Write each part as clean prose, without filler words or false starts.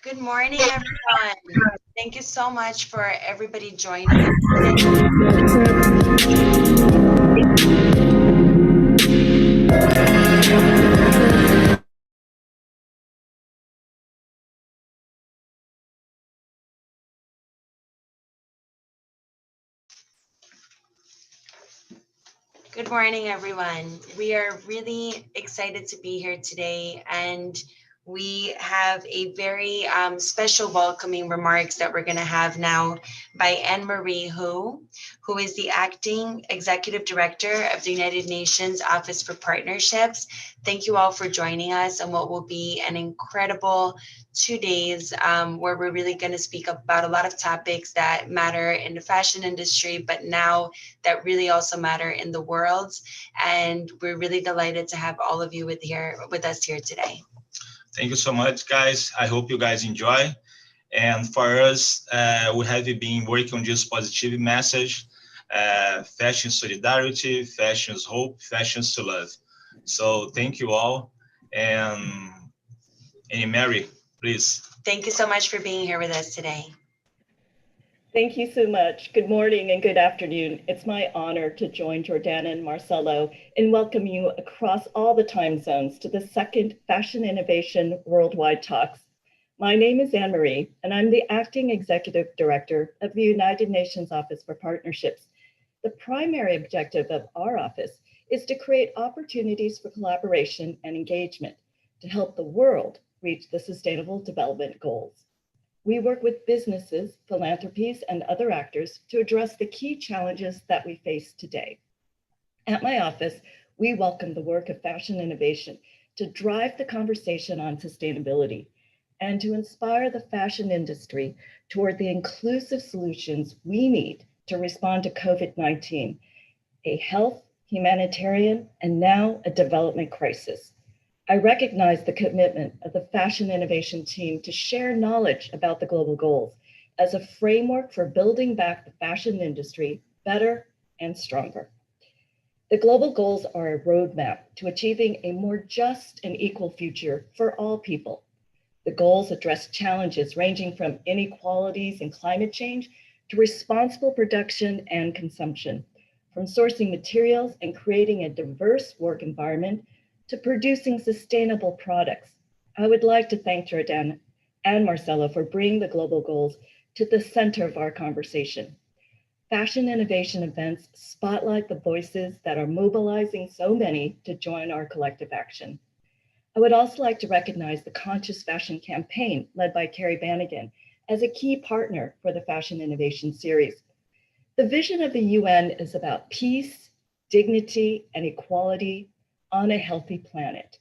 Good morning, everyone. Thank you so much for everybody joining us today. Good morning, everyone. We are really excited to be here today, and we have a very special welcoming remarks that we're going to have now by Anne-Marie Hu, who is the Acting Executive Director of the United Nations Office for Partnerships. Thank you all for joining us on what will be an incredible 2 days where we're really going to speak about a lot of topics that matter in the fashion industry, but now that really also matter in the world. And we're really delighted to have all of you with us here today. Thank you so much, guys. I hope you guys enjoy. And for us, we have been working on this positive message, fashion solidarity, fashion's hope, fashion's to love. So thank you all. And Mary, please. Thank you so much for being here with us today. Thank you so much. Good morning and good afternoon. It's my honor to join Jordana and Marcelo and welcome you across all the time zones to the second Fashion Innovation Worldwide Talks. My name is Anne-Marie, and I'm the Acting Executive Director of the United Nations Office for Partnerships. The primary objective of our office is to create opportunities for collaboration and engagement to help the world reach the Sustainable Development Goals. We work with businesses, philanthropies, and other actors to address the key challenges that we face today. At my office, we welcome the work of fashion innovation to drive the conversation on sustainability and to inspire the fashion industry toward the inclusive solutions we need to respond to COVID-19, a health, humanitarian, and now a development crisis. I recognize the commitment of the Fashion Innovation team to share knowledge about the global goals as a framework for building back the fashion industry better and stronger. The global goals are a roadmap to achieving a more just and equal future for all people. The goals address challenges ranging from inequalities and climate change to responsible production and consumption, from sourcing materials and creating a diverse work environment to producing sustainable products. I would like to thank Jordana and Marcelo for bringing the global goals to the center of our conversation. Fashion innovation events spotlight the voices that are mobilizing so many to join our collective action. I would also like to recognize the Conscious Fashion campaign led by Carrie Bannigan as a key partner for the Fashion Innovation Series. The vision of the UN is about peace, dignity, and equality on a healthy planet.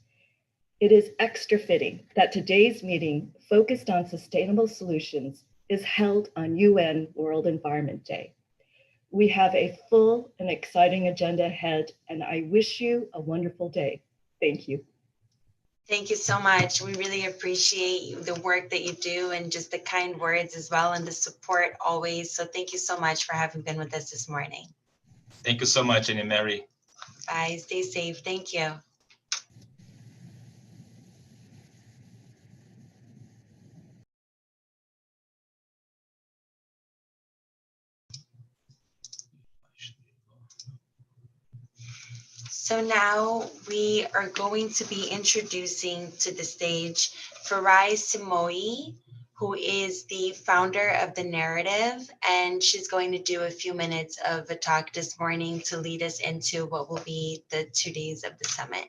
It is extra fitting that today's meeting focused on sustainable solutions is held on UN World Environment Day. We have a full and exciting agenda ahead, and I wish you a wonderful day. Thank you. Thank you so much. We really appreciate the work that you do and just the kind words as well and the support always. So thank you so much for having been with us this morning. Thank you so much, Annie Mary. Bye. Stay safe. Thank you. So now we are going to be introducing to the stage Farai Simoe, who is the founder of The Narrative, and she's going to do a few minutes of a talk this morning to lead us into what will be the 2 days of the summit.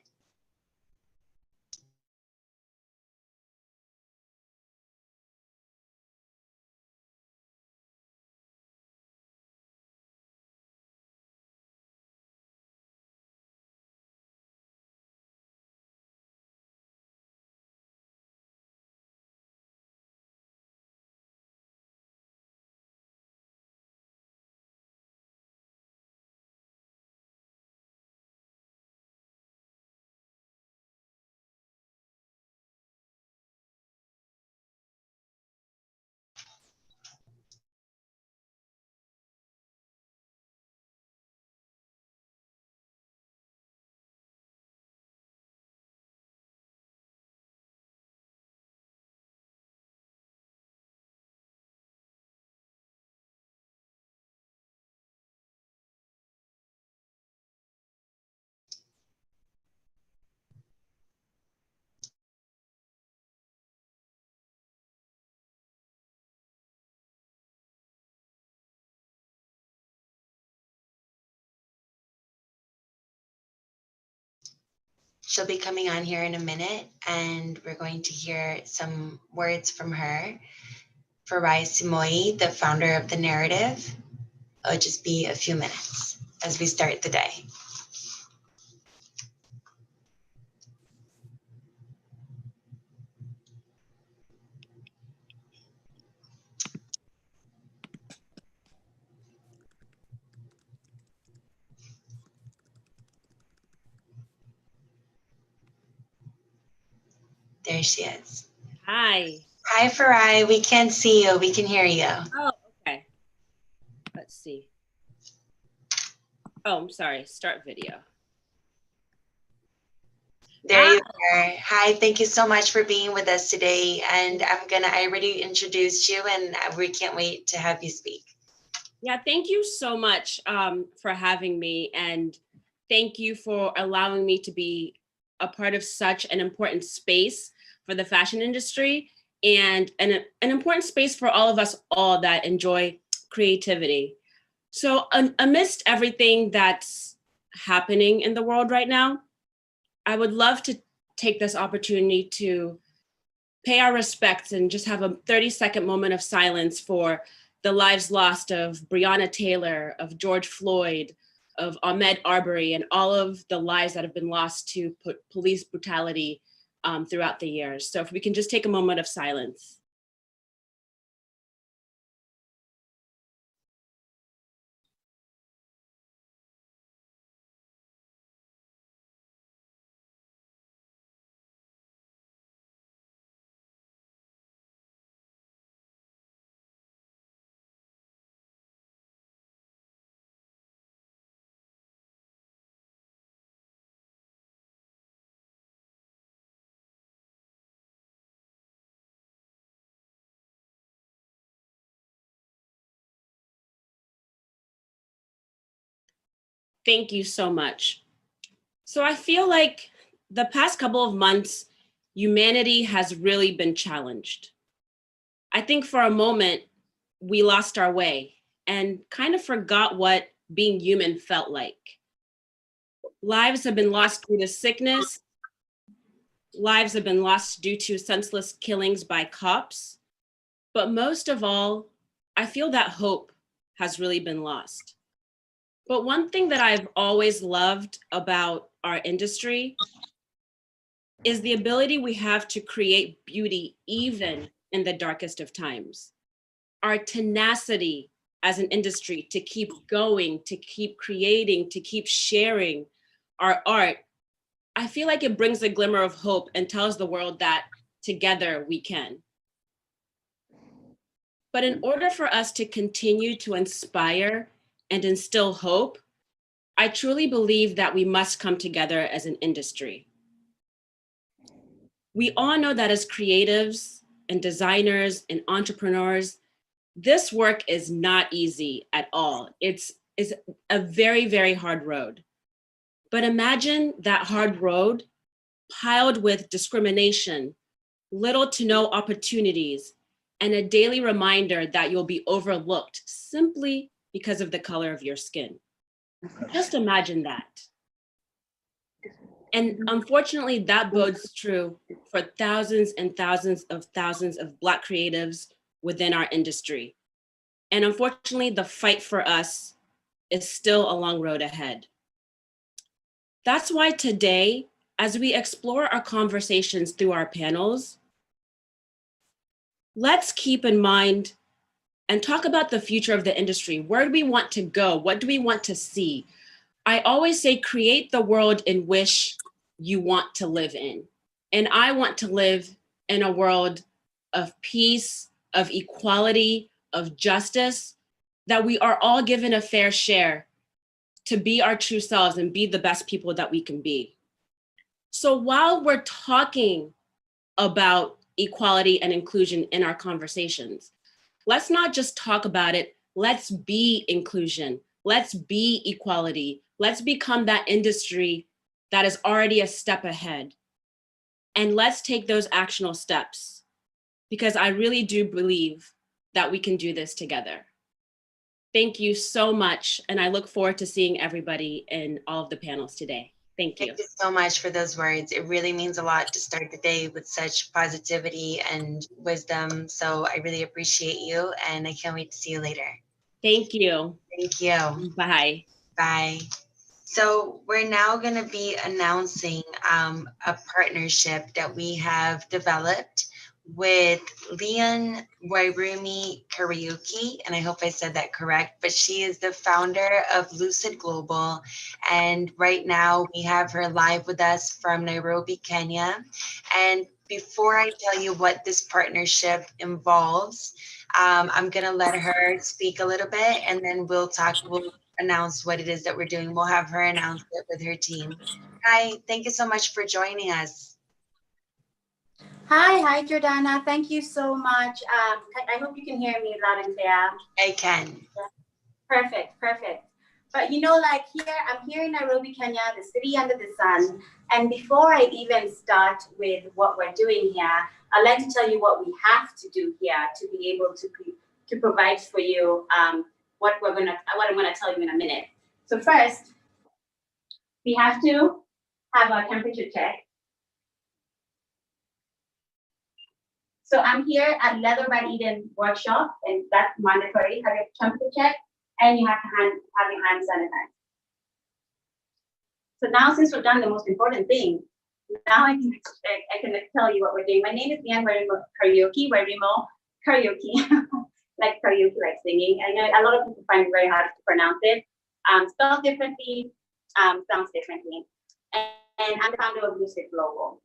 She'll be coming on here in a minute, and we're going to hear some words from her. Farai Simoe, the founder of The Narrative. It'll just be a few minutes as we start the day. There she is. Hi. Hi, Farai. We can't see you. We can hear you. Oh, okay. Let's see. Oh, I'm sorry. Start video. There you are. Hi, thank you so much for being with us today. And I already introduced you, and we can't wait to have you speak. Yeah, thank you so much for having me. And thank you for allowing me to be a part of such an important space for the fashion industry and an important space for all of us all that enjoy creativity. So amidst everything that's happening in the world right now, I would love to take this opportunity to pay our respects and just have a 30-second moment of silence for the lives lost of Breonna Taylor, of George Floyd, of Ahmaud Arbery, and all of the lives that have been lost to police brutality throughout the years. So if we can just take a moment of silence. Thank you so much. So I feel like the past couple of months, humanity has really been challenged. I think for a moment, we lost our way and kind of forgot what being human felt like. Lives have been lost due to sickness. Lives have been lost due to senseless killings by cops. But most of all, I feel that hope has really been lost. But one thing that I've always loved about our industry is the ability we have to create beauty even in the darkest of times. Our tenacity as an industry to keep going, to keep creating, to keep sharing our art, I feel like it brings a glimmer of hope and tells the world that together we can. But in order for us to continue to inspire and instill hope, I truly believe that we must come together as an industry. We all know that as creatives and designers and entrepreneurs, this work is not easy at all. It's a very, very hard road. But imagine that hard road piled with discrimination, little to no opportunities, and a daily reminder that you'll be overlooked simply because of the color of your skin. Just imagine that. And unfortunately, that bodes true for thousands and thousands of Black creatives within our industry. And unfortunately, the fight for us is still a long road ahead. That's why today, as we explore our conversations through our panels, let's keep in mind and talk about the future of the industry. Where do we want to go? What do we want to see? I always say, create the world in which you want to live in. And I want to live in a world of peace, of equality, of justice, that we are all given a fair share to be our true selves and be the best people that we can be. So while we're talking about equality and inclusion in our conversations, let's not just talk about it, let's be inclusion, let's be equality, let's become that industry that is already a step ahead. And let's take those actionable steps, because I really do believe that we can do this together. Thank you so much. And I look forward to seeing everybody in all of the panels today. Thank you. Thank you so much for those words. It really means a lot to start the day with such positivity and wisdom. So I really appreciate you, and I can't wait to see you later. Thank you. Thank you. Bye. Bye. So we're now going to be announcing a partnership that we have developed with Leon Wairumi Karaoke, and I hope I said that correct, but she is the founder of Lucid Global, and right now we have her live with us from Nairobi, Kenya. And before I tell you what this partnership involves, I'm gonna let her speak a little bit, and then we'll announce what it is that we're doing. We'll have her announce it with her team. Hi, thank you so much for joining us. Hi, Jordana. Thank you so much. I hope you can hear me loud and clear. I can. Perfect. But like I'm here in Nairobi, Kenya, the city under the sun. And before I even start with what we're doing here, I'd like to tell you what we have to do here to be able to provide for you what I'm gonna tell you in a minute. So first, we have to have our temperature check. So I'm here at Leather by Eden workshop, and that's mandatory. Have your temperature check, and you have to have your hands sanitized. So now, since we've done the most important thing, now I can tell you what we're doing. My name is Leanne Karaoke, like karaoke, like singing. I know a lot of people find it very hard to pronounce it. Spelled differently, sounds differently. And I'm the founder of Lucid Global.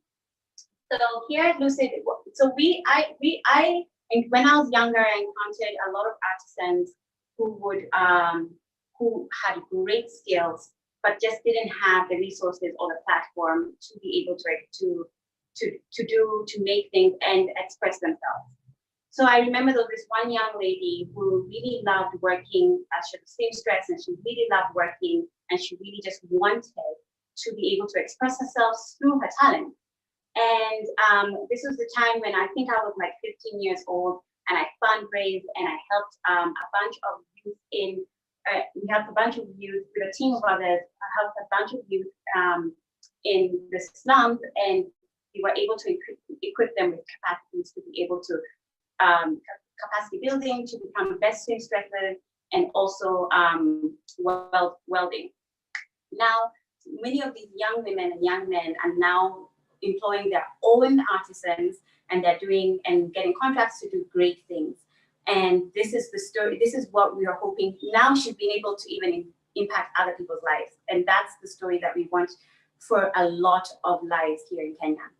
So here at Lucid, so when I was younger, I encountered a lot of artisans who had great skills, but just didn't have the resources or the platform to be able to make things and express themselves. So I remember there was this one young lady who really loved working as a seamstress, and she really loved working, and she really just wanted to be able to express herself through her talent. And this was the time when I think I was like 15 years old, and I fundraised and I helped a bunch of youth we helped a bunch of youth with a team of others. I helped a bunch of youth in the slums, and we were able to equip them with capacities to be able to capacity building, to become best seamstresses, and also welding. Now, many of these young women and young men are now employing their own artisans, and they're doing and getting contracts to do great things. And this is the story. This is what we are hoping now should be able to even impact other people's lives. And that's the story that we want for a lot of lives here in Kenya.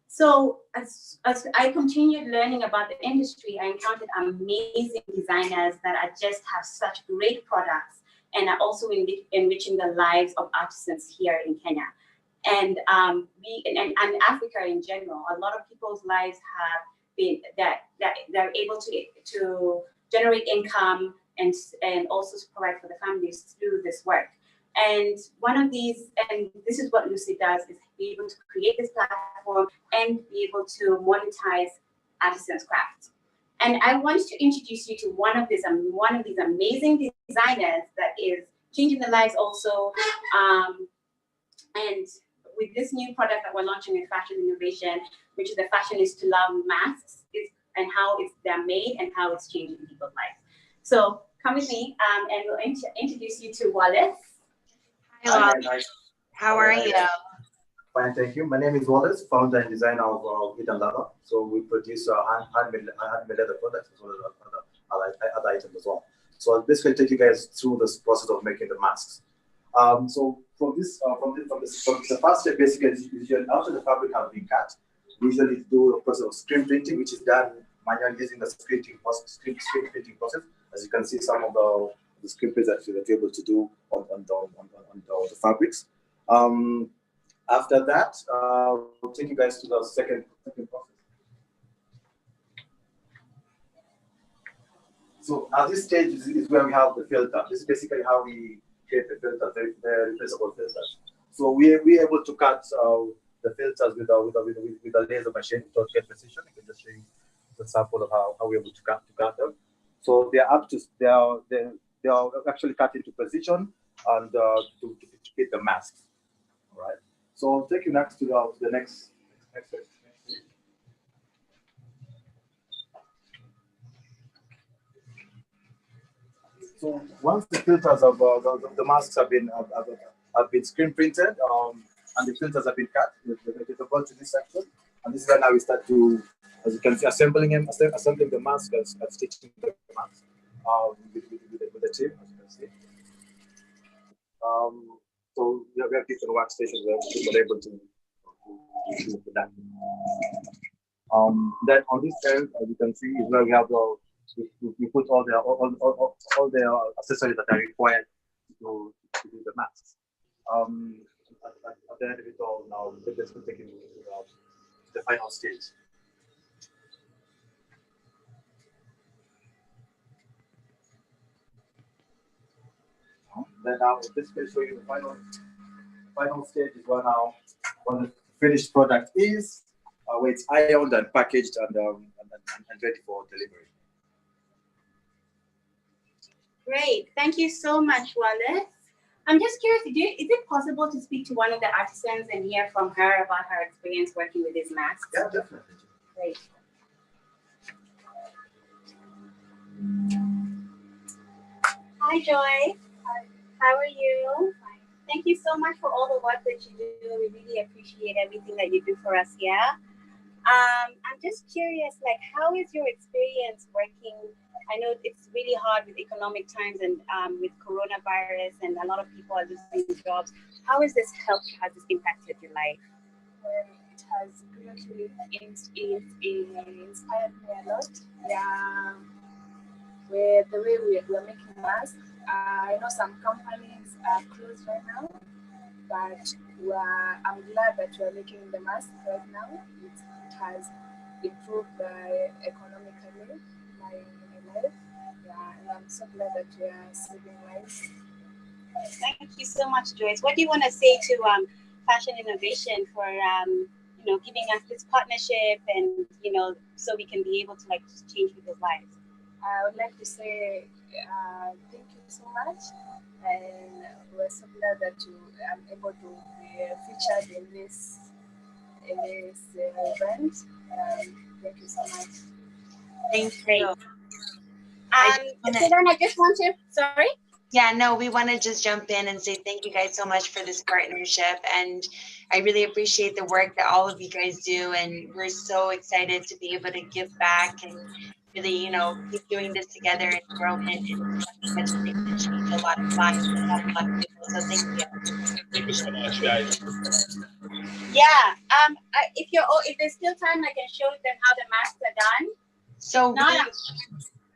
So as I continued learning about the industry, I encountered amazing designers that are just have such great products and are also enriching the lives of artisans here in Kenya. And and Africa in general, a lot of people's lives have been that they're able to generate income and also provide for the families through this work. And one of these, and this is what Lucy does, is be able to create this platform and be able to monetize artisans' crafts. And I want to introduce you to one of these amazing designers that is changing the lives also. And with this new product that we're launching in Fashinnovation, which is the Fashion is to Love masks, and how they're made and how it's changing people's lives. So come with me, and we'll introduce you to Wallace. Hi, Wallace. How are you? Fine, thank you. My name is Wallace, founder and designer of Hidden Leather. So we produce handmade leather products as well as other items as well. So I'll basically take you guys through this process of making the masks. So from the first step, basically, after the fabric has been cut, we usually do a process of screen printing, which is done manually using the screen printing process. As you can see, some of the screen prints that you're able to do on the fabrics. After that, we'll take you guys to the second process. So at this stage is where we have the filter. This is basically how we create the filter, the replaceable filters. So we're able to cut the filters with a laser machine to get precision. I can just show you the sample of how we're able to cut them. So they are actually cut into precision and to fit the masks. All right. So I'll take you next to the next step. So once the filters of the masks have been screen printed and the filters have been cut, they've gone to this section, and this is where now we start to, as you can see, assembling the mask and stitching the mask with the team, as you can see. So we have different workstations where people are able to do that. Then on this end, as you can see, is where we have we put all the accessories that are required to do the masks. At the end of it all, now let's take it to the final stage. Then now this will show you the final stage is where now when the finished product is, where it's ironed and packaged and ready for delivery. Great, thank you so much, Wallace. I'm just curious, is it possible to speak to one of the artisans and hear from her about her experience working with these masks? Yeah, definitely. Great. Hi, Joy. Hi. How are you? Fine. Thank you so much for all the work that you do. We really appreciate everything that you do for us here. I'm just curious, like, how is your experience working? I know it's really hard with economic times and with coronavirus, and a lot of people are losing jobs. How has this helped? Has this impacted your life? Well, it has greatly inspired me a lot. Yeah, with the way we're making masks. I know some companies are closed right now, but I'm glad that we're making the mask right now. It has improved economically my life. Yeah, and I'm so glad that we are saving lives. Thank you so much, Joyce. What do you want to say to Fashinnovation for giving us this partnership and so we can be able to change people's lives? I would like to say thank you so much, and we're so glad that I'm able to be featured in this event. Thank you so much. Thank you. I just want to, sorry? Yeah, no, we want to just jump in and say thank you guys so much for this partnership. And I really appreciate the work that all of you guys do. And we're so excited to be able to give back and really, keep doing this together and grow it and something that's really going to change a lot of lives and help a lot of people. So thank you. Thank you so much, guys. Yeah. If there's still time, I can show them how the masks are done. So Not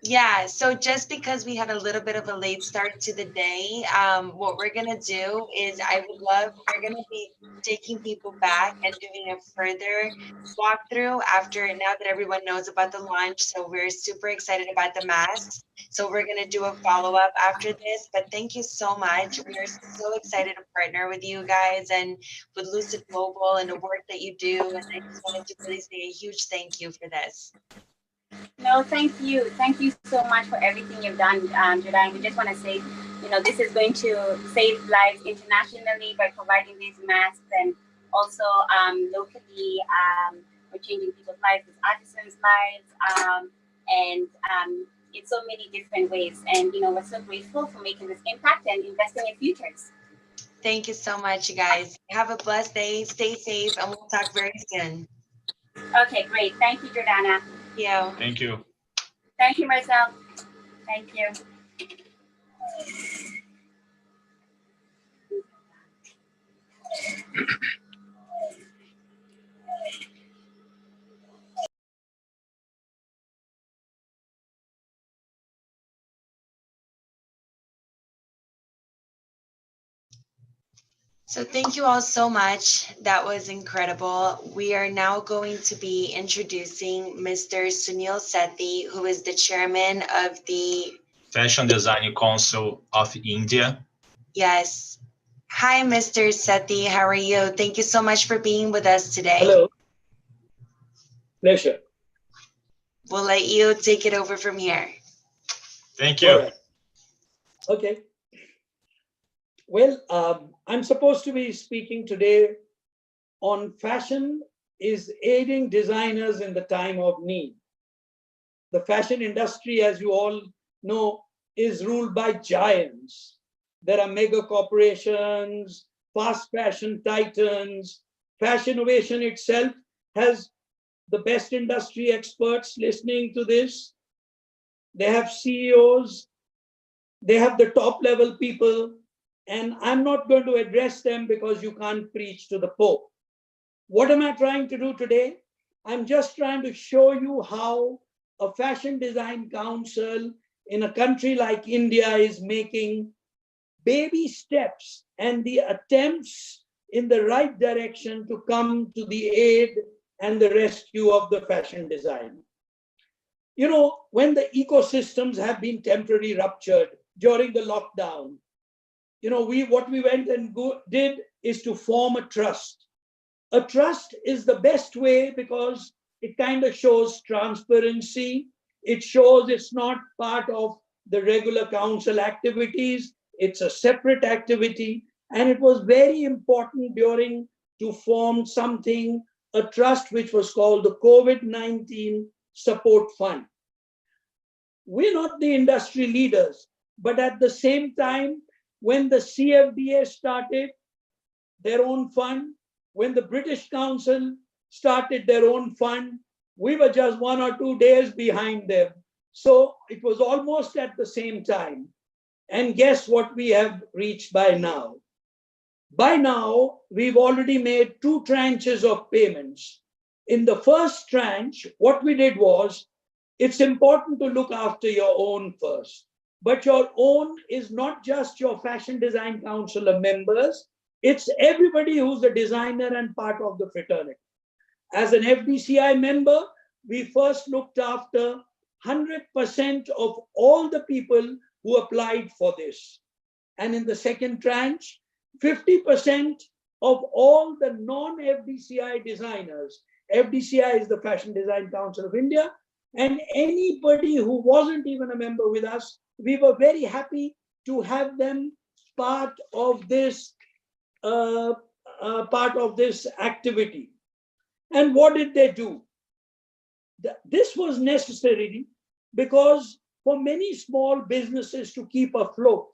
yeah, so just because we had a little bit of a late start to the day, what we're gonna do is we're gonna be taking people back and doing a further walkthrough now that everyone knows about the launch. So we're super excited about the masks. So we're gonna do a follow-up after this, but thank you so much. We are so excited to partner with you guys and with Lucid Global and the work that you do. And I just wanted to really say a huge thank you for this. No, thank you. Thank you so much for everything you've done, Jordan. We just want to say, this is going to save lives internationally by providing these masks, and also locally, we're changing people's lives, with artisans' lives, and in so many different ways. And, we're so grateful for making this impact and investing in futures. Thank you so much, you guys. Have a blessed day. Stay safe, and we'll talk very soon. Okay, great. Thank you, Jordana. Thank you. Thank you, Marcel. Thank you. So thank you all so much. That was incredible. We are now going to be introducing Mr. Sunil Sethi, who is the chairman of the Fashion Design Council of India. Yes. Hi, Mr. Sethi. How are you? Thank you so much for being with us today. Hello. Pleasure. We'll let you take it over from here. Thank you. All right. Okay. Well, I'm supposed to be speaking today on fashion is aiding designers in the time of need. The fashion industry, as you all know, is ruled by giants. There are mega corporations, fast fashion titans. Fashinnovation itself has the best industry experts listening to this. They have CEOs, they have the top level people, and I'm not going to address them because you can't preach to the Pope. What am I trying to do today? I'm just trying to show you how a fashion design council in a country like India is making baby steps and the attempts in the right direction to come to the aid and the rescue of the fashion design. When the ecosystems have been temporarily ruptured during the lockdown, what we went and did is to form a trust. A trust is the best way because it kind of shows transparency. It shows it's not part of the regular council activities. It's a separate activity. And it was very important to form something, a trust which was called the COVID-19 Support Fund. We're not the industry leaders, but at the same time, when the CFDA started their own fund, when the British Council started their own fund, we were just 1 or 2 days behind them. So it was almost at the same time. And guess what we have reached by now? By now, we've already made 2 tranches of payments. In the first tranche, what we did was, it's important to look after your own first. But your own is not just your Fashion Design Council of members, it's everybody who's a designer and part of the fraternity. As an FDCI member, we first looked after 100% of all the people who applied for this. And in the second tranche, 50% of all the non-FDCI designers. FDCI is the Fashion Design Council of India, and anybody who wasn't even a member with us, we were very happy to have them part of this activity. And what did they do? This was necessary because for many small businesses to keep afloat,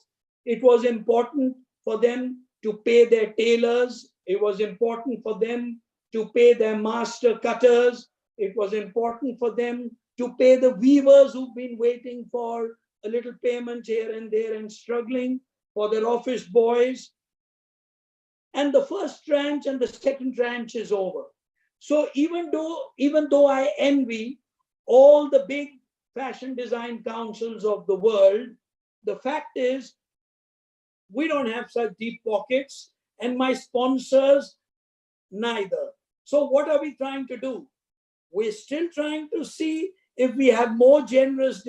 it was important for them to pay their tailors. It was important for them to pay their master cutters. It was important for them to pay the weavers who've been waiting for a little payment here and there and struggling, for their office boys. And the first tranche and the second tranche is over. So even though I envy all the big fashion design councils of the world, the fact is we don't have such deep pockets, and my sponsors neither. So what are we trying to do? We're still trying to see if we have more generous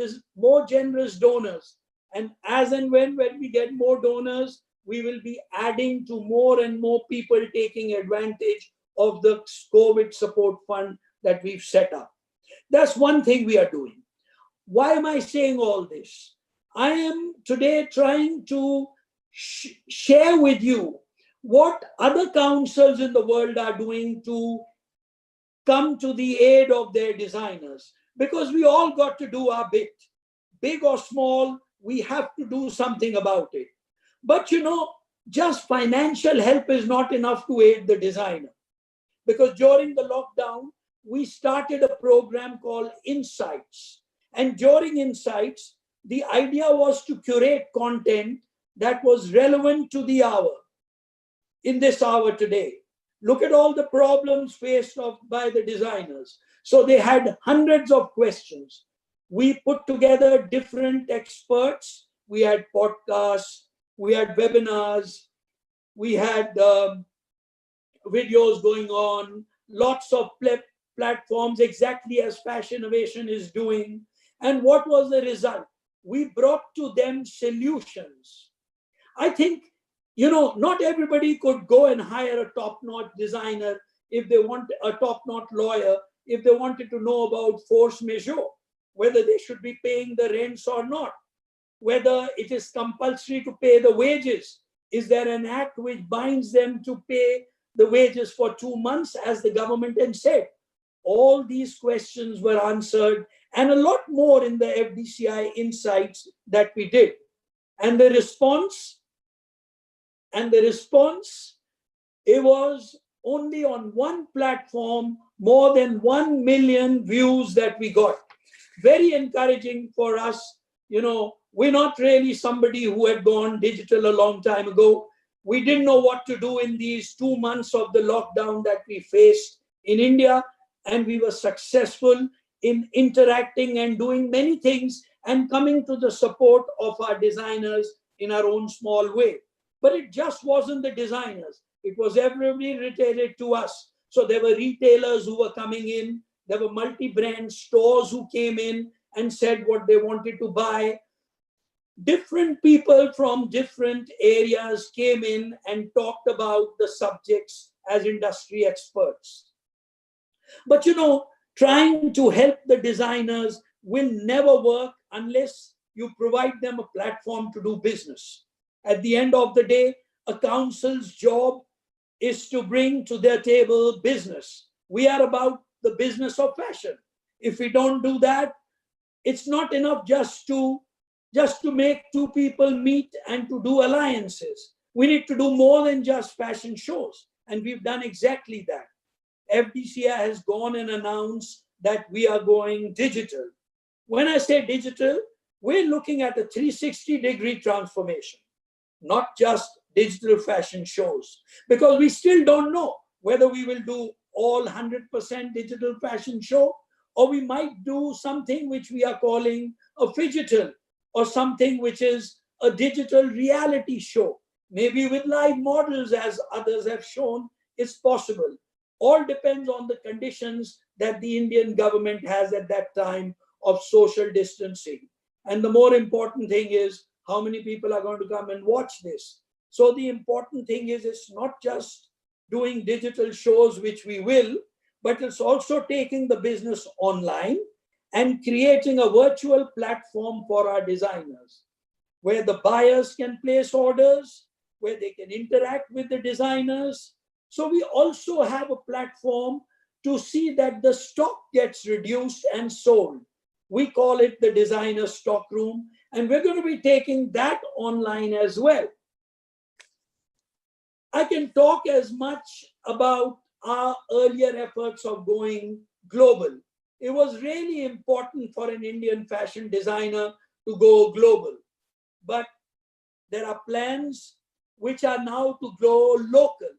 donors. And as and when we get more donors, we will be adding to more and more people taking advantage of the COVID support fund that we've set up. That's one thing we are doing. Why am I saying all this? I am today trying to share with you what other councils in the world are doing to come to the aid of their designers, because we all got to do our bit. Big or small, we have to do something about it. But just financial help is not enough to aid the designer. Because during the lockdown, we started a program called Insights. And during Insights, the idea was to curate content that was relevant to the hour, in this hour today. Look at all the problems faced by the designers. So they had hundreds of questions. We put together different experts. We had podcasts, we had webinars, we had videos going on, lots of platforms, exactly as Fashinnovation is doing. And what was the result? We brought to them solutions. I think, not everybody could go and hire a top-notch designer if they want a top-notch lawyer, if they wanted to know about force majeure, whether they should be paying the rents or not, whether it is compulsory to pay the wages. Is there an act which binds them to pay the wages for 2 months, as the government had said? All these questions were answered, and a lot more in the FDCI Insights that we did. And the response, it was only on one platform, more than 1 million views that we got. Very encouraging for us. We're not really somebody who had gone digital a long time ago. We didn't know what to do in these 2 months of the lockdown that we faced in India. And we were successful in interacting and doing many things and coming to the support of our designers in our own small way. But it just wasn't the designers. It was everybody related to us. So there were retailers who were coming in. There were multi-brand stores who came in and said what they wanted to buy. Different people from different areas came in and talked about the subjects as industry experts. But trying to help the designers will never work unless you provide them a platform to do business. At the end of the day, a council's job is to bring to their table business. We are about the business of fashion. If we don't do that, it's not enough just to make two people meet and to do alliances. We need to do more than just fashion shows. And we've done exactly that. FDCI has gone and announced that we are going digital. When I say digital, we're looking at a 360-degree transformation, not just digital fashion shows, because we still don't know whether we will do all 100% digital fashion show, or we might do something which we are calling a phygital, or something which is a digital reality show, maybe with live models, as others have shown is possible. All depends on the conditions that the Indian government has at that time of social distancing. And the more important thing is how many people are going to come and watch this. So the important thing is it's not just doing digital shows, which we will, but it's also taking the business online and creating a virtual platform for our designers, where the buyers can place orders, where they can interact with the designers. So we also have a platform to see that the stock gets reduced and sold. We call it the designer stock room, and we're going to be taking that online as well. I can talk as much about our earlier efforts of going global, it was really important for an Indian fashion designer to go global. But there are plans which are now to go local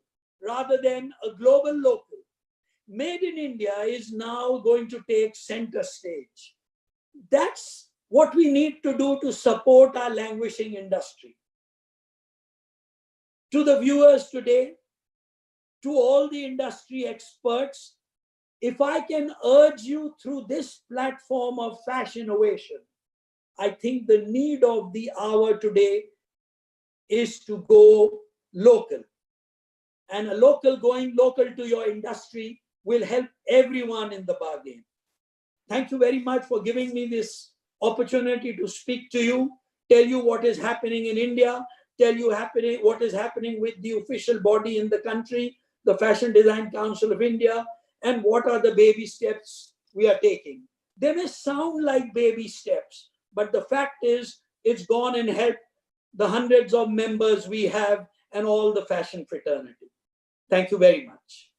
rather than a global local. Made in India is now going to take center stage. That's what we need to do to support our languishing industry. To the viewers today, to all the industry experts, if I can urge you through this platform of Fashinnovation, I think the need of the hour today is to go local. And a local going local to your industry will help everyone in the bargain. Thank you very much for giving me this opportunity to speak to you, tell you what is happening in India, tell you what is happening with the official body in the country, the Fashion Design Council of India, and what are the baby steps we are taking. They may sound like baby steps, but the fact is it's gone and helped the hundreds of members we have and all the fashion fraternity. Thank you very much.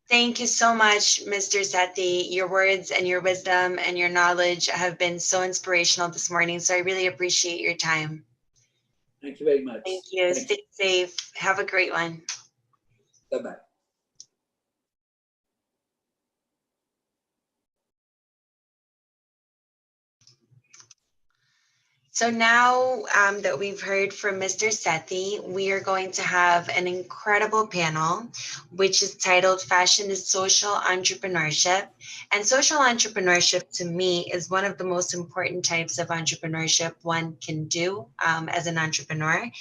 Thank you so much, Mr. Sethi. Your words and your wisdom and your knowledge have been so inspirational this morning. So I really appreciate your time. Thank you very much. Thank you. Stay safe. Have a great one. Bye-bye. So now that we've heard from Mr. Sethi, we are going to have an incredible panel, which is titled Fashion is Social Entrepreneurship. And social entrepreneurship to me is one of the most important types of entrepreneurship one can do as an entrepreneur.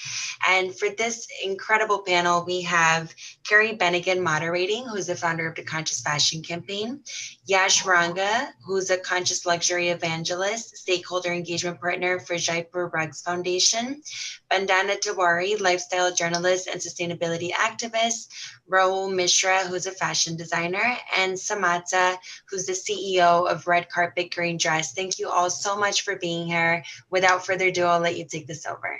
And for this incredible panel, we have Carrie Bennigan moderating, who's the founder of the Conscious Fashion Campaign, Yash Ranga, who's a conscious luxury evangelist, stakeholder engagement partner for Jaipur Rugs Foundation, Bandana Tiwari, lifestyle journalist and sustainability activist, Rahul Mishra, who's a fashion designer, and Samata, who's the CEO of Red Carpet Green Dress. Thank you all so much for being here. Without further ado, I'll let you take this over.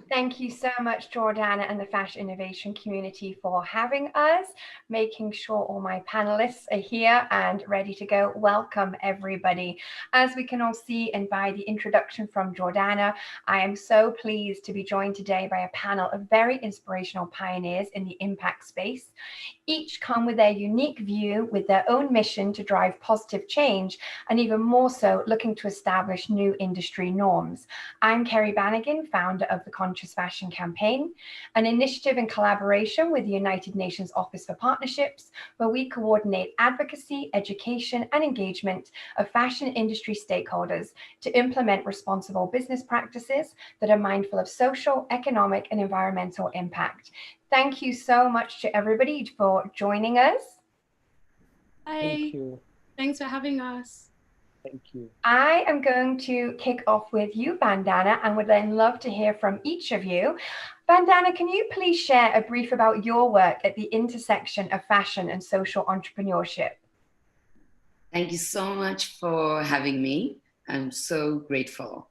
Thank you so much, Jordana and the Fashion Innovation community for having us, making sure all my panelists are here and ready to go. Welcome, everybody. As we can all see, and by the introduction from Jordana, I am so pleased to be joined today by a panel of very inspirational pioneers in the impact space. Each come with their unique view, with their own mission to drive positive change, and even more so, looking to establish new industry norms. I'm Carrie Bennigan, founder of the Conscious Fashion Campaign, an initiative in collaboration with the United Nations Office for Partnerships, where we coordinate advocacy, education, and engagement of fashion industry stakeholders to implement responsible business practices that are mindful of social, economic, and environmental impact. Thank you so much to everybody for joining us. Hi. Thank you. Thanks for having us. Thank you. I am going to kick off with you, Bandana, and would then love to hear from each of you. Bandana, can you please share a brief about your work at the intersection of fashion and social entrepreneurship? Thank you so much for having me. I'm so grateful.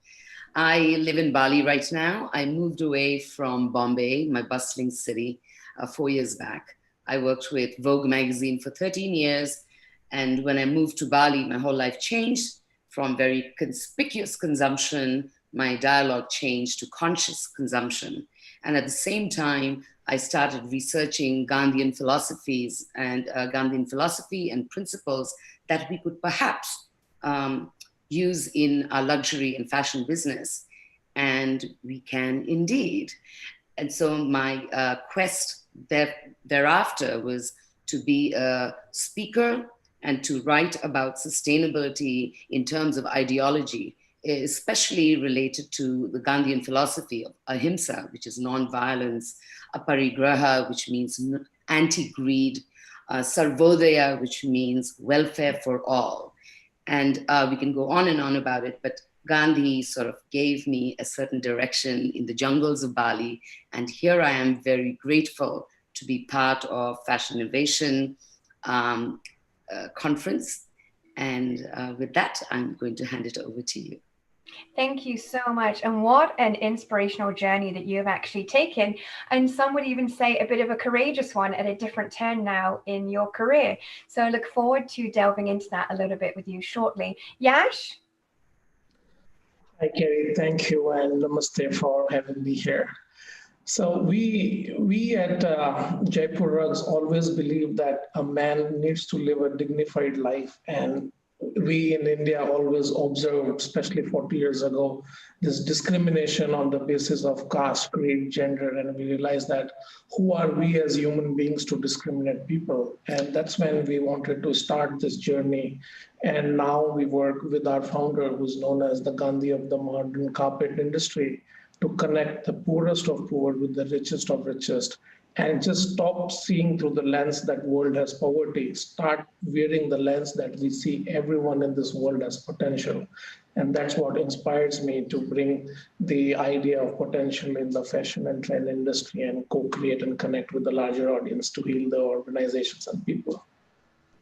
I live in Bali right now. I moved away from Bombay, my bustling city, 4 years back. I worked with Vogue magazine for 13 years. And when I moved to Bali, my whole life changed from very conspicuous consumption. My dialogue changed to conscious consumption. And at the same time, I started researching Gandhian philosophies and Gandhian philosophy and principles that we could perhaps use in our luxury and fashion business. And we can indeed. And so my quest thereafter was to be a speaker and to write about sustainability in terms of ideology, especially related to the Gandhian philosophy of ahimsa, which is non-violence, aparigraha, which means anti-greed, sarvodaya, which means welfare for all. And we can go on and on about it, but Gandhi sort of gave me a certain direction in the jungles of Bali. And here I am very grateful to be part of Fashion Innovation conference. And with that, I'm going to hand it over to you. Thank you so much. And what an inspirational journey that you have actually taken. And some would even say a bit of a courageous one at a different turn now in your career. So I look forward to delving into that a little bit with you shortly. Yash? Hi, Kerry. Thank you, and namaste for having me here. So we at Jaipur Rugs always believe that a man needs to live a dignified life, and we in India always observed, especially 40 years ago, this discrimination on the basis of caste, creed, gender, and we realized that who are we as human beings to discriminate people? And that's when we wanted to start this journey. And now we work with our founder, who's known as the Gandhi of the modern carpet industry, to connect the poorest of poor with the richest of richest, and just stop seeing through the lens that world has poverty, start wearing the lens that we see everyone in this world as potential. And that's what inspires me to bring the idea of potential in the fashion and trend industry and co-create and connect with the larger audience to heal the organizations and people.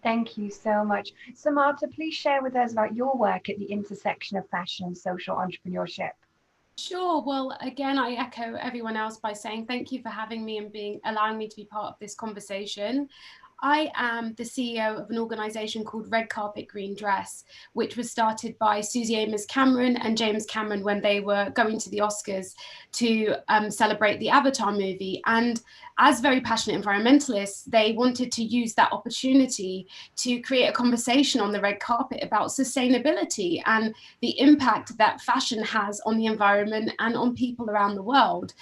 Thank you so much. Samantha, please share with us about your work at the intersection of fashion and social entrepreneurship. Sure. Well, again, I echo everyone else by saying thank you for having me and allowing me to be part of this conversation. I am the CEO of an organization called Red Carpet Green Dress, which was started by Susie Amos Cameron and James Cameron when they were going to the Oscars to celebrate the Avatar movie. And as very passionate environmentalists, they wanted to use that opportunity to create a conversation on the red carpet about sustainability and the impact that fashion has on the environment and on people around the world.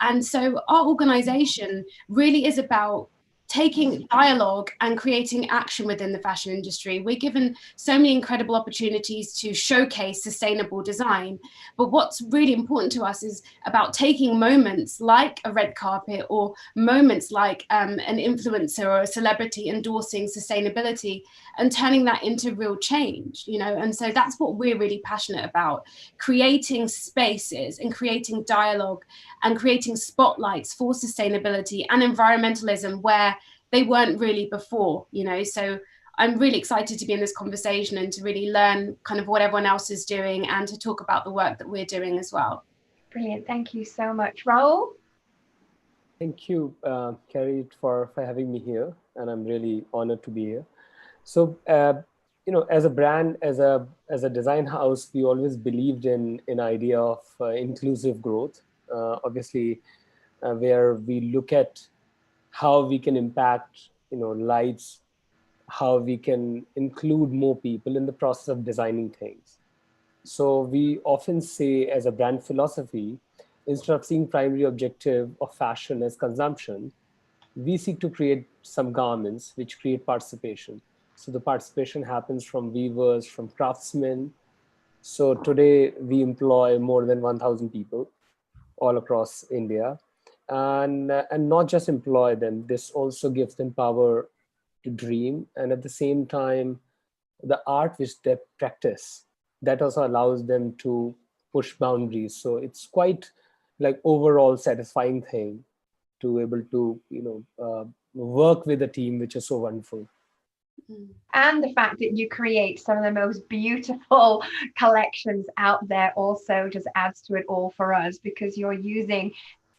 And so our organization really is about taking dialogue and creating action within the fashion industry. We're given so many incredible opportunities to showcase sustainable design, but what's really important to us is about taking moments like a red carpet or moments like an influencer or a celebrity endorsing sustainability and turning that into real change, you know? And so that's what we're really passionate about, creating spaces and creating dialogue and creating spotlights for sustainability and environmentalism where they weren't really before, you know? So I'm really excited to be in this conversation and to really learn kind of what everyone else is doing and to talk about the work that we're doing as well. Brilliant. Thank you so much. Raul? Thank you, Kerry, for having me here. And I'm really honored to be here. So, you know, as a brand, as a design house, we always believed in an idea of inclusive growth. Obviously, where we look at how we can impact, you know, lives, how we can include more people in the process of designing things. So we often say as a brand philosophy, instead of seeing primary objective of fashion as consumption, we seek to create some garments which create participation. So the participation happens from weavers, from craftsmen. So today we employ more than 1,000 people all across India. And not just employ them, this also gives them power to dream. And at the same time, the art which they practice, that also allows them to push boundaries. So it's quite like overall satisfying thing to able to, you know, work with a team, which is so wonderful. And the fact that you create some of the most beautiful collections out there also just adds to it all for us, because you're using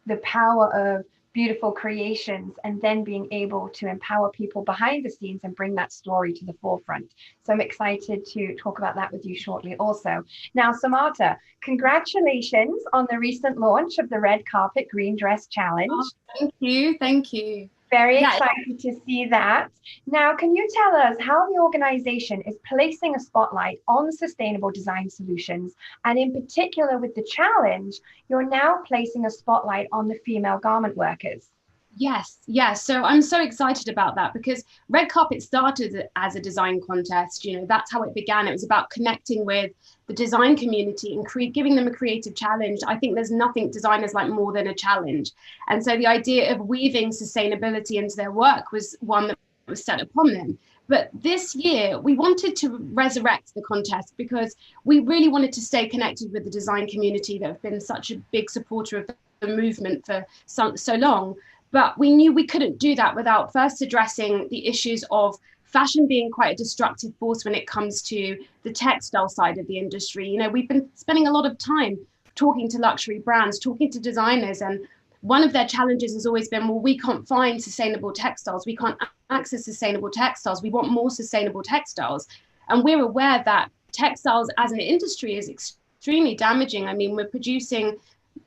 the power of beautiful creations and then being able to empower people behind the scenes and bring that story to the forefront. So I'm excited to talk about that with you shortly also. Now, Samantha, congratulations on the recent launch of the Red Carpet Green Dress Challenge. Oh, thank you. Thank you. Very excited to see that. Now, can you tell us how the organization is placing a spotlight on sustainable design solutions? And in particular with the challenge, you're now placing a spotlight on the female garment workers. Yes. So I'm so excited about that because Red Carpet started as a design contest. You know, that's how it began. It was about connecting with the design community and giving them a creative challenge. I think there's nothing designers like more than a challenge. And so the idea of weaving sustainability into their work was one that was set upon them. But this year, we wanted to resurrect the contest because we really wanted to stay connected with the design community that have been such a big supporter of the movement for so long. But we knew we couldn't do that without first addressing the issues of fashion being quite a destructive force when it comes to the textile side of the industry. You know, we've been spending a lot of time talking to luxury brands, talking to designers, and one of their challenges has always been, well, we can't find sustainable textiles. We can't access sustainable textiles. We want more sustainable textiles. And we're aware that textiles as an industry is extremely damaging. I mean, we're producing,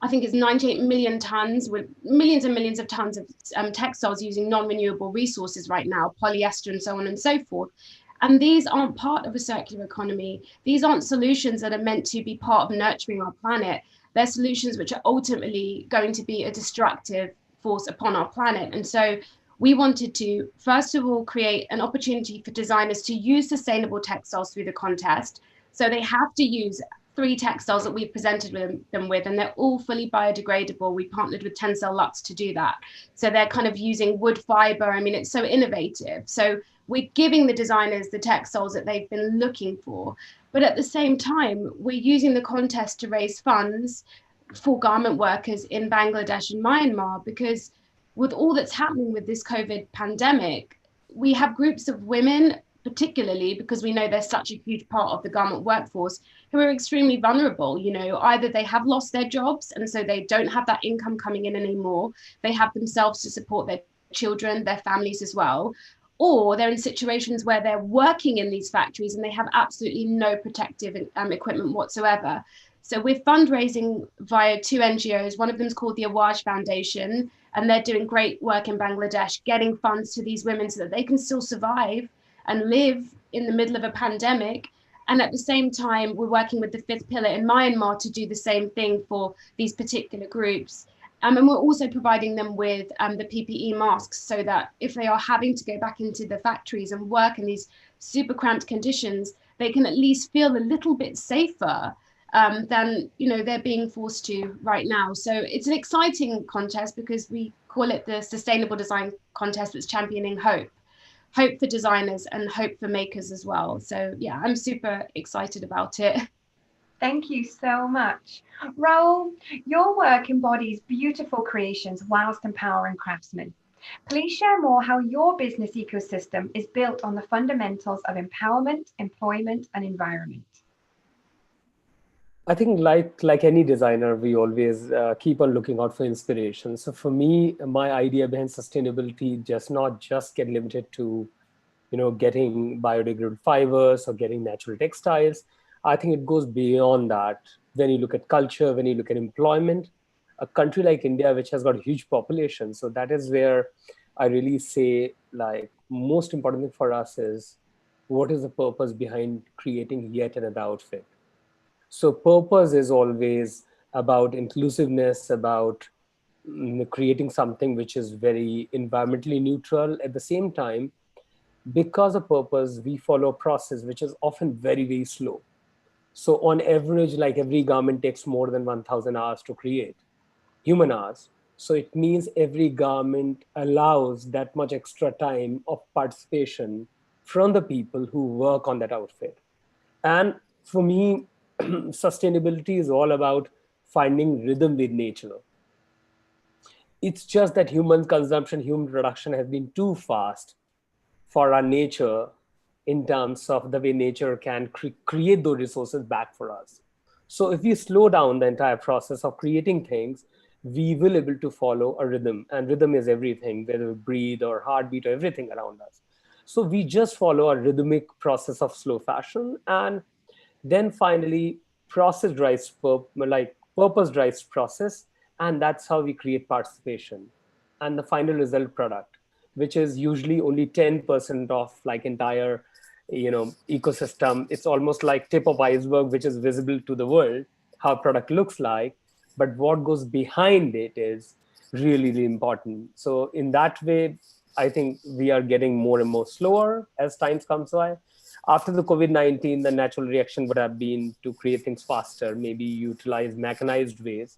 I think it's 98 million tons with millions and millions of tons of textiles using non-renewable resources right now, polyester and so on and so forth. And these aren't part of a circular economy. These aren't solutions that are meant to be part of nurturing our planet. They're solutions which are ultimately going to be a destructive force upon our planet. And so we wanted to, first of all, create an opportunity for designers to use sustainable textiles through the contest. So they have to use 3 textiles that we've presented them with, and they're all fully biodegradable. We partnered with Tencel Luxe to do that. So they're kind of using wood fiber. I mean, it's so innovative. So we're giving the designers the textiles that they've been looking for. But at the same time, we're using the contest to raise funds for garment workers in Bangladesh and Myanmar, because with all that's happening with this COVID pandemic, we have groups of women, particularly because we know they're such a huge part of the garment workforce, who are extremely vulnerable. You know, either they have lost their jobs and so they don't have that income coming in anymore. They have themselves to support their children, their families as well. Or they're in situations where they're working in these factories and they have absolutely no protective equipment whatsoever. So we're fundraising via 2 NGOs. One of them is called the Awaj Foundation, and they're doing great work in Bangladesh, getting funds to these women so that they can still survive and live in the middle of a pandemic. And at the same time, we're working with the 5th Pillar in Myanmar to do the same thing for these particular groups. And we're also providing them with the PPE masks, so that if they are having to go back into the factories and work in these super cramped conditions, they can at least feel a little bit safer than, you know, they're being forced to right now. So it's an exciting contest because we call it the Sustainable Design Contest that's championing hope for designers and hope for makers as well. So yeah, I'm super excited about it. Thank you so much. Raul, your work embodies beautiful creations whilst empowering craftsmen. Please share more how your business ecosystem is built on the fundamentals of empowerment, employment, and environment. I think like any designer, we always keep on looking out for inspiration. So for me, my idea behind sustainability does not just get limited to, you know, getting biodegradable fibers or getting natural textiles. I think it goes beyond that. When you look at culture, when you look at employment, a country like India, which has got a huge population. So that is where I really say, like, most important thing for us is, what is the purpose behind creating yet another outfit? So purpose is always about inclusiveness, about creating something which is very environmentally neutral. At the same time, because of purpose, we follow a process which is often very, very slow. So on average, like, every garment takes more than 1,000 hours to create, human hours. So it means every garment allows that much extra time of participation from the people who work on that outfit. And for me, sustainability is all about finding rhythm with nature. It's just that human consumption, human production has been too fast for our nature in terms of the way nature can create those resources back for us. So if we slow down the entire process of creating things, we will be able to follow a rhythm. And rhythm is everything, whether we breathe or heartbeat or everything around us. So we just follow a rhythmic process of slow fashion. And then finally, process drives purpose drives process. And that's how we create participation. And the final result product, which is usually only 10% of like entire, you know, ecosystem. It's almost like tip of iceberg, which is visible to the world, how product looks like. But what goes behind it is really, really important. So in that way, I think we are getting more and more slower as time comes by. After the COVID-19, the natural reaction would have been to create things faster, maybe utilize mechanized ways.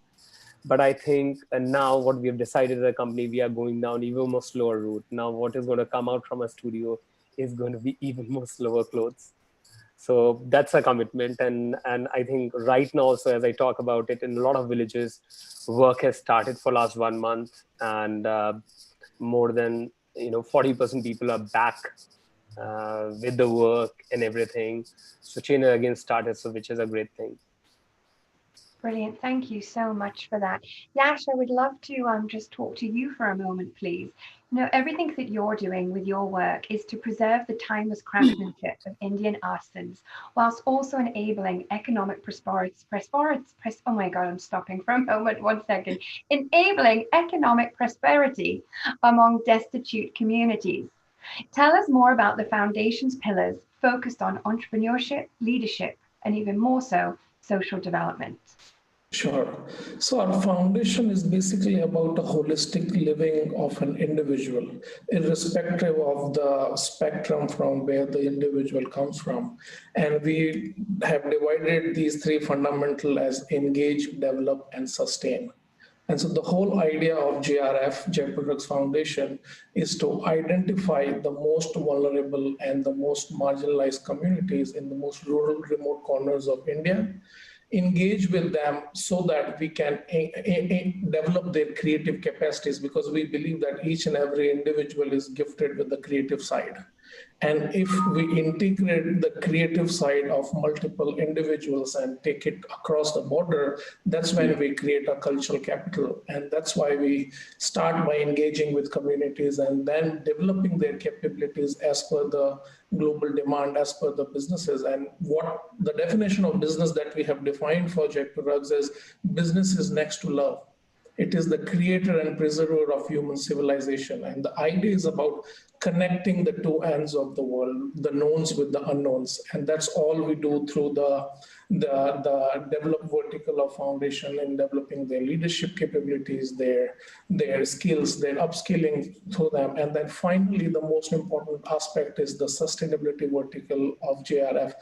But I think now what we have decided as a company, we are going down even more slower route. Now what is going to come out from a studio is going to be even more slower clothes. So that's a commitment. And I think right now also, as I talk about it, in a lot of villages, work has started for last 1 month, and more than 40% people are back with the work and everything. So Chena again started, so which is a great thing. Brilliant. Thank you so much for that. Yash, I would love to just talk to you for a moment, please. You know, everything that you're doing with your work is to preserve the timeless craftsmanship of Indian artisans, whilst also enabling economic prosperity. Oh my God, I'm stopping for a moment, 1 second. Enabling economic prosperity among destitute communities. Tell us more about the foundation's pillars focused on entrepreneurship, leadership, and even more so, social development. Sure. So our foundation is basically about a holistic living of an individual, irrespective of the spectrum from where the individual comes from. And we have divided these three fundamental as engage, develop, and sustain. And so the whole idea of JRF, Jaipur Rugs Foundation, is to identify the most vulnerable and the most marginalized communities in the most rural, remote corners of India, engage with them so that we can develop their creative capacities, because we believe that each and every individual is gifted with the creative side. And if we integrate the creative side of multiple individuals and take it across the border, that's when we create a cultural capital. And that's why we start by engaging with communities and then developing their capabilities as per the global demand, as per the businesses. And what the definition of business that we have defined for Jaipur Rugs is business is next to love. It is the creator and preserver of human civilization. And the idea is about connecting the two ends of the world, the knowns with the unknowns. And that's all we do through the develop vertical of foundation in developing their leadership capabilities, their skills, their upskilling through them. And then finally, the most important aspect is the sustainability vertical of JRF.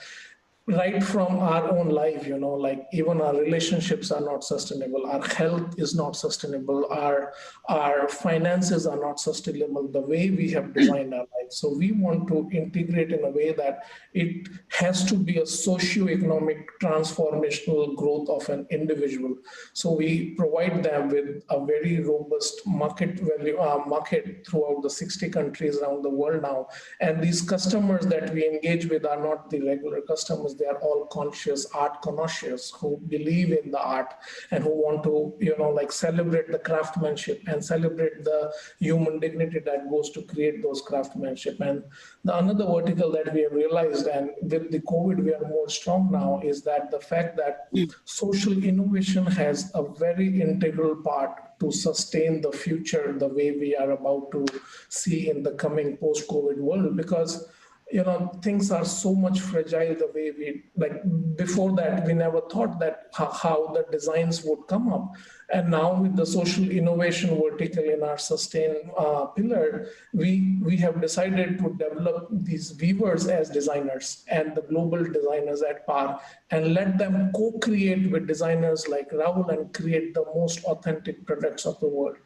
Right from our own life, like even our relationships are not sustainable, our health is not sustainable, our finances are not sustainable the way we have designed our life. So we want to integrate in a way that it has to be a socio-economic transformational growth of an individual. So we provide them with a very robust market throughout the 60 countries around the world now. And these customers that we engage with are not the regular customers. They are all conscious art connoisseurs who believe in the art and who want to, celebrate the craftsmanship and celebrate the human dignity that goes to create those craftsmanship. And the another vertical that we have realized, and with the COVID, we are more strong now, is that the fact that social innovation has a very integral part to sustain the future the way we are about to see in the coming post-COVID world, because things are so much fragile the way before that, we never thought that how the designs would come up. And now with the social innovation vertical in our sustain pillar, we have decided to develop these weavers as designers and the global designers at par, and let them co-create with designers like Rahul and create the most authentic products of the world.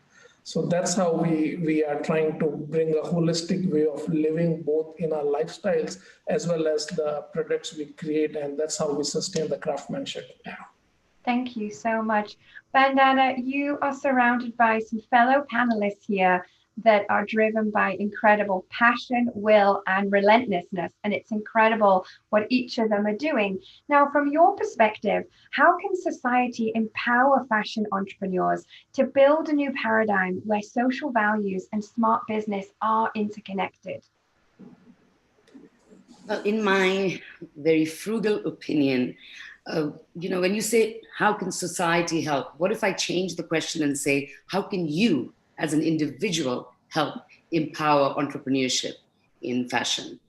So that's how we are trying to bring a holistic way of living, both in our lifestyles as well as the products we create. And that's how we sustain the craftsmanship. Thank you so much. Vandana, you are surrounded by some fellow panelists here that are driven by incredible passion, will, and relentlessness. And it's incredible what each of them are doing. Now, from your perspective, how can society empower fashion entrepreneurs to build a new paradigm where social values and smart business are interconnected? Well, in my very frugal opinion, when you say, how can society help? What if I change the question and say, how can you as an individual help empower entrepreneurship in fashion?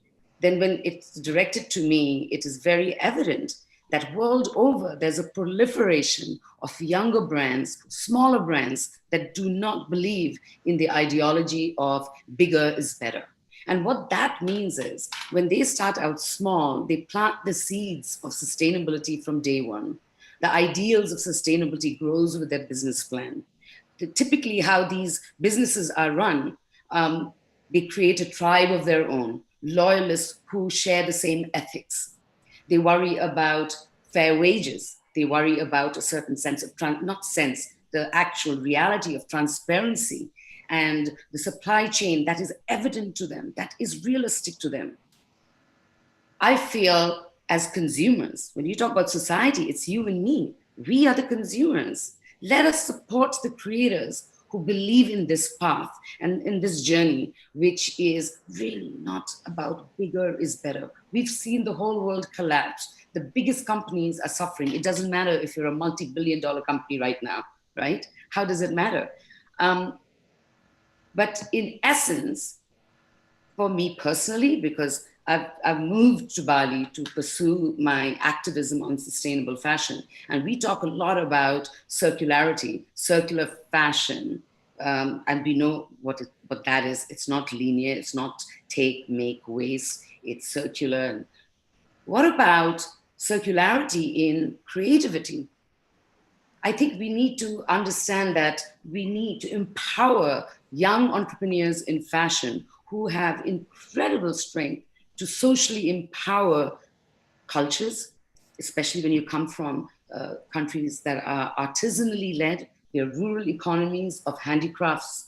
Then when it's directed to me, it is very evident that world over, there's a proliferation of younger brands, smaller brands that do not believe in the ideology of bigger is better. And what that means is when they start out small, they plant the seeds of sustainability from day one. The ideals of sustainability grows with their business plan. Typically how these businesses are run, they create a tribe of their own, loyalists who share the same ethics. They worry about fair wages. They worry about a certain sense of, the actual reality of transparency and the supply chain that is evident to them, that is realistic to them. I feel as consumers, when you talk about society, it's you and me. We are the consumers. Let us support the creators who believe in this path and in this journey, which is really not about bigger is better. We've seen the whole world collapse. The biggest companies are suffering. It doesn't matter if you're a multi-billion-dollar company right now, right? How does it matter? But in essence, for me personally, because I've moved to Bali to pursue my activism on sustainable fashion. And we talk a lot about circularity, circular fashion. And we know what that is. It's not linear, it's not take, make, waste, it's circular. And what about circularity in creativity? I think we need to understand that we need to empower young entrepreneurs in fashion who have incredible strength to socially empower cultures, especially when you come from countries that are artisanally led. They're rural economies of handicrafts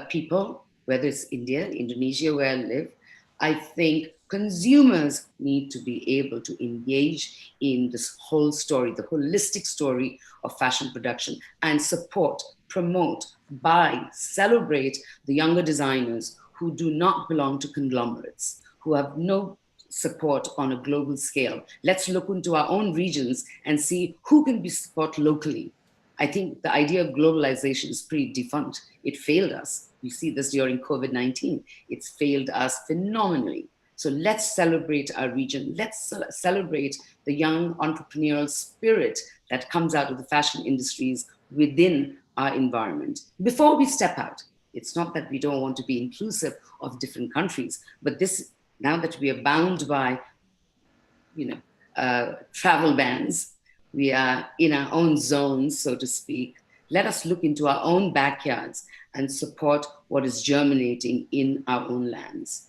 people, whether it's India, Indonesia, where I live. I think consumers need to be able to engage in this whole story, the holistic story of fashion production, and support, promote, buy, celebrate the younger designers who do not belong to conglomerates, who have no support on a global scale. Let's look into our own regions and see who can be supported locally. I think the idea of globalization is pretty defunct. It failed us. We see this during COVID-19. It's failed us phenomenally. So let's celebrate our region. Let's celebrate the young entrepreneurial spirit that comes out of the fashion industries within our environment. Before we step out, it's not that we don't want to be inclusive of different countries, but this, now that we are bound by, travel bans, we are in our own zones, so to speak. Let us look into our own backyards and support what is germinating in our own lands.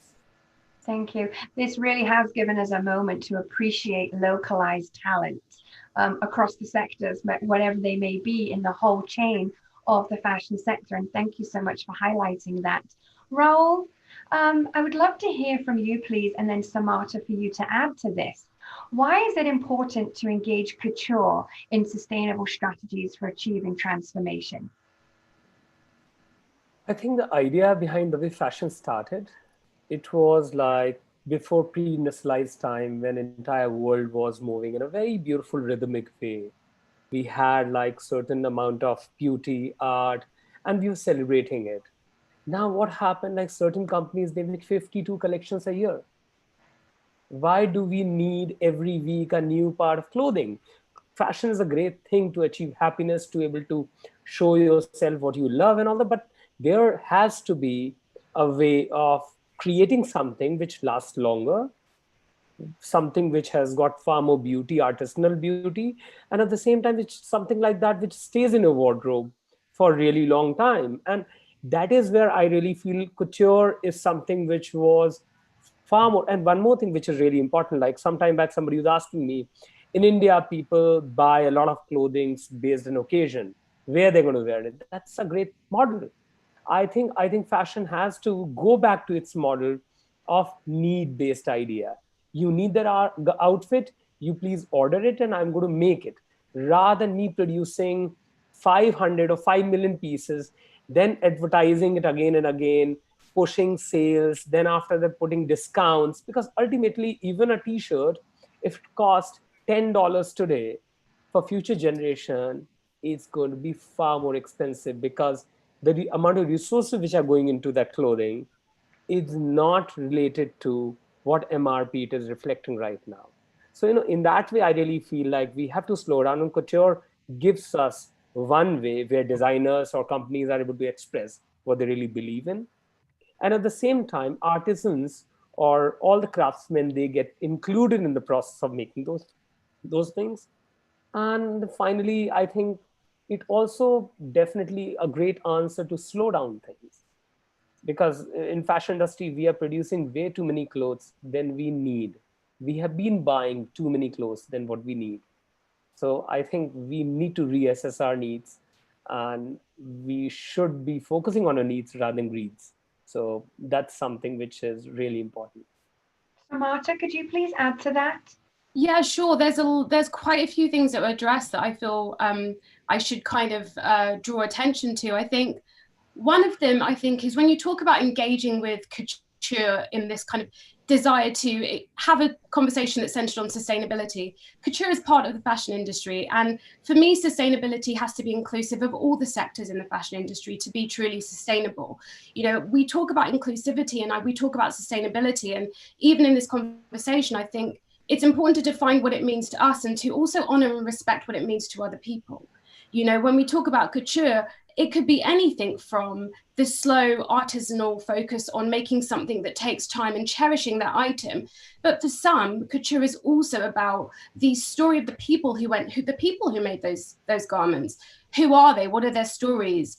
Thank you. This really has given us a moment to appreciate localized talent across the sectors, whatever they may be in the whole chain of the fashion sector. And thank you so much for highlighting that. Raul, I would love to hear from you, please, and then Samata for you to add to this. Why is it important to engage couture in sustainable strategies for achieving transformation? I think the idea behind the way fashion started, it was like before pre-industrialized time when entire world was moving in a very beautiful rhythmic way. We had like certain amount of beauty, art, and we were celebrating it. Now what happened, like certain companies, they make 52 collections a year. Why do we need every week a new part of clothing? Fashion is a great thing to achieve happiness, to able to show yourself what you love and all that, but there has to be a way of creating something which lasts longer, something which has got far more beauty, artisanal beauty, and at the same time, it's something like that which stays in a wardrobe for a really long time. And that is where I really feel couture is something which was far more. And one more thing which is really important, like some time back, somebody was asking me, in India, people buy a lot of clothing based on occasion, where they're going to wear it. That's a great model. I think fashion has to go back to its model of need-based idea. You need that outfit, you please order it and I'm going to make it. Rather than me producing 500 or 5 million pieces, then advertising it again and again, pushing sales, then after that putting discounts, because ultimately even a t-shirt, if it costs $10 today, for future generation, it's going to be far more expensive because the amount of resources which are going into that clothing is not related to what MRP it is reflecting right now. So, in that way, I really feel like we have to slow down, and couture gives us one way where designers or companies are able to express what they really believe in. And at the same time, artisans or all the craftsmen, they get included in the process of making those things. And finally, I think it also definitely a great answer to slow down things. Because in fashion industry, we are producing way too many clothes than we need. We have been buying too many clothes than what we need. So I think we need to reassess our needs, and we should be focusing on our needs rather than greeds. So that's something which is really important. Marta, could you please add to that? Yeah, sure. There's quite a few things that were addressed that I feel I should kind of draw attention to. I think one of them, is when you talk about engaging with couture in this kind of desire to have a conversation that's centered on sustainability. Couture is part of the fashion industry. And for me, sustainability has to be inclusive of all the sectors in the fashion industry to be truly sustainable. You know, we talk about inclusivity and we talk about sustainability. And even in this conversation, I think it's important to define what it means to us and to also honor and respect what it means to other people. You know, when we talk about couture, it could be anything from the slow artisanal focus on making something that takes time and cherishing that item. But for some, couture is also about the story of the people who made those garments. Who are they? What are their stories?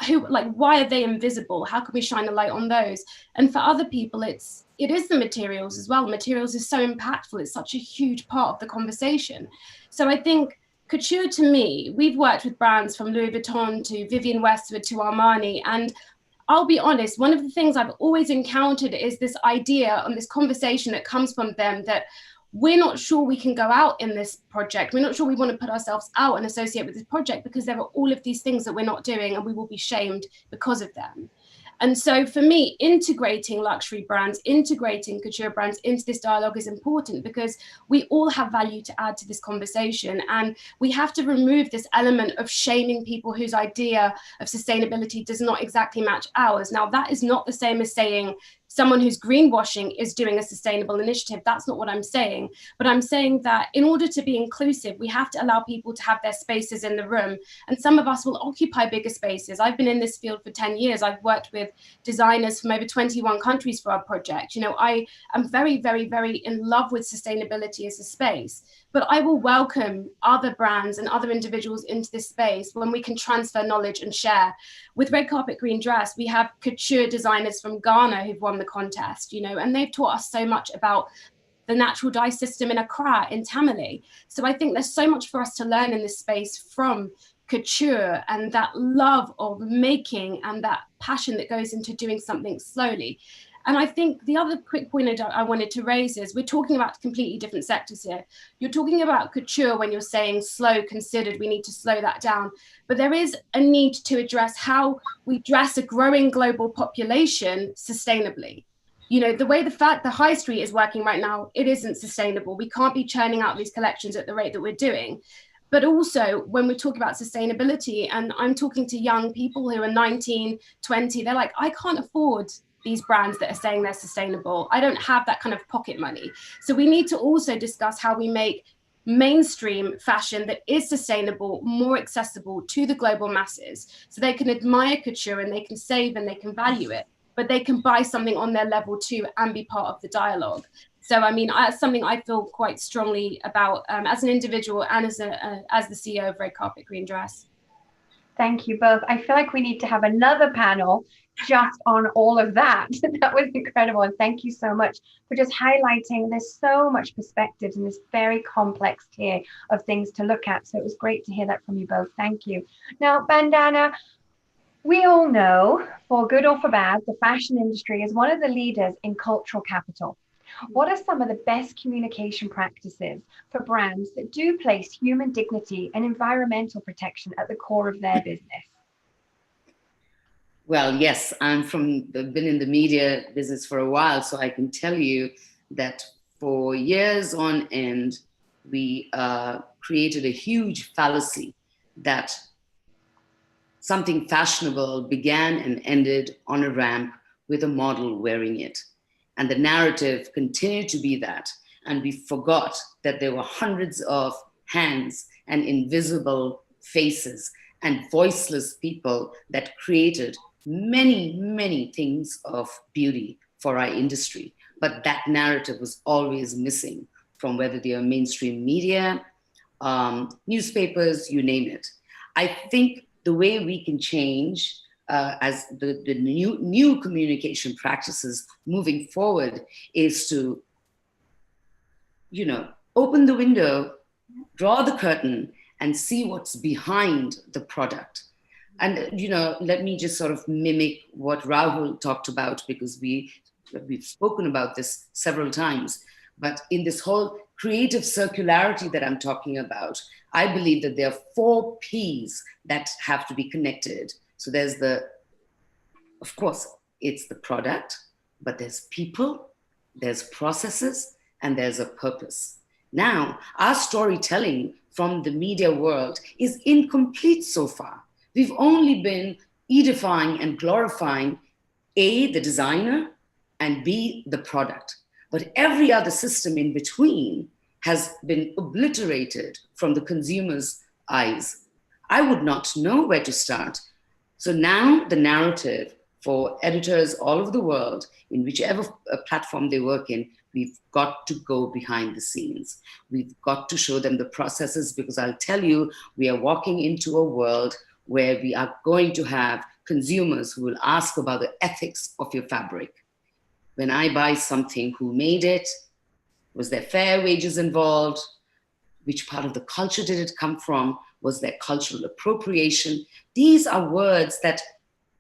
Why are they invisible? How can we shine a light on those? And for other people, it is the materials as well. Materials is so impactful. It's such a huge part of the conversation. So I think couture, to me, we've worked with brands from Louis Vuitton to Vivienne Westwood to Armani. And I'll be honest, one of the things I've always encountered is this idea and this conversation that comes from them that we're not sure we can go out in this project. We're not sure we want to put ourselves out and associate with this project because there are all of these things that we're not doing and we will be shamed because of them. And so for me, integrating luxury brands, integrating couture brands into this dialogue is important because we all have value to add to this conversation. And we have to remove this element of shaming people whose idea of sustainability does not exactly match ours. Now, that is not the same as saying someone who's greenwashing is doing a sustainable initiative. That's not what I'm saying. But I'm saying that in order to be inclusive, we have to allow people to have their spaces in the room. And some of us will occupy bigger spaces. I've been in this field for 10 years. I've worked with designers from over 21 countries for our project. You know, I am very, very, very in love with sustainability as a space. But I will welcome other brands and other individuals into this space when we can transfer knowledge and share. With Red Carpet Green Dress, we have couture designers from Ghana who've won the contest, you know, and they've taught us so much about the natural dye system in Accra, in Tamale. So I think there's so much for us to learn in this space from couture and that love of making and that passion that goes into doing something slowly. And I think the other quick point I wanted to raise is we're talking about completely different sectors here. You're talking about couture when you're saying slow, considered, we need to slow that down. But there is a need to address how we dress a growing global population sustainably. You know, the way the high street is working right now, it isn't sustainable. We can't be churning out these collections at the rate that we're doing. But also when we talk about sustainability, and I'm talking to young people who are 19, 20, they're like, I can't afford these brands that are saying they're sustainable. I don't have that kind of pocket money. So we need to also discuss how we make mainstream fashion that is sustainable more accessible to the global masses so they can admire couture and they can save and they can value it, but they can buy something on their level too and be part of the dialogue. So, I mean, that's something I feel quite strongly about as an individual and as the CEO of Red Carpet Green Dress. Thank you both. I feel like we need to have another panel just on all of that. That was incredible. And thank you so much for just highlighting there's so much perspectives in this very complex tier of things to look at. So it was great to hear that from you both. Thank you. Now, Bandana, we all know, for good or for bad, the fashion industry is one of the leaders in cultural capital. What are some of the best communication practices for brands that do place human dignity and environmental protection at the core of their business? Well, yes, I've been in the media business for a while, so I can tell you that for years on end, we created a huge fallacy that something fashionable began and ended on a ramp with a model wearing it. And the narrative continued to be that. And we forgot that there were hundreds of hands and invisible faces and voiceless people that created many, many things of beauty for our industry. But that narrative was always missing from whether they are mainstream media, newspapers, you name it. I think the way we can change as the new communication practices moving forward is to, open the window, draw the curtain, and see what's behind the product. And, let me just sort of mimic what Rahul talked about, because we we've spoken about this several times, but in this whole creative circularity that I'm talking about, I believe that there are 4 Ps that have to be connected. So there's of course, it's the product, but there's people, there's processes, and there's a purpose. Now, our storytelling from the media world is incomplete so far. We've only been edifying and glorifying A, the designer, and B, the product. But every other system in between has been obliterated from the consumer's eyes. I would not know where to start. So now the narrative for editors all over the world, in whichever platform they work in, we've got to go behind the scenes. We've got to show them the processes, because I'll tell you, we are walking into a world where we are going to have consumers who will ask about the ethics of your fabric. When I buy something, who made it? Was there fair wages involved? Which part of the culture did it come from? Was there cultural appropriation? These are words that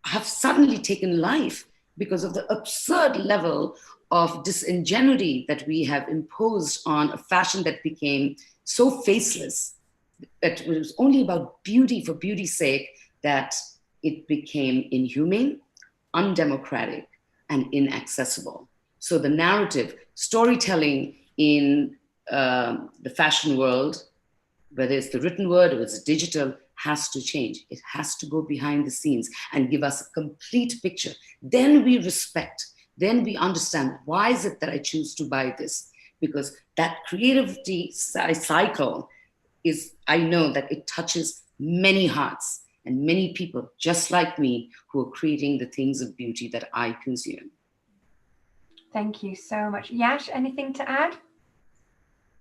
have suddenly taken life because of the absurd level of disingenuity that we have imposed on a fashion that became so faceless, that it was only about beauty for beauty's sake, that it became inhumane, undemocratic, and inaccessible. So the narrative, storytelling in the fashion world, whether it's the written word or it's digital, has to change. It has to go behind the scenes and give us a complete picture. Then we respect, then we understand, why is it that I choose to buy this? Because that creativity cycle is, I know that it touches many hearts and many people just like me who are creating the things of beauty that I consume. Thank you so much. Yash, anything to add?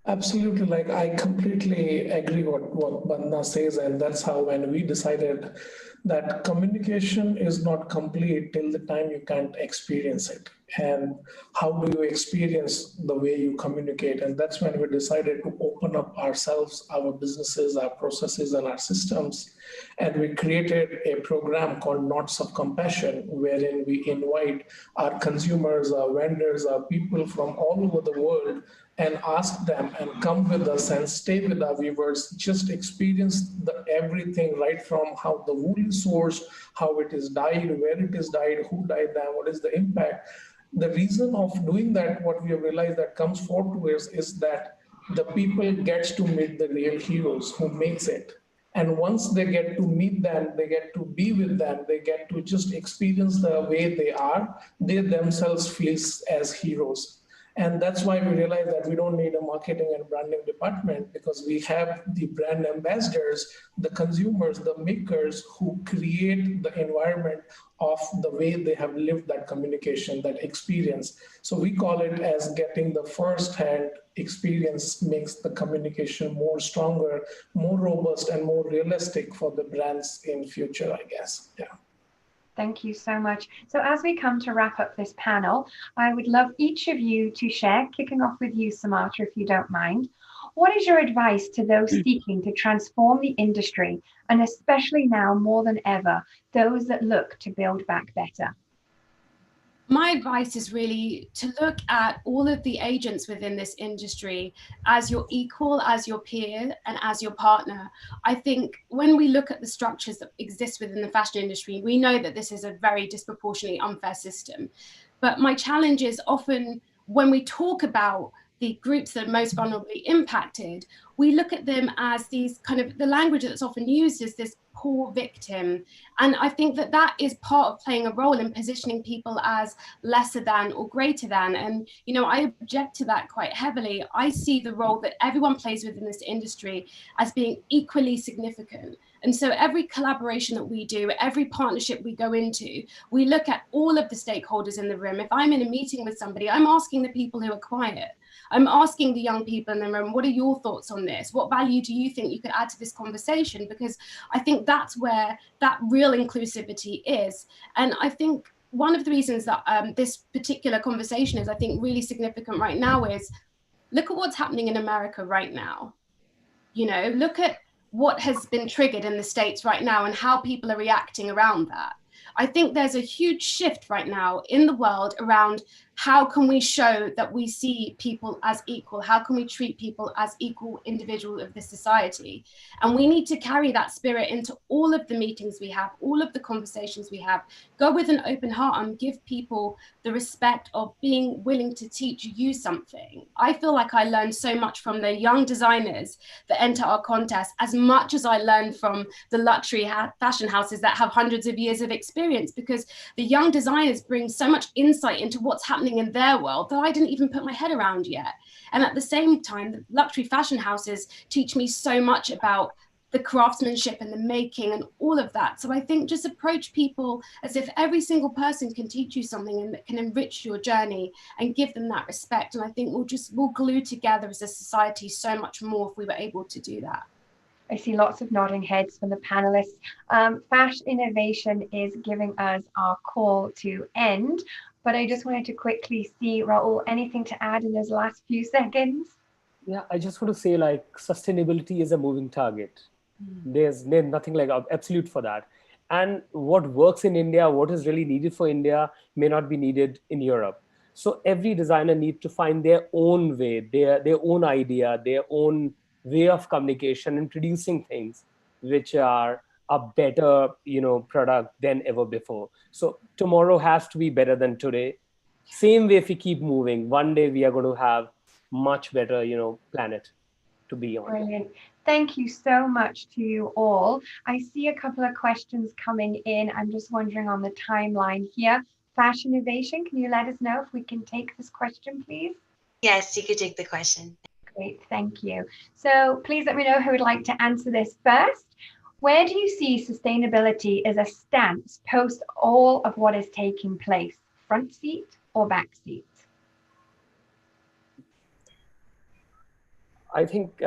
Absolutely, like I completely agree what Bandha says, and that's how when we decided that communication is not complete till the time you can't experience it. And how do you experience the way you communicate? And that's when we decided to open up ourselves, our businesses, our processes, and our systems. And we created a program called Knots of Compassion, wherein we invite our consumers, our vendors, our people from all over the world and ask them and come with us and stay with our weavers, just experience everything, right from how the wool is sourced, how it is dyed, where it is dyed, who dyed them, what is the impact. The reason of doing that, what we have realized that comes forward to us is that the people gets to meet the real heroes who makes it. And once they get to meet them, they get to be with them, they get to just experience the way they are, they themselves feel as heroes. And that's why we realized that we don't need a marketing and branding department, because we have the brand ambassadors, the consumers, the makers who create the environment of the way they have lived that communication, that experience. So we call it as getting the first-hand experience makes the communication more stronger, more robust, and more realistic for the brands in future, I guess. Yeah. Thank you so much. So as we come to wrap up this panel, I would love each of you to share, kicking off with you, Samata, if you don't mind. What is your advice to those seeking to transform the industry, and especially now more than ever, those that look to build back better? My advice is really to look at all of the agents within this industry as your equal, as your peer, and as your partner. I think when we look at the structures that exist within the fashion industry, we know that this is a very disproportionately unfair system. But my challenge is often when we talk about the groups that are most vulnerably impacted, we look at them as these kind of, the language that's often used is this poor victim. And I think that that is part of playing a role in positioning people as lesser than or greater than. And, you know, I object to that quite heavily. I see the role that everyone plays within this industry as being equally significant. And so every collaboration that we do, every partnership we go into, we look at all of the stakeholders in the room. If I'm in a meeting with somebody, I'm asking the people who are quiet. I'm asking the young people in the room, what are your thoughts on this? What value do you think you could add to this conversation? Because I think that's where that real inclusivity is. And I think one of the reasons that this particular conversation is, I think, really significant right now is look at what's happening in America right now. You know, look at what has been triggered in the States right now and how people are reacting around that. I think there's a huge shift right now in the world around how can we show that we see people as equal? How can we treat people as equal individuals of this society? And we need to carry that spirit into all of the meetings we have, all of the conversations we have. Go with an open heart and give people the respect of being willing to teach you something. I feel like I learned so much from the young designers that enter our contest as much as I learned from the luxury fashion houses that have hundreds of years of experience, because the young designers bring so much insight into what's happening in their world that I didn't even put my head around yet. And at the same time, the luxury fashion houses teach me so much about the craftsmanship and the making and all of that. So I think just approach people as if every single person can teach you something and that can enrich your journey, and give them that respect. And I think we'll glue together as a society so much more if we were able to do that. I see lots of nodding heads from the panelists. Fashinnovation is giving us our call to end, but I just wanted to quickly see, Raul, anything to add in those last few seconds? Yeah, I just want to say, like, sustainability is a moving target. There's nothing like absolute for that. And what works in India, what is really needed for India may not be needed in Europe. So every designer needs to find their own way, their own idea, their own way of communication and producing things which are a better, product than ever before. So tomorrow has to be better than today. Same way, if we keep moving, one day we are going to have much better, planet to be on. Brilliant. Thank you so much to you all. I see a couple of questions coming in. I'm just wondering on the timeline here. Fashinnovation, can you let us know if we can take this question, please? Yes, you could take the question. Great, thank you. So please let me know who would like to answer this first. Where do you see sustainability as a stance post all of what is taking place? Front seat or back seat? I think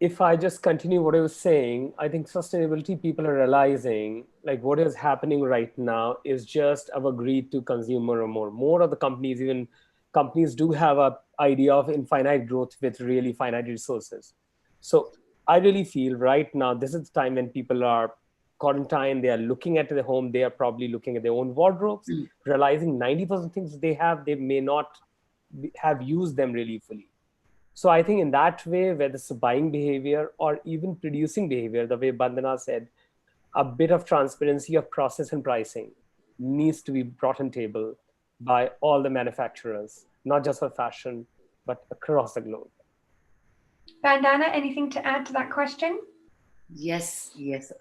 if I just continue what I was saying, I think sustainability people are realizing, like, what is happening right now is just our greed to consume more and more. More of the companies, even companies, do have an idea of infinite growth with really finite resources. So I really feel right now, this is the time when people are quarantined, they are looking at their home, they are probably looking at their own wardrobes, realizing 90% of things they have, they may not have used them really fully. So I think in that way, whether it's buying behavior or even producing behavior, the way Bandana said, a bit of transparency of process and pricing needs to be brought on table by all the manufacturers, not just for fashion, but across the globe. Bandana, anything to add to that question? Yes,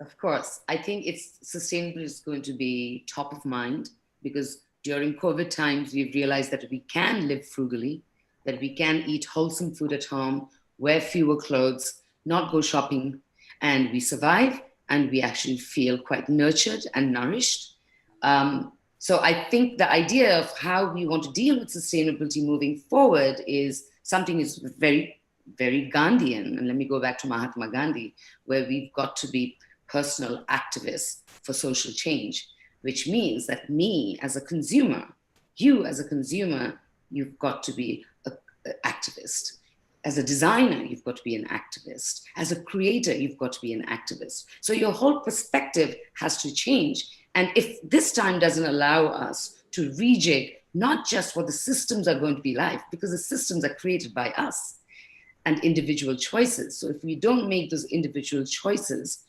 of course. I think sustainability is going to be top of mind, because during COVID times, we've realized that we can live frugally, that we can eat wholesome food at home, wear fewer clothes, not go shopping, and we survive, and we actually feel quite nurtured and nourished. So I think the idea of how we want to deal with sustainability moving forward is something is very, very Gandhian. And let me go back to Mahatma Gandhi, where we've got to be personal activists for social change, which means that me as a consumer, you as a consumer, you've got to be an activist. As a designer, you've got to be an activist. As a creator, you've got to be an activist. So your whole perspective has to change. And if this time doesn't allow us to rejig not just what the systems are going to be like, because the systems are created by us and individual choices. So if we don't make those individual choices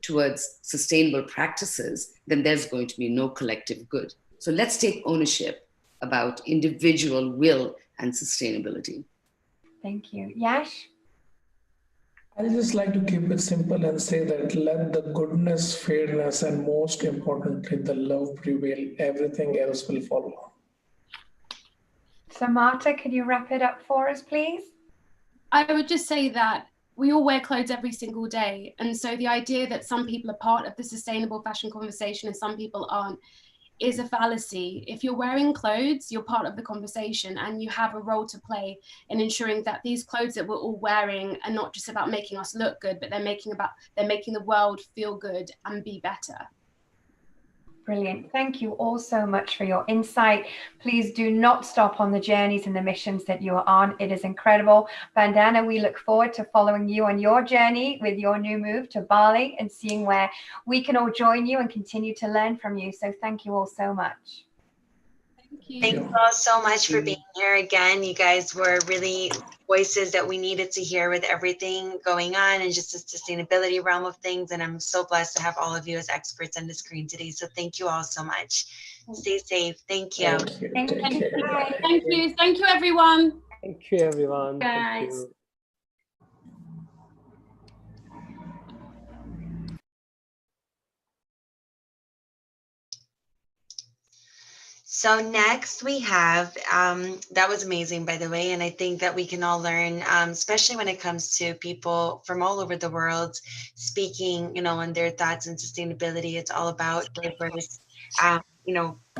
towards sustainable practices, then there's going to be no collective good. So let's take ownership about individual will and sustainability. Thank you. Yash? I just like to keep it simple and say that let the goodness, fairness, and most importantly, the love prevail. Everything else will follow. So Marta, could you wrap it up for us, please? I would just say that we all wear clothes every single day. And so the idea that some people are part of the sustainable fashion conversation and some people aren't is a fallacy. If you're wearing clothes, you're part of the conversation, and you have a role to play in ensuring that these clothes that we're all wearing are not just about making us look good, but they're making the world feel good and be better. Brilliant. Thank you all so much for your insight. Please do not stop on the journeys and the missions that you are on. It is incredible. Vandana, we look forward to following you on your journey with your new move to Bali and seeing where we can all join you and continue to learn from you. So thank you all so much. Thank you all so much for being here again. You guys were really voices that we needed to hear with everything going on and just the sustainability realm of things. And I'm so blessed to have all of you as experts on the screen today. So thank you all so much. Stay safe. Thank you. Thank you. Thank you. Thank you, everyone. Thank you, everyone. Guys. Thank you. So next we have, that was amazing, by the way, and I think that we can all learn, especially when it comes to people from all over the world speaking, you know, on their thoughts and sustainability. It's all about diverse,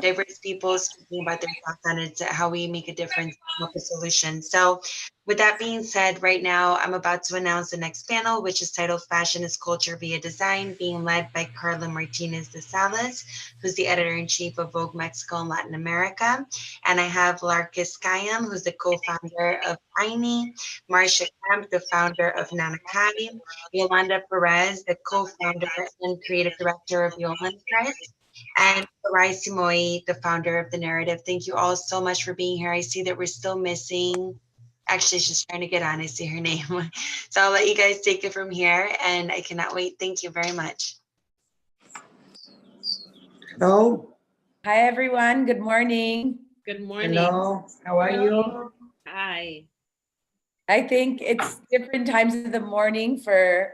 diverse people speaking about their thoughts on it, how we make a difference, help a solution. So with that being said, right now, I'm about to announce the next panel, which is titled Fashion is Culture via Design, being led by Carla Martinez de Salas, who's the editor-in-chief of Vogue Mexico and Latin America. And I have Larkis Kayam, who's the co-founder of Aini, Marcia Camp, the founder of Nanakai, Yolanda Perez, the co-founder and creative director of Yolan Press, and Farai Simoy, the founder of The Narrative. Thank you all so much for being here. I see that we're still missing, actually she's trying to get on, I see her name. So I'll let you guys take it from here, and I cannot wait. Thank you very much. Hello. Hi, everyone. Good morning. Good morning. Hello. How are you? Hi. I think it's different times of the morning for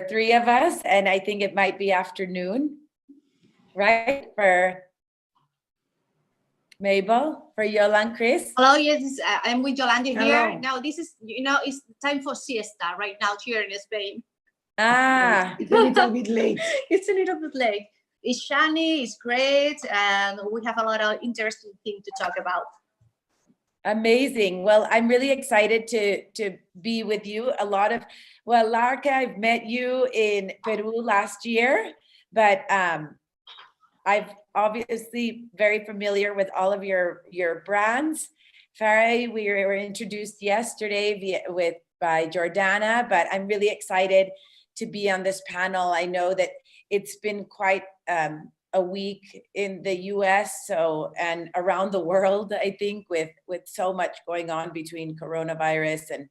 three of us, and I think it might be afternoon, right? For Mabel, for Yolanda, Chris. Hello, yes, I'm with Yolanda here. Hello. Now this is, it's time for siesta right now here in Spain. Ah, it's a little bit late. It's a little bit late. It's shiny, it's great, and we have a lot of interesting things to talk about. Amazing. Well, I'm really excited to be with you. Larka, I've met you in Peru last year, but I've obviously very familiar with all of your brands. Farai, we were introduced yesterday by Jordana, but I'm really excited to be on this panel. I know that it's been quite a week in the US and around the world, I think, with so much going on between coronavirus and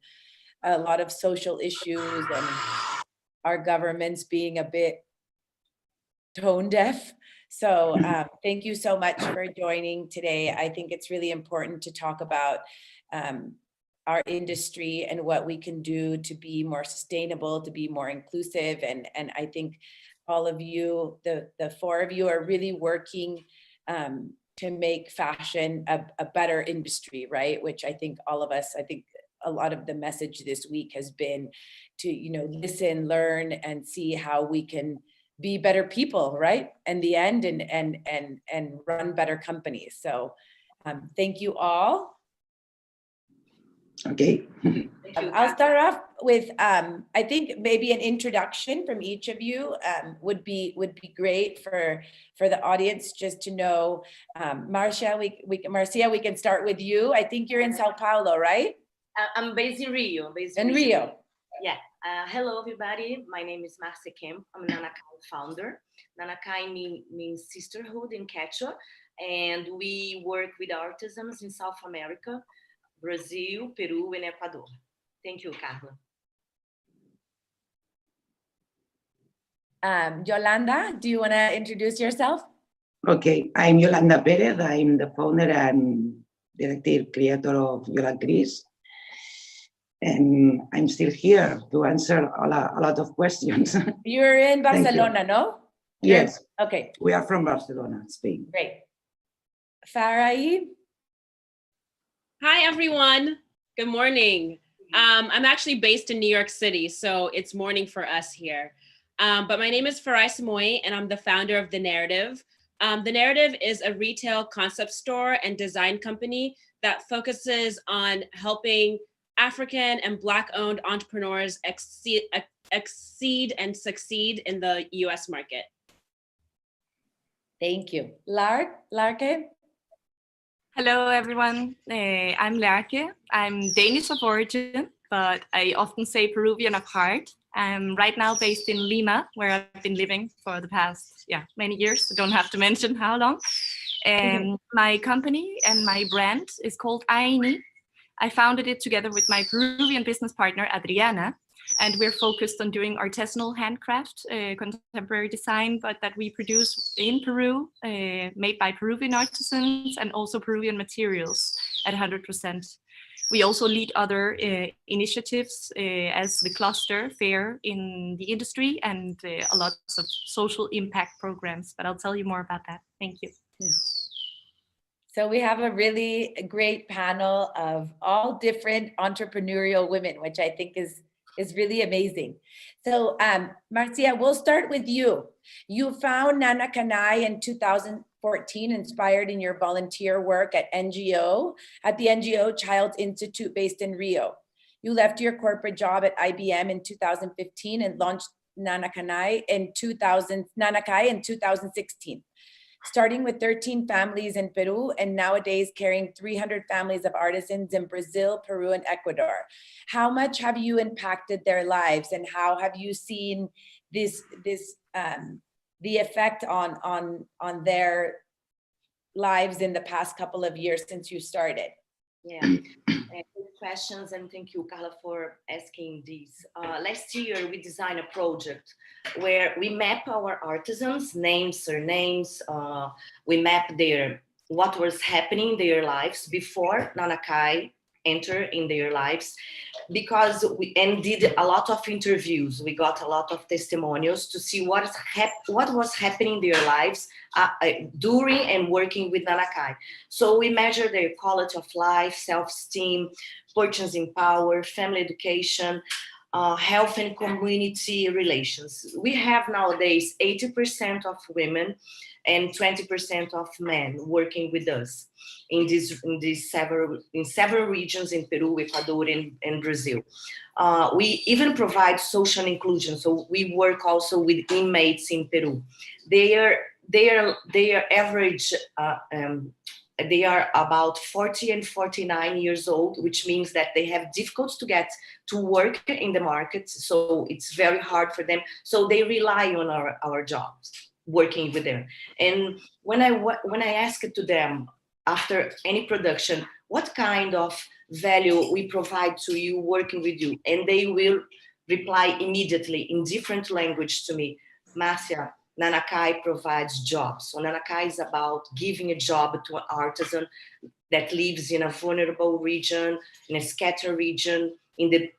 a lot of social issues and our governments being a bit tone deaf. So thank you so much for joining today. I think it's really important to talk about our industry and what we can do to be more sustainable, to be more inclusive. And I think all of you, the four of you, are really working to make fashion a better industry, right? Which I think all of us, I think a lot of the message this week has been to, listen, learn, and see how we can be better people, right? In the end, and run better companies. So thank you all. Okay. I'll start off with I think maybe an introduction from each of you would be great for the audience, just to know. Marcia, Marcia, we can start with you. I think you're in Sao Paulo, right? I'm based in Rio. In Rio. Yeah. Hello, everybody. My name is Marcia Kemp. I'm Nanakai founder. Nanakai means sisterhood in Quechua, and we work with artisans in South America, Brazil, Peru, and Ecuador. Thank you, Carla. Yolanda, do you want to introduce yourself? Okay, I'm Yolanda Perez. I'm the founder and director creator of Yolanda Chris. And I'm still here to answer a lot of questions. You're in Barcelona, no? Yes. Okay. We are from Barcelona, Spain. Great. Farai? Hi, everyone. Good morning. I'm actually based in New York City, so it's morning for us here. But my name is Farai Simoy, and I'm the founder of The Narrative. The Narrative is a retail concept store and design company that focuses on helping African and Black-owned entrepreneurs exceed and succeed in the US market. Thank you. Larke? Hello, everyone. I'm Lerke. I'm Danish of origin, but I often say Peruvian of heart. I'm right now based in Lima, where I've been living for the past, many years. I don't have to mention how long. My company and my brand is called Aini. I founded it together with my Peruvian business partner, Adriana, and we're focused on doing artisanal handcraft, contemporary design, but that we produce in Peru, made by Peruvian artisans and also Peruvian materials at 100%. We also lead other initiatives as the cluster fair in the industry and a lot of social impact programs, but I'll tell you more about that. Thank you. So we have a really great panel of all different entrepreneurial women, which I think is really amazing. So Marcia, we'll start with you. You found Nana Kanai in 2014, inspired in your volunteer work at the NGO Child's Institute based in Rio. You left your corporate job at IBM in 2015 and launched Nana Kanai in 2016. Starting with 13 families in Peru and nowadays carrying 300 families of artisans in Brazil, Peru, and Ecuador. How much have you impacted their lives, and how have you seen the effect on their lives in the past couple of years since you started? Yeah, good questions, and thank you, Carla, for asking these. Last year, we designed a project where we map our artisans, names, surnames. We map what was happening in their lives before Nana Kai entered in their lives, because we did a lot of interviews. We got a lot of testimonials to see what was happening in their lives during and working with Nana Kai. So we measure their quality of life, self-esteem, purchasing power, family education, health and community relations. We have nowadays 80% of women and 20% of men working with us in several regions in Peru, Ecuador, and Brazil. We even provide social inclusion. So we work also with inmates in Peru. Their average, they are about 40 and 49 years old, which means that they have difficulty to get to work in the market. So it's very hard for them. So they rely on our jobs, working with them. And when I ask it to them after any production, what kind of value we provide to you working with you, and they will reply immediately in different language to me, Marcia, Nana Kai provides jobs. So Nana Kai is about giving a job to an artisan that lives in a vulnerable region, in a scattered region, in the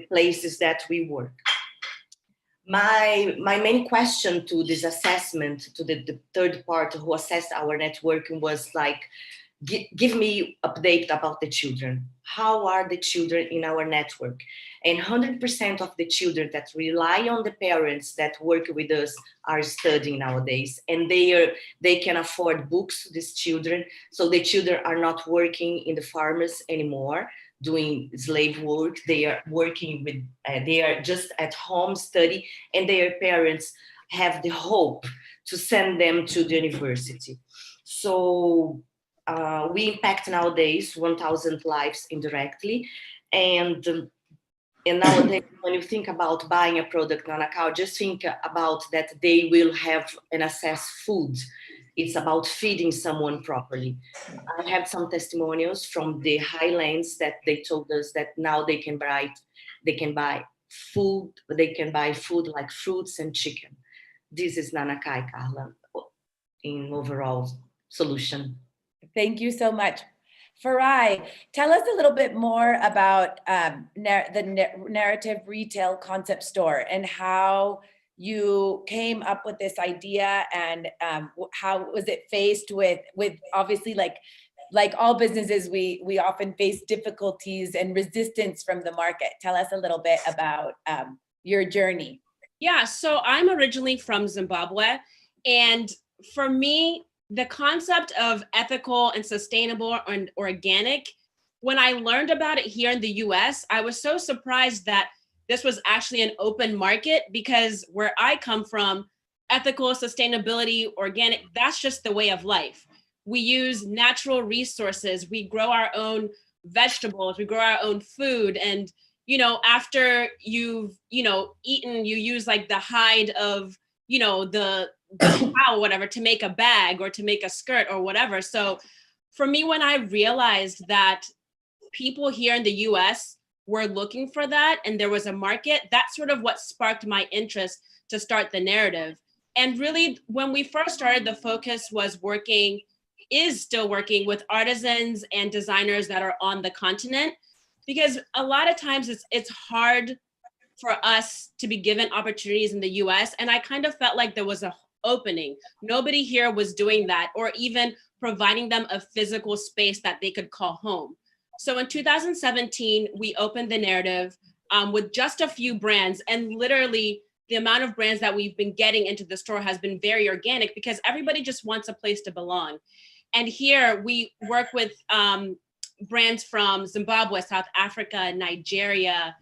places that we work. My main question to this assessment, to the third part who assessed our networking, was like, give me update about the children. How are the children in our network? And 100% of the children that rely on the parents that work with us are studying nowadays, and they can afford books, these children. So the children are not working in the farmers anymore, doing slave work. They are working with, they are just at home study, and their parents have the hope to send them to the university. So we impact nowadays 1,000 lives indirectly. And nowadays, when you think about buying a product on account, just think about that they will have an access food. It's about feeding someone properly. I have some testimonials from the highlands that they told us that now they can buy food like fruits and chicken. This is Nana Kai, Carla, in overall solution. Thank you so much. Farai, tell us a little bit more about the narrative retail concept store and how you came up with this idea, and how was it faced with obviously, like all businesses, we often face difficulties and resistance from the market. Tell us a little bit about your journey. Yeah, so I'm originally from Zimbabwe, and for me, the concept of ethical and sustainable and organic, when I learned about it here in the US, I was so surprised that this was actually an open market, because where I come from, ethical, sustainability, organic, that's just the way of life. We use natural resources. We grow our own vegetables, we grow our own food. And, you know, after you've, you know, eaten, you use like the hide of, you know, the cow or whatever to make a bag or to make a skirt or whatever. So for me, when I realized that people here in the US were looking for that and there was a market, that's sort of what sparked my interest to start the narrative. And really, when we first started, the focus was is still working with artisans and designers that are on the continent, because a lot of times it's hard for us to be given opportunities in the US. And I kind of felt like there was an opening. Nobody here was doing that, or even providing them a physical space that they could call home. So in 2017, we opened the narrative with just a few brands, and literally the amount of brands that we've been getting into the store has been very organic because everybody just wants a place to belong. And here we work with brands from Zimbabwe, South Africa, Nigeria,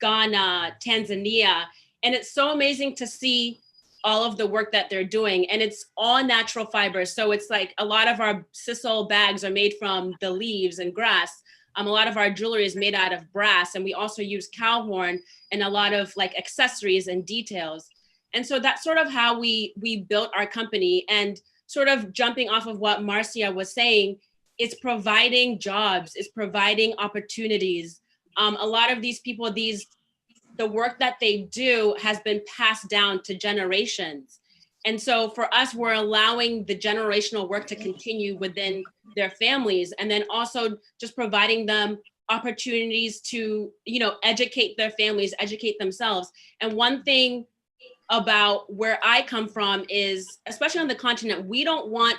Ghana, Tanzania. And it's so amazing to see all of the work that they're doing. And it's all natural fibers. So it's like a lot of our sisal bags are made from the leaves and grass. A lot of our jewelry is made out of brass, and we also use cow horn and a lot of like accessories and details. And so that's sort of how we built our company. And sort of jumping off of what Marcia was saying, it's providing jobs, it's providing opportunities. A lot of these people, the work that they do has been passed down to generations. And so for us, we're allowing the generational work to continue within their families, and then also just providing them opportunities to, you know, educate their families, educate themselves. And one thing about where I come from is, especially on the continent, we don't want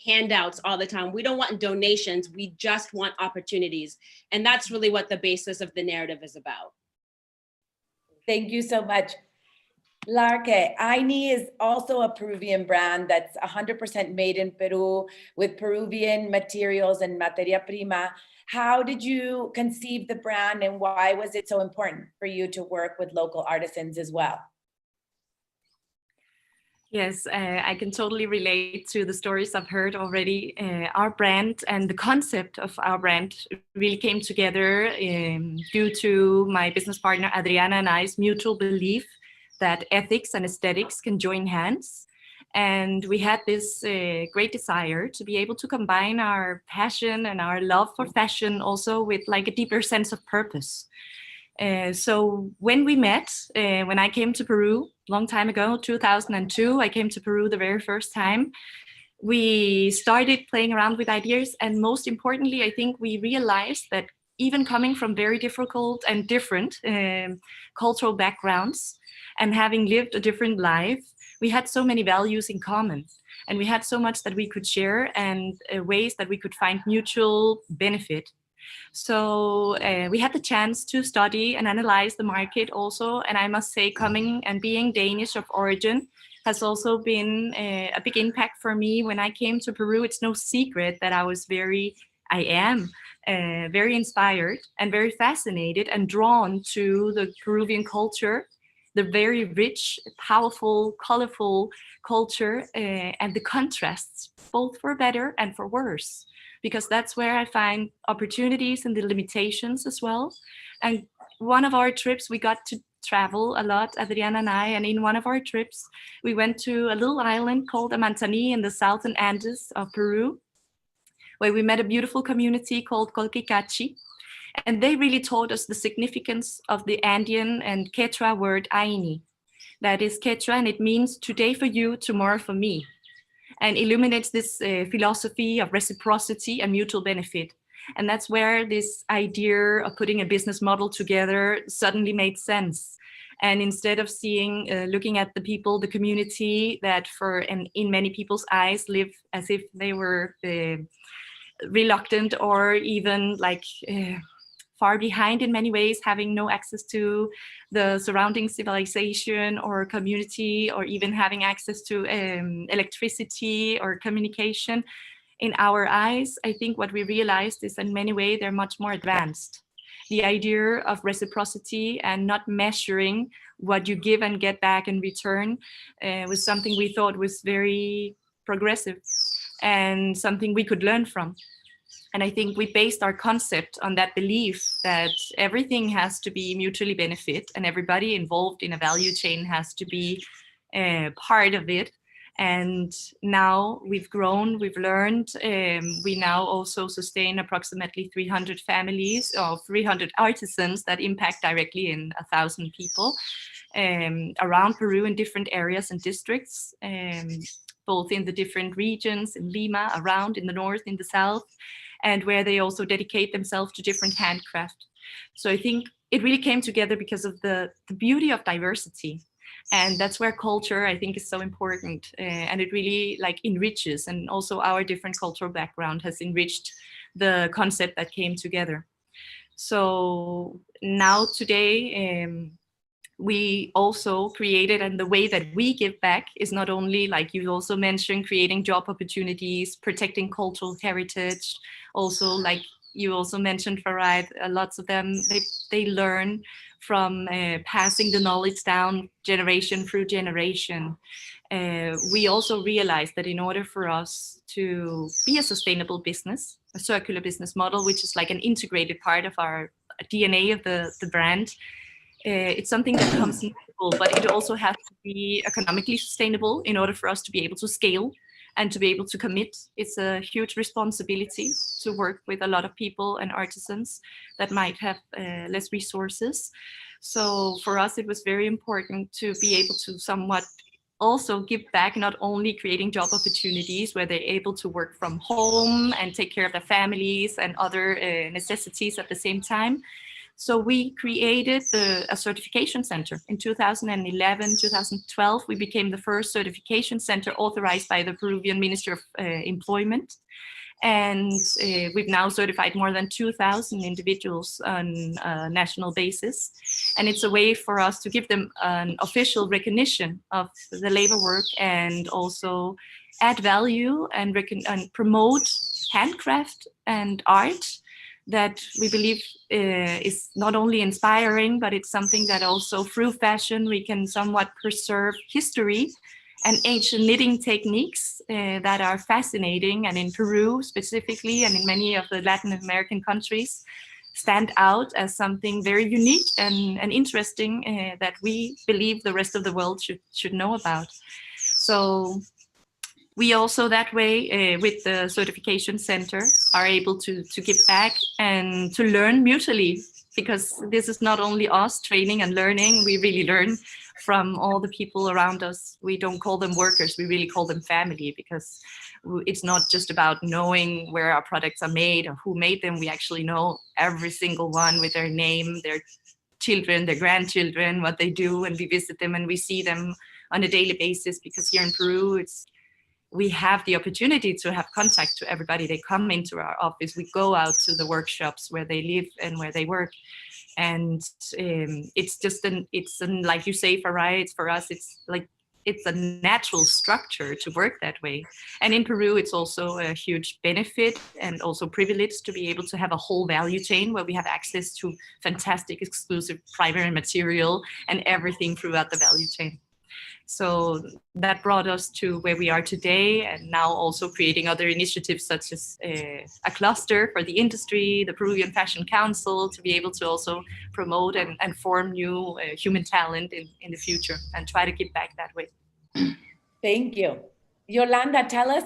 handouts all the time. We don't want donations. We just want opportunities. And that's really what the basis of the narrative is about. Thank you so much. Larke, Aini is also a Peruvian brand that's 100% made in Peru with Peruvian materials and materia prima. How did you conceive the brand, and why was it so important for you to work with local artisans as well? Yes, I can totally relate to the stories I've heard already. Our brand and the concept of our brand really came together due to my business partner Adriana and I's mutual belief that ethics and aesthetics can join hands. And we had this great desire to be able to combine our passion and our love for fashion also with like a deeper sense of purpose. So when we met, when I came to Peru a long time ago, 2002, I came to Peru the very first time. We started playing around with ideas, and most importantly, I think we realized that even coming from very difficult and different cultural backgrounds and having lived a different life, we had so many values in common, and we had so much that we could share and ways that we could find mutual benefit. So we had the chance to study and analyze the market also. And I must say, coming and being Danish of origin has also been a big impact for me. When I came to Peru, it's no secret that I am very inspired and very fascinated and drawn to the Peruvian culture, the very rich, powerful, colorful culture, and the contrasts, both for better and for worse, because that's where I find opportunities and the limitations as well. And one of our trips, we got to travel a lot, Adriana and I, and in one of our trips, we went to a little island called Amantani in the southern Andes of Peru, where we met a beautiful community called Colquicachi. And they really taught us the significance of the Andean and Quechua word Aini. That is Quechua, and it means today for you, tomorrow for me, and illuminates this philosophy of reciprocity and mutual benefit. And that's where this idea of putting a business model together suddenly made sense. And instead of looking at the people, the community that in many people's eyes live as if they were reluctant or even like far behind in many ways, having no access to the surrounding civilization or community, or even having access to electricity or communication. In our eyes, I think what we realized is in many ways they're much more advanced. the idea of reciprocity and not measuring what you give and get back in return was something we thought was very progressive and something we could learn from. And I think we based our concept on that belief that everything has to be mutually benefit and everybody involved in a value chain has to be part of it. And now we've grown, we've learned, we now also sustain approximately 300 families or 300 artisans that impact directly in 1,000 people around Peru in different areas and districts, both in the different regions, in Lima, around in the north, in the south, and where they also dedicate themselves to different handcraft. So I think it really came together because of the beauty of diversity. And that's where culture, I think, is so important. And it really like enriches, and also our different cultural background has enriched the concept that came together. So now today, we also created, and the way that we give back is not only, like you also mentioned, creating job opportunities, protecting cultural heritage, also like you also mentioned, Farad, lots of them, they learn from passing the knowledge down generation through generation. We also realized that in order for us to be a sustainable business, a circular business model, which is like an integrated part of our DNA of the brand, it's something that comes natural, but it also has to be economically sustainable in order for us to be able to scale and to be able to commit. It's a huge responsibility to work with a lot of people and artisans that might have less resources. So for us, it was very important to be able to somewhat also give back, not only creating job opportunities where they're able to work from home and take care of their families and other necessities at the same time. So we created a certification center. In 2011, 2012, we became the first certification center authorized by the Peruvian Ministry of Employment. And we've now certified more than 2,000 individuals on a national basis. And it's a way for us to give them an official recognition of the labor work and also add value and promote handcraft and art that we believe is not only inspiring, but it's something that also through fashion we can somewhat preserve history and ancient knitting techniques that are fascinating, and in Peru specifically and in many of the Latin American countries stand out as something very unique and interesting that we believe the rest of the world should know about. So we also that way with the certification center are able to give back and to learn mutually, because this is not only us training and learning, we really learn from all the people around us. We don't call them workers, we really call them family, because it's not just about knowing where our products are made or who made them. We actually know every single one with their name, their children, their grandchildren, what they do, and we visit them and we see them on a daily basis, because here in Peru, we have the opportunity to have contact to everybody. They come into our office, we go out to the workshops where they live and where they work. And it's just like you say, Farai, for us, it's a natural structure to work that way. And in Peru, it's also a huge benefit and also privilege to be able to have a whole value chain where we have access to fantastic exclusive primary material and everything throughout the value chain. So that brought us to where we are today, and now also creating other initiatives such as a cluster for the industry, the Peruvian Fashion Council, to be able to also promote and form new human talent in the future and try to give back that way. Thank you. Yolanda, tell us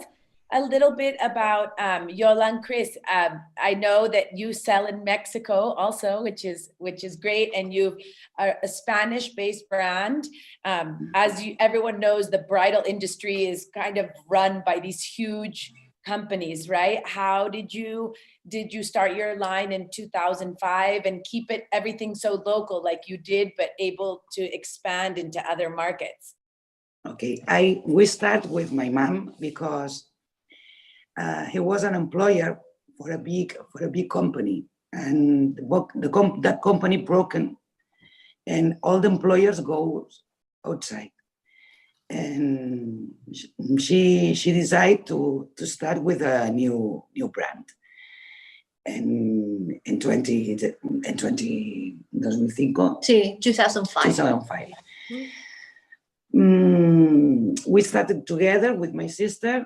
a little bit about Yola and Chris. I know that you sell in Mexico also, which is great, and you are a Spanish-based brand. As everyone knows, the bridal industry is kind of run by these huge companies, right? How did you start your line in 2005 and keep everything so local like you did, but able to expand into other markets? Okay, we start with my mom because he was an employer for a big company, and that company broken, and all the employers go outside, and she decided to start with a new brand, in 2005. Sí, 2005. 2005. We started together with my sister,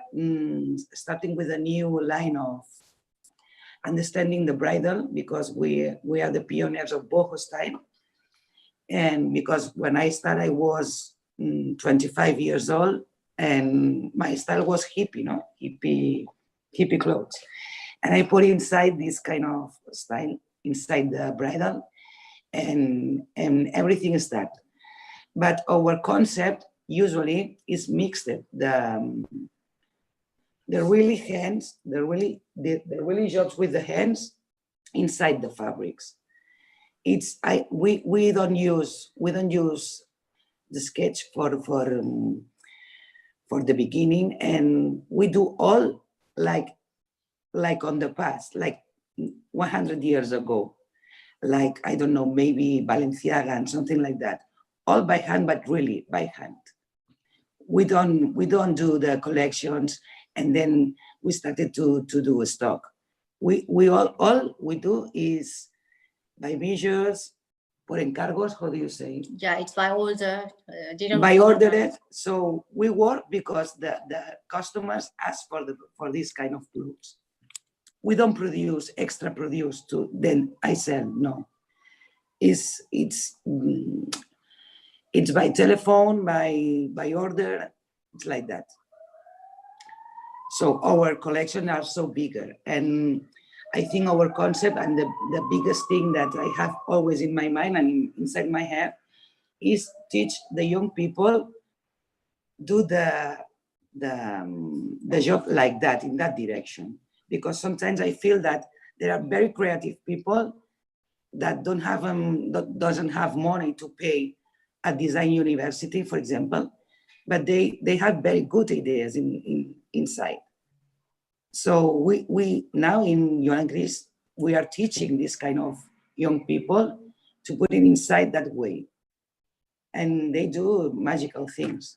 starting with a new line of understanding the bridal, because we are the pioneers of boho style. And because when I started, I was 25 years old, and my style was hippie, hippie clothes. And I put inside this kind of style inside the bridal, and everything is that. But our concept usually is mixed. The really hands, the really jobs with the hands inside the fabrics. We don't use the sketch for the beginning, and we do all like on the past, like 100 years ago, like, I don't know, maybe Balenciaga and something like that, all by hand, but really by hand. We don't do the collections, and then we started to do a stock. All we do is by measures, por encargos, how do you say? Yeah, it's by order. By order. So we work because the customers ask for this kind of clothes. We don't produce, extra produce to then I sell. No, it's by telephone, by order. It's like that. So our collection are so bigger, and I think our concept and the biggest thing that I have always in my mind and inside my head is teach the young people do the job like that, in that direction. Because sometimes I feel that there are very creative people that doesn't have money to pay a design university, for example, but they have very good ideas inside. So we now in Joan Gris, we are teaching this kind of young people to put it inside that way. And they do magical things.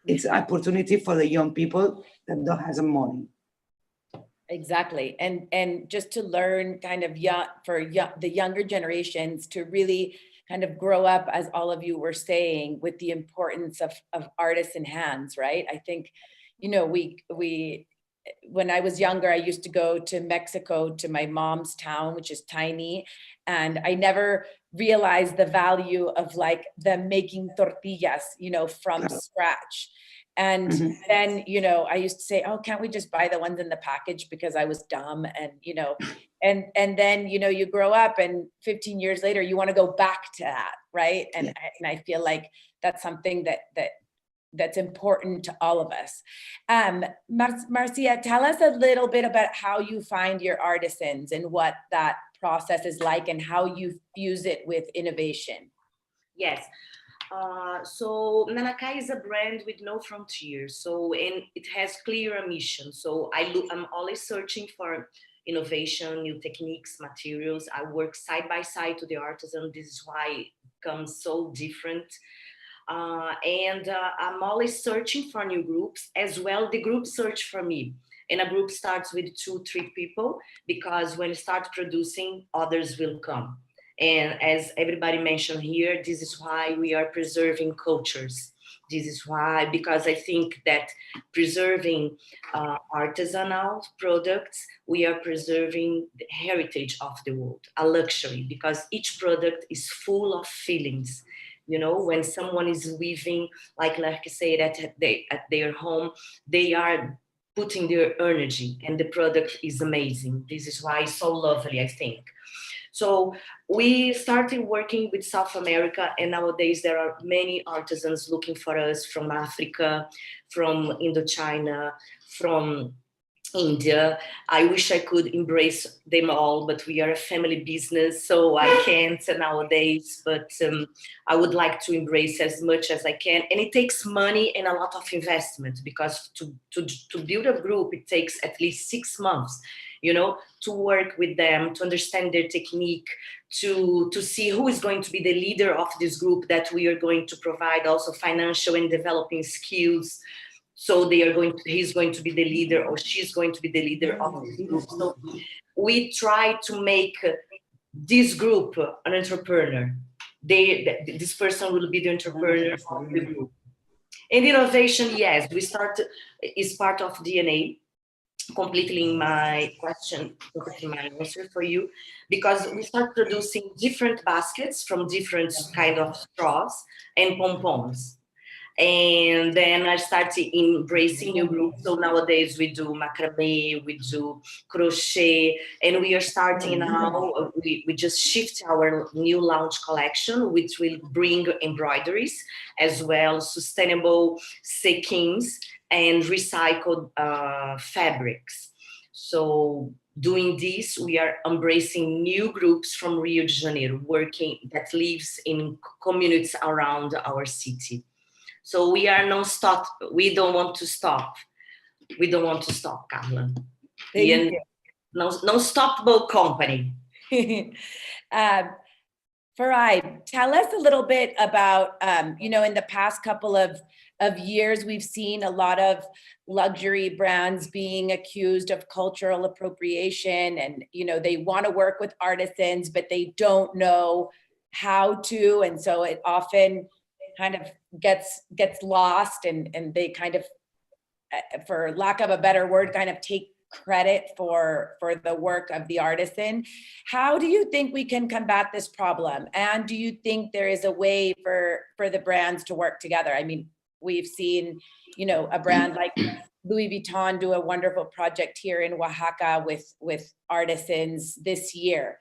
It's an opportunity for the young people that don't have the money. Exactly. And just to learn kind of the younger generations to really kind of grow up, as all of you were saying, with the importance of artisan hands, right? I think, when I was younger, I used to go to Mexico, to my mom's town, which is tiny. And I never realized the value of like them making tortillas, from scratch. And then, I used to say, oh, can't we just buy the ones in the package, because I was dumb. And, and then, you grow up, and 15 years later, you want to go back to that. Right. And I feel like that's something that's important to all of us. Marcia, tell us a little bit about how you find your artisans and what that process is like, and how you fuse it with innovation. Yes. So Nanakai is a brand with no frontiers. And it has clear mission. So I'm always searching for innovation, new techniques, materials. I work side by side to the artisan. This is why it becomes so different. And I'm always searching for new groups as well. The group search for me, and a group starts with 2-3 people, because when you start producing, others will come. And as everybody mentioned here, this is why we are preserving cultures. This is why, because I think that preserving artisanal products, we are preserving the heritage of the world, a luxury, because each product is full of feelings. When someone is weaving, like said, at their home, they are putting their energy, and the product is amazing. This is why it's so lovely, I think. So we started working with South America, and nowadays there are many artisans looking for us from Africa, from Indochina, from India. I wish I could embrace them all, but we are a family business, so I can't nowadays, but I would like to embrace as much as I can. And it takes money and a lot of investment, because to build a group, it takes at least 6 months, to work with them, to understand their technique, to see who is going to be the leader of this group that we are going to provide also financial and developing skills. So he's going to be the leader, or she's going to be the leader of this group. So we try to make this group an entrepreneur. This person will be the entrepreneur of the group. And innovation, yes, is part of DNA. Completely my answer for you, because we start producing different baskets from different kind of straws and pom-poms. And then I started embracing new groups. So nowadays we do macrame, we do crochet, and we are starting now, we just shift our new launch collection, which will bring embroideries as well, sustainable sequins and recycled fabrics. So doing this, we are embracing new groups from Rio de Janeiro, that lives in communities around our city. So we are non-stop. We don't want to stop. We don't want to stop, Carla. Non-stoppable company. Farai, tell us a little bit about, in the past couple of years, we've seen a lot of luxury brands being accused of cultural appropriation, and, they want to work with artisans, but they don't know how to. And so it often kind of gets lost, and they kind of, for lack of a better word, kind of take credit for the work of the artisan. How do you think we can combat this problem? And do you think there is a way for the brands to work together? I mean, we've seen, a brand like Louis Vuitton do a wonderful project here in Oaxaca with artisans this year.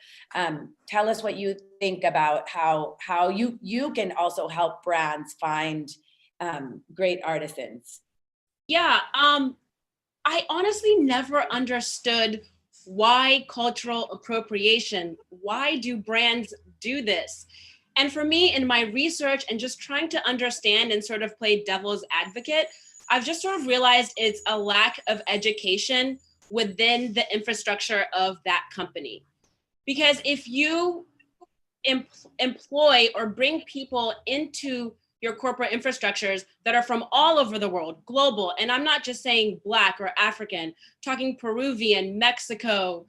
Tell us what you think about how you can also help brands find great artisans. Yeah, I honestly never understood why cultural appropriation. Why do brands do this? And for me, in my research and just trying to understand and sort of play devil's advocate, I've just sort of realized it's a lack of education within the infrastructure of that company. Because if you employ or bring people into your corporate infrastructures that are from all over the world, global, and I'm not just saying Black or African, talking Peruvian, Mexico,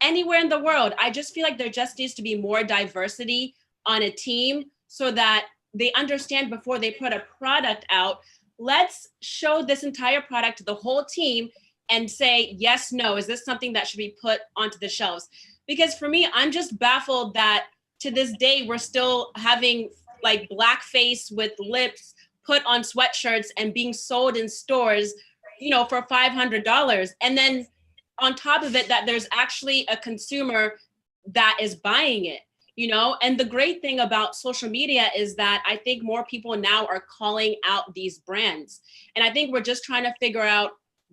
anywhere in the world, I just feel like there just needs to be more diversity on a team so that they understand before they put a product out. Let's show this entire product to the whole team and say, yes, no, is this something that should be put onto the shelves? Because for me, I'm just baffled that to this day, we're still having like blackface with lips put on sweatshirts and being sold in stores, for $500. And then on top of it, that there's actually a consumer that is buying it, And the great thing about social media is that I think more people now are calling out these brands. And I think we're just trying to figure out,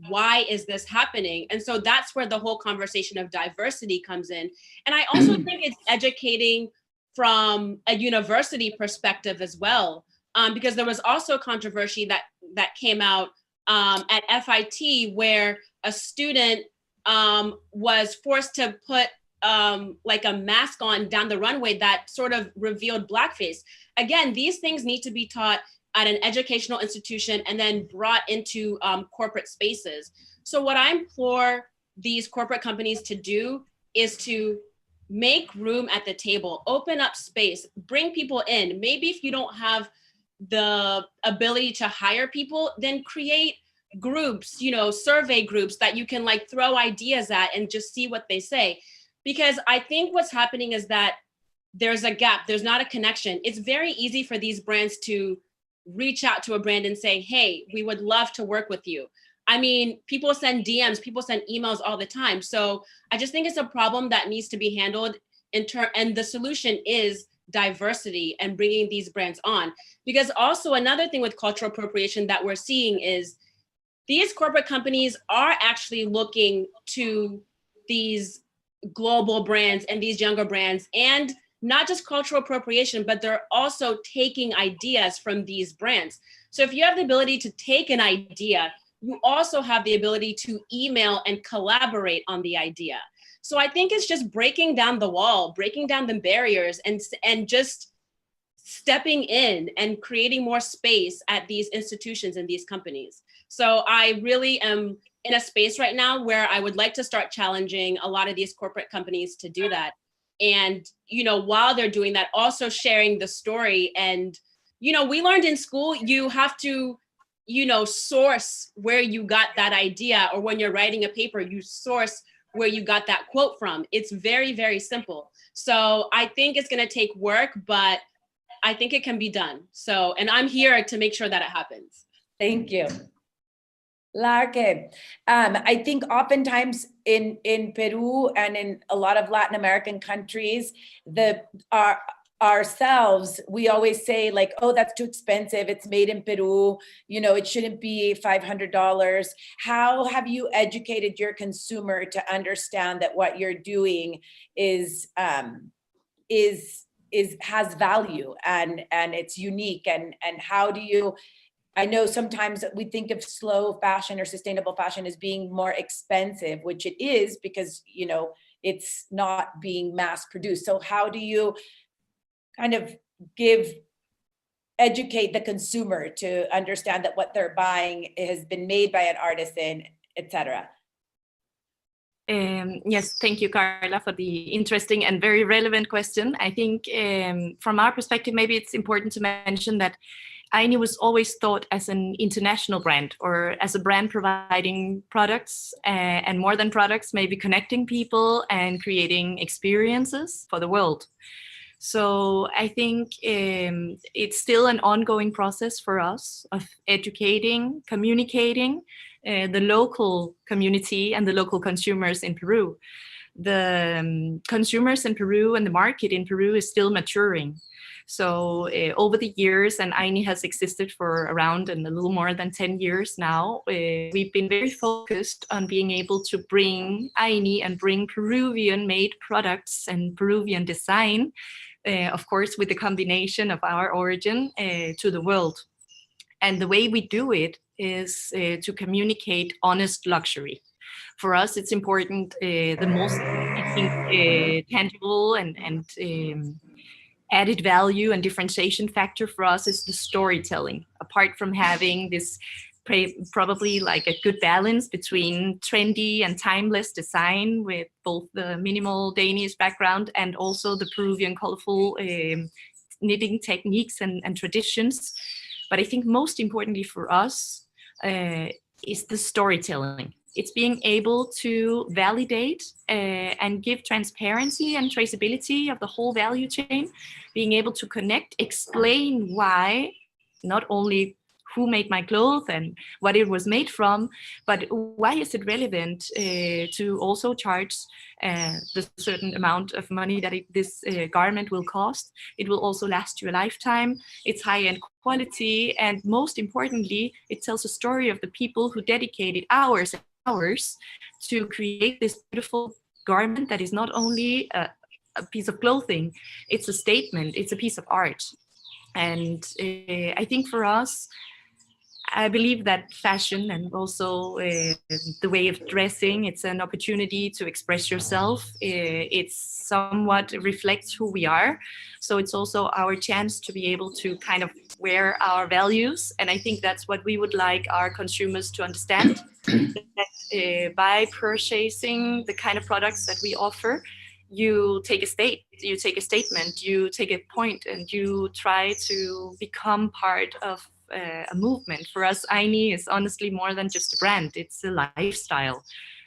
why is this happening? And so that's where the whole conversation of diversity comes in. And I also think it's educating from a university perspective as well, because there was also controversy that came out at FIT where a student was forced to put like a mask on down the runway that sort of revealed blackface. Again, these things need to be taught at an educational institution and then brought into corporate spaces. So what I implore these corporate companies to do is to make room at the table, open up space, bring people in. Maybe if you don't have the ability to hire people, then create groups, survey groups that you can like throw ideas at and just see what they say. Because I think what's happening is that there's a gap, there's not a connection. It's very easy for these brands to reach out to a brand and say, hey, we would love to work with you. I mean, people send DMs, people send emails all the time. So I just think it's a problem that needs to be handled and the solution is diversity and bringing these brands on. Because also another thing with cultural appropriation that we're seeing is these corporate companies are actually looking to these global brands and these younger brands, and not just cultural appropriation, but they're also taking ideas from these brands. So if you have the ability to take an idea, you also have the ability to email and collaborate on the idea. So I think it's just breaking down the wall, breaking down the barriers and just stepping in and creating more space at these institutions and these companies. So I really am in a space right now where I would like to start challenging a lot of these corporate companies to do that. And, you know, while they're doing that, also sharing the story. And, you know, we learned in school, you have to, you know, source where you got that idea, or when you're writing a paper, you source where you got that quote from. It's very, very simple. So I think it's going to take work, but I think it can be done. So, and I'm here to make sure that it happens. Thank you. Larke, I think oftentimes in Peru and in a lot of Latin American countries, ourselves, we always say like, oh, that's too expensive. It's made in Peru. You know, it shouldn't be $500. How have you educated your consumer to understand that what you're doing has value and it's unique? And how do you, I know sometimes we think of slow fashion or sustainable fashion as being more expensive, which it is because, you know, it's not being mass produced. So how do you kind of educate the consumer to understand that what they're buying has been made by an artisan, etc.? Yes, thank you, Carla, for the interesting and very relevant question. I think from our perspective, maybe it's important to mention that Aini was always thought as an international brand, or as a brand providing products and more than products, maybe connecting people and creating experiences for the world. So I think it's still an ongoing process for us of educating, communicating the local community and the local consumers in Peru. The consumers in Peru and the market in Peru is still maturing. So over the years, and Aini has existed for around and a little more than 10 years now, we've been very focused on being able to bring Aini and bring Peruvian made products and Peruvian design, of course, with the combination of our origin to the world. And the way we do it is to communicate honest luxury. For us, it's important, the most, I think, tangible and added value and differentiation factor for us is the storytelling. Apart from having this probably like a good balance between trendy and timeless design with both the minimal Danish background and also the Peruvian colorful knitting techniques and traditions. But I think most importantly for us is the storytelling. It's being able to validate and give transparency and traceability of the whole value chain, being able to connect, explain why, not only who made my clothes and what it was made from, but why is it relevant to also charge the certain amount of money that this garment will cost. It will also last you a lifetime. It's high-end quality, and most importantly, it tells a story of the people who dedicated hours and hours to create this beautiful garment that is not only a piece of clothing, it's a statement, it's a piece of art. And I think for us, I believe that fashion and also the way of dressing, it's an opportunity to express yourself. It's somewhat reflects who we are. So it's also our chance to be able to kind of wear our values. And I think that's what we would like our consumers to understand, that by purchasing the kind of products that we offer, you take a statement, you take a point, and you try to become part of a movement. For us, Aini is honestly more than just a brand. It's a lifestyle.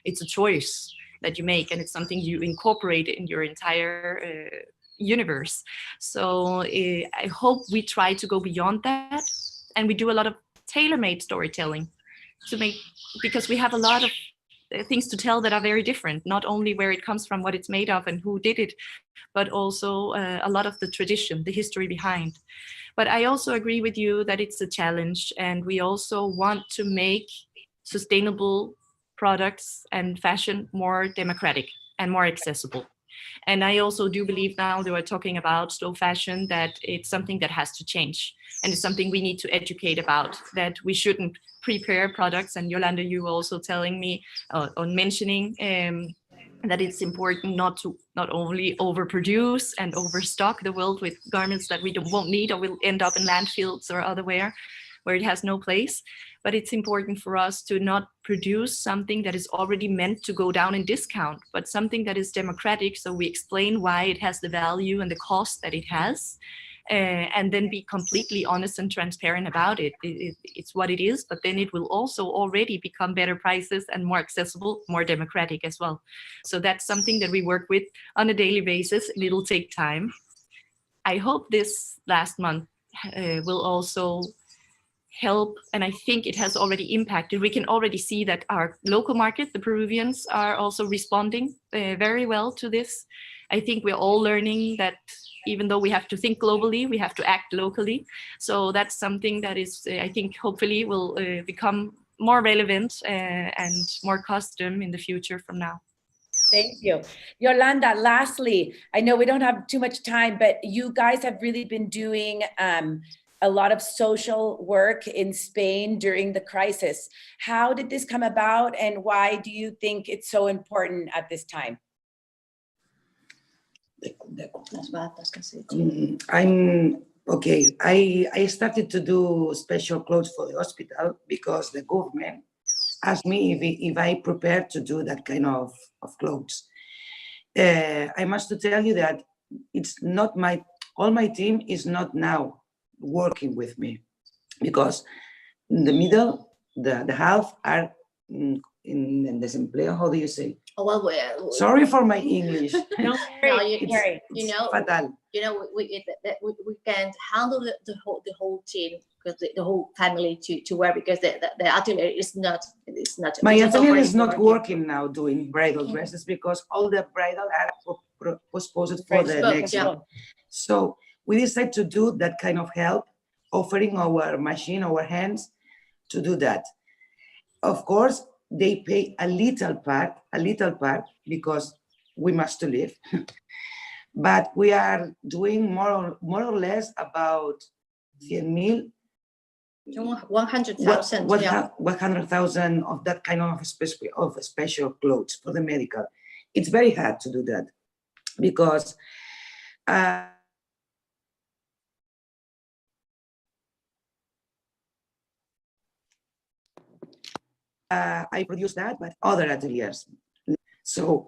It's a choice that you make, and it's something you incorporate in your entire universe. So I hope we try to go beyond that, and we do a lot of tailor-made storytelling to make, because we have a lot of things to tell that are very different, not only where it comes from, what it's made of and who did it, but also a lot of the tradition, the history behind. But I also agree with you that it's a challenge, and we also want to make sustainable products and fashion more democratic and more accessible. And I also do believe now that we're talking about slow fashion, that it's something that has to change. And it's something we need to educate about, that we shouldn't prepare products. And Yolanda, you were also telling me or mentioning that it's important not to not only overproduce and overstock the world with garments that we won't need or will end up in landfills or otherwhere where it has no place. But it's important for us to not produce something that is already meant to go down in discount, but something that is democratic. So we explain why it has the value and the cost that it has, and then be completely honest and transparent about it. It's what it is, but then it will also already become better prices and more accessible, more democratic as well. So that's something that we work with on a daily basis, and it'll take time. I hope this last month will also help, and I think it has already impacted. We can already see that our local market, the Peruvians, are also responding very well to this. I think we're all learning that even though we have to think globally, we have to act locally. So that's something that is, I think, hopefully will become more relevant and more custom in the future from now. Thank you. Yolanda, lastly, I know we don't have too much time, but you guys have really been doing a lot of social work in Spain during the crisis. How did this come about, and why do you think it's so important at this time? I'm okay. I started to do special clothes for the hospital because the government asked me if I prepared to do that kind of clothes. I must to tell you that it's not all my team is not now working with me, because in the middle, the half are in desempleo. How do you say? Oh, well, Sorry for my English. No, It's fatal. We can handle the whole team, because the whole family to work, because the atelier is not. My atelier is not working now doing bridal dresses because all the bridal are postponed for the next one. So we decided to do that kind of help, offering our machine, our hands to do that. Of course, they pay a little part because we must live. But we are doing more or less about 100,000. 100,000 of that kind of special clothes for the medical. It's very hard to do that because I produce that, but other ateliers. So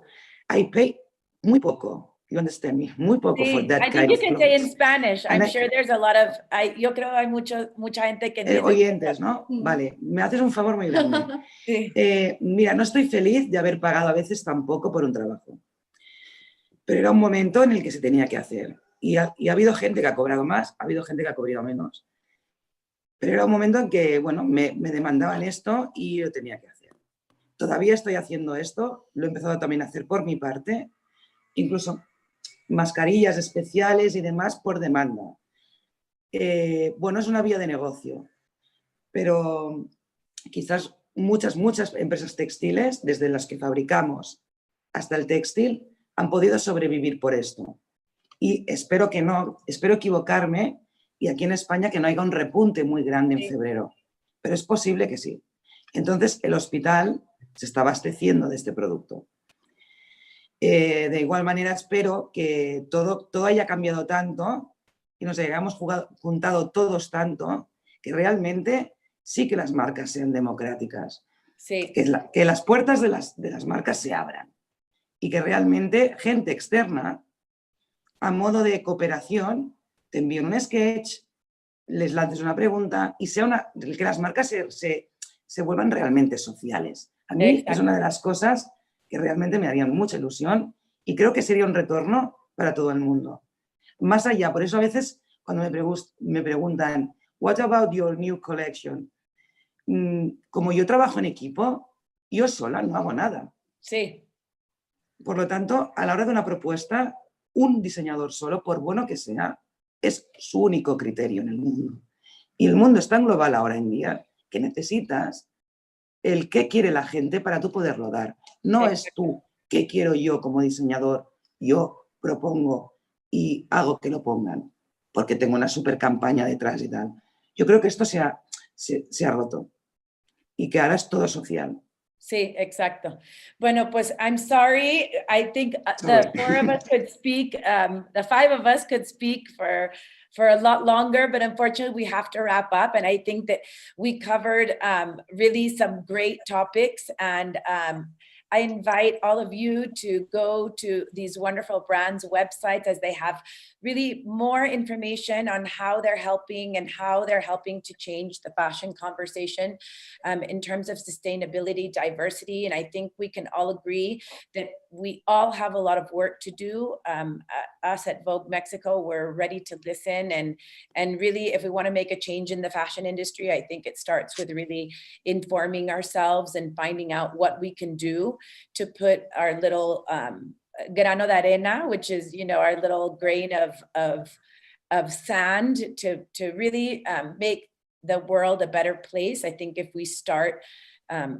I pay muy poco. You understand me? Muy poco for that kind of I think you can say in clothes. Spanish. I'm sure there's a lot of, yo creo hay mucha gente que entiende. Oyentes, ¿no? Vale, me haces un favor muy grande. Mira, no estoy feliz de haber pagado a veces tan poco por un trabajo. Pero era un momento en el que se tenía que hacer. Y ha habido gente que ha cobrado más, ha habido gente que ha cobrado menos. Pero era un momento en que, bueno, me demandaban esto y yo tenía que hacer. Todavía estoy haciendo esto, lo he empezado también a hacer por mi parte, incluso mascarillas especiales y demás por demanda. Bueno, es una vía de negocio, pero quizás muchas empresas textiles, desde las que fabricamos hasta el textil, han podido sobrevivir por esto. Y espero que no, espero equivocarme, y aquí en España que no haya un repunte muy grande en febrero, pero es posible que sí. Entonces el hospital se está abasteciendo de este producto. De igual manera espero que todo haya cambiado tanto y nos hayamos juntado todos tanto que realmente sí que las marcas sean democráticas. Sí. Que las puertas de las marcas se abran y que realmente gente externa, a modo de cooperación, te envíen un sketch, les lances una pregunta y que las marcas se vuelvan realmente sociales. A mí es una de las cosas que realmente me harían mucha ilusión y creo que sería un retorno para todo el mundo. Más allá, por eso a veces cuando me preguntan, what about your new collection? Como yo trabajo en equipo, yo sola no hago nada. Sí. Por lo tanto, a la hora de una propuesta, un diseñador solo, por bueno que sea, es su único criterio en el mundo. Y el mundo es tan global ahora en día que necesitas el qué quiere la gente para tú poderlo dar. No es tú, qué quiero yo como diseñador, yo propongo y hago que lo pongan, porque tengo una super campaña detrás y tal. Yo creo que esto se ha roto y que ahora es todo social. Sí, exacto. Bueno, pues I'm sorry. I think the four of us could speak, the five of us could speak for a lot longer, but unfortunately we have to wrap up. And I think that we covered really some great topics, and I invite all of you to go to these wonderful brands' websites, as they have really more information on how they're helping and how they're helping to change the fashion conversation in terms of sustainability, diversity. And I think we can all agree that we all have a lot of work to do. Us at Vogue Mexico, we're ready to listen. And really, if we want to make a change in the fashion industry, I think it starts with really informing ourselves and finding out what we can do to put our little grano de arena, which is, you know, our little grain of sand to really make the world a better place. I think if we start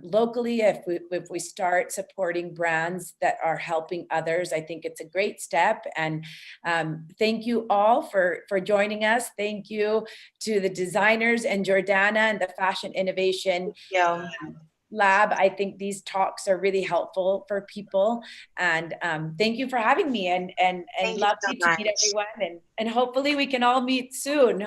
locally, if we start supporting brands that are helping others, I think it's a great step. And thank you all for joining us. Thank you to the designers and Jordana and the Fashion Innovation Lab. I think these talks are really helpful for people. And thank you for having me, and lovely to meet everyone. And hopefully we can all meet soon.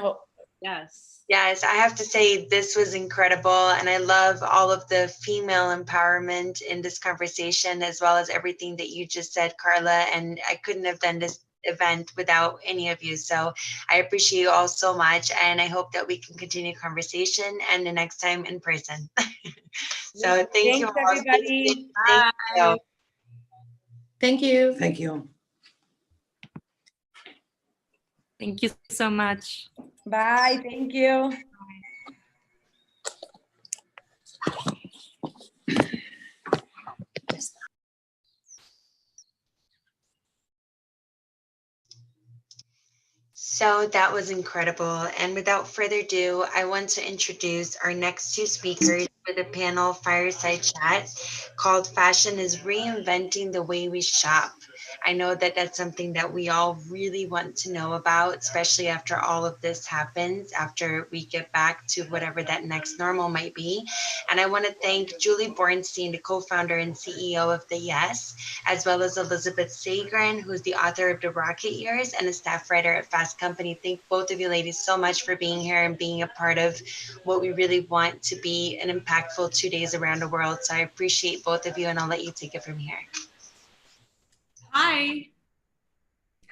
Yes. Yes, I have to say this was incredible, and I love all of the female empowerment in this conversation, as well as everything that you just said, Carla, and I couldn't have done this event without any of you. So I appreciate you all so much, and I hope that we can continue conversation and the next time in person. So thank you all. Everybody. Thank you. Thank you. Thank you. Thank you so much. Bye. Thank you. So that was incredible. And without further ado, I want to introduce our next two speakers with a panel fireside chat called Fashion is Reinventing the Way We Shop. I know that that's something that we all really want to know about, especially after all of this happens, after we get back to whatever that next normal might be. And I want to thank Julie Bornstein, the co-founder and CEO of The Yes, as well as Elizabeth Sagren, who's the author of The Rocket Years and a staff writer at Fast Company. Thank both of you ladies so much for being here and being a part of what we really want to be an impactful 2 days around the world. So I appreciate both of you, and I'll let you take it from here. Hi.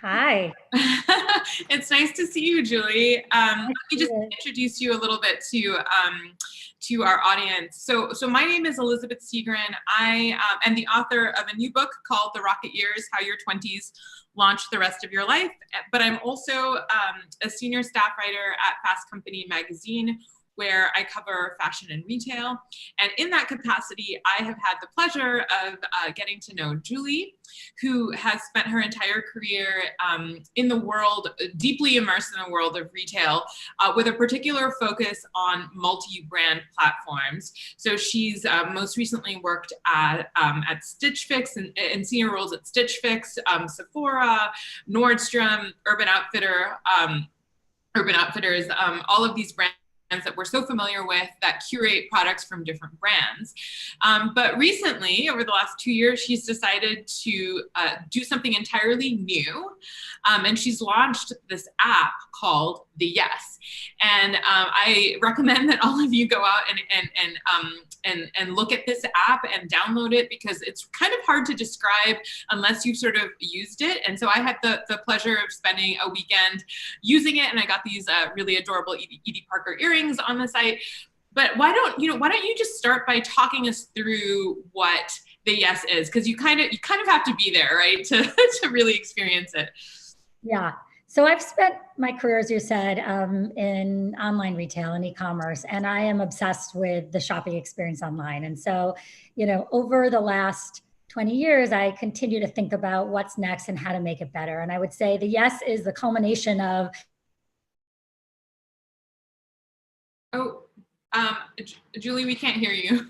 Hi. It's nice to see you, Julie. Let me just introduce you a little bit to our audience. So my name is Elizabeth Segrin. I am the author of a new book called The Rocket Years, How Your 20s Launch the Rest of Your Life. But I'm also a senior staff writer at Fast Company magazine, where I cover fashion and retail. And in that capacity, I have had the pleasure of getting to know Julie, who has spent her entire career in the world, deeply immersed in the world of retail, with a particular focus on multi-brand platforms. So she's most recently worked at Stitch Fix and in senior roles at Stitch Fix, Sephora, Nordstrom, Urban Outfitters, all of these brands that we're so familiar with that curate products from different brands. But recently, over the last 2 years, she's decided to do something entirely new. And she's launched this app called The Yes. And I recommend that all of you go out and look at this app and download it, because it's kind of hard to describe unless you've sort of used it. And so I had the pleasure of spending a weekend using it, and I got these really adorable Edie Parker earrings on the site. But why don't you just start by talking us through what The Yes is, because you kind of have to be there, right, to really experience it. Yeah. So I've spent my career, as you said, in online retail and e-commerce, and I am obsessed with the shopping experience online. And so, over the last 20 years, I continue to think about what's next and how to make it better. And I would say The Yes is the culmination of. Oh, Julie, we can't hear you.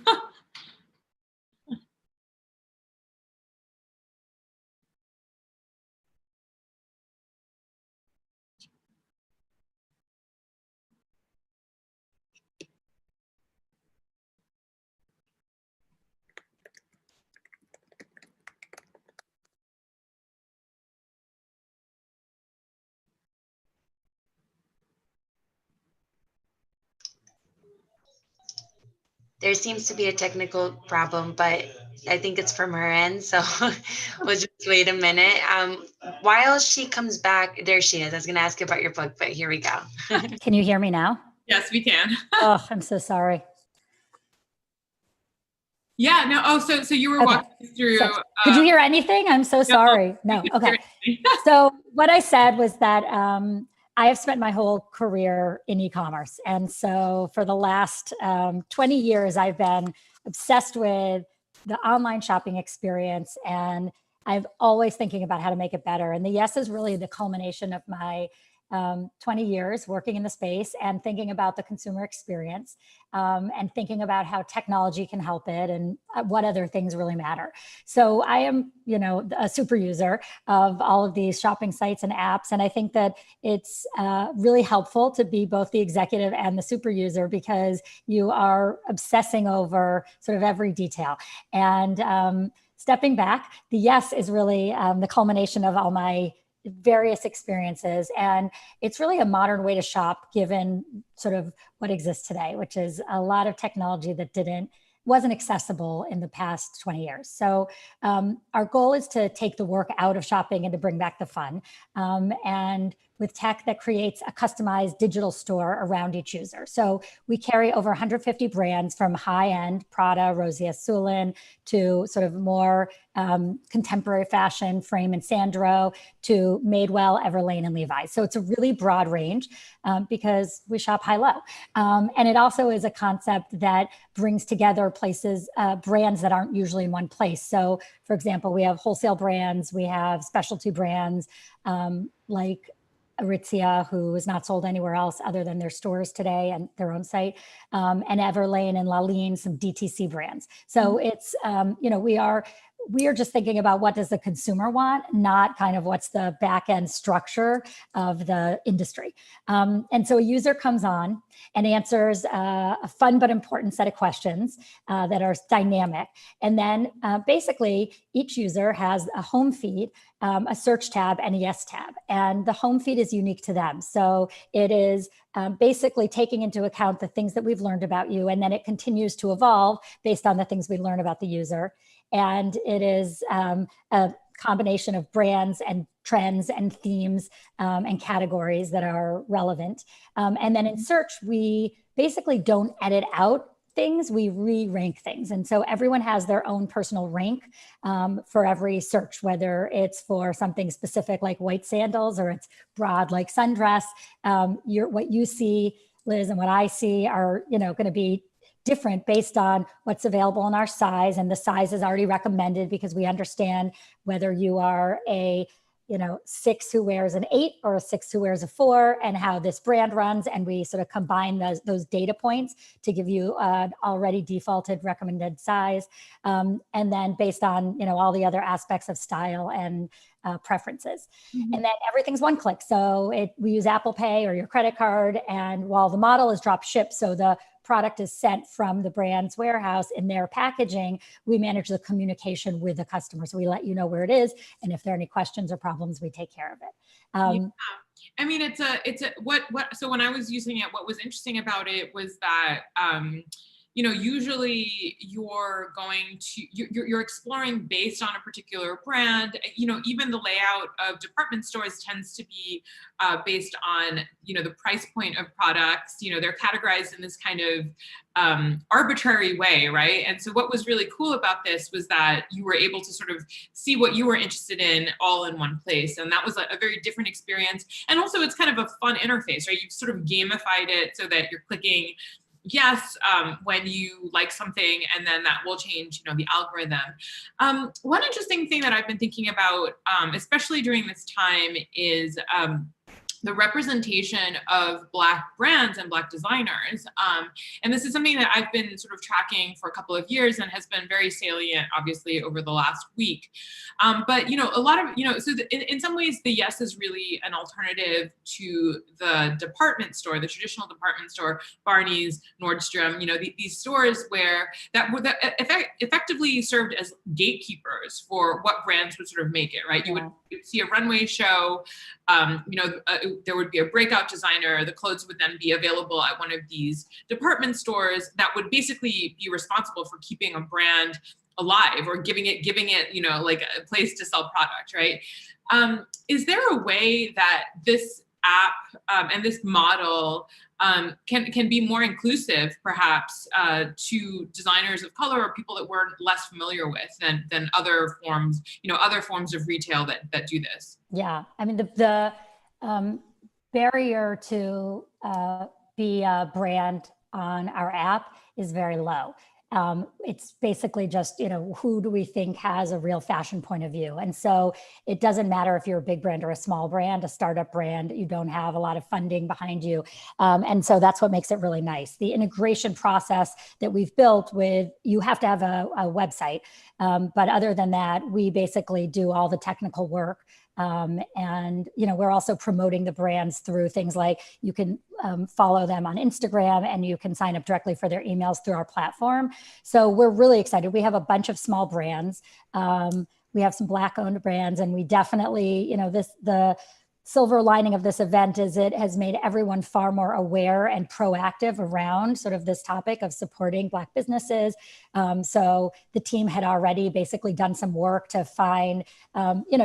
There seems to be a technical problem, but I think it's from her end. So we'll just wait a minute. While she comes back, there she is. I was going to ask you about your book, but here we go. Can you hear me now? Yes, we can. Oh, I'm so sorry. Yeah, no. Oh, so you were walking through. So, could you hear anything? I'm so sorry. No. Okay. So what I said was that I have spent my whole career in e-commerce. And so for the last 20 years, I've been obsessed with the online shopping experience. And I'm always thinking about how to make it better. And the Yes is really the culmination of my 20 years working in the space and thinking about the consumer experience and thinking about how technology can help it and what other things really matter. So I am, a super user of all of these shopping sites and apps. And I think that it's really helpful to be both the executive and the super user because you are obsessing over sort of every detail. And stepping back, the Yes is really the culmination of all my various experiences. And it's really a modern way to shop given sort of what exists today, which is a lot of technology that wasn't accessible in the past 20 years. So our goal is to take the work out of shopping and to bring back the fun. And with tech that creates a customized digital store around each user. So we carry over 150 brands from high-end Prada, Rosie Sulin, to sort of more contemporary fashion, Frame and Sandro, to Madewell, Everlane, and Levi's. So it's a really broad range because we shop high-low. And it also is a concept that brings together brands that aren't usually in one place. So for example, we have wholesale brands, we have specialty brands like Aritzia, who is not sold anywhere else other than their stores today and their own site, and Everlane and Laline, some DTC brands. So it's, we are just thinking about what does the consumer want, not kind of what's the back end structure of the industry. And so a user comes on and answers a fun but important set of questions that are dynamic. And then basically each user has a home feed, a search tab, and a Yes tab. And the home feed is unique to them. So it is basically taking into account the things that we've learned about you, and then it continues to evolve based on the things we learn about the user. And it is a combination of brands and trends and themes and categories that are relevant. And then in search, we basically don't edit out things, we re-rank things. And so everyone has their own personal rank for every search, whether it's for something specific like white sandals or it's broad like sundress. What you see, Liz, and what I see are going to be different based on what's available in our size, and the size is already recommended because we understand whether you are a 6 who wears an 8 or a 6 who wears a 4 and how this brand runs. And we sort of combine those data points to give you an already defaulted recommended size. And then based on, all the other aspects of style and preferences. And then everything's one click. So we use Apple Pay or your credit card. And while the model is drop ship, so the product is sent from the brand's warehouse in their packaging, we manage the communication with the customer. So we let you know where it is. And if there are any questions or problems, we take care of it. Yeah. I mean, so when I was using it, what was interesting about it was that, usually you're exploring based on a particular brand. Even the layout of department stores tends to be based on, the price point of products. They're categorized in this kind of arbitrary way, right? And so what was really cool about this was that you were able to sort of see what you were interested in all in one place. And that was a very different experience. And also it's kind of a fun interface, right? You've sort of gamified it so that you're clicking yes when you like something, and then that will change, the algorithm. One interesting thing that I've been thinking about, especially during this time, is the representation of Black brands and Black designers. And this is something that I've been sort of tracking for a couple of years and has been very salient, obviously, over the last week. But, a lot of, in some ways, the Yes is really an alternative to the department store, the traditional department store, Barney's, Nordstrom, these stores where that effectively served as gatekeepers stores for what brands would sort of make it, right? You would see a runway show, there would be a breakout designer, the clothes would then be available at one of these department stores that would basically be responsible for keeping a brand alive or giving it, like a place to sell product, right? Is there a way that this app and this model can be more inclusive, perhaps, to designers of color or people that we're less familiar with than other forms, other forms of retail that do this? Yeah, I mean, the barrier to be a brand on our app is very low. It's basically just, who do we think has a real fashion point of view? And so it doesn't matter if you're a big brand or a small brand, a startup brand, you don't have a lot of funding behind you. And so that's what makes it really nice. The integration process that we've built you have to have a website. But other than that, we basically do all the technical work. And, we're also promoting the brands through things like you can follow them on Instagram and you can sign up directly for their emails through our platform. So we're really excited. We have a bunch of small brands. We have some Black owned brands, and we definitely, the silver lining of this event is it has made everyone far more aware and proactive around sort of this topic of supporting Black businesses. So the team had already basically done some work to find,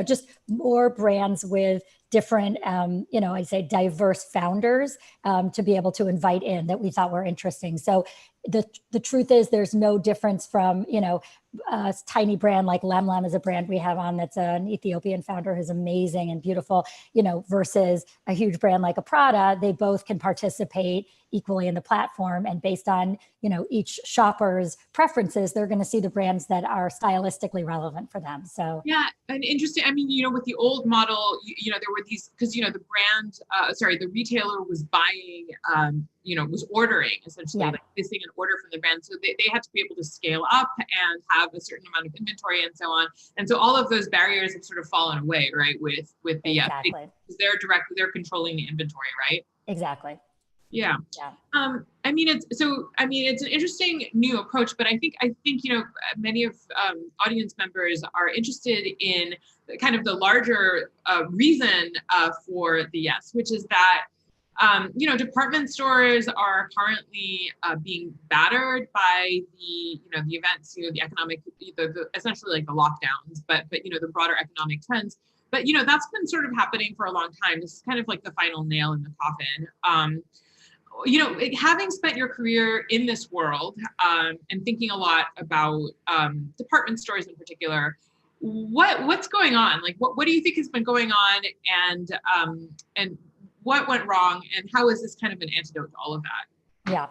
just more brands with different, I'd say diverse founders to be able to invite in that we thought were interesting. So the truth is there's no difference from, a tiny brand like Lemlem is a brand we have on that's an Ethiopian founder who's amazing and beautiful, versus a huge brand like a Prada. They both can participate equally in the platform, and based on, each shopper's preferences, they're going to see the brands that are stylistically relevant for them. So yeah, and interesting. I mean, with the old model, there were these, because the brand, the retailer was buying, was ordering essentially, like placing an order from the brand. So they had to be able to scale up and have a certain amount of inventory and so on. And so all of those barriers have sort of fallen away, right? With the exactly. They're controlling the inventory, right? Exactly. Yeah. It's an interesting new approach, but I think many of audience members are interested in kind of the larger reason for the yes, which is that department stores are currently being battered by the events, the economic, essentially like the lockdowns, but the broader economic trends. But that's been sort of happening for a long time. This is kind of like the final nail in the coffin. Having spent your career in this world and thinking a lot about department stores in particular, what's going on? Like, what do you think has been going on, and what went wrong, and how is this kind of an antidote to all of that? Yeah.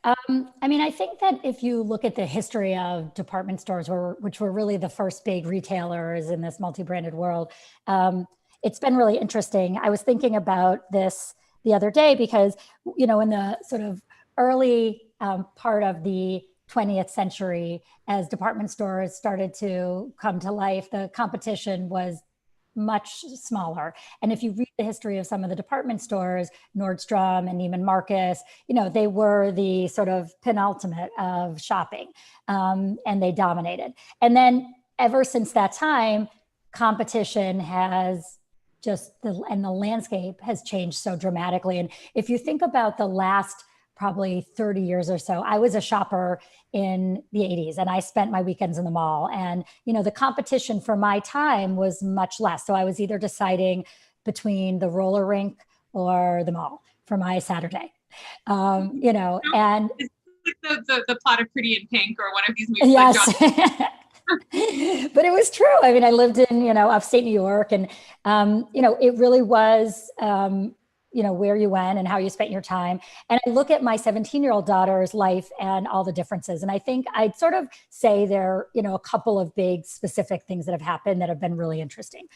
I think that if you look at the history of department stores, which were really the first big retailers in this multi-branded world, it's been really interesting. I was thinking about this the other day because, in the sort of early part of the 20th century, as department stores started to come to life, the competition was much smaller. And if you read the history of some of the department stores, Nordstrom and Neiman Marcus, they were the sort of penultimate of shopping, and they dominated. And then ever since that time, competition has and the landscape has changed so dramatically. And if you think about the last probably 30 years or so, I was a shopper in the 80s and I spent my weekends in the mall, and, the competition for my time was much less. So I was either deciding between the roller rink or the mall for my Saturday, and it's like the plot of Pretty in Pink or one of these movies. Yes. Like But it was true. I mean, I lived in, upstate New York, and, it really was, where you went and how you spent your time. And I look at my 17-year-old daughter's life and all the differences. And I think I'd sort of say there, a couple of big specific things that have happened that have been really interesting.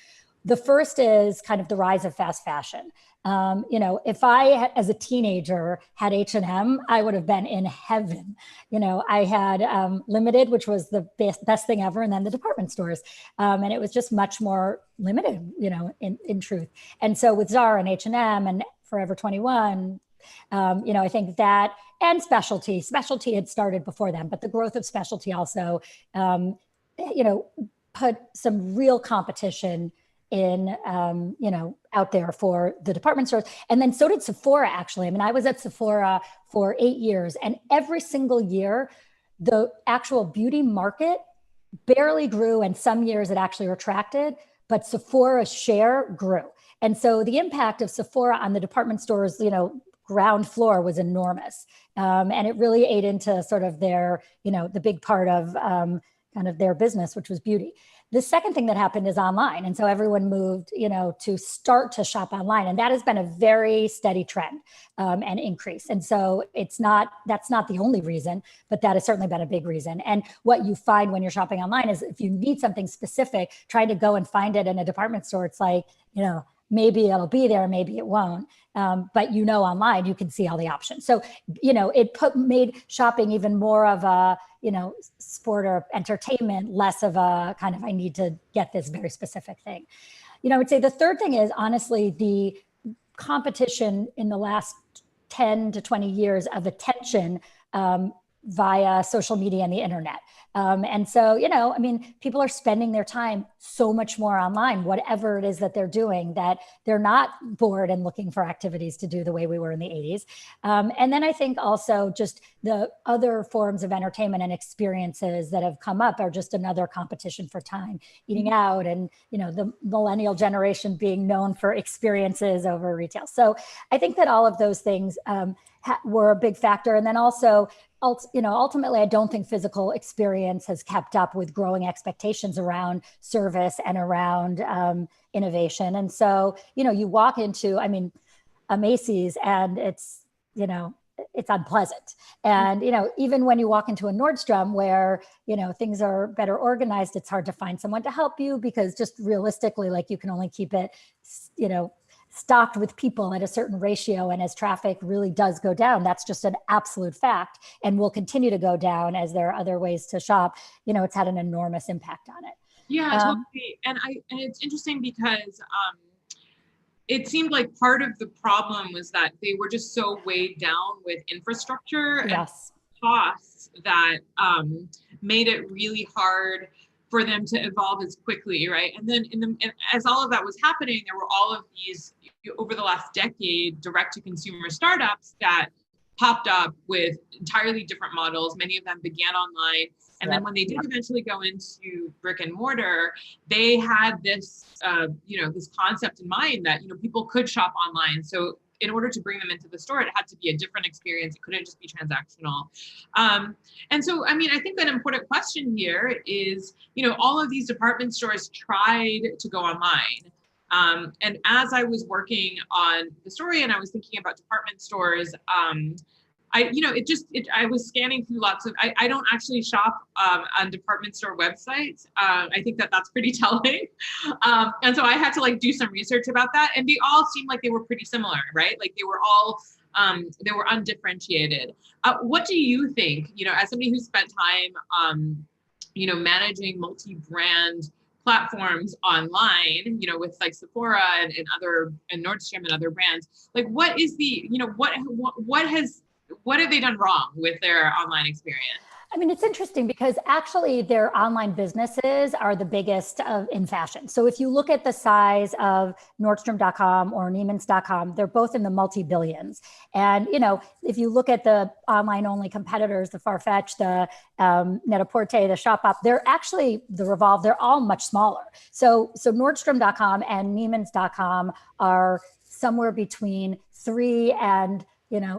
The first is kind of the rise of fast fashion. If I, as a teenager, had H&M, I would have been in heaven. I had Limited, which was the best thing ever, and then the department stores. And it was just much more limited, in truth. And so with Zara and H&M and Forever 21, I think that, and specialty had started before them, but the growth of specialty also, put some real competition in, out there for the department stores. And then so did Sephora, actually. I mean, I was at Sephora for 8 years, and every single year, the actual beauty market barely grew, and some years it actually retracted, but Sephora's share grew. And so the impact of Sephora on the department stores, ground floor was enormous. And it really ate into sort of their, the big part of kind of their business, which was beauty. The second thing that happened is online. And so everyone moved, to start to shop online. And that has been a very steady trend and increase. And so that's not the only reason, but that has certainly been a big reason. And what you find when you're shopping online is if you need something specific, trying to go and find it in a department store, it's like, maybe it'll be there, maybe it won't. But online, you can see all the options. So, it made shopping even more of a, sport or entertainment, less of a kind of, I need to get this very specific thing. I would say the third thing is honestly, the competition in the last 10 to 20 years of attention via social media and the internet. And so, people are spending their time so much more online, whatever it is that they're doing, that they're not bored and looking for activities to do the way we were in the 80s. And then I think also just the other forms of entertainment and experiences that have come up are just another competition for time, eating out, and, the millennial generation being known for experiences over retail. So I think that all of those things were a big factor. And then also, ultimately, I don't think physical experience has kept up with growing expectations around service and around innovation. And so, you walk into, a Macy's, and it's unpleasant. And, even when you walk into a Nordstrom where, things are better organized, it's hard to find someone to help you because just realistically, like, you can only keep it, stocked with people at a certain ratio. And as traffic really does go down, that's just an absolute fact, and will continue to go down as there are other ways to shop. It's had an enormous impact on it. Yeah, totally. And it's interesting because it seemed like part of the problem was that they were just so weighed down with infrastructure and costs that made it really hard for them to evolve as quickly, right? And then as all of that was happening, there were all of these, over the last decade, direct-to-consumer startups that popped up with entirely different models. Many of them began online. And then when they did eventually go into brick and mortar, they had this, this concept in mind that, people could shop online. So in order to bring them into the store, it had to be a different experience. It couldn't just be transactional. And so, I think an important question here is, all of these department stores tried to go online. And as I was working on the story and I was thinking about department stores, I was scanning through lots of, I don't actually shop on department store websites. I think that's pretty telling. And so I had to do some research about that, and they all seemed like they were pretty similar, right? Like they were all, they were undifferentiated. What do you think, as somebody who spent time, managing multi-brand platforms online, with Sephora and Nordstrom and other brands, what is the, what have they done wrong with their online experience? It's interesting because actually their online businesses are the biggest in fashion. So if you look at the size of Nordstrom.com or Neiman's.com, they're both in the multi-billions. And, if you look at the online only competitors, the Farfetch, the Net-a-Porter, the Shopbop, they're actually, the Revolve, they're all much smaller. So Nordstrom.com and Neiman's.com are somewhere between 3 and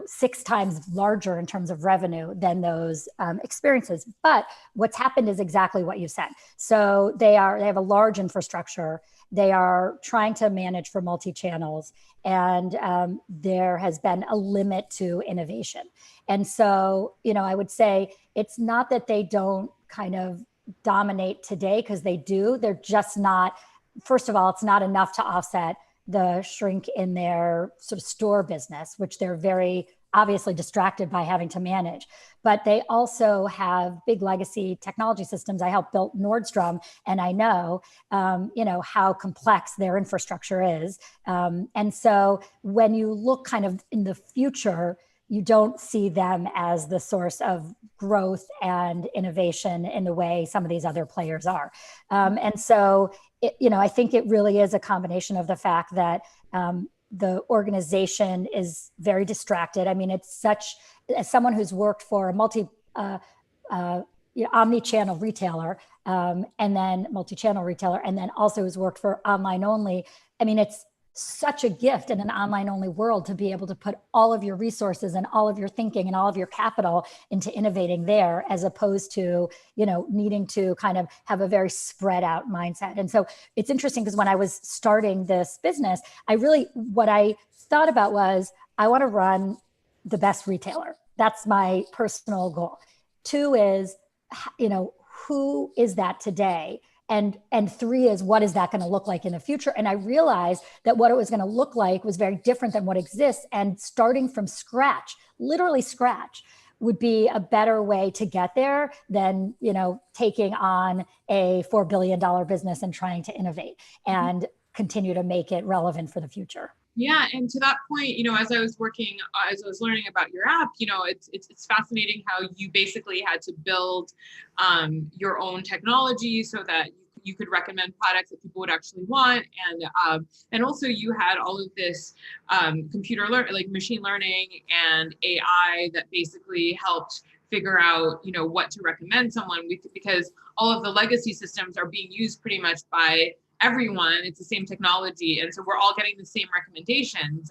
6 times larger in terms of revenue than those experiences. But what's happened is exactly what you said. So they have a large infrastructure. They are trying to manage for multi-channels, and there has been a limit to innovation. And so, I would say it's not that they don't kind of dominate today, because they do. They're just not, first of all, it's not enough to offset the shrink in their sort of store business, which they're very obviously distracted by having to manage. But they also have big legacy technology systems. I helped build Nordstrom, and I know, how complex their infrastructure is. And so when you look kind of in the future, you don't see them as the source of growth and innovation in the way some of these other players are. And so, I think it really is a combination of the fact that the organization is very distracted. I mean, it's such, as someone who's worked for a omni-channel retailer, and then multi-channel retailer, and then also has worked for online only. I mean, it's such a gift in an online only world to be able to put all of your resources and all of your thinking and all of your capital into innovating there, as opposed to, needing to kind of have a very spread out mindset. And so it's interesting because when I was starting this business, what I thought about was, I want to run the best retailer. That's my personal goal. 2 is, who is that today? And 3 is, what is that going to look like in the future? And I realized that what it was going to look like was very different than what exists. And starting from scratch, literally scratch, would be a better way to get there than, taking on a $4 billion business and trying to innovate and continue to make it relevant for the future. Yeah, and to that point, as I was learning about your app, it's fascinating how you basically had to build your own technology so that you could recommend products that people would actually want, and also you had all of this machine learning and AI that basically helped figure out what to recommend someone, because all of the legacy systems are being used pretty much by everyone. It's the same technology, and so we're all getting the same recommendations.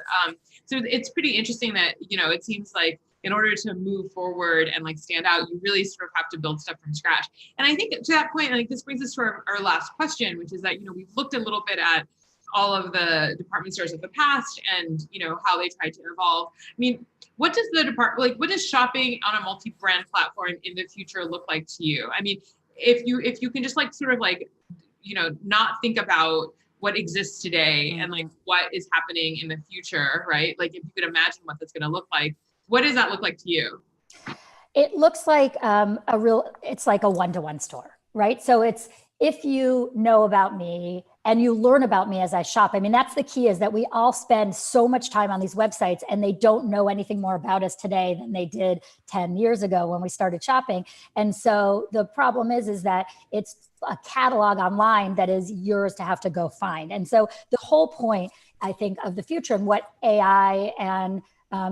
So it's pretty interesting that it seems like in order to move forward and stand out, you really sort of have to build stuff from scratch. And I think to that point, this brings us to our last question, which is that we've looked a little bit at all of the department stores of the past and how they tried to evolve. I mean, what does what does shopping on a multi-brand platform in the future look like to you? I mean, if you can just not think about what exists today and what is happening in the future, right? If you could imagine what that's going to look like, what does that look like to you? It looks like it's like a one-to-one store, right? So it's, if you know about me and you learn about me as I shop. I mean, that's the key, is that we all spend so much time on these websites and they don't know anything more about us today than they did 10 years ago when we started shopping. And so the problem is that it's a catalog online that is yours to have to go find. And so the whole point, I think, of the future and what AI and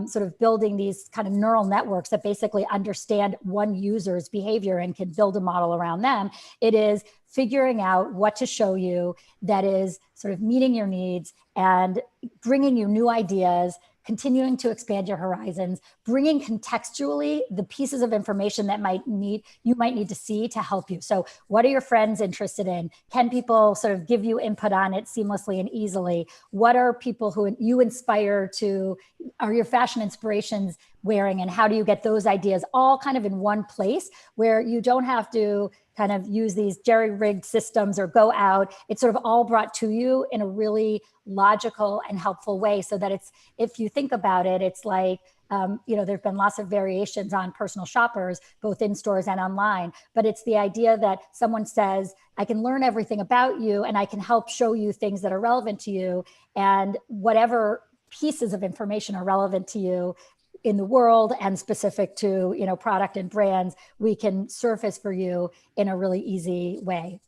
sort of building these kind of neural networks that basically understand one user's behavior and can build a model around them, it is figuring out what to show you that is sort of meeting your needs and bringing you new ideas, continuing to expand your horizons, bringing contextually the pieces of information that you might need to see to help you. So what are your friends interested in? Can people sort of give you input on it seamlessly and easily? What are people who you inspire to, are your fashion inspirations wearing, and how do you get those ideas all kind of in one place where you don't have to kind of use these jerry-rigged systems or go out? It's sort of all brought to you in a really logical and helpful way, so that it's, if you think about it, it's like, there've been lots of variations on personal shoppers, both in stores and online, but it's the idea that someone says, I can learn everything about you and I can help show you things that are relevant to you, and whatever pieces of information are relevant to you in the world and specific to, product and brands, we can surface for you in a really easy way.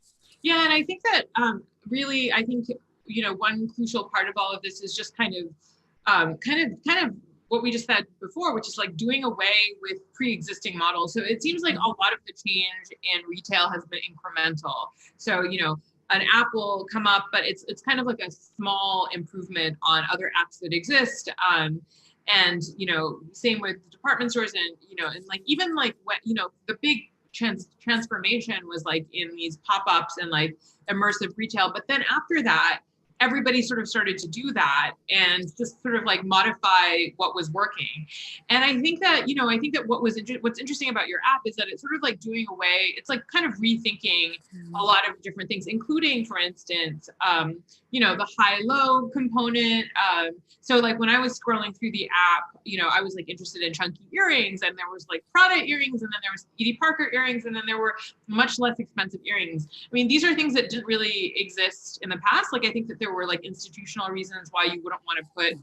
Yeah, and I think that really, one crucial part of all of this is just kind of what we just said before, which is doing away with pre-existing models. So it seems like a lot of the change in retail has been incremental. So, an app will come up, but it's kind of like a small improvement on other apps that exist. And, same with department stores and, even when, the big transformation was in these pop-ups and immersive retail. But then after that, everybody sort of started to do that and just sort of modify what was working. And I think that, what's interesting about your app is that it's sort of doing away, it's kind of rethinking a lot of different things, including, for instance, the high-low component. So when I was scrolling through the app, I was interested in chunky earrings, and there was Prada earrings, and then there was Edie Parker earrings, and then there were much less expensive earrings. I mean, these are things that didn't really exist in the past. I think that there were institutional reasons why you wouldn't want to put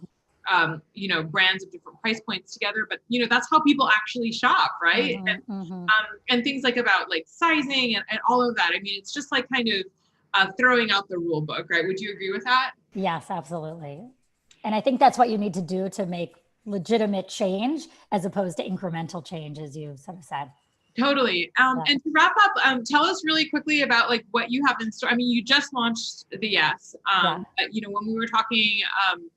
you know, brands of different price points together, but you know, that's how people actually shop, right? And things like about like sizing and all of that. I mean, it's just like kind of throwing out the rule book, right? Would you agree with that? Yes, absolutely. And I think that's what you need to do to make legitimate change as opposed to incremental change, as you sort of said. Totally. And to wrap up, tell us really quickly about like what you have in store. I mean, you just launched the Yes. But, you know, when we were talking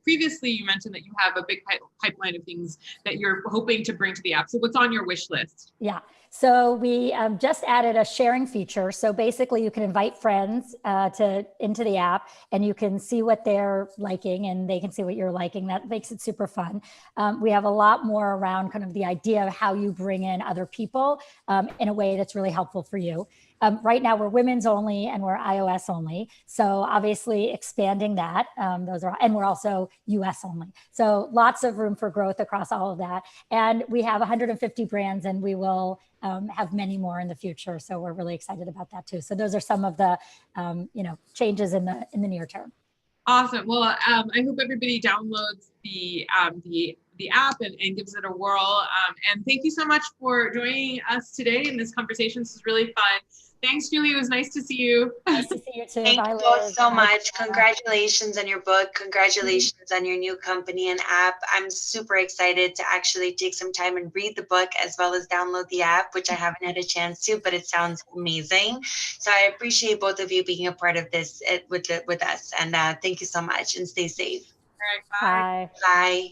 previously, you mentioned that you have a big pipeline of things that you're hoping to bring to the app. So what's on your wish list? Yeah. So we just added a sharing feature. So basically you can invite friends into the app and you can see what they're liking and they can see what you're liking. That makes it super fun. We have a lot more around kind of the idea of how you bring in other people in a way that's really helpful for you. Right now we're women's only and we're iOS only. So obviously expanding that, and we're also US only. So lots of room for growth across all of that. And we have 150 brands and we will have many more in the future. So we're really excited about that too. So those are some of the, you know, changes in the near term. Awesome. Well, I hope everybody downloads the app and gives it a whirl. And thank you so much for joining us today in this conversation. This is really fun. Thanks, Julie. It was nice to see you. Nice to see you too. Thank you both so much. Congratulations on your book. Congratulations on your new company and app. I'm super excited to actually take some time and read the book as well as download the app, which I haven't had a chance to, but it sounds amazing. So I appreciate both of you being a part of this with us. And thank you so much and stay safe. All right, bye. Bye.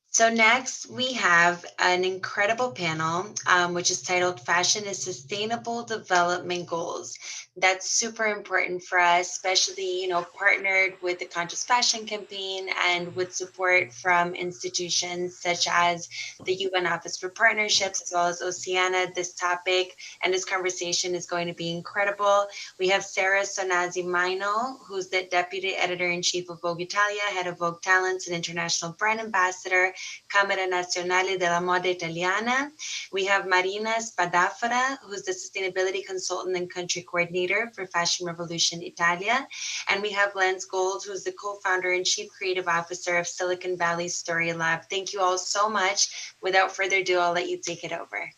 So next we have an incredible panel, which is titled Fashion is Sustainable Development Goals. That's super important for us, especially, you know, partnered with the Conscious Fashion Campaign and with support from institutions such as the UN Office for Partnerships, as well as Oceana. This topic and this conversation is going to be incredible. We have Sarah Sonazi Maino, who's the Deputy Editor-in-Chief of Vogue Italia, Head of Vogue Talents and International Brand Ambassador, Camera Nazionale della Moda Italiana. We have Marina Spadafora, who's the Sustainability Consultant and Country Coordinator for Fashion Revolution Italia. And we have Lance Gold, who's the co-founder and chief creative officer of Silicon Valley Story Lab. Thank you all so much. Without further ado, I'll let you take it over.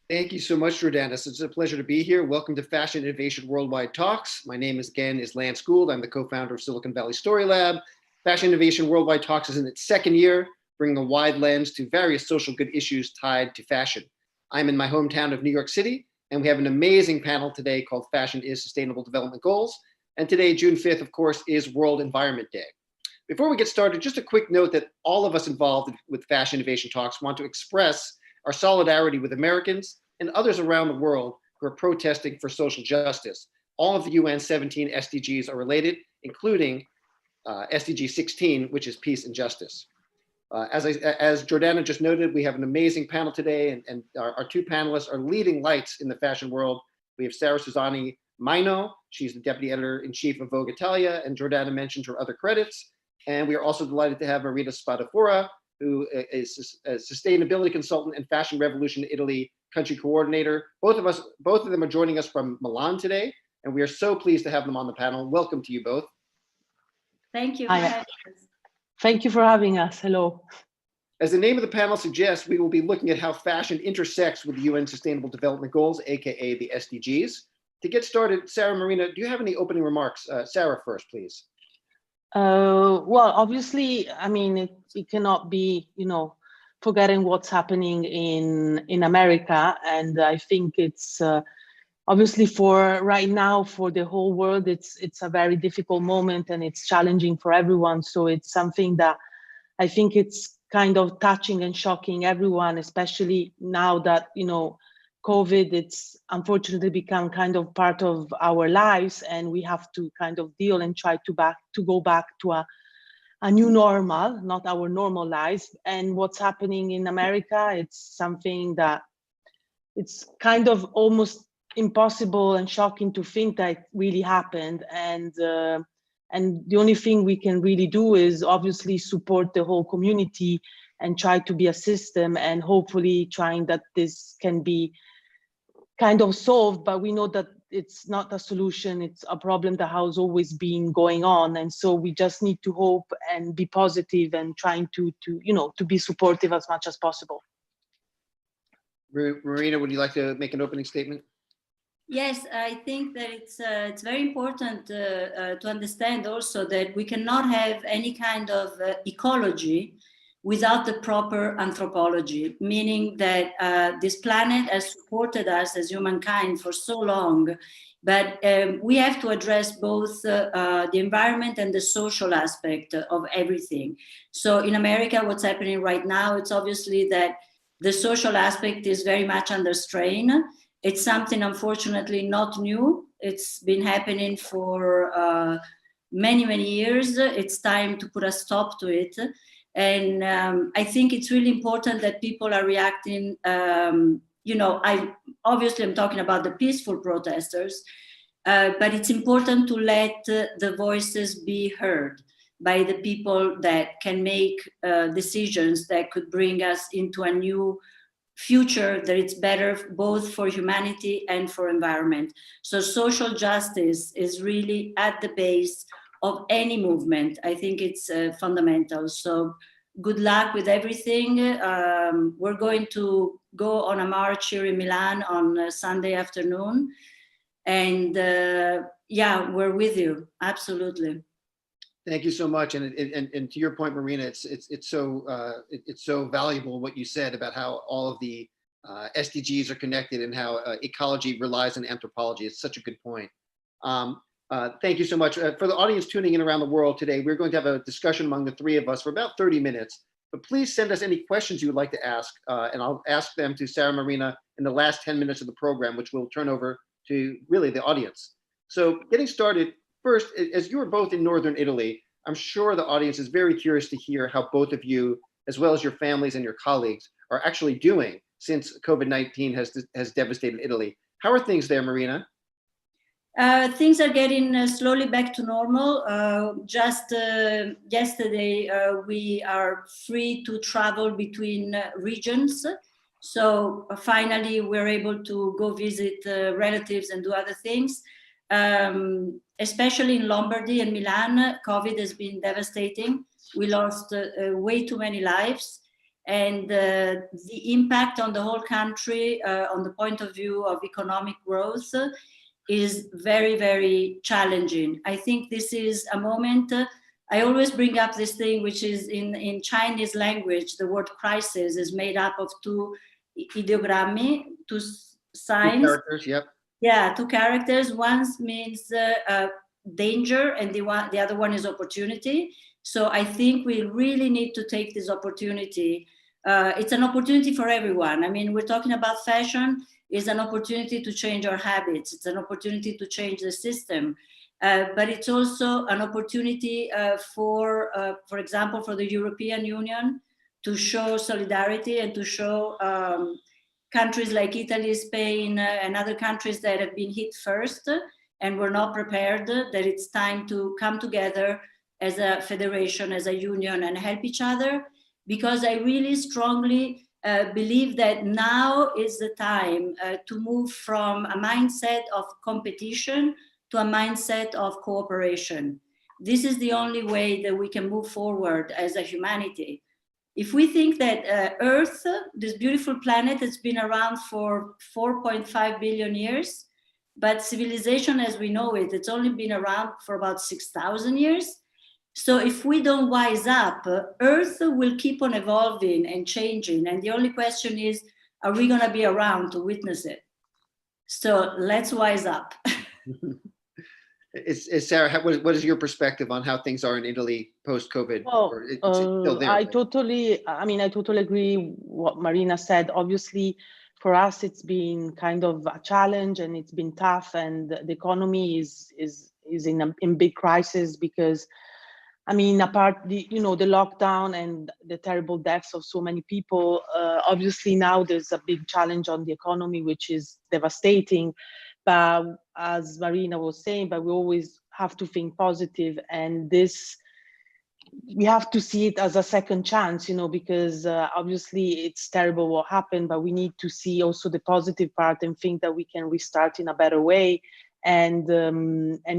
Thank you so much, Jordana. It's a pleasure to be here. Welcome to Fashion Innovation Worldwide Talks. My name is Lance Gould. I'm the co-founder of Silicon Valley Story Lab. Fashion Innovation Worldwide Talks is in its second year, bringing a wide lens to various social good issues tied to fashion. I'm in my hometown of New York City, and we have an amazing panel today called Fashion is Sustainable Development Goals. And today, June 5th, of course, is World Environment Day. Before we get started, just a quick note that all of us involved with Fashion Innovation Talks want to express our solidarity with Americans and others around the world who are protesting for social justice. All of the UN 17 SDGs are related, including SDG 16, which is peace and justice. As Jordana just noted, we have an amazing panel today, and our two panelists are leading lights in the fashion world. We have Sarah Sonazi Maino. She's the Deputy Editor-in-Chief of Vogue Italia, and Jordana mentioned her other credits. And we are also delighted to have Marina Spadafora, who is a sustainability consultant and Fashion Revolution Italy country coordinator. Both of them are joining us from Milan today, and we are so pleased to have them on the panel. Welcome to you both. Thank you. Thank you for having us. Hello. As the name of the panel suggests, we will be looking at how fashion intersects with the UN Sustainable Development Goals, aka the SDGs. To get started, Sarah, Marina, do you have any opening remarks? Sarah first, please. Well, obviously, I mean, it cannot be, you know, forgetting what's happening in America. And I think it's obviously for right now, for the whole world, it's a very difficult moment and it's challenging for everyone. So it's something that I think it's kind of touching and shocking everyone, especially now that, you know, COVID, it's unfortunately become kind of part of our lives, and we have to kind of deal and try to go back to a new normal, not our normal lives. And what's happening in America, it's something that it's kind of almost impossible and shocking to think that it really happened. And the only thing we can really do is obviously support the whole community and try to be a system, and hopefully trying that this can be kind of solved. But we know that it's not a solution. It's a problem that has always been going on. And so we just need to hope and be positive and trying to be supportive as much as possible. Marina, would you like to make an opening statement? Yes, I think that it's very important to understand also that we cannot have any kind of ecology without the proper anthropology, meaning that this planet has supported us as humankind for so long, but we have to address both the environment and the social aspect of everything. So in America, what's happening right now, it's obviously that the social aspect is very much under strain. It's something, unfortunately, not new. It's been happening for many, many years. It's time to put a stop to it. And I think it's really important that people are reacting. I'm talking about the peaceful protesters, but it's important to let the voices be heard by the people that can make decisions that could bring us into a new future that it's better both for humanity and for environment. So social justice is really at the base of any movement. I think it's fundamental. So good luck with everything. We're going to go on a march here in Milan on Sunday afternoon. And we're with you, absolutely. Thank you so much, and to your point, Marina, it's so valuable what you said about how all of the SDGs are connected and how ecology relies on anthropology. It's such a good point. Thank you so much. For the audience tuning in around the world today, we're going to have a discussion among the three of us for about 30 minutes. But please send us any questions you would like to ask, and I'll ask them to Sarah Marina in the last 10 minutes of the program, which we'll turn over to really the audience. So getting started. First, as you are both in Northern Italy, I'm sure the audience is very curious to hear how both of you, as well as your families and your colleagues, are actually doing since COVID-19 has devastated Italy. How are things there, Marina? Things are getting slowly back to normal. Just yesterday, we are free to travel between regions. So finally, we're able to go visit relatives and do other things. Especially in Lombardy and Milan, COVID has been devastating. We lost way too many lives. And the impact on the whole country, on the point of view of economic growth, is very, very challenging. I think this is a moment, I always bring up this thing, which is in Chinese language, the word crisis is made up of two ideogrammi, two signs. Two characters, yep. Yeah, two characters. One means danger, and the other one is opportunity. So I think we really need to take this opportunity. It's an opportunity for everyone. I mean, we're talking about fashion. It's an opportunity to change our habits. It's an opportunity to change the system. But it's also an opportunity for example, for the European Union to show solidarity and to show countries like Italy, Spain, and other countries that have been hit first and were not prepared, that it's time to come together as a federation, as a union, and help each other. Because I really strongly believe that now is the time to move from a mindset of competition to a mindset of cooperation. This is the only way that we can move forward as a humanity. If we think that Earth, this beautiful planet, has been around for 4.5 billion years, but civilization as we know it, it's only been around for about 6,000 years. So if we don't wise up, Earth will keep on evolving and changing. And the only question is, are we gonna be around to witness it? So let's wise up. Sarah, what is your perspective on how things are in Italy post-COVID? Well, I totally agree what Marina said. Obviously, for us, it's been kind of a challenge and it's been tough, and the economy is in big crisis because, I mean, apart the lockdown and the terrible deaths of so many people, obviously now there's a big challenge on the economy, which is devastating. But as Marina was saying, but we always have to think positive, and this we have to see it as a second chance, because obviously it's terrible what happened, but we need to see also the positive part and think that we can restart in a better way. And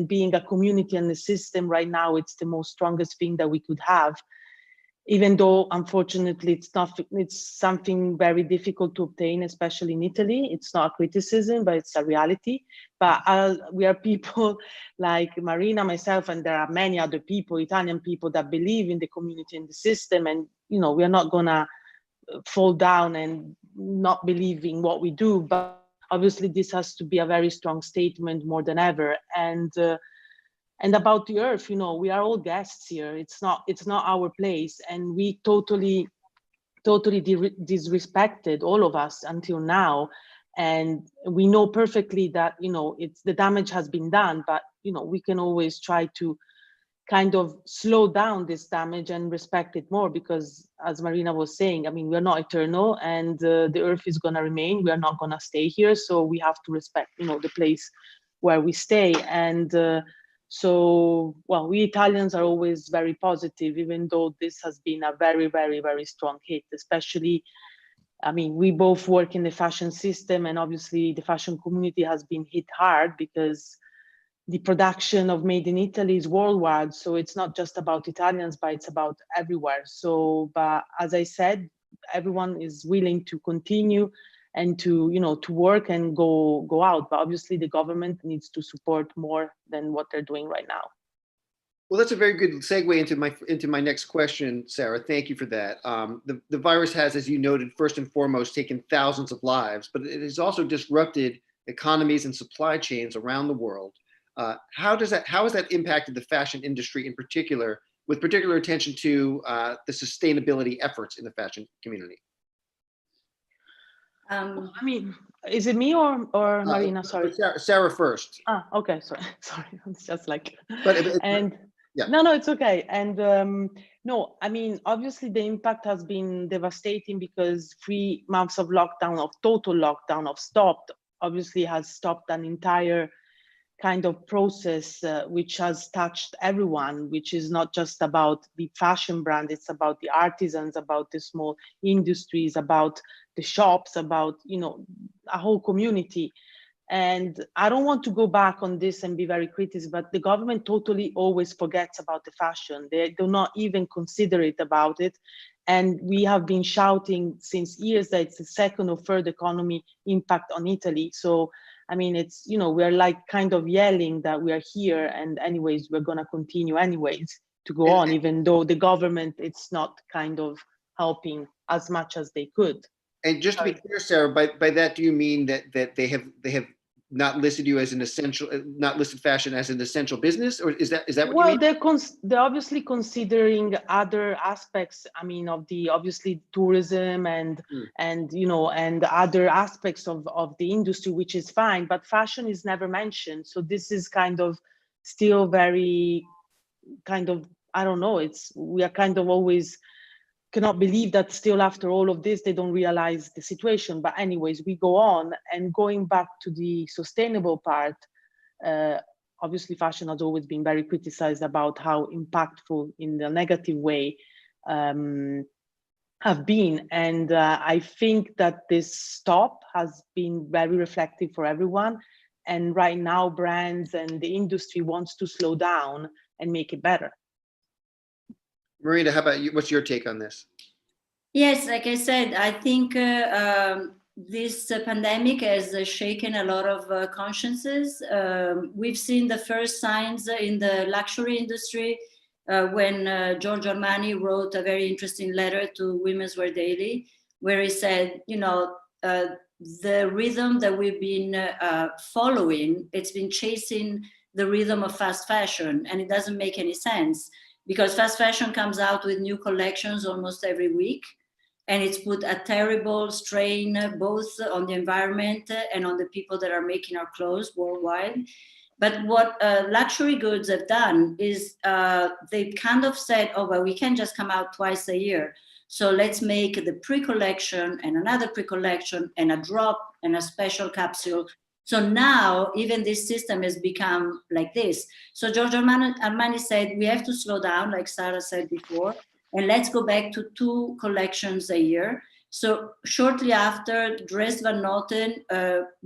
being a community and the system right now, it's the most strongest thing that we could have. Even though, unfortunately, it's something very difficult to obtain, especially in Italy. It's not a criticism, but it's a reality. But we are people like Marina, myself, and there are many other people, Italian people, that believe in the community and the system. And, we are not gonna fall down and not believe in what we do. But obviously, this has to be a very strong statement more than ever. And about the earth, we are all guests here. It's not our place, and we totally disrespected, all of us, until now. And we know perfectly that it's the damage has been done, but we can always try to kind of slow down this damage and respect it more, because as Marina was saying, I mean, we're not eternal, and the earth is going to remain. We are not going to stay here, so we have to respect the place where we stay. And so, well, we Italians are always very positive, even though this has been a very, very, very strong hit, especially, I mean, we both work in the fashion system, and obviously the fashion community has been hit hard because the production of Made in Italy is worldwide. So it's not just about Italians, but it's about everywhere. So, but as I said, everyone is willing to continue and to to work and go out, but obviously the government needs to support more than what they're doing right now. Well, that's a very good segue into my next question, Sarah. Thank you for that. The virus has, as you noted, first and foremost taken thousands of lives, but it has also disrupted economies and supply chains around the world. How has that impacted the fashion industry in particular, with particular attention to the sustainability efforts in the fashion community? I mean, is it me or Marina? Sorry, Sarah first. Okay, sorry. It's just like, yeah. No, it's okay. And no, I mean, obviously the impact has been devastating, because 3 months of lockdown, of total lockdown, of stopped, obviously has stopped an entire kind of process which has touched everyone, which is not just about the fashion brand, it's about the artisans, about the small industries, about the shops, about a whole community. And I don't want to go back on this and be very critical, but the government totally always forgets about the fashion. They do not even consider it about it. And we have been shouting since years that it's the second or third economy impact on Italy. So I mean, it's, we're like kind of yelling that we are here, and anyways, we're going to continue anyways to go on, even though the government, it's not kind of helping as much as they could. And just to be clear, Sarah, by that, do you mean that they have not listed you as an essential, not listed fashion as an essential business, or is that what you mean? They're obviously considering other aspects. I mean, of the obviously tourism and other aspects of the industry, which is fine, but fashion is never mentioned. So this is kind of still very kind of, I don't know. We are kind of always cannot believe that still after all of this, they don't realize the situation. But anyways, we go on, and going back to the sustainable part, obviously fashion has always been very criticized about how impactful in the negative way have been. And I think that this stop has been very reflective for everyone. And right now brands and the industry wants to slow down and make it better. Marina, how about you? What's your take on this? Yes, like I said, I think this pandemic has shaken a lot of consciences. We've seen the first signs in the luxury industry when Giorgio Armani wrote a very interesting letter to Women's Wear Daily, where he said, the rhythm that we've been following, it's been chasing the rhythm of fast fashion, and it doesn't make any sense. Because fast fashion comes out with new collections almost every week, and it's put a terrible strain both on the environment and on the people that are making our clothes worldwide. But what luxury goods have done is they kind of said, oh, well, we can just come out twice a year. So let's make the pre-collection and another pre-collection and a drop and a special capsule So now even this system has become like this. So Giorgio Armani said, we have to slow down, like Sarah said before, and let's go back to 2 collections a year. So shortly after, Dres Van Noten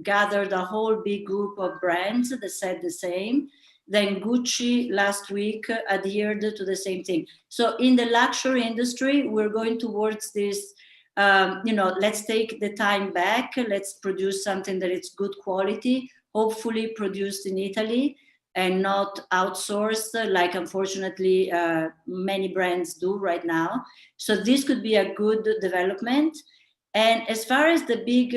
gathered a whole big group of brands that said the same. Then Gucci last week adhered to the same thing. So in the luxury industry, we're going towards this, let's take the time back. Let's produce something that is good quality, hopefully produced in Italy and not outsourced like unfortunately many brands do right now. So this could be a good development. And as far as the big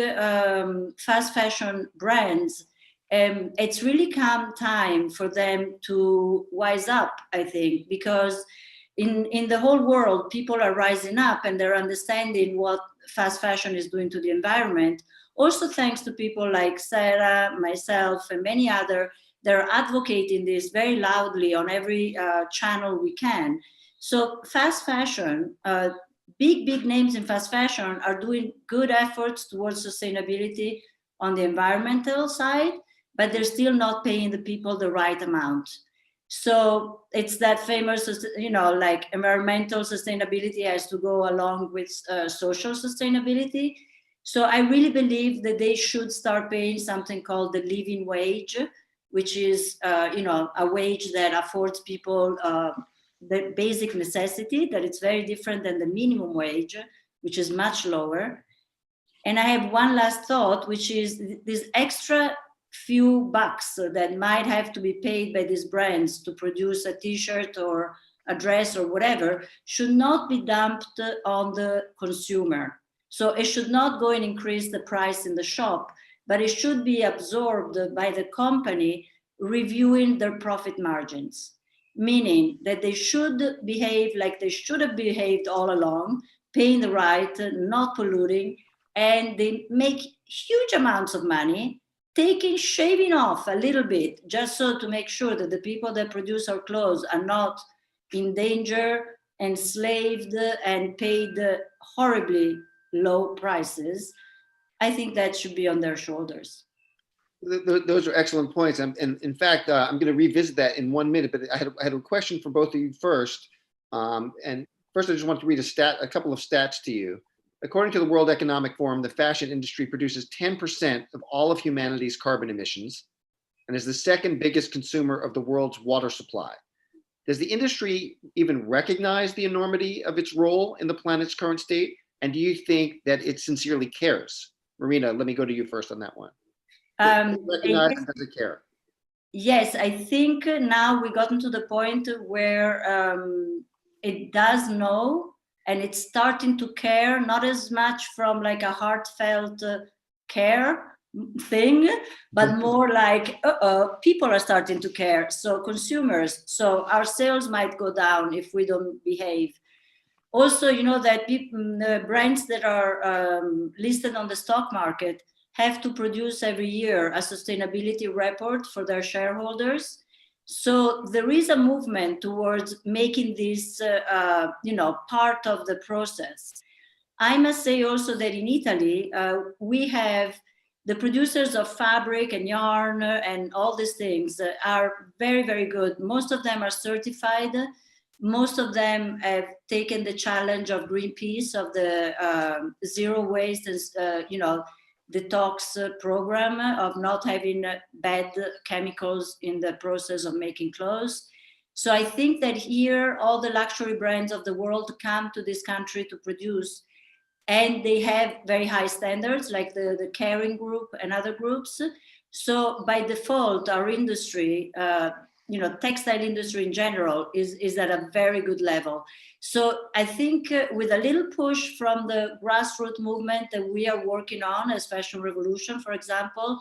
fast fashion brands, it's really come time for them to wise up, I think, because in the whole world, people are rising up and they're understanding what fast fashion is doing to the environment. Also thanks to people like Sarah, myself, and many other, they're advocating this very loudly on every channel we can. So fast fashion, big names in fast fashion are doing good efforts towards sustainability on the environmental side, but they're still not paying the people the right amount. So it's that famous, like environmental sustainability has to go along with social sustainability. So I really believe that they should start paying something called the living wage, which is, a wage that affords people the basic necessity, that it's very different than the minimum wage, which is much lower. And I have one last thought, which is this extra few bucks that might have to be paid by these brands to produce a t-shirt or a dress or whatever should not be dumped on the consumer. So it should not go and increase the price in the shop, but it should be absorbed by the company reviewing their profit margins, meaning that they should behave like they should have behaved all along, paying the right, not polluting, and they make huge amounts of money, shaving off a little bit, just so to make sure that the people that produce our clothes are not in danger, enslaved, and paid horribly low prices. I think that should be on their shoulders. Those are excellent points. And in fact, I'm going to revisit that in 1 minute, but I had a question for both of you first. And first, I just want to read a couple of stats to you. According to the World Economic Forum, the fashion industry produces 10% of all of humanity's carbon emissions and is the second biggest consumer of the world's water supply. Does the industry even recognize the enormity of its role in the planet's current state? And do you think that it sincerely cares? Marina, let me go to you first on that one. Does it care? Yes, I think now we've gotten to the point where it does know, and it's starting to care, not as much from like a heartfelt care thing, but more like, people are starting to care. So consumers, so our sales might go down if we don't behave. Also, that the brands that are listed on the stock market have to produce every year a sustainability report for their shareholders. So there is a movement towards making this, part of the process. I must say also that in Italy, we have the producers of fabric and yarn and all these things are very, very good. Most of them are certified. Most of them have taken the challenge of Greenpeace, of the zero waste and, detox program of not having bad chemicals in the process of making clothes. So I think that here all the luxury brands of the world come to this country to produce, and they have very high standards like the Caring Group and other groups. So by default, our industry, textile industry in general is at a very good level. So I think with a little push from the grassroots movement that we are working on as Fashion Revolution, for example,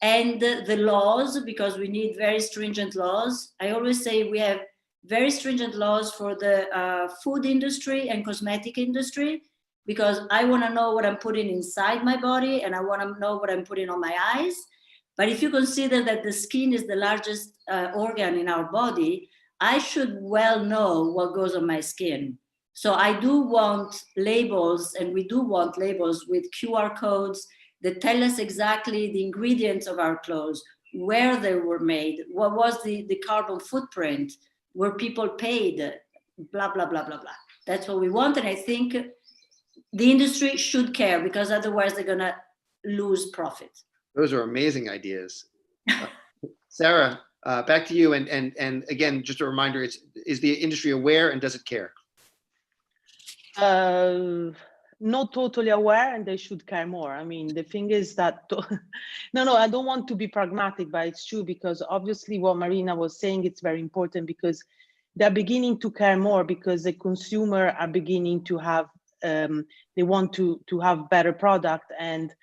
and the laws, because we need very stringent laws. I always say we have very stringent laws for the food industry and cosmetic industry, because I want to know what I'm putting inside my body and I want to know what I'm putting on my eyes. But if you consider that the skin is the largest organ in our body, I should well know what goes on my skin. So I do want labels, and we do want labels with QR codes that tell us exactly the ingredients of our clothes, where they were made, what was the carbon footprint, were people paid, blah, blah, blah, blah, blah. That's what we want. And I think the industry should care, because otherwise they're gonna lose profit. Those are amazing ideas. Sarah, back to you. And again, just a reminder, is the industry aware and does it care? Not totally aware, and they should care more. I mean, the thing is that, no, I don't want to be pragmatic, but it's true, because obviously what Marina was saying, it's very important, because they're beginning to care more, because the consumer are beginning to have, they want to have better product, and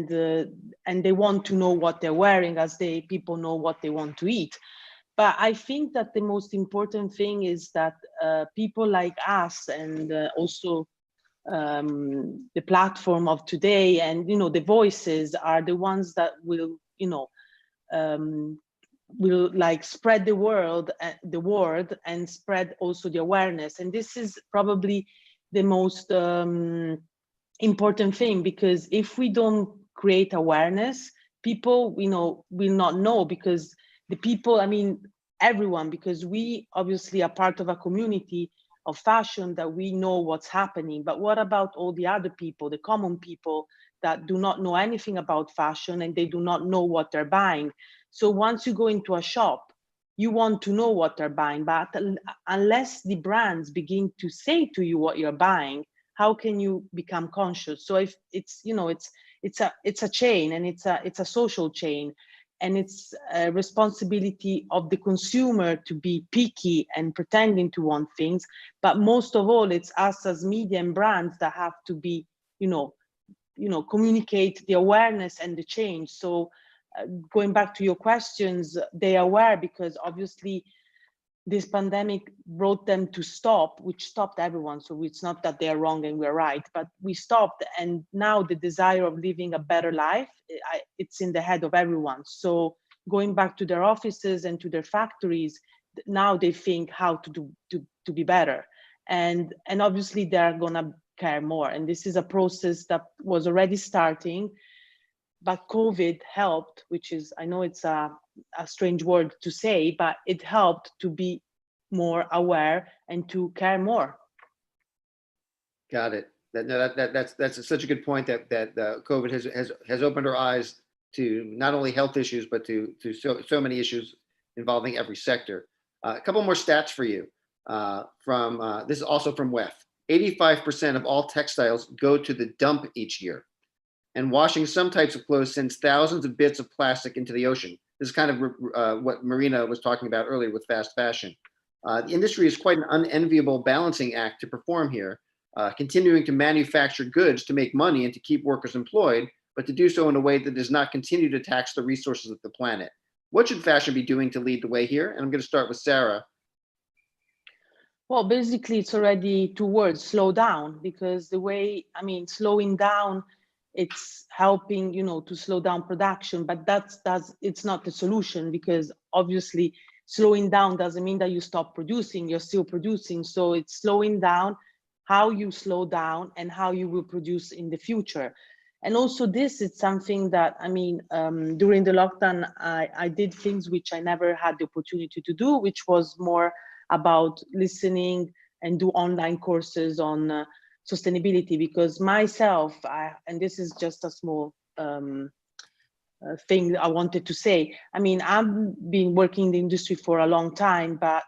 they want to know what they're wearing, as people know what they want to eat. But I think that the most important thing is that people like us, and also the platform of today, and the voices are the ones that will will like spread the word and spread also the awareness. And this is probably the most important thing, because if we don't create awareness, people will not know, because the people, I mean everyone, because we obviously are part of a community of fashion, that we know what's happening. But what about all the other people, the common people that do not know anything about fashion, and they do not know what they're buying? So once you go into a shop, you want to know what they're buying, but unless the brands begin to say to you what you're buying, how can you become conscious? So if it's it's a chain, and it's a social chain, and it's a responsibility of the consumer to be picky and pretending to want things. But most of all, it's us as media and brands that have to be, communicate the awareness and the change. So going back to your questions, they are aware, because obviously this pandemic brought them to stop, which stopped everyone. So it's not that they're wrong and we're right, but we stopped. And now the desire of living a better life, it's in the head of everyone. So going back to their offices and to their factories, now they think how to be better. And obviously they're gonna care more. And this is a process that was already starting, but COVID helped, which is, I know it's a strange word to say, but it helped to be more aware and to care more. Got it. That's such a good point, that COVID has opened our eyes to not only health issues, but to so many issues involving every sector. A couple more stats for you. This is also from WEF. 85% of all textiles go to the dump each year. And washing some types of clothes sends thousands of bits of plastic into the ocean. This is kind of what Marina was talking about earlier with fast fashion. The industry is quite an unenviable balancing act to perform here, continuing to manufacture goods to make money and to keep workers employed, but to do so in a way that does not continue to tax the resources of the planet. What should fashion be doing to lead the way here? And I'm going to start with Sarah. Well, basically, it's already two words: slow down. Because the way, I mean, slowing down, it's helping, to slow down production, but it's not the solution, because obviously slowing down doesn't mean that you stop producing, you're still producing. So it's slowing down, how you slow down and how you will produce in the future. And also this is something that, I mean, during the lockdown, I did things which I never had the opportunity to do, which was more about listening and do online courses on sustainability, because myself, and this is just a small thing I wanted to say. I mean, I've been working in the industry for a long time, but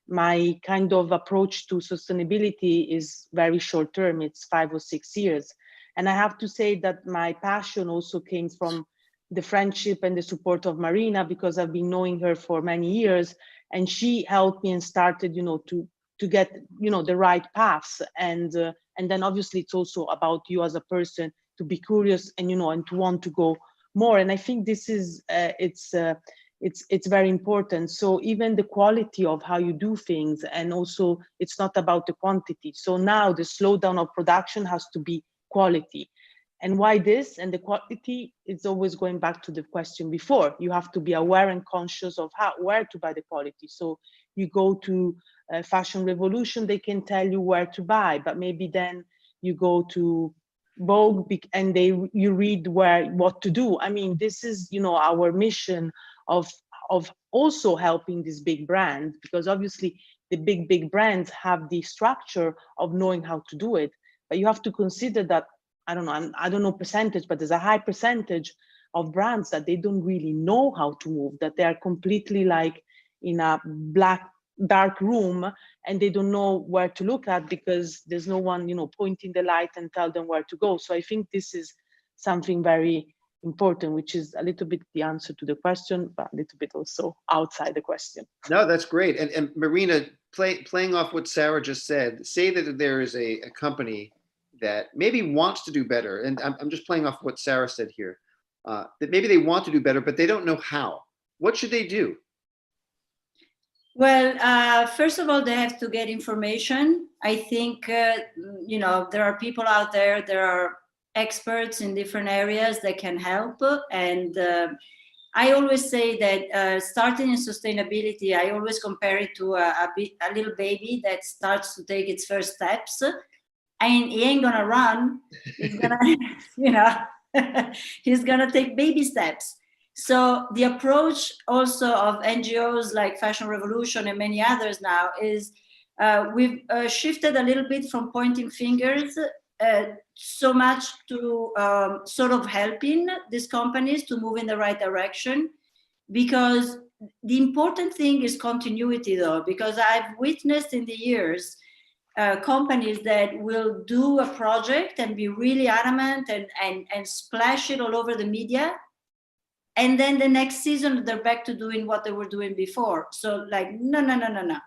my kind of approach to sustainability is very short term. It's 5 or 6 years. And I have to say that my passion also came from the friendship and the support of Marina, because I've been knowing her for many years, and she helped me and started, to get, the right paths. And then obviously it's also about you as a person to be curious and, and to want to go more. And I think this is, it's very important. So even the quality of how you do things, and also it's not about the quantity. So now the slowdown of production has to be quality. And why this? And the quality is always going back to the question before. You have to be aware and conscious of where to buy the quality. So you go to Fashion Revolution, they can tell you where to buy, but maybe then you go to Vogue, and you read what to do. I mean, this is, you know, our mission of also helping this big brand, because obviously the big brands have the structure of knowing how to do it, but you have to consider that, I don't know percentage, but there's a high percentage of brands that they don't really know how to move, that they are completely like in a dark room, and they don't know where to look at because there's no one, you know, pointing the light and tell them where to go. So I think this is something very important, which is a little bit the answer to the question, but a little bit also outside the question. No, that's great. And Marina, playing off what Sarah just said, say that there is a company that maybe wants to do better, and I'm just playing off what Sarah said here, that maybe they want to do better, but they don't know how. What should they do? Well, first of all, they have to get information. I think, you know, there are people out there, there are experts in different areas that can help. And I always say that starting in sustainability, I always compare it to a little baby that starts to take its first steps. And he ain't gonna run, he's gonna, you know, he's gonna take baby steps. So the approach also of NGOs like Fashion Revolution and many others now is we've shifted a little bit from pointing fingers so much to sort of helping these companies to move in the right direction. Because the important thing is continuity though, because I've witnessed in the years companies that will do a project and be really adamant and splash it all over the media. And then the next season, they're back to doing what they were doing before. So like, no.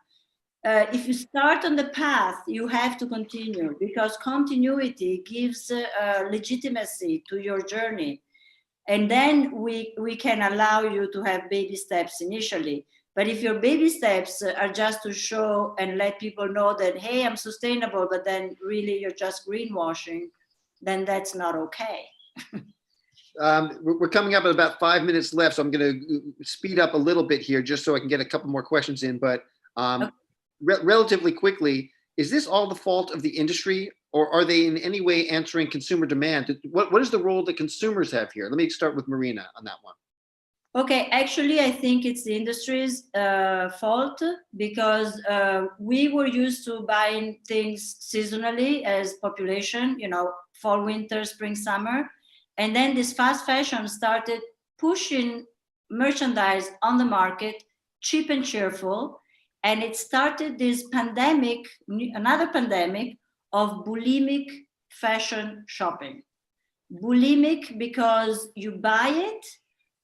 If you start on the path, you have to continue, because continuity gives legitimacy to your journey. And then we can allow you to have baby steps initially. But if your baby steps are just to show and let people know that, hey, I'm sustainable, but then really you're just greenwashing, then that's not okay. We're coming up at about 5 minutes left, so I'm going to speed up a little bit here just so I can get a couple more questions in. But relatively quickly, is this all the fault of the industry, or are they in any way answering consumer demand? What is the role that consumers have here? Let me start with Marina on that one. Okay, actually, I think it's the industry's fault, because we were used to buying things seasonally as population, you know, fall, winter, spring, summer. And then this fast fashion started pushing merchandise on the market, cheap and cheerful. And it started this pandemic, another pandemic of bulimic fashion shopping. Bulimic because you buy it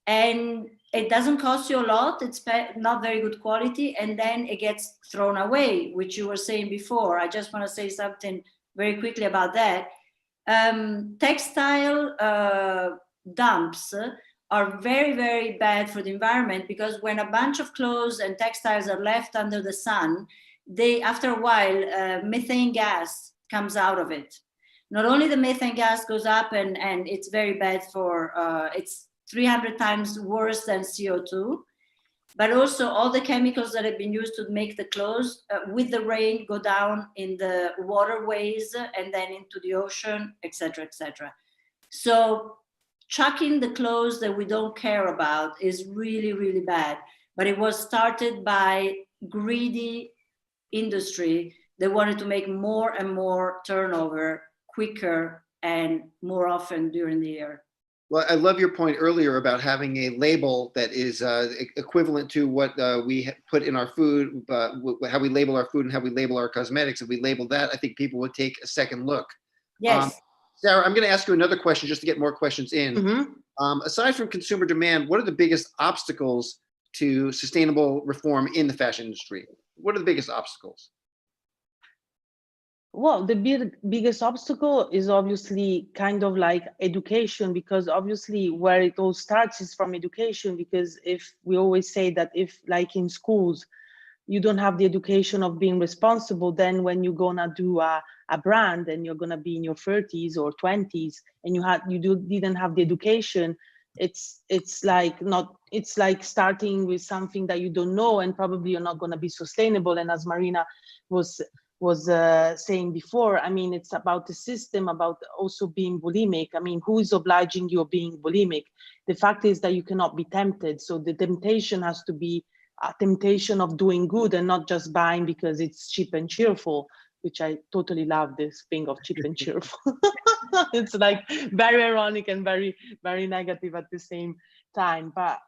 and it doesn't cost you a lot, it's not very good quality, and then it gets thrown away, which you were saying before. I just want to say something very quickly about that. Textile dumps are very, very bad for the environment, because when a bunch of clothes and textiles are left under the sun, after a while, methane gas comes out of it. Not only the methane gas goes up and it's very bad for, it's 300 times worse than CO2, but also all the chemicals that have been used to make the clothes with the rain go down in the waterways and then into the ocean, etc., etc. So chucking the clothes that we don't care about is really, really bad. But it was started by greedy industry that wanted to make more and more turnover quicker and more often during the year. Well, I love your point earlier about having a label that is equivalent to what we put in our food, how we label our food and how we label our cosmetics. If we label that, I think people would take a second look. Yes. Sarah, I'm going to ask you another question just to get more questions in. Mm-hmm. Aside from consumer demand, what are the biggest obstacles to sustainable reform in the fashion industry? What are the biggest obstacles? Well, the biggest obstacle is obviously kind of like education, because obviously where it all starts is from education. Because if we always say that if, like in schools, you don't have the education of being responsible, then when you're gonna do a brand and you're gonna be in your 30s or 20s and you didn't have the education, it's like starting with something that you don't know, and probably you're not gonna be sustainable. And as Marina was was saying before. I mean, it's about the system, about also being bulimic. I mean, who is obliging you of being bulimic? The fact is that you cannot be tempted. So the temptation has to be a temptation of doing good and not just buying because it's cheap and cheerful, which I totally love this thing of cheap and cheerful. It's like very ironic and very, very negative at the same time. But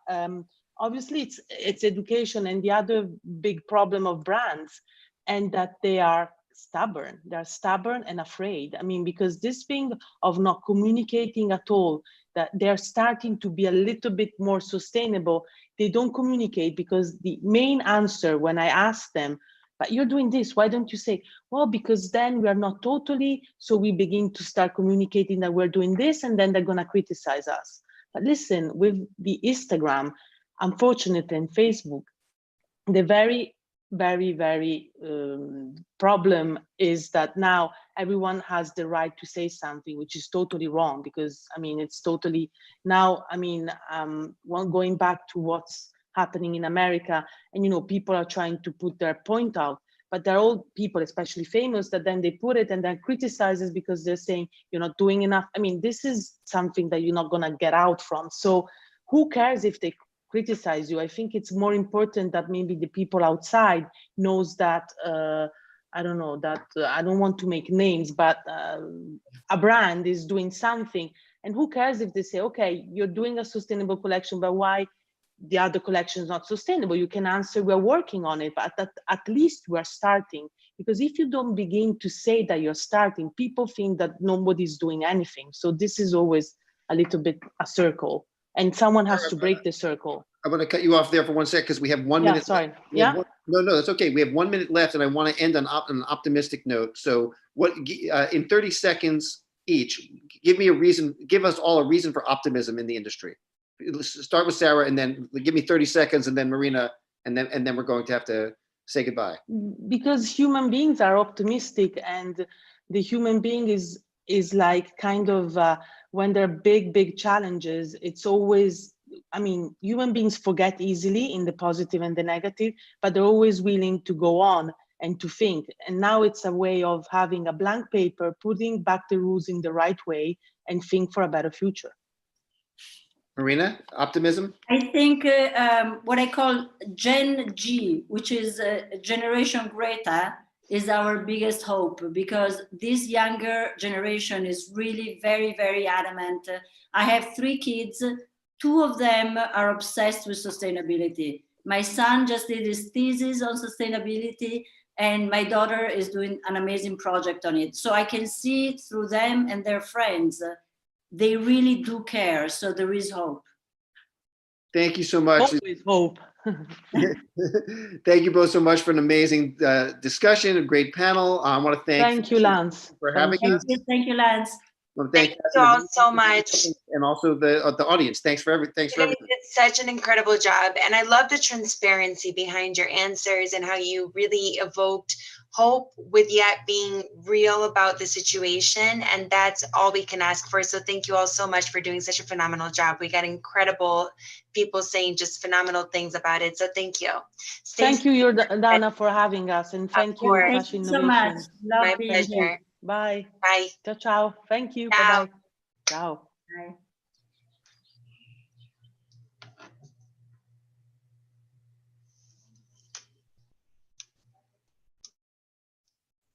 obviously it's education, and the other big problem of brands, and that they are stubborn. They're stubborn and afraid. I mean, because this thing of not communicating at all, that they're starting to be a little bit more sustainable. They don't communicate because the main answer when I ask them, but you're doing this, why don't you say, well, because then we are not totally, so we begin to start communicating that we're doing this, and then they're gonna criticize us. But listen, with the Instagram, unfortunately, and Facebook, the very problem is that now everyone has the right to say something, which is totally wrong, because I mean, it's totally now, I mean, going back to what's happening in America, and you know, people are trying to put their point out, but they're all people, especially famous, that then they put it and then criticizes because they're saying you're not doing enough. I mean, this is something that you're not gonna get out from. So who cares if they criticize you? I think it's more important that maybe the people outside knows that, I don't know, that I don't want to make names, but a brand is doing something, and who cares if they say, okay, you're doing a sustainable collection, but why the other collection is not sustainable? You can answer, we're working on it, but at least we're starting. Because if you don't begin to say that you're starting, people think that nobody's doing anything. So this is always a little bit a circle, and someone has to break the circle. I'm going to cut you off there for 1 sec because we have 1 minute. Sorry. No, that's okay. We have 1 minute left, and I want to end on an optimistic note. So, what in 30 seconds each, give me a reason. Give us all a reason for optimism in the industry. Let's start with Sarah, and then give me 30 seconds, and then Marina, and then we're going to have to say goodbye. Because human beings are optimistic, and the human being is like kind of when there are big challenges, it's always, I mean, human beings forget easily in the positive and the negative, but they're always willing to go on and to think. And now it's a way of having a blank paper, putting back the rules in the right way, and think for a better future. Marina, optimism? I think what I call Gen G, which is Generation Greta, is our biggest hope, because this younger generation is really very adamant. I have 3 kids. 2 of them are obsessed with sustainability. My son just did his thesis on sustainability, and my daughter is doing an amazing project on it. So I can see through them and their friends, they really do care. So there is hope. Thank you so much. Always hope. Thank you both so much for an amazing discussion, a great panel. I want to thank you, Lance, for having us. Thank you, Lance. Well, thank you all so much, and also the audience. Thanks for everything. You did such an incredible job, and I love the transparency behind your answers and how you really evoked hope with yet being real about the situation, and that's all we can ask for. So thank you all so much for doing such a phenomenal job. We got incredible people saying just phenomenal things about it. So thank you. Thank you, Jordana, for having us, and thank you, Thank you so much. Love My being pleasure. here. Bye. Bye. Ciao, ciao. Thank you. Ciao. Bye-bye. Ciao. Bye.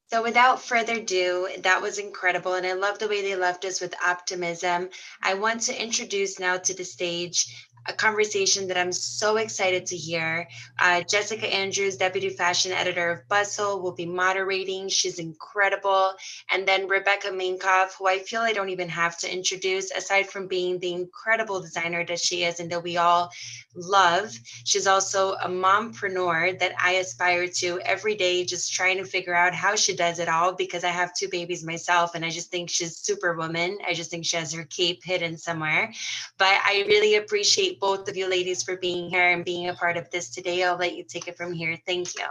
So without further ado, that was incredible. And I love the way they left us with optimism. I want to introduce now to the stage a conversation that I'm so excited to hear. Jessica Andrews, Deputy Fashion Editor of Bustle, will be moderating. She's incredible. And then Rebecca Minkoff, who I feel I don't even have to introduce, aside from being the incredible designer that she is and that we all love. She's also a mompreneur that I aspire to every day, just trying to figure out how she does it all, because I have 2 babies myself, and I just think she's superwoman. I just think she has her cape hidden somewhere. But I really appreciate both of you ladies for being here and being a part of this today. I'll let you take it from here. Thank you.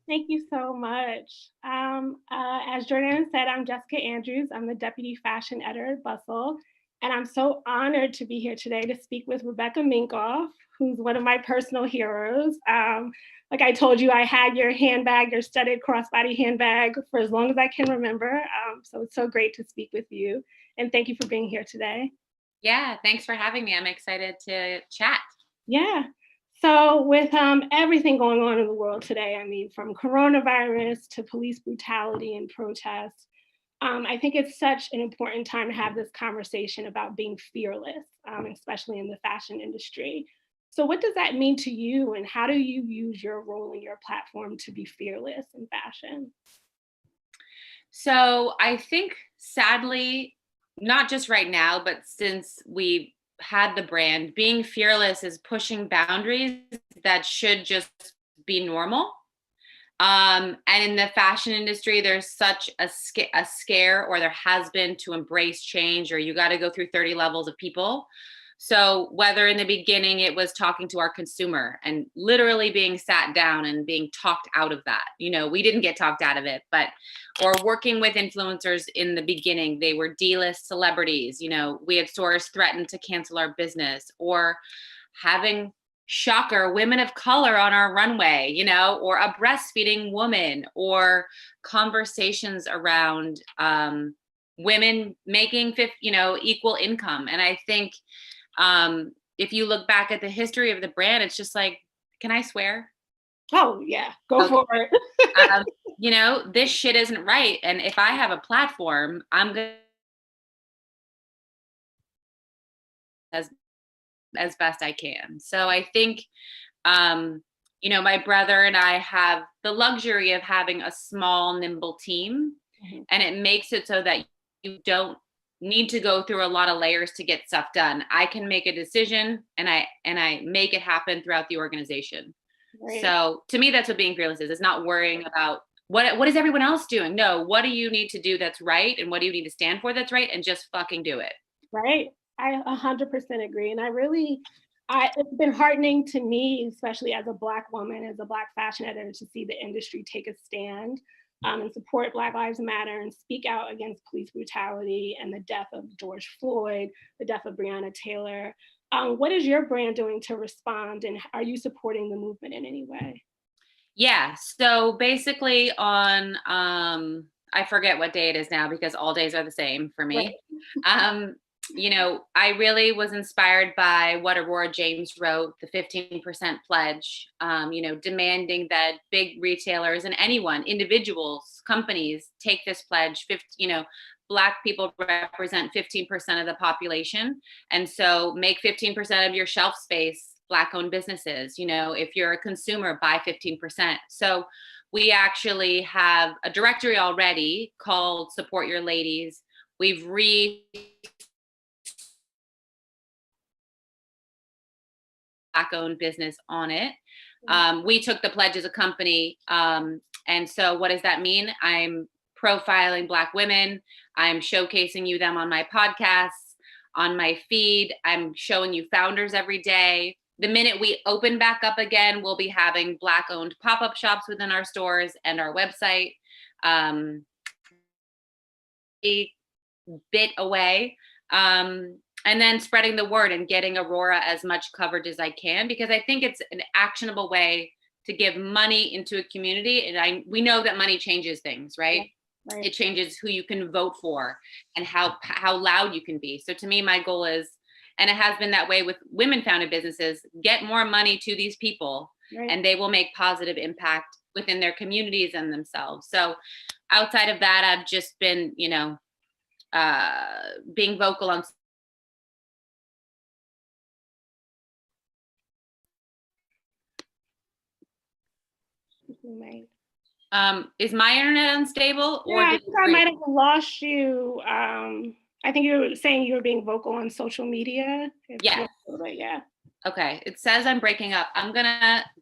Thank you so much. As Jordana said, I'm Jessica Andrews. I'm the Deputy Fashion Editor at Bustle. And I'm so honored to be here today to speak with Rebecca Minkoff, who's one of my personal heroes. Like I told you, I had your handbag, your studded crossbody handbag for as long as I can remember. So it's so great to speak with you. And thank you for being here today. Yeah, thanks for having me. I'm excited to chat. Yeah. So with everything going on in the world today, I mean, from coronavirus to police brutality and protests, I think it's such an important time to have this conversation about being fearless, especially in the fashion industry. So what does that mean to you, and how do you use your role and your platform to be fearless in fashion? So I think, sadly, not just right now, but since we had the brand, being fearless is pushing boundaries that should just be normal. And in the fashion industry, there's such a scare, or there has been, to embrace change, or you got to go through 30 levels of people. So whether in the beginning it was talking to our consumer and literally being sat down and being talked out of that, we didn't get talked out of it, or working with influencers in the beginning, they were D-list celebrities, we had stores threaten to cancel our business, or having, shocker, women of color on our runway, or a breastfeeding woman, or conversations around women making equal income. And I think if you look back at the history of the brand, it's just like, can I swear? Oh yeah, go for it. This shit isn't right. And if I have a platform, I'm going to as best I can. So I think, my brother and I have the luxury of having a small, nimble team, and it makes it so that you don't need to go through a lot of layers to get stuff done. I can make a decision, and I make it happen throughout the organization. Right. So to me, that's what being fearless is. It's not worrying about what is everyone else doing. No, what do you need to do that's right, and what do you need to stand for that's right, and just fucking do it. Right. I 100% agree. And it's been heartening to me, especially as a Black woman, as a Black fashion editor, to see the industry take a stand and support Black Lives Matter and speak out against police brutality and the death of George Floyd, the death of Breonna Taylor. What is your brand doing to respond, and are you supporting the movement in any way? Yeah, so basically on, I forget what day it is now because all days are the same for me. Right. I really was inspired by what Aurora James wrote, the 15% pledge, demanding that big retailers and anyone, individuals, companies, take this pledge. Black people represent 15% of the population. And so make 15% of your shelf space Black-owned businesses. If you're a consumer, buy 15%. So we actually have a directory already called Support Your Ladies. We've Black-owned business on it. We took the pledge as a company. And so what does that mean? I'm profiling Black women. I'm showcasing them on my podcasts, on my feed. I'm showing you founders every day. The minute we open back up again, we'll be having Black-owned pop-up shops within our stores and our website. A bit away. And then spreading the word and getting Aurora as much coverage as I can, because I think it's an actionable way to give money into a community. And we know that money changes things, right? Right. It changes who you can vote for and how loud you can be. So to me, my goal is, and it has been that way with women-founded businesses, get more money to these people, right, and they will make positive impact within their communities and themselves. So outside of that, I've just been, being vocal on is my internet unstable? Yeah, I think I might have lost you. I think you were saying you were being vocal on social media. Yeah. Yeah. Okay. It says I'm breaking up.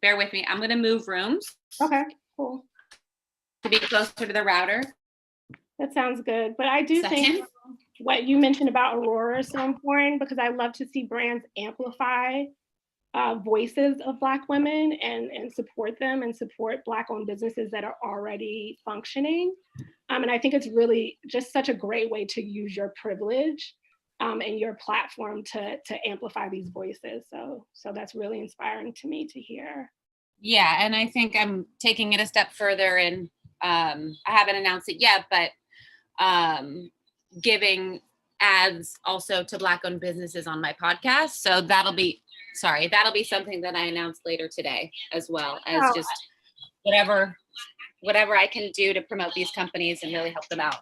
Bear with me. I'm gonna move rooms. Okay, cool. To be closer to the router. That sounds good. But I do think what you mentioned about Aurora is so important, because I love to see brands amplify voices of Black women and support them and support Black-owned businesses that are already functioning. And I think it's really just such a great way to use your privilege and your platform to amplify these voices. So that's really inspiring to me to hear. Yeah, and I think I'm taking it a step further, and I haven't announced it yet, but giving ads also to Black-owned businesses on my podcast. So that'll be something that I announce later today, as well as just whatever I can do to promote these companies and really help them out.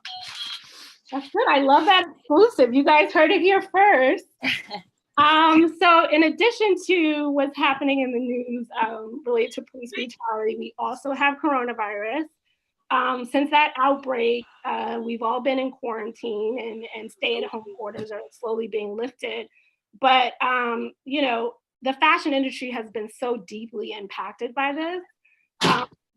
That's good. I love that exclusive. You guys heard it here first. So in addition to what's happening in the news related to police brutality, we also have coronavirus. Since that outbreak, we've all been in quarantine and stay-at-home orders are slowly being lifted. But, the fashion industry has been so deeply impacted by this,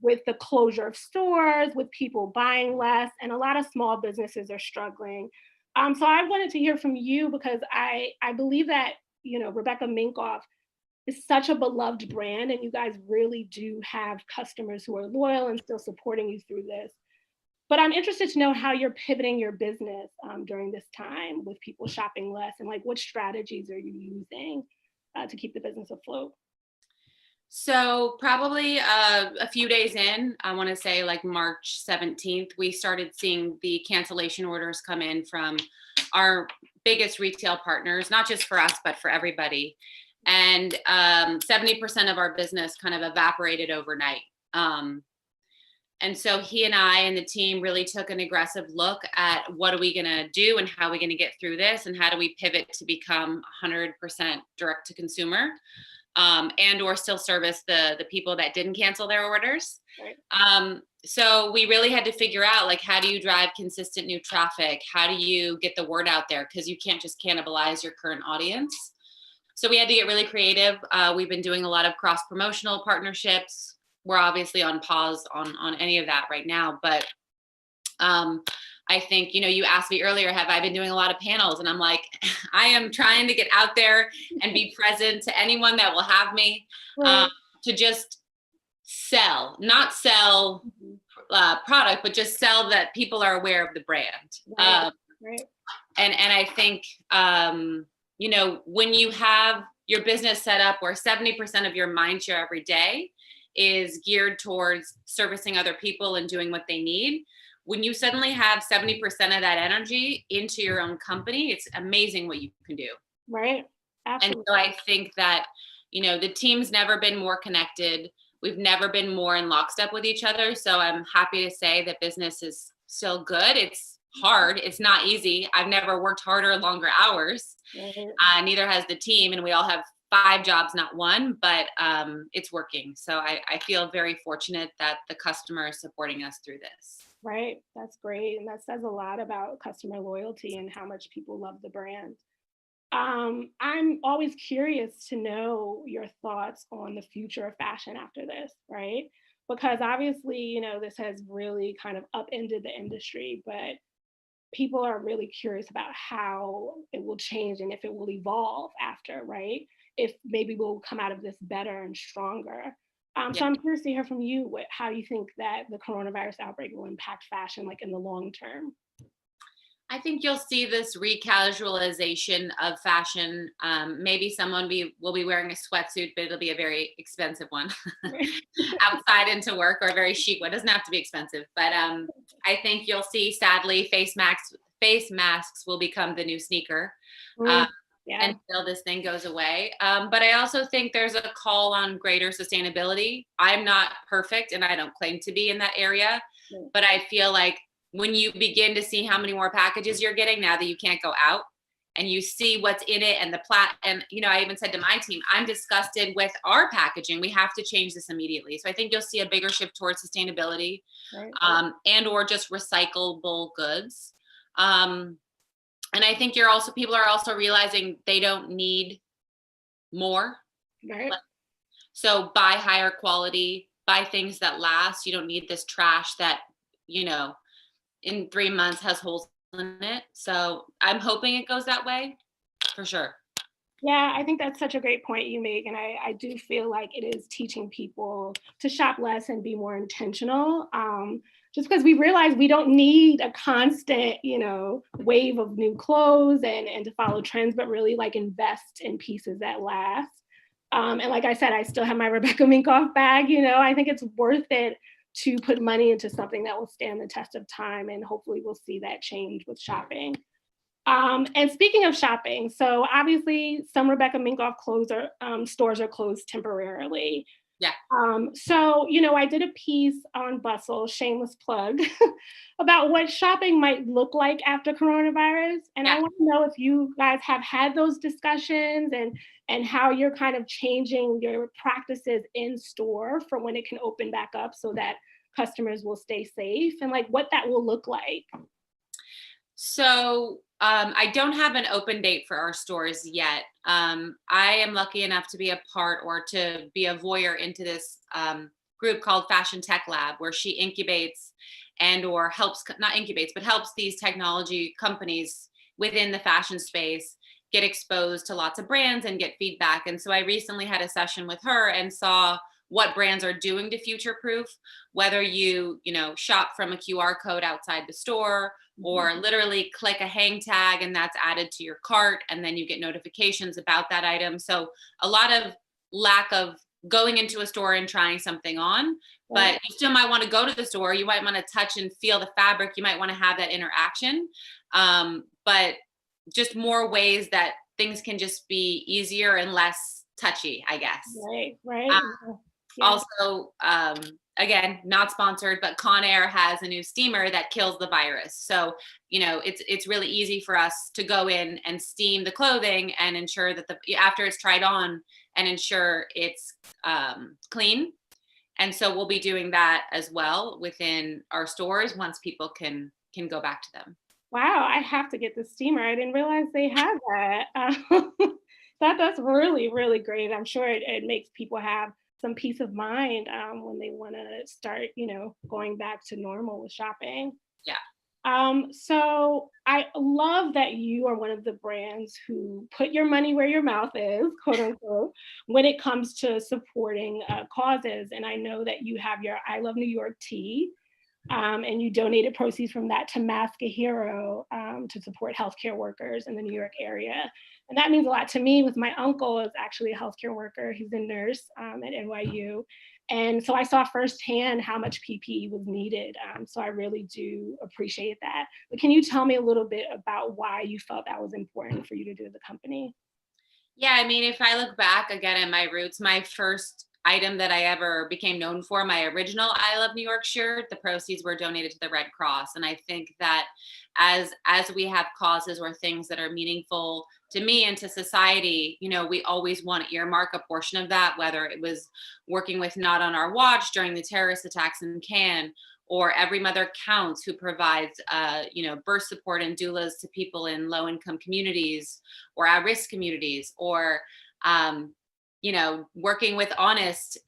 with the closure of stores, with people buying less, and a lot of small businesses are struggling. So I wanted to hear from you, because I believe that, Rebecca Minkoff is such a beloved brand, and you guys really do have customers who are loyal and still supporting you through this. But I'm interested to know how you're pivoting your business during this time with people shopping less, and like what strategies are you using to keep the business afloat? So probably a few days in, I want to say like March 17th, we started seeing the cancellation orders come in from our biggest retail partners, not just for us, but for everybody. And 70% of our business kind of evaporated overnight. And so he and I and the team really took an aggressive look at what are we going to do and how are we going to get through this, and how do we pivot to become 100% direct to consumer, and or still service the people that didn't cancel their orders. Right. So we really had to figure out, like, how do you drive consistent new traffic? How do you get the word out there? Because you can't just cannibalize your current audience. So we had to get really creative. We've been doing a lot of cross-promotional partnerships. We're obviously on pause on any of that right now, but I think, you asked me earlier, have I been doing a lot of panels? And I'm like, I am trying to get out there and be present to anyone that will have me, to just sell, not sell product, but just sell that people are aware of the brand. Right. And I think, when you have your business set up where 70% of your mind share every day is geared towards servicing other people and doing what they need, when you suddenly have 70% of that energy into your own company, it's amazing what you can do. Right. Absolutely. And so I think that, the team's never been more connected. We've never been more in lockstep with each other. So I'm happy to say that business is still good. It's hard. It's not easy. I've never worked harder, longer hours. Right. Neither has the team. And we all have 5 jobs, not 1, but it's working. So I feel very fortunate that the customer is supporting us through this. Right. That's great. And that says a lot about customer loyalty and how much people love the brand. I'm always curious to know your thoughts on the future of fashion after this, right? Because obviously, this has really kind of upended the industry, but people are really curious about how it will change and if it will evolve after, right? If maybe we'll come out of this better and stronger. So I'm curious to hear from you, how you think that the coronavirus outbreak will impact fashion, like in the long term. I think you'll see this recasualization of fashion. Maybe someone will be wearing a sweatsuit, but it'll be a very expensive one outside into work, or a very chic one. It doesn't have to be expensive, but I think you'll see, sadly, face masks will become the new sneaker. Until this thing goes away. But I also think there's a call on greater sustainability. I'm not perfect, and I don't claim to be in that area, but I feel like when you begin to see how many more packages you're getting now that you can't go out, and you see what's in it and and I even said to my team, I'm disgusted with our packaging. We have to change this immediately. So I think you'll see a bigger shift towards sustainability, and or just recyclable goods. And I think people are also realizing they don't need more. Right. So buy higher quality, buy things that last. You don't need this trash that, in 3 months has holes in it. So I'm hoping it goes that way, for sure. Yeah, I think that's such a great point you make. And I do feel like it is teaching people to shop less and be more intentional. just because we realize we don't need a constant, wave of new clothes and to follow trends, but really like invest in pieces that last. And like I said, I still have my Rebecca Minkoff bag, I think it's worth it to put money into something that will stand the test of time, and hopefully we'll see that change with shopping. And speaking of shopping, so obviously some Rebecca Minkoff stores are closed temporarily. Yeah. So, I did a piece on Bustle, shameless plug, about what shopping might look like after coronavirus. And I want to know if you guys have had those discussions and how you're kind of changing your practices in store for when it can open back up so that customers will stay safe, and like what that will look like. So I don't have an open date for our stores yet. I am lucky enough to be a part or to be a voyeur into this group called Fashion Tech Lab, where she incubates and or helps, not incubates, but helps these technology companies within the fashion space get exposed to lots of brands and get feedback. And so I recently had a session with her and saw what brands are doing to future-proof, whether you shop from a QR code outside the store or literally click a hang tag and that's added to your cart and then you get notifications about that item. So a lot of lack of going into a store and trying something on, but you still might want to go to the store. You might want to touch and feel the fabric. You might want to have that interaction, but just more ways that things can just be easier and less touchy, I guess. Right. Also, again, not sponsored, but Conair has a new steamer that kills the virus. So, it's really easy for us to go in and steam the clothing and ensure that after it's tried on and ensure it's clean. And so we'll be doing that as well within our stores once people can go back to them. Wow, I have to get the steamer. I didn't realize they had that. That's really, really great. I'm sure it makes people have some peace of mind when they want to start, going back to normal with shopping. Yeah. So I love that you are one of the brands who put your money where your mouth is, quote unquote, when it comes to supporting causes. And I know that you have your I Love New York tee, and you donated proceeds from that to Mask a Hero to support healthcare workers in the New York area. And that means a lot to me, with my uncle is actually a healthcare worker. He's a nurse at NYU. And so I saw firsthand how much PPE was needed. So I really do appreciate that. But can you tell me a little bit about why you felt that was important for you to do as a company? Yeah, I mean, if I look back again at my roots, my first item that I ever became known for, my original I Love New York shirt, the proceeds were donated to the Red Cross. And I think that as we have causes or things that are meaningful to me and to society, we always want to earmark a portion of that, whether it was working with Not on Our Watch during the terrorist attacks in Cannes, or Every Mother Counts, who provides, birth support and doulas to people in low-income communities or at-risk communities, or working with Honest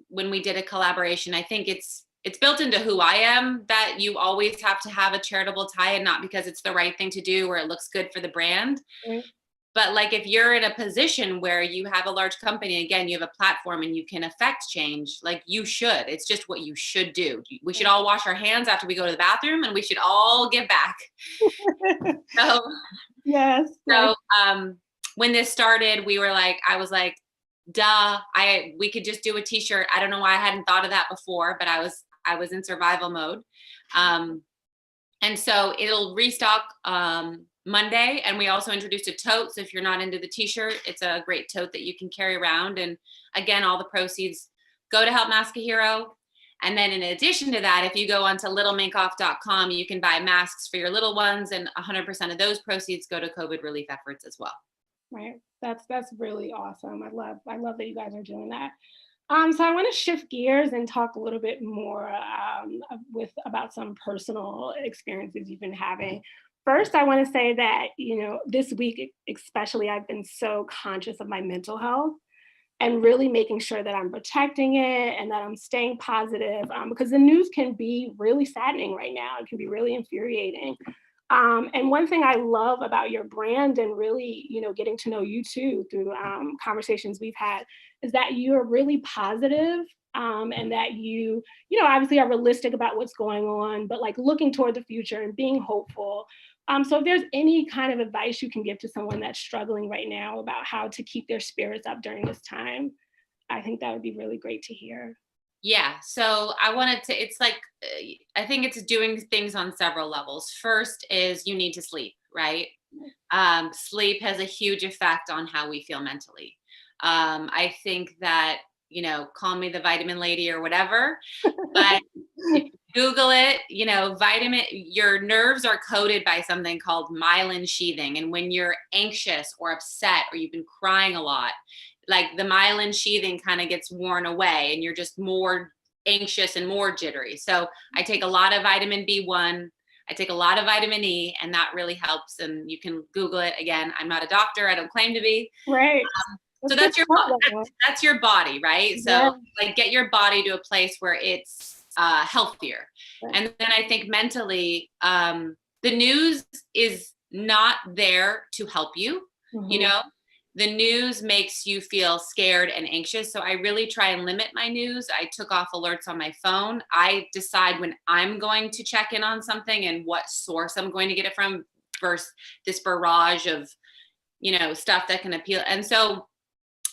when we did a collaboration. I think it's built into who I am, that you always have to have a charitable tie, and not because it's the right thing to do or it looks good for the brand. Mm-hmm. But like, if you're in a position where you have a large company, again, you have a platform and you can affect change, like you should. It's just what you should do. We should all wash our hands after we go to the bathroom, and we should all give back. Yes. So, when this started, I was like, duh, we could just do a t-shirt. I don't know why I hadn't thought of that before, but I was in survival mode. And so it'll restock Monday. And we also introduced a tote. So if you're not into the t-shirt, it's a great tote that you can carry around. And again, all the proceeds go to help Mask a Hero. And then in addition to that, if you go onto littleminkoff.com, you can buy masks for your little ones, and 100% of those proceeds go to COVID relief efforts as well. Right. That's really awesome. I love that you guys are doing that. So I want to shift gears and talk a little bit more about some personal experiences you've been having. First, I want to say that, this week especially, I've been so conscious of my mental health and really making sure that I'm protecting it and that I'm staying positive, because the news can be really saddening right now. It can be really infuriating. And one thing I love about your brand and really, getting to know you too through conversations we've had is that you're really positive, and that you obviously are realistic about what's going on, but like looking toward the future and being hopeful. So if there's any kind of advice you can give to someone that's struggling right now about how to keep their spirits up during this time, I think that would be really great to hear. Yeah, so it's like, I think it's doing things on several levels. First is you need to sleep, right? Sleep has a huge effect on how we feel mentally. I think that, call me the vitamin lady or whatever, but if you Google it, your nerves are coated by something called myelin sheathing. And when you're anxious or upset or you've been crying a lot, like the myelin sheathing kind of gets worn away and you're just more anxious and more jittery. So I take a lot of vitamin B1, I take a lot of vitamin E, and that really helps. And you can Google it. Again, I'm not a doctor, I don't claim to be. Right. So that's your body, right? So like get your body to a place where it's healthier. And then I think mentally, the news is not there to help you, The news makes you feel scared and anxious. So I really try and limit my news. I took off alerts on my phone. I decide when I'm going to check in on something and what source I'm going to get it from versus this barrage of, stuff that can appeal. And so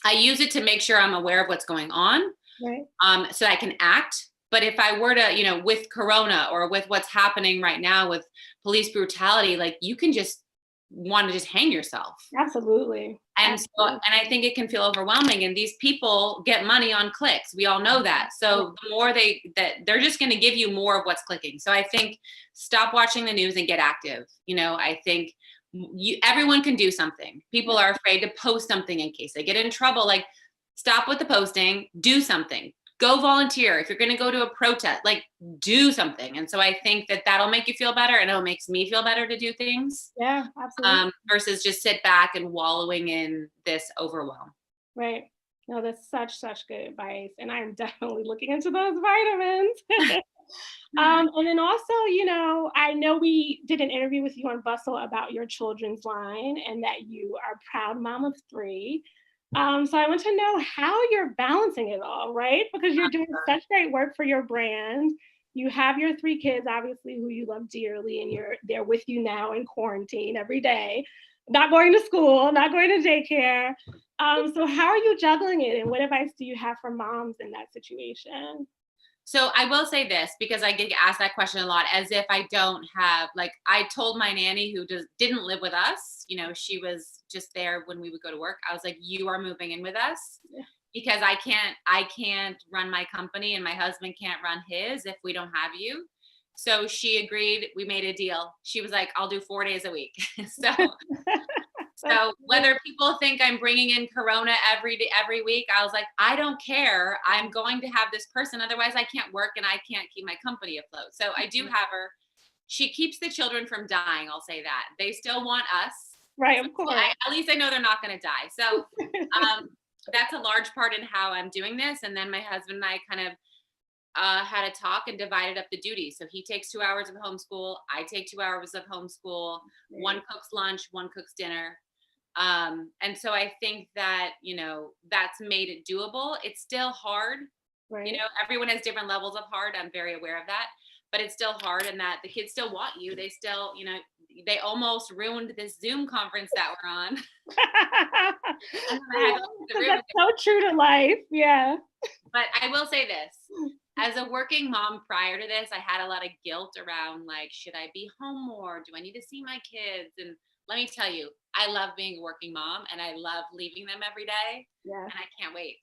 I use it to make sure I'm aware of what's going on, so I can act. But if I were to, with Corona or with what's happening right now with police brutality, like you can just want to just hang yourself. Absolutely. And and I think it can feel overwhelming. And these people get money on clicks. We all know that. So the more they're just going to give you more of what's clicking. So I think stop watching the news and get active. I think everyone can do something. People are afraid to post something in case they get in trouble. Like stop with the posting, do something. Go volunteer. If you're going to go to a protest, like do something. And so I think that'll make you feel better, and it makes me feel better to do things. Yeah, absolutely. Versus just sit back and wallowing in this overwhelm. Right. No, that's such good advice. And I'm definitely looking into those vitamins. And then also, I know we did an interview with you on Bustle about your children's line and that you are a proud mom of 3. So I want to know how you're balancing it all, right? Because you're doing such great work for your brand. You have your 3 kids, obviously, who you love dearly, and they're with you now in quarantine every day, not going to school, not going to daycare. So how are you juggling it? And what advice do you have for moms in that situation? So I will say this, because I get asked that question a lot, as if I don't have, like, I told my nanny who didn't live with us, she was just there when we would go to work. I was like, you are moving in with us, because I can't run my company and my husband can't run his if we don't have you. So she agreed. We made a deal. She was like, I'll do 4 days a week. So whether people think I'm bringing in Corona every week, I was like, I don't care. I'm going to have this person. Otherwise, I can't work and I can't keep my company afloat. So I do have her. She keeps the children from dying. I'll say that. They still want us. Right, of course. At least I know they're not going to die. So that's a large part in how I'm doing this. And then my husband and I kind of had a talk and divided up the duties. So he takes 2 hours of homeschool. I take 2 hours of homeschool. One cooks lunch, one cooks dinner. And so I think that, that's made it doable. It's still hard. Right. Everyone has different levels of hard. I'm very aware of that, but it's still hard, and that the kids still want you. They still, they almost ruined this Zoom conference that we're on. That's so true to life. Yeah. But I will say this, as a working mom prior to this, I had a lot of guilt around, like, should I be home more? Do I need to see my kids? And let me tell you, I love being a working mom, and I love leaving them every day. Yeah. And I can't wait.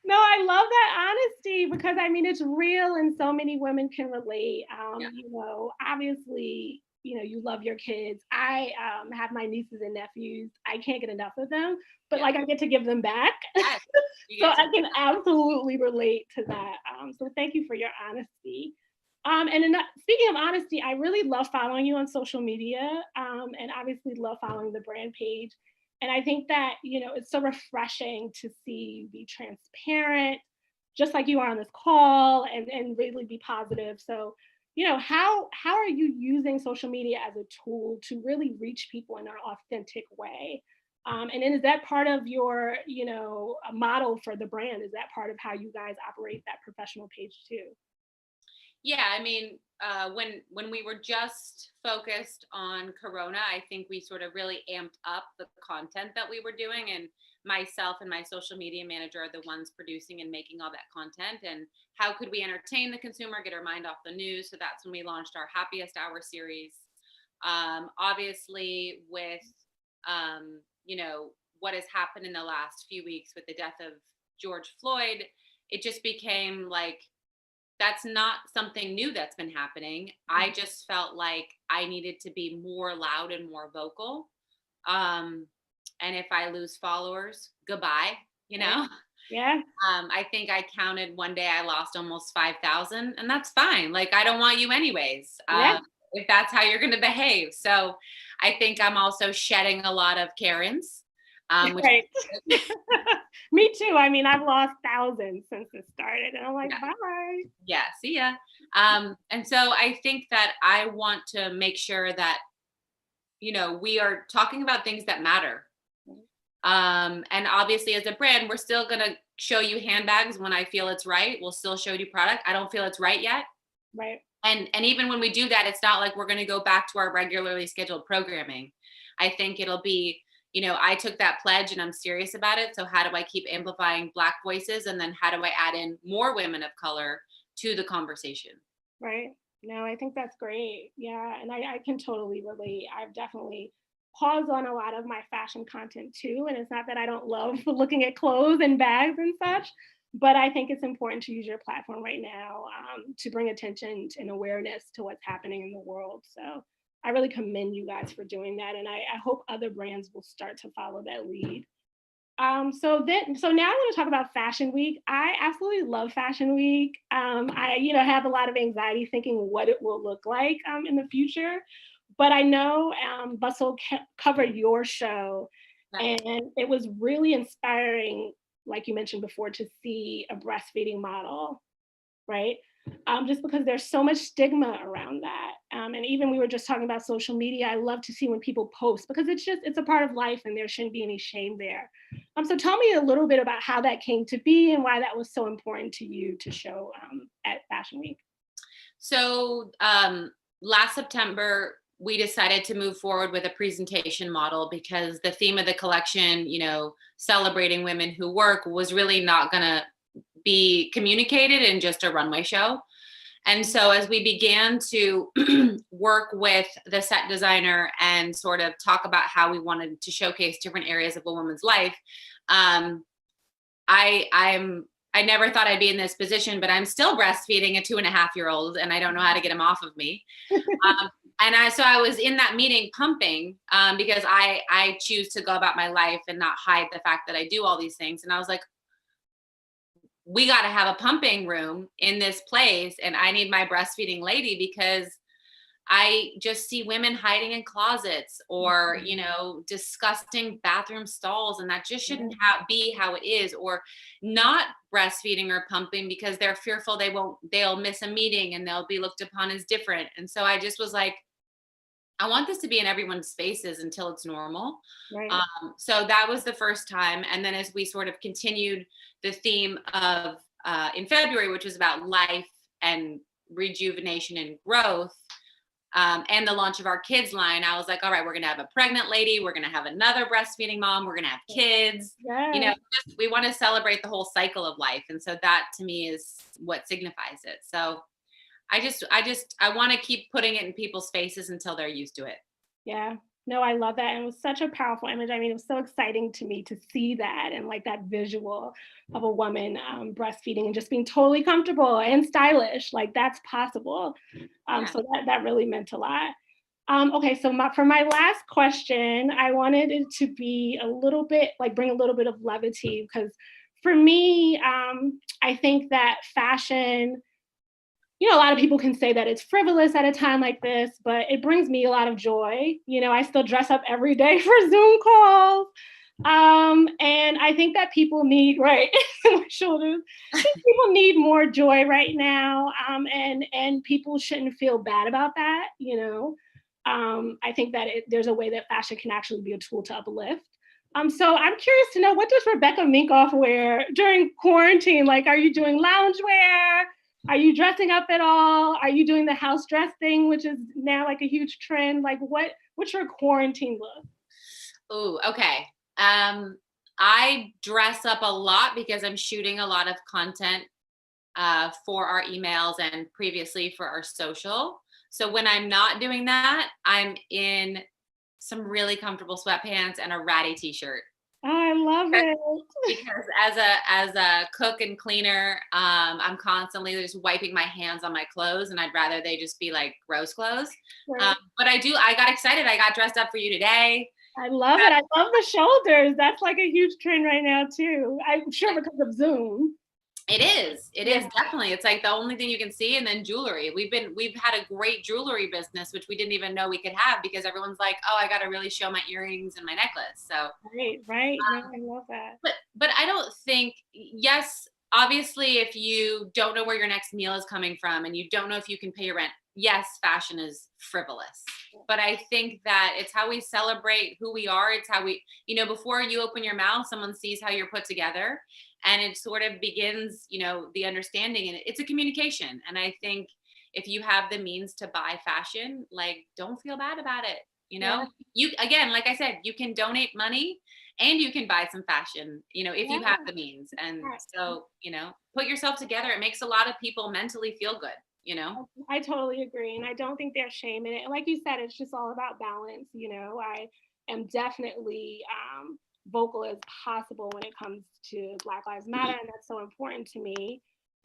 No, I love that honesty, because it's real and so many women can relate. Obviously, you love your kids. I have my nieces and nephews. I can't get enough of them, but I get to give them back. Yes, so I can absolutely relate to that. So thank you for your honesty. And speaking of honesty, I really love following you on social media, and obviously love following the brand page. And I think that, it's so refreshing to see you be transparent, just like you are on this call, and really be positive. So, how are you using social media as a tool to really reach people in an authentic way? And then is that part of your, a model for the brand? Is that part of how you guys operate that professional page too? Yeah, I mean, when we were just focused on Corona, I think we sort of really amped up the content that we were doing, and myself and my social media manager are the ones producing and making all that content. And how could we entertain the consumer, get our mind off the news? So that's when we launched our Happiest Hour series. Obviously, with what has happened in the last few weeks with the death of George Floyd, it just became like, that's not something new that's been happening. I just felt like I needed to be more loud and more vocal. And if I lose followers, goodbye, Yeah. I think I counted one day I lost almost 5,000, and that's fine. Like, I don't want you anyways, if that's how you're going to behave. So I think I'm also shedding a lot of Karens. Right. Me too. I mean, I've lost thousands since it started, and I'm like, bye. Yeah, see ya. And so I think that I want to make sure that, we are talking about things that matter. And obviously, as a brand, we're still going to show you handbags when I feel it's right. We'll still show you product. I don't feel it's right yet. Right. And even when we do that, it's not like we're going to go back to our regularly scheduled programming. I think it'll be, I took that pledge and I'm serious about it. So how do I keep amplifying Black voices? And then how do I add in more women of color to the conversation? Right. No, I think that's great. Yeah. And I can totally relate. I've definitely paused on a lot of my fashion content too. And it's not that I don't love looking at clothes and bags and such, but I think it's important to use your platform right now to bring attention and awareness to what's happening in the world. So I really commend you guys for doing that. And I hope other brands will start to follow that lead. So now I want to talk about Fashion Week. I absolutely love Fashion Week. I have a lot of anxiety thinking what it will look like in the future. But I know Bustle covered your show, and it was really inspiring, like you mentioned before, to see a breastfeeding model, right? Just because there's so much stigma around that. And even we were just talking about social media. I love to see when people post, because it's a part of life and there shouldn't be any shame there. So tell me a little bit about how that came to be and why that was so important to you to show at Fashion Week. So last September, we decided to move forward with a presentation model because the theme of the collection, celebrating women who work, was really not going to be communicated in just a runway show. And so as we began to work with the set designer and sort of talk about how we wanted to showcase different areas of a woman's life, I never thought I'd be in this position, but I'm still breastfeeding a 2.5-year-old, and I don't know how to get him off of me. So I was in that meeting pumping because I choose to go about my life and not hide the fact that I do all these things. And I was like, we got to have a pumping room in this place, and I need my breastfeeding lady, because I just see women hiding in closets or, disgusting bathroom stalls, and that just shouldn't be how it is, or not breastfeeding or pumping because they're fearful they'll miss a meeting and they'll be looked upon as different. And so I just was like, I want this to be in everyone's faces until it's normal. Right. So that was the first time. And then as we sort of continued the theme of in February, which was about life and rejuvenation and growth, and the launch of our kids line, I was like, all right, we're going to have a pregnant lady. We're going to have another breastfeeding mom. We're going to have kids. Yes. We want to celebrate the whole cycle of life. And so that to me is what signifies it. So I want to keep putting it in people's faces until they're used to it. Yeah. No, I love that. And it was such a powerful image. I mean, it was so exciting to me to see that and like that visual of a woman breastfeeding and just being totally comfortable and stylish. Like that's possible. So that really meant a lot. Okay, so for my last question, I wanted it to be a little bit like bring a little bit of levity, because for me, I think that fashion, a lot of people can say that it's frivolous at a time like this, but it brings me a lot of joy. I still dress up every day for Zoom calls. And I think that people need, right, my shoulders, I think people need more joy right now. And people shouldn't feel bad about that, you know. I think that there's a way that fashion can actually be a tool to uplift. So I'm curious to know, what does Rebecca Minkoff wear during quarantine? Like, are you doing loungewear? Are you dressing up at all? Are you doing the house dress thing, which is now like a huge trend? Like, what's your quarantine look? Oh, okay. I dress up a lot because I'm shooting a lot of content for our emails and previously for our social. So when I'm not doing that, I'm in some really comfortable sweatpants and a ratty t-shirt. I love it. Because as a cook and cleaner, I'm constantly just wiping my hands on my clothes, and I'd rather they just be like gross clothes. Right. But I got excited. I got dressed up for you today. I love it. I love the shoulders. That's like a huge trend right now too. I'm sure because of Zoom. It is definitely. It's like the only thing you can see, and then jewelry. We've had a great jewelry business, which we didn't even know we could have, because everyone's like, oh, I got to really show my earrings and my necklace. So right. No, I love that. But I don't think, yes, obviously, if you don't know where your next meal is coming from and you don't know if you can pay your rent, yes, fashion is frivolous. But I think that it's how we celebrate who we are. It's how we, before you open your mouth, someone sees how you're put together. And it sort of begins, the understanding, and it's a communication. And I think if you have the means to buy fashion, like, don't feel bad about it. You, again, like I said, you can donate money and you can buy some fashion, if you have the means. And so, put yourself together. It makes a lot of people mentally feel good, I totally agree. And I don't think there's shame in it. And like you said, it's just all about balance. I am definitely, vocal as possible when it comes to Black Lives Matter, and that's so important to me.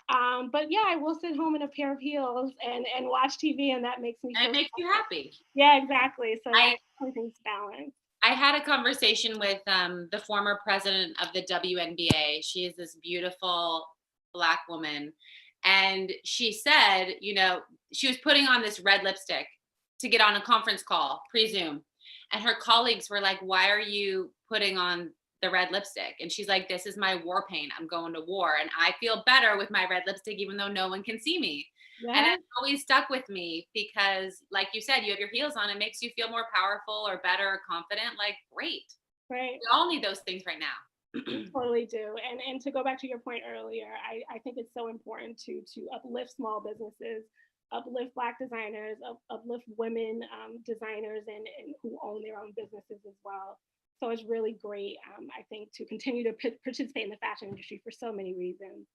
But yeah, I will sit home in a pair of heels and watch TV, and that makes me feel makes you happy. Yeah, exactly. So everything's balanced. I had a conversation with the former president of the WNBA. She is this beautiful Black woman, and she said, she was putting on this red lipstick to get on a conference call pre-Zoom. And her colleagues were like, why are you putting on the red lipstick? And she's like, this is my war paint. I'm going to war. And I feel better with my red lipstick, even though no one can see me. Yeah. And it always stuck with me because, like you said, you have your heels on. It makes you feel more powerful or better or confident. Like, great. Right. We all need those things right now. Totally do. And to go back to your point earlier, I think it's so important to uplift small businesses, uplift Black designers, uplift women designers and who own their own businesses as well. So it's really great, I think, to continue to participate in the fashion industry for so many reasons.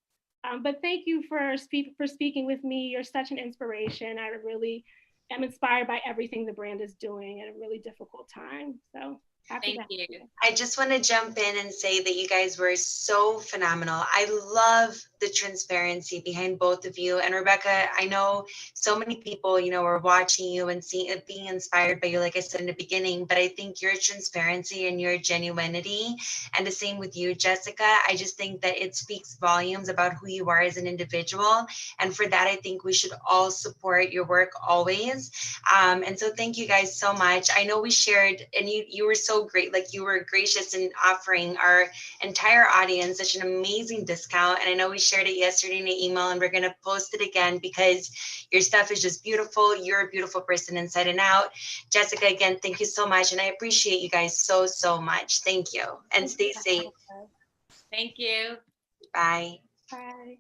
But thank you for speaking with me. You're such an inspiration. I really am inspired by everything the brand is doing at a really difficult time. So Thank you. I just want to jump in and say that you guys were so phenomenal. I love the transparency behind both of you. And Rebecca, I know so many people, are watching you and being inspired by you, like I said in the beginning, but I think your transparency and your genuinity, and the same with you, Jessica, I just think that it speaks volumes about who you are as an individual. And for that, I think we should all support your work always. And so thank you guys so much. I know we shared, and you were so great, like you were gracious in offering our entire audience such an amazing discount. And I know we shared it yesterday in the email, and we're going to post it again because your stuff is just beautiful. You're a beautiful person inside and out. Jessica, again, thank you so much. And I appreciate you guys so, so much. Thank you. And stay safe. Thank you. Bye. Bye.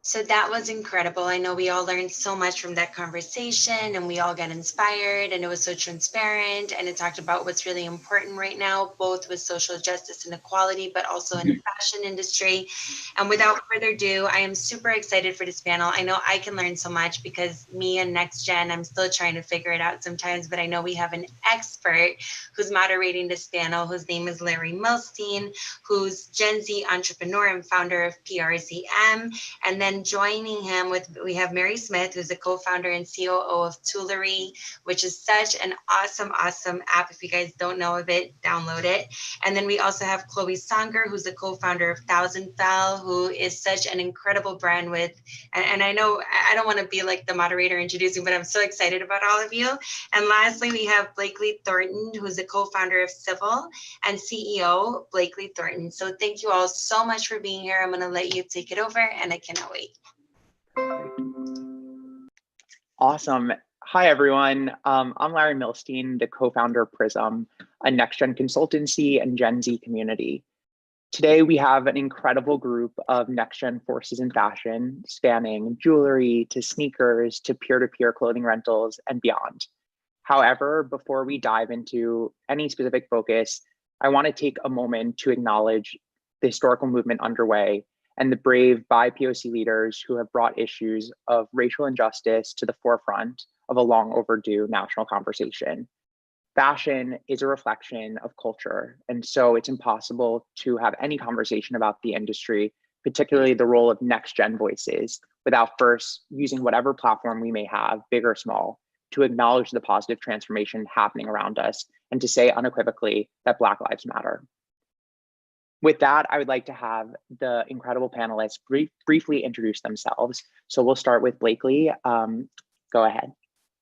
So that was incredible. I know we all learned so much from that conversation, and we all got inspired, and it was so transparent, and it talked about what's really important right now, both with social justice and equality, but also in the fashion industry. And without further ado, I am super excited for this panel. I know I can learn so much because me and NextGen, I'm still trying to figure it out sometimes, but I know we have an expert who's moderating this panel, whose name is Larry Milstein, who's Gen Z entrepreneur and founder of PRZM. And then then joining him we have Mary Smith, who's the co-founder and COO of Toolery, which is such an awesome app. If you guys don't know of it, download it. And then we also have Chloe Songer, who's the co-founder of Thousand Fell, who is such an incredible brand and I know I don't want to be like the moderator introducing, but I'm so excited about all of you. And lastly, we have Blakely Thornton, who's the co-founder of Civil and CEO Blakely Thornton. So thank you all so much for being here. I'm going to let you take it over, and I cannot wait. Awesome. Hi, everyone. I'm Larry Milstein, the co-founder of Prism, a next-gen consultancy and Gen Z community. Today, we have an incredible group of next-gen forces in fashion, spanning jewelry to sneakers to peer-to-peer clothing rentals and beyond. However, before we dive into any specific focus, I want to take a moment to acknowledge the historical movement underway and the brave BIPOC leaders who have brought issues of racial injustice to the forefront of a long overdue national conversation. Fashion is a reflection of culture, and so it's impossible to have any conversation about the industry, particularly the role of next-gen voices, without first using whatever platform we may have, big or small, to acknowledge the positive transformation happening around us and to say unequivocally that Black Lives Matter. With that, I would like to have the incredible panelists briefly introduce themselves. So we'll start with Blakely. Go ahead.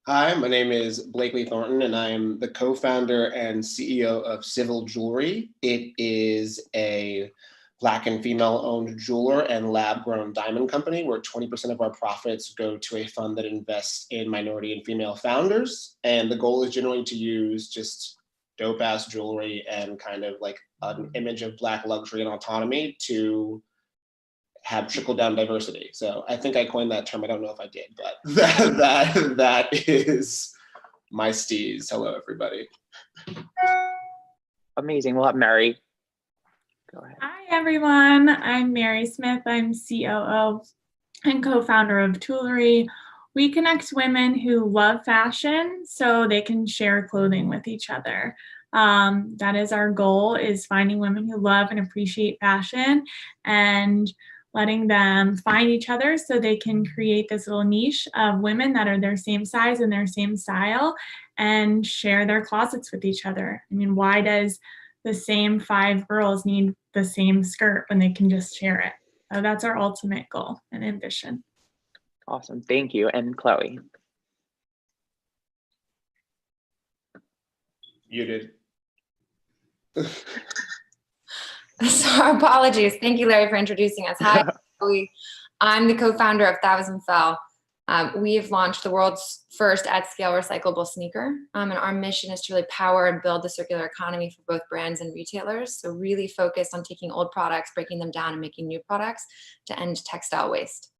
Hi, my name is Blakely Thornton, and I am the co-founder and CEO of Civil Jewelry. It is a Black and female-owned jeweler and lab-grown diamond company where 20% of our profits go to a fund that invests in minority and female founders. And the goal is generally to use just dope-ass jewelry and kind of like an image of Black luxury and autonomy to have trickle-down diversity. So I think I coined that term. I don't know if I did, but that is my steez. Hello, everybody. Amazing. We'll have Mary. Go ahead. Hi, everyone. I'm Mary Smith. I'm COO and co-founder of Toolery. We connect women who love fashion so they can share clothing with each other. That is our goal, is finding women who love and appreciate fashion and letting them find each other so they can create this little niche of women that are their same size and their same style and share their closets with each other. I mean, why does the same 5 girls need the same skirt when they can just share it? So that's our ultimate goal and ambition. Awesome. Thank you. And Chloe. Muted. So apologies. Thank you, Larry, for introducing us. Hi, Chloe. I'm the co-founder of Thousand Fell. We have launched the world's first at-scale recyclable sneaker, and our mission is to really power and build the circular economy for both brands and retailers. So really focused on taking old products, breaking them down, and making new products to end textile waste.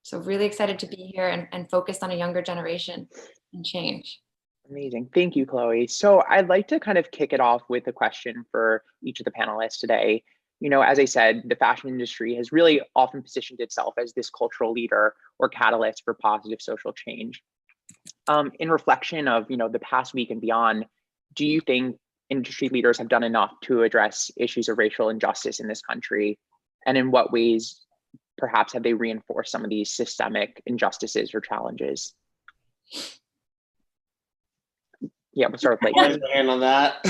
So really excited to be here and focused on a younger generation and change. Amazing. Thank you, Chloe. So I'd like to kind of kick it off with a question for each of the panelists today. You know, as I said, the fashion industry has really often positioned itself as this cultural leader or catalyst for positive social change. In reflection of, the past week and beyond, do you think industry leaders have done enough to address issues of racial injustice in this country? And in what ways, perhaps, have they reinforced some of these systemic injustices or challenges? Yeah, we'll start with Blake. Raise my hand on that.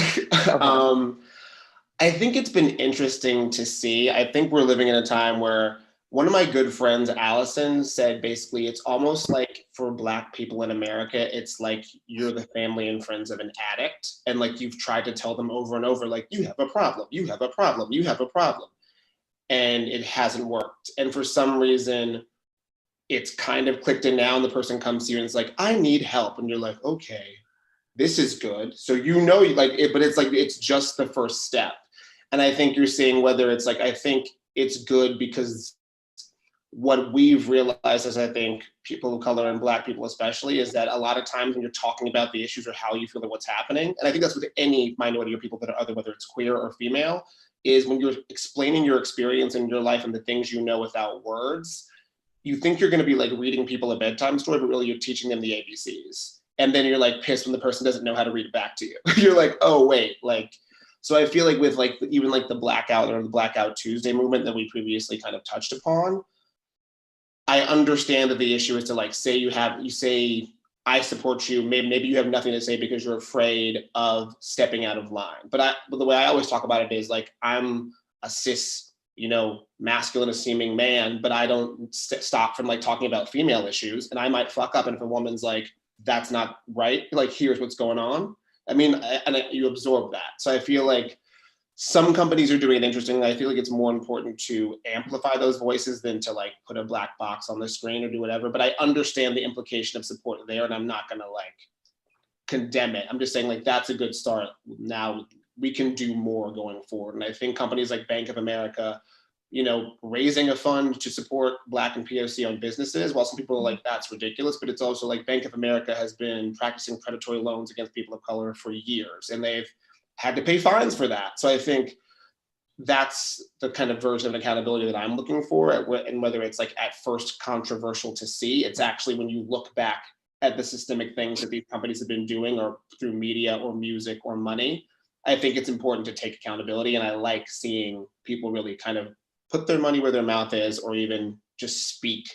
I think it's been interesting to see. I think we're living in a time where one of my good friends, Allison, said basically it's almost like for Black people in America, it's like you're the family and friends of an addict. And like you've tried to tell them over and over, like, you have a problem, you have a problem, you have a problem. And it hasn't worked. And for some reason, it's kind of clicked in now and the person comes to you and it's like, I need help. And you're like, okay, this is good. So like it, but it's like, it's just the first step. And I think you're seeing whether it's like, I think it's good because what we've realized as I think people of color and Black people especially is that a lot of times when you're talking about the issues or how you feel or what's happening, and I think that's with any minority or people that are other, whether it's queer or female, is when you're explaining your experience in your life and the things you know without words, you think you're gonna be like reading people a bedtime story, but really you're teaching them the ABCs. And then you're like pissed when the person doesn't know how to read it back to you. You're like, oh wait, like, so I feel like with like, even like the Blackout or the Blackout Tuesday movement that we previously kind of touched upon, I understand that the issue is to like say you say I support you. Maybe you have nothing to say because you're afraid of stepping out of line. But the way I always talk about it is like, I'm a cis, masculine seeming man, but I don't stop from like talking about female issues. And I might fuck up. And if a woman's like, that's not right, like, here's what's going on. I mean, you absorb that. So I feel like some companies are doing it interestingly. I feel like it's more important to amplify those voices than to like put a black box on the screen or do whatever. But I understand the implication of support there, and I'm not gonna like condemn it. I'm just saying like that's a good start. Now we can do more going forward. And I think companies like Bank of America, raising a fund to support Black and POC-owned businesses, while some people are like, that's ridiculous, but it's also like Bank of America has been practicing predatory loans against people of color for years, and they've had to pay fines for that. So I think that's the kind of version of accountability that I'm looking for, and whether it's like at first controversial to see, it's actually when you look back at the systemic things that these companies have been doing, or through media or music or money, I think it's important to take accountability. And I like seeing people really kind of put their money where their mouth is, or even just speak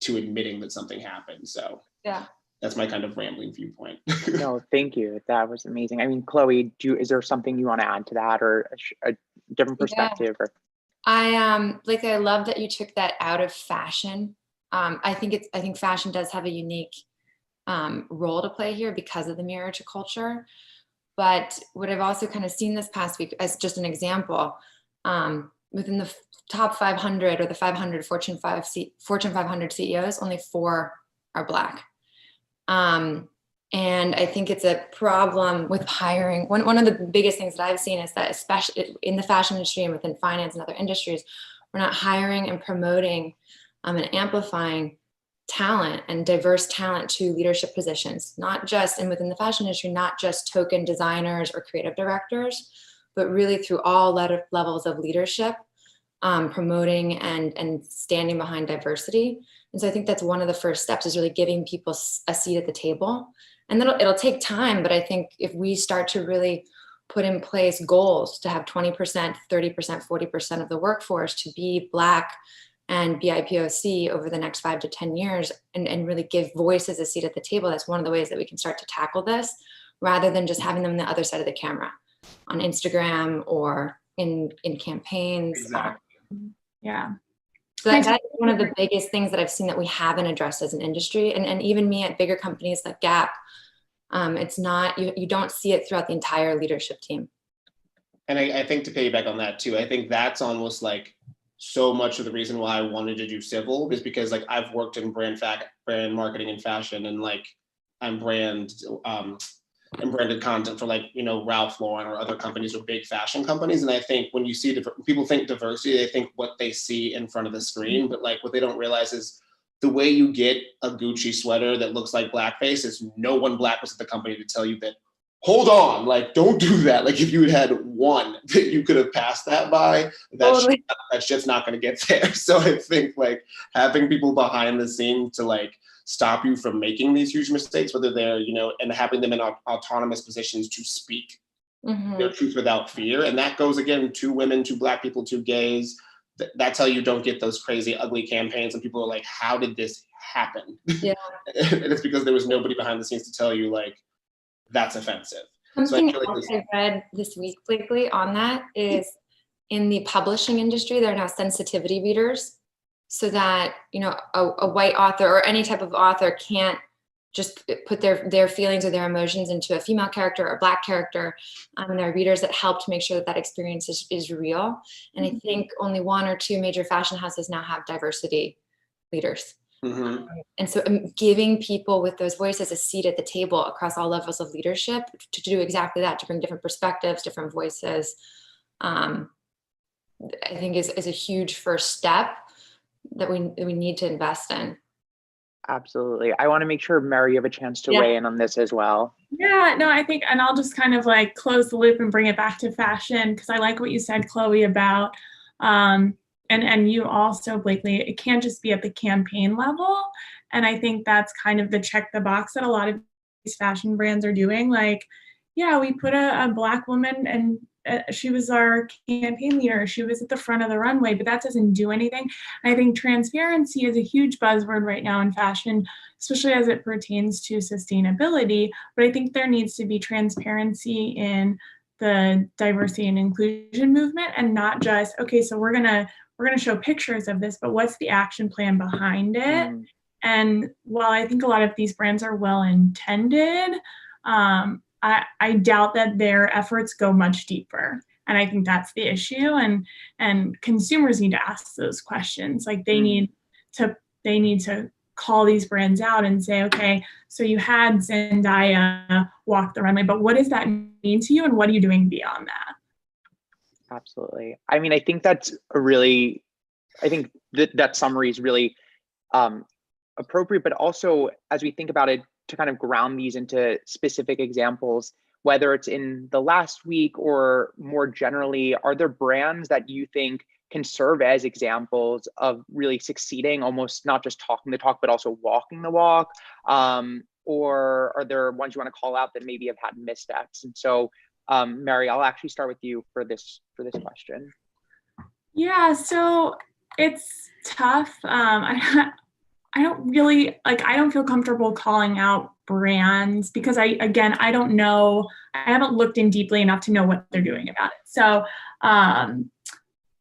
to admitting that something happened. So yeah. That's my kind of rambling viewpoint. No, thank you. That was amazing. I mean, Chloe, is there something you want to add to that, or a different perspective? Yeah. Or I love that you took that out of fashion. I think fashion does have a unique role to play here because of the mirror to culture. But what I've also kind of seen this past week, as just an example, within the top 500 or the 500 Fortune 500 CEOs, only 4 are Black. And I think it's a problem with hiring. One of the biggest things that I've seen is that, especially in the fashion industry and within finance and other industries, we're not hiring and promoting and amplifying talent and diverse talent to leadership positions, not just, and within the fashion industry, not just token designers or creative directors, but really through all levels of leadership, promoting and standing behind diversity. And so I think that's one of the first steps, is really giving people a seat at the table. And then it'll take time, but I think if we start to really put in place goals to have 20%, 30%, 40% of the workforce to be Black and BIPOC over the next 5 to 10 years, and really give voices a seat at the table, that's one of the ways that we can start to tackle this, rather than just having them on the other side of the camera on Instagram or in campaigns. Exactly. Yeah. So that's one of the biggest things that I've seen that we haven't addressed as an industry. And even me at bigger companies like Gap, it's not, you don't see it throughout the entire leadership team. And I think to piggyback on that too, I think that's almost like so much of the reason why I wanted to do civil, is because like I've worked in brand marketing and fashion, and like I'm branded content for like, Ralph Lauren or other companies or big fashion companies. And I think when you see people think diversity, they think what they see in front of the screen, but like what they don't realize is the way you get a Gucci sweater that looks like blackface is no one Black was at the company to tell you that, hold on, like, don't do that. Like if you had one that you could have passed that by, that shit's not going to get there. So I think like having people behind the scene to like stop you from making these huge mistakes, whether they're, and having them in autonomous positions to speak their truth without fear. And that goes again to women, to Black people, to gays. That's how you don't get those crazy, ugly campaigns. And people are like, how did this happen? Yeah. And it's because there was nobody behind the scenes to tell you like, that's offensive. Something else I read this week, Blakely, on that is in the publishing industry, there are now sensitivity readers, so that, a white author or any type of author can't just put their feelings or their emotions into a female character or Black character. And there are readers that help to make sure that experience is real. And I think only 1 or 2 major fashion houses now have diversity leaders. And so giving people with those voices a seat at the table across all levels of leadership to do exactly that, to bring different perspectives, different voices, I think is a huge first step that we need to invest in. Absolutely. I want to make sure, Mary, you have a chance to weigh in on this as well. Yeah, no, I think, and I'll just kind of like close the loop and bring it back to fashion, because I like what you said, Chloe, about, and you also, Blakely, it can't just be at the campaign level. And I think that's kind of the check the box that a lot of these fashion brands are doing. Like, yeah, we put a Black woman she was our campaign leader. She was at the front of the runway, but that doesn't do anything. And I think transparency is a huge buzzword right now in fashion, especially as it pertains to sustainability. But I think there needs to be transparency in the diversity and inclusion movement, and not just, okay, so we're gonna show pictures of this, but what's the action plan behind it? And while I think a lot of these brands are well intended, I doubt that their efforts go much deeper. And I think that's the issue. And consumers need to ask those questions. Like they need to call these brands out and say, okay, so you had Zendaya walk the runway, but what does that mean to you? And what are you doing beyond that? Absolutely. I mean, I think that summary is really appropriate, but also as we think about it, to kind of ground these into specific examples, whether it's in the last week or more generally, are there brands that you think can serve as examples of really succeeding, almost not just talking the talk, but also walking the walk? Or are there ones you want to call out that maybe have had missteps? And so, Mary, I'll actually start with you for this question. Yeah, so it's tough. I don't feel comfortable calling out brands because I don't know, I haven't looked in deeply enough to know what they're doing about it. So,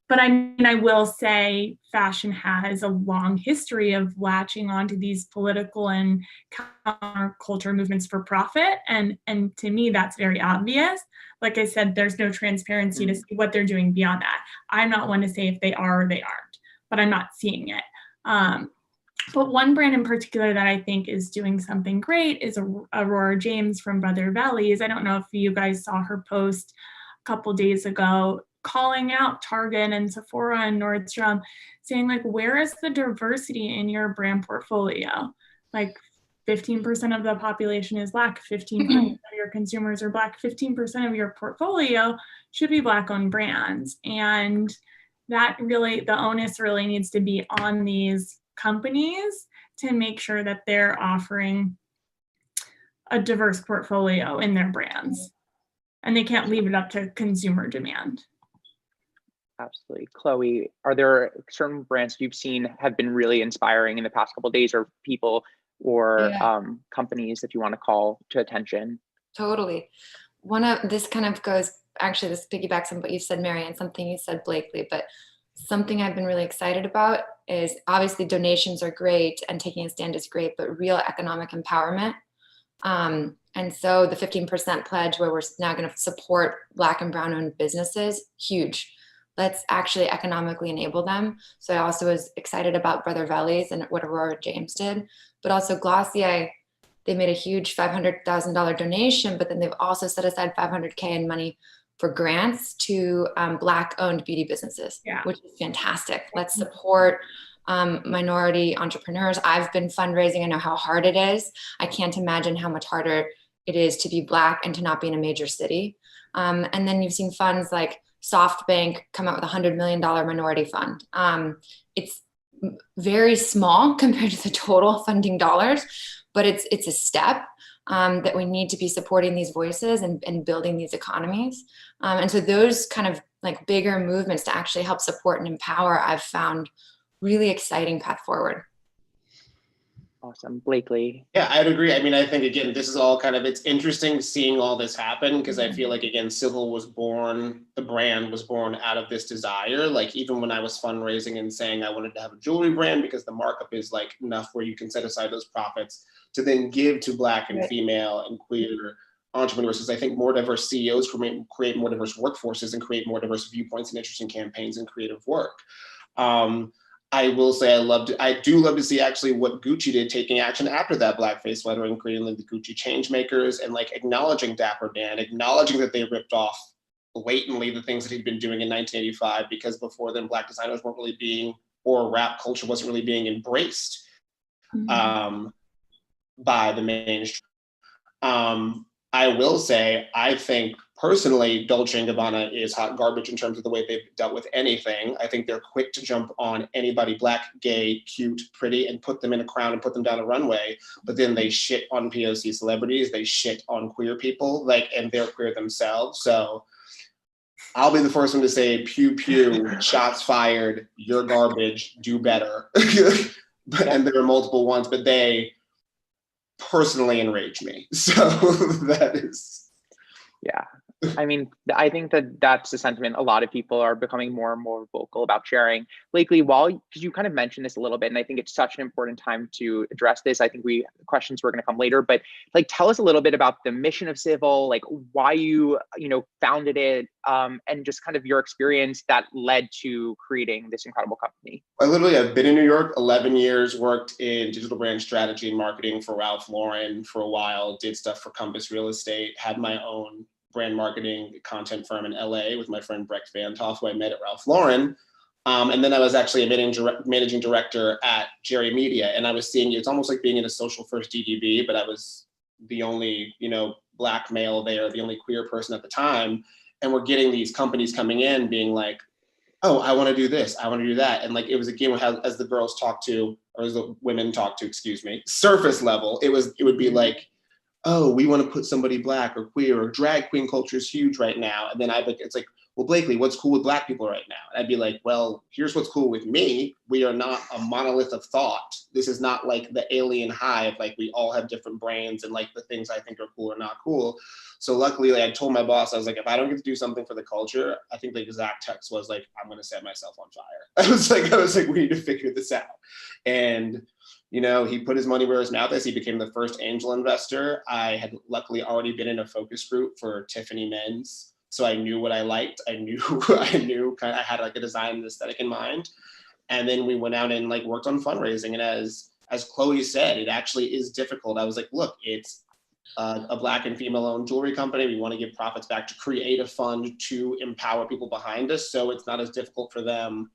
but I mean, I will say fashion has a long history of latching onto these political and counterculture movements for profit. And to me, that's very obvious. Like I said, there's no transparency to see what they're doing beyond that. I'm not one to say if they are or they aren't, but I'm not seeing it. But one brand in particular that I think is doing something great is Aurora James from Brother Valleys. I don't know if you guys saw her post a couple days ago calling out Target and Sephora and Nordstrom, saying like, where is the diversity in your brand portfolio? Like 15% of the population is Black, 15% of your consumers are Black, 15% of your portfolio should be Black-owned brands. And that really, the onus really needs to be on these companies to make sure that they're offering a diverse portfolio in their brands. And they can't leave it up to consumer demand. Absolutely. Chloe, are there certain brands you've seen have been really inspiring in the past couple of days, or people or companies that you want to call to attention? Totally. This piggybacks on what you said, Mary, and something you said, Blakely, but something I've been really excited about is obviously donations are great and taking a stand is great, but real economic empowerment. And so the 15% pledge where we're now going to support Black and Brown owned businesses, huge. Let's actually economically enable them. So I also was excited about Brother Valleys and what Aurora James did, but also Glossier, they made a huge $500,000 donation, but then they've also set aside $500K in money for grants to Black-owned beauty businesses, which is fantastic. Let's support minority entrepreneurs. I've been fundraising. I know how hard it is. I can't imagine how much harder it is to be Black and to not be in a major city. And then you've seen funds like SoftBank come out with a $100 million minority fund. It's very small compared to the total funding dollars, but it's a step that we need to be supporting these voices and building these economies. And so those kind of like bigger movements to actually help support and empower, I've found really exciting path forward. Awesome. Blakely. Yeah, I'd agree. I mean, I think, again, this is all kind of, it's interesting seeing all this happen because I feel like, again, Civil was born, the brand was born out of this desire. Like even when I was fundraising and saying I wanted to have a jewelry brand because the markup is like enough where you can set aside those profits to then give to Black and female and queer entrepreneurs, because I think more diverse CEOs create more diverse workforces and create more diverse viewpoints and interesting campaigns and creative work. I will say I do love to see actually what Gucci did, taking action after that blackface lettering, creating like the Gucci Changemakers and like acknowledging Dapper Dan, acknowledging that they ripped off blatantly the things that he'd been doing in 1985, because before then Black designers weren't really being, or rap culture wasn't really being embraced by the mainstream. I will say, I think personally, Dolce & Gabbana is hot garbage in terms of the way they've dealt with anything. I think they're quick to jump on anybody Black, gay, cute, pretty, and put them in a crown and put them down a runway. But then they shit on POC celebrities, they shit on queer people, like, and they're queer themselves. So I'll be the first one to say, pew, pew, shots fired, you're garbage, do better. And there are multiple ones, but they personally enrage me. So that is. Yeah. I mean, I think that that's the sentiment. A lot of people are becoming more and more vocal about sharing. Blakely, because you kind of mentioned this a little bit, and I think it's such an important time to address this. I think questions were going to come later, but like, tell us a little bit about the mission of Civil, like why you founded it, and just kind of your experience that led to creating this incredible company. I've been in New York 11 years, worked in digital brand strategy and marketing for Ralph Lauren for a while, did stuff for Compass Real Estate, had my own brand marketing content firm in LA with my friend Brecht Van Toff, who I met at Ralph Lauren. And then I was actually a managing director at Jerry Media. And I was seeing, it's almost like being in a social first DDB, but I was the only, Black male there, the only queer person at the time. And we're getting these companies coming in being like, oh, I want to do this, I want to do that. And like, it was again, as the girls talk to, or as the women talk to, surface level, it would be like, oh, we want to put somebody Black or queer, or drag queen culture is huge right now. And then it's like, well, Blakely, what's cool with Black people right now? And I'd be like, well, here's what's cool with me. We are not a monolith of thought. This is not like the alien hive. Like, we all have different brains and like the things I think are cool or not cool. So luckily, I told my boss, I was like, if I don't get to do something for the culture, I think the exact text was like, I'm going to set myself on fire. I was like, we need to figure this out. And he put his money where his mouth is. He became the first angel investor. I had luckily already been in a focus group for Tiffany Men's. So I knew what I liked. I knew I had like a design and aesthetic in mind. And then we went out and like worked on fundraising. And as Chloe said, it actually is difficult. I was like, look, it's a Black and female owned jewelry company. We want to give profits back to create a fund to empower people behind us. So it's not as difficult for them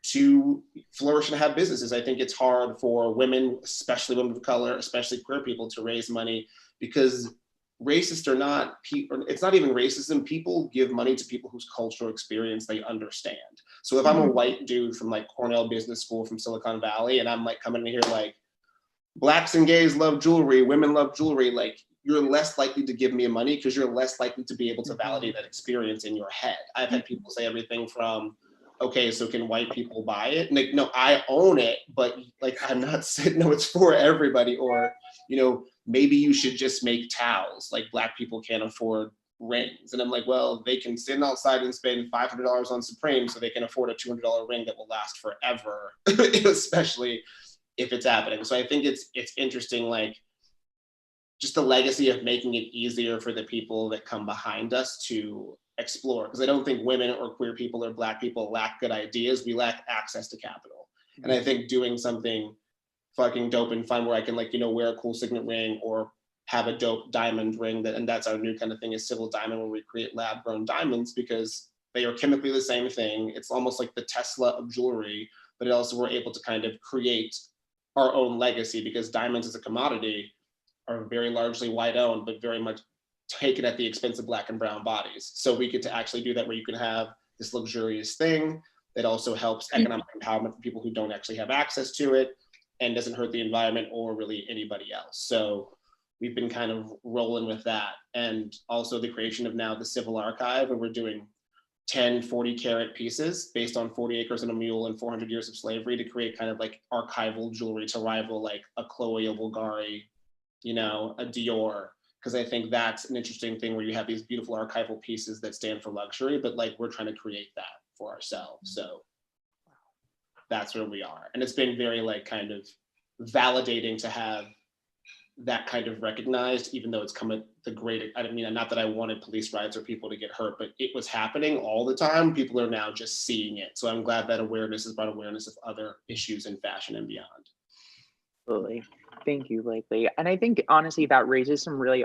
to flourish and have businesses. I think it's hard for women, especially women of color, especially queer people, to raise money because racist or not, it's not even racism. People give money to people whose cultural experience they understand. So if I'm a white dude from like Cornell Business School from Silicon Valley, and I'm like coming in here like, Blacks and gays love jewelry, women love jewelry, like you're less likely to give me money because you're less likely to be able to validate that experience in your head. I've had people say everything from, okay, so can white people buy it? And like, no, I own it, but like, I'm not saying, no, it's for everybody. Or, maybe you should just make towels. Like Black people can't afford rings. And I'm like, well, they can sit outside and spend $500 on Supreme so they can afford a $200 ring that will last forever, especially if it's happening. So I think it's interesting, like just the legacy of making it easier for the people that come behind us to explore, because I don't think women or queer people or Black people lack good ideas. We lack access to capital. And I think doing something fucking dope and fun where I can like, wear a cool signet ring or have a dope diamond ring, and that's our new kind of thing is Civil Diamond, where we create lab grown diamonds because they are chemically the same thing. It's almost like the Tesla of jewelry, but it also we're able to kind of create our own legacy because diamonds as a commodity are very largely white owned, but very much taken at the expense of Black and brown bodies. So we get to actually do that where you can have this luxurious thing that also helps economic empowerment for people who don't actually have access to it and doesn't hurt the environment or really anybody else. So we've been kind of rolling with that. And also the creation of now the Civil Archive, where we're doing 10 40 carat pieces based on 40 acres and a mule and 400 years of slavery to create kind of like archival jewelry to rival like a Chloe, a Bulgari, a Dior. Because I think that's an interesting thing where you have these beautiful archival pieces that stand for luxury, but like we're trying to create that for ourselves. So that's where we are. And it's been very like kind of validating to have that kind of recognized, even though it's come at the great, I mean, not that I wanted police riots or people to get hurt, but it was happening all the time. People are now just seeing it. So I'm glad that awareness has brought awareness of other issues in fashion and beyond. Absolutely. Thank you, Blakely. And I think honestly, that raises some really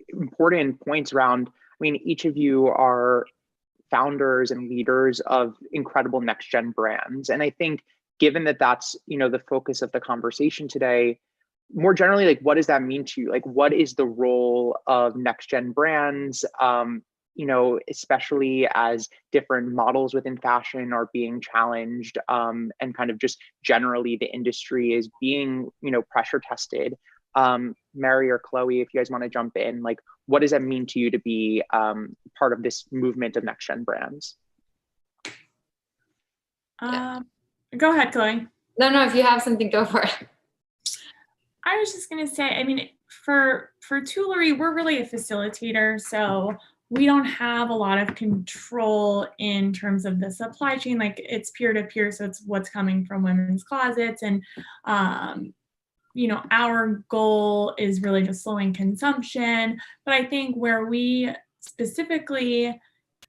important points around, each of you are founders and leaders of incredible next gen brands. And I think given that that's, the focus of the conversation today, more generally, like, what does that mean to you? Like, what is the role of next gen brands, especially as different models within fashion are being challenged, and kind of just generally the industry is being, pressure tested. Mary or Chloe, if you guys want to jump in, like, what does it mean to you to be part of this movement of next gen brands? Go ahead, Chloe. No, if you have something, go for it. I was just gonna say, I mean, for Toolery, we're really a facilitator, so we don't have a lot of control in terms of the supply chain. Like, it's peer-to-peer, so it's what's coming from women's closets, and you know, our goal is really just slowing consumption. But I think where we specifically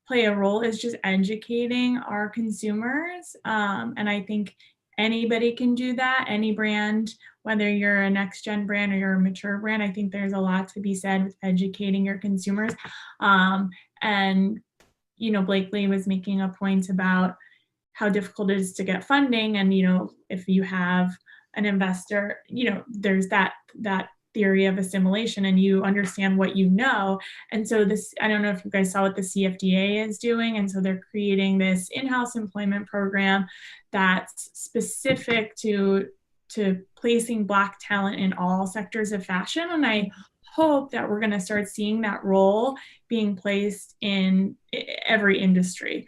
play a role is just educating our consumers. And I think anybody can do that, any brand, whether you're a next gen brand or you're a mature brand. I think there's a lot to be said with educating your consumers. And, you know, Blakely was making a point about how difficult it is to get funding. And, you know, if you have an investor, you know, there's that theory of assimilation, and you understand what you know. And so this, I don't know if you guys saw what the CFDA is doing. And so they're creating this in-house employment program that's specific to placing Black talent in all sectors of fashion. And I hope that we're going to start seeing that role being placed in every industry.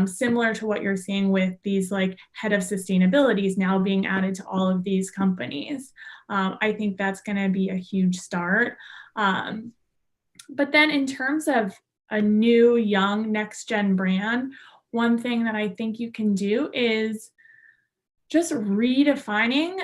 Similar to what you're seeing with these like head of sustainabilities now being added to all of these companies. I think that's going to be a huge start. But then in terms of a new, young, next-gen brand, one thing that I think you can do is just redefining,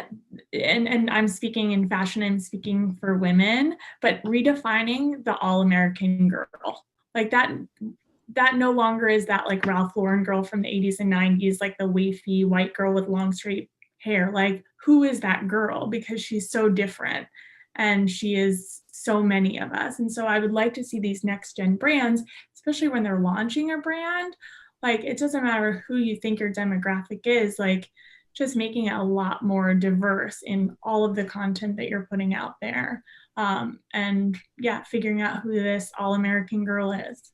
and I'm speaking in fashion, I'm speaking for women, but redefining the all-American girl. Like that no longer is that like Ralph Lauren girl from the 80s and 90s, like the wavy white girl with long straight hair. Like, who is that girl? Because she's so different and she is so many of us. And so I would like to see these next gen brands, especially when they're launching a brand, like it doesn't matter who you think your demographic is, like just making it a lot more diverse in all of the content that you're putting out there. And yeah, figuring out who this all-American girl is.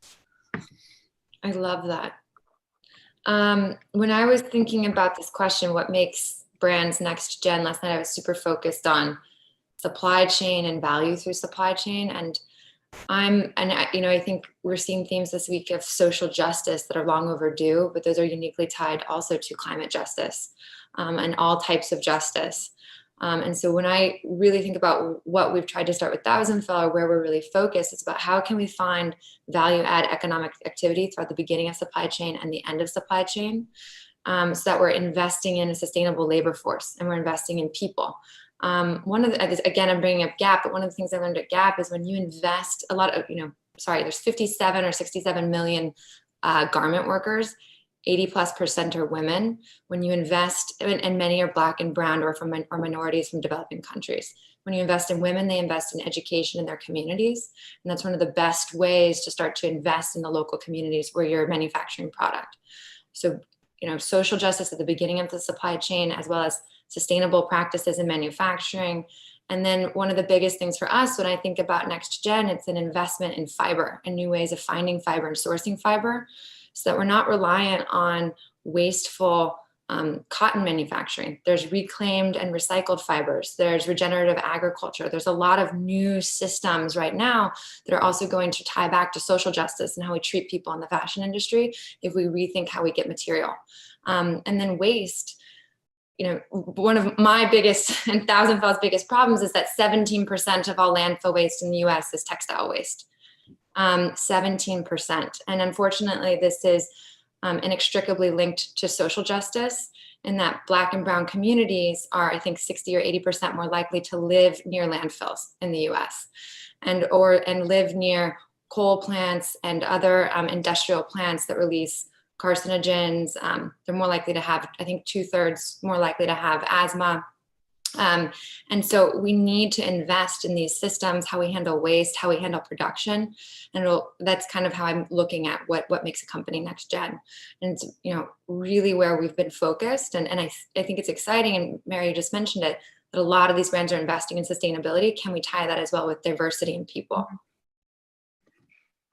I love that. When I was thinking about this question, what makes brands next gen, last night I was super focused on supply chain and value through supply chain. And I think we're seeing themes this week of social justice that are long overdue, but those are uniquely tied also to climate justice and all types of justice. And so when I really think about what we've tried to start with Thousand Fell, or where we're really focused, it's about how can we find value add economic activity throughout the beginning of supply chain and the end of supply chain, so that we're investing in a sustainable labor force and we're investing in people. One of the, again, I'm bringing up Gap, but one of the things I learned at Gap is when you invest a lot of, there's 57 or 67 million garment workers, 80+% are women. When you invest, and many are Black and brown or minorities from developing countries. When you invest in women, they invest in education in their communities. And that's one of the best ways to start to invest in the local communities where you're manufacturing product. So, social justice at the beginning of the supply chain, as well as sustainable practices in manufacturing. And then one of the biggest things for us, when I think about next gen, it's an investment in fiber and new ways of finding fiber and sourcing fiber, so that we're not reliant on wasteful cotton manufacturing. There's reclaimed and recycled fibers. There's regenerative agriculture. There's a lot of new systems right now that are also going to tie back to social justice and how we treat people in the fashion industry if we rethink how we get material. And then waste. One of my biggest and Thousand Fell's biggest problems is that 17% of all landfill waste in the US is textile waste. 17%. And unfortunately, this is inextricably linked to social justice, in that Black and brown communities are, I think, 60 or 80% more likely to live near landfills in the US and live near coal plants and other industrial plants that release carcinogens. They're more likely to have, I think 2/3 more likely to have asthma. And so we need to invest in these systems, how we handle waste, how we handle production. And that's kind of how I'm looking at what makes a company next gen. And it's, really where we've been focused. And I think it's exciting. And Mary just mentioned it, that a lot of these brands are investing in sustainability. Can we tie that as well with diversity in people?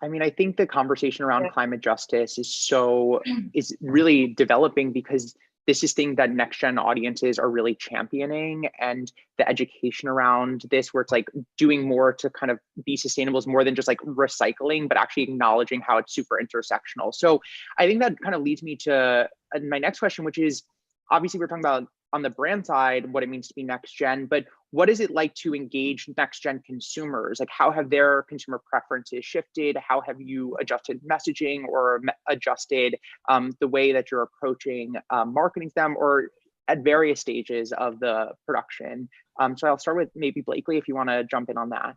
I mean, I think the conversation around climate justice is really developing, because this is thing that next gen audiences are really championing, and the education around this, where it's like doing more to kind of be sustainable is more than just like recycling, but actually acknowledging how it's super intersectional. So I think that kind of leads me to my next question, which is, obviously we're talking about on the brand side, what it means to be next gen, but what is it like to engage next gen consumers? Like, how have their consumer preferences shifted? How have you adjusted messaging or adjusted the way that you're approaching marketing to them, or at various stages of the production? So I'll start with maybe Blakely, if you want to jump in on that. I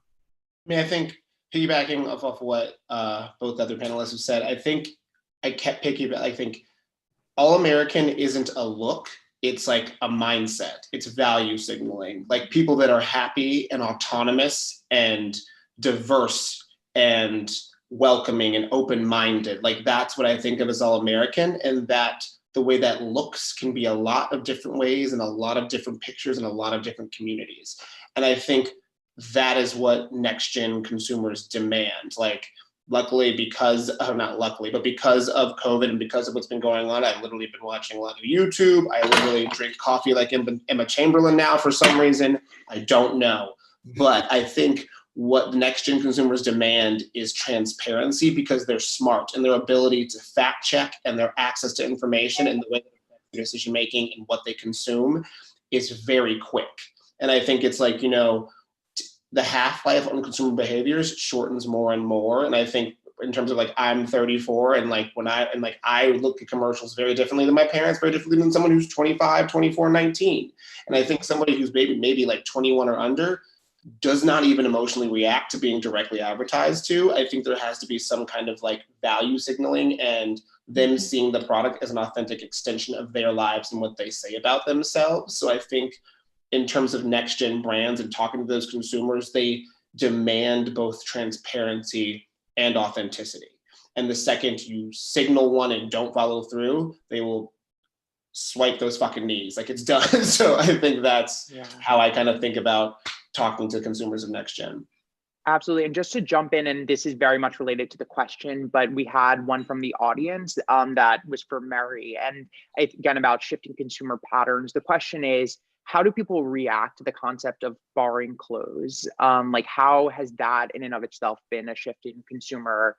mean, I think piggybacking off of what both other panelists have said, I think I kept piggybacking. I think All American isn't a look. It's like a mindset. It's value signaling. Like, people that are happy and autonomous and diverse and welcoming and open-minded. Like, that's what I think of as All American, and that the way that looks can be a lot of different ways and a lot of different pictures and a lot of different communities. And I think that is what next gen consumers demand. Like, luckily, because not luckily, but because of COVID and because of what's been going on, I've literally been watching a lot of YouTube. I literally drink coffee like Emma Chamberlain now for some reason. I don't know. But I think what the next gen consumers demand is transparency, because they're smart, and their ability to fact check and their access to information and the way their decision making and what they consume is very quick. And I think it's like, you know, the half-life on consumer behaviors shortens more and more. And I think in terms of like, I'm 34, and like I look at commercials very differently than my parents, very differently than someone who's 25, 24, 19. And I think somebody who's maybe like 21 or under does not even emotionally react to being directly advertised to. I think there has to be some kind of like value signaling and them seeing the product as an authentic extension of their lives and what they say about themselves. So I think in terms of next gen brands and talking to those consumers, they demand both transparency and authenticity. And the second you signal one and don't follow through, they will swipe those fucking knees. Like, it's done. So I think that's how I kind of think about talking to consumers of next gen. Absolutely. And just to jump in, and this is very much related to the question, but we had one from the audience that was for Mary. And again, about shifting consumer patterns. The question is, how do people react to the concept of borrowing clothes? Like, how has that in and of itself been a shift in consumer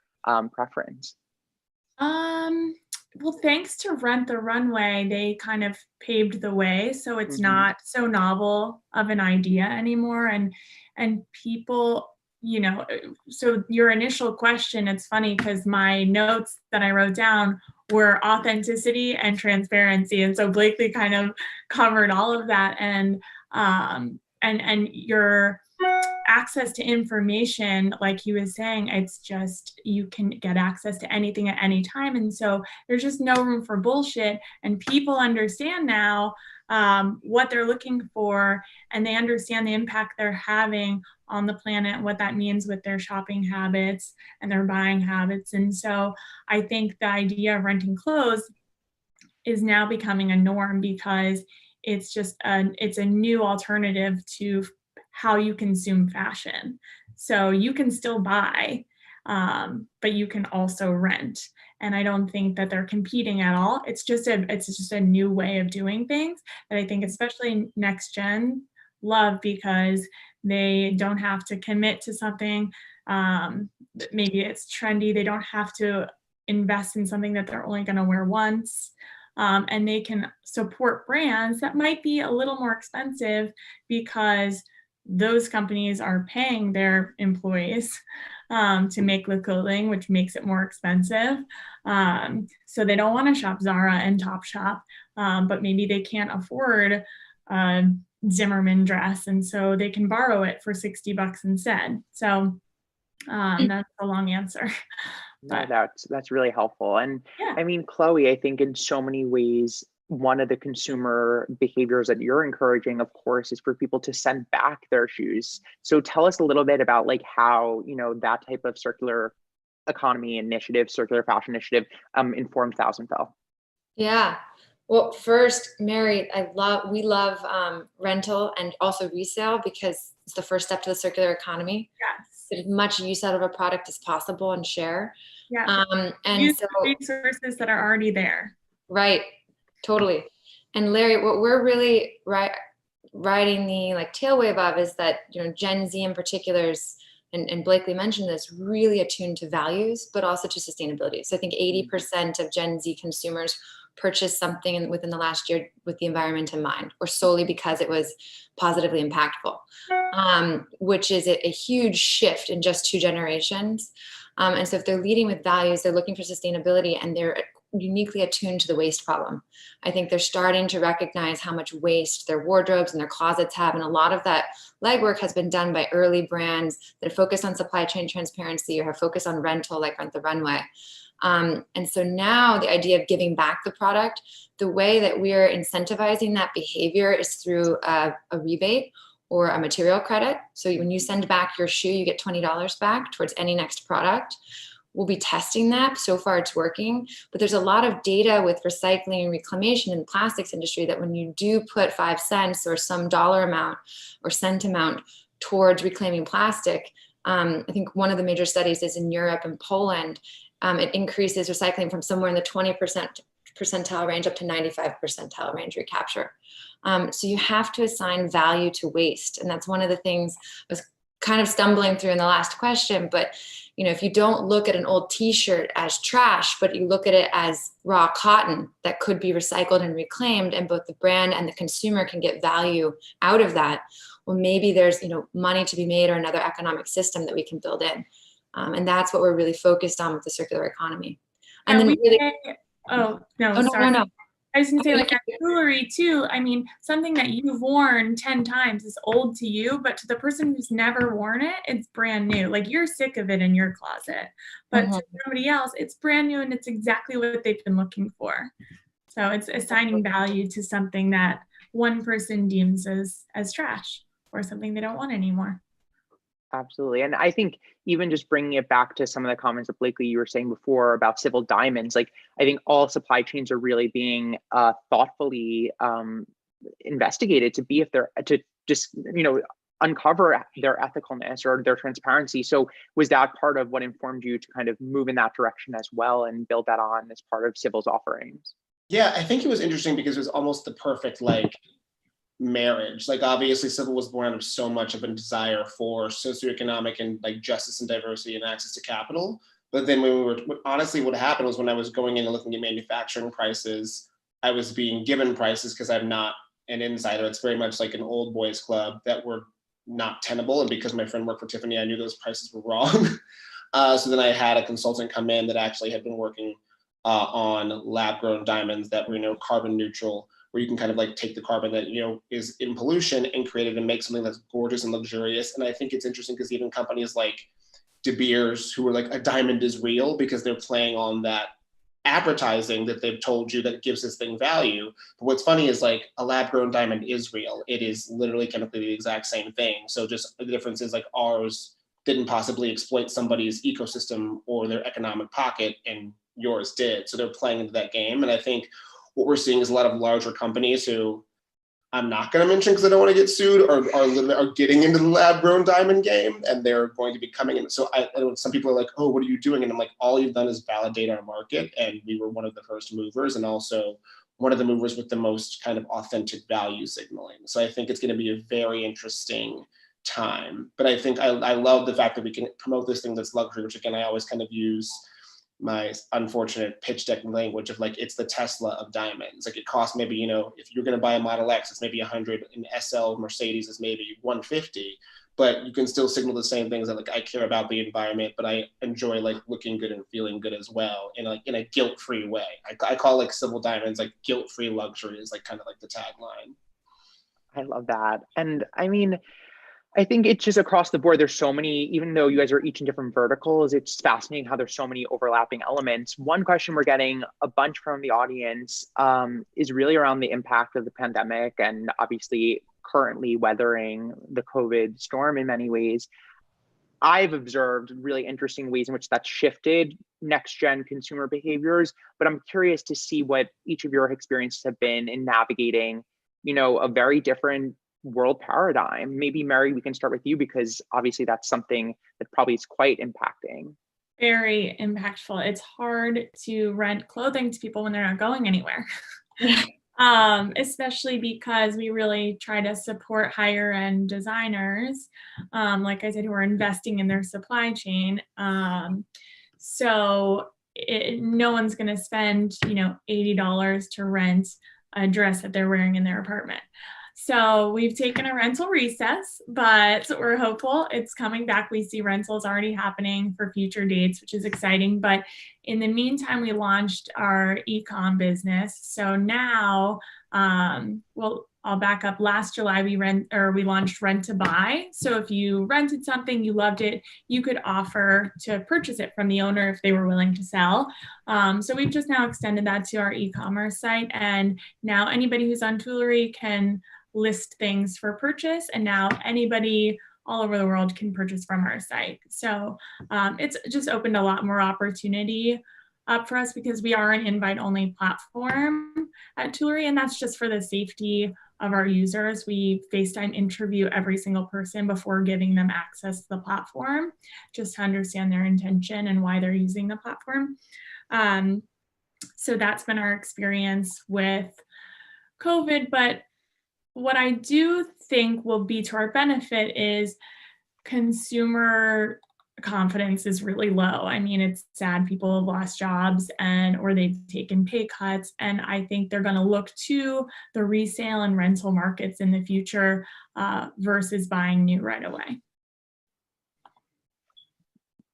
preference? Well, thanks to Rent the Runway, they kind of paved the way. So it's not so novel of an idea anymore. And people, you know, so your initial question, it's funny because my notes that I wrote down were authenticity and transparency. And so Blakely kind of covered all of that. And your access to information, like he was saying, it's just, you can get access to anything at any time. And so there's just no room for bullshit. And people understand now what they're looking for, and they understand the impact they're having on the planet and what that means with their shopping habits and their buying habits. And so I think the idea of renting clothes is now becoming a norm, because it's just it's a new alternative to how you consume fashion. So you can still buy, but you can also rent. And I don't think that they're competing at all. It's just a new way of doing things that I think especially next gen love, because they don't have to commit to something. Maybe it's trendy. They don't have to invest in something that they're only going to wear once. And they can support brands that might be a little more expensive, because those companies are paying their employees to make the clothing, which makes it more expensive. So they don't want to shop Zara and Topshop, but maybe they can't afford a Zimmerman dress, and so they can borrow it for $60 instead. So that's a long answer. No, that's really helpful. And I mean, Chloe, I think in so many ways, one of the consumer behaviors that you're encouraging, of course, is for people to send back their shoes. So tell us a little bit about like how, you know, that type of circular economy initiative, circular fashion initiative informed Thousand Fell. Yeah. Well, first, Mary, we love rental and also resale, because it's the first step to the circular economy. Yes. Get as much use out of a product as possible and share. Yeah. And use so the resources that are already there. Right. Totally. And Larry, what we're really riding the like tail wave of is that, you know, Gen Z in particular is, and Blakely mentioned this, really attuned to values, but also to sustainability. So I think 80% of Gen Z consumers purchased something within the last year with the environment in mind, or solely because it was positively impactful, which is a huge shift in just 2 generations. And so if they're leading with values, they're looking for sustainability, and they're uniquely attuned to the waste problem. I think they're starting to recognize how much waste their wardrobes and their closets have. And a lot of that legwork has been done by early brands that are focused on supply chain transparency or have focused on rental, like Rent the Runway. And so now the idea of giving back the product, the way that we're incentivizing that behavior is through a rebate or a material credit. So when you send back your shoe, you get $20 back towards any next product. We'll be testing that. So far it's working, but there's a lot of data with recycling and reclamation in the plastics industry that when you do put 5 cents or some dollar amount or cent amount towards reclaiming plastic, I think one of the major studies is in Europe and Poland. It increases recycling from somewhere in the 20% percentile range up to 95 percentile range recapture. So you have to assign value to waste. And that's one of the things I was kind of stumbling through in the last question, but you know, if you don't look at an old t-shirt as trash, but you look at it as raw cotton that could be recycled and reclaimed, and both the brand and the consumer can get value out of that, well, maybe there's, you know, money to be made or another economic system that we can build in. And that's what we're really focused on with the circular economy. And then No. I was gonna say, like, at jewelry too, I mean, something that you've worn 10 times is old to you, but to the person who's never worn it, it's brand new. Like, you're sick of it in your closet, but to somebody else, it's brand new and it's exactly what they've been looking for. So it's assigning value to something that one person deems as trash or something they don't want anymore. Absolutely. And I think even just bringing it back to some of the comments that Blakely, you were saying before about civil diamonds, like I think all supply chains are really being thoughtfully investigated to be if they're to just, you know, uncover their ethicalness or their transparency. So was that part of what informed you to kind of move in that direction as well and build that on as part of Civil's offerings? Yeah, I think it was interesting because it was almost the perfect like marriage. Like obviously Civil was born out of so much of a desire for socioeconomic and like justice and diversity and access to capital. But then when we were, honestly, what happened was when I was going in and looking at manufacturing prices, I was being given prices because I'm not an insider. It's very much like an old boys club that were not tenable. And because my friend worked for Tiffany, I knew those prices were wrong. So then I had a consultant come in that actually had been working on lab grown diamonds that were, you know, carbon neutral, where you can kind of like take the carbon that, you know, is in pollution and create it and make something that's gorgeous and luxurious. And I think it's interesting because even companies like De Beers, who are like, a diamond is real, because they're playing on that advertising that they've told you that gives this thing value. But what's funny is like a lab grown diamond is real. It is literally chemically the exact same thing. So just the difference is like ours didn't possibly exploit somebody's ecosystem or their economic pocket, and yours did. So they're playing into that game. And I think what we're seeing is a lot of larger companies who I'm not going to mention because I don't want to get sued, are getting into the lab grown diamond game, and they're going to be coming in. So I know some people are like, oh, what are you doing? And I'm like, all you've done is validate our market. And we were one of the first movers, and also one of the movers with the most kind of authentic value signaling. So I think it's going to be a very interesting time. But I think I love the fact that we can promote this thing that's luxury, which again, I always kind of use my unfortunate pitch deck language of like, it's the Tesla of diamonds. Like it costs maybe, you know, if you're going to buy a Model X, it's maybe 100, an SL Mercedes is maybe 150, but you can still signal the same things that like, I care about the environment, but I enjoy like looking good and feeling good as well, in like in a guilt-free way. I call like Civil Diamonds like guilt-free luxury is like kind of like the tagline. I love that. And I mean, I think it's just across the board. There's so many, even though you guys are each in different verticals, it's fascinating how there's so many overlapping elements. One question we're getting a bunch from the audience is really around the impact of the pandemic and obviously currently weathering the COVID storm in many ways. I've observed really interesting ways in which that's shifted next-gen consumer behaviors, but I'm curious to see what each of your experiences have been in navigating, you know, a very different world paradigm. Maybe Mary, we can start with you because obviously that's something that probably is quite impacting. Very impactful. It's hard to rent clothing to people when they're not going anywhere. especially because we really try to support higher end designers, like I said, who are investing in their supply chain. So no one's going to spend, $80 to rent a dress that they're wearing in their apartment. So we've taken a rental recess, but we're hopeful it's coming back. We see rentals already happening for future dates, which is exciting. But in the meantime, we launched our e-com business. So now, I'll back up. Last July, we launched Rent to Buy. So if you rented something, you loved it, you could offer to purchase it from the owner if they were willing to sell. So we've just now extended that to our e-commerce site. And now anybody who's on Toolery can list things for purchase. And now anybody all over the world can purchase from our site. So it's just opened a lot more opportunity up for us because we are an invite-only platform at Toolery, and that's just for the safety of our users. We FaceTime interview every single person before giving them access to the platform, just to understand their intention and why they're using the platform. So that's been our experience with COVID. But what I do think will be to our benefit is consumer confidence is really low. I mean, it's sad people have lost jobs or they've taken pay cuts. And I think they're going to look to the resale and rental markets in the future versus buying new right away.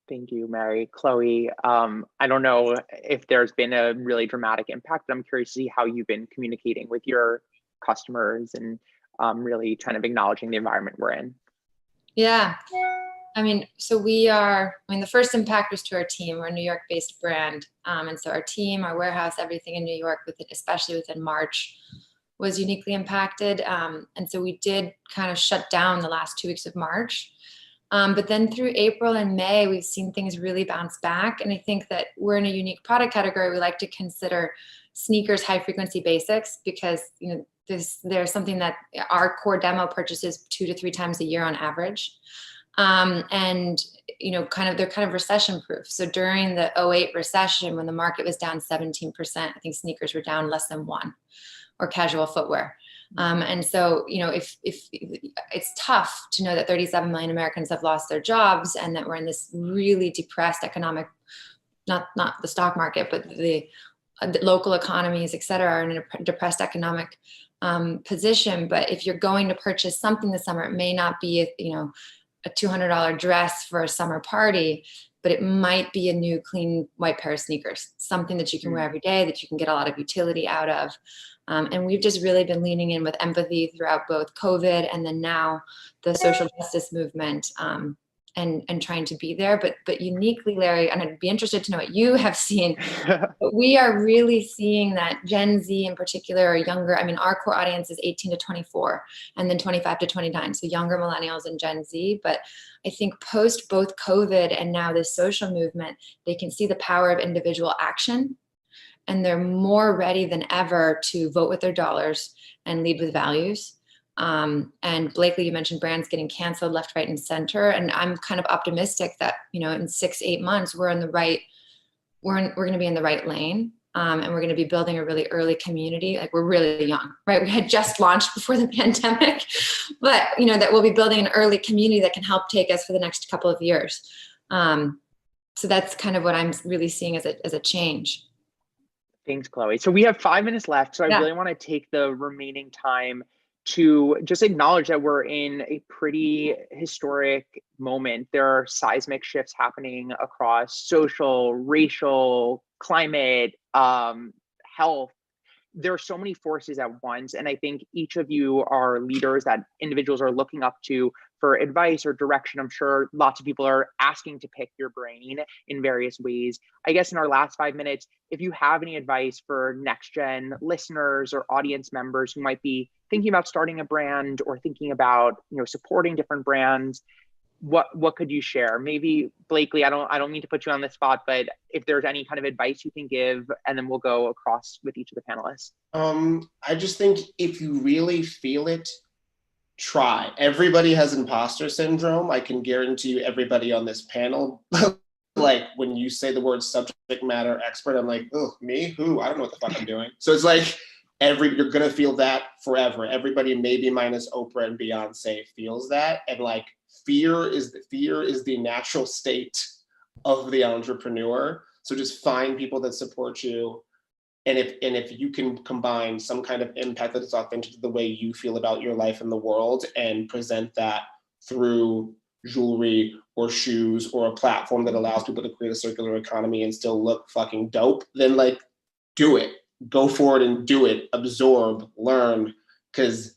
Thank you, Mary. Chloe, I don't know if there's been a really dramatic impact, but I'm curious to see how you've been communicating with your customers and really kind of acknowledging the environment we're in. Yeah. So the first impact was to our team. We're a New York-based brand. And so our team, our warehouse, everything in New York, especially within March, was uniquely impacted. And so we did kind of shut down the last 2 weeks of March. But then through April and May, we've seen things really bounce back. And I think that we're in a unique product category. We like to consider sneakers high-frequency basics because, there's something that our core demo purchases 2 to 3 times a year on average. And they're kind of recession proof. So during the 2008 recession, when the market was down 17%, I think sneakers were down less than 1%, or casual footwear. And so, if it's tough to know that 37 million Americans have lost their jobs and that we're in this really depressed economic, not the stock market, but the local economies, et cetera, are in a depressed economic position. But if you're going to purchase something this summer, it may not be a $200 dress for a summer party, but it might be a new clean white pair of sneakers, something that you can wear every day, that you can get a lot of utility out of. And we've just really been leaning in with empathy throughout both COVID and then now the social justice movement, and trying to be there. But uniquely, Larry, and I'd be interested to know what you have seen, but we are really seeing that Gen Z in particular, or younger, our core audience is 18 to 24 and then 25 to 29. So younger millennials and Gen Z. But I think post both COVID and now this social movement, they can see the power of individual action. And they're more ready than ever to vote with their dollars and lead with values. And Blakely, you mentioned brands getting canceled left, right, and center. And I'm kind of optimistic that, in 6-8 months, we're going to be in the right lane. And we're going to be building a really early community. Like, we're really young, right? We had just launched before the pandemic, but that we'll be building an early community that can help take us for the next couple of years. So that's kind of what I'm really seeing as a change. Thanks, Chloe. So we have 5 minutes left. So I really want to take the remaining time to just acknowledge that we're in a pretty historic moment. There are seismic shifts happening across social, racial, climate, health. There are so many forces at once. And I think each of you are leaders that individuals are looking up to for advice or direction. I'm sure lots of people are asking to pick your brain in various ways. I guess in our last 5 minutes, if you have any advice for NextGen listeners or audience members who might be thinking about starting a brand or thinking about, supporting different brands, what could you share? Maybe Blakely, I don't mean to put you on the spot, but if there's any kind of advice you can give, and then we'll go across with each of the panelists. I just think if you really feel it, try. Everybody has imposter syndrome. I can guarantee you everybody on this panel, like when you say the word subject matter expert, I'm like, oh, me? Who? I don't know what the fuck I'm doing. So it's like, you're gonna feel that forever. Everybody, maybe minus Oprah and Beyonce, feels that. And like fear is the natural state of the entrepreneur. So just find people that support you. And if you can combine some kind of impact that is authentic to the way you feel about your life and the world and present that through jewelry or shoes or a platform that allows people to create a circular economy and still look fucking dope, then like do it. Go for it and do it. Absorb, learn, because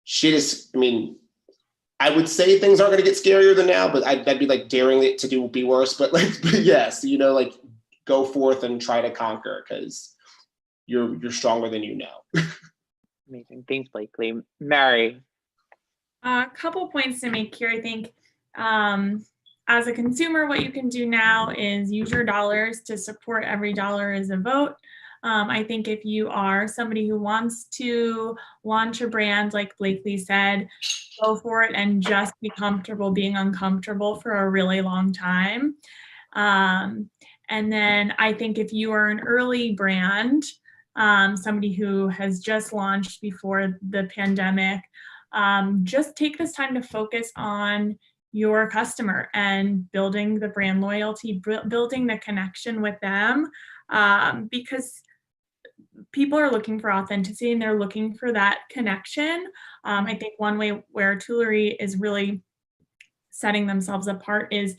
shit is, I mean, I would say things aren't gonna get scarier than now, but that'd be like daring it to be worse. But like, but yes, you know, like go forth and try to conquer because you're stronger than you know. Amazing. Thanks, Blakely. Mary. A couple points to make here. I think as a consumer, what you can do now is use your dollars to support. Every dollar is a vote. I think if you are somebody who wants to launch a brand, like Blakely said, go for it and just be comfortable being uncomfortable for a really long time. And then I think if you are an early brand, somebody who has just launched before the pandemic, just take this time to focus on your customer and building the brand loyalty, building the connection with them, because people are looking for authenticity and they're looking for that connection. I think one way where Tuileries is really setting themselves apart is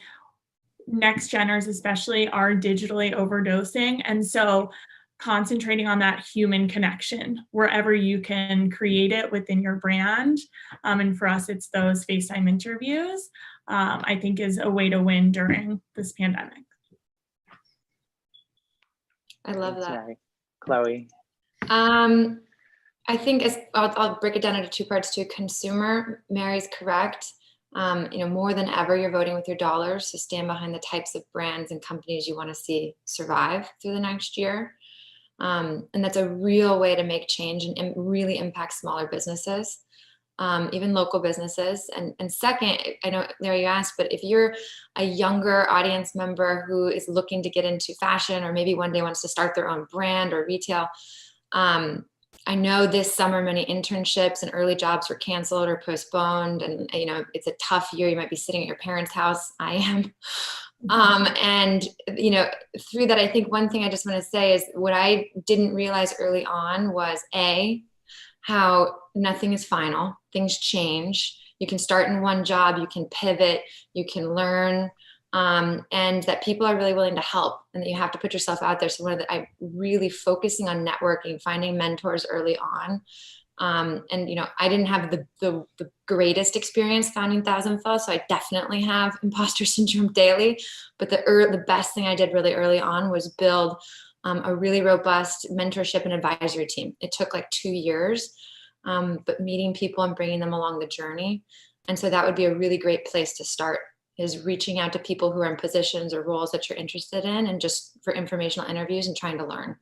NextGeners especially are digitally overdosing. And so concentrating on that human connection wherever you can create it within your brand. And for us, it's those FaceTime interviews, I think is a way to win during this pandemic. I love that. Chloe. I think I'll break it down into two parts too. Consumer, Mary's correct. More than ever, you're voting with your dollars. So stand behind the types of brands and companies you want to see survive through the next year. And that's a real way to make change and really impact smaller businesses, even local businesses. And second, I know, Larry, you asked, but if you're a younger audience member who is looking to get into fashion or maybe one day wants to start their own brand or retail, I know this summer many internships and early jobs were canceled or postponed, and it's a tough year. You might be sitting at your parents' house. I am. And through that, I think one thing I just want to say is what I didn't realize early on was how nothing is final. Things change. You can start in one job, you can pivot, you can learn, and that people are really willing to help, and that you have to put yourself out there. So I'm really focusing on networking, finding mentors early on. And I didn't have the greatest experience founding Thousand Fell, so I definitely have imposter syndrome daily. But the best thing I did really early on was build a really robust mentorship and advisory team. It took like 2 years, but meeting people and bringing them along the journey. And so that would be a really great place to start, is reaching out to people who are in positions or roles that you're interested in, and just for informational interviews and trying to learn.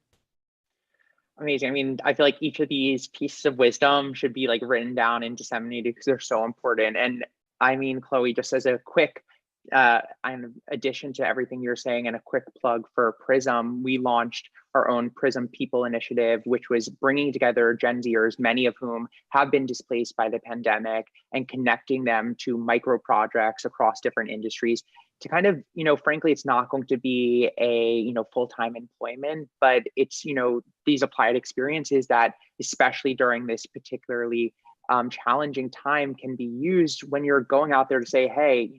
Amazing. I mean, I feel like each of these pieces of wisdom should be like written down and disseminated because they're so important. And I mean, Chloe, just as a quick addition to everything you're saying and a quick plug for Prism, we launched our own Prism People Initiative, which was bringing together Gen Zers, many of whom have been displaced by the pandemic, and connecting them to micro projects across different industries to kind of, frankly, it's not going to be a, full-time employment, but it's, these applied experiences that, especially during this particularly challenging time, can be used when you're going out there to say, hey,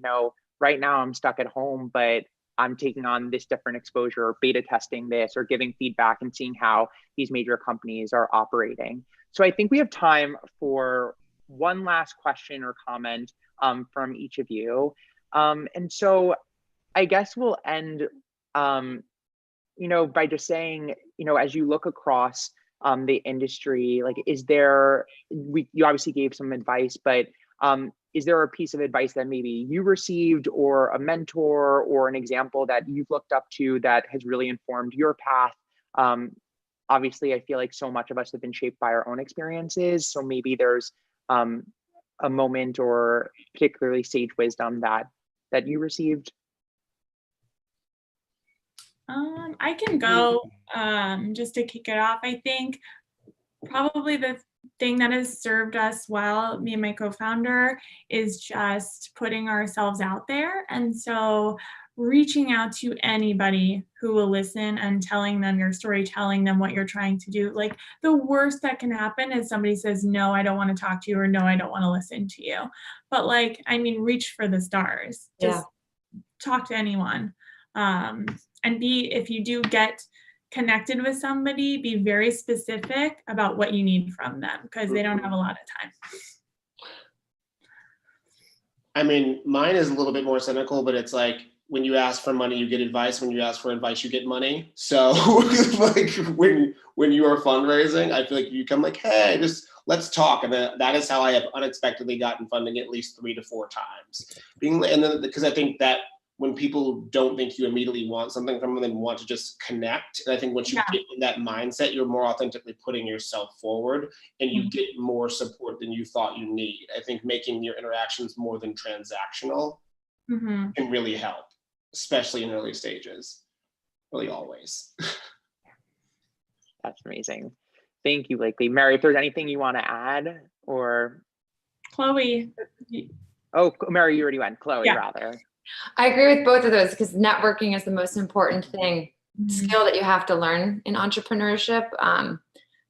right now I'm stuck at home, but I'm taking on this different exposure, or beta testing this, or giving feedback and seeing how these major companies are operating. So I think we have time for one last question or comment from each of you. And so I guess we'll end, by just saying, as you look across the industry, like, you obviously gave some advice, but is there a piece of advice that maybe you received, or a mentor, or an example that you've looked up to that has really informed your path? Obviously, I feel like so much of us have been shaped by our own experiences. So maybe there's a moment or particularly sage wisdom that you received. I can go just to kick it off. I think probably the thing that has served us well, me and my co-founder, is just putting ourselves out there. And so reaching out to anybody who will listen and telling them your story, telling them what you're trying to do. Like, the worst that can happen is somebody says, no, I don't want to talk to you, or no, I don't want to listen to you. But like, I mean, reach for the stars. Just talk to anyone. And if you do get connected with somebody, be very specific about what you need from them, because they don't have a lot of time. I mean, mine is a little bit more cynical, but it's like, when you ask for money, you get advice. When you ask for advice, you get money. So like when you are fundraising, I feel like you come like, hey, just let's talk. And then that is how I have unexpectedly gotten funding at least 3 to 4 times. Because I think that when people don't think you immediately want something from them, they want to just connect. And I think once you get in that mindset, you're more authentically putting yourself forward, and you get more support than you thought you need. I think making your interactions more than transactional can really help, especially in early stages, really always. That's amazing. Thank you, Blakely. Mary, if there's anything you want to add, or Chloe. Oh, Mary, you already went. Chloe, rather. I agree with both of those, because networking is the most important skill that you have to learn in entrepreneurship.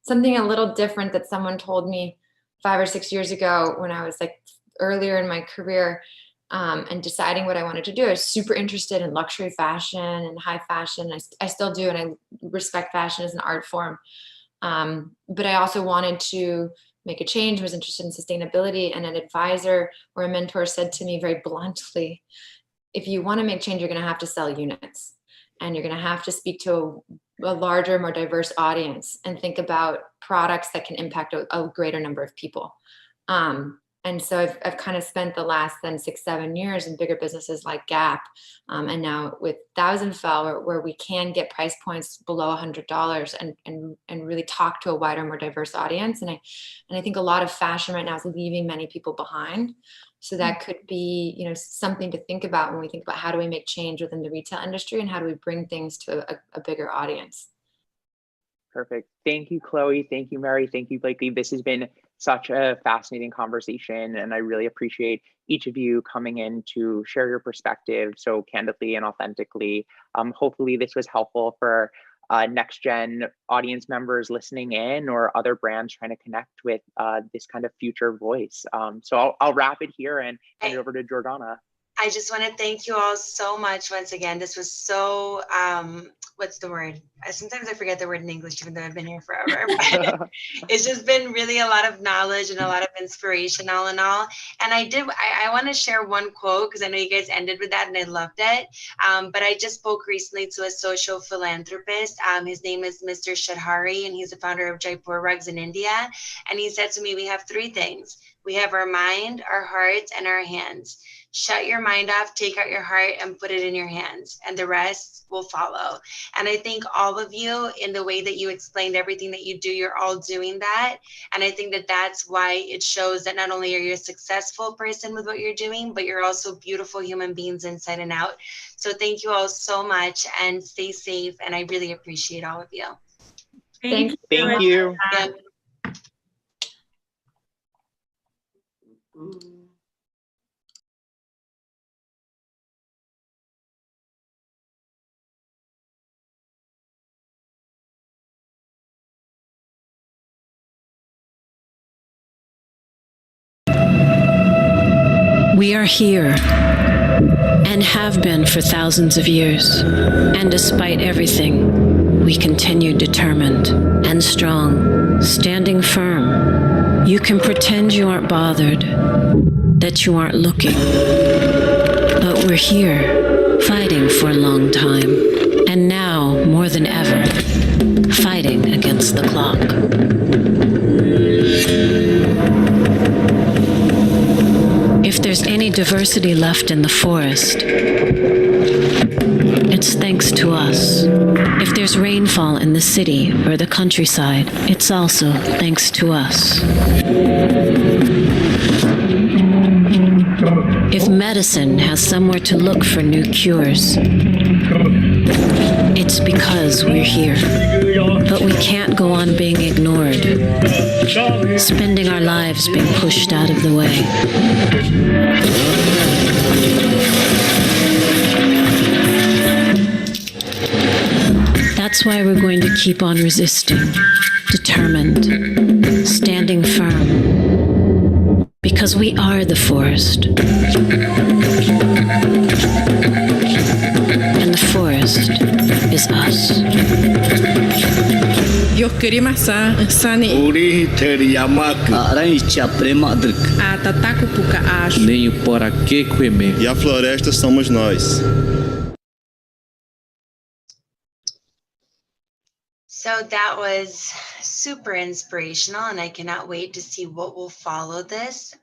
Something a little different that someone told me 5 or 6 years ago when I was like earlier in my career, and deciding what I wanted to do. I was super interested in luxury fashion and high fashion. I still do, and I respect fashion as an art form. But I also wanted to make a change, was interested in sustainability, and an advisor or a mentor said to me very bluntly, if you want to make change, you're going to have to sell units, and you're going to have to speak to a larger, more diverse audience, and think about products that can impact a greater number of people. And so I've kind of spent the last 6-7 years in bigger businesses like Gap, and now with Thousand Fell, where we can get price points below $100 and really talk to a wider, more diverse audience. And I think a lot of fashion right now is leaving many people behind. So that could be, something to think about when we think about how do we make change within the retail industry, and how do we bring things to a bigger audience. Perfect. Thank you, Chloe. Thank you, Mary. Thank you, Blakely. This has been such a fascinating conversation, and I really appreciate each of you coming in to share your perspective so candidly and authentically. Hopefully this was helpful for NextGen audience members listening in, or other brands trying to connect with this kind of future voice. So I'll wrap it here and hand it over to Jordana. I just want to thank you all so much once again. This was so, what's the word? Sometimes I forget the word in English, even though I've been here forever. But it's just been really a lot of knowledge and a lot of inspiration all in all. And I want to share one quote, because I know you guys ended with that and I loved it. But I just spoke recently to a social philanthropist. His name is Mr. Shadhari, and he's the founder of Jaipur Rugs in India. And he said to me, we have 3 things. We have our mind, our hearts, and our hands. Shut your mind off, take out your heart, and put it in your hands, and the rest will follow. And I think all of you, in the way that you explained everything that you do, you're all doing that. And I think that that's why it shows that not only are you a successful person with what you're doing, but you're also beautiful human beings inside and out. So thank you all so much, and stay safe. And I really appreciate all of you. Thank you. Yeah. We are here and have been for thousands of years. And despite everything, we continue determined and strong, standing firm. You can pretend you aren't bothered, that you aren't looking. But we're here, fighting for a long time. And now, more than ever, fighting against the clock. If there's any diversity left in the forest, it's thanks to us. If there's rainfall in the city or the countryside, it's also thanks to us. If medicine has somewhere to look for new cures, It's because we're here. But we can't go on being ignored, spending our lives being pushed out of the way. That's why we're going to keep on resisting, determined, standing firm, because we are the forest. And the forest is us. Yokeri masa sani. Uri teriyamaku. Arancha premadruk. Atataku puka acho. Nem o poraquê queme. E a floresta somos nós. So that was super inspirational, and I cannot wait to see what will follow this.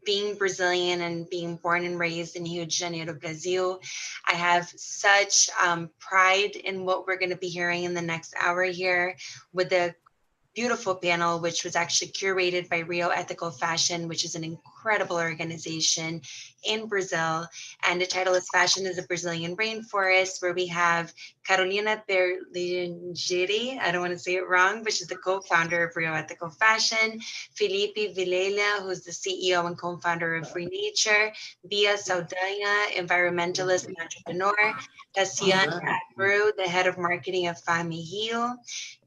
Being Brazilian and being born and raised in Rio de Janeiro, Brazil, I have such pride in what we're going to be hearing in the next hour here with the beautiful panel, which was actually curated by Rio Ethical Fashion, which is an incredible organization in Brazil. And the title is Fashion is a Brazilian Rainforest, where we have Carolina Berlingeri, I don't want to say it wrong, but she's the co-founder of Rio Ethical Fashion, Felipe Vilela, who's the CEO and co-founder of Free Nature, Bia Saldanha, environmentalist and entrepreneur, Tassiana Abreu, the head of marketing of Fame Rio,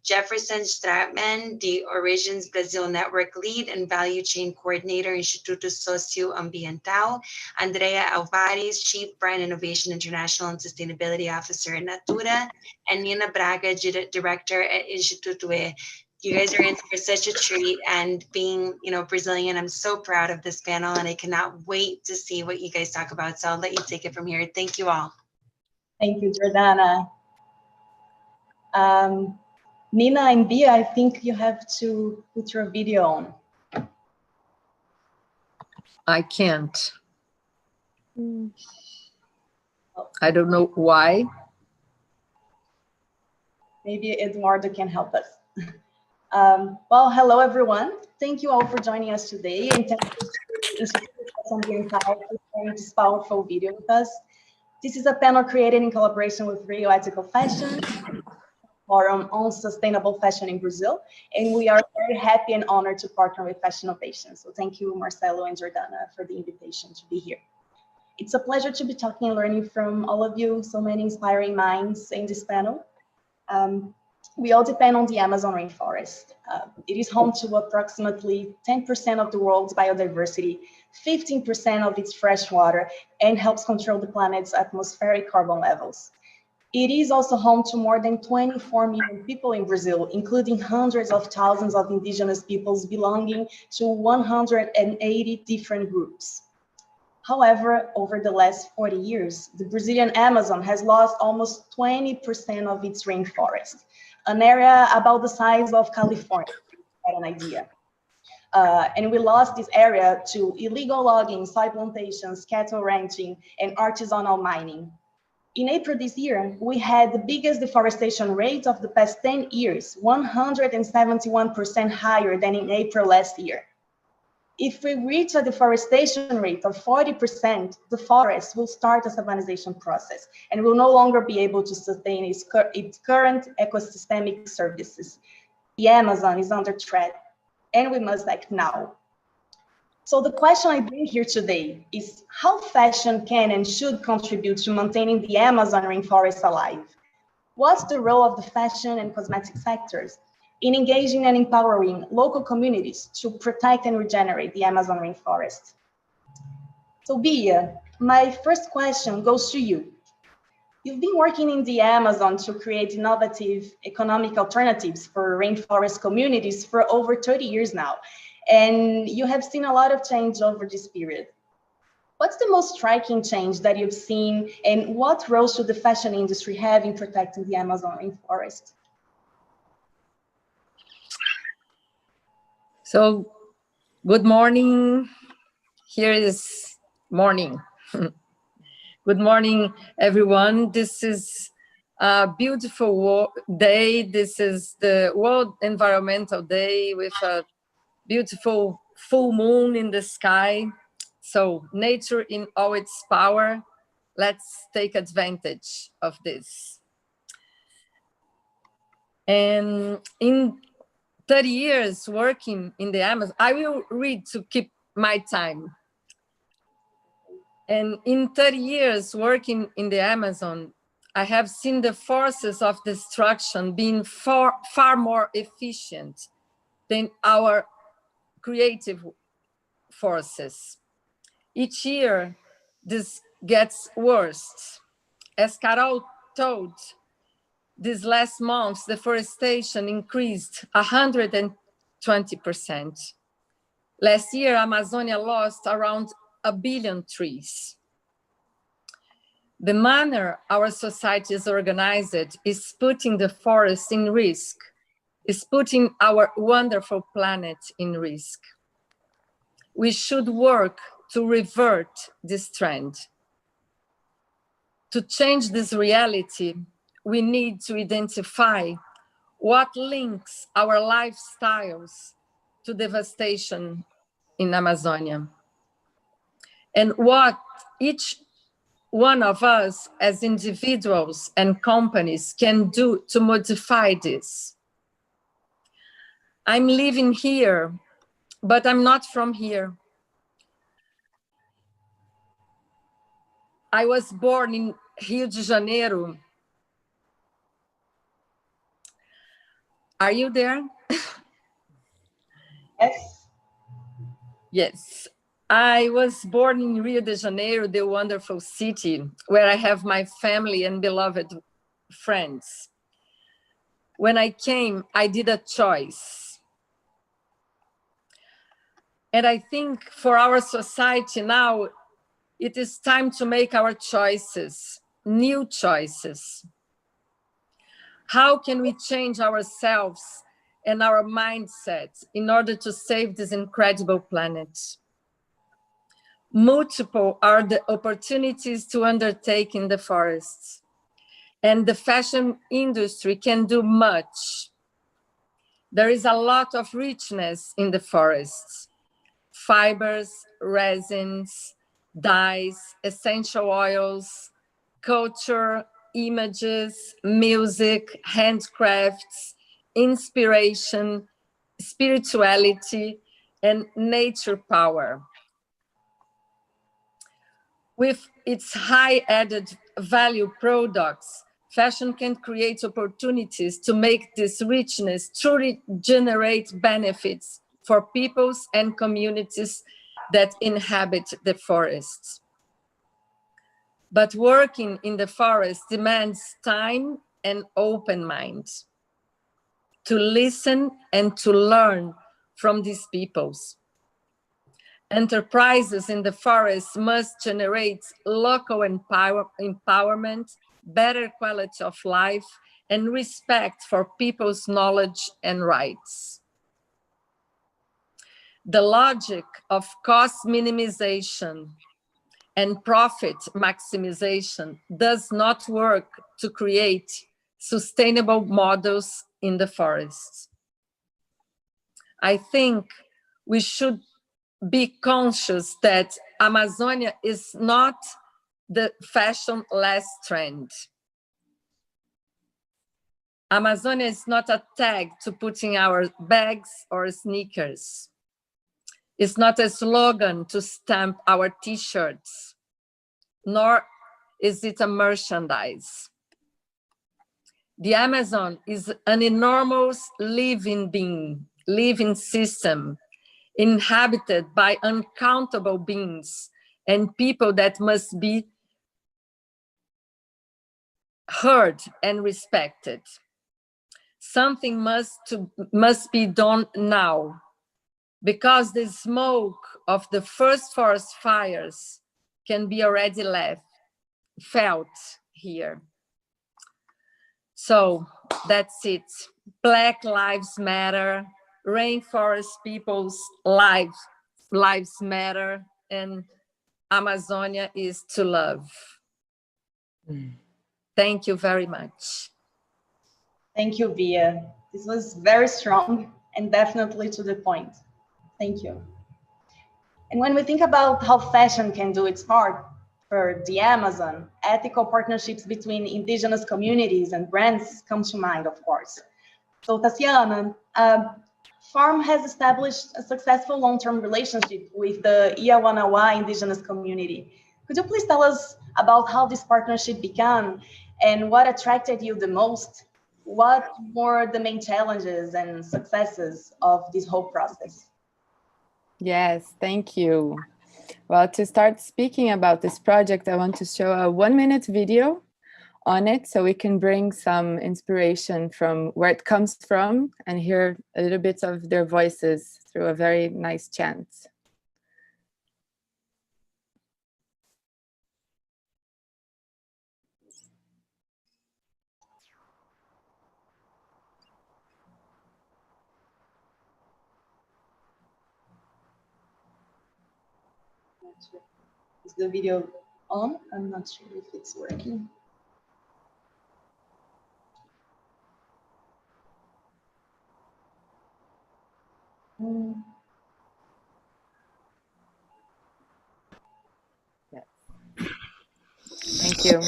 Jefferson Stratman, the Origins Brazil Network Lead and Value Chain Coordinator, Instituto Socioambiental, Andrea Alvarez, Chief Brand Innovation International and Sustainability Officer at Natura, and Nina Braga, Director at Instituto E. You guys are in for such a treat, and being, Brazilian, I'm so proud of this panel, and I cannot wait to see what you guys talk about. So I'll let you take it from here. Thank you all. Thank you, Jordana. Nina and Bia, I think you have to put your video on. I can't. I don't know why. Maybe Eduardo can help us. Well, hello, everyone. Thank you all for joining us today. And thank you to Instituto for sharing this powerful video with us. This is a panel created in collaboration with Rio Ethical Fashion, Forum on Sustainable Fashion in Brazil, and we are very happy and honored to partner with Fashinnovation. So thank you, Marcelo and Jordana, for the invitation to be here. It's a pleasure to be talking and learning from all of you, so many inspiring minds in this panel. We all depend on the Amazon rainforest. It is home to approximately 10% of the world's biodiversity, 15% of its fresh water, and helps control the planet's atmospheric carbon levels. It is also home to more than 24 million people in Brazil, including hundreds of thousands of indigenous peoples belonging to 180 different groups. However, over the last 40 years, the Brazilian Amazon has lost almost 20% of its rainforest, an area about the size of California, to get an idea. And we lost this area to illegal logging, soy plantations, cattle ranching, and artisanal mining. In April this year, we had the biggest deforestation rate of the past 10 years, 171% higher than in April last year. If we reach a deforestation rate of 40%, the forest will start a savanization process and will no longer be able to sustain its current ecosystemic services. The Amazon is under threat, and we must act now. So the question I bring here today is how fashion can and should contribute to maintaining the Amazon rainforest alive. What's the role of the fashion and cosmetic sectors in engaging and empowering local communities to protect and regenerate the Amazon rainforest? So Bia, my first question goes to you. You've been working in the Amazon to create innovative economic alternatives for rainforest communities for over 30 years now. And you have seen a lot of change over this period. What's the most striking change that you've seen, and what role should the fashion industry have in protecting the Amazon rainforest? So, good morning. Here is morning. Good morning, everyone. This is a beautiful day. This is the World Environmental Day with a beautiful full moon in the sky. So nature in all its power, let's take advantage of this. And in 30 years working in the Amazon, I will read to keep my time. And in 30 years working in the Amazon, I have seen the forces of destruction being far more efficient than our creative forces. Each year, this gets worse. As Carol told, this last month, deforestation increased 120%. Last year, Amazonia lost around 1 billion trees. The manner our society is organized is putting the forest in risk, is putting our wonderful planet in risk. We should work to revert this trend. To change this reality, we need to identify what links our lifestyles to devastation in Amazonia, and what each one of us as individuals and companies can do to modify this. I'm living here, but I'm not from here. I was born in Rio de Janeiro. Are you there? Yes. Yes. I was born in Rio de Janeiro, the wonderful city where I have my family and beloved friends. When I came, I did a choice. And I think for our society now, it is time to make our choices, new choices. How can we change ourselves and our mindset in order to save this incredible planet? Multiple are the opportunities to undertake in the forests, and the fashion industry can do much. There is a lot of richness in the forests: fibers, resins, dyes, essential oils, culture, images, music, handcrafts, inspiration, spirituality, and nature power. With its high added value products, fashion can create opportunities to make this richness truly generate benefits for peoples and communities that inhabit the forests. But working in the forest demands time and open mind to listen and to learn from these peoples. Enterprises in the forest must generate local empowerment, better quality of life, and respect for people's knowledge and rights. The logic of cost minimization and profit maximization does not work to create sustainable models in the forests. I think we should be conscious that Amazonia is not the fashion last trend. Amazonia is not a tag to put in our bags or sneakers. It's not a slogan to stamp our t-shirts, nor is it a merchandise. The Amazon is an enormous living being, living system, inhabited by uncountable beings and people that must be heard and respected. Something must be done now, because the smoke of the first forest fires can be already felt here. So that's it. Black Lives Matter, Rainforest people's lives matter, and Amazonia is to love. Thank you very much. Thank you, Via. This was very strong and definitely to the point. Thank you. And when we think about how fashion can do its part, for the Amazon, ethical partnerships between indigenous communities and brands comes to mind, of course. So Tatiana, Farm has established a successful long-term relationship with the Iawanawa indigenous community. Could you please tell us about how this partnership began and what attracted you the most? What were the main challenges and successes of this whole process? Yes, thank you. Well, to start speaking about this project, I want to show a 1-minute video on it so we can bring some inspiration from where it comes from and hear a little bit of their voices through a very nice chant. Is the video on? I'm not sure if it's working. Yeah. Thank you.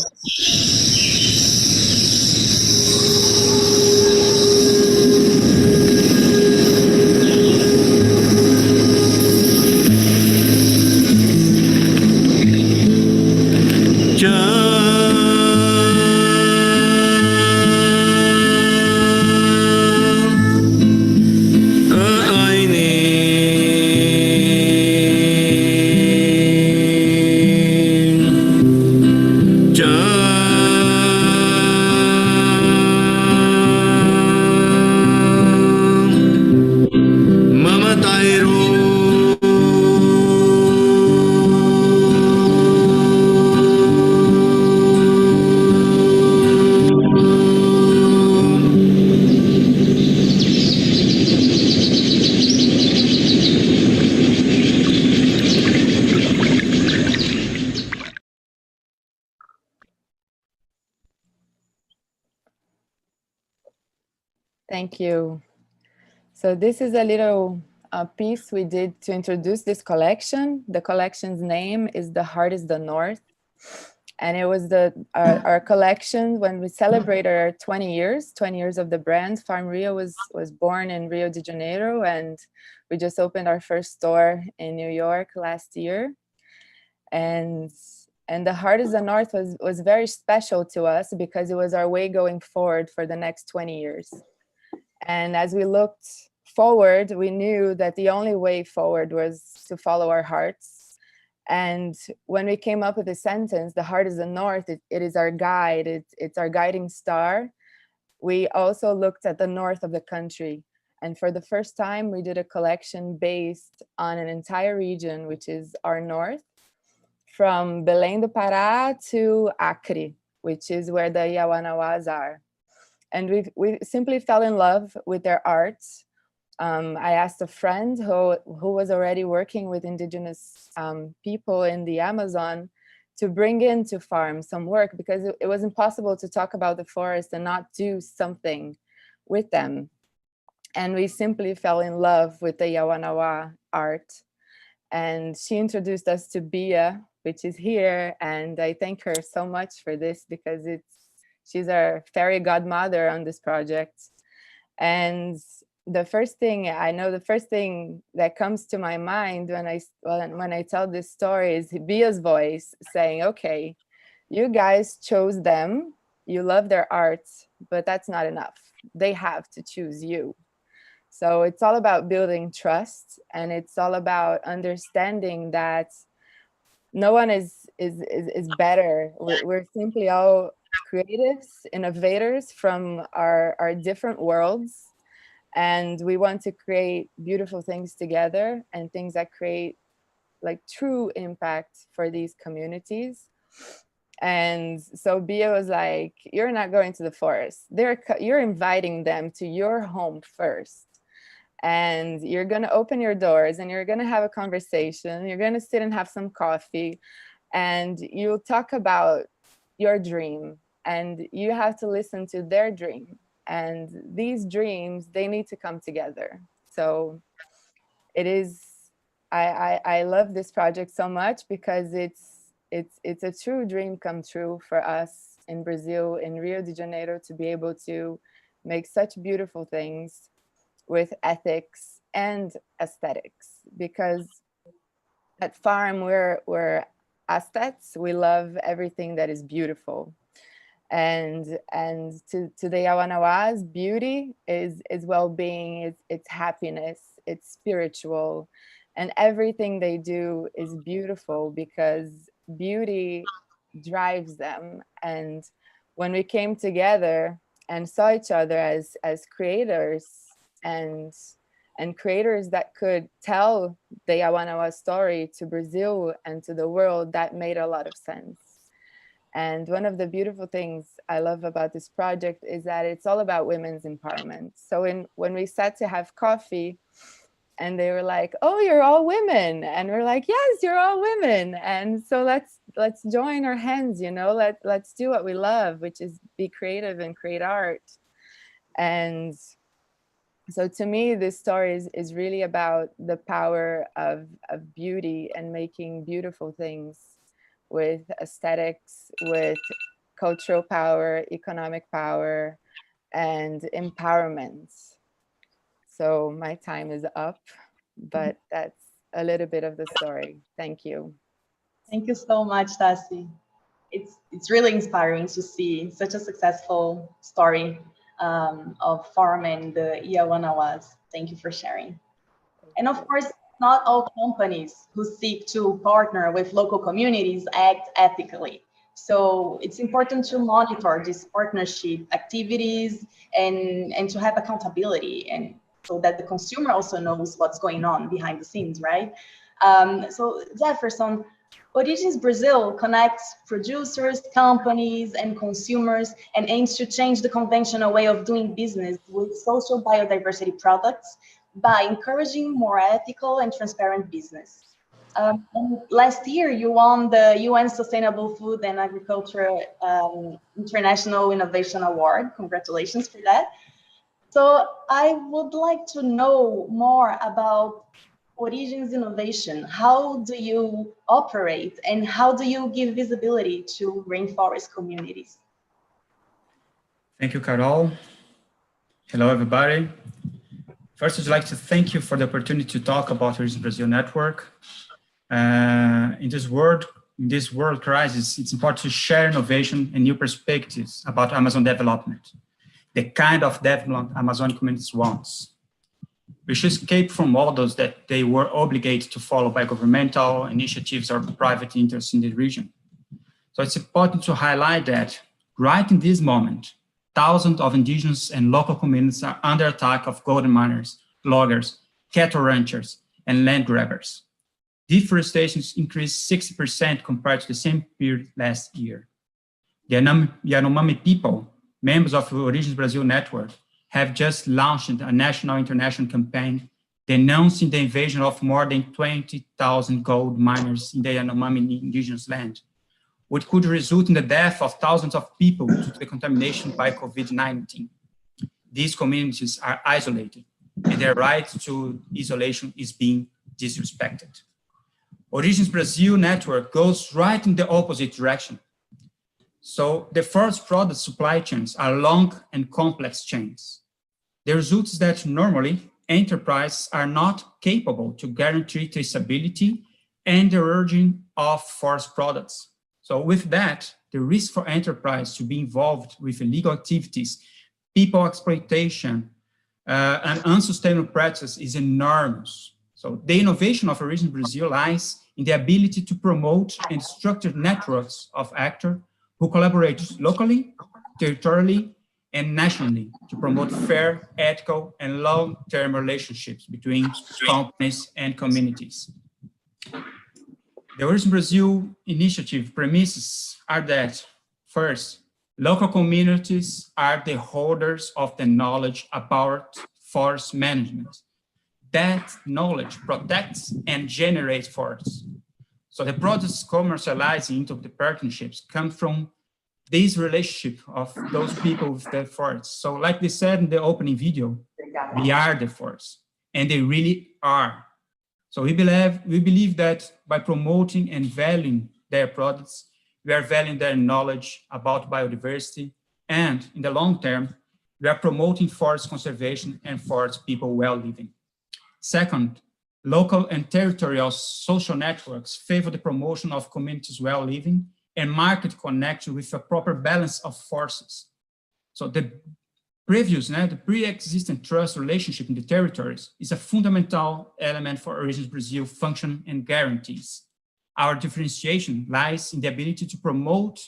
Thank you. So this is a little piece we did to introduce this collection. The collection's name is The Heart is the North. And it was our collection when we celebrated our 20 years of the brand. Farm Rio was born in Rio de Janeiro, and we just opened our first store in New York last year. And The Heart is the North was very special to us because it was our way going forward for the next 20 years. And as we looked forward, we knew that the only way forward was to follow our hearts. And when we came up with the sentence, the heart is the north, it is our guide, it's our guiding star. We also looked at the north of the country. And for the first time, we did a collection based on an entire region, which is our north, from Belém do Pará to Acre, which is where the Iawanawas are. And we simply fell in love with their art. I asked a friend who was already working with indigenous people in the Amazon to bring into Farm some work, because it was impossible to talk about the forest and not do something with them. And we simply fell in love with the Iawanawa art. And she introduced us to Bia, which is here. And I thank her so much for this, because she's our fairy godmother on this project. And the first thing that comes to my mind when I tell this story is Bia's voice saying, okay, you guys chose them, you love their art, but that's not enough. They have to choose you. So it's all about building trust, and it's all about understanding that no one is better. We're simply all creatives, innovators from our different worlds, and we want to create beautiful things together and things that create like true impact for these communities. And so Bia was like, you're not going to the forest, you're inviting them to your home first, and you're going to open your doors and you're going to have a conversation, you're going to sit and have some coffee, and you'll talk about your dream, and you have to listen to their dream. And these dreams, they need to come together. So it is, I love this project so much because it's a true dream come true for us in Brazil, in Rio de Janeiro, to be able to make such beautiful things with ethics and aesthetics, because at farm we're aesthets. We love everything that is beautiful, and to the Yawanawas, beauty is well-being, it's happiness, it's spiritual, and everything they do is beautiful because beauty drives them. And when we came together and saw each other as creators and creators that could tell the Yawanawa story to Brazil and to the world, that made a lot of sense. And one of the beautiful things I love about this project is that it's all about women's empowerment. So when we sat to have coffee, and they were like, "Oh, you're all women," and we're like, "Yes, you're all women." And so let's join our hands, you know, let's do what we love, which is be creative and create art. And so to me, this story is really about the power of beauty and making beautiful things with aesthetics, with cultural power, economic power, and empowerment. So my time is up, but that's a little bit of the story. Thank you. Thank you so much, Tassi. It's really inspiring to see such a successful story of farming the Yawanawas. Thank you for sharing. And of course, not all companies who seek to partner with local communities act ethically. So it's important to monitor these partnership activities and to have accountability, and so that the consumer also knows what's going on behind the scenes, right? So Jefferson, Origins Brazil connects producers, companies, and consumers and aims to change the conventional way of doing business with social biodiversity products by encouraging more ethical and transparent business. And last year, you won the UN Sustainable Food and Agriculture International Innovation Award. Congratulations for that. So I would like to know more about Origins Innovation. How do you operate and how do you give visibility to rainforest communities? Thank you, Carol. Hello, everybody. First, I'd like to thank you for the opportunity to talk about Origins Brazil Network. In this world crisis, it's important to share innovation and new perspectives about Amazon development, the kind of development Amazon communities wants. We should escape from models that they were obligated to follow by governmental initiatives or private interests in the region. So it's important to highlight that right in this moment, thousands of indigenous and local communities are under attack of gold miners, loggers, cattle ranchers, and land grabbers. Deforestation increased 60% compared to the same period last year. The Yanomami people, members of the Origins Brazil Network, have just launched a national international campaign denouncing the invasion of more than 20,000 gold miners in the Yanomami indigenous land, which could result in the death of thousands of people due to the contamination by COVID-19. These communities are isolated, and their right to isolation is being disrespected. Origins Brazil Network goes right in the opposite direction. So the forest product supply chains are long and complex chains. The result is that normally enterprises are not capable to guarantee traceability and the origin of forest products. So with that, the risk for enterprise to be involved with illegal activities, people exploitation, and unsustainable practices is enormous. So the innovation of Origins Brazil lies in the ability to promote and structure networks of actors who collaborate locally, territorially, and nationally to promote fair, ethical, and long-term relationships between companies and communities. The Origins Brazil initiative premises are that, first, local communities are the holders of the knowledge about forest management. That knowledge protects and generates forests. So the products commercialized into the partnerships come from this relationship of those people with the forests. So like they said in the opening video, we are the forests, and they really are. So we believe that by promoting and valuing their products, we are valuing their knowledge about biodiversity, and in the long term, we are promoting forest conservation and forest people well-living. Second, local and territorial social networks favor the promotion of communities well-living and market connection with a proper balance of forces. So the pre-existing trust relationship in the territories is a fundamental element for Origins Brazil function and guarantees. Our differentiation lies in the ability to promote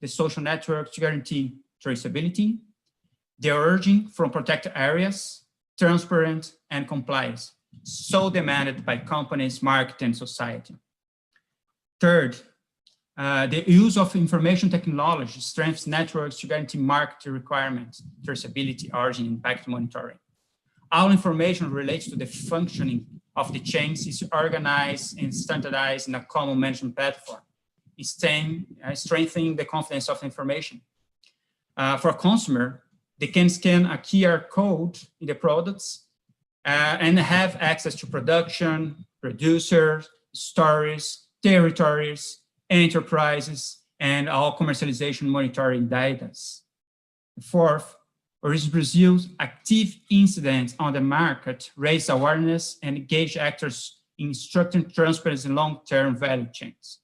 the social network to guarantee traceability, the origin from protected areas, transparent and compliance, so demanded by companies, market, and society. Third, the use of information technology strengthens networks to guarantee market requirements, traceability, origin, impact monitoring. All information related to the functioning of the chains is organized and standardized in a common management platform, strengthening the confidence of information. For a consumer, they can scan a QR code in the products and have access to production, producers, stories, territories, enterprises, and all commercialization monitoring data. Fourth, Origins Brazil's active incidents on the market raise awareness and engage actors in structuring transparency and long-term value chains.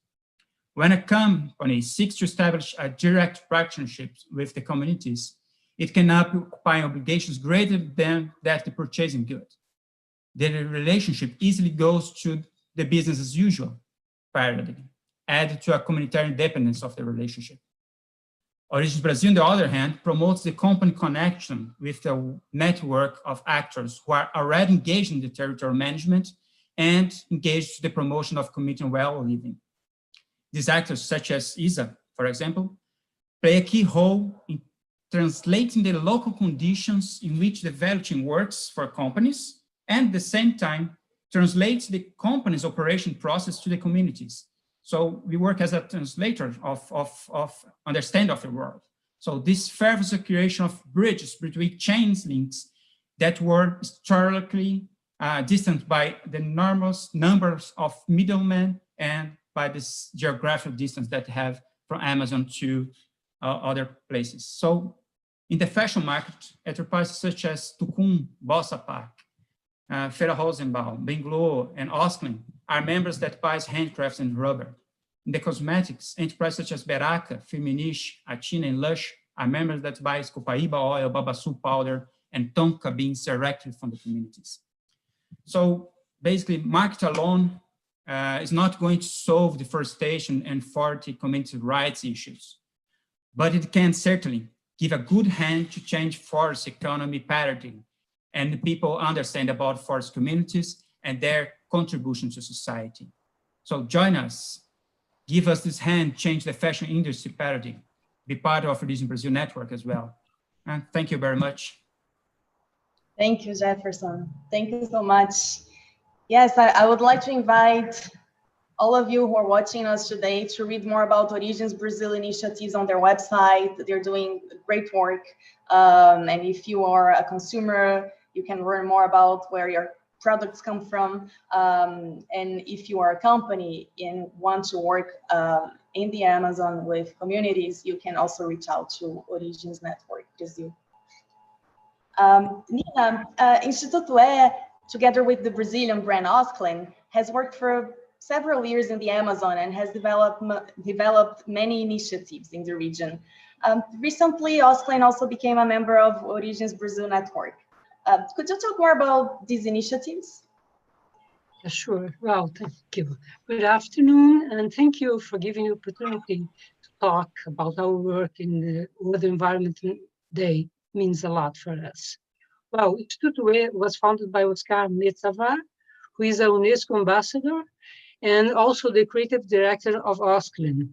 When a company seeks to establish a direct partnership with the communities, it can occupy obligations greater than that the purchasing good. The relationship easily goes to the business as usual paradigm, added to a communitarian independence of the relationship. Origins Brazil, on the other hand, promotes the company connection with a network of actors who are already engaged in the territorial management and engaged in the promotion of community well-living. These actors, such as ISA, for example, play a key role in translating the local conditions in which the value chain works for companies, and at the same time, translates the company's operation process to the communities. So we work as a translator of understanding of the world. So this favors the creation of bridges between chains links that were historically distant by the enormous numbers of middlemen and by this geographical distance that have from Amazon to other places. So in the fashion market, enterprises such as Tucum, Bossa Park, Feira Rosenbaum, Benglo, and Osklin are members that buys handcrafts and rubber. In the cosmetics, enterprises such as Beraca, Firmenich, Atina, and Lush are members that buys Copaiba oil, Babaçu powder, and tonka beans directly from the communities. So basically, market alone is not going to solve deforestation and forest community rights issues, but it can certainly give a good hand to change forest economy paradigm, and people understand about forest communities and their contribution to society. So join us, give us this hand, change the fashion industry paradigm, be part of Origins Brazil network as well. And thank you very much. Thank you, Jefferson. Thank you so much. Yes, I would like to invite all of you who are watching us today to read more about Origins Brazil initiatives on their website. They're doing great work. And if you are a consumer, you can learn more about where your products come from. And if you are a company and want to work in the Amazon with communities, you can also reach out to Origins Network Brazil. Nina, Instituto E, together with the Brazilian brand Osklin, has worked for several years in the Amazon and has developed many initiatives in the region. Recently, Osklin also became a member of Origins Brazil Network. Could you talk more about these initiatives? Sure. Well, thank you. Good afternoon, and thank you for giving the opportunity to talk about our work in the World Environment Day. It means a lot for us. Well, Instituto E was founded by Oscar Metzavar, who is a UNESCO ambassador and also the creative director of Osklin.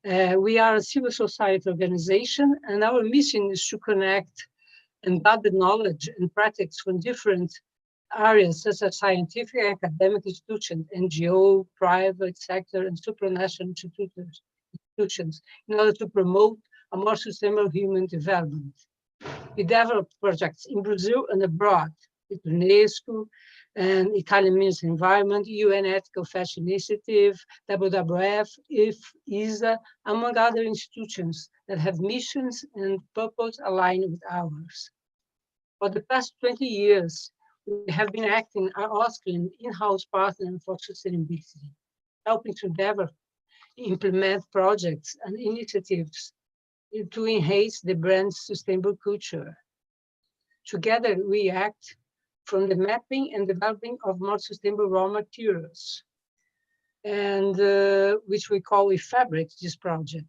We are a civil society organization, and our mission is to connect and gather knowledge and practice from different areas such as scientific and academic institutions, NGO, private sector, and supranational institutions in order to promote a more sustainable human development. We develop projects in Brazil and abroad with UNESCO, and Italian Ministry of Environment, UN Ethical Fashion Initiative, WWF, IF, ISA, among other institutions that have missions and purpose aligned with ours. For the past 20 years, we have been acting as Austrian in-house partner for sustainability, helping to implement projects and initiatives to enhance the brand's sustainable culture. Together, we act from the mapping and developing of more sustainable raw materials, and which we call We Fabric, this project,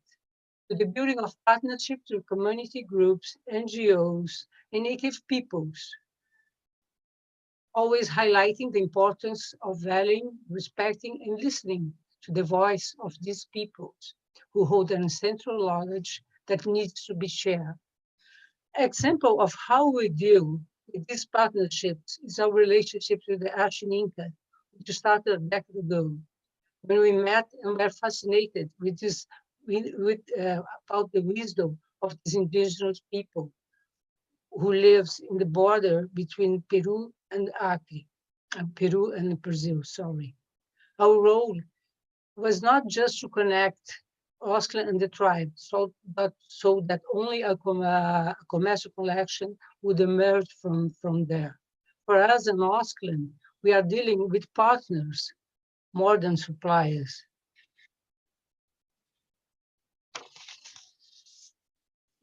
to the building of partnerships with community groups, NGOs, and native peoples, always highlighting the importance of valuing, respecting, and listening to the voice of these peoples who hold an ancestral knowledge that needs to be shared. Example of how we deal with these partnerships is our relationship with the Ashininka, which started a decade ago, when we met and were fascinated with this, about the wisdom of these indigenous people who lives in the border between Peru and Acre, Peru and Brazil, sorry. Our role was not just to connect Oscar and the tribe, but so that only a commercial collection would emerge from there. For us in Oscar, we are dealing with partners more than suppliers.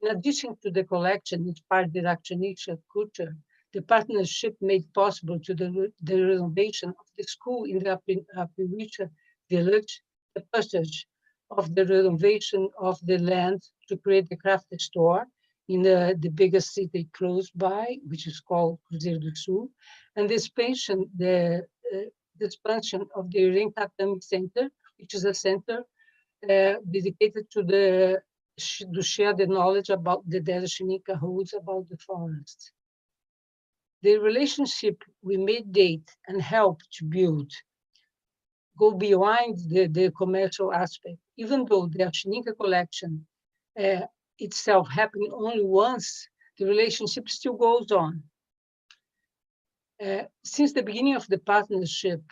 In addition to the collection inspired by Actionista culture, the partnership made possible to the renovation of the school in the Apiwicha village, the purchase of the renovation of the land to create the craft store in the biggest city close by, which is called Cruzeiro do Sul, and the expansion of the Reinvention Center, which is a center dedicated to share the knowledge about the Ashininka holds about the forest. The relationship we made date and help to build go beyond the commercial aspect, even though the Ashininka collection itself happened only once, the relationship still goes on. Since the beginning of the partnership,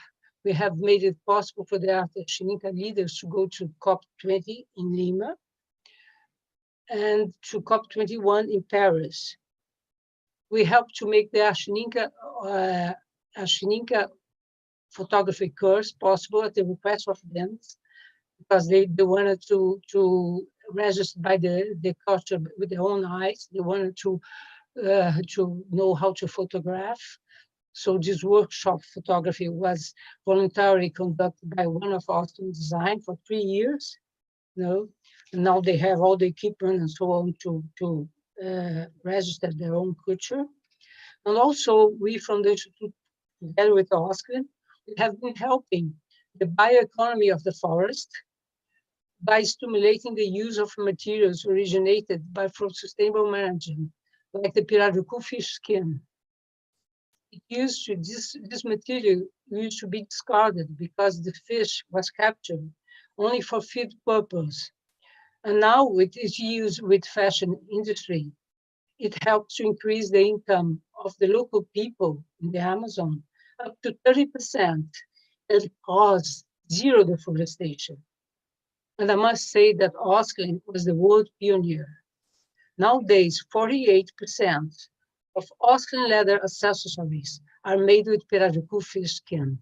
we have made it possible for the Ashininka leaders to go to COP20 in Lima and to COP21 in Paris. We helped to make the Ashininka photography course possible at the request of them, because they wanted to register by the culture with their own eyes. They wanted to know how to photograph. So this workshop photography was voluntarily conducted by one of Austin Design for 3 years. And now they have all the equipment and so on to register their own culture. And also we from the Institute, together with Oscar, we have been helping the bioeconomy of the forest by stimulating the use of materials originated from sustainable management, like the pirarucu fish skin. This material used to be discarded because the fish was captured only for feed purpose. And now it is used with fashion industry. It helps to increase the income of the local people in the Amazon up to 30%, and cause zero deforestation. And I must say that Oscar was the world pioneer. Nowadays, 48% of Oscar leather accessories are made with pirarucu fish skin.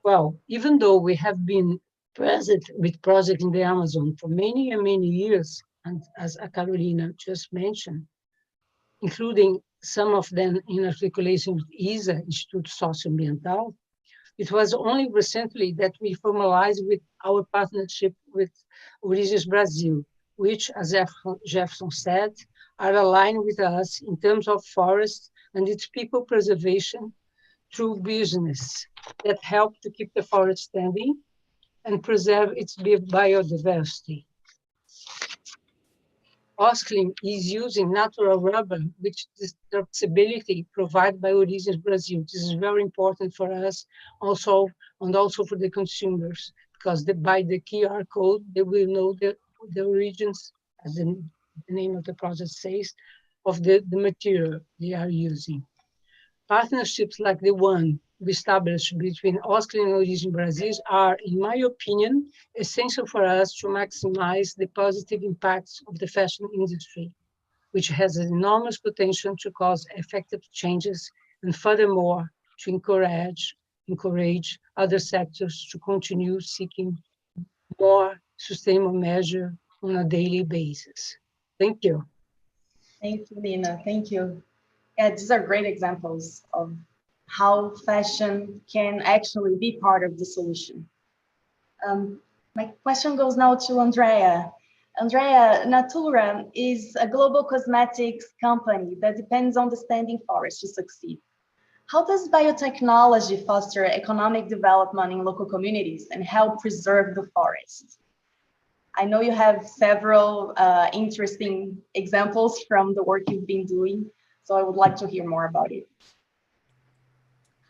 Well, even though we have been present with projects in the Amazon for many and many years, and as Carolina just mentioned, including some of them in articulation with ISA, Instituto Socioambiental, it was only recently that we formalized with our partnership with Origens Brazil, which, as Jefferson said, are aligned with us in terms of forest and its people preservation through business that help to keep the forest standing and preserve its biodiversity. Osclin is using natural rubber, which is the traceability provided by Origens Brazil. This is very important for us also, and also for the consumers, because by the QR code, they will know the origins, as the name of the project says, of the material they are using. Partnerships like the one we established between Oscar and Origin Brazil are, in my opinion, essential for us to maximize the positive impacts of the fashion industry, which has an enormous potential to cause effective changes and furthermore to encourage other sectors to continue seeking more sustainable measure on a daily basis. Thank you. Thank you, Nina. Thank you. Yeah, these are great examples of how fashion can actually be part of the solution. My question goes now to Andrea. Andrea, Natura is a global cosmetics company that depends on the standing forest to succeed. How does biotechnology foster economic development in local communities and help preserve the forest? I know you have several interesting examples from the work you've been doing, so I would like to hear more about it.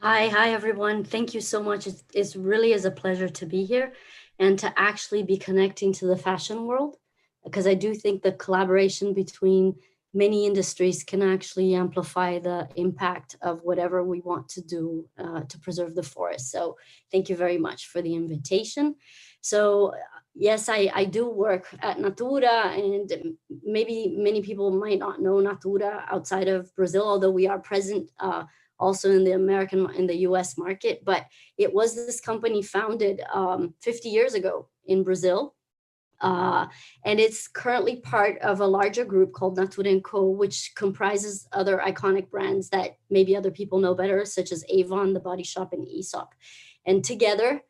Hi everyone. Thank you so much. It really is a pleasure to be here and to actually be connecting to the fashion world, because I do think the collaboration between many industries can actually amplify the impact of whatever we want to do to preserve the forest. So thank you very much for the invitation. So yes, I do work at Natura, and maybe many people might not know Natura outside of Brazil, although we are present also in the US market. But it was this company founded 50 years ago in Brazil. And it's currently part of a larger group called Natura & Co., which comprises other iconic brands that maybe other people know better, such as Avon, The Body Shop, and Aesop. And together,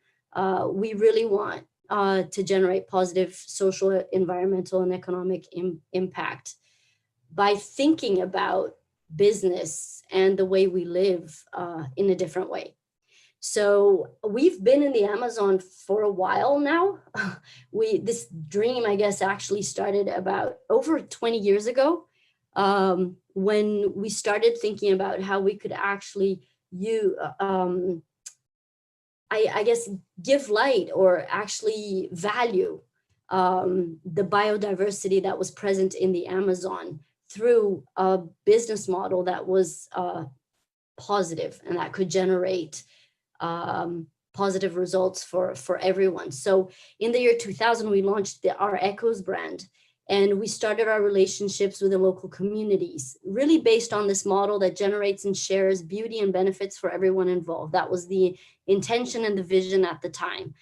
we really want to generate positive social, environmental, and economic impact by thinking about business and the way we live in a different way. So we've been in the Amazon for a while now. This dream, I guess, actually started about over 20 years ago when we started thinking about how we could actually I guess, give light or actually value the biodiversity that was present in the Amazon through a business model that was positive and that could generate positive results for everyone. So in the year 2000, we launched our Echoes brand, and we started our relationships with the local communities, really based on this model that generates and shares beauty and benefits for everyone involved. That was the intention and the vision at the time.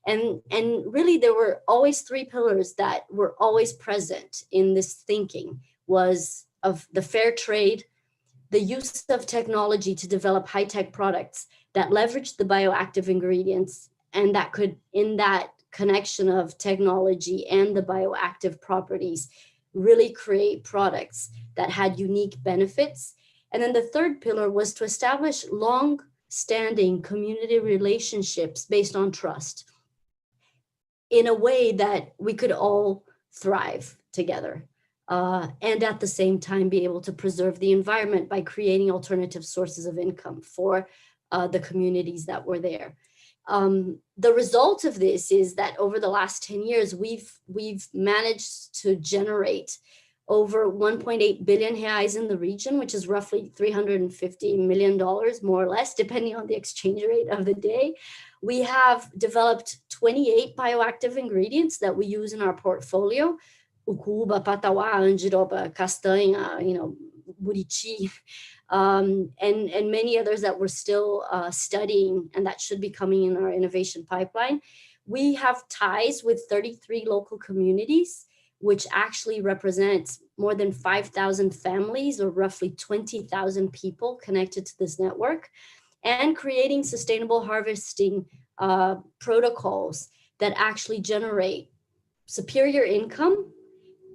And really, there were always three pillars that were always present in this thinking: was of the fair trade, the use of technology to develop high-tech products that leveraged the bioactive ingredients, and that could, in that connection of technology and the bioactive properties, really create products that had unique benefits. And then the third pillar was to establish long-standing community relationships based on trust in a way that we could all thrive together. And at the same time be able to preserve the environment by creating alternative sources of income for the communities that were there. The result of this is that over the last 10 years, we've managed to generate over 1.8 billion reais in the region, which is roughly $350 million, more or less, depending on the exchange rate of the day. We have developed 28 bioactive ingredients that we use in our portfolio: ucuba, patawa, andiroba, castanha, buriti, and many others that we're still studying and that should be coming in our innovation pipeline. We have ties with 33 local communities, which actually represents more than 5,000 families, or roughly 20,000 people connected to this network, and creating sustainable harvesting protocols that actually generate superior income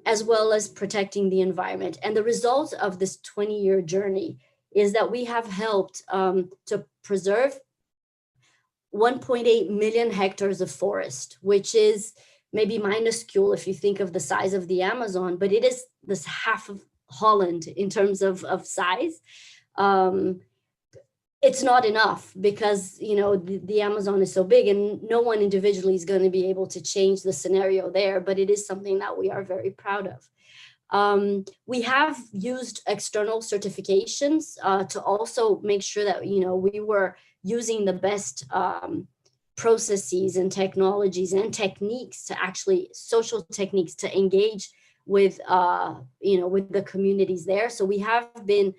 as well as protecting the environment. And the result of this 20-year journey is that we have helped to preserve 1.8 million hectares of forest, which is maybe minuscule if you think of the size of the Amazon, but it is this half of Holland in terms of size. It's not enough because, the Amazon is so big and no one individually is going to be able to change the scenario there, but it is something that we are very proud of. We have used external certifications to also make sure that, we were using the best processes and technologies and techniques to actually, social techniques to engage with, with the communities there. So we have been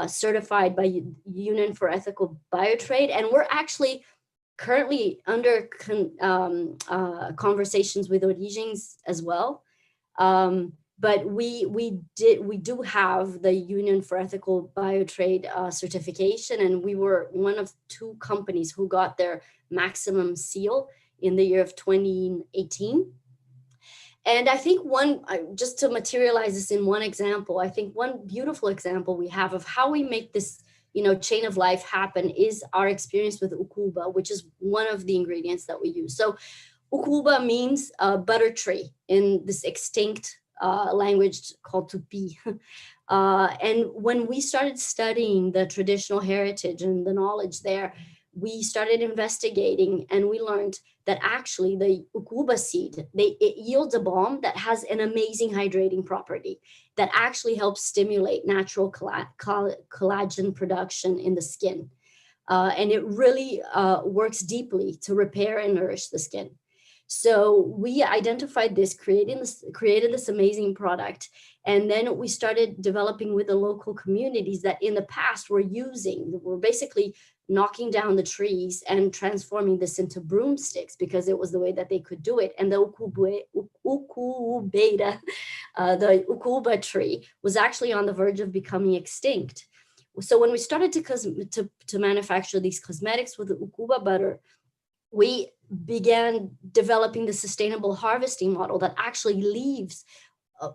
certified by Union for Ethical Biotrade, and we're actually currently under conversations with Origens as well. But we do have the Union for Ethical Biotrade certification, and we were one of 2 companies who got their maximum seal in the year of 2018. And I think just to materialize this in one example, I think one beautiful example we have of how we make this, chain of life happen is our experience with ukuba, which is one of the ingredients that we use. So ukuba means butter tree in this extinct language called Tupi. And when we started studying the traditional heritage and the knowledge there, we started investigating, and we learned that actually the ukuba seed, it yields a balm that has an amazing hydrating property that actually helps stimulate natural collagen production in the skin. And it really works deeply to repair and nourish the skin. So we identified this, created this amazing product. And then we started developing with the local communities that in the past were basically knocking down the trees and transforming this into broomsticks because it was the way that they could do it. And the ukuba tree was actually on the verge of becoming extinct. So when we started to manufacture these cosmetics with the ukuba butter, we began developing the sustainable harvesting model that actually leaves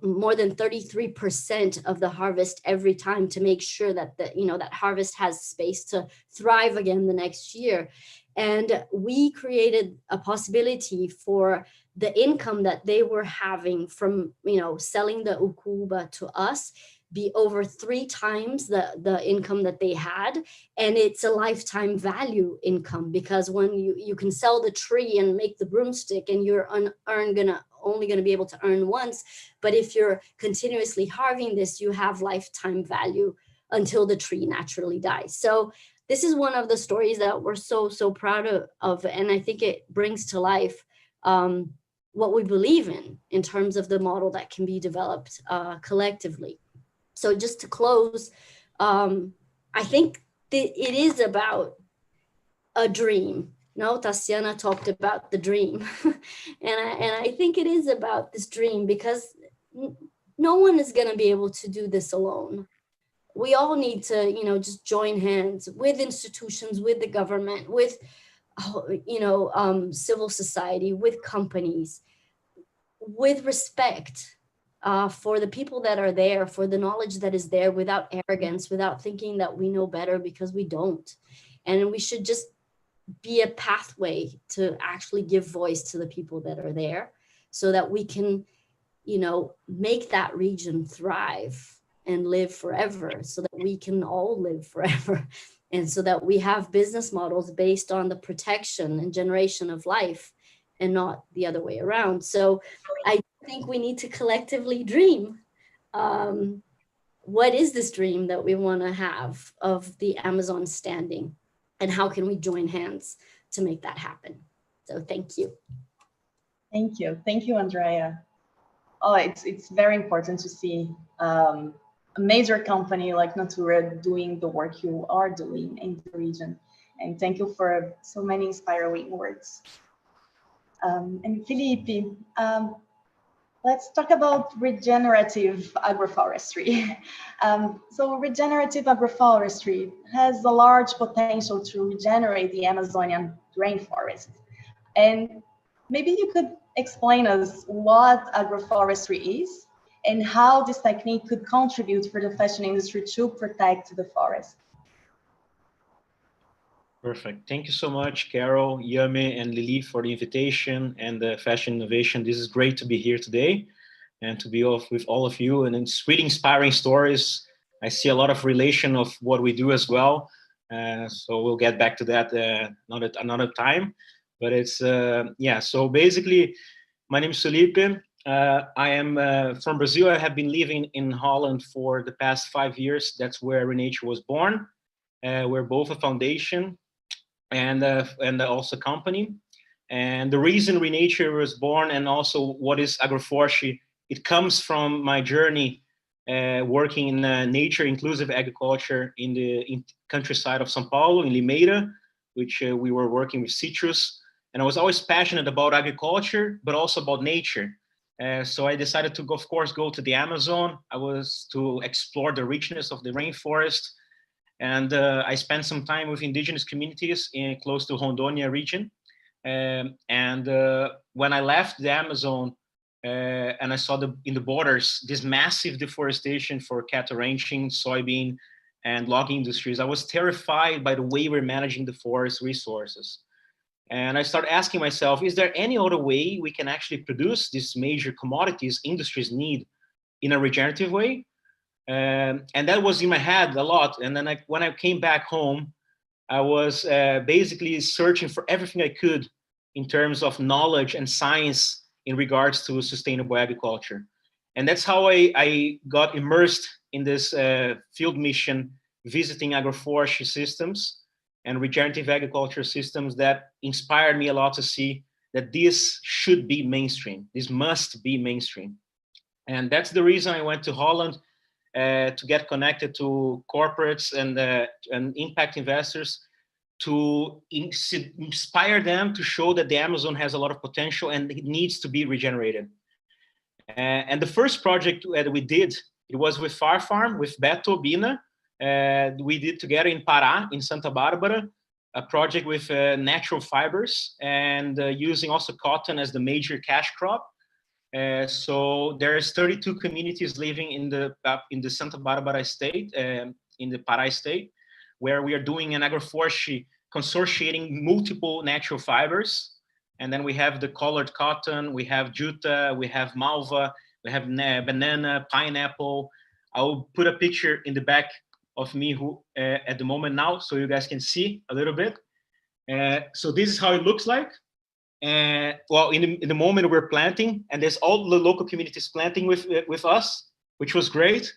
more than 33% of the harvest every time to make sure that that harvest has space to thrive again the next year. And we created a possibility for the income that they were having from selling the ukuba to us be over 3 times the income that they had. And it's a lifetime value income, because when you can sell the tree and make the broomstick, and you're only going to be able to earn once. But if you're continuously harvesting this, you have lifetime value until the tree naturally dies. So this is one of the stories that we're so proud of. And I think it brings to life what we believe in terms of the model that can be developed collectively. So just to close, I think it is about a dream. Tatiana talked about the dream. and I think it is about this dream, because no one is going to be able to do this alone. We all need to, just join hands with institutions, with the government, with, civil society, with companies, with respect for the people that are there, for the knowledge that is there, without arrogance, without thinking that we know better, because we don't. And we should just be a pathway to actually give voice to the people that are there, so that we can, make that region thrive and live forever, so that we can all live forever. And so that we have business models based on the protection and generation of life, and not the other way around. So I think we need to collectively dream. What is this dream that we want to have of the Amazon standing? And how can we join hands to make that happen? So thank you. Thank you. Thank you, Andrea. Oh, it's very important to see a major company like Natura doing the work you are doing in the region. And thank you for so many inspiring words. And Felipe, let's talk about regenerative agroforestry. So regenerative agroforestry has a large potential to regenerate the Amazonian rainforest. And maybe you could explain us what agroforestry is and how this technique could contribute for the fashion industry to protect the forest. Perfect. Thank you so much, Carol, Yami, and Lili for the invitation and the Fashion Innovation. This is great to be here today and to be with all of you. And it's really inspiring stories. I see a lot of relation of what we do as well. So we'll get back to that another time. But it's, so basically, my name is Felipe. I am from Brazil. I have been living in Holland for the past 5 years. That's where Renature was born. We're both a foundation and also a company. And the reason Renature was born and also what is agroforestry, it comes from my journey working in nature inclusive agriculture in the countryside of São Paulo, in Limeira, which we were working with citrus. And I was always passionate about agriculture, but also about nature. So I decided to, of course, go to the Amazon. I was to explore the richness of the rainforest. And I spent some time with indigenous communities in close to Rondônia region. When I left the Amazon and I saw in the borders this massive deforestation for cattle ranching, soybean, and logging industries, I was terrified by the way we're managing the forest resources. And I started asking myself, is there any other way we can actually produce these major commodities industries need in a regenerative way? And that was in my head a lot. And then when I came back home, I was basically searching for everything I could in terms of knowledge and science in regards to sustainable agriculture. And that's how I got immersed in this field mission, visiting agroforestry systems and regenerative agriculture systems that inspired me a lot to see that this should be mainstream. This must be mainstream. And that's the reason I went to Holland to get connected to corporates and impact investors to inspire them to show that the Amazon has a lot of potential and it needs to be regenerated. And the first project that we did, it was with Farm, with Beto Bina. We did together in Pará, in Santa Bárbara, a project with natural fibers and using also cotton as the major cash crop. So there's 32 communities living in the Santa Bárbara state, in the Pará state, where we are doing an agroforestry consortiating multiple natural fibers. And then we have the colored cotton, we have juta, we have malva, we have banana, pineapple. I'll put a picture in the back of me at the moment now, so you guys can see a little bit. So this is how it looks like. Well, in the moment we're planting, and there's all the local communities planting with us, which was great.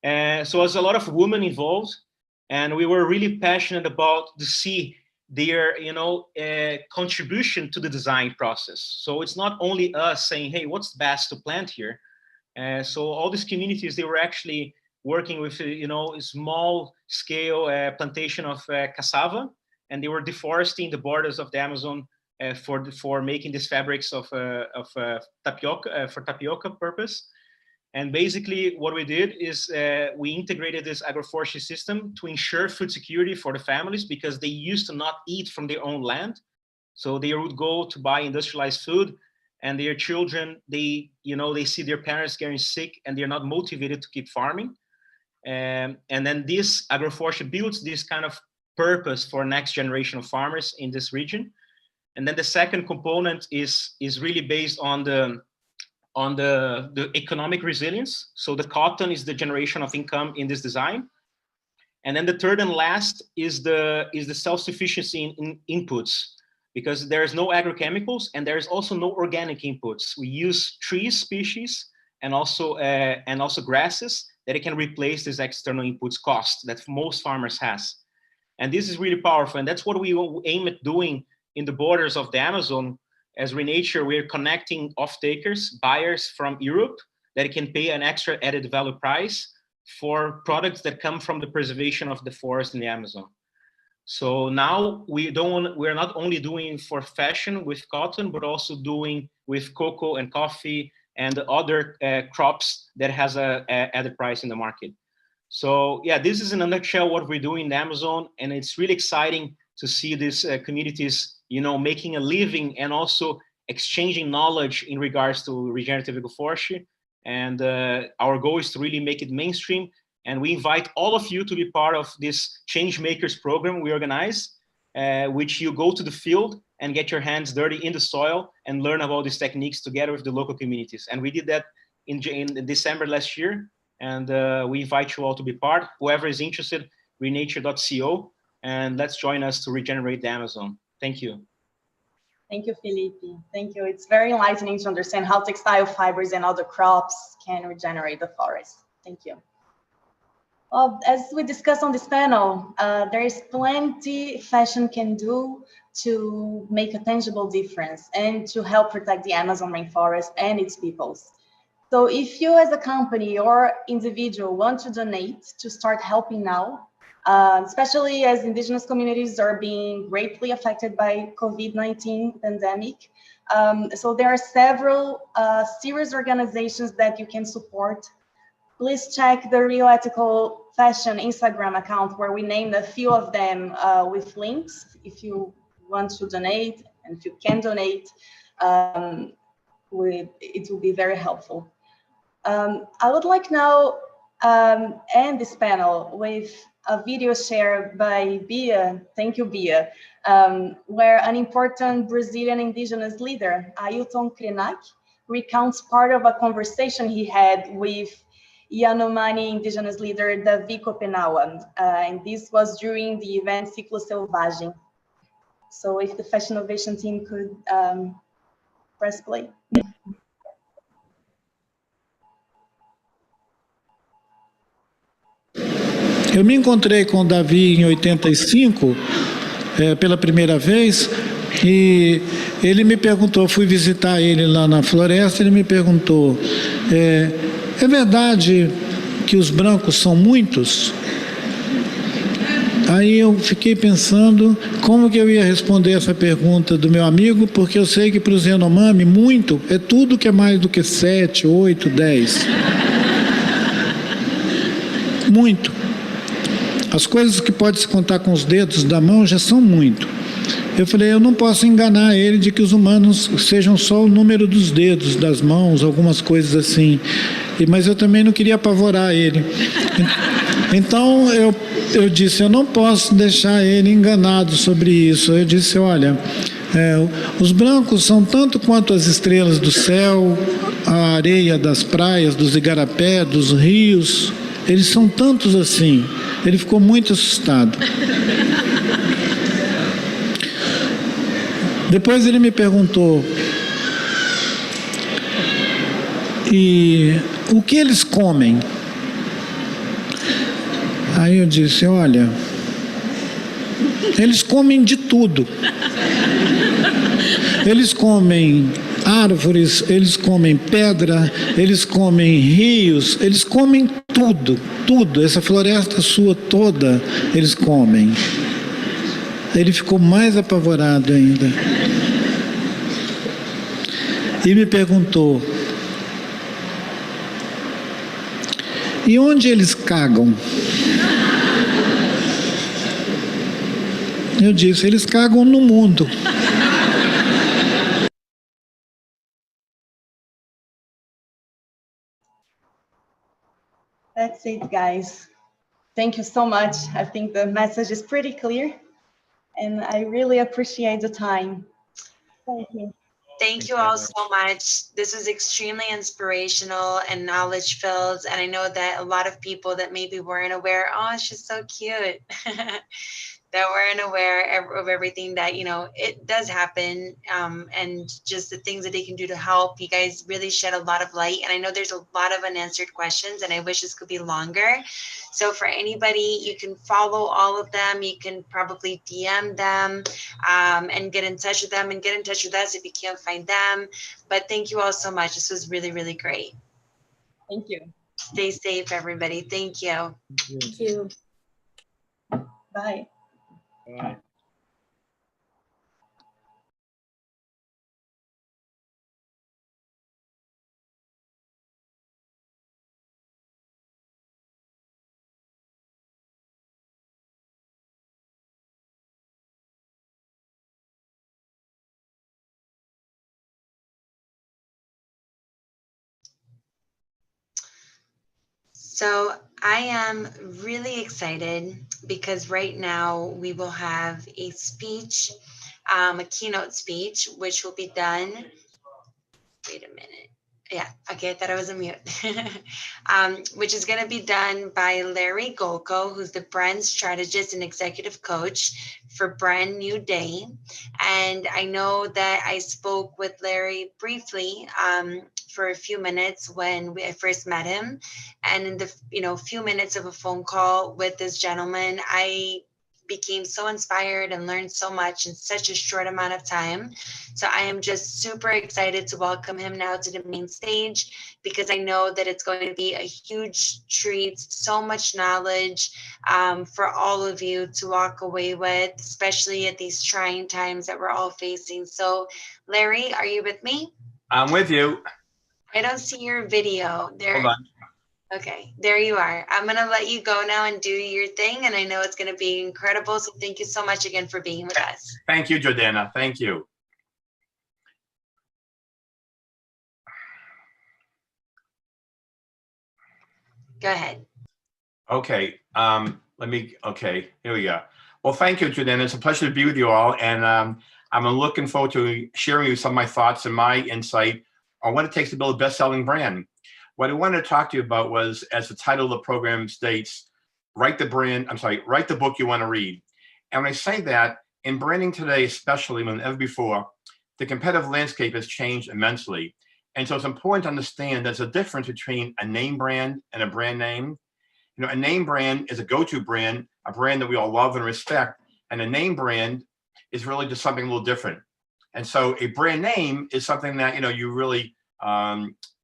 So there's a lot of women involved, and we were really passionate about to see their contribution to the design process. So it's not only us saying, hey, what's best to plant here? So all these communities, they were actually working with small scale plantation of cassava, and they were deforesting the borders of the Amazon for making these fabrics of tapioca for tapioca purpose. And basically what we did is we integrated this agroforestry system to ensure food security for the families, because they used to not eat from their own land. So they would go to buy industrialized food, and their children, they see their parents getting sick and they're not motivated to keep farming. And then this agroforestry builds this kind of purpose for next generation of farmers in this region. And then the second component is really based on the economic resilience. So the cotton is the generation of income in this design. And then the third and last is the self-sufficiency in inputs, because there is no agrochemicals and there is also no organic inputs. We use tree species and also grasses that it can replace this external inputs cost that most farmers has. And this is really powerful. And that's what we aim at doing in the borders of the Amazon. As Renature, we're connecting off-takers, buyers from Europe, that can pay an extra added value price for products that come from the preservation of the forest in the Amazon. So now we're not only doing for fashion with cotton, but also doing with cocoa and coffee and other crops that has a added price in the market. So yeah, this is in a nutshell what we're doing in the Amazon, and it's really exciting to see these communities, making a living and also exchanging knowledge in regards to regenerative agroforestry. And our goal is to really make it mainstream. And we invite all of you to be part of this Change Makers program we organize, which you go to the field and get your hands dirty in the soil and learn about these techniques together with the local communities. And we did that in December last year. And we invite you all to be part. Whoever is interested, renature.co, and let's join us to regenerate the Amazon. Thank you. Thank you, Felipe. Thank you. It's very enlightening to understand how textile fibers and other crops can regenerate the forest. Thank you. Well, as we discussed on this panel, there is plenty fashion can do to make a tangible difference and to help protect the Amazon rainforest and its peoples. So if you as a company or individual want to donate to start helping now, especially as indigenous communities are being greatly affected by COVID-19 pandemic. So there are several serious organizations that you can support. Please check the Real Ethical Fashion Instagram account where we named a few of them with links if you want to donate and if you can donate, it will be very helpful. I would like now end this panel with a video shared by Bia, thank you Bia, where an important Brazilian indigenous leader, Ailton Krenak, recounts part of a conversation he had with Yanomami indigenous leader Davi Copenaua, and this was during the event Ciclo Selvagem. So if the Fashinnovation team could press play. Eu me encontrei com o Davi em 85, pela primeira vez, e ele me perguntou, fui visitar ele lá na floresta, ele me perguntou, é verdade que os brancos são muitos? Aí eu fiquei pensando como que eu ia responder essa pergunta do meu amigo, porque eu sei que para os Yanomami, muito é tudo que é mais do que 7, 8, 10. Muito. As coisas que pode se contar com os dedos da mão já são muito. Eu falei, eu não posso enganar ele de que os humanos sejam só o número dos dedos, das mãos, algumas coisas assim. Mas eu também não queria apavorar ele. Então eu disse, eu não posso deixar ele enganado sobre isso. Eu disse, olha, os brancos são tanto quanto as estrelas do céu, a areia das praias, dos igarapé, dos rios. Eles são tantos assim. Ele ficou muito assustado. Depois ele me perguntou, e o que eles comem? Aí eu disse, olha, eles comem de tudo. Eles comem árvores, eles comem pedra, eles comem rios, eles comem tudo, tudo. Essa floresta sua toda, eles comem. Ele ficou mais apavorado ainda. E me perguntou, e onde eles cagam? Eu disse, eles cagam no mundo. That's it, guys. Thank you so much. I think the message is pretty clear, and I really appreciate the time. Thank you. Thank you all so much. This was extremely inspirational and knowledge filled. And I know that a lot of people that maybe weren't aware, oh, she's so cute, that weren't aware of everything that, you know, it does happen, and just the things that they can do to help. You guys really shed a lot of light. And I know there's a lot of unanswered questions, and I wish this could be longer. So for anybody, you can follow all of them. You can probably DM them and get in touch with them, and get in touch with us if you can't find them. But thank you all so much. This was really, really great. Thank you. Stay safe, everybody. Thank you. Thank you. Bye. Bye. So I am really excited because right now we will have a speech, a keynote speech, which will be done. Wait a minute. Yeah, okay, I thought I was on mute. Which is going to be done by Larry Golko, who's the brand strategist and executive coach for Brand New Day. And I know that I spoke with Larry briefly for a few minutes when I first met him. And in the few minutes of a phone call with this gentleman, I became so inspired and learned so much in such a short amount of time. So I am just super excited to welcome him now to the main stage, because I know that it's going to be a huge treat, so much knowledge for all of you to walk away with, especially at these trying times that we're all facing. So Larry, are you with me? I'm with you. I don't see your video there. Hold on. Okay, there you are. I'm going to let you go now and do your thing. And I know it's going to be incredible. So thank you so much again for being with us. Thank you, Jordana. Thank you. Go ahead. Okay. Okay, here we go. Well, thank you, Jordana. It's a pleasure to be with you all. And I'm looking forward to sharing with you some of my thoughts and my insight on what it takes to build a best-selling brand. What I wanted to talk to you about was, as the title of the program states, write the book you want to read. And when I say that, in branding today, especially more than ever before, the competitive landscape has changed immensely. And so it's important to understand there's a difference between a name brand and a brand name. You know, a name brand is a go-to brand, a brand that we all love and respect. And a name brand is really just something a little different. And so a brand name is something that, you really,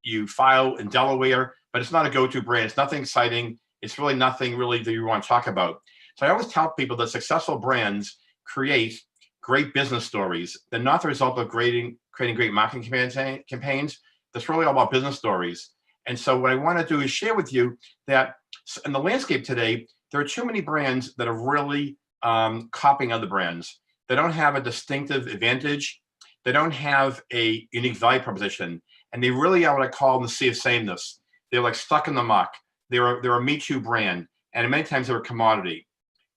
you file in Delaware, but it's not a go-to brand. It's nothing exciting. It's really nothing really that you want to talk about. So I always tell people that successful brands create great business stories. They're not the result of creating great marketing campaigns. That's really all about business stories. And so what I want to do is share with you that in the landscape today, there are too many brands that are really copying other brands. They don't have a distinctive advantage. They don't have a unique value proposition. And they really are what I call the sea of sameness. They're like stuck in the muck. They're a Me Too brand. And many times they're a commodity.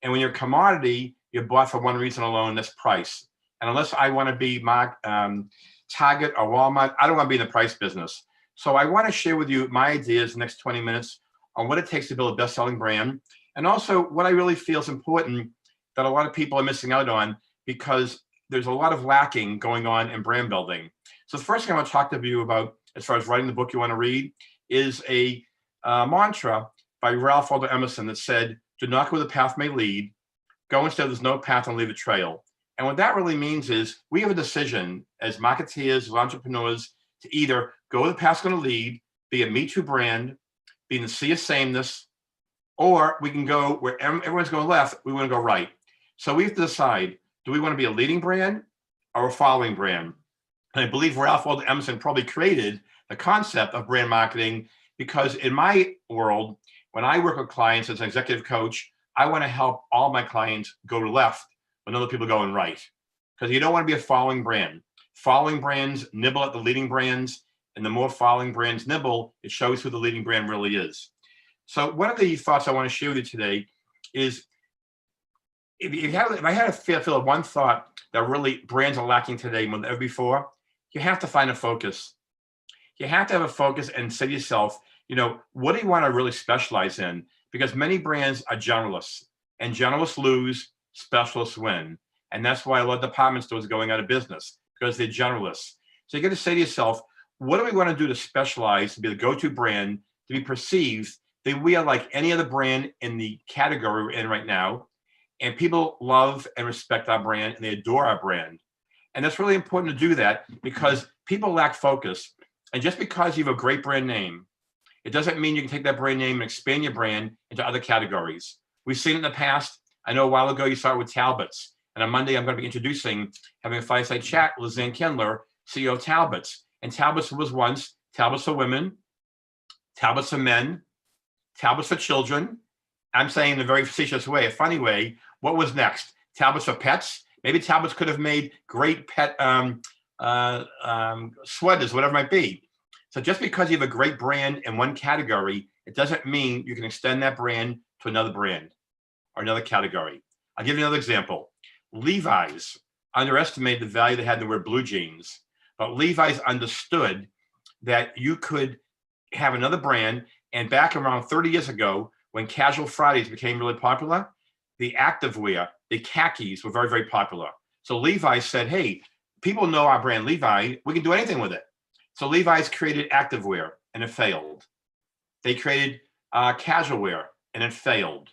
And when you're a commodity, you're bought for one reason alone, that's price. And unless I want to be Target or Walmart, I don't want to be in the price business. So I want to share with you my ideas in the next 20 minutes on what it takes to build a best-selling brand. And also what I really feel is important that a lot of people are missing out on, because there's a lot of lacking going on in brand building. So the first thing I want to talk to you about, as far as writing the book you want to read, is a mantra by Ralph Waldo Emerson that said, "Do not go where the path may lead. Go instead, there's no path, and leave a trail." And what that really means is we have a decision as marketeers, as entrepreneurs, to either go where the path's going to lead, be a Me Too brand, be in the sea of sameness, or we can go where everyone's going left, we want to go right. So we have to decide, do we want to be a leading brand or a following brand? And I believe Ralph Waldo Emerson probably created the concept of brand marketing, because in my world, when I work with clients as an executive coach, I want to help all my clients go to left when other people are going right. Because you don't want to be a following brand. Following brands nibble at the leading brands, and the more following brands nibble, it shows who the leading brand really is. So one of the thoughts I want to share with you today is, if I had to feel one thought that really brands are lacking today more than ever before, you have to find a focus. You have to have a focus and say to yourself, what do you want to really specialize in? Because many brands are generalists, and generalists lose, specialists win. And that's why a lot of department stores are going out of business, because they're generalists. So you got to say to yourself, what do we want to do to specialize, to be the go-to brand, to be perceived that we are like any other brand in the category we're in right now, and people love and respect our brand, and they adore our brand. And that's really important to do that, because people lack focus. And just because you have a great brand name, it doesn't mean you can take that brand name and expand your brand into other categories. We've seen it in the past. I know a while ago you started with Talbot's. And on Monday, I'm going to be introducing, having a fireside chat with Lizanne Kindler, CEO of Talbot's. And Talbot's was once Talbot's for women, Talbot's for men, Talbot's for children. I'm saying in a very facetious way, a funny way. What was next? Talbot's for pets? Maybe Talbot's could have made great pet sweaters, whatever it might be. So just because you have a great brand in one category, it doesn't mean you can extend that brand to another brand or another category. I'll give you another example. Levi's underestimated the value they had in the word blue jeans, but Levi's understood that you could have another brand. And back around 30 years ago, when casual Fridays became really popular, the activewear, the khakis were very, very popular. So Levi's said, hey, people know our brand Levi, we can do anything with it. So Levi's created activewear and it failed. They created casual wear and it failed.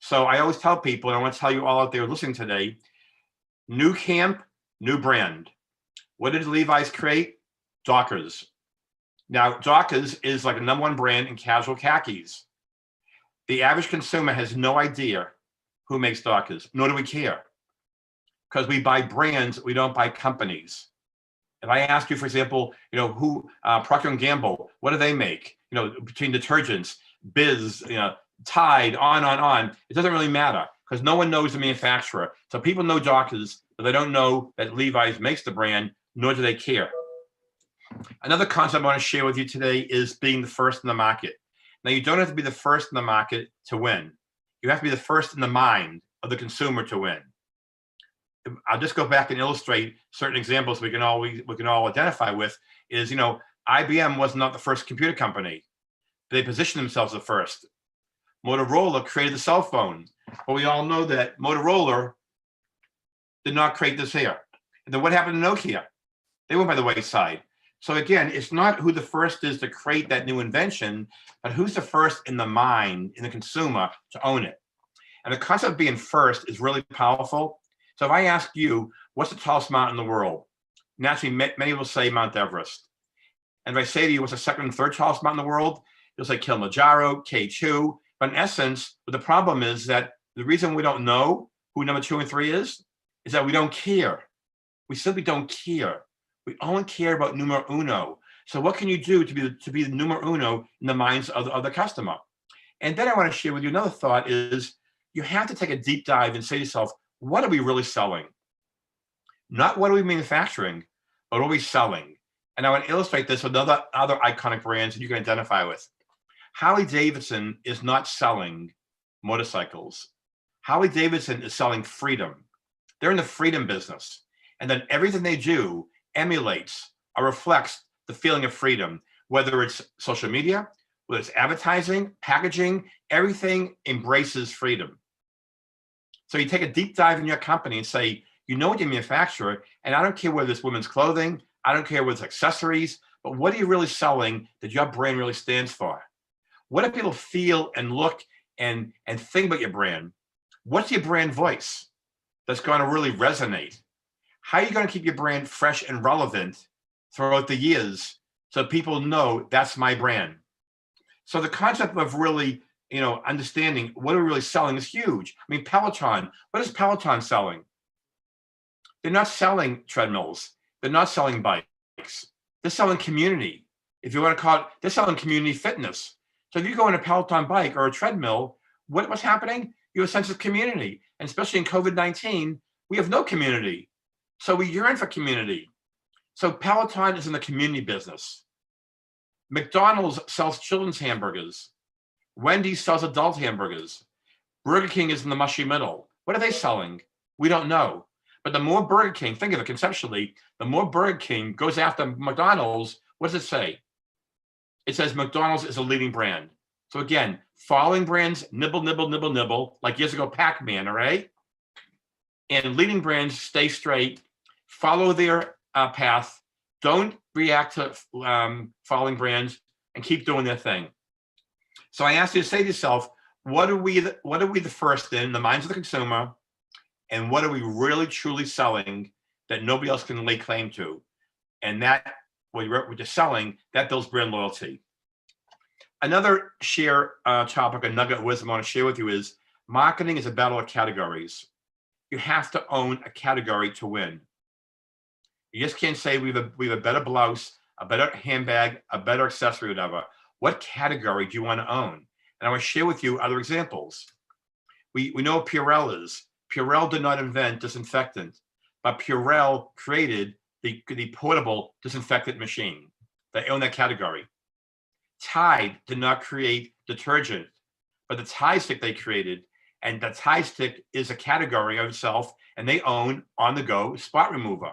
So I always tell people, and I want to tell you all out there listening today, new camp, new brand. What did Levi's create? Dockers. Now, Dockers is like a #1 brand in casual khakis. The average consumer has no idea who makes Dockers, nor do we care. Because we buy brands, we don't buy companies. If I ask you, for example, who Procter & Gamble, what do they make? Between detergents, Biz, Tide, on. It doesn't really matter because no one knows the manufacturer. So people know Dockers, but they don't know that Levi's makes the brand, nor do they care. Another concept I want to share with you today is being the first in the market. Now, you don't have to be the first in the market to win. You have to be the first in the mind of the consumer to win. I'll just go back and illustrate certain examples we can all identify with. Is IBM was not the first computer company. They positioned themselves the first. Motorola created the cell phone, but we all know that Motorola did not create this here. And then what happened to Nokia? They went by the wayside. So again, it's not who the first is to create that new invention, but who's the first in the mind, in the consumer, to own it. And the concept of being first is really powerful. So if I ask you, what's the tallest mountain in the world? Naturally, many will say Mount Everest. And if I say to you, what's the second and third tallest mountain in the world? You'll say Kilimanjaro, K2. But in essence, the problem is that the reason we don't know who number 2 and 3 is that we don't care. We simply don't care. We only care about numero uno. So what can you do to be the numero uno in the minds of the customer? And then I want to share with you another thought is you have to take a deep dive and say to yourself, what are we really selling? Not what are we manufacturing, but what are we selling? And I want to illustrate this with other iconic brands that you can identify with. Harley-Davidson is not selling motorcycles. Harley-Davidson is selling freedom. They're in the freedom business. And then everything they do emulates or reflects the feeling of freedom, whether it's social media, whether it's advertising, packaging, everything embraces freedom. So you take a deep dive in your company and say, you know what you manufacture, and I don't care whether it's women's clothing, I don't care whether it's accessories, but what are you really selling that your brand really stands for? What do people feel and look and think about your brand? What's your brand voice that's going to really resonate? How are you going to keep your brand fresh and relevant throughout the years so people know that's my brand? So the concept of really, understanding what are we really selling is huge. I mean, Peloton, what is Peloton selling? They're not selling treadmills. They're not selling bikes. They're selling community. If you want to call it, they're selling community fitness. So if you go on a Peloton bike or a treadmill, what's happening? You have a sense of community. And especially in COVID-19, we have no community. So we yearn for community. So Peloton is in the community business. McDonald's sells children's hamburgers. Wendy's sells adult hamburgers. Burger King is in the mushy middle. What are they selling? We don't know. But the more Burger King, think of it conceptually, the more Burger King goes after McDonald's, what does it say? It says McDonald's is a leading brand. So again, following brands, nibble, nibble, nibble, nibble, like years ago, Pac-Man, all right? And leading brands stay straight, follow their path, don't react to following brands, and keep doing their thing. So I ask you to say to yourself, what are we the first in the minds of the consumer, and what are we really truly selling that nobody else can lay claim to? And that, what you're selling, that builds brand loyalty. Another topic, a nugget of wisdom I want to share with you is marketing is a battle of categories. You have to own a category to win. You just can't say we have a better blouse, a better handbag, a better accessory, whatever. What category do you want to own? And I want to share with you other examples. We know what Purell is. Purell did not invent disinfectant, but Purell created the portable disinfectant machine. They own that category. Tide did not create detergent, but the Tide stick they created, and the Tide stick is a category of itself, and they own on-the-go spot remover.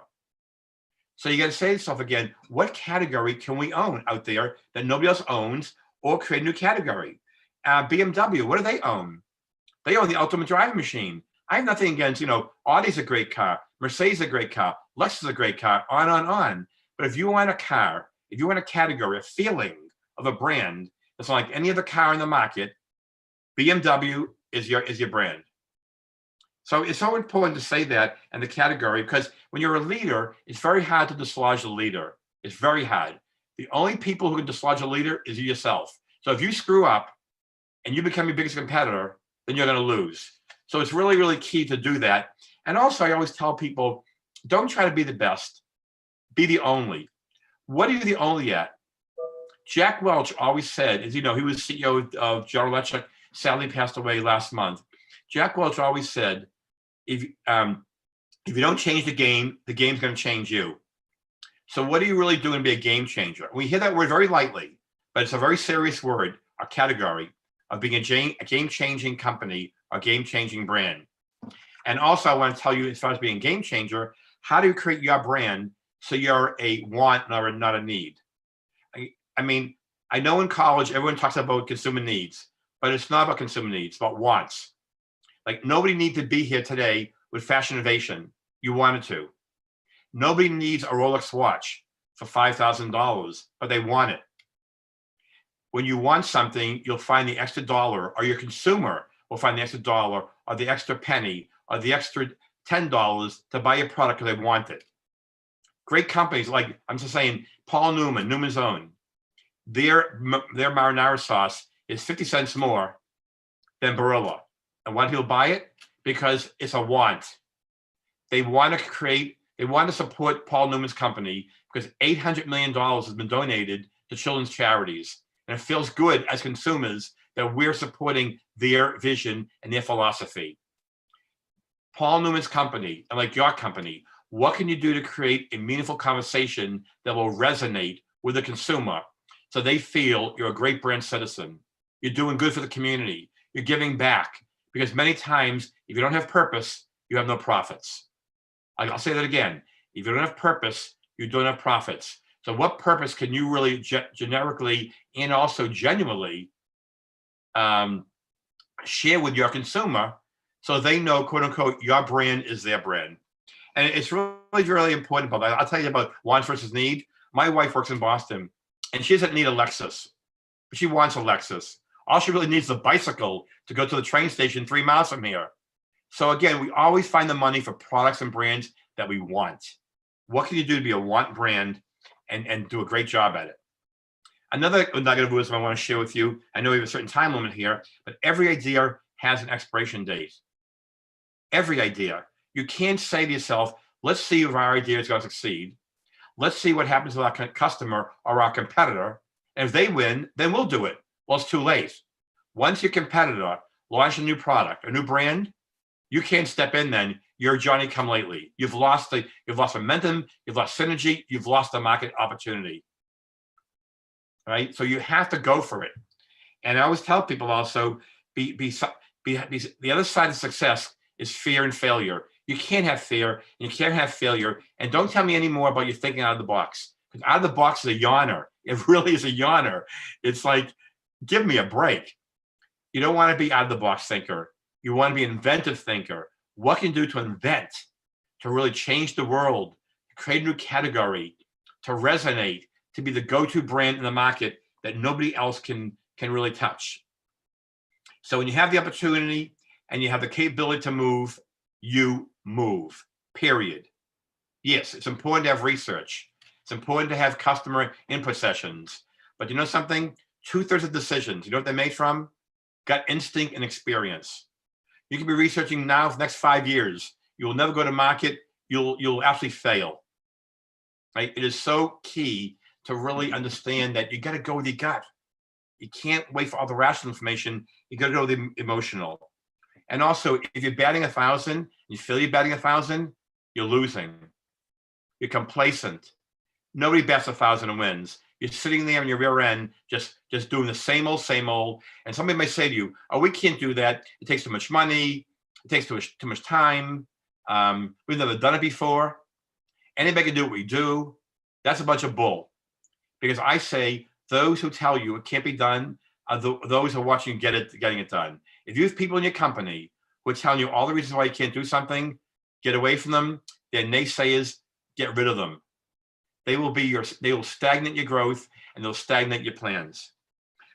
So you got to say to yourself again, what category can we own out there that nobody else owns, or create a new category? BMW, what do they own? They own the ultimate driving machine. I have nothing against, Audi's a great car, Mercedes is a great car, Lexus is a great car, on. But if you want a car, if you want a category, a feeling of a brand that's not like any other car in the market, BMW is your brand. So it's so important to say that in the category, because when you're a leader, it's very hard to dislodge a leader. It's very hard. The only people who can dislodge a leader is you yourself. So if you screw up and you become your biggest competitor, then you're going to lose. So it's really, really key to do that. And also, I always tell people, don't try to be the best. Be the only. What are you the only at? Jack Welch always said, as you know, he was CEO of General Electric, sadly passed away last month. Jack Welch always said, if you don't change the game's going to change you. So what are you really doing to be a game changer? We hear that word very lightly, but it's a very serious word, a category of being a game-changing company, a game-changing brand. And also, I want to tell you, as far as being a game changer, how do you create your brand so you're a want, not a need? I mean, I know in college, everyone talks about consumer needs, but it's not about consumer needs, it's about wants. Like, nobody needs to be here today with Fashinnovation. You wanted to. Nobody needs a Rolex watch for $5,000, but they want it. When you want something, you'll find the extra dollar, or your consumer will find the extra dollar, or the extra penny, or the extra $10 to buy a product because they want it. Great companies like, I'm just saying, Paul Newman, Newman's Own, their marinara sauce is 50 cents more than Barilla. And why do people buy it? Because it's a want. They want to support Paul Newman's company because $800 million has been donated to children's charities. And it feels good as consumers that we're supporting their vision and their philosophy. Paul Newman's company, and like your company, what can you do to create a meaningful conversation that will resonate with the consumer so they feel you're a great brand citizen, you're doing good for the community, you're giving back? Because many times, if you don't have purpose, you have no profits. I'll say that again. If you don't have purpose, you don't have profits. So what purpose can you really generically and also genuinely share with your consumer so they know, quote unquote, your brand is their brand? And it's really, really important about that. I'll tell you about want versus need. My wife works in Boston, and she doesn't need a Lexus, but she wants a Lexus. All she really needs is a bicycle to go to the train station 3 miles from here. So again, we always find the money for products and brands that we want. What can you do to be a want brand and do a great job at it? Another nugget of wisdom I want to share with you, I know we have a certain time limit here, but every idea has an expiration date. Every idea. You can't say to yourself, let's see if our idea is going to succeed. Let's see what happens with our customer or our competitor. And if they win, then we'll do it. Well, it's too late. Once your competitor launches a new product, a new brand, you can't step in then. You're Johnny come lately. You've lost momentum, you've lost synergy, you've lost the market opportunity. Right? So you have to go for it. And I always tell people also, the other side of success is fear and failure. You can't have fear, and you can't have failure. And don't tell me anymore about you thinking out of the box. Because out of the box is a yawner. It really is a yawner. It's like, give me a break. You don't want to be out of the box thinker. You want to be an inventive thinker. What can you do to invent, to really change the world, to create a new category, to resonate, to be the go-to brand in the market that nobody else can really touch? So when you have the opportunity and you have the capability to move, you move, period. Yes, it's important to have research. It's important to have customer input sessions. But you know something? 2/3 of decisions, you know what they're made from? Gut instinct and experience. You can be researching now for the next 5 years. You will never go to market. You'll absolutely fail. Right? It is so key to really understand that you got to go with your gut. You can't wait for all the rational information. You got to go with the emotional. And also, if you're batting 1,000, you feel you're batting 1,000, you're losing. You're complacent. Nobody bats 1,000 and wins. You're sitting there in your rear end, just doing the same old. And somebody may say to you, oh, we can't do that. It takes too much money. It takes too much time. We've never done it before. Anybody can do what we do. That's a bunch of bull. Because I say those who tell you it can't be done are those who are watching you getting it done. If you have people in your company who are telling you all the reasons why you can't do something, get away from them. They're naysayers, get rid of them. They will stagnate your growth and they'll stagnate your plans.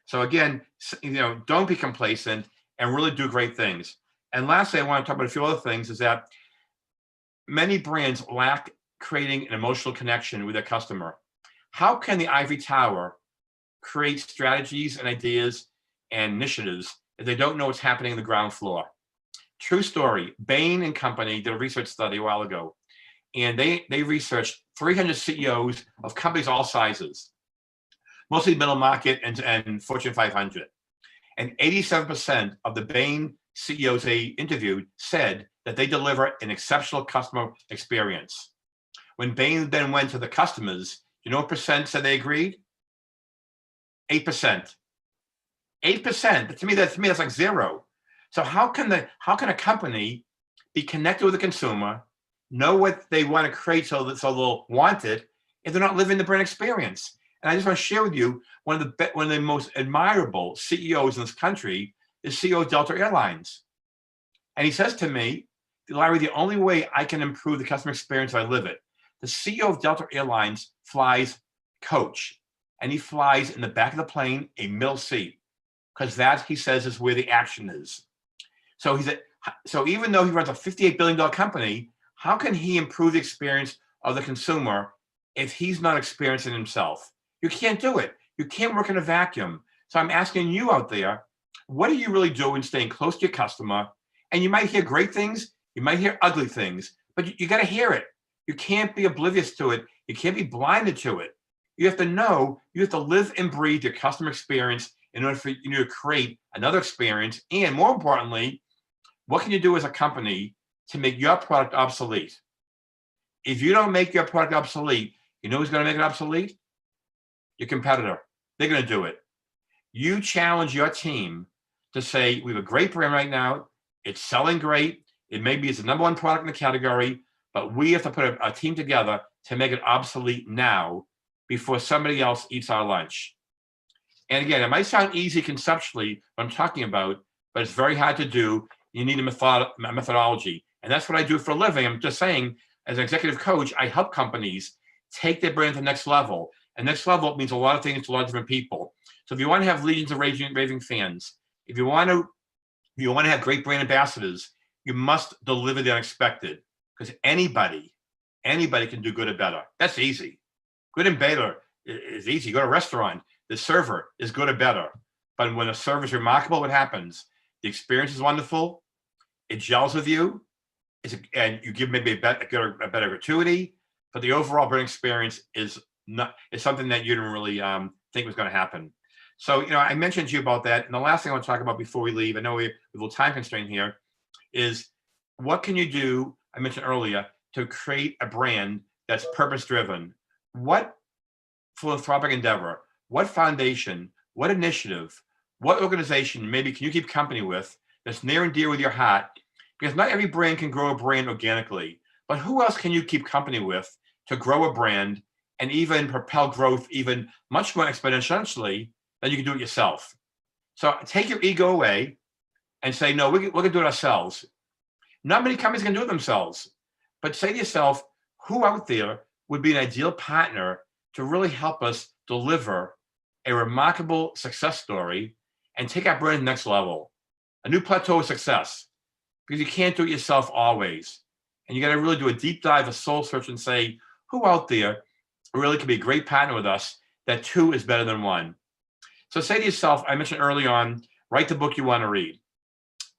So again, don't be complacent and really do great things. And lastly, I want to talk about a few other things is that many brands lack creating an emotional connection with their customer. How can the ivory tower create strategies and ideas and initiatives if they don't know what's happening on the ground floor? True story, Bain and Company did a research study a while ago, and they researched 300 CEOs of companies all sizes, mostly middle market and Fortune 500. And 87% of the Bain CEOs they interviewed said that they deliver an exceptional customer experience. When Bain then went to the customers, you know what percent said they agreed? 8%. 8%. To me, that's like zero. So how can a company be connected with the consumer, know what they want to create so they'll want it, if they're not living the brand experience? And I just want to share with you one of the most admirable CEOs in this country is CEO of Delta Airlines. And he says to me, Larry, the only way I can improve the customer experience if I live it. The CEO of Delta Airlines flies coach, and he flies in the back of the plane a middle seat, because that, he says, is where the action is. So even though he runs a $58 billion company, how can he improve the experience of the consumer if he's not experiencing himself? You can't do it. You can't work in a vacuum. So I'm asking you out there, what are you really doing staying close to your customer? And you might hear great things, you might hear ugly things, but you got to hear it. You can't be oblivious to it. You can't be blinded to it. You have to know, you have to live and breathe your customer experience in order for you to create another experience. And more importantly, what can you do as a company to make your product obsolete? If you don't make your product obsolete, you know who's going to make it obsolete? Your competitor. They're going to do it. You challenge your team to say, we have a great brand right now. It's selling great. It maybe is the #1 product in the category, but we have to put a team together to make it obsolete now before somebody else eats our lunch. And again, it might sound easy conceptually what I'm talking about, but it's very hard to do. You need a methodology. And that's what I do for a living. I'm just saying, as an executive coach, I help companies take their brand to the next level. And next level means a lot of things to a lot of different people. So if you want to have legions of raving fans, if you want to have great brand ambassadors, you must deliver the unexpected, because anybody can do good or better. That's easy. Good and better is easy. You go to a restaurant, the server is good or better. But when a server is remarkable, what happens? The experience is wonderful. It gels with you, and you give maybe a better gratuity. But the overall brand experience is something that you didn't really think was going to happen. So I mentioned to you about that. And the last thing I want to talk about before we leave, I know we have a little time constraint here, is what can you do? I mentioned earlier, to create a brand that's purpose-driven. What philanthropic endeavor, what foundation, what initiative, what organization maybe can you keep company with that's near and dear with your heart? Because not every brand can grow a brand organically, but who else can you keep company with to grow a brand and even propel growth even much more exponentially than you can do it yourself? So take your ego away and say, no, we're going to do it ourselves. Not many companies can do it themselves, but say to yourself, who out there would be an ideal partner to really help us deliver a remarkable success story and take our brand to the next level, a new plateau of success, because you can't do it yourself always. And you got to really do a deep dive, a soul search, and say, who out there really can be a great partner with us, that 2 is better than 1. So say to yourself, I mentioned early on, write the book you want to read.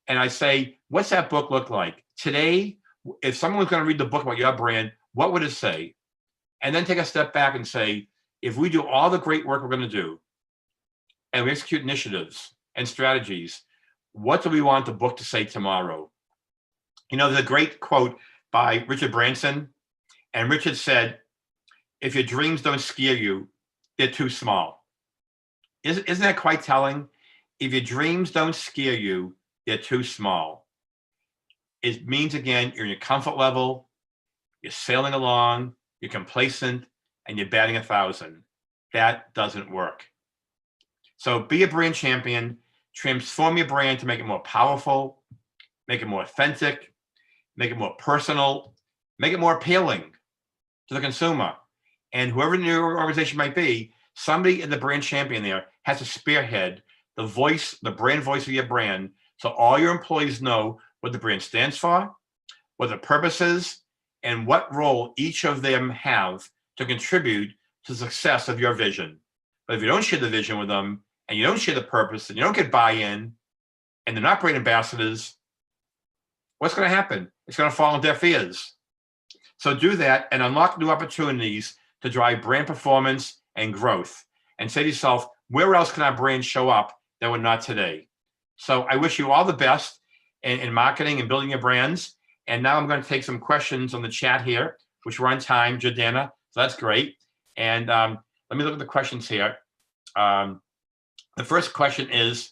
And I say, what's that book look like? Today, if someone was going to read the book about your brand, what would it say? And then take a step back and say, if we do all the great work we're going to do, and we execute initiatives and strategies, what do we want the book to say tomorrow? There's a great quote by Richard Branson. And Richard said, if your dreams don't scare you, they're too small. Isn't that quite telling? If your dreams don't scare you, they're too small. It means, again, you're in your comfort level, you're sailing along, you're complacent, and you're batting 1,000. That doesn't work. So be a brand champion, transform your brand to make it more powerful, make it more authentic, make it more personal, make it more appealing to the consumer. And whoever your organization might be, somebody in the brand champion there has to spearhead the voice, the brand voice of your brand, so all your employees know what the brand stands for, what the purpose is, and what role each of them have to contribute to the success of your vision. But if you don't share the vision with them, and you don't share the purpose, and you don't get buy-in, and they're not brand ambassadors, what's going to happen? It's going to fall on deaf ears. So do that and unlock new opportunities to drive brand performance and growth. And say to yourself, where else can our brand show up that we're not today? So I wish you all the best in marketing and building your brands. And now I'm going to take some questions on the chat here, which we're on time, Jordana. So that's great. And let me look at the questions here. The first question is,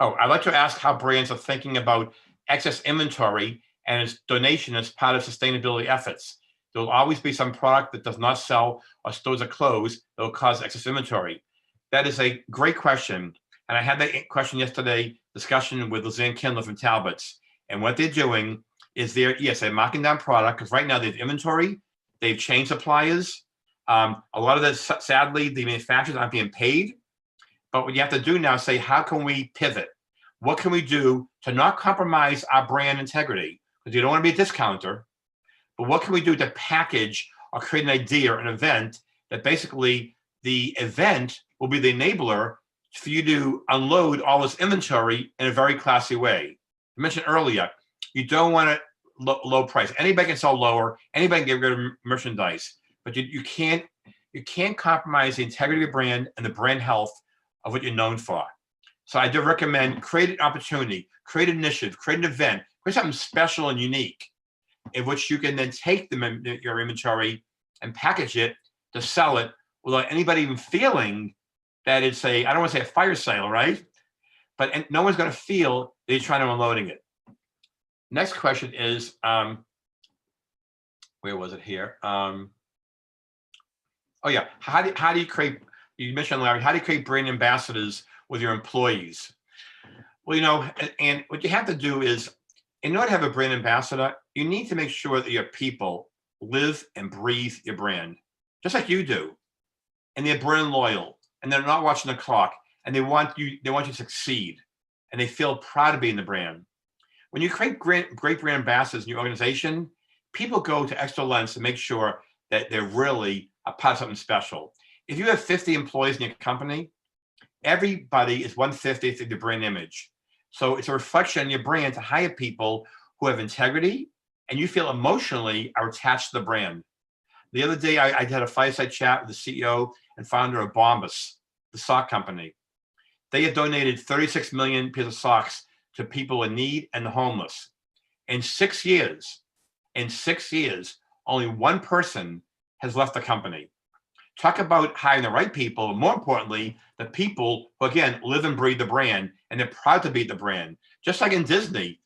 I'd like to ask how brands are thinking about excess inventory and its donation as part of sustainability efforts. There will always be some product that does not sell or stores are closed that will cause excess inventory. That is a great question. And I had that question yesterday, discussion with Lizanne Kindler from Talbot's. And what they're doing is they're marking down product because right now they have inventory, they've changed suppliers. A lot of this, sadly, the manufacturers aren't being paid. But what you have to do now is say, how can we pivot? What can we do to not compromise our brand integrity? Because you don't want to be a discounter. But what can we do to package or create an idea, an event that basically the event will be the enabler for you to unload all this inventory in a very classy way? I mentioned earlier, you don't want it low price. Anybody can sell lower. Anybody can get rid of merchandise. But you can't compromise the integrity of your brand and the brand health of what you're known for. So I do recommend create an opportunity, create an initiative, create an event, create something special and unique in which you can then take your inventory and package it to sell it without anybody even feeling that it's I don't want to say a fire sale, right? But no one's going to feel that you're trying to unloading it. Next question is, where was it here? How do you create, you mentioned, Larry, how do you create brand ambassadors with your employees? Well, and what you have to do is, in order to have a brand ambassador, you need to make sure that your people live and breathe your brand, just like you do. And they're brand loyal, and they're not watching the clock, and they want you to succeed, and they feel proud to be in the brand. When you create great brand ambassadors in your organization, people go to extra lengths to make sure that they're really a part of something special. If you have 50 employees in your company, everybody is 1/50th of your brand image. So it's a reflection on your brand to hire people who have integrity and you feel emotionally are attached to the brand. The other day, I had a fireside chat with the CEO and founder of Bombas, the sock company. They have donated 36 million pairs of socks to people in need and the homeless. In 6 years, only one person has left the company. Talk about hiring the right people, and more importantly, the people who, again, live and breathe the brand, and they're proud to be the brand. Just like in Disney,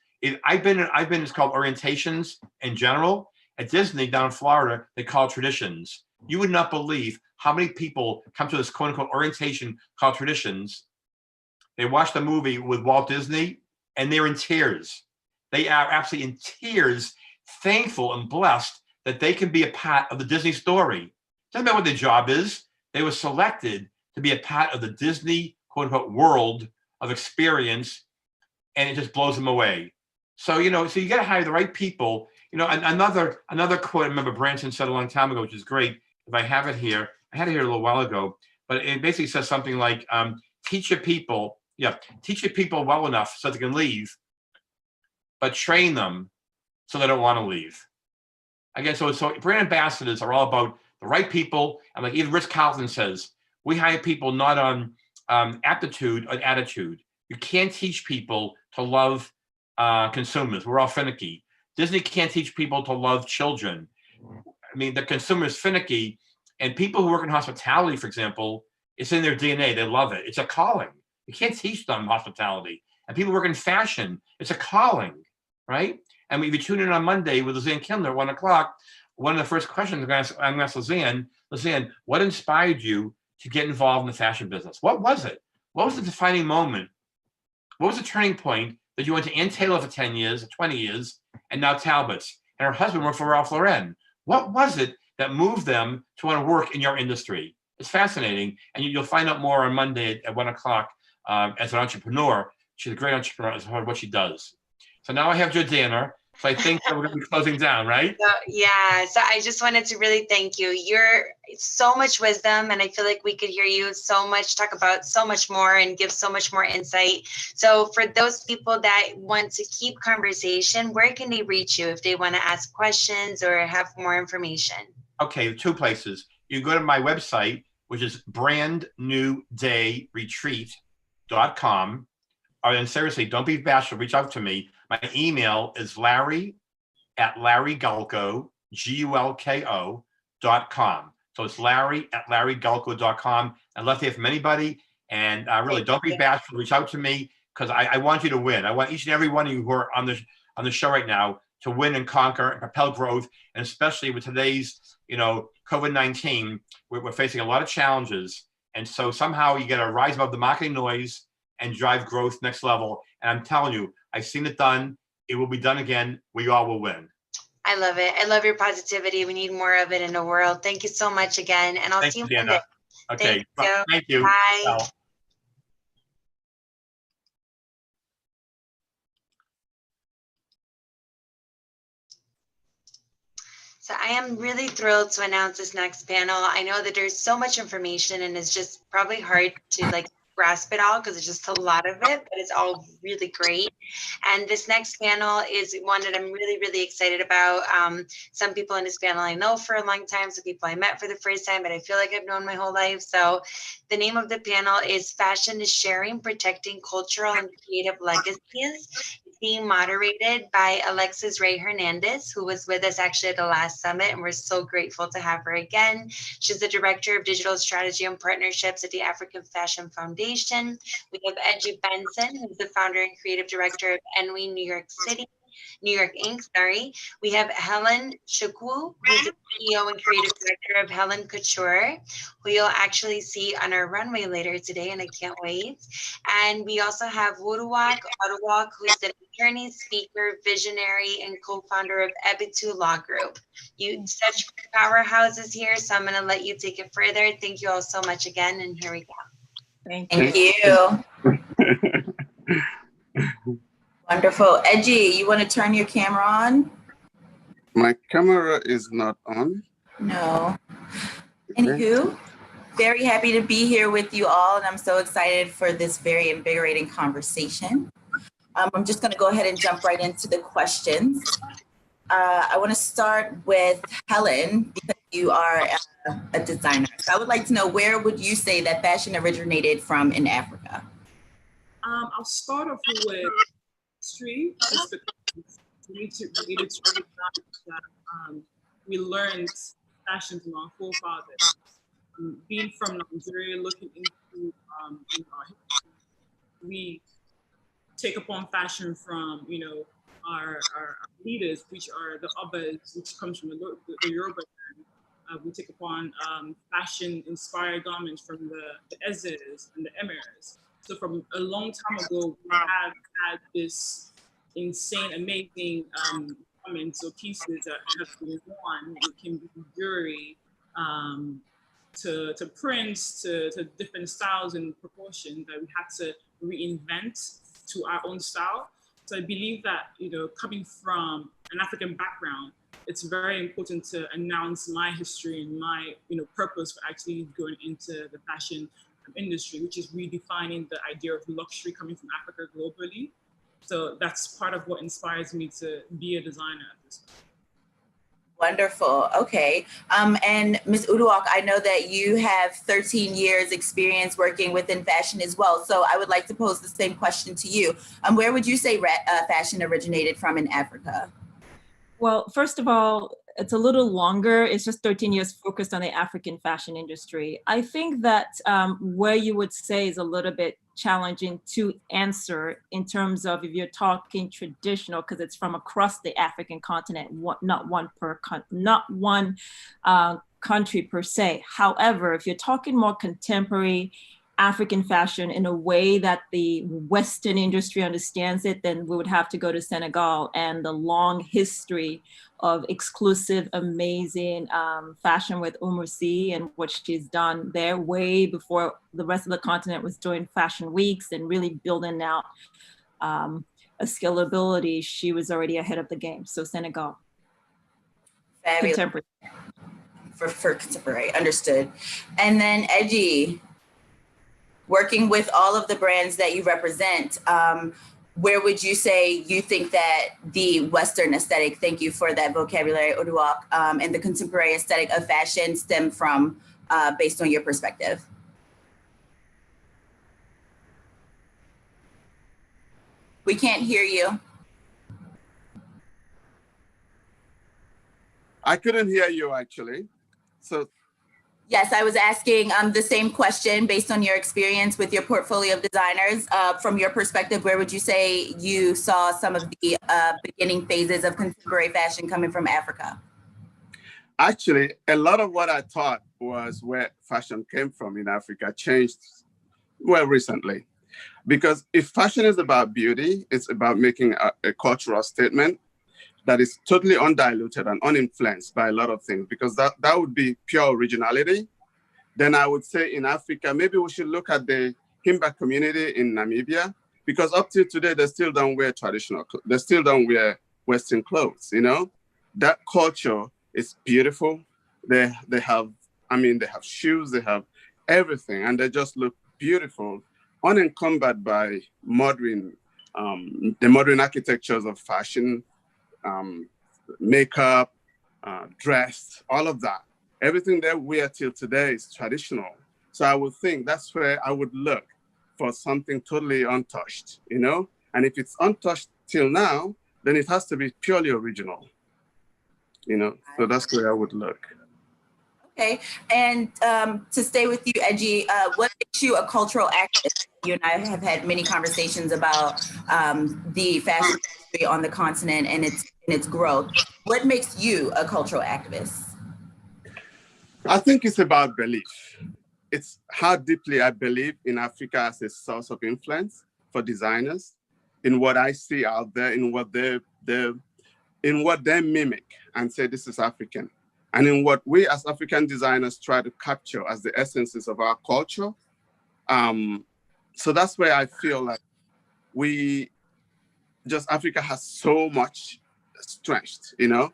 I've been, it's called orientations in general. At Disney down in Florida, they call it traditions. You would not believe how many people come to this quote unquote orientation called traditions. They watch the movie with Walt Disney and they're in tears. They are absolutely in tears, thankful and blessed that they can be a part of the Disney story. Doesn't matter what their job is. They were selected to be a part of the Disney quote unquote world of experience, and it just blows them away. So, so you got to hire the right people. Another quote I remember Branson said a long time ago, which is great. If I have it here, I had it here a little while ago, but it basically says something like, teach your people well enough so they can leave, but train them so they don't want to leave. Again, so brand ambassadors are all about the right people. And like even Ritz-Carlton says, we hire people not on aptitude, on attitude. You can't teach people to love consumers. We're all finicky. Disney can't teach people to love children. I mean, the consumer is finicky, and people who work in hospitality, for example, it's in their DNA. They love it. It's a calling. You can't teach them hospitality. And people who work in fashion, it's a calling, right? And if you tune in on Monday with Lizanne Kindler at 1 o'clock, one of the first questions I'm going to ask Lisanne, what inspired you to get involved in the fashion business? What was it? What was the defining moment? What was the turning point that you went to Ann Taylor for 10 years, 20 years, and now Talbot's? And her husband worked for Ralph Lauren. What was it that moved them to want to work in your industry? It's fascinating. And you'll find out more on Monday at 1 o'clock as an entrepreneur. She's a great entrepreneur as far as what she does. So now I have Jordana. So I think that we're going to be closing down, right? So I just wanted to really thank you. You're so much wisdom, and I feel like we could hear you so much, talk about so much more and give so much more insight. So for those people that want to keep conversation, where can they reach you if they want to ask questions or have more information? Okay, 2 places. You go to my website, which is brandnewdayretreat.com. And seriously, don't be bashful, reach out to me. My email is larry@larrygulko, GULKO.com. So it's larry@larrygulko.com. I'd love to hear from anybody. And really, don't be bashful, reach out to me, because I want you to win. I want each and every one of you who are on the show right now to win and conquer and propel growth. And especially with today's, COVID-19, we're facing a lot of challenges. And so somehow you got to rise above the marketing noise and drive growth next level. And I'm telling you, I've seen it done. It will be done again. We all will win. I love it. I love your positivity. We need more of it in the world. Thank you so much again. And I'll see you Monday. Okay. Thank you. Bye. Ciao. So I am really thrilled to announce this next panel. I know that there's so much information and it's just probably hard to grasp it all because it's just a lot of it, but it's all really great. And this next panel is one that I'm really, really excited about. Some people in this panel I know for a long time, some people I met for the first time, but I feel like I've known my whole life. So the name of the panel is Fashion is Sharing, Protecting Cultural and Creative Legacies. Being moderated by Alexis Ray Hernandez, who was with us actually at the last summit, and we're so grateful to have her again. She's the Director of Digital Strategy and Partnerships at the African Fashion Foundation. We have Edgy Benson, who's the founder and creative director of NWE New York Inc. We have Helen Chukwu, who's the CEO and creative director of Helen Couture, who you'll actually see on our runway later today, and I can't wait. And we also have Wuruwak Oduwak, who's an attorney, speaker, visionary, and co-founder of Ebitu Law Group. You such powerhouses here, so I'm going to let you take it further. Thank you all so much again, and here we go. Thank you. Wonderful. Edgy, you want to turn your camera on? My camera is not on. No. Anywho, very happy to be here with you all, and I'm so excited for this very invigorating conversation. I'm just going to go ahead and jump right into the questions. I want to start with Helen, because you are a designer. So I would like to know, where would you say that fashion originated from in Africa? I'll start off with history, just because we need to recognize that we learned fashion from our forefathers. Being from Nigeria, looking into our history, we take upon fashion from our leaders, which are the Obas, which comes from the Yoruba land. We take upon fashion-inspired garments from the Ezes and the Emirs. So from a long time ago, we have had this insane, amazing garments or pieces that have been worn. It can be jewelry, to prints, to different styles and proportions that we had to reinvent to our own style. So I believe that, coming from an African background, it's very important to announce my history and my, purpose for actually going into the fashion industry, which is redefining the idea of luxury coming from Africa globally. So that's part of what inspires me to be a designer at this point. Wonderful. Okay. And Ms. Uduak, I know that you have 13 years experience working within fashion as well. So I would like to pose the same question to you. Where would you say fashion originated from in Africa? Well, first of all, it's a little longer. It's just 13 years focused on the African fashion industry. I think that where you would say is a little bit challenging to answer in terms of if you're talking traditional, because it's from across the African continent, not one country per se. However, if you're talking more contemporary African fashion in a way that the Western industry understands it, then we would have to go to Senegal and the long history of exclusive, amazing fashion with Umusi and what she's done there way before the rest of the continent was doing fashion weeks and really building out a scalability. She was already ahead of the game. So Senegal. Fabulous. Contemporary. For contemporary, understood. And then Edgy, working with all of the brands that you represent, where would you say you think that the Western aesthetic, thank you for that vocabulary, Oduak, and the contemporary aesthetic of fashion stem from, based on your perspective? We can't hear you. I couldn't hear you actually. So yes, I was asking the same question based on your experience with your portfolio of designers. From your perspective, where would you say you saw some of the beginning phases of contemporary fashion coming from Africa? Actually, a lot of what I thought was where fashion came from in Africa changed well recently. Because if fashion is about beauty, it's about making a cultural statement that is totally undiluted and uninfluenced by a lot of things, because that would be pure originality. Then I would say in Africa, maybe we should look at the Himba community in Namibia, because up to today, they still don't wear traditional, they still don't wear Western clothes, you know? That culture is beautiful. They have shoes, they have everything, and they just look beautiful, unencumbered by modern, the modern architectures of fashion, makeup, dress, all of that. Everything they wear till today is traditional. So I would think that's where I would look for something totally untouched, you know? And if it's untouched till now, then it has to be purely original, you know? So that's where I would look. Okay, and to stay with you, Edgy, what makes you a cultural activist? You and I have had many conversations about the fashion industry on the continent and its growth. What makes you a cultural activist? I think it's about belief. It's how deeply I believe in Africa as a source of influence for designers, in what I see out there, in what they mimic and say this is African. And in what we as African designers try to capture as the essences of our culture. So that's where I feel like Africa has so much strength, you know?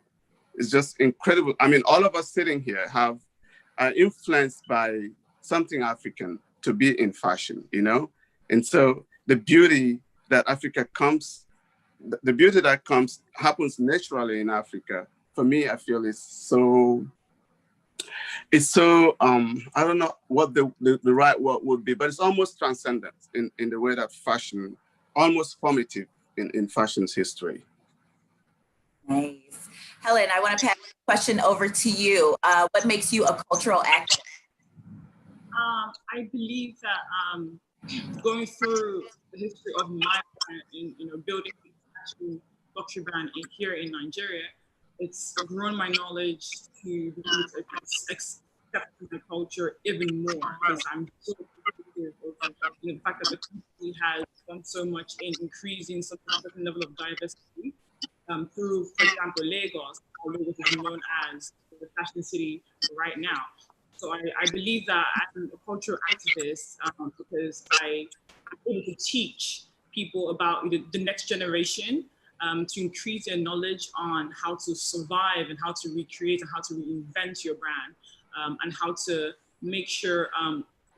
It's just incredible. I mean, all of us sitting here are influenced by something African to be in fashion, you know? And so the beauty that happens naturally in Africa. For me, I feel it's so, I don't know what the right word would be, but it's almost transcendent in the way that fashion, almost formative in fashion's history. Nice. Helen, I want to pass the question over to you. What makes you a cultural activist? I believe that going through the history of my brand in building a luxury brand here in Nigeria, it's grown my knowledge to accept the culture even more, because I'm so appreciative of the fact that the company has done so much in increasing some certain level of diversity through, for example, Lagos, or Lagos is known as the fashion city right now. So I believe that I'm a cultural activist because I'm able to teach people about the next generation, to increase their knowledge on how to survive and how to recreate and how to reinvent your brand, and how to make sure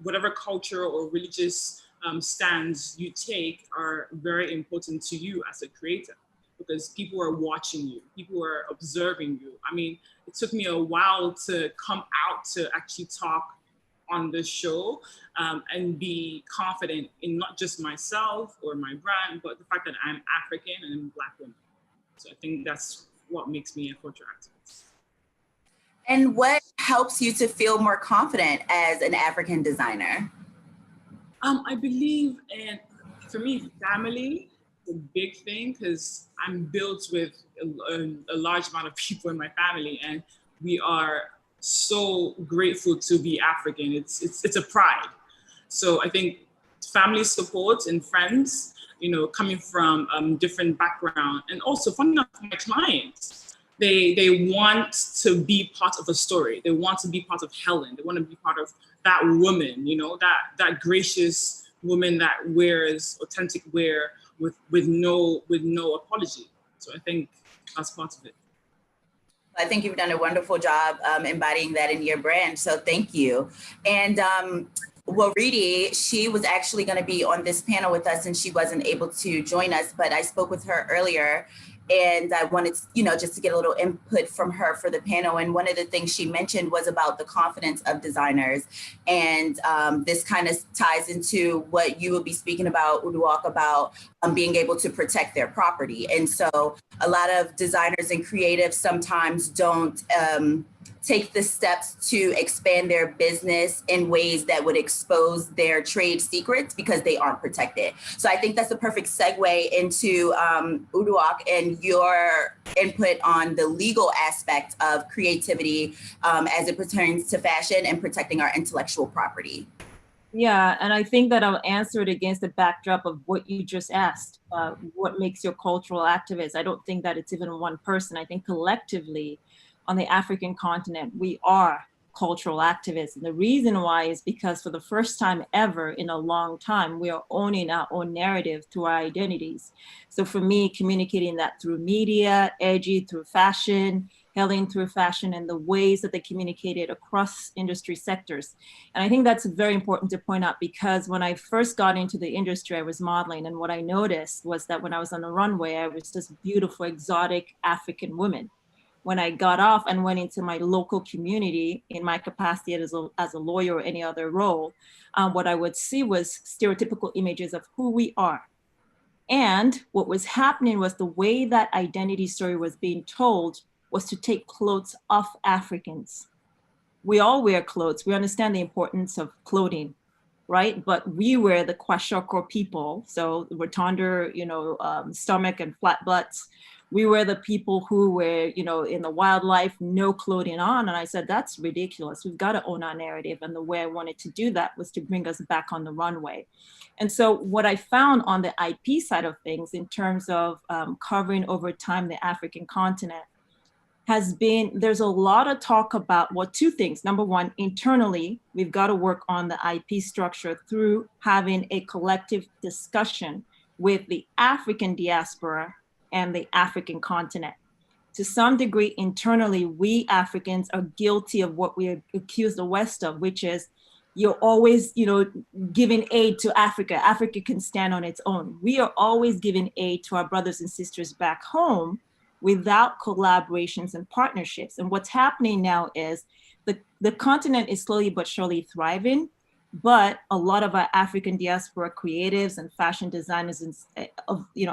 whatever culture or religious stands you take are very important to you as a creator, because people are watching you, people are observing you. I mean, it took me a while to come out to actually talk on this show and be confident in not just myself or my brand, but the fact that I'm African and I'm Black woman. So I think that's what makes me a culture activist. And what helps you to feel more confident as an African designer? I believe in, for me, family is a big thing because I'm built with a large amount of people in my family, and we are so grateful to be African. It's a pride. So I think family support and friends, you know, coming from different background, and also funny enough, my clients, they want to be part of a story. They want to be part of Helen. They want to be part of that woman, you know, that gracious woman that wears authentic wear with no apology. So I think that's part of it. I think you've done a wonderful job embodying that in your brand. So thank you. And Waridi, she was actually going to be on this panel with us and she wasn't able to join us, but I spoke with her earlier and I wanted, you know, just to get a little input from her for the panel. And one of the things she mentioned was about the confidence of designers. And this kind of ties into what you will be speaking about, Uduak, about being able to protect their property. And so a lot of designers and creatives sometimes don't take the steps to expand their business in ways that would expose their trade secrets because they aren't protected. So I think that's a perfect segue into Uduak and your input on the legal aspect of creativity as it pertains to fashion and protecting our intellectual property. Yeah, and I think that I'll answer it against the backdrop of what you just asked. What makes you a cultural activist? I don't think that it's even one person. I think collectively, on the African continent, we are cultural activists. And the reason why is because for the first time ever in a long time, we are owning our own narrative through our identities. So for me, communicating that through media, Edgy through fashion, Helen through fashion, and the ways that they communicated across industry sectors. And I think that's very important to point out because when I first got into the industry, I was modeling. And what I noticed was that when I was on the runway, I was this beautiful, exotic African woman. When I got off and went into my local community in my capacity as a lawyer or any other role, what I would see was stereotypical images of who we are. And what was happening was the way that identity story was being told was to take clothes off Africans. We all wear clothes. We understand the importance of clothing, right? But we were the Kwashoko people, so rotunda, stomach and flat butts. We were the people who were, in the wildlife, no clothing on. And I said, that's ridiculous. We've got to own our narrative. And the way I wanted to do that was to bring us back on the runway. And so what I found on the IP side of things in terms of covering over time the African continent has been, there's a lot of talk about, well, two things. Number one, internally, we've got to work on the IP structure through having a collective discussion with the African diaspora and the African continent. To some degree, internally, we Africans are guilty of what we accuse the West of, which is you're always, giving aid to Africa. Africa can stand on its own. We are always giving aid to our brothers and sisters back home without collaborations and partnerships. And what's happening now is the continent is slowly but surely thriving, but a lot of our African diaspora creatives and fashion designers,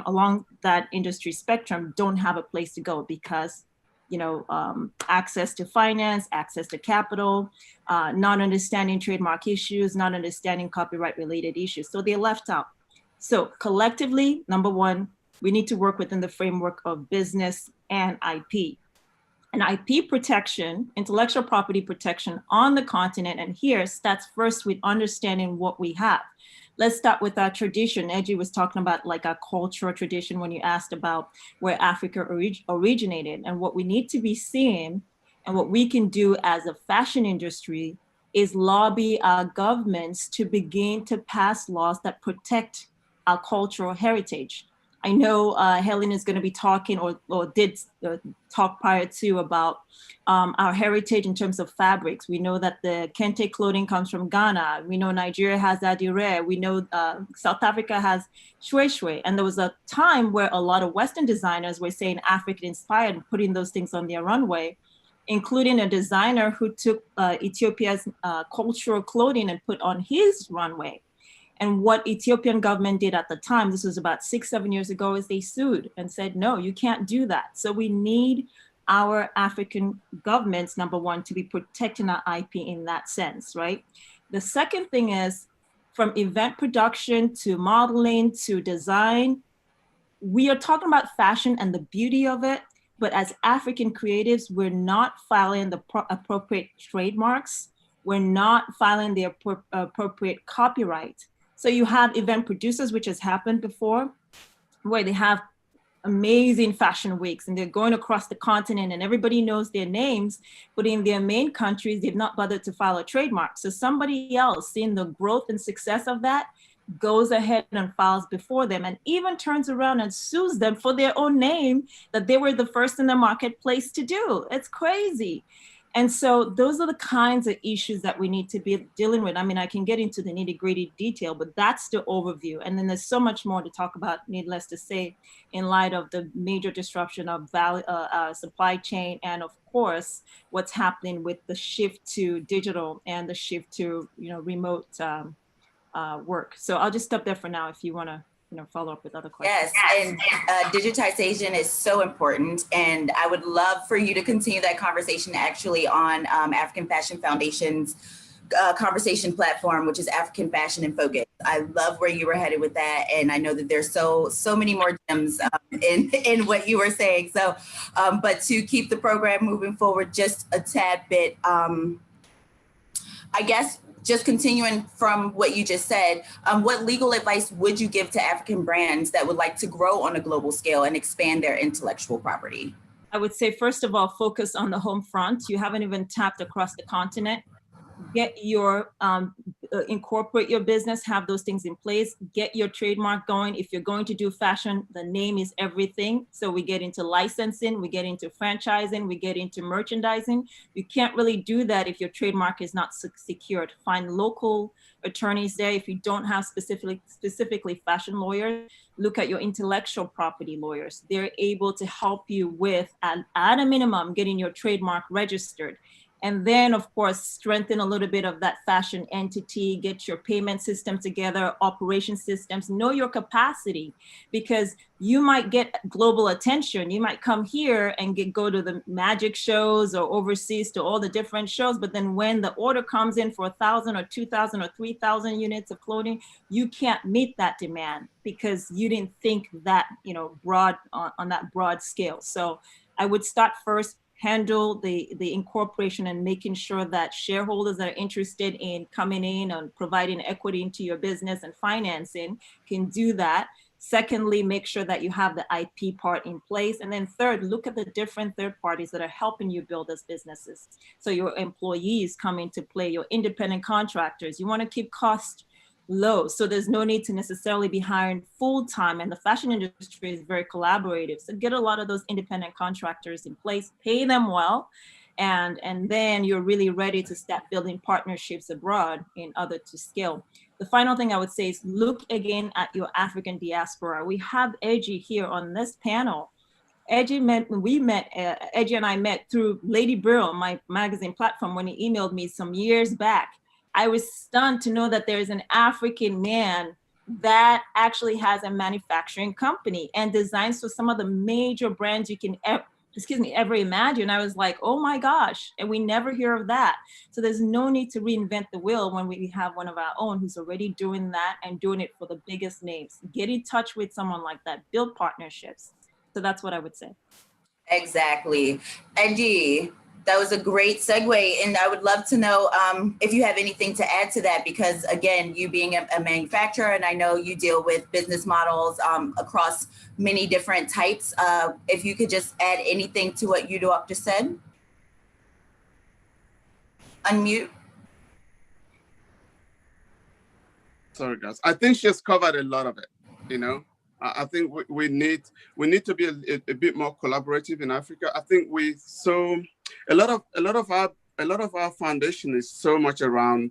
along that industry spectrum, don't have a place to go because, access to finance, access to capital, not understanding trademark issues, not understanding copyright related issues. So they're left out. So collectively, number one, we need to work within the framework of business and IP. And IP protection, intellectual property protection on the continent and here starts first with understanding what we have. Let's start with our tradition. Edgy was talking about like our cultural tradition when you asked about where Africa originated. And what we need to be seeing and what we can do as a fashion industry is lobby our governments to begin to pass laws that protect our cultural heritage. I know Helen is going to be talking or did talk prior to about our heritage in terms of fabrics. We know that the Kente clothing comes from Ghana. We know Nigeria has Adire. We know South Africa has Shwe. And there was a time where a lot of Western designers were saying African inspired and putting those things on their runway, including a designer who took Ethiopia's cultural clothing and put on his runway. And what Ethiopian government did at the time, this was about 6-7 years ago, is they sued and said, no, you can't do that. So we need our African governments, number one, to be protecting our IP in that sense, right? The second thing is, from event production to modeling to design, we are talking about fashion and the beauty of it, but as African creatives, we're not filing the appropriate trademarks. We're not filing the appropriate copyright. So you have event producers, which has happened before, where they have amazing fashion weeks and they're going across the continent and everybody knows their names, but in their main countries, they've not bothered to file a trademark. So somebody else, seeing the growth and success of that, goes ahead and files before them and even turns around and sues them for their own name that they were the first in the marketplace to do. It's crazy. And so those are the kinds of issues that we need to be dealing with. I mean, I can get into the nitty-gritty detail, but that's the overview. And then there's so much more to talk about, needless to say, in light of the major disruption of supply chain and, of course, what's happening with the shift to digital and the shift to remote work. So I'll just stop there for now if you want to follow up with other questions. Yes, and digitization is so important. And I would love for you to continue that conversation actually on African Fashion Foundation's conversation platform, which is African Fashion in Focus. I love where you were headed with that. And I know that there's so many more gems in what you were saying. So, but to keep the program moving forward just a tad bit, I guess, just continuing from what you just said, what legal advice would you give to African brands that would like to grow on a global scale and expand their intellectual property? I would say, first of all, focus on the home front. You haven't even tapped across the continent. Get your, incorporate your business, have those things in place, get your trademark going. If you're going to do fashion, the name is everything. So we get into licensing, we get into franchising, we get into merchandising. You can't really do that if your trademark is not secured. Find local attorneys there. If you don't have specifically fashion lawyers, look at your intellectual property lawyers. They're able to help you with, at a minimum, getting your trademark registered. And then, of course, strengthen a little bit of that fashion entity, get your payment system together, operation systems, know your capacity, because you might get global attention. You might come here and go to the magic shows or overseas to all the different shows. But then when the order comes in for 1,000 or 2,000 or 3,000 units of clothing, you can't meet that demand because you didn't think that, broad on that broad scale. So I would start first, handle the incorporation and making sure that shareholders that are interested in coming in and providing equity into your business and financing can do that. Secondly, make sure that you have the IP part in place. And then third, look at the different third parties that are helping you build those businesses. So your employees come into play, your independent contractors. You want to keep costs low. So there's no need to necessarily be hiring full-time, and the fashion industry is very collaborative. So get a lot of those independent contractors in place, pay them well, and then you're really ready to start building partnerships abroad in order to scale. The final thing I would say is look again at your African diaspora. We have Edgy here on this panel. Edgy and I met through Lady Brill, my magazine platform, when he emailed me some years back. I was stunned to know that there is an African man that actually has a manufacturing company and designs for some of the major brands you can ever imagine. I was like, oh my gosh, and we never hear of that. So there's no need to reinvent the wheel when we have one of our own who's already doing that and doing it for the biggest names. Get in touch with someone like that, build partnerships. So that's what I would say. Exactly. Angie, that was a great segue. And I would love to know if you have anything to add to that, because again, you being a manufacturer, and I know you deal with business models across many different types. If you could just add anything to what you just said. Unmute. Sorry, guys. I think she has covered a lot of it, I think we need to be a bit more collaborative in Africa. I think a lot of our foundation is so much around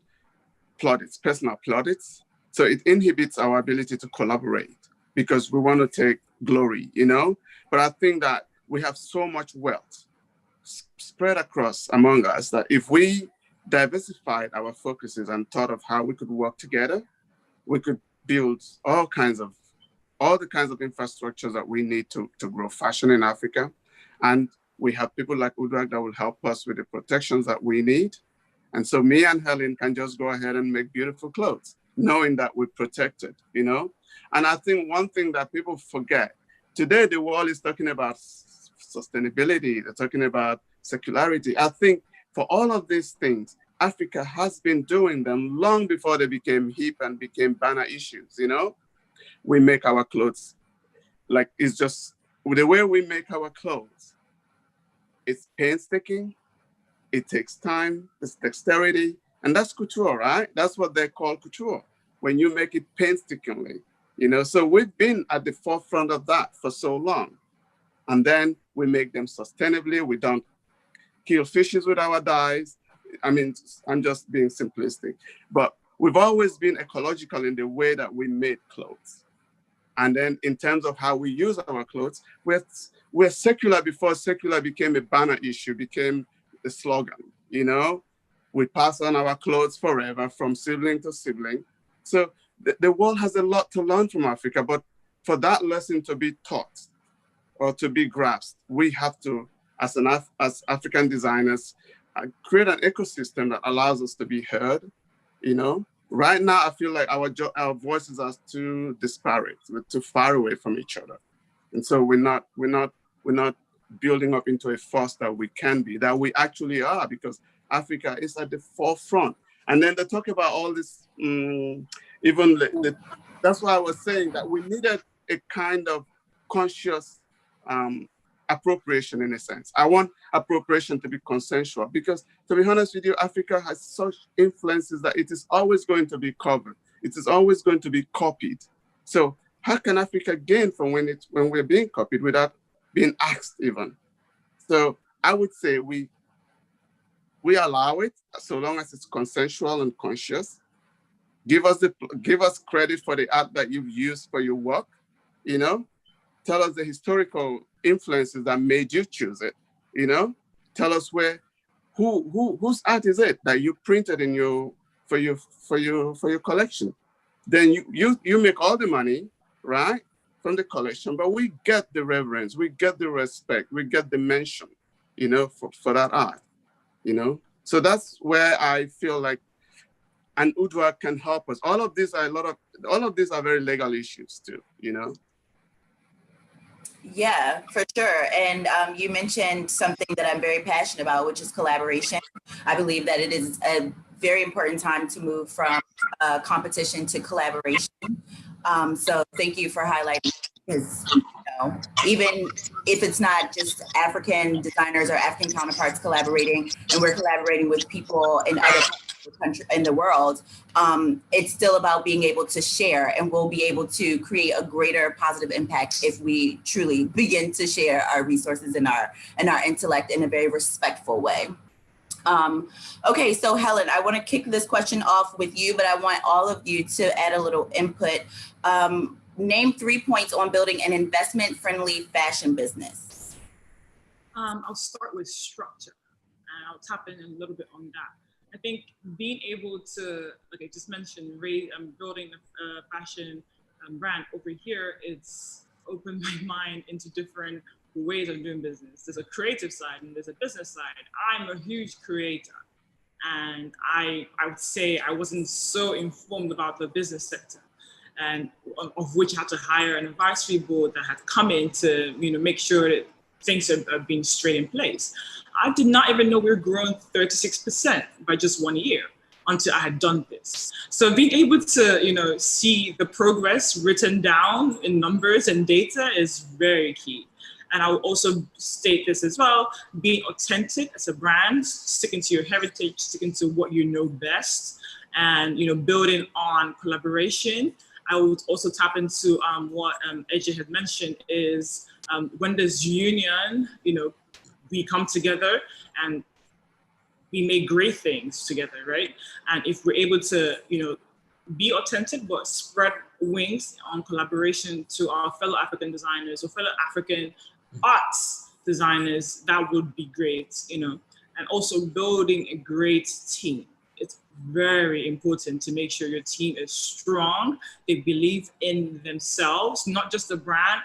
plaudits, personal plaudits. So it inhibits our ability to collaborate because we want to take glory, But I think that we have so much wealth spread across among us that if we diversified our focuses and thought of how we could work together, we could build all the kinds of infrastructures that we need to grow fashion in Africa. And We have people like Uduak that will help us with the protections that we need. And so me and Helen can just go ahead and make beautiful clothes, knowing that we're protected, you know? And I think one thing that people forget, today the world is talking about sustainability, they're talking about circularity. I think for all of these things, Africa has been doing them long before they became hip and became banner issues, you know? We make our clothes, like it's just, the way we make our clothes, it's painstaking, it takes time, it's dexterity, and that's couture, right? That's what they call couture, when you make it painstakingly, you know? So we've been at the forefront of that for so long. And then we make them sustainably. We don't kill fishes with our dyes. I mean, I'm just being simplistic, but we've always been ecological in the way that we made clothes. And then in terms of how we use our clothes, we're secular before secular became a banner issue, became a slogan, you know? We pass on our clothes forever from sibling to sibling. So the world has a lot to learn from Africa, but for that lesson to be taught or to be grasped, we have to, as African designers, create an ecosystem that allows us to be heard, you know? Right now, I feel like our voices are too disparate. We're too far away from each other. And so we're not building up into a force that we can be, that we actually are, because Africa is at the forefront. And then they talk about all this, that's why I was saying that we needed a kind of conscious appropriation in a sense. I want appropriation to be consensual because, to be honest with you, Africa has such influences that it is always going to be covered. It is always going to be copied. So how can Africa gain from when we're being copied without being asked even? So I would say we allow it so long as it's consensual and conscious. Give us credit for the art that you've used for your work, you know? Tell us the historical influences that made you choose it, you know? Tell us whose art is it that you printed in for your collection. Then you make all the money, right, from the collection, but we get the reverence, we get the respect, we get the mention, you know, for that art, you know? So that's where I feel like and Udwa can help us. All of these are very legal issues too, you know? Yeah, for sure. And you mentioned something that I'm very passionate about, which is collaboration. I believe that it is a very important time to move from competition to collaboration. So thank you for highlighting, because even if it's not just African designers or African counterparts collaborating, and we're collaborating with people in other country in the world, it's still about being able to share, and we'll be able to create a greater positive impact if we truly begin to share our resources and our intellect in a very respectful way. Okay, so Helen, I want to kick this question off with you, but I want all of you to add a little input. Name 3 points on building an investment-friendly fashion business. I'll start with structure, and I'll tap in a little bit on that. I think being able to, like I just mentioned, building a fashion brand over here, it's opened my mind into different ways of doing business. There's a creative side and there's a business side. I'm a huge creator, and I would say I wasn't so informed about the business sector, and of which I had to hire an advisory board that had come in to make sure that things are being straight in place. I did not even know we were growing 36% by just 1 year until I had done this. So being able to see the progress written down in numbers and data is very key. And I will also state this as well, being authentic as a brand, sticking to your heritage, sticking to what you know best, and building on collaboration. I would also tap into what AJ had mentioned is when there's union, we come together and we make great things together, right? And if we're able to, be authentic, but spread wings on collaboration to our fellow African designers or fellow African arts designers, that would be great, and also building a great team. It's very important to make sure your team is strong. They believe in themselves, not just the brand.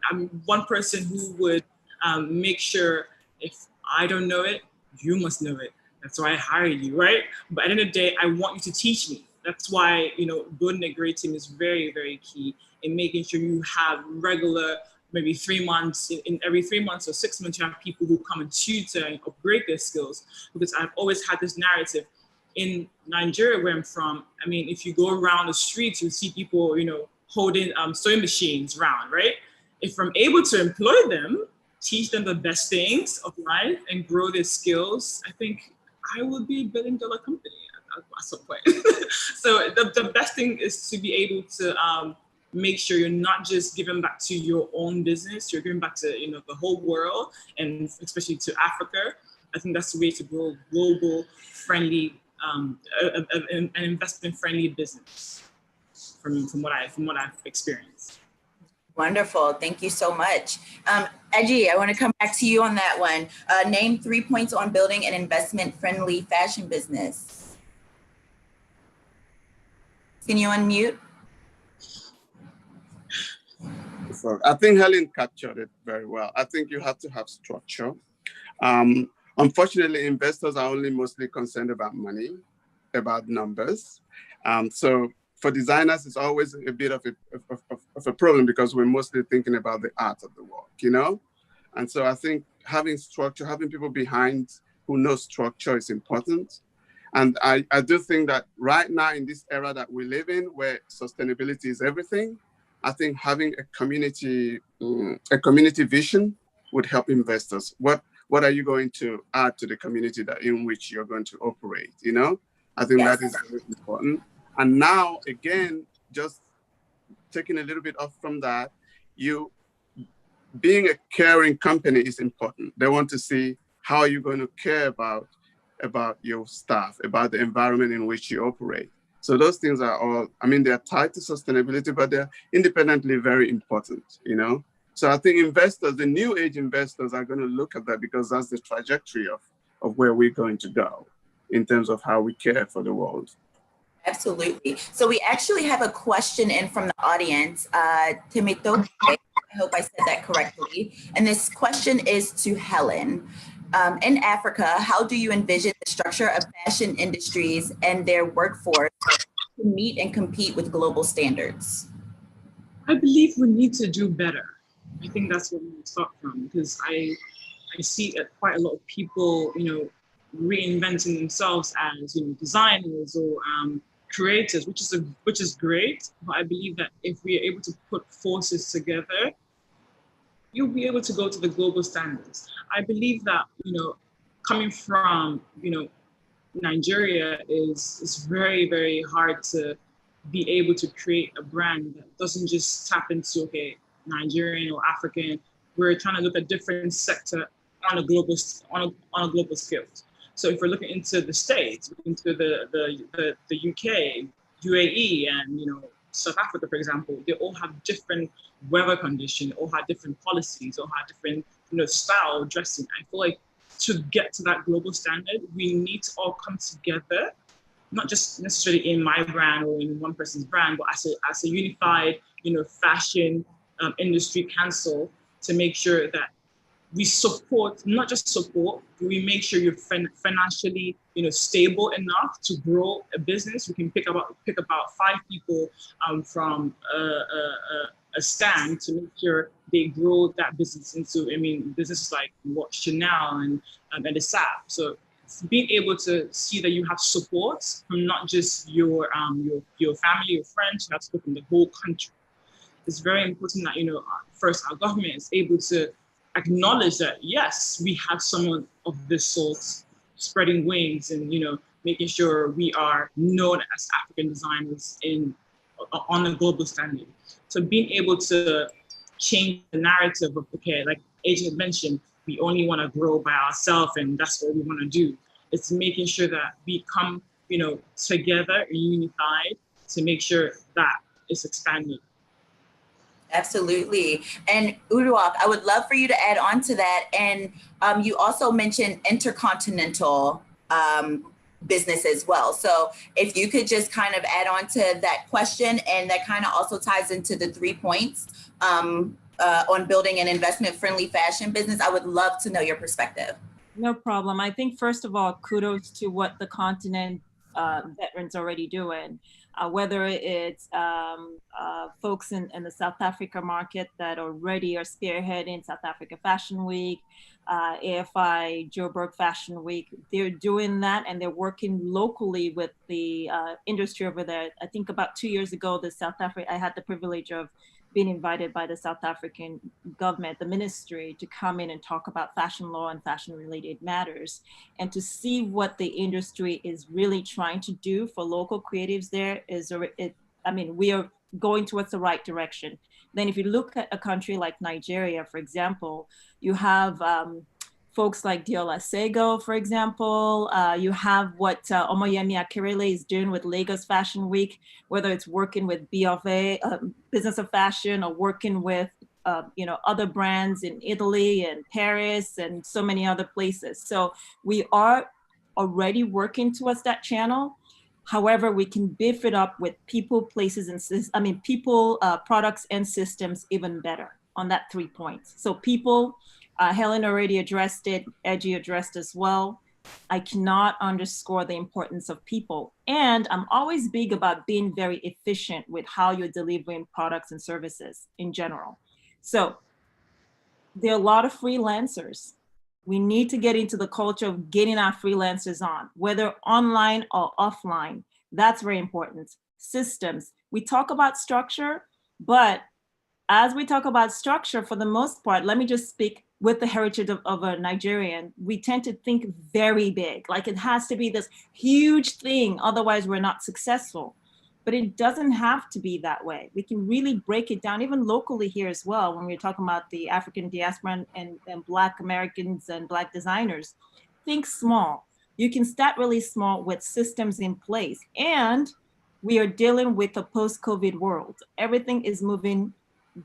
I'm one person who would make sure If I don't know it, you must know it. That's why I hired you, right? But at the end of the day, I want you to teach me. That's why, building a great team is very, very key in making sure you have regular, maybe 3 months, in every 3 months or 6 months, you have people who come and tutor and upgrade their skills. Because I've always had this narrative in Nigeria, where I'm from. I mean, if you go around the streets, you see people, holding sewing machines around, right? If I'm able to employ them, teach them the best things of life and grow their skills, I think I would be $1 billion company at some point. So the best thing is to be able to make sure you're not just giving back to your own business, you're giving back to the whole world, and especially to Africa. I think that's the way to grow global friendly, an investment friendly business from what I've experienced. Wonderful. Thank you so much. Eji, I want to come back to you on that one. Name 3 points on building an investment-friendly fashion business. Can you unmute? I think Helen captured it very well. I think you have to have structure. Unfortunately, investors are only mostly concerned about money, about numbers. So for designers, it's always a bit of a problem because we're mostly thinking about the art of the work, And so I think having structure, having people behind who know structure is important. And I do think that right now in this era that we live in, where sustainability is everything, I think having a community vision would help investors. What are you going to add to the community in which you're going to operate? I think that is very important. And now, again, just taking a little bit off from that, being a caring company is important. They want to see how you're going to care about your staff, about the environment in which you operate. So those things are all, they're tied to sustainability, but they're independently very important, So I think investors, the new age investors, are going to look at that because that's the trajectory of where we're going to go in terms of how we care for the world. Absolutely. So we actually have a question in from the audience, Timito. I hope I said that correctly. And this question is to Helen. In Africa, how do you envision the structure of fashion industries and their workforce to meet and compete with global standards? I believe we need to do better. I think that's where we start from, because I see quite a lot of people, reinventing themselves as designers or creators, which is great. But I believe that if we are able to put forces together, you'll be able to go to the global standards. I believe that coming from Nigeria is very, very hard to be able to create a brand that doesn't just tap into Nigerian or African. We're trying to look at different sector on a global scale. So if we're looking into the States, into the UK, UAE, and South Africa, for example, they all have different weather conditions, all have different policies, all have different style dressing. I feel like to get to that global standard, we need to all come together, not just necessarily in my brand or in one person's brand, but as a unified fashion industry council, to make sure that we support, not just support, we make sure you're financially, stable enough to grow a business. We can pick about 5 people from a stand to make sure they grow that business into, businesses like Chanel and the SAP. So being able to see that you have support from not just your family, your friends, you have support from the whole country. It's very important that, first our government is able to acknowledge that, yes, we have someone of this sort spreading wings and, making sure we are known as African designers on a global standard. So being able to change the narrative of, like Agent had mentioned, we only want to grow by ourselves and that's what we want to do. It's making sure that we come, together and unified to make sure that it's expanded. Absolutely. And Uduak, I would love for you to add on to that. And you also mentioned intercontinental business as well. So if you could just kind of add on to that question, and that kind of also ties into the 3 points, on building an investment-friendly fashion business? I would love to know your perspective. No problem. I think, first of all, kudos to what the continent veterans already doing, whether it's folks in the South Africa market that already are spearheading South Africa Fashion Week, AFI Joburg Fashion Week. They're doing that, and they're working locally with the industry over there. I think about 2 years ago, I had the privilege of being invited by the South African government, the ministry, to come in and talk about fashion law and fashion related matters, and to see what the industry is really trying to do for local creatives there we are going towards the right direction. Then if you look at a country like Nigeria, for example, you have folks like Diola Sego, for example. You have what Omoyemi Akirele is doing with Lagos Fashion Week, whether it's working with BFA, Business of Fashion, or working with other brands in Italy and Paris and so many other places. So we are already working towards that channel. However, we can beef it up with people, places, and people, products, and systems even better on that 3 points. So people, Helen already addressed it, Edgy addressed as well. I cannot underscore the importance of people. And I'm always big about being very efficient with how you're delivering products and services in general. So there are a lot of freelancers. We need to get into the culture of getting our freelancers on, whether online or offline. That's very important. Systems. We talk about structure, but as we talk about structure, for the most part, let me just speak with the heritage of a Nigerian, we tend to think very big, like it has to be this huge thing, otherwise we're not successful. But it doesn't have to be that way. We can really break it down, even locally here as well, when we're talking about the African diaspora and Black Americans and Black designers. Think small. You can start really small with systems in place. And we are dealing with a post-COVID world. Everything is moving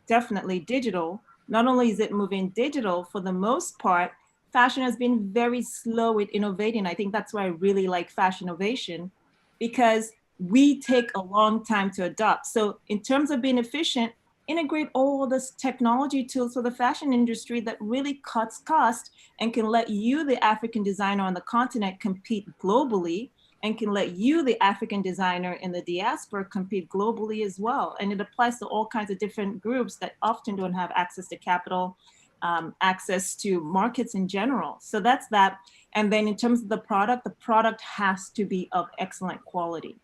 definitely digital. Not only is it moving digital, for the most part, fashion has been very slow with innovating. I think that's why I really like Fashinnovation, because we take a long time to adopt. So in terms of being efficient, integrate all this technology tools for the fashion industry that really cuts cost and can let you, the African designer on the continent, compete globally, and can let you, the African designer in the diaspora, compete globally as well. And it applies to all kinds of different groups that often don't have access to capital, access to markets in general. So that's that. And then in terms of the product has to be of excellent quality.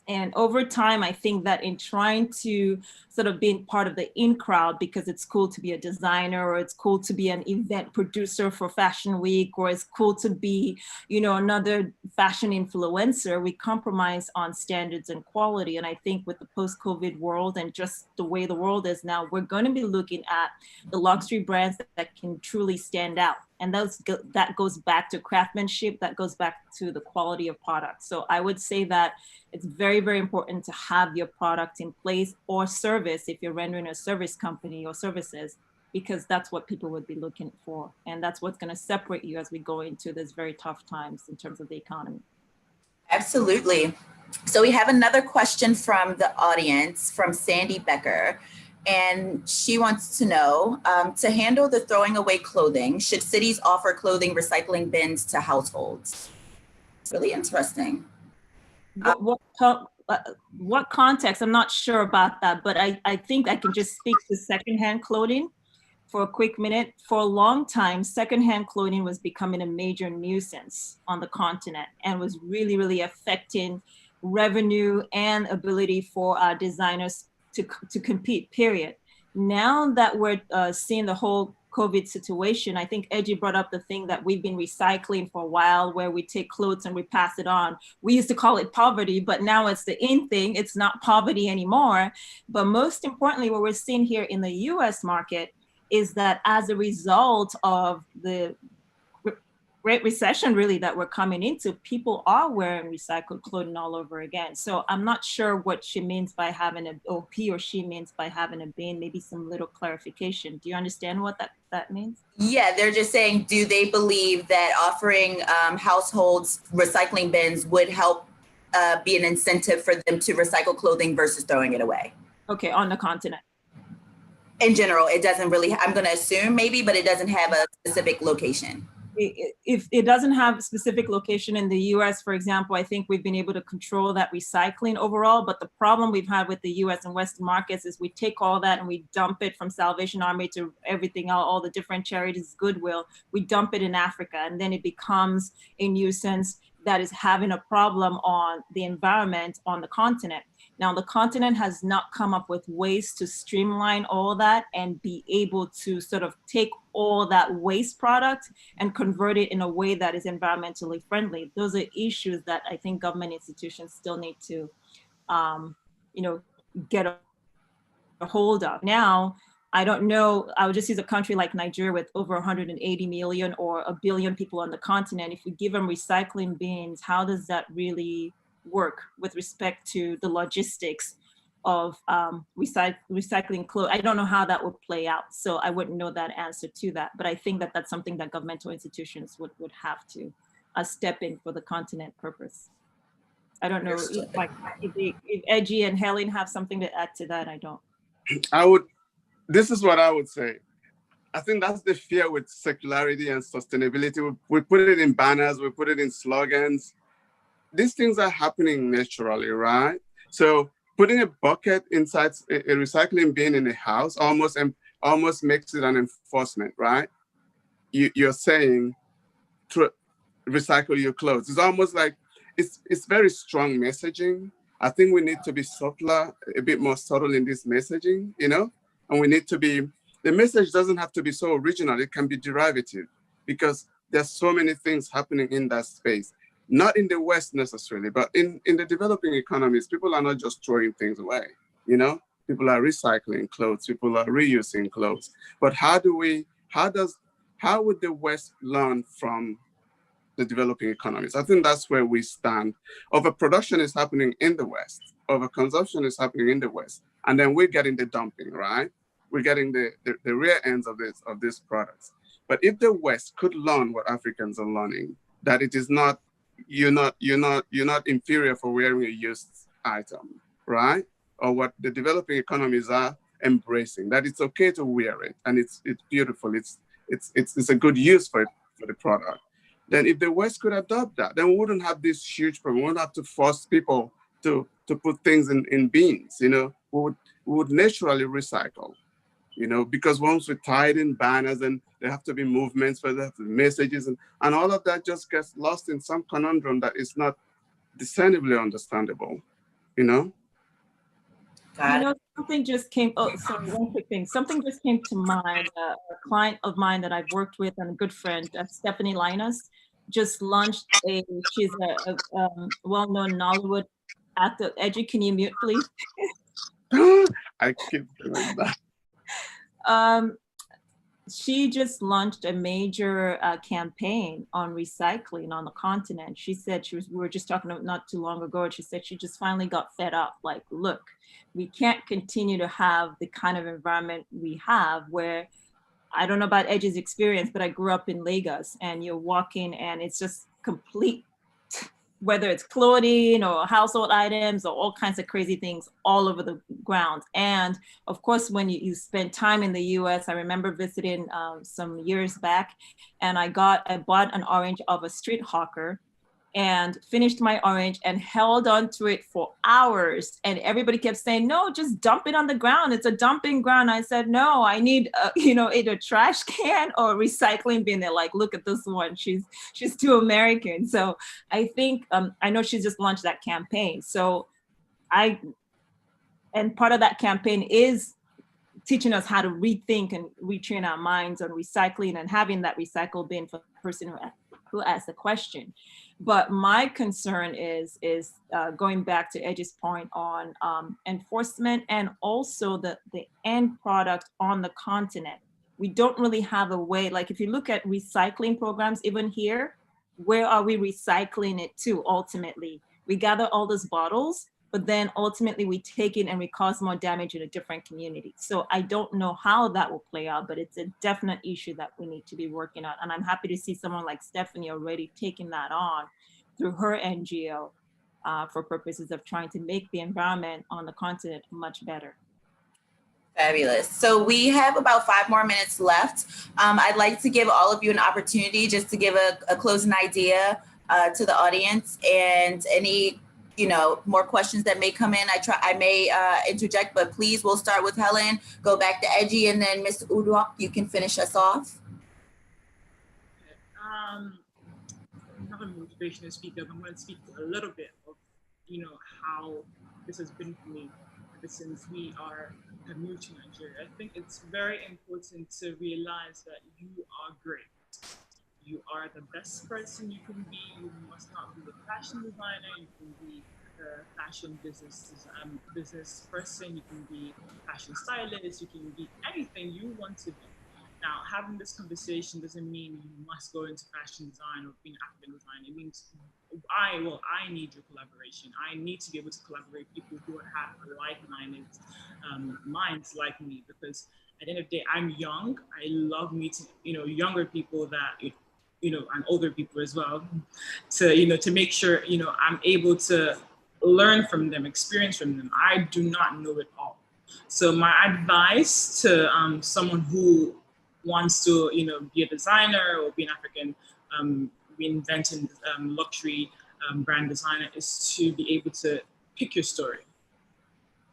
And over time, I think that in trying to sort of being part of the in crowd, because it's cool to be a designer, or it's cool to be an event producer for Fashion Week, or it's cool to be, another fashion influencer, we compromise on standards and quality. And I think with the post-COVID world and just the way the world is now, we're going to be looking at the luxury brands that can truly stand out. And that goes back to craftsmanship, that goes back to the quality of product. So I would say that it's very, very important to have your product in place, or service if you're rendering a service company or services, because that's what people would be looking for. And that's what's going to separate you as we go into this very tough times in terms of the economy. Absolutely. So we have another question from the audience, from Sandy Becker. And she wants to know, to handle the throwing away clothing, should cities offer clothing recycling bins to households? It's really interesting. What context? I'm not sure about that, but I think I can just speak to secondhand clothing for a quick minute. For a long time, secondhand clothing was becoming a major nuisance on the continent and was really, really affecting revenue and ability for our designers to compete, period. Now that we're seeing the whole COVID situation, I think Edgy brought up the thing that we've been recycling for a while, where we take clothes and we pass it on. We used to call it poverty, but now it's the in thing. It's not poverty anymore. But most importantly, what we're seeing here in the US market is that as a result of the Great Recession, really, that we're coming into, people are wearing recycled clothing all over again. So I'm not sure what she means by having or he or she means by having a bin, maybe some little clarification. Do you understand what that means? Yeah, they're just saying, do they believe that offering households recycling bins would help be an incentive for them to recycle clothing versus throwing it away? Okay, on the continent. In general, it doesn't really, I'm going to assume maybe, but it doesn't have a specific location. If it doesn't have a specific location in the US, for example, I think we've been able to control that recycling overall. But the problem we've had with the US and Western markets is we take all that and we dump it from Salvation Army to everything, all the different charities, Goodwill, we dump it in Africa, and then it becomes a nuisance that is having a problem on the environment on the continent. Now, the continent has not come up with ways to streamline all that and be able to sort of take all that waste product and convert it in a way that is environmentally friendly. Those are issues that I think government institutions still need to, get a hold of. Now, I don't know, I would just use a country like Nigeria with over 180 million or 1 billion people on the continent. If we give them recycling bins, how does that really work with respect to the logistics of recycling clothes? I don't know how that would play out, so I wouldn't know that answer to that. But I think that that's something that governmental institutions would have to step in for the continent purpose. I don't know if Edgy and Helen have something to add to that. I don't. This is what I would say. I think that's the fear with circularity and sustainability. We put it in banners, we put it in slogans. These things are happening naturally, right? So putting a bucket inside a recycling bin in a house almost makes it an enforcement, right? You're saying recycle your clothes. It's almost like it's very strong messaging. I think we need to be subtler, a bit more subtle in this messaging, and we need to be, the message doesn't have to be so original, it can be derivative, because there's so many things happening in that space. Not in the West necessarily, but in the developing economies, people are not just throwing things away, People are recycling clothes, people are reusing clothes. But how would the West learn from the developing economies? I think that's where we stand. Overproduction is happening in the West, overconsumption is happening in the West, and then we're getting the dumping, right? We're getting the rear ends of these products. But if the West could learn what Africans are learning, that it is not, you're not inferior for wearing a used item, right? Or what the developing economies are embracing, that it's okay to wear it and it's beautiful, it's a good use for the product. Then if the West could adopt that, then we wouldn't have this huge problem. We wouldn't have to force people to put things in bins, we would naturally recycle, because once we tie it in banners and there have to be movements for the messages and all of that just gets lost in some conundrum that is not discernibly understandable, Something just came, sorry, one quick thing. Something just came to mind. A client of mine that I've worked with and a good friend, Stephanie Linus, just launched she's a well-known Nollywood actor. Edgy, can you mute, please? I keep doing that. She just launched a major campaign on recycling on the continent. She said we were just talking not too long ago, and she said she just finally got fed up. Like, look, we can't continue to have the kind of environment we have where, I don't know about Edge's experience, but I grew up in Lagos, and you're walking and it's just complete, whether it's clothing or household items or all kinds of crazy things all over the ground. And of course, when you spend time in the US, I remember visiting some years back, and I bought an orange of a street hawker and finished my orange and held on to it for hours. And everybody kept saying, no, just dump it on the ground. It's a dumping ground. I said, no, I need, either a trash can or a recycling bin. They're like, look at this one. She's too American. So I think, I know she's just launched that campaign. So and part of that campaign is teaching us how to rethink and retrain our minds on recycling and having that recycle bin for the person who asked the question. But my concern is going back to Edge's point on enforcement and also the end product on the continent. We don't really have a way, like if you look at recycling programs, even here, where are we recycling it to ultimately? We gather all those bottles, but then ultimately we take it and we cause more damage in a different community. So I don't know how that will play out, but it's a definite issue that we need to be working on. And I'm happy to see someone like Stephanie already taking that on through her NGO for purposes of trying to make the environment on the continent much better. Fabulous. So we have about 5 more minutes left. I'd like to give all of you an opportunity just to give a closing idea to the audience, and any more questions that may come in. I may interject, but please, we'll start with Helen, go back to Edgy, and then Mr. Udwak, you can finish us off. I'm not a motivational speaker, but I'm going to speak a little bit of, how this has been for me ever since we have moved to Nigeria. I think it's very important to realize that you are great. You are the best person you can be. You must not be a fashion designer. You can be a fashion business person. You can be a fashion stylist. You can be anything you want to be. Now, having this conversation doesn't mean you must go into fashion design or being African design. It means I need your collaboration. I need to be able to collaborate with people who have like-minded minds like me, because at the end of the day, I'm young. I love meeting, younger people that, and older people as well, to make sure, I'm able to learn from them, experience from them. I do not know it all. So my advice to someone who wants to, be a designer or be an African reinventing luxury brand designer is to be able to pick your story.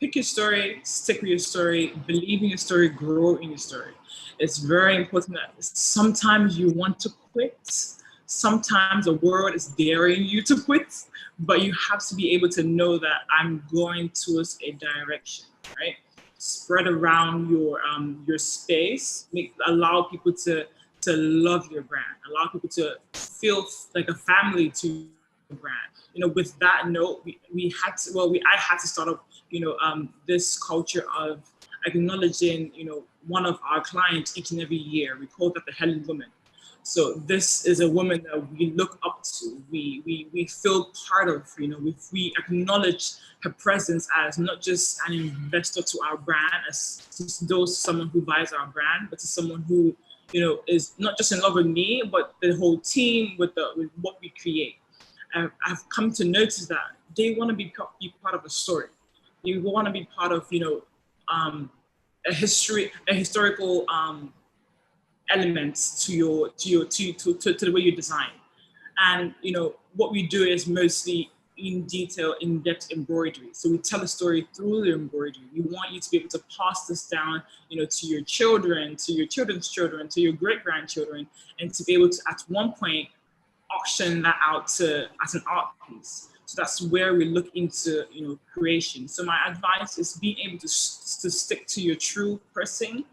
Pick your story, stick with your story, believe in your story, grow in your story. It's very important that sometimes you want to quit. Sometimes the world is daring you to quit, but you have to be able to know that I'm going towards a direction, right? Spread around your space, allow people to love your brand, allow people to feel like a family to your brand. With that note, I had to start off, this culture of acknowledging, one of our clients each and every year. We call that the Helen Woman. So this is a woman that we look up to. We feel part of, we acknowledge her presence as not just an investor to our brand, as someone who buys our brand, but to someone who, is not just in love with me, but the whole team with what we create. I've come to notice that they want to be part of a story. You want to be part of, a historical elements to the way you design. And what we do is mostly in detail, in-depth embroidery. So we tell a story through the embroidery. We want you to be able to pass this down, to your children, to your children's children, to your great-grandchildren, and to be able to, at one point, auction that out as an art piece. So that's where we look into, creation. So my advice is being able to stick to your true person,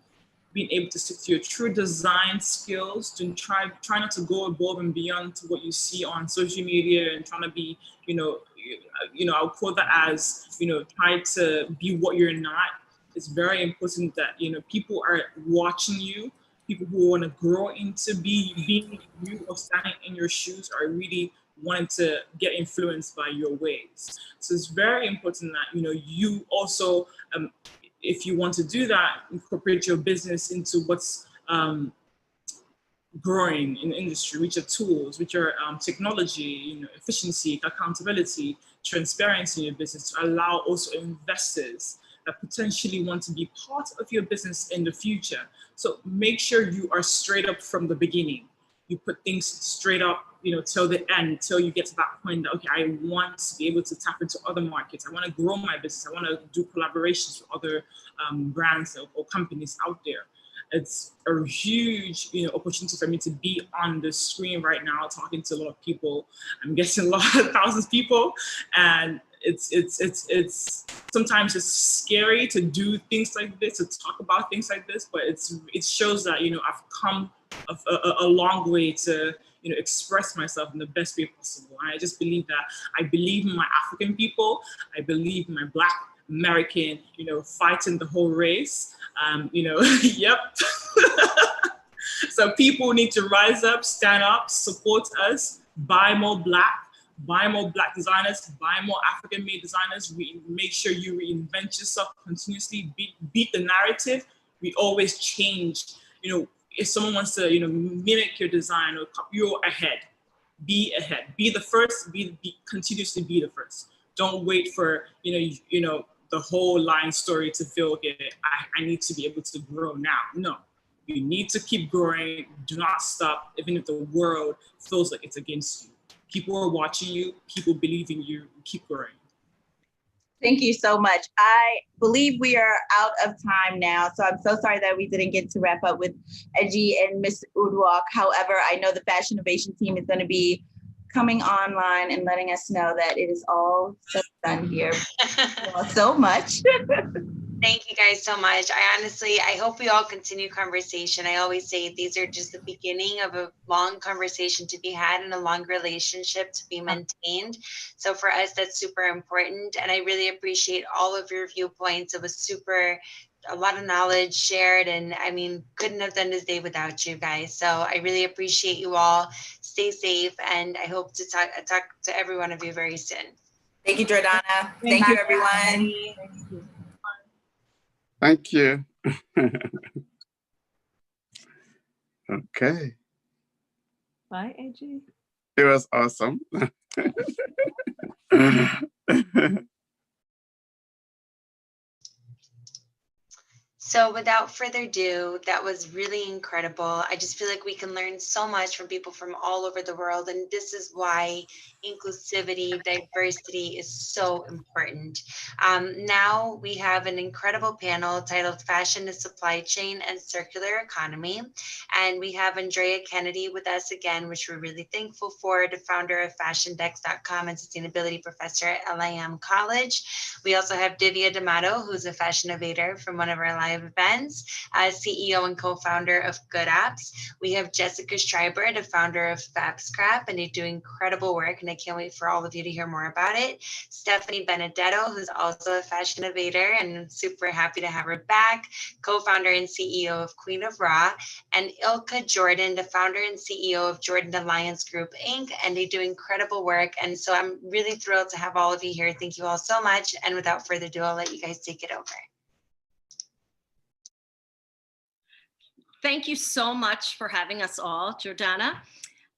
being able to stick to your true design skills, to try not to go above and beyond to what you see on social media and trying to be, I'll quote that as, try to be what you're not. It's very important that, people are watching you. People who want to grow into being you or standing in your shoes are really wanting to get influenced by your ways. So it's very important that, you also, if you want to do that, incorporate your business into what's growing in the industry, which are tools, which are technology, efficiency, accountability, transparency in your business, to allow also investors that potentially want to be part of your business in the future. So make sure you are straight up from the beginning. You put things straight up, till the end, till you get to that point that, okay, I want to be able to tap into other markets. I want to grow my business. I want to do collaborations with other brands or companies out there. It's a huge, opportunity for me to be on the screen right now, talking to a lot of people. I'm guessing a lot of thousands of people, and it's sometimes it's scary to do things like this, to talk about things like this, but it shows that, I've come a long way to, express myself in the best way possible. And I just believe that I believe in my African people. I believe in my Black American, fighting the whole race. Yep. So people need to rise up, stand up, support us, buy more Black designers, buy more African-made designers. We make sure you reinvent yourself continuously, beat the narrative. We always change. If someone wants to, mimic your design or copy, you're ahead. Be ahead. Be the first. Continuously be the first. Don't wait for the whole line story to feel, okay, I need to be able to grow now. No, you need to keep growing. Do not stop, even if the world feels like it's against you. People are watching you, people believe in you, keep growing. Thank you so much. I believe we are out of time now, so I'm so sorry that we didn't get to wrap up with Eji and Ms. Udwak. However, I know the Fashinnovation team is going to be coming online and letting us know that it is all done here. Thank you all so much. Thank you guys so much. I hope we all continue conversation. I always say these are just the beginning of a long conversation to be had and a long relationship to be maintained. So for us, that's super important. And I really appreciate all of your viewpoints. It was a lot of knowledge shared. And I mean, couldn't have done this day without you guys. So I really appreciate you all. Stay safe. And I hope to talk to every one of you very soon. Thank you, Jordana. Thank you, everyone. Thank you. Okay. Bye, AG. It was awesome. So without further ado, that was really incredible. I just feel like we can learn so much from people from all over the world. And this is why inclusivity, diversity is so important. Now we have an incredible panel titled Fashion is Supply Chain and Circular Economy. And we have Andrea Kennedy with us again, which we're really thankful for, the founder of FashionDex.com and sustainability professor at LIM College. We also have Divya D'Amato, who's a fashion innovator from one of our live events, CEO and co-founder of Good Apps. We have Jessica Schreiber, the founder of FabScrap, and they do incredible work, and I can't wait for all of you to hear more about it. Stephanie Benedetto, who's also a fashion innovator, and I'm super happy to have her back, co-founder and CEO of Queen of Raw, and Ilka Jordan, the founder and CEO of Jordan Alliance Group, Inc., and they do incredible work. And so I'm really thrilled to have all of you here. Thank you all so much. And without further ado, I'll let you guys take it over. Thank you so much for having us all, Jordana.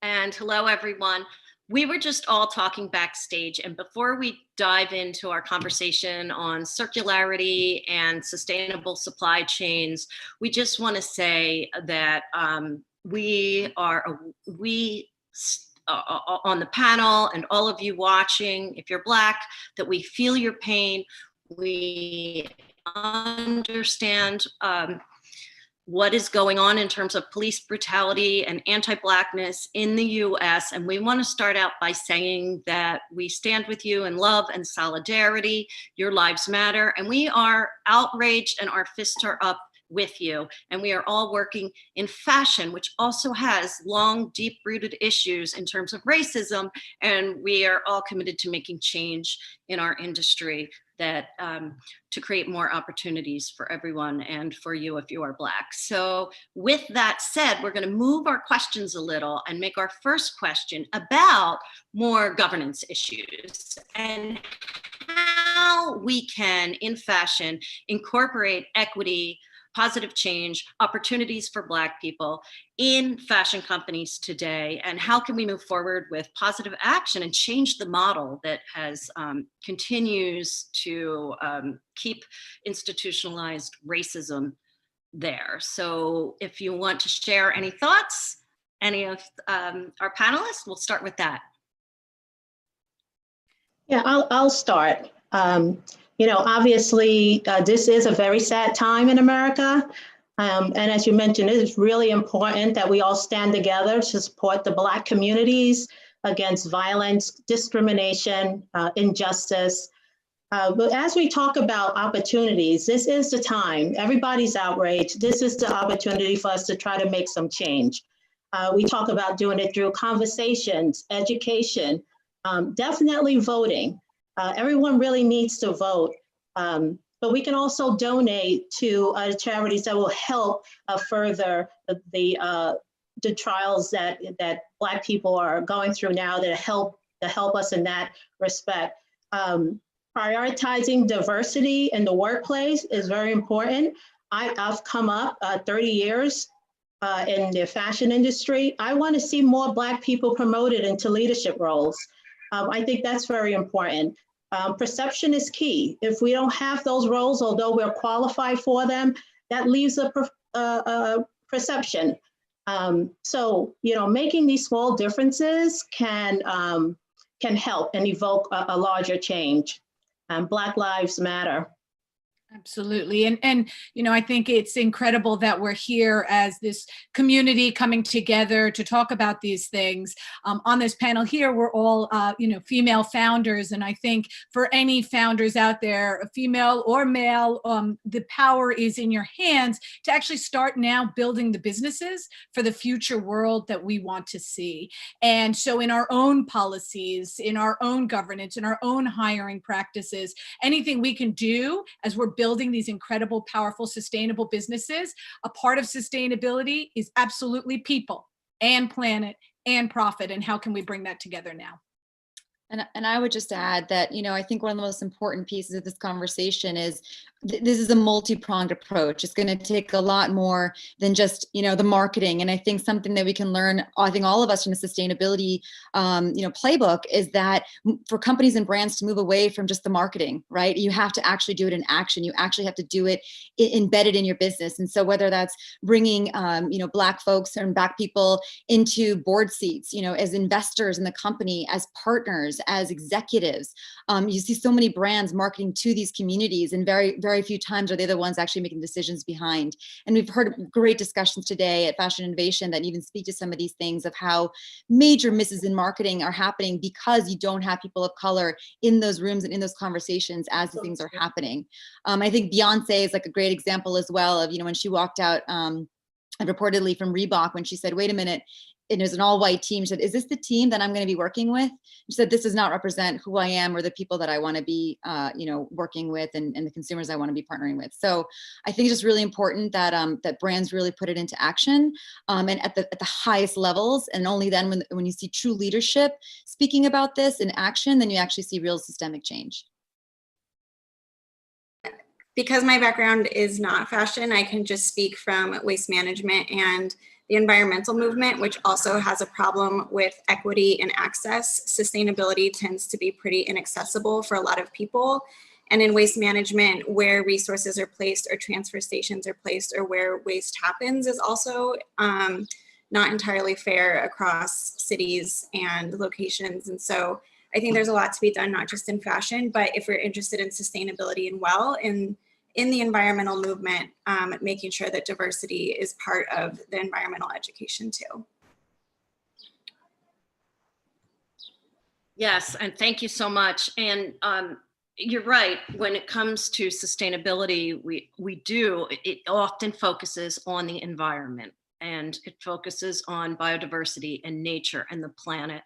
And hello, everyone. We were just all talking backstage, and before we dive into our conversation on circularity and sustainable supply chains, we just want to say that we on the panel and all of you watching, if you're Black, that we feel your pain, we understand what is going on in terms of police brutality and anti-Blackness in the US. And we want to start out by saying that we stand with you in love and solidarity. Your lives matter. And we are outraged and our fists are up with you. And we are all working in fashion, which also has long, deep-rooted issues in terms of racism. And we are all committed to making change in our industry that to create more opportunities for everyone and for you if you are Black. So with that said, we're going to move our questions a little and make our first question about more governance issues and how we can, in fashion, incorporate equity, positive change, opportunities for Black people in fashion companies today, and how can we move forward with positive action and change the model that has continues to keep institutionalized racism there. So if you want to share any thoughts, any of our panelists, we'll start with that. Yeah, I'll start. You know, obviously, this is a very sad time in America. And as you mentioned, it is really important that we all stand together to support the Black communities against violence, discrimination, injustice. But as we talk about opportunities, this is the time. Everybody's outraged. This is the opportunity for us to try to make some change. We talk about doing it through conversations, education, definitely voting. Everyone really needs to vote, but we can also donate to charities that will help further the trials that Black people are going through now that help us in that respect. Prioritizing diversity in the workplace is very important. I've come up 30 years in the fashion industry. I want to see more Black people promoted into leadership roles. I think that's very important. perception is key. If we don't have those roles, although we're qualified for them, that leaves a perception. So, you know, making these small differences can help and evoke a larger change. Black Lives Matter. Absolutely. And, you know, I think it's incredible that we're here as this community coming together to talk about these things. On this panel here, we're all, you know, female founders. And I think for any founders out there, female or male, the power is in your hands to actually start now building the businesses for the future world that we want to see. And so in our own policies, in our own governance, in our own hiring practices, anything we can do as we're building these incredible, powerful, sustainable businesses. A part of sustainability is absolutely people and planet and profit. And how can we bring that together now? And I would just add that, you know, I think one of the most important pieces of this conversation is this is a multi-pronged approach. It's going to take a lot more than just, you know, the marketing. And I think something that we can learn, I think all of us from the sustainability, you know, playbook is that for companies and brands to move away from just the marketing, right? You have to actually do it in action. You actually have to do it embedded in your business. And so whether that's bringing, you know, Black folks and Black people into board seats, you know, as investors in the company, as partners, as executives, you see so many brands marketing to these communities, and very few times are they the ones actually making decisions behind. And we've heard great discussions today at Fashinnovation that even speak to some of these things of how major misses in marketing are happening because you don't have people of color in those rooms and in those conversations as the things are happening. I think Beyonce is like a great example as well of, you know, when she walked out reportedly from Reebok, when she said, wait a minute, and it was an all-white team. She said, is this the team that I'm going to be working with? She said, this does not represent who I am or the people that I want to be, you know, working with and the consumers I want to be partnering with. So I think it's just really important that that brands really put it into action and at the highest levels. And only then when you see true leadership speaking about this in action, then you actually see real systemic change. Because my background is not fashion, I can just speak from waste management and the environmental movement, which also has a problem with equity and access. Sustainability tends to be pretty inaccessible for a lot of people. And in waste management, where resources are placed or transfer stations are placed or where waste happens is also not entirely fair across cities and locations. And so I think there's a lot to be done, not just in fashion, but if we're interested in sustainability and in the environmental movement, making sure that diversity is part of the environmental education too. Yes, and thank you so much. And you're right, when it comes to sustainability, it often focuses on the environment. And it focuses on biodiversity and nature and the planet.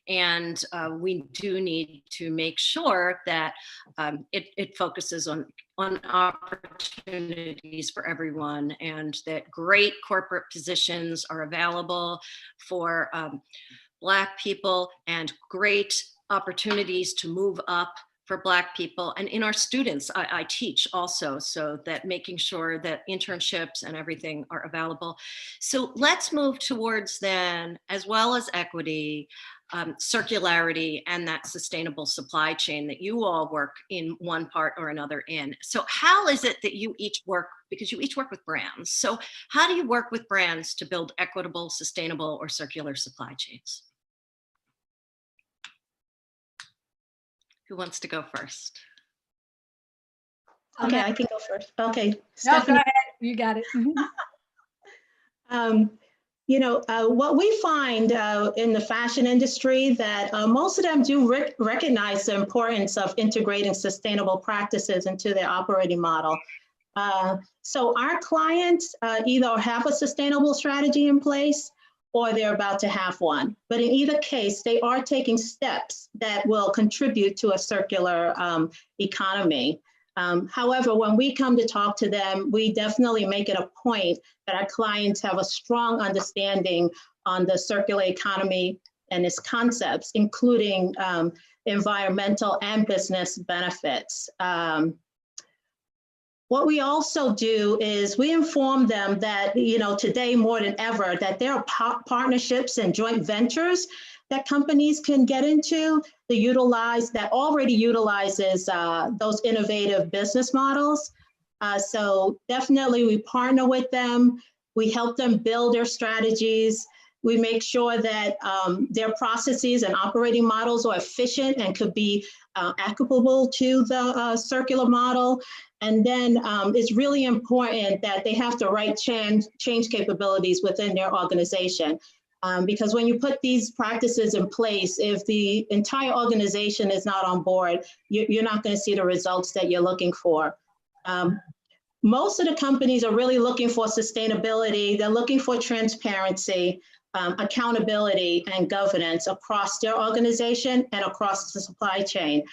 And we do need to make sure that it focuses on opportunities for everyone, and that great corporate positions are available for Black people and great opportunities to move up for Black people. And in our students, I teach also, so that making sure that internships and everything are available. So let's move towards then, as well as equity, circularity, and that sustainable supply chain that you all work in one part or another in. So how is it that you each work, because you each work with brands, so how do you work with brands to build equitable, sustainable, or circular supply chains? Who wants to go first? Okay, I can go first. Okay, No, Stephanie. go ahead. You got it. You know, what we find in the fashion industry that most of them do recognize the importance of integrating sustainable practices into their operating model. So our clients either have a sustainable strategy in place or they're about to have one. But in either case, they are taking steps that will contribute to a circular economy. However, when we come to talk to them, we definitely make it a point that our clients have a strong understanding on the circular economy and its concepts, including environmental and business benefits. What we also do is we inform them that, today more than ever, that there are partnerships and joint ventures that companies can get into that already utilizes those innovative business models. So definitely we partner with them. We help them build their strategies. We make sure that their processes and operating models are efficient and could be applicable to the circular model. And then it's really important that they have the right change capabilities within their organization. Because when you put these practices in place, if the entire organization is not on board, you're not going to see the results that you're looking for. Most of the companies are really looking for sustainability. They're looking for transparency, accountability, and governance across their organization and across the supply chain.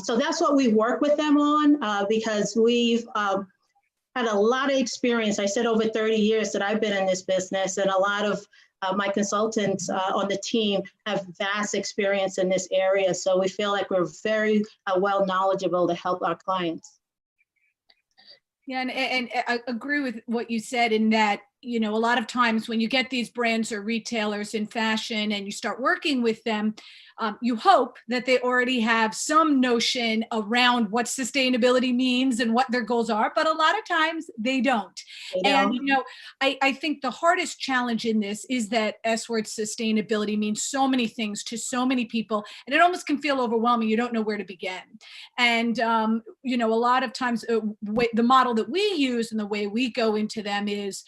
So that's what we work with them on because we've had a lot of experience. I said over 30 years that I've been in this business, and a lot of my consultants on the team have vast experience in this area. So we feel like we're very well knowledgeable to help our clients. Yeah, and I agree with what you said in that, a lot of times when you get these brands or retailers in fashion and you start working with them, you hope that they already have some notion around what sustainability means and what their goals are, but a lot of times they don't. And, I think the hardest challenge in this is that S word sustainability means so many things to so many people, and it almost can feel overwhelming. You don't know where to begin. And, a lot of times the model that we use and the way we go into them is,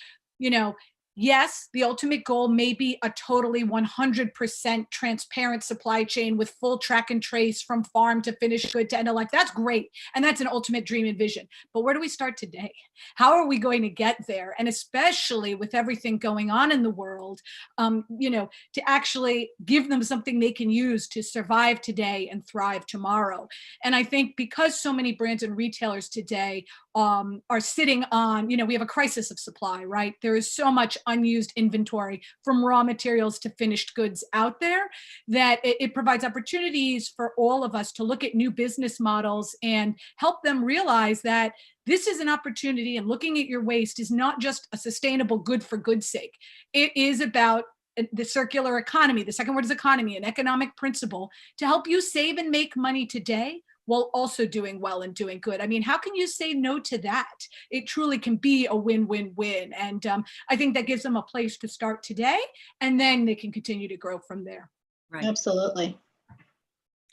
yes, the ultimate goal may be a totally 100% transparent supply chain with full track and trace from farm to finished good to end of life. That's great. And that's an ultimate dream and vision. But where do we start today? How are we going to get there? And especially with everything going on in the world, to actually give them something they can use to survive today and thrive tomorrow. And I think because so many brands and retailers today are sitting on, we have a crisis of supply, right? There is so much unused inventory from raw materials to finished goods out there that it provides opportunities for all of us to look at new business models and help them realize that this is an opportunity, and looking at your waste is not just a sustainable good for good's sake. It is about the circular economy. The second word is economy, an economic principle to help you save and make money today while also doing well and doing good. I mean, how can you say no to that? It truly can be a win-win-win. And I think that gives them a place to start today, and then they can continue to grow from there. Right. Absolutely.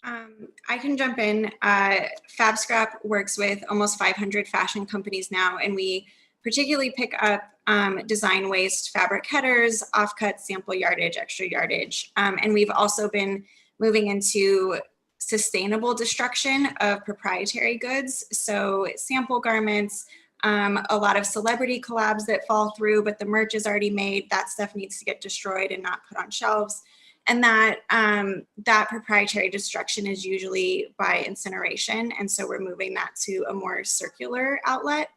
I can jump in. FabScrap works with almost 500 fashion companies now, and we particularly pick up design waste, fabric headers, offcut, sample yardage, extra yardage. And we've also been moving into sustainable destruction of proprietary goods. So sample garments, a lot of celebrity collabs that fall through, but the merch is already made. That stuff needs to get destroyed and not put on shelves. And that proprietary destruction is usually by incineration. And so we're moving that to a more circular outlet.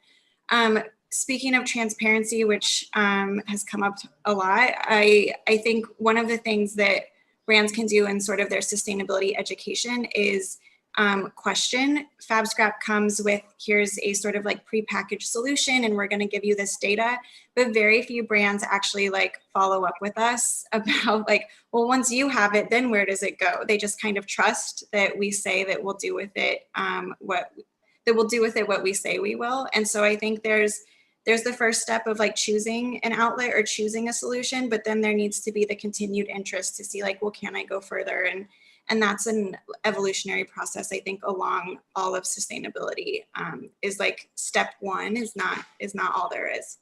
Speaking of transparency, which has come up a lot, I think one of the things that brands can do in sort of their sustainability education is question. FabScrap comes with, here's a sort of like prepackaged solution and we're going to give you this data, but very few brands actually like follow up with us about like, well, once you have it, then where does it go? They just kind of trust that we say that we'll do with it what we say we will. And so I think there's the first step of like choosing an outlet or choosing a solution, but then there needs to be the continued interest to see like, well, can I go further? And that's an evolutionary process, I think, along all of sustainability. Is like step one is not all there is.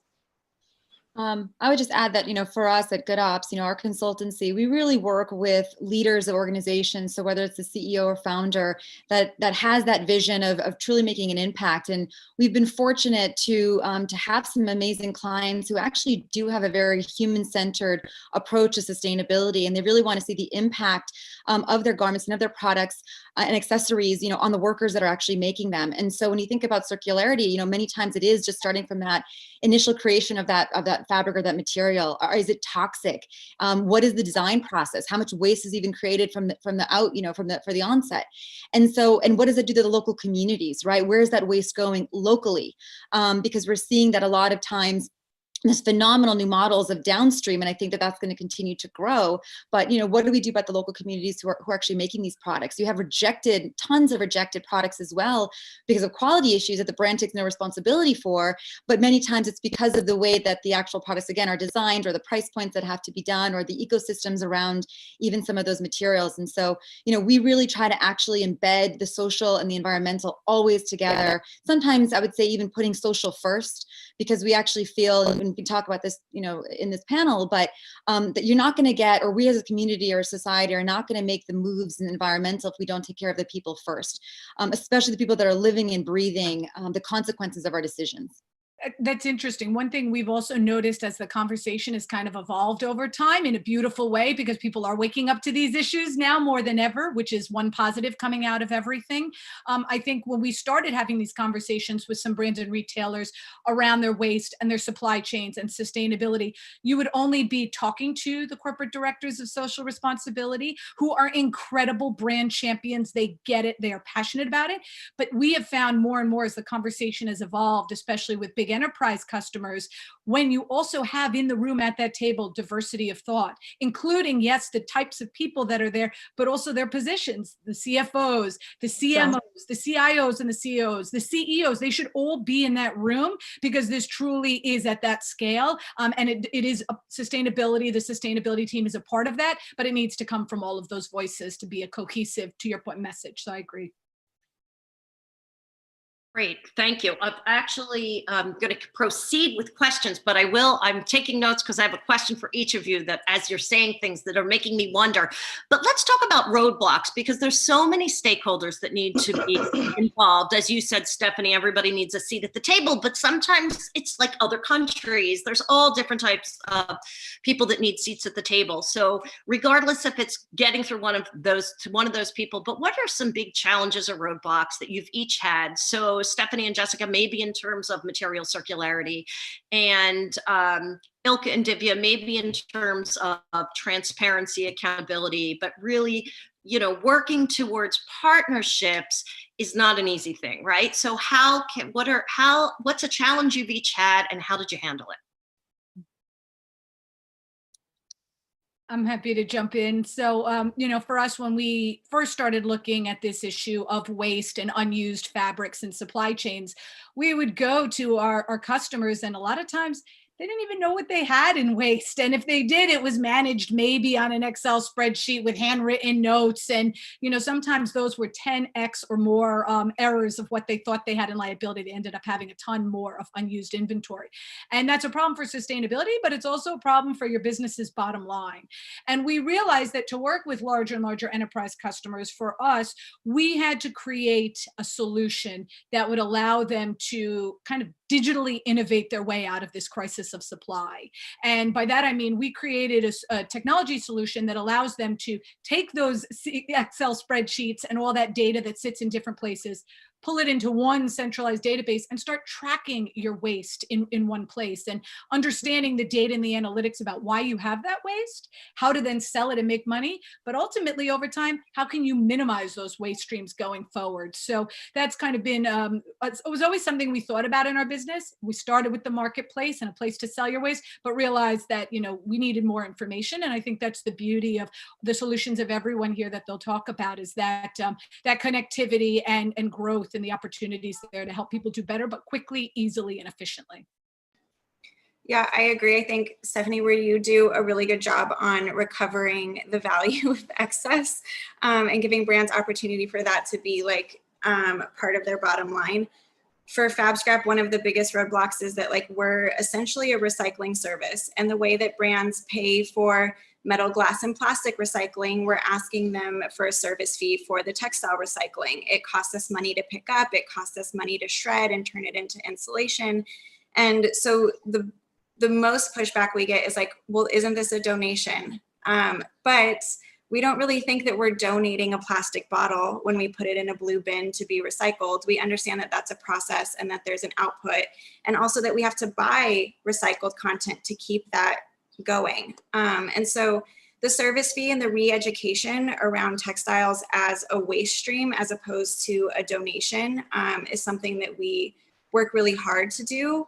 I would just add that, for us at Good Ops, our consultancy, we really work with leaders of organizations. So whether it's the CEO or founder that has that vision of truly making an impact. And we've been fortunate to have some amazing clients who actually do have a very human-centered approach to sustainability. And they really want to see the impact of their garments and of their products and accessories, on the workers that are actually making them. And so when you think about circularity, many times it is just starting from that initial creation of that fabric or that material? Or is it toxic? What is the design process? How much waste is even created from the out, for the onset? And so, and what does it do to the local communities, right? Where is that waste going locally? Because we're seeing that a lot of times there's phenomenal new models of downstream, and I think that that's going to continue to grow. But what do we do about the local communities who are actually making these products? You have tons of rejected products as well because of quality issues that the brand takes no responsibility for. But many times it's because of the way that the actual products again are designed, or the price points that have to be done, or the ecosystems around even some of those materials. And so we really try to actually embed the social and the environmental always together. Sometimes I would say even putting social first, because we actually feel, and we can talk about this, in this panel, but that you're not going to get, or we as a community or a society are not going to make the moves in environmental if we don't take care of the people first, especially the people that are living and breathing the consequences of our decisions. That's interesting. One thing we've also noticed as the conversation has kind of evolved over time in a beautiful way, because people are waking up to these issues now more than ever, which is one positive coming out of everything. I think when we started having these conversations with some brands and retailers around their waste and their supply chains and sustainability, you would only be talking to the corporate directors of social responsibility, who are incredible brand champions. They get it. They are passionate about it. But we have found more and more as the conversation has evolved, especially with big enterprise customers, when you also have in the room at that table diversity of thought, including, yes, the types of people that are there, but also their positions, the CFOs, the CMOs, the CIOs and the CEOs, the CEOs, they should all be in that room, because this truly is at that scale. And it is sustainability. The sustainability team is a part of that, but it needs to come from all of those voices to be a cohesive, to your point, message. So I agree. Great, thank you. I'm actually going to proceed with questions, but I'm taking notes because I have a question for each of you that as you're saying things that are making me wonder. But let's talk about roadblocks, because there's so many stakeholders that need to be involved. As you said, Stephanie, everybody needs a seat at the table, but sometimes it's like other countries. There's all different types of people that need seats at the table. So regardless if it's getting through one of those people, but what are some big challenges or roadblocks that you've each had? So Stephanie and Jessica, maybe in terms of material circularity, and Ilka and Divya, maybe in terms of transparency, accountability, but really, working towards partnerships is not an easy thing, right? So what's a challenge you've each had, and how did you handle it? I'm happy to jump in. So, for us, when we first started looking at this issue of waste and unused fabrics and supply chains, we would go to our customers, and a lot of times they didn't even know what they had in waste. And if they did, it was managed maybe on an Excel spreadsheet with handwritten notes. And, sometimes those were 10x or more errors of what they thought they had in liability. They ended up having a ton more of unused inventory. And that's a problem for sustainability, but it's also a problem for your business's bottom line. And we realized that to work with larger and larger enterprise customers, for us, we had to create a solution that would allow them to kind of digitally innovate their way out of this crisis of supply. And by that, I mean, we created a technology solution that allows them to take those Excel spreadsheets and all that data that sits in different places, pull it into one centralized database, and start tracking your waste in one place, and understanding the data and the analytics about why you have that waste, how to then sell it and make money, but ultimately over time, how can you minimize those waste streams going forward? So that's kind of been, it was always something we thought about in our business. We started with the marketplace and a place to sell your waste, but realized that, we needed more information. And I think that's the beauty of the solutions of everyone here that they'll talk about, is that that connectivity and growth and the opportunities there to help people do better, but quickly, easily, and efficiently. Yeah, I agree. I think, Stephanie, where you do a really good job on recovering the value of excess and giving brands opportunity for that to be like part of their bottom line. For FabScrap, one of the biggest roadblocks is that we're essentially a recycling service, and the way that brands pay for metal, glass, and plastic recycling, we're asking them for a service fee for the textile recycling. It costs us money to pick up, it costs us money to shred and turn it into insulation. And so the most pushback we get is well, isn't this a donation? But we don't really think that we're donating a plastic bottle when we put it in a blue bin to be recycled. We understand that that's a process and that there's an output, and also that we have to buy recycled content to keep that going. And so the service fee and the re-education around textiles as a waste stream as opposed to a donation is something that we work really hard to do.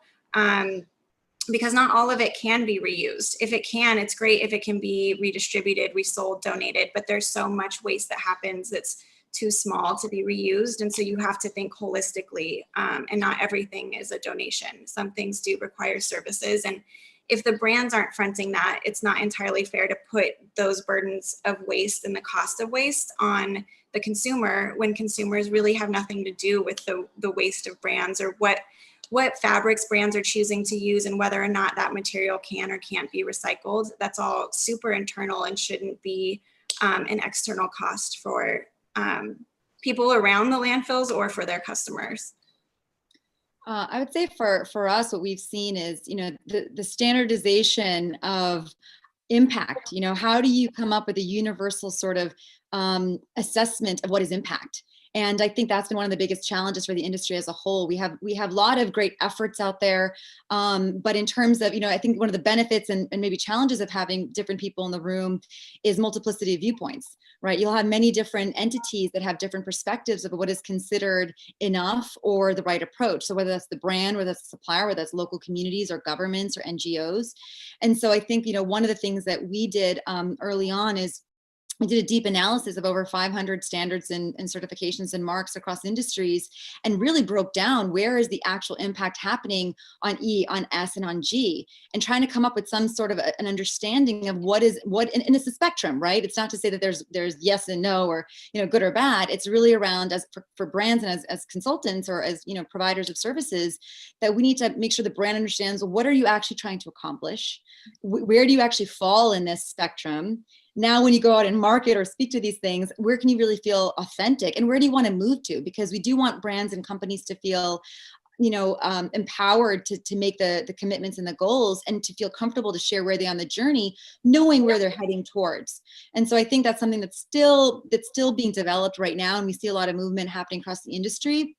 Because not all of it can be reused. If it can, it's great if it can be redistributed, resold, donated, but there's so much waste that happens that's too small to be reused. And so you have to think holistically, and not everything is a donation. Some things do require services. And if the brands aren't fronting that, it's not entirely fair to put those burdens of waste and the cost of waste on the consumer when consumers really have nothing to do with the waste of brands or what fabrics brands are choosing to use and whether or not that material can or can't be recycled. That's all super internal and shouldn't be an external cost for people around the landfills or for their customers. I would say for us, what we've seen is, the standardization of impact. How do you come up with a universal sort of assessment of what is impact? And I think that's been one of the biggest challenges for the industry as a whole. We have a lot of great efforts out there, but in terms of, I think one of the benefits and maybe challenges of having different people in the room is multiplicity of viewpoints, right? You'll have many different entities that have different perspectives of what is considered enough or the right approach. So whether that's the brand, whether that's the supplier, whether that's local communities or governments or NGOs. And so I think, one of the things that we did early on is we did a deep analysis of over 500 standards and certifications and marks across industries and really broke down where is the actual impact happening on E, on S, and on G, and trying to come up with some sort of an understanding of what, and it's a spectrum, right? It's not to say that there's yes and no or, good or bad. It's really around for brands and as consultants or as, providers of services that we need to make sure the brand understands what are you actually trying to accomplish? Where do you actually fall in this spectrum? Now, when you go out and market or speak to these things, where can you really feel authentic and where do you want to move to? Because we do want brands and companies to feel, empowered to make the commitments and the goals and to feel comfortable to share where they are on the journey, knowing where they're heading towards. And so I think that's something that's still being developed right now. And we see a lot of movement happening across the industry.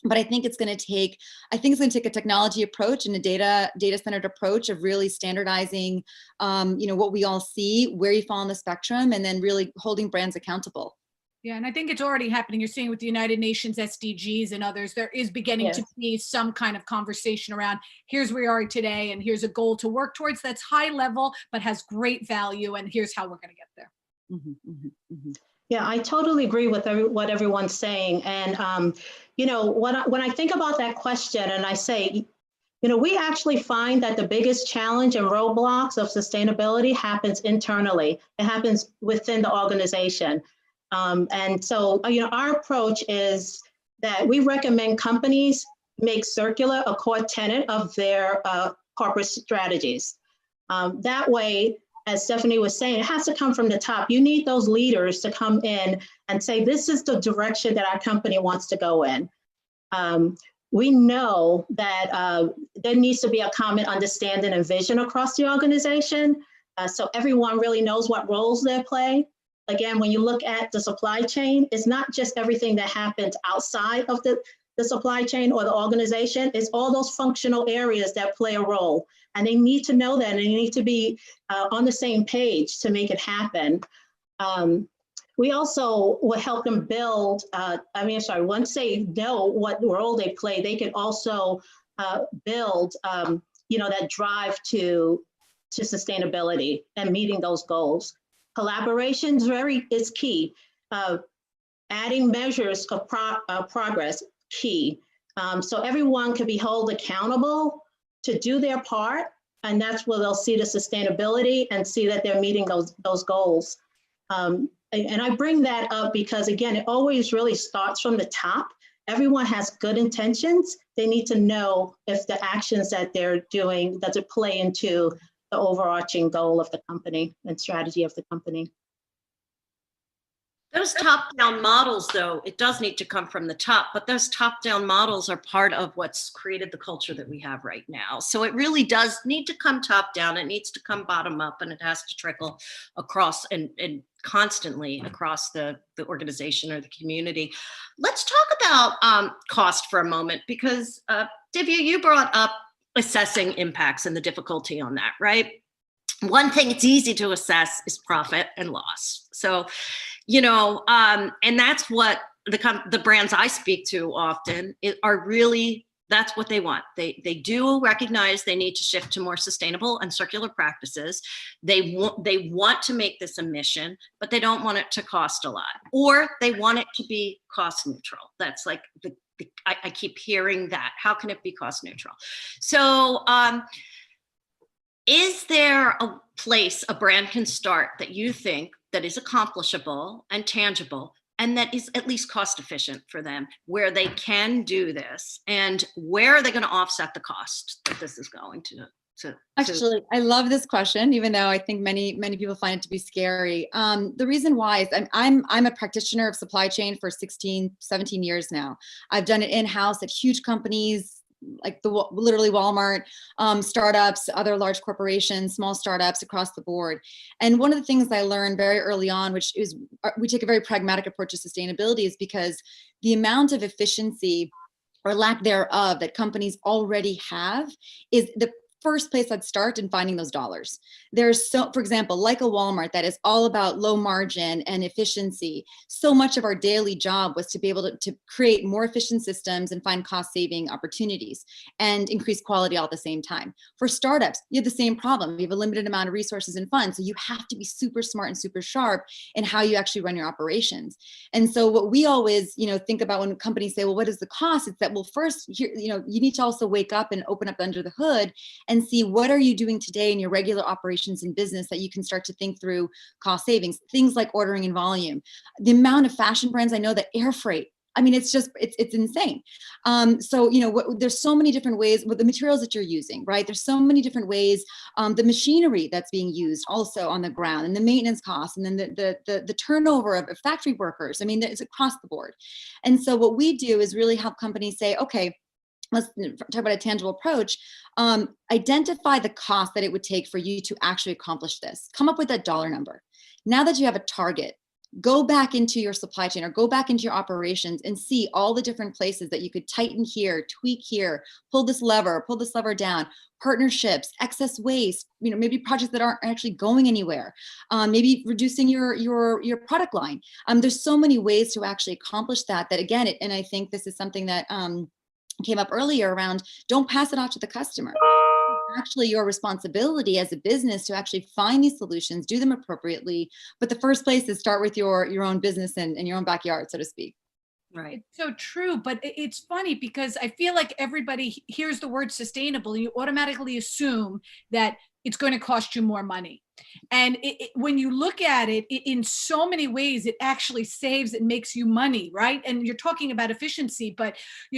But I think it's going to take a technology approach and a data-centered approach of really standardizing, what we all see, where you fall on the spectrum, and then really holding brands accountable. Yeah, and I think it's already happening. You're seeing with the United Nations SDGs and others, there is beginning to be some kind of conversation around here's where we are today, and here's a goal to work towards that's high level, but has great value, and here's how we're going to get there. Yeah, I totally agree with what everyone's saying. And, when I think about that question and I say, we actually find that the biggest challenge and roadblocks of sustainability happens internally. It happens within the organization. And so, our approach is that we recommend companies make circular a core tenet of their corporate strategies. That way, as Stephanie was saying, it has to come from the top. You need those leaders to come in and say, this is the direction that our company wants to go in. We know that there needs to be a common understanding and vision across the organization. So everyone really knows what roles they play. Again, when you look at the supply chain, it's not just everything that happens outside of the supply chain or the organization, it's all those functional areas that play a role. And they need to know that, and they need to be on the same page to make it happen. We also will help them build, once they know what role they play, they can also build, that drive to sustainability and meeting those goals. Collaboration is key. Adding measures of progress, key. So everyone can be held accountable to do their part, and that's where they'll see the sustainability and see that they're meeting those goals. And I bring that up because, again, it always really starts from the top. Everyone has good intentions. They need to know if the actions that they're doing, does it play into the overarching goal of the company and strategy of the company. Those top-down models, though, it does need to come from the top, but those top-down models are part of what's created the culture that we have right now. So it really does need to come top-down. It needs to come bottom-up, and it has to trickle across and constantly across the organization or the community. Let's talk about cost for a moment, because Divya, you brought up assessing impacts and the difficulty on that, right? One thing it's easy to assess is profit and loss. So, you know, and that's what the brands I speak to often are really, that's what they want. They do recognize they need to shift to more sustainable and circular practices. They want to make this a mission, but they don't want it to cost a lot, or they want it to be cost neutral. That's like I keep hearing that. How can it be cost neutral? So, is there a place a brand can start that you think that is accomplishable and tangible, and that is at least cost efficient for them, where they can do this, and where are they going to offset the cost that this is going to Actually, I love this question, even though I think many people find it to be scary. The reason why is I'm a practitioner of supply chain for 16, 17 years now. I've done it in-house at huge companies, like literally Walmart, startups, other large corporations, small startups across the board. And one of the things I learned very early on, which is we take a very pragmatic approach to sustainability, is because the amount of efficiency or lack thereof that companies already have is the first place I'd start in finding those dollars. There's for example, like a Walmart that is all about low margin and efficiency. So much of our daily job was to be able to create more efficient systems and find cost saving opportunities and increase quality all at the same time. For startups, you have the same problem. You have a limited amount of resources and funds. So you have to be super smart and super sharp in how you actually run your operations. And so what we always, think about when companies say, well, what is the cost? It's that, well, first, you need to also wake up and open up under the hood and see what are you doing today in your regular operations and business that you can start to think through cost savings, things like ordering in volume. The amount of fashion brands I know that air freight, I mean, it's insane. So, there's so many different ways with the materials that you're using, right? There's so many different ways, the machinery that's being used also on the ground, and the maintenance costs, and then the turnover of factory workers. I mean, it's across the board. And so what we do is really help companies say, okay, let's talk about a tangible approach. Identify the cost that it would take for you to actually accomplish this. Come up with that dollar number. Now that you have a target, go back into your supply chain or go back into your operations and see all the different places that you could tighten here, tweak here, pull this lever down, partnerships, excess waste, maybe projects that aren't actually going anywhere, maybe reducing your product line. There's so many ways to actually accomplish that again, and I think this is something that came up earlier around, don't pass it off to the customer. It's actually your responsibility as a business to actually find these solutions, do them appropriately. But the first place is start with your own business and your own backyard, so to speak. Right. It's so true, but it's funny because I feel like everybody hears the word sustainable and you automatically assume that it's going to cost you more money. And when you look at it in so many ways, it actually saves and makes you money, right? And you're talking about efficiency, but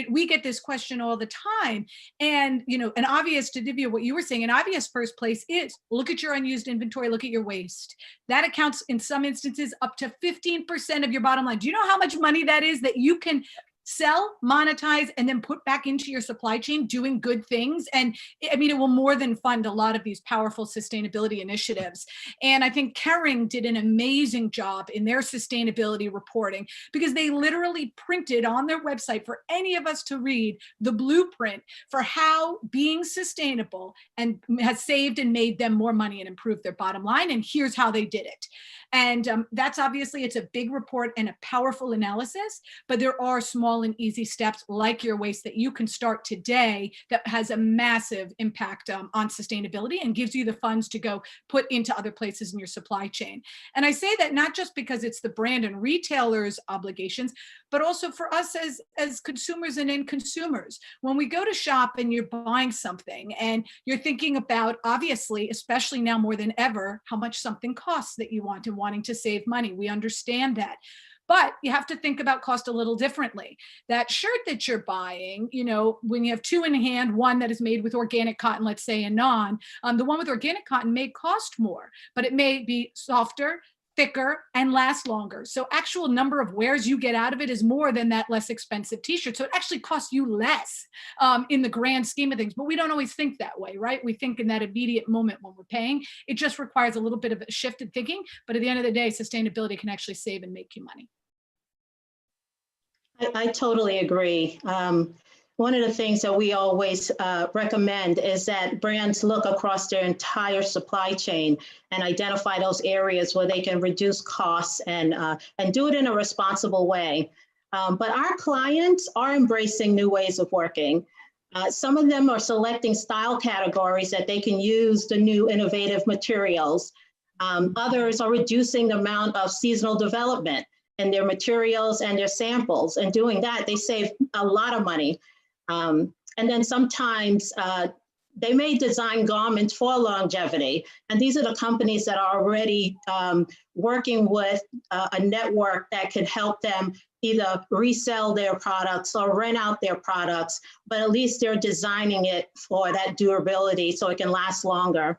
we get this question all the time. And, an obvious, to Divya, what you were saying, an obvious first place is look at your unused inventory, look at your waste. That accounts in some instances up to 15% of your bottom line. Do you know how much money that is that you can sell, monetize, and then put back into your supply chain doing good things? And I mean, it will more than fund a lot of these powerful sustainability initiatives. And I think Kering did an amazing job in their sustainability reporting because they literally printed on their website for any of us to read the blueprint for how being sustainable and has saved and made them more money and improved their bottom line. And here's how they did it. And that's obviously, it's a big report and a powerful analysis, but there are small and easy steps like your waste that you can start today that has a massive impact on sustainability and gives you the funds to go put into other places in your supply chain. And I say that not just because it's the brand and retailers' obligations, but also for us as consumers and end consumers. When we go to shop and you're buying something and you're thinking about, obviously, especially now more than ever, how much something costs that you want and wanting to save money. We understand that. But you have to think about cost a little differently. That shirt that you're buying, when you have two in hand, one that is made with organic cotton, let's say, and non, the one with organic cotton may cost more, but it may be softer, thicker, and last longer. So actual number of wears you get out of it is more than that less expensive t-shirt. So it actually costs you less in the grand scheme of things, but we don't always think that way, right? We think in that immediate moment when we're paying. It just requires a little bit of a shift in thinking, but at the end of the day, sustainability can actually save and make you money. I totally agree. One of the things that we always recommend is that brands look across their entire supply chain and identify those areas where they can reduce costs and do it in a responsible way. But our clients are embracing new ways of working. Some of them are selecting style categories that they can use the new innovative materials. Others are reducing the amount of seasonal development in their materials and their samples. And doing that, they save a lot of money. And then sometimes they may design garments for longevity. And these are the companies that are already working with a network that could help them either resell their products or rent out their products, but at least they're designing it for that durability so it can last longer.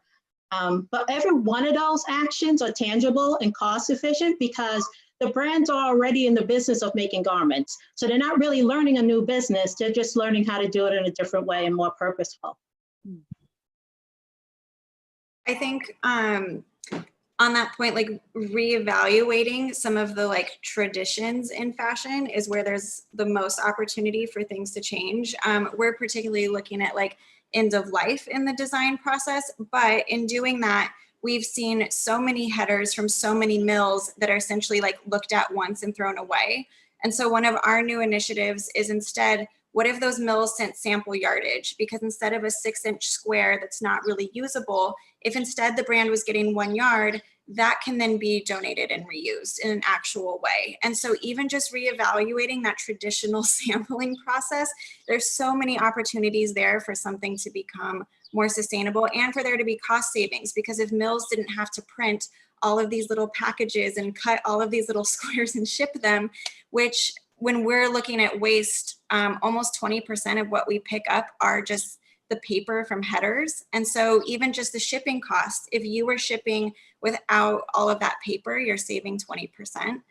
But every one of those actions are tangible and cost efficient because the brands are already in the business of making garments. So they're not really learning a new business, they're just learning how to do it in a different way and more purposeful. I think on that point, like reevaluating some of the like traditions in fashion is where there's the most opportunity for things to change. We're particularly looking at like end of life in the design process, but in doing that, we've seen so many headers from so many mills that are essentially like looked at once and thrown away. And so one of our new initiatives is instead, what if those mills sent sample yardage? Because instead of a 6-inch square that's not really usable, if instead the brand was getting 1 yard, that can then be donated and reused in an actual way. And so even just reevaluating that traditional sampling process, there's so many opportunities there for something to become more sustainable and for there to be cost savings, because if mills didn't have to print all of these little packages and cut all of these little squares and ship them, which when we're looking at waste, almost 20% of what we pick up are just the paper from headers. And so even just the shipping cost, if you were shipping without all of that paper, you're saving 20%.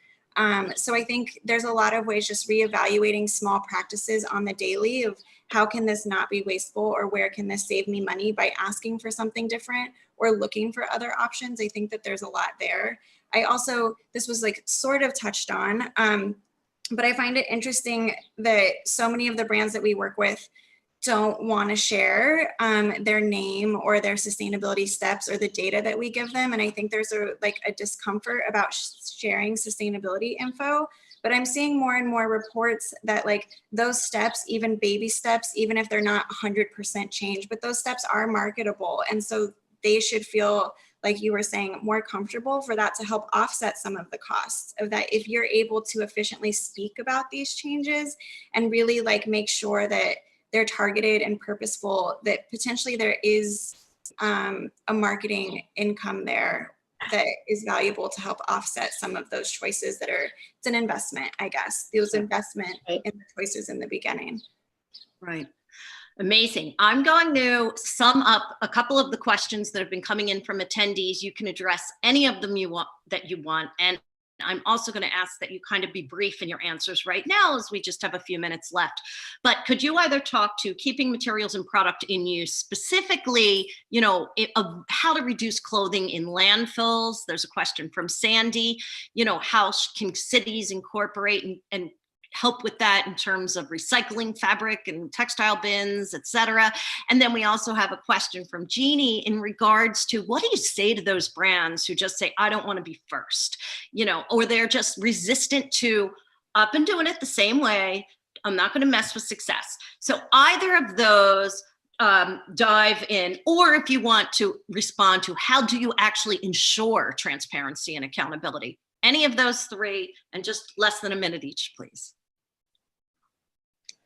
So I think there's a lot of ways just reevaluating small practices on the daily of how can this not be wasteful, or where can this save me money by asking for something different or looking for other options. I think that there's a lot there. I also, this was like sort of touched on, but I find it interesting that so many of the brands that we work with don't want to share their name or their sustainability steps or the data that we give them. And I think there's a discomfort about sharing sustainability info, but I'm seeing more and more reports that like those steps, even baby steps, even if they're not 100% change, but those steps are marketable. And so they should feel, like you were saying, more comfortable for that to help offset some of the costs of that. If you're able to efficiently speak about these changes and really like make sure that they're targeted and purposeful, that potentially there is a marketing income there that is valuable to help offset some of those choices that are, it's an investment, I guess. Those investment in the choices in the beginning. Right. Amazing. I'm going to sum up a couple of the questions that have been coming in from attendees. You can address any of them you want. And I'm also going to ask that you kind of be brief in your answers right now, as we just have a few minutes left. But could you either talk to keeping materials and product in use, specifically, you know, of how to reduce clothing in landfills? There's a question from Sandy, you know, how can cities incorporate and help with that in terms of recycling fabric and textile bins, et cetera. And then we also have a question from Jeannie in regards to what do you say to those brands who just say, I don't want to be first, you know, or they're just resistant to, I've been doing it the same way, I'm not going to mess with success. So either of those dive in, or if you want to respond to how do you actually ensure transparency and accountability? Any of those three, and just less than a minute each, please.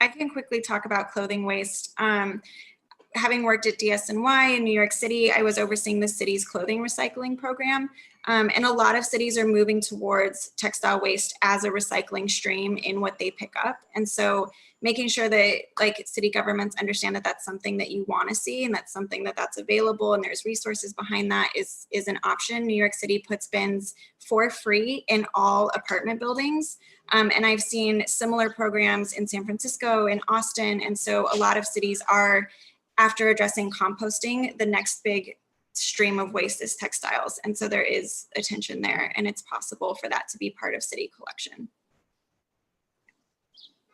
I can quickly talk about clothing waste. Having worked at DSNY in New York City, I was overseeing the city's clothing recycling program. And a lot of cities are moving towards textile waste as a recycling stream in what they pick up. And so making sure that like city governments understand that that's something that you want to see and that's something that's available and there's resources behind that is an option. New York City puts bins for free in all apartment buildings. And I've seen similar programs in San Francisco, in Austin. And so a lot of cities are, after addressing composting, the next big stream of waste is textiles. And so there is attention there, and it's possible for that to be part of city collection.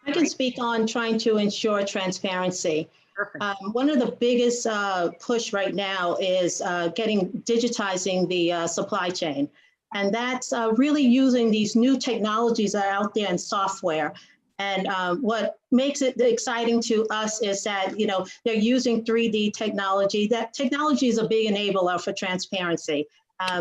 I can speak on trying to ensure transparency. One of the biggest push right now is digitizing the supply chain. And that's really using these new technologies that are out there in software. And what makes it exciting to us is that, you know, they're using 3D technology. That technology is a big enabler for transparency.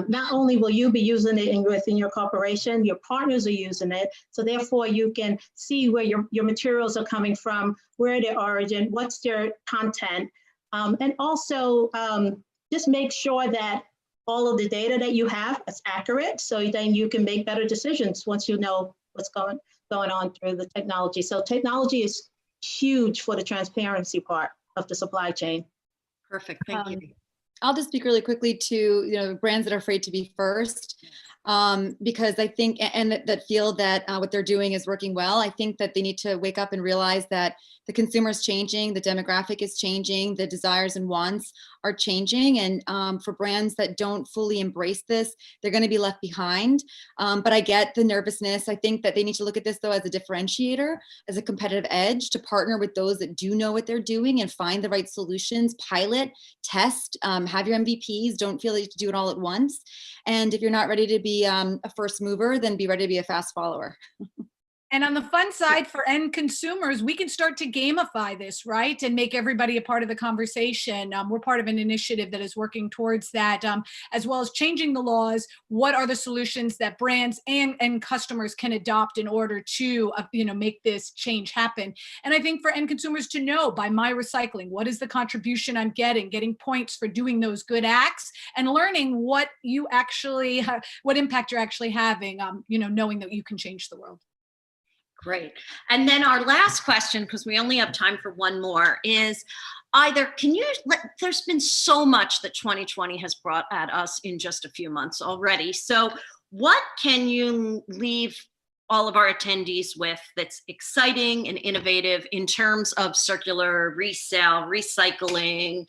Not only will you be using it within your corporation, your partners are using it. So therefore you can see where your materials are coming from, where their origin, what's their content. And also just make sure that all of the data that you have is accurate. So then you can make better decisions once you know what's going on through the technology. So technology is huge for the transparency part of the supply chain. Perfect, thank you. I'll just speak really quickly to brands that are afraid to be first, because I think and that feel that what they're doing is working well. I think that they need to wake up and realize that the consumer is changing, the demographic is changing, the desires and wants are changing, and for brands that don't fully embrace this, they're going to be left behind. But I get the nervousness. I think that they need to look at this though as a differentiator, as a competitive edge, to partner with those that do know what they're doing and find the right solutions, pilot, test, have your MVPs. Don't feel that you have to do it all at once. And if you're not ready to be a first mover, then be ready to be a fast follower. And on the fun side for end consumers, we can start to gamify this, right? And make everybody a part of the conversation. We're part of an initiative that is working towards that, as well as changing the laws. What are the solutions that brands and customers can adopt in order to, make this change happen? And I think for end consumers to know, by my recycling, what is the contribution I'm getting points for doing those good acts, and learning what you actually, what impact you're actually having, knowing that you can change the world. Great. And then our last question, because we only have time for one more, is there's been so much that 2020 has brought at us in just a few months already. So what can you leave all of our attendees with that's exciting and innovative in terms of circular resale, recycling,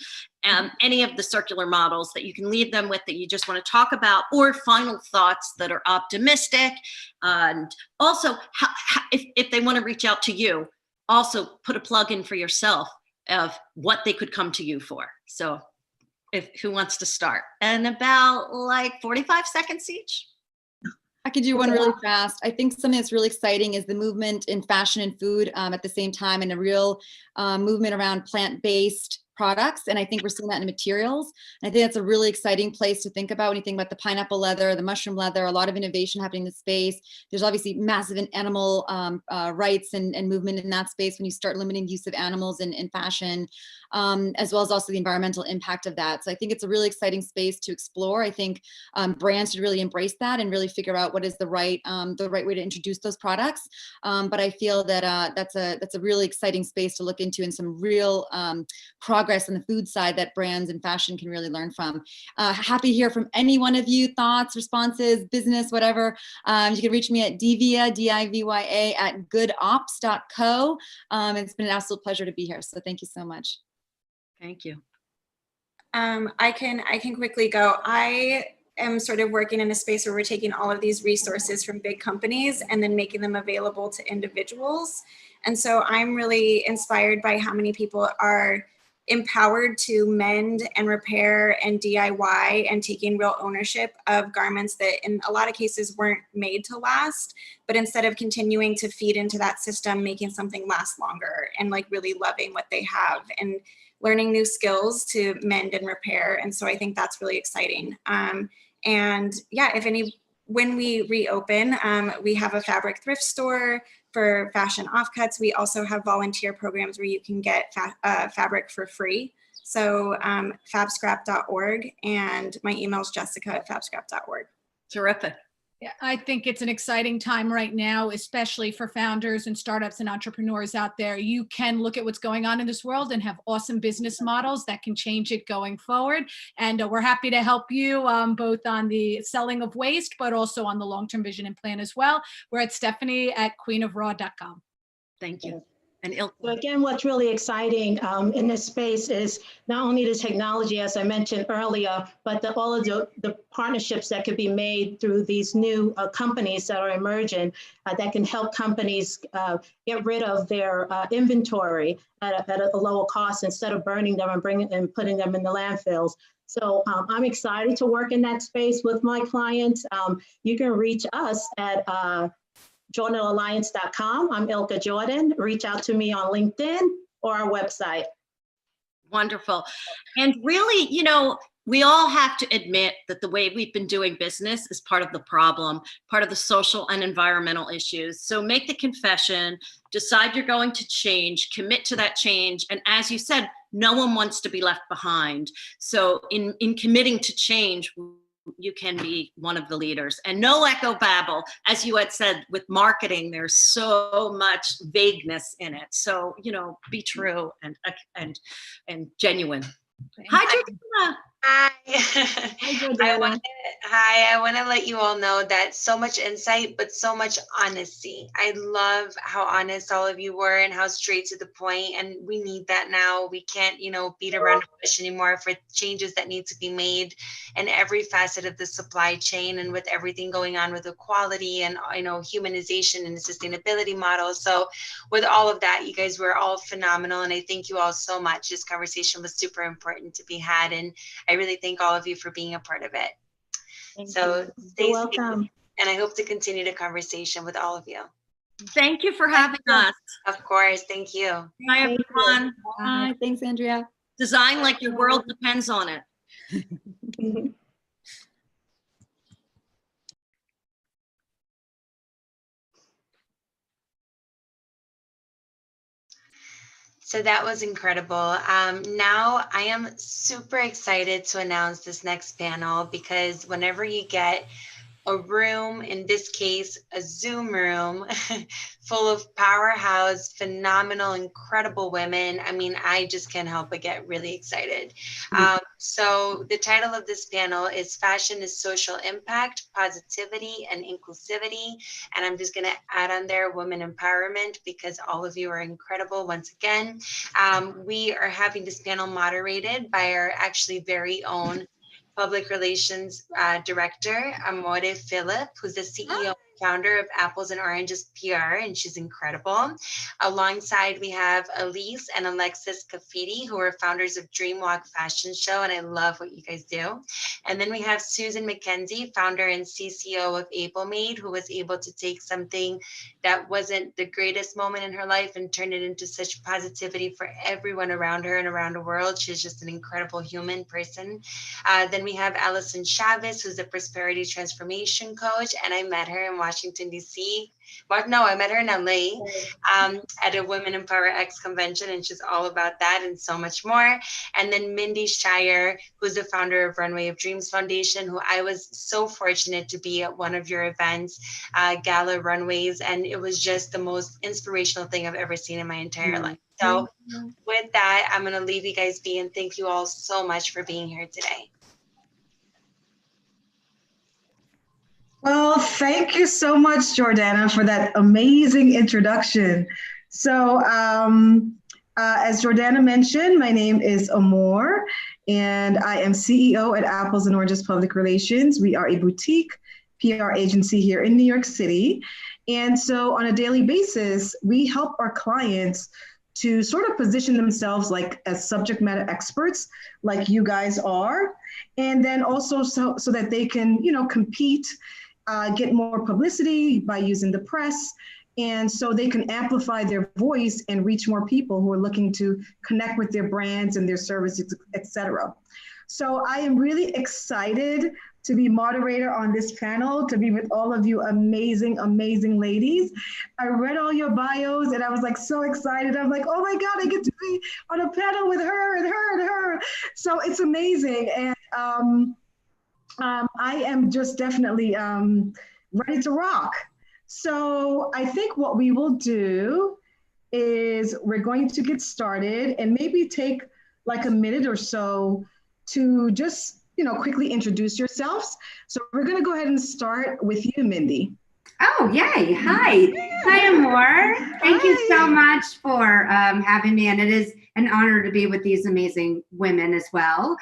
any of the circular models that you can leave them with that you just want to talk about, or final thoughts that are optimistic? And also, if they want to reach out to you, also put a plug in for yourself of what they could come to you for. So who wants to start? And about like 45 seconds each. I could do one really fast. I think something that's really exciting is the movement in fashion and food at the same time, and a real movement around plant-based products. And I think we're seeing that in materials. And I think that's a really exciting place to think about when you think about the pineapple leather, the mushroom leather, a lot of innovation happening in the space. There's obviously massive animal rights and movement in that space when you start limiting use of animals in fashion, as well as also the environmental impact of that. So I think it's a really exciting space to explore. I think brands should really embrace that and really figure out what is the right way to introduce those products. But I feel that that's a really exciting space to look into, and some real progress on the food side that brands and fashion can really learn from. Happy to hear from any one of you, thoughts, responses, business, whatever. You can reach me at divya, D-I-V-Y-A, at goodops.co. It's been an absolute pleasure to be here. So thank you so much. Thank you. I can quickly go. I am sort of working in a space where we're taking all of these resources from big companies and then making them available to individuals. And so I'm really inspired by how many people are empowered to mend and repair and DIY and taking real ownership of garments that in a lot of cases weren't made to last, but instead of continuing to feed into that system, making something last longer and like really loving what they have and learning new skills to mend and repair. And so I think that's really exciting. And yeah, when we reopen, we have a fabric thrift store for fashion offcuts. We also have volunteer programs where you can get fabric for free. So fabscrap.org, and my email is jessica@fabscrap.org. Terrific. Yeah, I think it's an exciting time right now, especially for founders and startups and entrepreneurs out there. You can look at what's going on in this world and have awesome business models that can change it going forward. And we're happy to help you both on the selling of waste, but also on the long-term vision and plan as well. We're at Stephanie@queenofraw.com. Thank you. And So again, what's really exciting in this space is not only the technology, as I mentioned earlier, but all of the partnerships that could be made through these new companies that are emerging that can help companies get rid of their inventory at a lower cost instead of burning them and putting them in the landfills. So I'm excited to work in that space with my clients. You can reach us at JordanAlliance.com. I'm Ilka Jordan. Reach out to me on LinkedIn or our website. Wonderful. And really, you know, we all have to admit that the way we've been doing business is part of the problem, part of the social and environmental issues. So make the confession, decide you're going to change, commit to that change. And as you said, no one wants to be left behind. So in committing to change, you can be one of the leaders. And no echo babble, as you had said, with marketing, there's so much vagueness in it. So, you know, be true and genuine. Hi, Jordana. Hi. I want to let you all know that so much insight, but so much honesty. I love how honest all of you were and how straight to the point. And we need that now. We can't, you know, beat around the bush anymore for changes that need to be made in every facet of the supply chain and with everything going on with equality and, you know, humanization and sustainability models. So with all of that, you guys were all phenomenal. And I thank you all so much. This conversation was super important to be had. And I really thank all of you for being a part of it. So stay safe, and I hope to continue the conversation with all of you. Thank you for having us. Of course, thank you. Bye, everyone. Bye. Thanks, Andrea. Design like your world depends on it. So that was incredible. Now I am super excited to announce this next panel because whenever you get a room, in this case, a Zoom room full of powerhouse, phenomenal, incredible women, I mean, I just can't help but get really excited. So the title of this panel is Fashion is Social Impact, Positivity, and Inclusivity. And I'm just gonna add on there women empowerment because all of you are incredible once again. We are having this panel moderated by our actually very own Public Relations Director, Amore Phillip, who's the CEO and founder of Apples and Oranges PR, and she's incredible. Alongside, we have Elise and Alexis Cafiti, who are founders of Dreamwalk Fashion Show, and I love what you guys do. And then we have Susan McKenzie, founder and CCO of AbleMade, who was able to take something that wasn't the greatest moment in her life and turn it into such positivity for everyone around her and around the world. She's just an incredible human person. Then we have Allison Chavez, who's a prosperity transformation coach, and I met her in Washington, D.C. But no, I met her in LA at a Women Empower X convention, and she's all about that and so much more. And then Mindy Shire, who's the founder of Runway of Dreams Foundation, who I was so fortunate to be at one of your events, Gala Runways, and it was just the most inspirational thing I've ever seen in my entire life. So with that, I'm going to leave you guys be, and thank you all so much for being here today. Well, thank you so much, Jordana, for that amazing introduction. So as Jordana mentioned, my name is Amor, and I am CEO at Apples and Oranges Public Relations. We are a boutique PR agency here in New York City. And so on a daily basis, we help our clients to sort of position themselves like as subject matter experts, like you guys are, and then also so that they can, you know, compete, get more publicity by using the press, and so they can amplify their voice and reach more people who are looking to connect with their brands and their services, et cetera. So I am really excited to be moderator on this panel, to be with all of you amazing, amazing ladies. I read all your bios and I was like so excited. I'm like, oh my God, I get to be on a panel with her and her and her. So it's amazing. And I am just definitely ready to rock. So I think what we will do is we're going to get started and maybe take like a minute or so to just, quickly introduce yourselves. So we're going to go ahead and start with you, Mindy. Oh, yay. Hi. Hi, Amor. Thank you so much for having me. And it is an honor to be with these amazing women as well.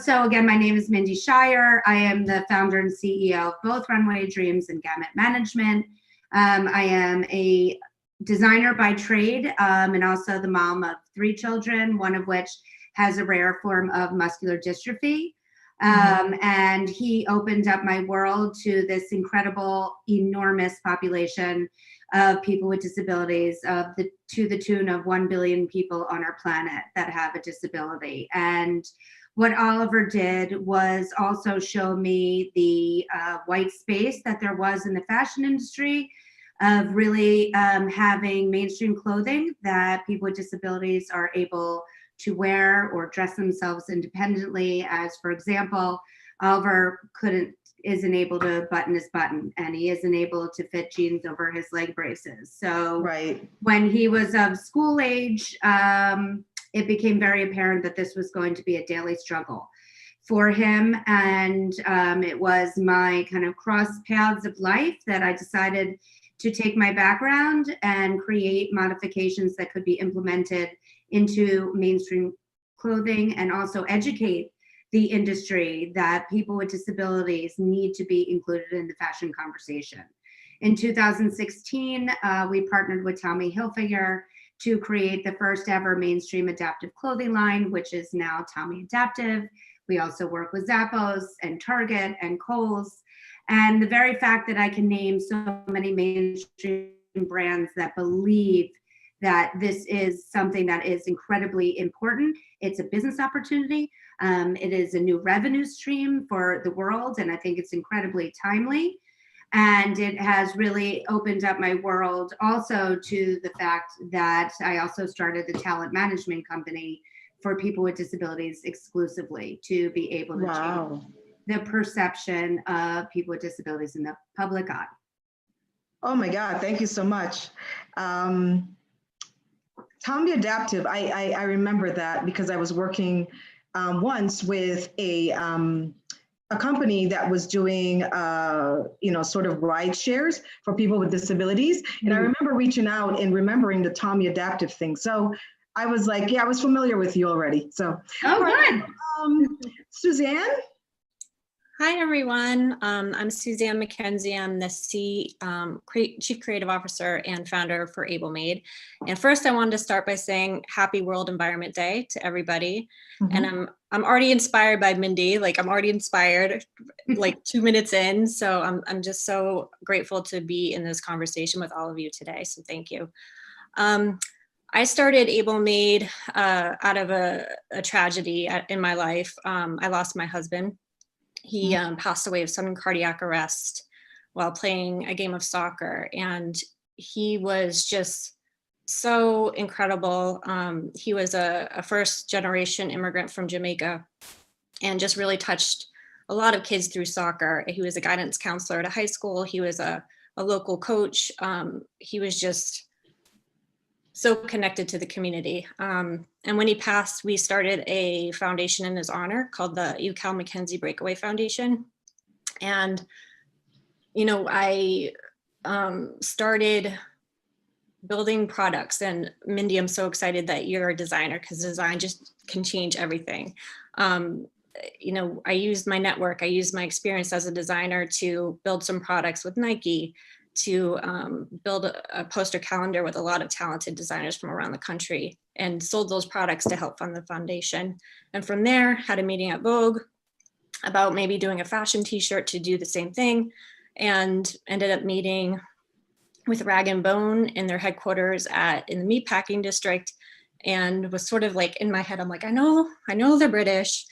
So again, my name is Mindy Shire. I am the founder and CEO of both Runway Dreams and Gamut Management. I am a designer by trade and also the mom of 3 children, one of which has a rare form of muscular dystrophy. And he opened up my world to this incredible, enormous population of people with disabilities to the tune of 1 billion people on our planet that have a disability. And what Oliver did was also show me the white space that there was in the fashion industry of really having mainstream clothing that people with disabilities are able to wear or dress themselves independently. As for example, Oliver isn't able to button his button, and he isn't able to fit jeans over his leg braces. So when he was of school age, it became very apparent that this was going to be a daily struggle for him. And it was my kind of cross paths of life that I decided to take my background and create modifications that could be implemented into mainstream clothing and also educate the industry that people with disabilities need to be included in the fashion conversation. In 2016, we partnered with Tommy Hilfiger to create the first ever mainstream adaptive clothing line, which is now Tommy Adaptive. We also work with Zappos and Target and Kohl's. And the very fact that I can name so many mainstream brands that believe that this is something that is incredibly important. It's a business opportunity. It is a new revenue stream for the world, and I think it's incredibly timely. And it has really opened up my world also to the fact that I also started the talent management company for people with disabilities exclusively to be able to change the perception of people with disabilities in the public eye. Oh my God, thank you so much. Tommy Adaptive, I remember that because I was working once with a company that was doing, sort of ride shares for people with disabilities. And I remember reaching out and remembering the Tommy Adaptive thing. So I was like, yeah, I was familiar with you already. So, good. Suzanne? Hi, everyone. I'm Suzanne McKenzie. I'm the Chief Creative Officer and founder for AbleMade. And first, I wanted to start by saying Happy World Environment Day to everybody. And I'm already inspired by Mindy. Like, I'm already inspired, like 2 minutes in. So I'm just so grateful to be in this conversation with all of you today. So thank you. I started AbleMade out of a tragedy in my life. I lost my husband. He passed away of sudden cardiac arrest while playing a game of soccer. And he was just so incredible. He was a first generation immigrant from Jamaica and just really touched a lot of kids through soccer. He was a guidance counselor at a high school. He was a local coach. He was just so connected to the community. And when he passed, we started a foundation in his honor called the UCal McKenzie Breakaway Foundation. And, I started building products. And Mindy, I'm so excited that you're a designer because design just can change everything. I used my network, I used my experience as a designer to build some products with Nike, to build a poster calendar with a lot of talented designers from around the country, and sold those products to help fund the foundation. And from there, had a meeting at Vogue about maybe doing a fashion t-shirt to do the same thing, and ended up meeting with Rag & Bone in their headquarters in the meatpacking district, and was sort of like in my head, I'm like, I know they're British.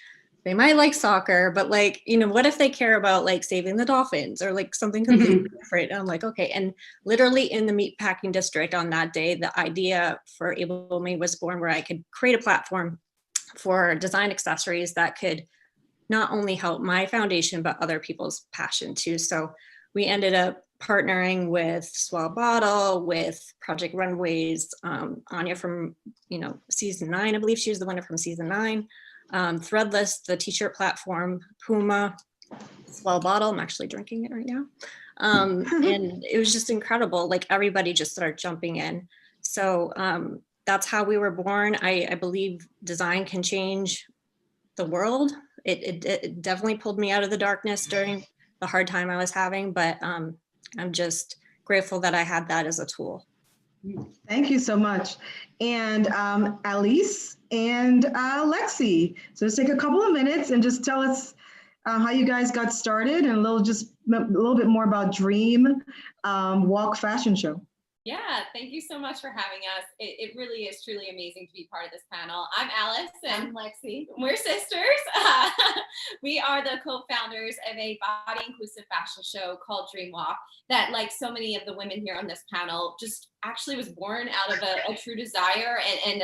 They might like soccer, but what if they care about like saving the dolphins or like something completely different? And I'm like, okay. And literally in the meatpacking district on that day, the idea for AbleMade was born, where I could create a platform for design accessories that could not only help my foundation, but other people's passion too. So we ended up partnering with Swell Bottle, with Project Runways, Anya from, season 9, I believe she was the winner from season 9, Threadless, the t-shirt platform, Puma, Swell Bottle, I'm actually drinking it right now. And it was just incredible. Like everybody just started jumping in. So that's how we were born. I believe design can change the world. It definitely pulled me out of the darkness during the hard time I was having, but I'm just grateful that I had that as a tool. Thank you so much. And Alice and Lexi. So let's take a couple of minutes and just tell us how you guys got started and a little bit more about Dream Walk Fashion Show. Yeah, thank you so much for having us. It really is truly amazing to be part of this panel. I'm Alice and I'm Lexi. We're sisters. We are the co-founders of a body inclusive fashion show called Dream Walk that, like so many of the women here on this panel, just actually was born out of a true desire and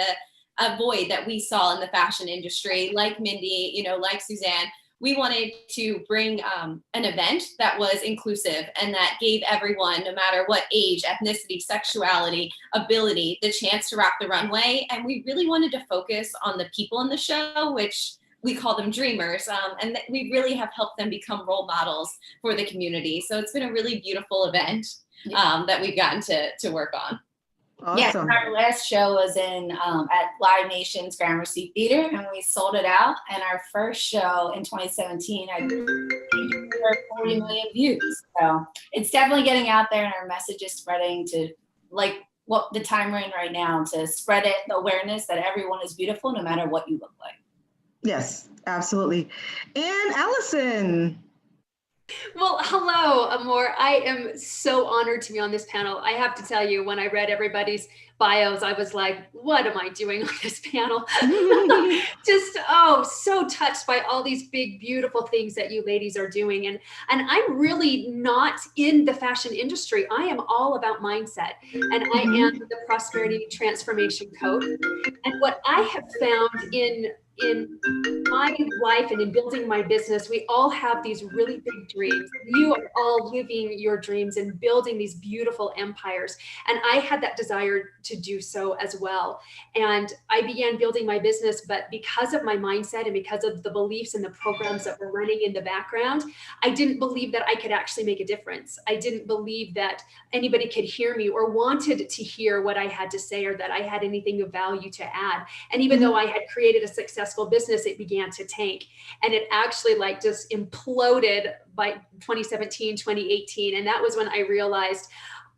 a void that we saw in the fashion industry. Like Mindy, like Suzanne, we wanted to bring an event that was inclusive and that gave everyone, no matter what age, ethnicity, sexuality, ability, the chance to rock the runway. And we really wanted to focus on the people in the show, which we call them dreamers. And we really have helped them become role models for the community. So it's been a really beautiful event that we've gotten to work on. Awesome. Yes, our last show was in at Live Nation's Gramercy Theater, and we sold it out. And our first show in 2017 had over 40 million views. So it's definitely getting out there, and our message is spreading to like what the time we're in right now, to spread it, the awareness that everyone is beautiful no matter what you look like. Yes, absolutely. And Allison. Well, hello, Amor. I am so honored to be on this panel. I have to tell you, when I read everybody's bios, I was like, what am I doing on this panel? Just, so touched by all these big, beautiful things that you ladies are doing. And I'm really not in the fashion industry. I am all about mindset. And I am the prosperity transformation coach. And what I have found in my life and in building my business, we all have these really big dreams. You are all living your dreams and building these beautiful empires. And I had that desire to do so as well. And I began building my business, but because of my mindset and because of the beliefs and the programs that were running in the background, I didn't believe that I could actually make a difference. I didn't believe that anybody could hear me or wanted to hear what I had to say, or that I had anything of value to add. And even though I had created a successful business, it began to tank, and it actually like just imploded by 2017, 2018. And that was when I realized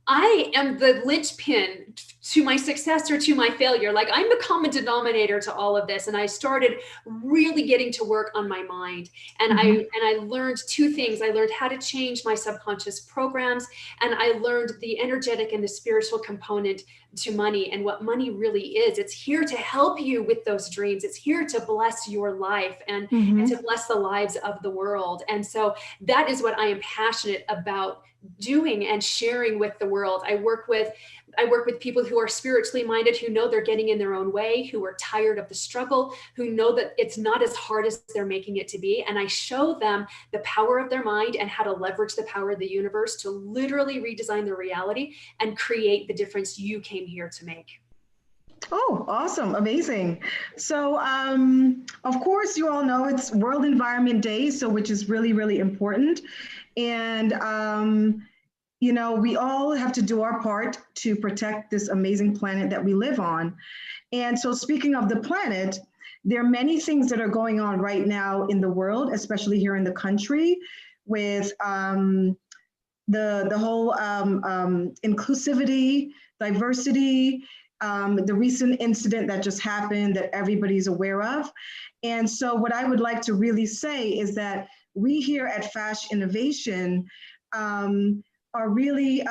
I am the linchpin to my success or to my failure. Like, I'm the common denominator to all of this. And I started really getting to work on my mind. And I learned two things. I learned how to change my subconscious programs, and I learned the energetic and the spiritual component to money and what money really is. It's here to help you with those dreams. It's here to bless your life and to bless the lives of the world. And so that is what I am passionate about doing and sharing with the world. I work with people who are spiritually minded, who know they're getting in their own way, who are tired of the struggle, who know that it's not as hard as they're making it to be. And I show them the power of their mind and how to leverage the power of the universe to literally redesign their reality and create the difference you came here to make. Oh, awesome. Amazing. So, of course, you all know it's World Environment Day, so which is really, really important. And, we all have to do our part to protect this amazing planet that we live on. And so, speaking of the planet, there are many things that are going on right now in the world, especially here in the country, with the whole inclusivity, diversity, the recent incident that just happened that everybody's aware of. And so what I would like to really say is that we here at Fashinnovation are really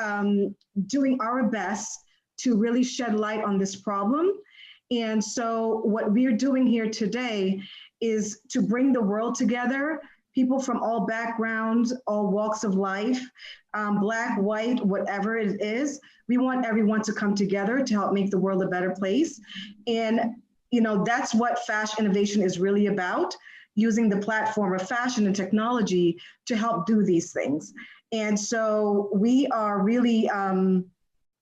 doing our best to really shed light on this problem. And so what we're doing here today is to bring the world together, people from all backgrounds, all walks of life, Black, white, whatever it is. We want everyone to come together to help make the world a better place. And that's what Fashinnovation is really about, using the platform of fashion and technology to help do these things. And so we are really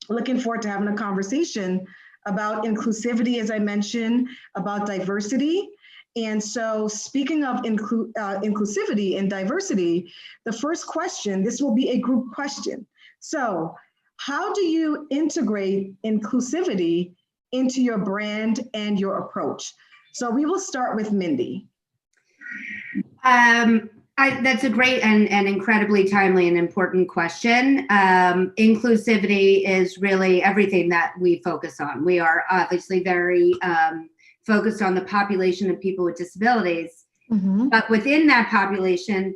looking forward to having a conversation about inclusivity, as I mentioned, about diversity. And so speaking of inclusivity and diversity, the first question, this will be a group question. So how do you integrate inclusivity into your brand and your approach? So we will start with Mindy. That's a great and incredibly timely and important question. Inclusivity is really everything that we focus on. We are obviously very focused on the population of people with disabilities, but within that population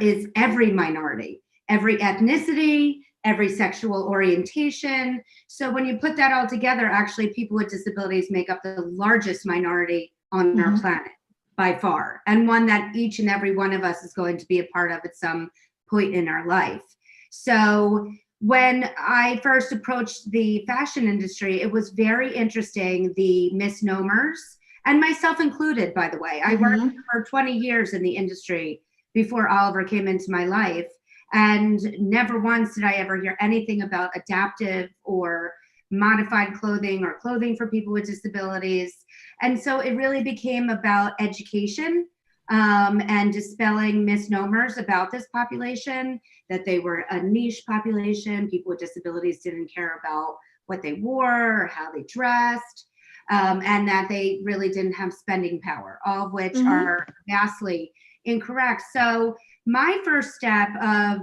is every minority, every ethnicity, every sexual orientation. So when you put that all together, actually people with disabilities make up the largest minority on our planet by far, and one that each and every one of us is going to be a part of at some point in our life. So when I first approached the fashion industry, it was very interesting, the misnomers, and myself included, by the way. I worked for 20 years in the industry before Oliver came into my life, and never once did I ever hear anything about adaptive or modified clothing or clothing for people with disabilities. And so it really became about education and dispelling misnomers about this population, that they were a niche population, people with disabilities didn't care about what they wore or how they dressed, and that they really didn't have spending power, all of which are vastly incorrect. So my first step of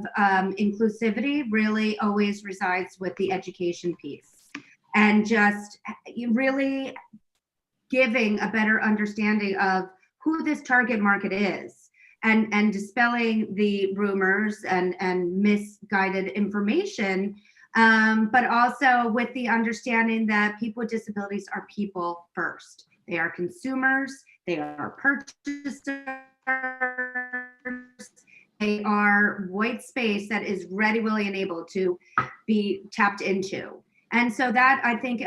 inclusivity really always resides with the education piece, and just really giving a better understanding of who this target market is, and dispelling the rumors and misguided information, but also with the understanding that people with disabilities are people first. They are consumers, they are purchasers, they are white space that is ready, willing, and able to be tapped into. And so that, I think,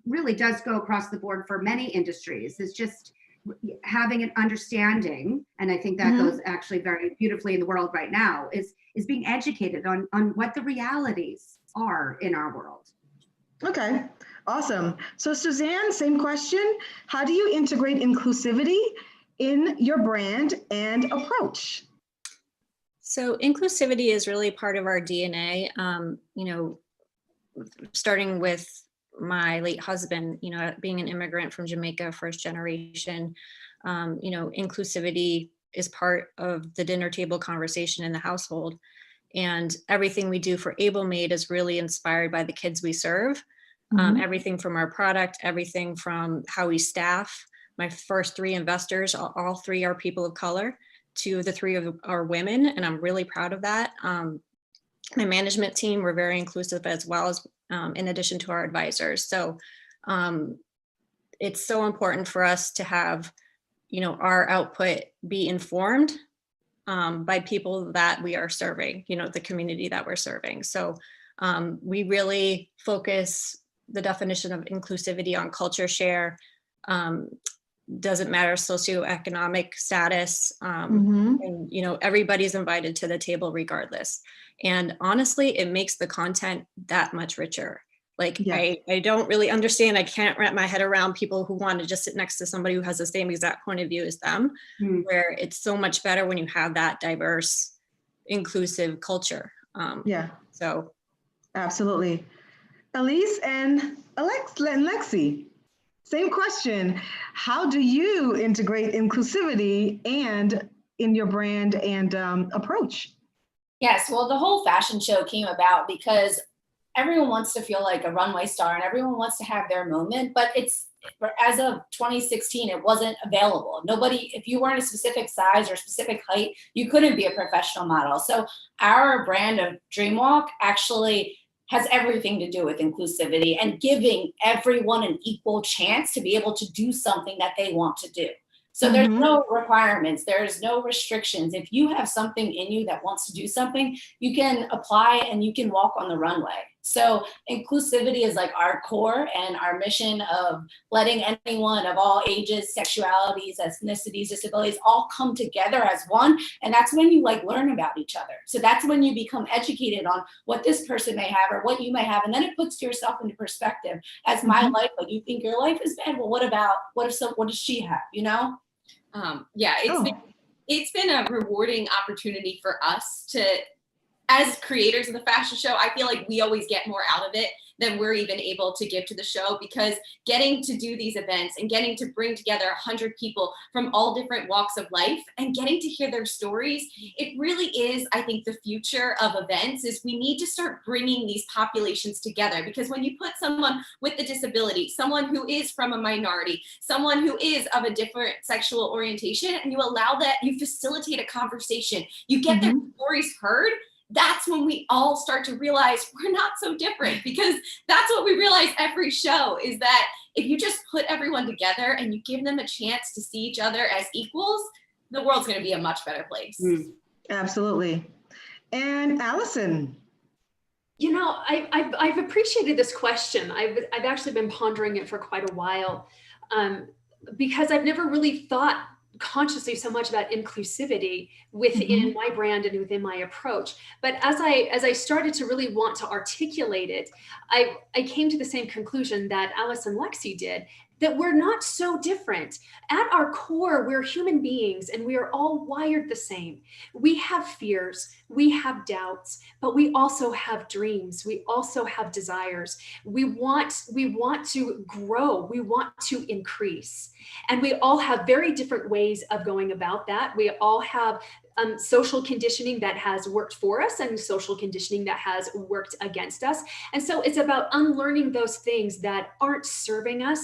really does go across the board for many industries. It's just having an understanding, and I think that goes actually very beautifully in the world right now, is being educated on what the realities are in our world. Okay, awesome. So Suzanne, same question. How do you integrate inclusivity in your brand and approach? So inclusivity is really part of our DNA. Starting with my late husband, being an immigrant from Jamaica, first generation, inclusivity is part of the dinner table conversation in the household. And everything we do for Able Made is really inspired by the kids we serve. Everything from our product, everything from how we staff. My first 3 investors, all 3 are people of color. 2 of the 3 are women, and I'm really proud of that. My management team, we're very inclusive as well, as in addition to our advisors. So it's so important for us to have, our output be informed by people that we are serving, the community that we're serving. So we really focus the definition of inclusivity on culture share. Doesn't matter socioeconomic status, and everybody's invited to the table regardless. And honestly, it makes the content that much richer. Like, I don't really understand, I can't wrap my head around people who want to just sit next to somebody who has the same exact point of view as them, where it's so much better when you have that diverse, inclusive culture. So absolutely. Elise and Lexi, same question. How do you integrate inclusivity and in your brand and approach? Yes, well, the whole fashion show came about because everyone wants to feel like a runway star and everyone wants to have their moment, but as of 2016, it wasn't available. Nobody, if you weren't a specific size or specific height, you couldn't be a professional model. So our brand of Dreamwalk actually has everything to do with inclusivity and giving everyone an equal chance to be able to do something that they want to do. So there's no requirements, there's no restrictions. If you have something in you that wants to do something, you can apply and you can walk on the runway. So inclusivity is like our core, and our mission of letting anyone of all ages, sexualities, ethnicities, disabilities all come together as one. And that's when you like learn about each other. So that's when you become educated on what this person may have or what you may have. And then it puts yourself into perspective. As my life, like you think your life is bad. Well, what does she have, you know? Yeah, it's been a rewarding opportunity for us to, as creators of the fashion show, I feel like we always get more out of it than we're even able to give to the show, because getting to do these events and getting to bring together 100 people from all different walks of life and getting to hear their stories, it really is, I think, the future of events. Is we need to start bringing these populations together, because when you put someone with a disability, someone who is from a minority, someone who is of a different sexual orientation, and you allow that, you facilitate a conversation, you get their stories heard, that's when we all start to realize we're not so different. Because that's what we realize every show, is that if you just put everyone together and you give them a chance to see each other as equals, the world's going to be a much better place. Absolutely. And Allison. You know, I've appreciated this question. I've actually been pondering it for quite a while, because I've never really thought consciously so much about inclusivity within my brand and within my approach. But as I started to really want to articulate it, I came to the same conclusion that Alice and Lexi did, that we're not so different. At our core, we're human beings and we are all wired the same. We have fears, we have doubts, but we also have dreams. We also have desires. We want to grow, we want to increase. And we all have very different ways of going about that. We all have social conditioning that has worked for us and social conditioning that has worked against us. And so it's about unlearning those things that aren't serving us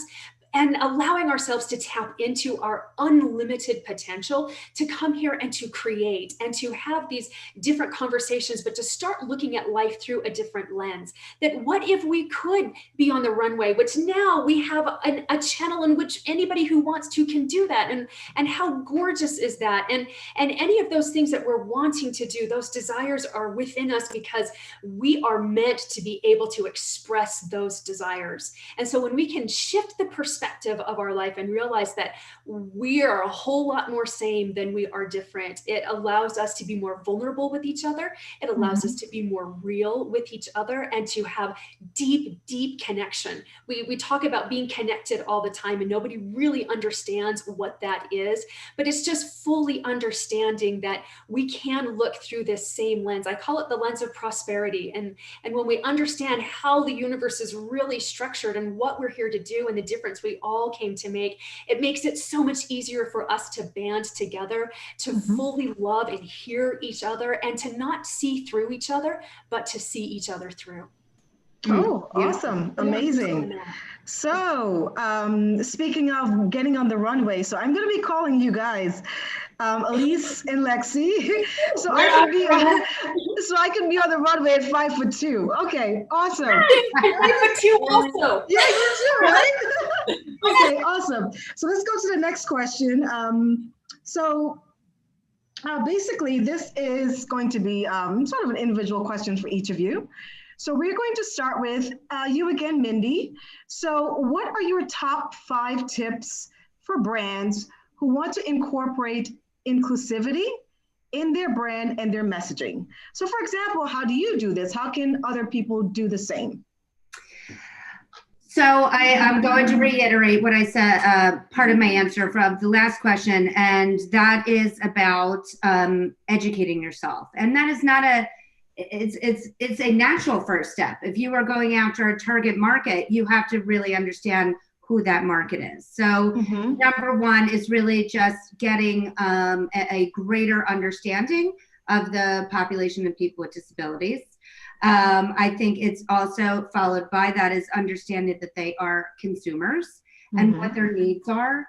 and allowing ourselves to tap into our unlimited potential to come here and to create and to have these different conversations, but to start looking at life through a different lens. That what if we could be on the runway, which now we have a channel in which anybody who wants to can do that. And how gorgeous is that? And any of those things that we're wanting to do, those desires are within us because we are meant to be able to express those desires. And so when we can shift the perspective of our life and realize that we are a whole lot more same than we are different, it allows us to be more vulnerable with each other. It allows us to be more real with each other and to have deep, deep connection. We talk about being connected all the time and nobody really understands what that is, but it's just fully understanding that we can look through this same lens. I call it the lens of prosperity. And when we understand how the universe is really structured and what we're here to do and the difference we all came to make, it makes it so much easier for us to band together, to fully love and hear each other, and to not see through each other, but to see each other through. Oh, awesome. Amazing. So speaking of getting on the runway, so I'm going to be calling you guys Elise and Lexi, so I can be on the runway at 5'2". Okay, awesome. 5'2" also. Yeah, you too, right? Okay, awesome. So let's go to the next question. Basically, this is going to be sort of an individual question for each of you. So we're going to start with you again, Mindy. So what are your top 5 tips for brands who want to incorporate inclusivity in their brand and their messaging? So for example, how do you do this? How can other people do the same? So I'm going to reiterate what I said, part of my answer from the last question, and that is about educating yourself. And that is not it's a natural first step. If you are going after a target market, you have to really understand who that market is. So number one is really just getting a greater understanding of the population of people with disabilities. I think it's also followed by that is understanding that they are consumers and what their needs are,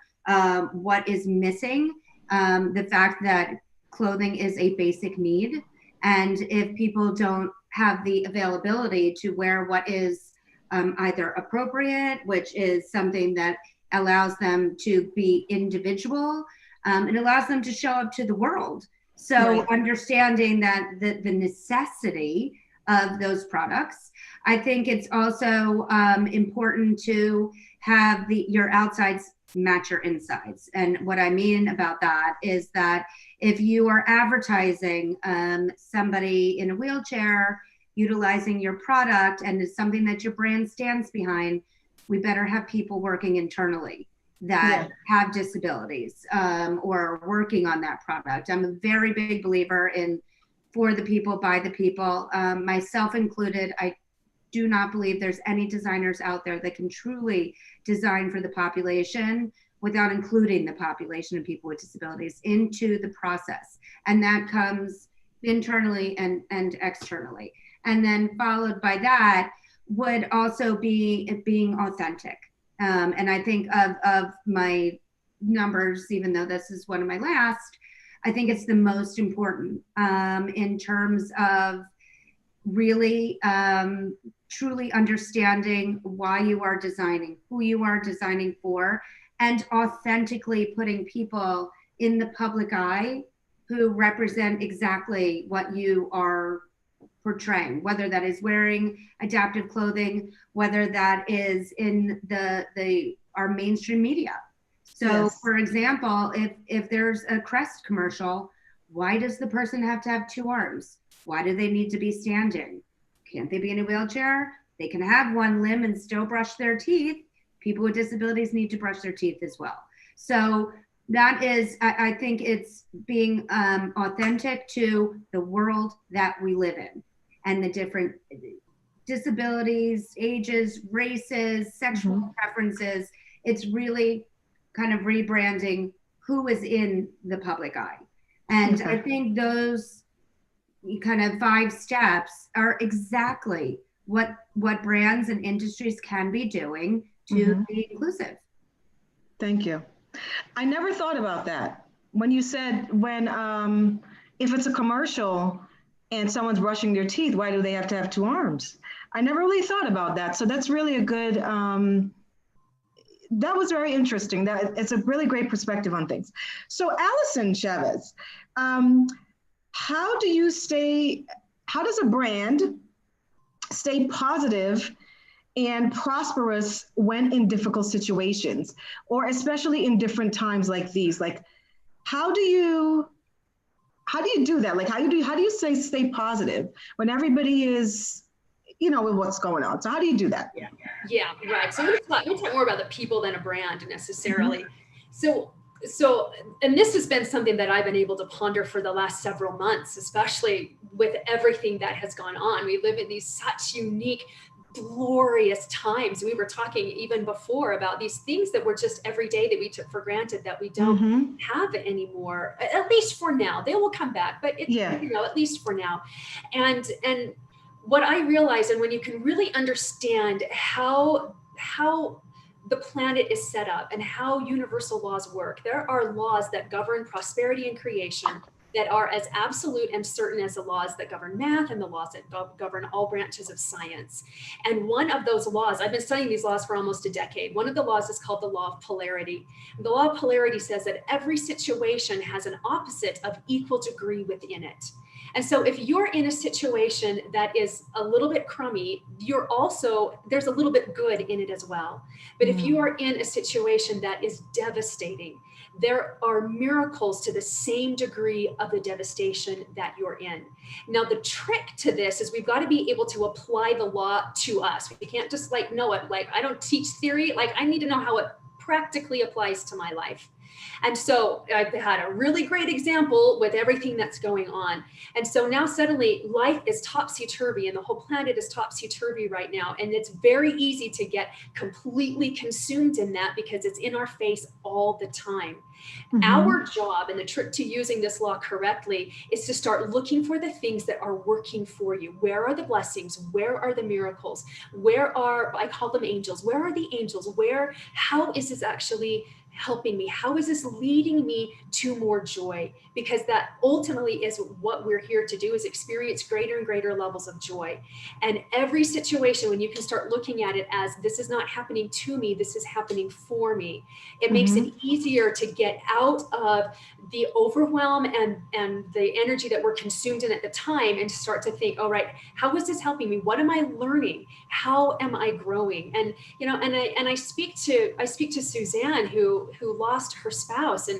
what is missing, the fact that clothing is a basic need. And if people don't have the availability to wear what is either appropriate, which is something that allows them to be individual, it allows them to show up to the world. So understanding that the necessity of those products. I think it's also important to have your outsides match your insides. And what I mean about that is that if you are advertising somebody in a wheelchair utilizing your product and it's something that your brand stands behind, we better have people working internally that have disabilities or working on that product. I'm a very big believer in for the people, by the people, myself included. I do not believe there's any designers out there that can truly design for the population without including the population of people with disabilities into the process. And that comes internally and externally. And then followed by that would also be it being authentic. And I think of my numbers, even though this is one of my last, I think it's the most important in terms of really truly understanding why you are designing, who you are designing for, and authentically putting people in the public eye who represent exactly what you are portraying, whether that is wearing adaptive clothing, whether that is in our mainstream media. So for example, if there's a Crest commercial, why does the person have to have 2 arms? Why do they need to be standing? Can't they be in a wheelchair? They can have 1 limb and still brush their teeth. People with disabilities need to brush their teeth as well. So that is, I think it's being authentic to the world that we live in and the different disabilities, ages, races, sexual preferences. It's really kind of rebranding who is in the public eye. And I think those kind of 5 steps are exactly what brands and industries can be doing to be inclusive. Thank you. I never thought about that. When you said if it's a commercial and someone's brushing their teeth, why do they have to have 2 arms? I never really thought about that. So that's really a good, that was very interesting. It's a really great perspective on things. So Allison Chavez, how does a brand stay positive and prosperous when in difficult situations, or especially in different times like these? Like, how do you do that? Like, how do you stay positive when everybody is, with what's going on? So how do you do that? Yeah, right. So let me talk more about the people than a brand necessarily. So, and this has been something that I've been able to ponder for the last several months, especially with everything that has gone on. We live in these such unique, glorious times. We were talking even before about these things that were just every day that we took for granted that we don't have anymore, at least for now. They will come back, but it's, at least for now. And what I realized, and when you can really understand how the planet is set up and how universal laws work, there are laws that govern prosperity and creation that are as absolute and certain as the laws that govern math and the laws that govern all branches of science. And one of those laws, I've been studying these laws for almost a decade. One of the laws is called the law of polarity. And the law of polarity says that every situation has an opposite of equal degree within it. And so if you're in a situation that is a little bit crummy, there's a little bit good in it as well. But if you are in a situation that is devastating, there are miracles to the same degree of the devastation that you're in. Now, the trick to this is we've got to be able to apply the law to us. We can't just know it. I don't teach theory. I need to know how it practically applies to my life. And so I've had a really great example with everything that's going on. And so now suddenly life is topsy-turvy and the whole planet is topsy-turvy right now. And it's very easy to get completely consumed in that because it's in our face all the time. Our job, and the trick to using this law correctly, is to start looking for the things that are working for you. Where are the blessings? Where are the miracles? Where are, I call them angels, where are the angels? How is this actually helping me? How is this leading me to more joy? Because that ultimately is what we're here to do, is experience greater and greater levels of joy. And every situation, when you can start looking at it as, this is not happening to me, this is happening for me, it makes it easier to get out of the overwhelm and the energy that we're consumed in at the time, and to start to think, all right, how is this helping me? What am I learning? How am I growing? And I speak to Suzanne, who lost her spouse, and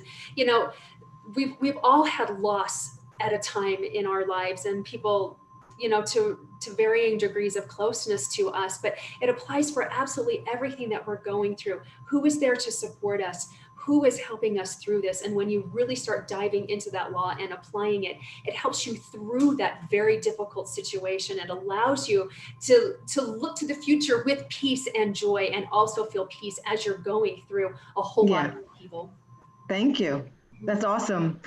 we've all had loss at a time in our lives, and people to varying degrees of closeness to us, but it applies for absolutely everything that we're going through. Who is there to support us? Who is helping us through this? And when you really start diving into that law and applying it, it helps you through that very difficult situation. It allows you to look to the future with peace and joy, and also feel peace as you're going through a whole lot of upheaval. Thank you. That's awesome.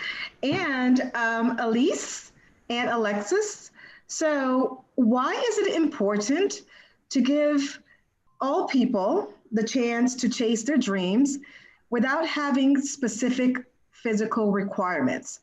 And Elise and Alexis, so why is it important to give all people the chance to chase their dreams without having specific physical requirements?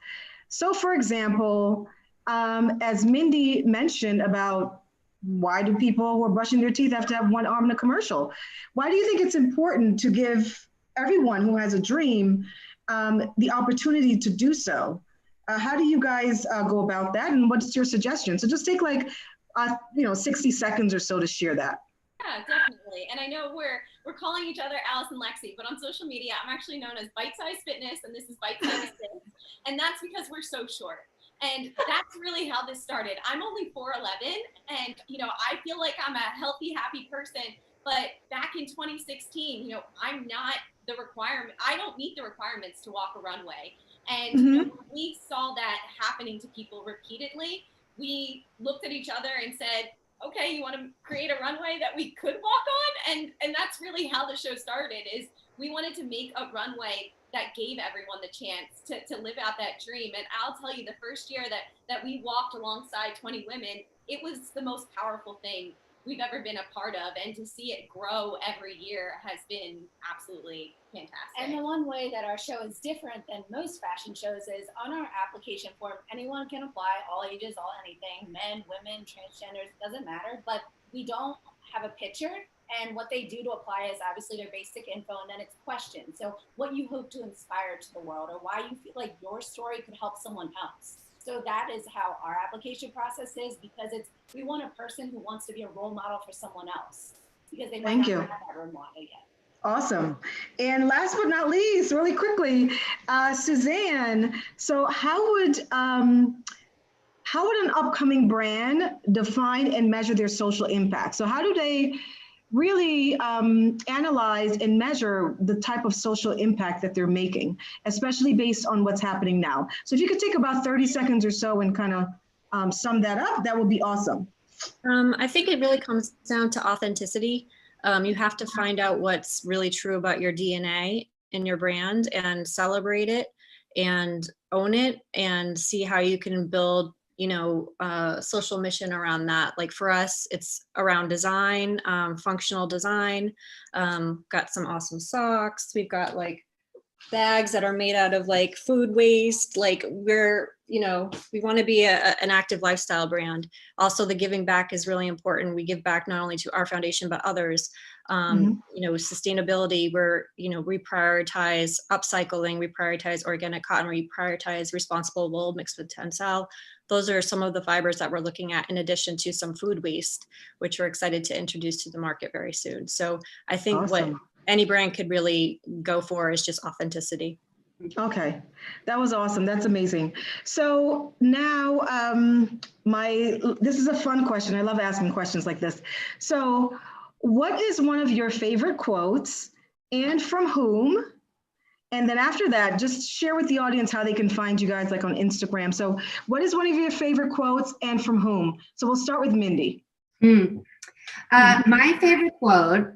So for example, as Mindy mentioned about why do people who are brushing their teeth have to have one arm in a commercial? Why do you think it's important to give everyone who has a dream the opportunity to do so? How do you guys go about that, and what's your suggestion? So just take 60 seconds or so to share that. Yeah, definitely. And I know we're calling each other Alice and Lexi, but on social media, I'm actually known as Bite Size Fitness, and this is Bite Size Fit. And that's because we're so short. And that's really how this started. I'm only 4'11", and I feel like I'm a healthy, happy person. But back in 2016, I'm not the requirement. I don't meet the requirements to walk a runway. And when we saw that happening to people repeatedly, we looked at each other and said, okay, you want to create a runway that we could walk on? And that's really how the show started, is we wanted to make a runway that gave everyone the chance to live out that dream. And I'll tell you, the first year that we walked alongside 20 women, it was the most powerful thing we've ever been a part of. And to see it grow every year has been absolutely fantastic. And the one way that our show is different than most fashion shows is on our application form, anyone can apply, all ages, all anything, men, women, transgenders, doesn't matter, but we don't have a picture. And what they do to apply is obviously their basic info, and then it's questions. So what you hope to inspire to the world, or why you feel like your story could help someone else. So that is how our application process is, because we want a person who wants to be a role model for someone else, because they might not have that role model yet. Awesome. And last but not least, really quickly, Suzanne, so how would an upcoming brand define and measure their social impact? So how do they really analyze and measure the type of social impact that they're making, especially based on what's happening now? So if you could take about 30 seconds or so and kind of sum that up, that would be awesome. I think it really comes down to authenticity. You have to find out what's really true about your DNA and your brand, and celebrate it and own it, and see how you can build social mission around that. Like for us, it's around design, functional design. Got some awesome socks. We've got like bags that are made out of like food waste. Like we want to be an active lifestyle brand. Also, the giving back is really important. We give back not only to our foundation, but others. Sustainability, we prioritize upcycling, we prioritize organic cotton, we prioritize responsible wool mixed with tencel. Those are some of the fibers that we're looking at, in addition to some food waste, which we're excited to introduce to the market very soon. So I think what any brand could really go for is just authenticity. Okay, that was awesome. That's amazing. So now this is a fun question. I love asking questions like this. So what is one of your favorite quotes, and from whom? And then after that, just share with the audience how they can find you guys, like on Instagram. So what is one of your favorite quotes, and from whom? So we'll start with Mindy. My favorite quote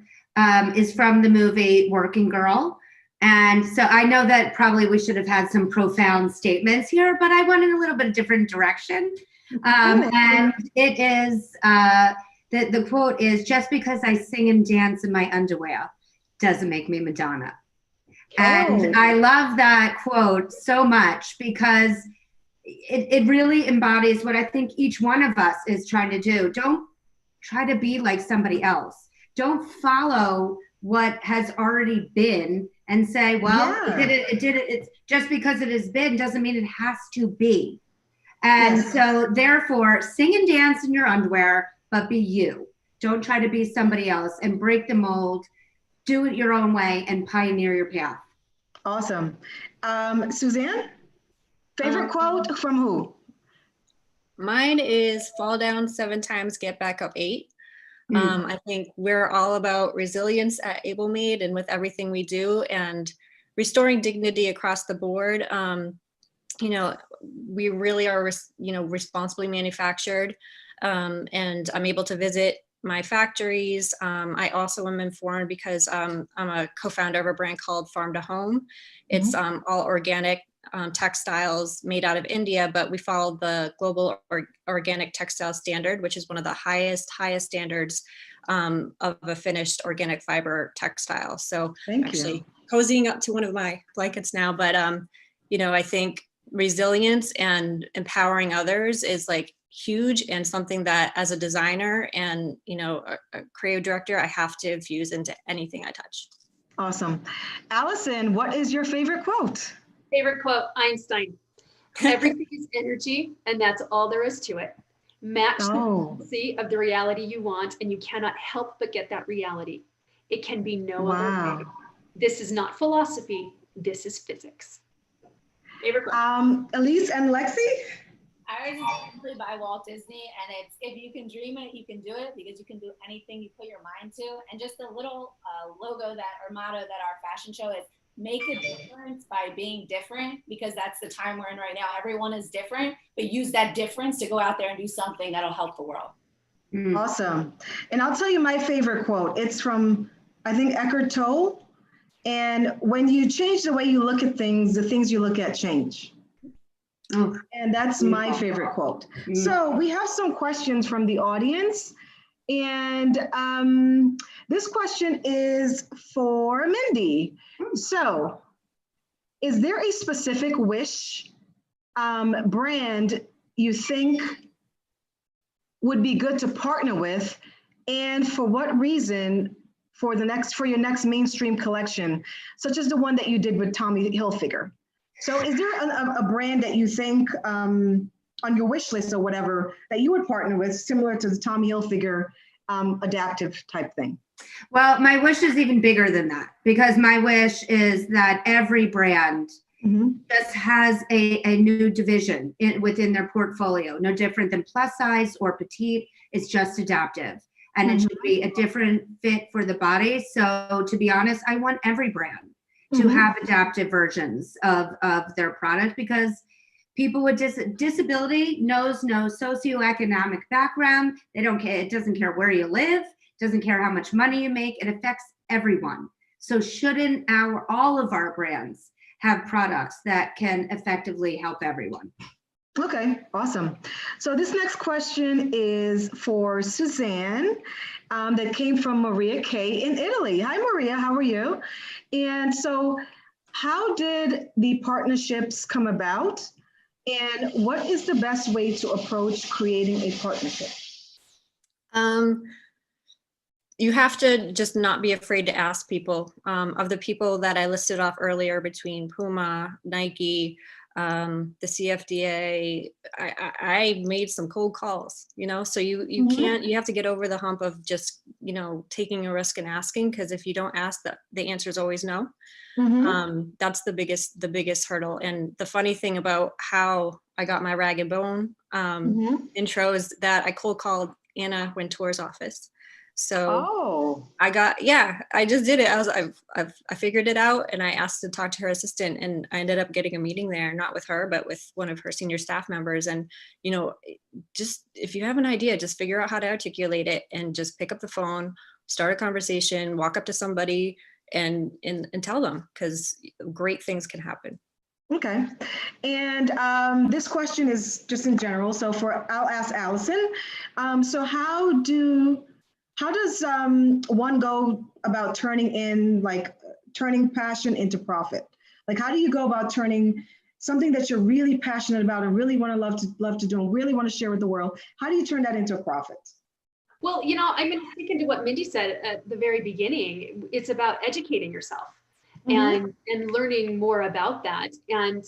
is from the movie Working Girl. And so I know that probably we should have had some profound statements here, but I went in a little bit of different direction. And it is, the quote is, just because I sing and dance in my underwear doesn't make me Madonna. And I love that quote so much because it really embodies what I think each one of us is trying to do. Don't try to be like somebody else. Don't follow what has already been and say, well, it did it. It's just because it has been doesn't mean it has to be. And so therefore, sing and dance in your underwear, but be you. Don't try to be somebody else and break the mold. Do it your own way and pioneer your path. Awesome. Suzanne, favorite quote from who? Mine is fall down 7 times, get back up 8. I think we're all about resilience at AbleMade and with everything we do and restoring dignity across the board. You know, we really are, you know, responsibly manufactured, and I'm able to visit my factories. I also am informed because I'm a co-founder of a brand called Farm to Home. It's all organic textiles made out of India, but we follow the global organic textile standard, which is one of the highest standards of a finished organic fiber textile. So actually cozying up to one of my blankets now, but you know, I think resilience and empowering others is like huge and something that as a designer and, you know, a creative director, I have to infuse into anything I touch. Awesome. Allison, what is your favorite quote? Favorite quote, Einstein. Everything is energy, and that's all there is to it. Match the frequency of the reality you want, and you cannot help but get that reality. It can be no other way. This is not philosophy. This is physics. Favorite quote. Elise and Lexi? Ours is simply by Walt Disney, and it's if you can dream it, you can do it, because you can do anything you put your mind to. And just the little logo that or motto that our fashion show is, make a difference by being different, because that's the time we're in right now. Everyone is different, but use that difference to go out there and do something that'll help the world. Awesome. And I'll tell you my favorite quote. It's from, I think, Eckhart Tolle. And when you change the way you look at things, the things you look at change. And that's my favorite quote. So we have some questions from the audience. And this question is for Mindy. So is there a specific wish brand you think would be good to partner with, and for what reason for your next mainstream collection, such as the one that you did with Tommy Hilfiger? So is there a brand that you think on your wish list or whatever that you would partner with, similar to the Tommy Hilfiger adaptive type thing? Well, my wish is even bigger than that, because my wish is that every brand just has a new division within their portfolio, no different than plus size or petite. It's just adaptive, and it should be a different fit for the body. So to be honest, I want every brand to have adaptive versions of their product, because people with disability knows no socioeconomic background. They don't care. It doesn't care where you live. Doesn't care how much money you make. It affects everyone. So shouldn't all of our brands have products that can effectively help everyone? Okay, awesome. So this next question is for Suzanne, that came from Maria K in Italy. Hi, Maria, how are you? And so how did the partnerships come about? And what is the best way to approach creating a partnership? You have to just not be afraid to ask people. Of the people that I listed off earlier, between Puma, Nike, the CFDA, I made some cold calls, you know, so you can't, you have to get over the hump of just, you know, taking a risk and asking, because if you don't ask, the answer is always no. That's the biggest hurdle. And the funny thing about how I got my Rag & Bone intro is that I cold called Anna Wintour's office. So I just did it. I figured it out, and I asked to talk to her assistant, and I ended up getting a meeting there, not with her, but with one of her senior staff members. And, you know, just if you have an idea, just figure out how to articulate it, and just pick up the phone, start a conversation, walk up to somebody and tell them, because great things can happen. Okay. And this question is just in general. So I'll ask Allison. So how does one go about turning in like turning passion into profit? Like, how do you go about turning something that you're really passionate about and really want to love to do and really want to share with the world? How do you turn that into a profit? Well, I mean, thinking to what Mindy said at the very beginning, it's about educating yourself. And learning more about that. And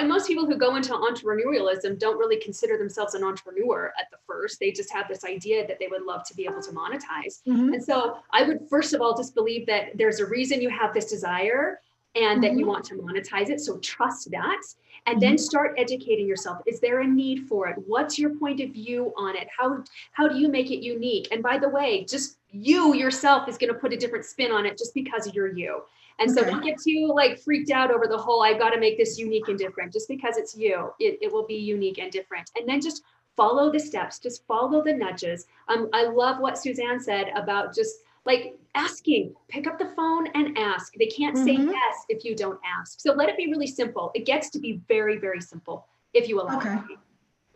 most people who go into entrepreneurialism don't really consider themselves an entrepreneur at the first. They just have this idea that they would love to be able to monetize. And so I would first of all just believe that there's a reason you have this desire and that you want to monetize it. So trust that, and then start educating yourself. Is there a need for it? What's your point of view on it? How do you make it unique? And by the way, just you yourself is going to put a different spin on it just because you're you. And so don't get too freaked out over the whole, I've got to make this unique and different. Just because it's you, it will be unique and different. And then just follow the steps, just follow the nudges. I love what Suzanne said about just asking, pick up the phone and ask. They can't say yes if you don't ask. So let it be really simple. It gets to be very, very simple if you allow it.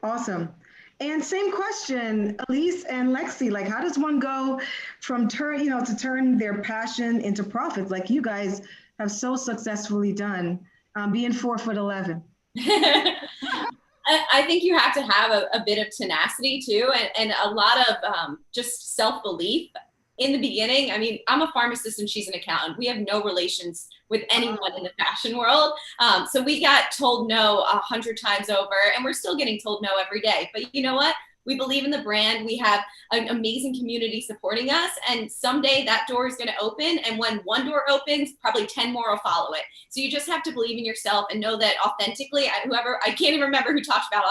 Awesome. And same question, Elise and Lexi, like how does one go from to turn their passion into profits like you guys have so successfully done, being 4'11"? I think you have to have a bit of tenacity too, and a lot of just self-belief. In the beginning, I mean, I'm a pharmacist and she's an accountant. We have no relations with anyone in the fashion world. So we got told no 100 times over, and we're still getting told no every day. But you know what? We believe in the brand. We have an amazing community supporting us, and someday that door is going to open. And when one door opens, probably 10 more will follow it. So you just have to believe in yourself and know that authentically, I can't even remember who talked about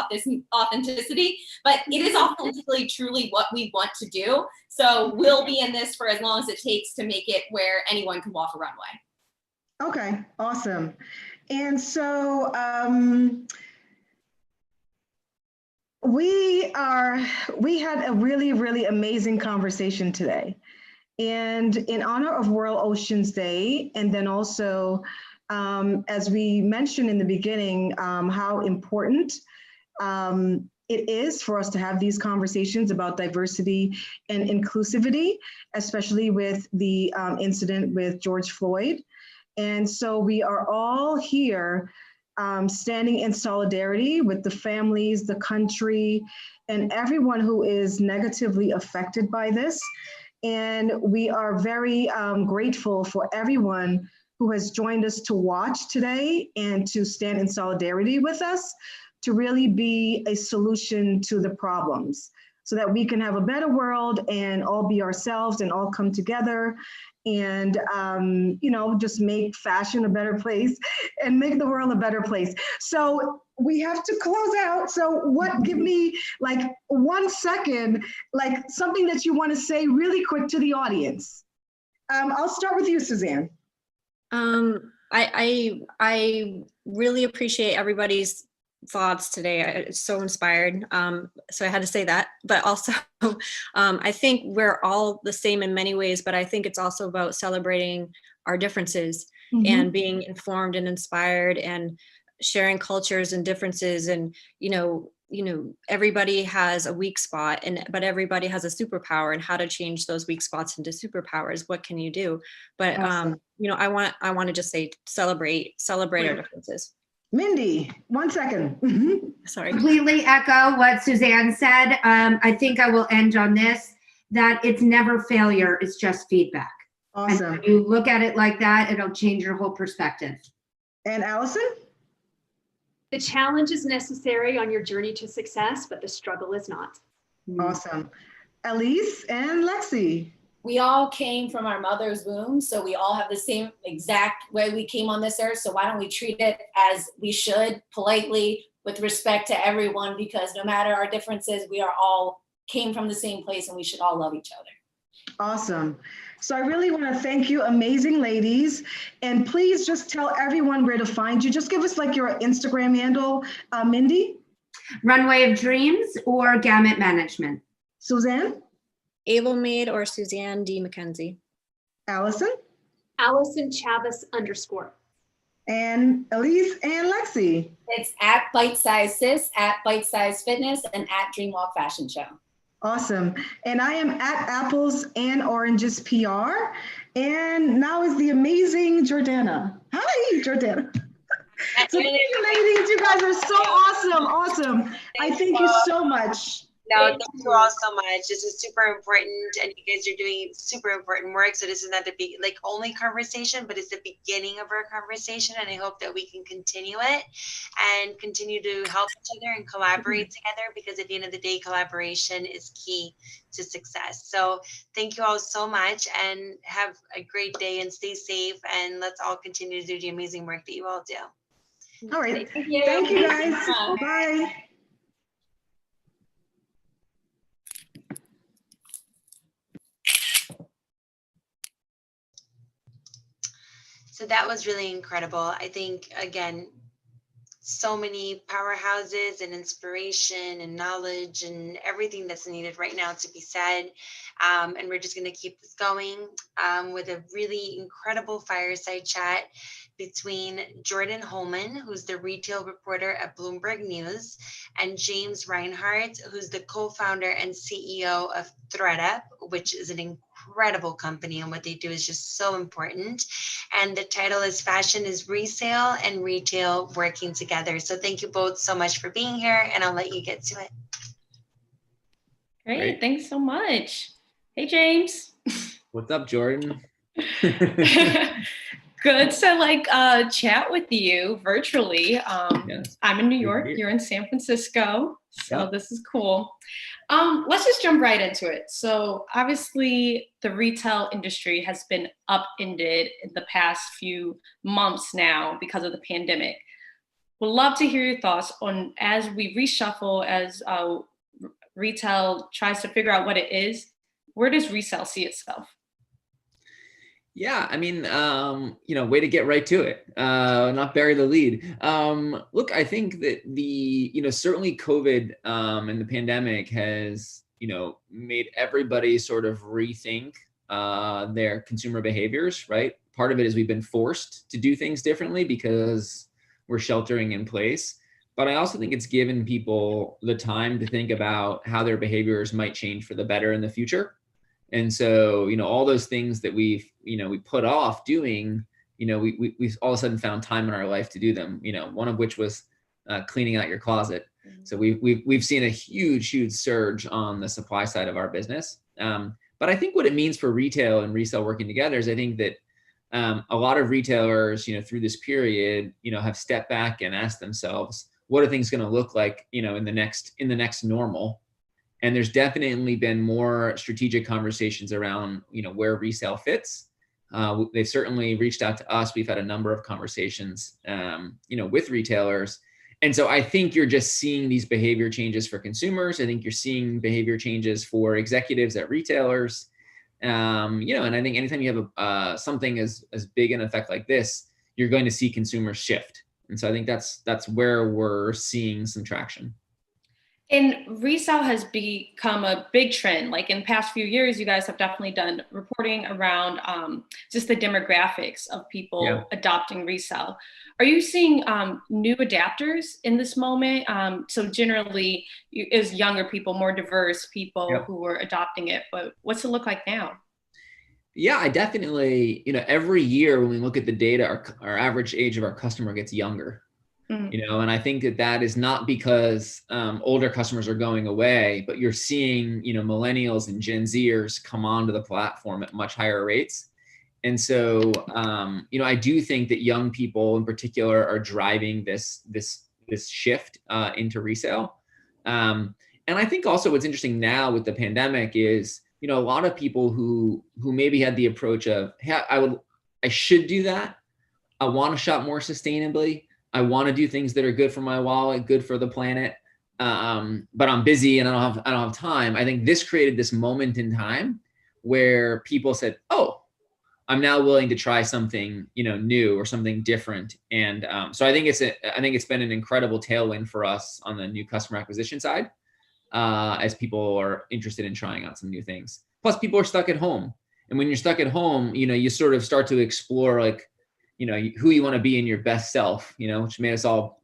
authenticity, but it is authentically truly what we want to do. So we'll be in this for as long as it takes to make it where anyone can walk a runway. Okay, awesome. And so, we had a really, really amazing conversation today. And in honor of World Oceans Day, and then also, as we mentioned in the beginning, how important it is for us to have these conversations about diversity and inclusivity, especially with the incident with George Floyd. And so we are all here standing in solidarity with the families, the country, and everyone who is negatively affected by this. And we are very grateful for everyone who has joined us to watch today and to stand in solidarity with us to really be a solution to the problems so that we can have a better world and all be ourselves and all come together and, just make fashion a better place and make the world a better place. So we have to close out. So give me 1 second, something that you want to say really quick to the audience. I'll start with you, Suzanne. I really appreciate everybody's thoughts today. It's so inspired. So I had to say that, but also I think we're all the same in many ways, but I think it's also about celebrating our differences and being informed and inspired and sharing cultures and differences. And, everybody has a weak spot but everybody has a superpower, and how to change those weak spots into superpowers. What can you do? But, awesome. I want to just say, celebrate our differences. Mindy, 1 second. Sorry. Completely echo what Suzanne said. I think I will end on this, that it's never failure, it's just feedback. Awesome. And when you look at it like that, it'll change your whole perspective. And Allison? The challenge is necessary on your journey to success, but the struggle is not. Awesome. Elise and Lexi. We all came from our mother's womb, so we all have the same exact way we came on this earth. So why don't we treat it as we should, politely, with respect to everyone, because no matter our differences, we are all came from the same place and we should all love each other. Awesome. So I really want to thank you, amazing ladies. And please just tell everyone where to find you. Just give us your Instagram handle, Mindy. Runway of Dreams or Gamut Management. Suzanne? AbleMade or Suzanne D. McKenzie. Allison? Allison Chavez _. And Elise and Lexi. It's at Bite Size Sis, at Bite Size Fitness, and at Dreamwalk Fashion Show. Awesome. And I am at Apples and Oranges PR. And now is the amazing Jordana. Hi, Jordana. So thank you, ladies. You guys are so awesome. Awesome. I thank you so much. No, thank you all so much. This is super important, and you guys are doing super important work. So this is not the big, only conversation, but it's the beginning of our conversation, and I hope that we can continue it and continue to help each other and collaborate together, because at the end of the day, collaboration is key to success. So thank you all so much, and have a great day, and stay safe, and let's all continue to do the amazing work that you all do. All right. Thank you. Thank you, guys. Bye. So that was really incredible. I think, again, so many powerhouses and inspiration and knowledge and everything that's needed right now to be said. And we're just going to keep this going with a really incredible fireside chat between Jordan Holman, who's the retail reporter at Bloomberg News, and James Reinhardt, who's the co-founder and CEO of ThredUp, which is an incredible company, and what they do is just so important. And the title is Fashion is Resale and Retail Working Together. So thank you both so much for being here, and I'll let you get to it. Great. Thanks so much. Hey, James. What's up, Jordan? Good to chat with you virtually. Yes. I'm in New York, you're in San Francisco, so Yep. This is cool. Let's just jump right into it. So obviously the retail industry has been upended in the past few months now because of the pandemic. Would love to hear your thoughts on, as we reshuffle, as retail tries to figure out what it is, where does resale see itself? Yeah, I mean, way to get right to it, not bury the lead. Look, I think that certainly COVID and the pandemic has, made everybody sort of rethink their consumer behaviors, right? Part of it is we've been forced to do things differently because we're sheltering in place. But I also think it's given people the time to think about how their behaviors might change for the better in the future. And so, all those things that we put off doing, we all of a sudden found time in our life to do them, one of which was cleaning out your closet. So we've seen a huge surge on the supply side of our business. But I think what it means for retail and resale working together is I think that a lot of retailers, through this period, have stepped back and asked themselves, what are things going to look like, in the next normal? And there's definitely been more strategic conversations around, where resale fits. They've certainly reached out to us. We've had a number of conversations, with retailers. And so I think you're just seeing these behavior changes for consumers. I think you're seeing behavior changes for executives at retailers. And I think anytime you have something as big an effect like this, you're going to see consumers shift. And so I think that's where we're seeing some traction. And resale has become a big trend. Like in the past few years, you guys have definitely done reporting around just the demographics of people adopting resale. Are you seeing new adapters in this moment? So generally, is younger people, more diverse people who are adopting it, but what's it look like now? Yeah, I definitely, every year when we look at the data, our average age of our customer gets younger. And I think that is not because older customers are going away, but you're seeing, millennials and Gen Zers come onto the platform at much higher rates. And so, I do think that young people in particular are driving this shift into resale. And I think also what's interesting now with the pandemic is, a lot of people who maybe had the approach of, hey, I should do that. I want to shop more sustainably. I want to do things that are good for my wallet, good for the planet, but I'm busy and I don't have time. I think this created this moment in time where people said, "Oh, I'm now willing to try something, new or something different." And so I think it's been an incredible tailwind for us on the new customer acquisition side, as people are interested in trying out some new things. Plus, people are stuck at home, and when you're stuck at home, you sort of start to explore who you want to be in your best self, which made us all,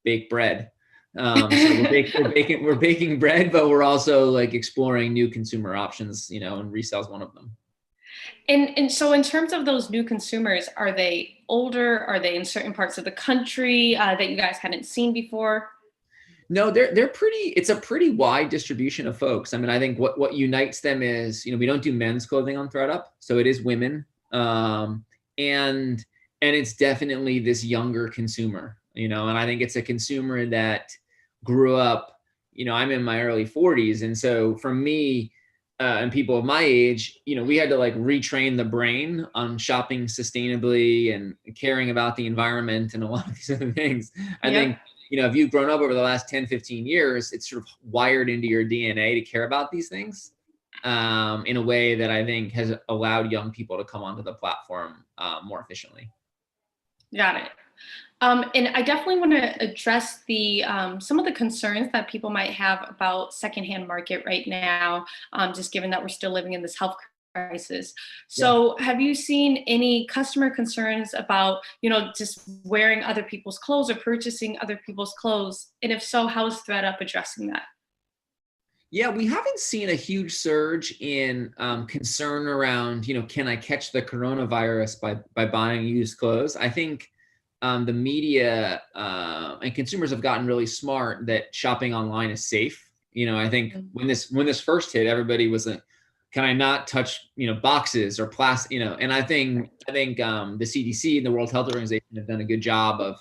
bake bread. So we're baking bread, but we're also like exploring new consumer options, and resale is one of them. And so in terms of those new consumers, are they older? Are they in certain parts of the country that you guys hadn't seen before? No, it's a pretty wide distribution of folks. I mean, I think what unites them is, we don't do men's clothing on ThredUp, so it is women. And it's definitely this younger consumer, and I think it's a consumer that grew up, I'm in my early 40s. And so for me, and people of my age, we had to like retrain the brain on shopping sustainably and caring about the environment and a lot of these other things. I think, if you've grown up over the last 10, 15 years, it's sort of wired into your DNA to care about these things in a way that I think has allowed young people to come onto the platform more efficiently. Got it. And I definitely want to address the some of the concerns that people might have about secondhand market right now, just given that we're still living in this health crisis. So have you seen any customer concerns about, just wearing other people's clothes or purchasing other people's clothes? And if so, how is ThredUp addressing that? Yeah, we haven't seen a huge surge in concern around, can I catch the coronavirus by buying used clothes? I think the media and consumers have gotten really smart that shopping online is safe. I think when this first hit, everybody was like, can I not touch, boxes or plastic, and I think the CDC and the World Health Organization have done a good job of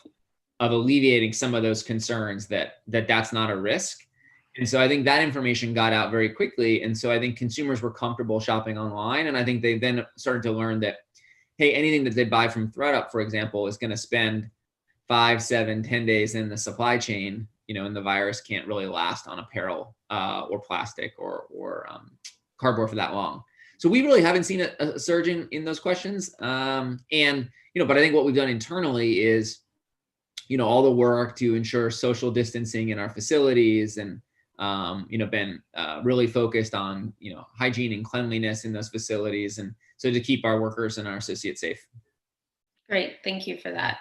alleviating some of those concerns that's not a risk. And so I think that information got out very quickly. And so I think consumers were comfortable shopping online. And I think they then started to learn that, hey, anything that they buy from ThredUp, for example, is going to spend 5, 7, 10 days in the supply chain, and the virus can't really last on apparel or plastic or cardboard for that long. So we really haven't seen a surge in those questions. But I think what we've done internally is, all the work to ensure social distancing in our facilities and, been really focused on, hygiene and cleanliness in those facilities. And so to keep our workers and our associates safe. Great, thank you for that.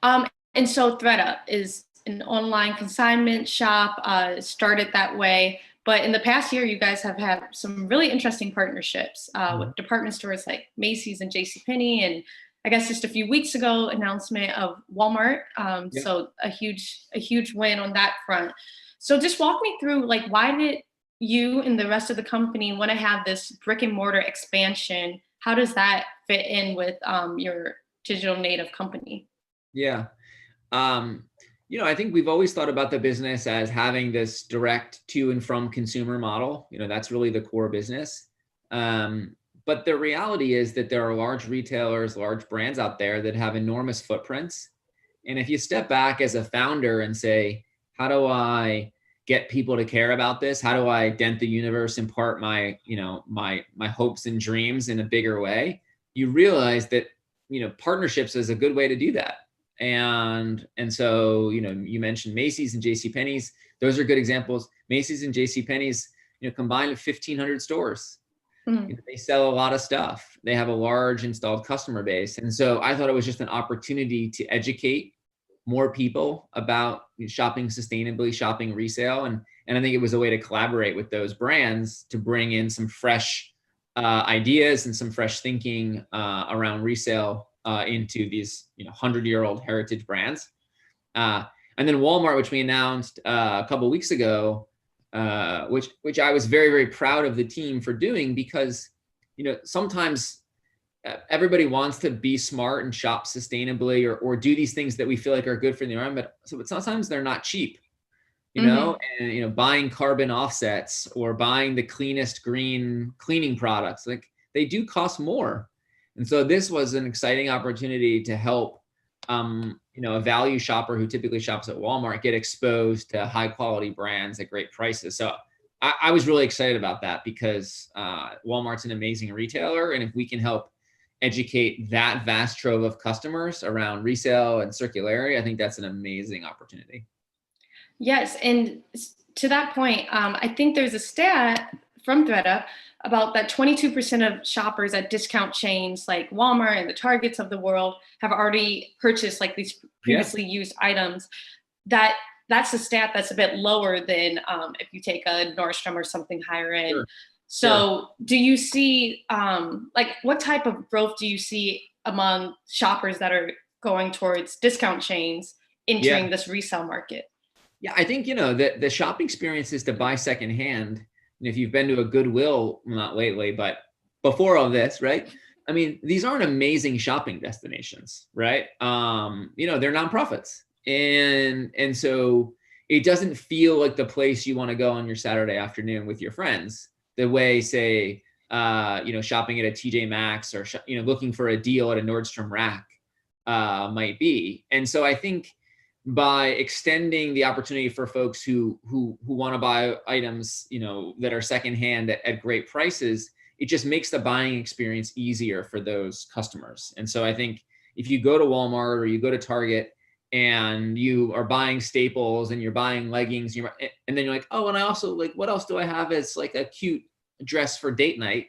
And so ThredUp is an online consignment shop, started that way. But in the past year, you guys have had some really interesting partnerships with department stores like Macy's and JCPenney. And I guess just a few weeks ago, announcement of Walmart. So a huge win on that front. So just walk me through, like, why did you and the rest of the company want to have this brick and mortar expansion? How does that fit in with your digital native company? Yeah. I think we've always thought about the business as having this direct to and from consumer model. That's really the core business. But the reality is that there are large retailers, large brands out there that have enormous footprints. And if you step back as a founder and say, how do I get people to care about this? How do I dent the universe, impart my hopes and dreams in a bigger way? You realize that, partnerships is a good way to do that. And so, you mentioned Macy's and JCPenney's. Those are good examples. Macy's and JCPenney's, combined 1,500 stores. They sell a lot of stuff. They have a large installed customer base. And so I thought it was just an opportunity to educate more people about shopping sustainably, shopping resale. And I think it was a way to collaborate with those brands to bring in some fresh ideas and some fresh thinking around resale into these 100-year-old heritage brands. And then Walmart, which we announced a couple of weeks ago, which I was very, very proud of the team for doing, because sometimes everybody wants to be smart and shop sustainably or do these things that we feel like are good for the environment. So sometimes they're not cheap, and buying carbon offsets or buying the cleanest green cleaning products, like they do cost more. And so this was an exciting opportunity to help a value shopper who typically shops at Walmart get exposed to high quality brands at great prices. So I was really excited about that because Walmart's an amazing retailer. And if we can help educate that vast trove of customers around resale and circularity, I think that's an amazing opportunity. Yes, and to that point, I think there's a stat from ThredUp about that 22% of shoppers at discount chains like Walmart and the Targets of the world have already purchased like these previously used items. That that's a stat that's a bit lower than if you take a Nordstrom or something higher end. Sure. So do you see, like, what type of growth do you see among shoppers that are going towards discount chains entering this resale market? Yeah, I think, the shopping experience is to buy secondhand. And if you've been to a Goodwill, well, not lately, but before all this, right? I mean, these aren't amazing shopping destinations, right? They're nonprofits. And so it doesn't feel like the place you want to go on your Saturday afternoon with your friends, the way, say, shopping at a TJ Maxx or, looking for a deal at a Nordstrom Rack might be. And so I think by extending the opportunity for folks who want to buy items, that are secondhand at great prices, it just makes the buying experience easier for those customers. And so I think if you go to Walmart or you go to Target and you are buying staples and you're buying leggings, and then you're like, oh, and I also, like, what else do I have as like a cute dress for date night?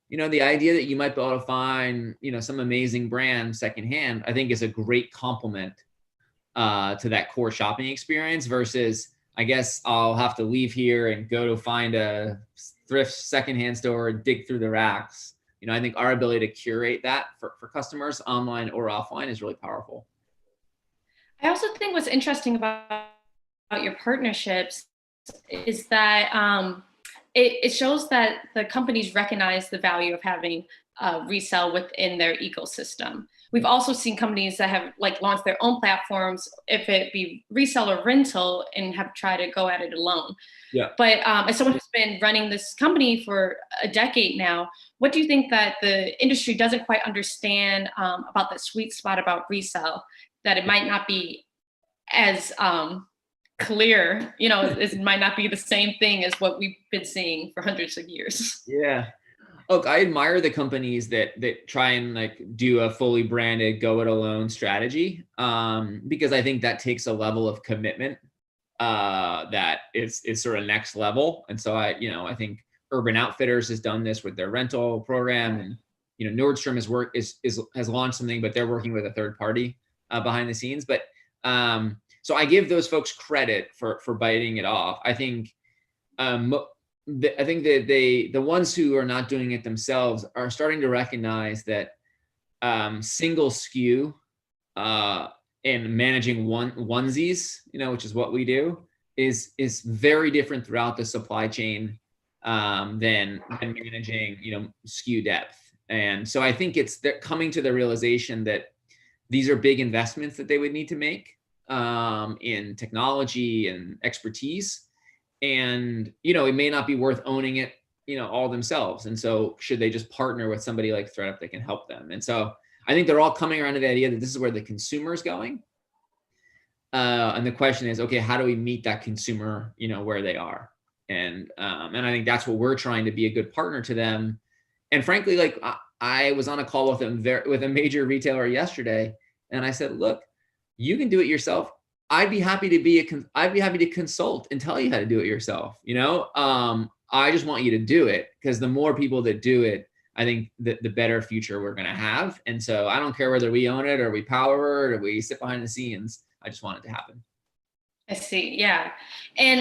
The idea that you might be able to find, some amazing brand secondhand, I think is a great complement to that core shopping experience versus, I guess I'll have to leave here and go to find a thrift secondhand store and dig through the racks. I think our ability to curate that for customers online or offline is really powerful. I also think what's interesting about your partnerships is that it shows that the companies recognize the value of having resale within their ecosystem. We've also seen companies that have launched their own platforms, if it be resale or rental, and have tried to go at it alone. Yeah. But as someone who's been running this company for a decade now, what do you think that the industry doesn't quite understand about that sweet spot about resale, that it might not be as clear, it might not be the same thing as what we've been seeing for hundreds of years? Yeah. Look, I admire the companies that try and do a fully branded go it alone strategy, because I think that takes a level of commitment that is sort of next level. And so I think Urban Outfitters has done this with their rental program, and Nordstrom has launched something, but they're working with a third party behind the scenes. But so I give those folks credit for biting it off. I think that the ones who are not doing it themselves are starting to recognize that single SKU and managing onesies, which is what we do, is very different throughout the supply chain than managing SKU depth. And so I think they're coming to the realization that these are big investments that they would need to make in technology and expertise. And, it may not be worth owning it, all themselves. And so should they just partner with somebody like ThredUp that can help them? And so I think they're all coming around to the idea that this is where the consumer is going. And the question is, okay, how do we meet that consumer, where they are? And I think that's what we're trying to be, a good partner to them. And frankly, I was on a call with them with a major retailer yesterday, and I said, look, you can do it yourself. I'd be happy to consult and tell you how to do it yourself. I just want you to do it, because the more people that do it, I think the better future we're going to have. And so I don't care whether we own it or we power it or we sit behind the scenes. I just want it to happen. I see. Yeah. And,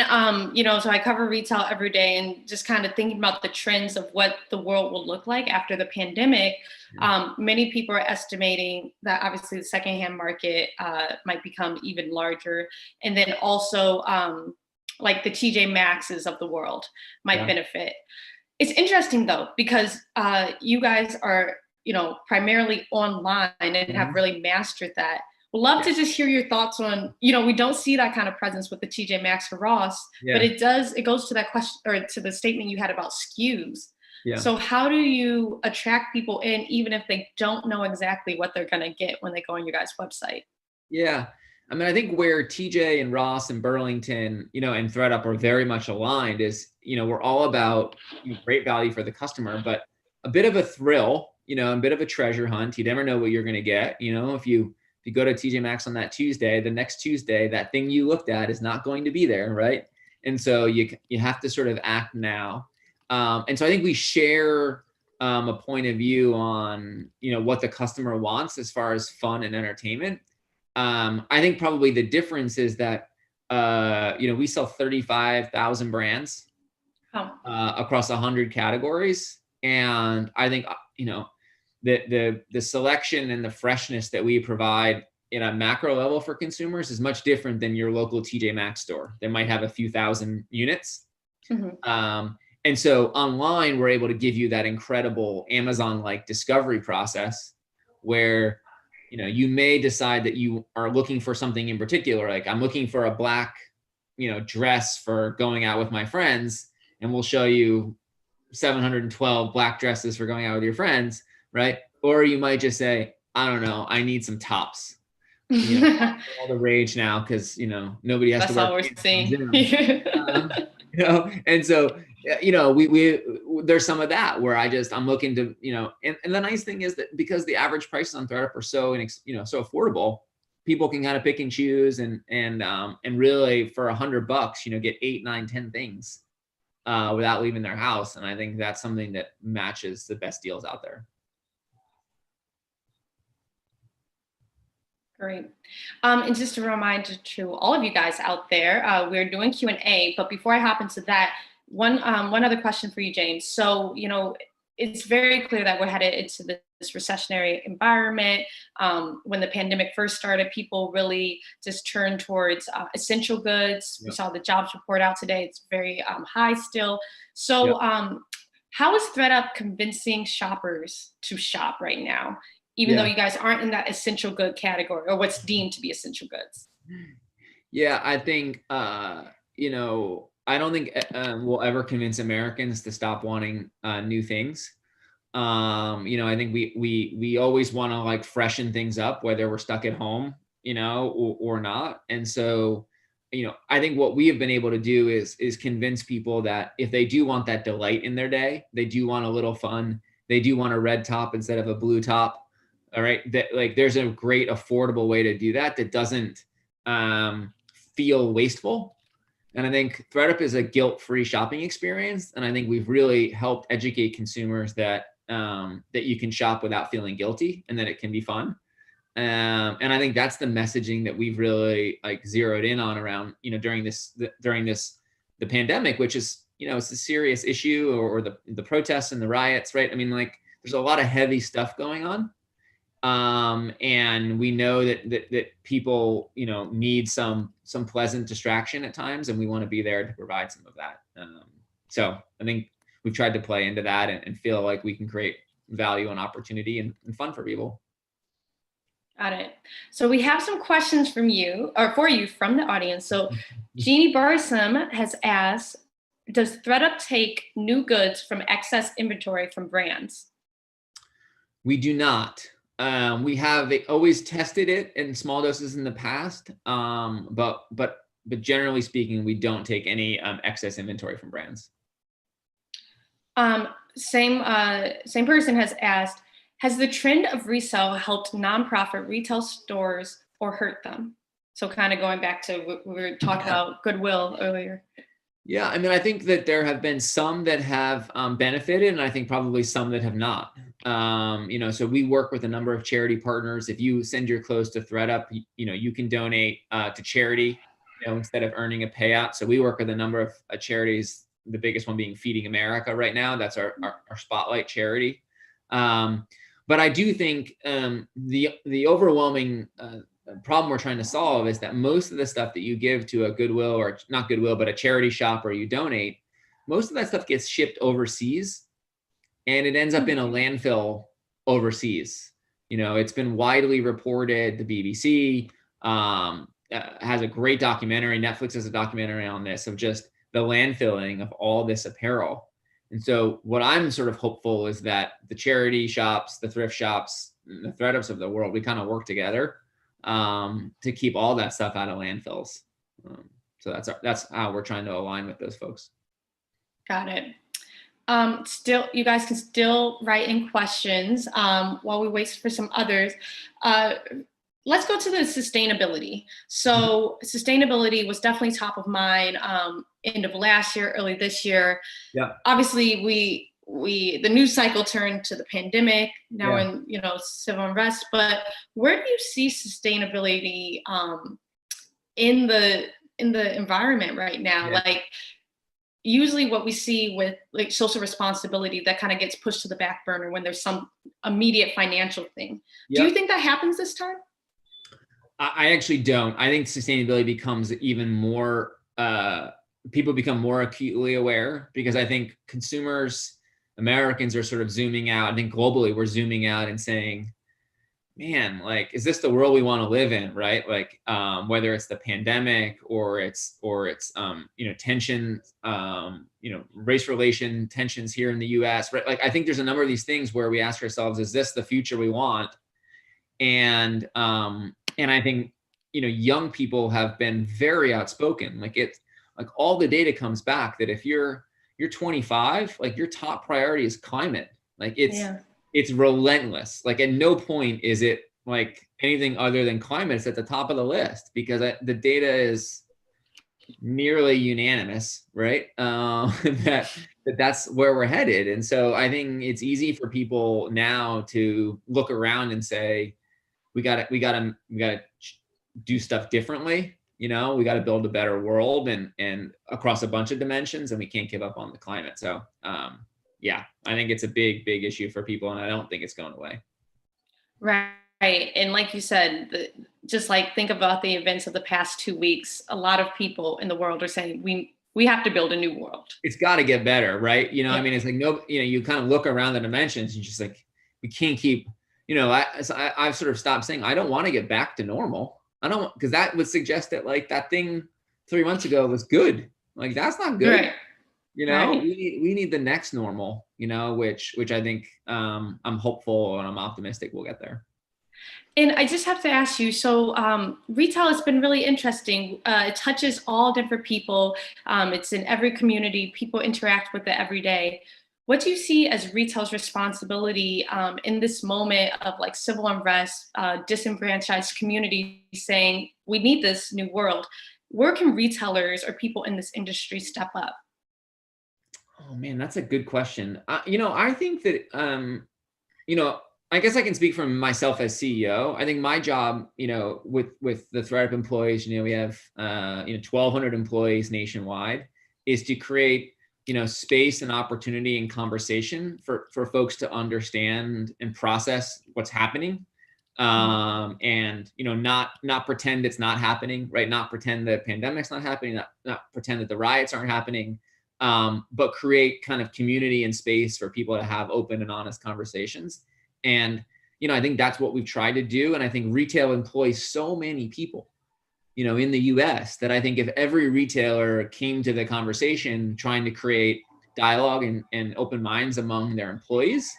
so I cover retail every day, and just kind of thinking about the trends of what the world will look like after the pandemic. Many people are estimating that obviously the secondhand market might become even larger. And then also the TJ Maxx's of the world might benefit. It's interesting though, because you guys are, primarily online and have really mastered that. Would love to just hear your thoughts on, we don't see that kind of presence with the TJ Maxx or Ross, but it goes to that question, or to the statement you had about SKUs. Yeah. So how do you attract people in, even if they don't know exactly what they're going to get when they go on your guys' website? Yeah. I mean, I think where TJ and Ross and Burlington, and ThredUp are very much aligned is, we're all about great value for the customer, but a bit of a thrill, a bit of a treasure hunt. You never know what you're going to get. If you go to TJ Maxx on that Tuesday, the next Tuesday, that thing you looked at is not going to be there, right? And so you have to sort of act now. And so I think we share a point of view on, what the customer wants as far as fun and entertainment. I think probably the difference is that we sell 35,000 brands across 100 categories. And I think, the selection and the freshness that we provide in a macro level for consumers is much different than your local TJ Maxx store. They might have a few thousand units. And so online, we're able to give you that incredible Amazon-like discovery process where, you may decide that you are looking for something in particular. Like, I'm looking for a black, dress for going out with my friends, and we'll show you 712 black dresses for going out with your friends, right? Or you might just say, I don't know, I need some tops. All the rage now because nobody has That's to wear all we're seeing. And so we there's some of that where I'm looking to and the nice thing is that because the average prices on ThredUp are so so affordable, people can kind of pick and choose and really for $100 get 8, 9, 10 things without leaving their house. And I think that's something that matches the best deals out there. Great. And just a reminder to all of you guys out there, we're doing Q&A, but before I hop into that, one other question for you, James. So, it's very clear that we're headed into this recessionary environment. When the pandemic first started, people really just turned towards essential goods. We saw the jobs report out today. It's very high still. So how is ThredUp convincing shoppers to shop right now, even though you guys aren't in that essential good category or what's deemed to be essential goods? Yeah, I think, I don't think we'll ever convince Americans to stop wanting new things. I think we always want to like freshen things up, whether we're stuck at home, or not. And so, I think what we have been able to do is convince people that if they do want that delight in their day, they do want a little fun, they do want a red top instead of a blue top. All right. That like, there's a great affordable way to do that doesn't feel wasteful. And I think ThredUp is a guilt-free shopping experience. And I think we've really helped educate consumers that you can shop without feeling guilty and that it can be fun. And I think that's the messaging that we've really like zeroed in on around, during the pandemic, which is, it's a serious issue, or the protests and the riots, right? I mean, like there's a lot of heavy stuff going on. And we know that people, need some pleasant distraction at times, and we want to be there to provide some of that. So I think we've tried to play into that and feel like we can create value and opportunity and fun for people. Got it. So we have some questions for you from the audience. So Jeannie Barsom has asked, does ThredUp take new goods from excess inventory from brands? We do not. We have always tested it in small doses in the past, but generally speaking, we don't take any excess inventory from brands. Same person has asked, has the trend of resale helped nonprofit retail stores or hurt them? So kind of going back to what we were talking about goodwill earlier. Yeah, I mean, I think that there have been some that have benefited, and I think probably some that have not. So we work with a number of charity partners. If you send your clothes to ThredUp, you can donate to charity, instead of earning a payout. So we work with a number of charities, the biggest one being Feeding America right now. That's our spotlight charity. But I do think the overwhelming problem we're trying to solve is that most of the stuff that you give to a Goodwill, or not Goodwill, but a charity shop, or you donate, most of that stuff gets shipped overseas and it ends up in a landfill overseas. It's been widely reported. The BBC has a great documentary. Netflix has a documentary on this, of just the landfilling of all this apparel. And so what I'm sort of hopeful is that the charity shops, the thrift shops, the ThredUps of the world, we kind of work together to keep all that stuff out of landfills. So that's how we're trying to align with those folks. Got it. Still, you guys can still write in questions while we wait for some others. Let's go to the sustainability. So sustainability was definitely top of mind end of last year, early this year. Yeah. Obviously, the news cycle turned to the pandemic. Now in civil unrest. But where do you see sustainability in the in the environment right now. Yeah. Like usually what we see with like social responsibility, that kind of gets pushed to the back burner when there's some immediate financial thing. Yep. Do you think that happens this time? I actually don't. I think sustainability becomes even more, people become more acutely aware, because I think consumers, Americans are sort of zooming out. I think globally we're zooming out and saying, man, like, is this the world we want to live in, right? Like, whether it's the pandemic or it's you know, tension, you know, race relation tensions here in the US, right? Like, I think there's a number of these things where we ask ourselves, is this the future we want? And I think, you know, young people have been very outspoken. Like, it's like all the data comes back that if you're 25, like your top priority is climate. Like it's relentless. Like at no point is it like anything other than climate. It's at the top of the list, because the data is nearly unanimous, right? That's where we're headed. And so I think it's easy for people now to look around and say, we gotta do stuff differently. You know, we got to build a better world and across a bunch of dimensions, and we can't give up on the climate. So yeah, I think it's a big issue for people, and I don't think it's going away. Right. And like you said, just like think about the events of the past 2 weeks. A lot of people in the world are saying we have to build a new world. It's got to get better, right? You know, I mean, it's like you know, you kind of look around the dimensions and just like, we can't keep, you know, I've sort of stopped saying I don't want to get back to normal. I don't, because that would suggest that like that thing 3 months ago was good. Like that's not good. Right. You know, right. we need the next normal, you know, which I think I'm hopeful and I'm optimistic we'll get there. And I just have to ask you, so retail has been really interesting. It touches all different people. It's in every community. People interact with it every day. What do you see as retail's responsibility in this moment of like civil unrest, disenfranchised communities saying, we need this new world? Where can retailers or people in this industry step up? Oh man, that's a good question. You know, I think that, you know, I guess I can speak from myself as CEO. I think my job, you know, with the ThredUp employees, you know, we have, you know, 1,200 employees nationwide, is to create, you know, space and opportunity and conversation for folks to understand and process what's happening. And, you know, not pretend it's not happening, right? Not pretend the pandemic's not happening, not pretend that the riots aren't happening, but create kind of community and space for people to have open and honest conversations. And, you know, I think that's what we've tried to do. And I think retail employs so many people, you know, in the US, that I think if every retailer came to the conversation trying to create dialogue and open minds among their employees,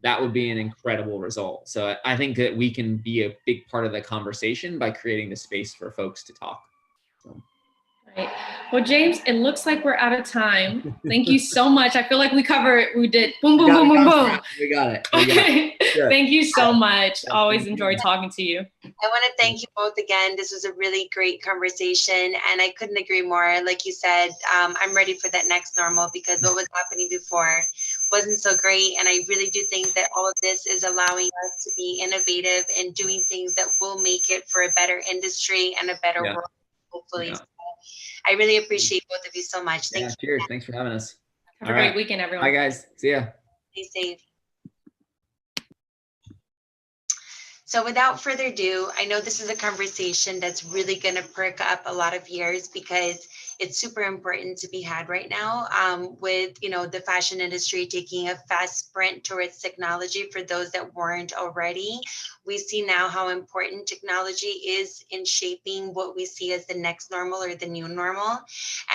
that would be an incredible result. So I think that we can be a big part of the conversation by creating the space for folks to talk. So. Right. Well, James, it looks like we're out of time. Thank you so much. I feel like we did boom, boom, boom, boom, boom. We got it. Sure. Thank you so much. Always enjoy talking to you. I want to thank you both again. This was a really great conversation, and I couldn't agree more. Like you said, I'm ready for that next normal, because what was happening before wasn't so great. And I really do think that all of this is allowing us to be innovative and doing things that will make it for a better industry and a better world, hopefully. Yeah. So I really appreciate both of you so much. Thank you. Cheers. Thanks for having us. Have a great weekend, everyone. Bye, guys. See ya. Stay safe. So without further ado, I know this is a conversation that's really going to perk up a lot of ears, because it's super important to be had right now, with, you know, the fashion industry taking a fast sprint towards technology. For those that weren't already, we see now how important technology is in shaping what we see as the next normal or the new normal.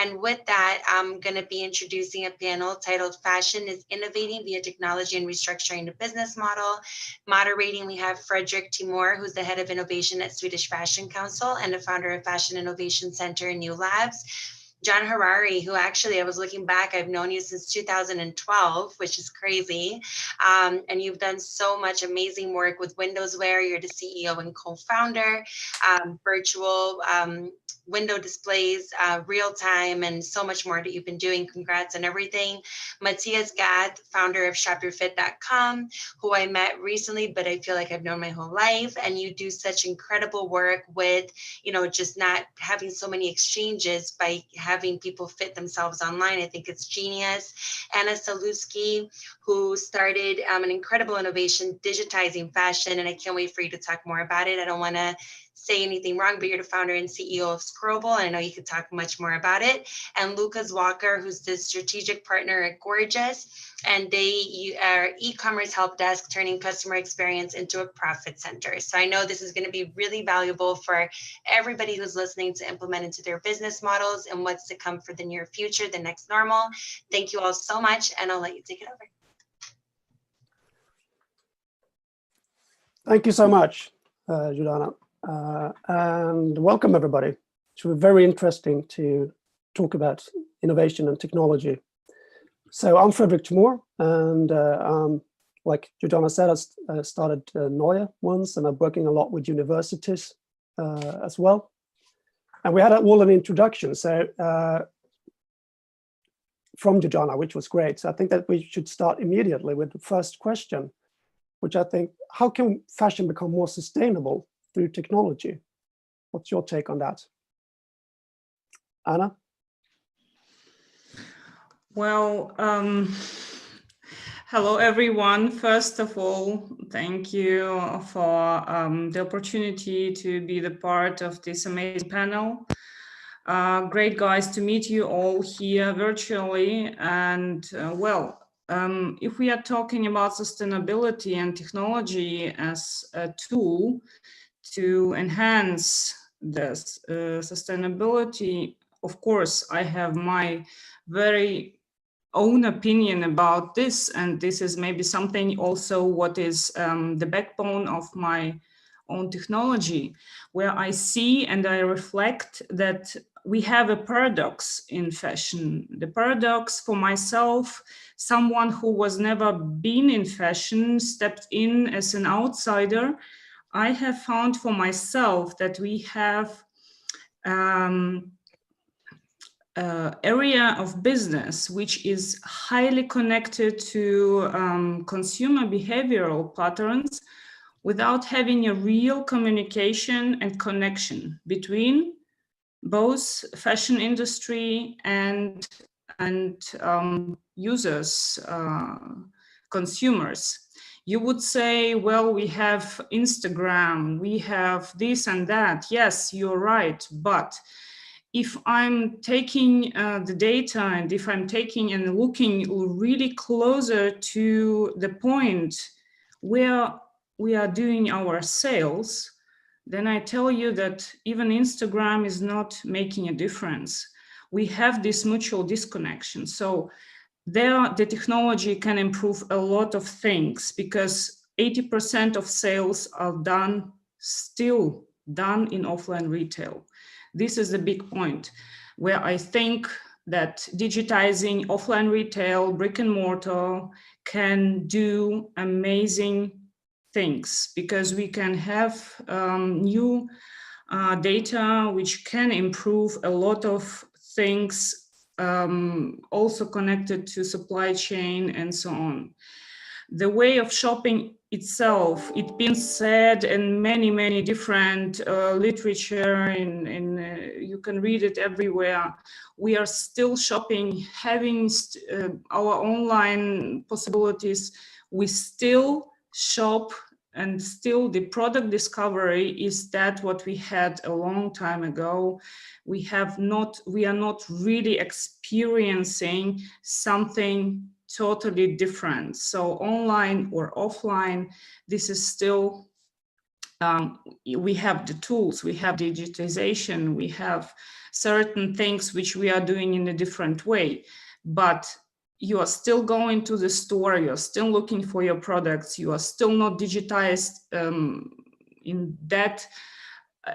And with that, I'm going to be introducing a panel titled Fashion is Innovating via Technology and Restructuring the Business Model. Moderating, we have Frederick Timur, who's the head of innovation at Swedish Fashion Council and the founder of Fashion Innovation Center and New Labs. John Harari, who actually, I was looking back, I've known you since 2012, which is crazy. And you've done so much amazing work with Windows Wear. You're the CEO and co-founder, virtual window displays, real time, and so much more that you've been doing. Congrats on everything. Matthias Gath, founder of shopyourfit.com, who I met recently, but I feel like I've known my whole life. And you do such incredible work with, you know, just not having so many exchanges by having people fit themselves online. I think it's genius. Anna Saluski, who started an incredible innovation, digitizing fashion. And I can't wait for you to talk more about it. I don't want to say anything wrong, but you're the founder and CEO of Scroble, and I know you could talk much more about it. And Lucas Walker, who's the strategic partner at Gorgeous, and they are e-commerce help desk, turning customer experience into a profit center. So I know this is going to be really valuable for everybody who's listening to implement into their business models and what's to come for the near future, the next normal. Thank you all so much, and I'll let you take it over. Thank you so much, Jordana. And welcome everybody. It's very interesting to talk about innovation and technology. So I'm Frederick Timour, and like Jordana said, I started Neue once, and I'm working a lot with universities as well. And we had all an introduction so from Jordana, which was great. So I think that we should start immediately with the first question, which I think, how can fashion become more sustainable through technology? What's your take on that? Anna? Well, hello everyone. First of all, thank you for the opportunity to be the part of this amazing panel. Great guys to meet you all here virtually. And if we are talking about sustainability and technology as a tool to enhance this sustainability, of course, I have my very own opinion about this, and this is maybe something also what is the backbone of my own technology, where I see and I reflect that we have a paradox in fashion. The paradox for myself, someone who was never been in fashion, stepped in as an outsider, I have found for myself that we have area of business which is highly connected to consumer behavioral patterns without having a real communication and connection between both fashion industry and users, consumers. You would say, well, we have Instagram, we have this and that. Yes, you're right. But if I'm taking the data and if I'm taking and looking really closer to the point where we are doing our sales, then I tell you that even Instagram is not making a difference. We have this mutual disconnection. So there, the technology can improve a lot of things because 80% of sales are still done in offline retail. This is the big point where I think that digitizing offline retail, brick and mortar can do amazing things because we can have new data which can improve a lot of things, also connected to supply chain and so on. The way of shopping itself, it's been said in many different literature, you can read it everywhere. We are still shopping, having our online possibilities. We still shop, and still the product discovery is that what we had a long time ago. We are not really experiencing something totally different. So online or offline, this is still, we have the tools, we have digitization, we have certain things which we are doing in a different way, but you are still going to the store, you're still looking for your products, you are still not digitized in that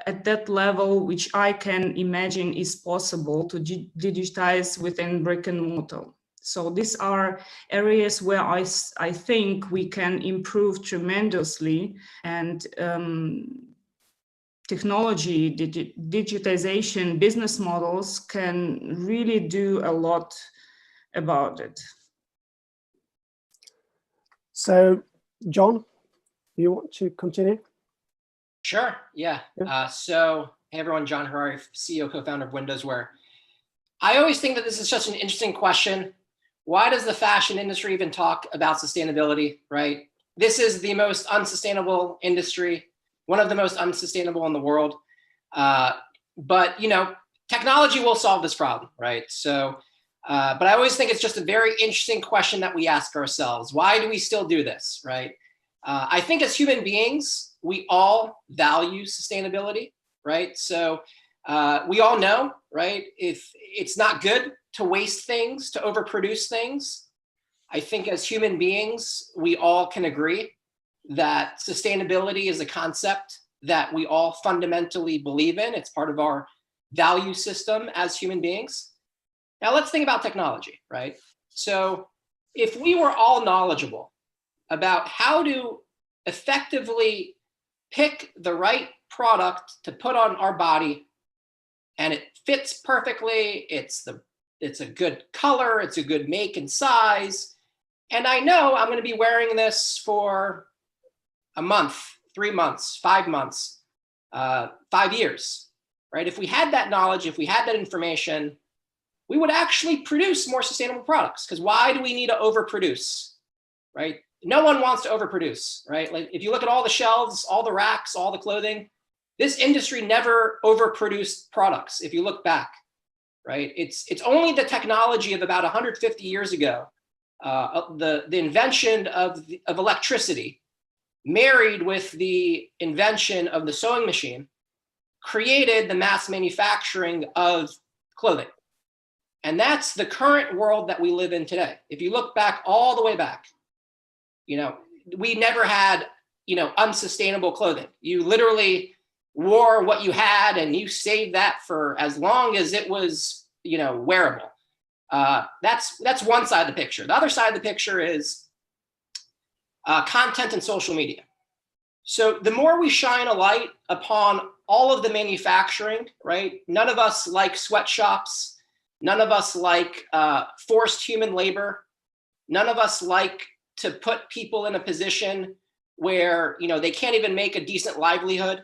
at that level, which I can imagine is possible to digitize within brick and mortar. So these are areas where I think we can improve tremendously, and technology, digitization, business models can really do a lot about it. So, John, you want to continue? Sure, yeah. So, hey everyone, John Harari, CEO, co-founder of Windowsware. I always think that this is such an interesting question. Why does the fashion industry even talk about sustainability, right? This is the most unsustainable industry, one of the most unsustainable in the world. But, you know, technology will solve this problem, right? So, but I always think it's just a very interesting question that we ask ourselves. Why do we still do this, right? I think as human beings, we all value sustainability, right? So we all know, right? If it's not good to waste things, to overproduce things. I think as human beings, we all can agree that sustainability is a concept that we all fundamentally believe in. It's part of our value system as human beings. Now let's think about technology, right? So if we were all knowledgeable about how to effectively pick the right product to put on our body, and it fits perfectly, it's a good color, it's a good make and size, and I know I'm going to be wearing this for a month, 3 months, 5 months, 5 years, right? If we had that knowledge, if we had that information, we would actually produce more sustainable products. Because why do we need to overproduce, right? No one wants to overproduce, right? Like if you look at all the shelves, all the racks, all the clothing, this industry never overproduced products. If you look back, right? It's only the technology of about 150 years ago, the invention of electricity, married with the invention of the sewing machine, created the mass manufacturing of clothing. And that's the current world that we live in today. If you look back all the way back, you know, we never had, you know, unsustainable clothing. You literally wore what you had and you saved that for as long as it was, you know, wearable. That's one side of the picture. The other side of the picture is content and social media. So the more we shine a light upon all of the manufacturing, right? None of us like sweatshops. None of us like forced human labor. None of us like to put people in a position where, you know, they can't even make a decent livelihood,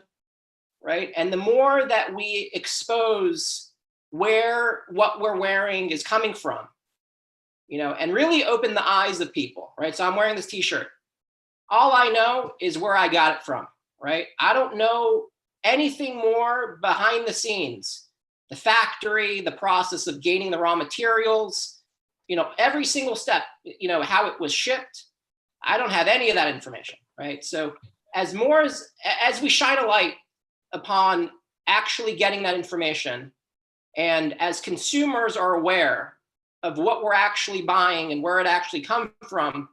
right? And the more that we expose where what we're wearing is coming from, you know, and really open the eyes of people, right? So I'm wearing this t-shirt. All I know is where I got it from, right? I don't know anything more behind the scenes. The factory, the process of gaining the raw materials, you know, every single step, you know, how it was shipped. I don't have any of that information, right? So as we shine a light upon actually getting that information, and as consumers are aware of what we're actually buying and where it actually comes from,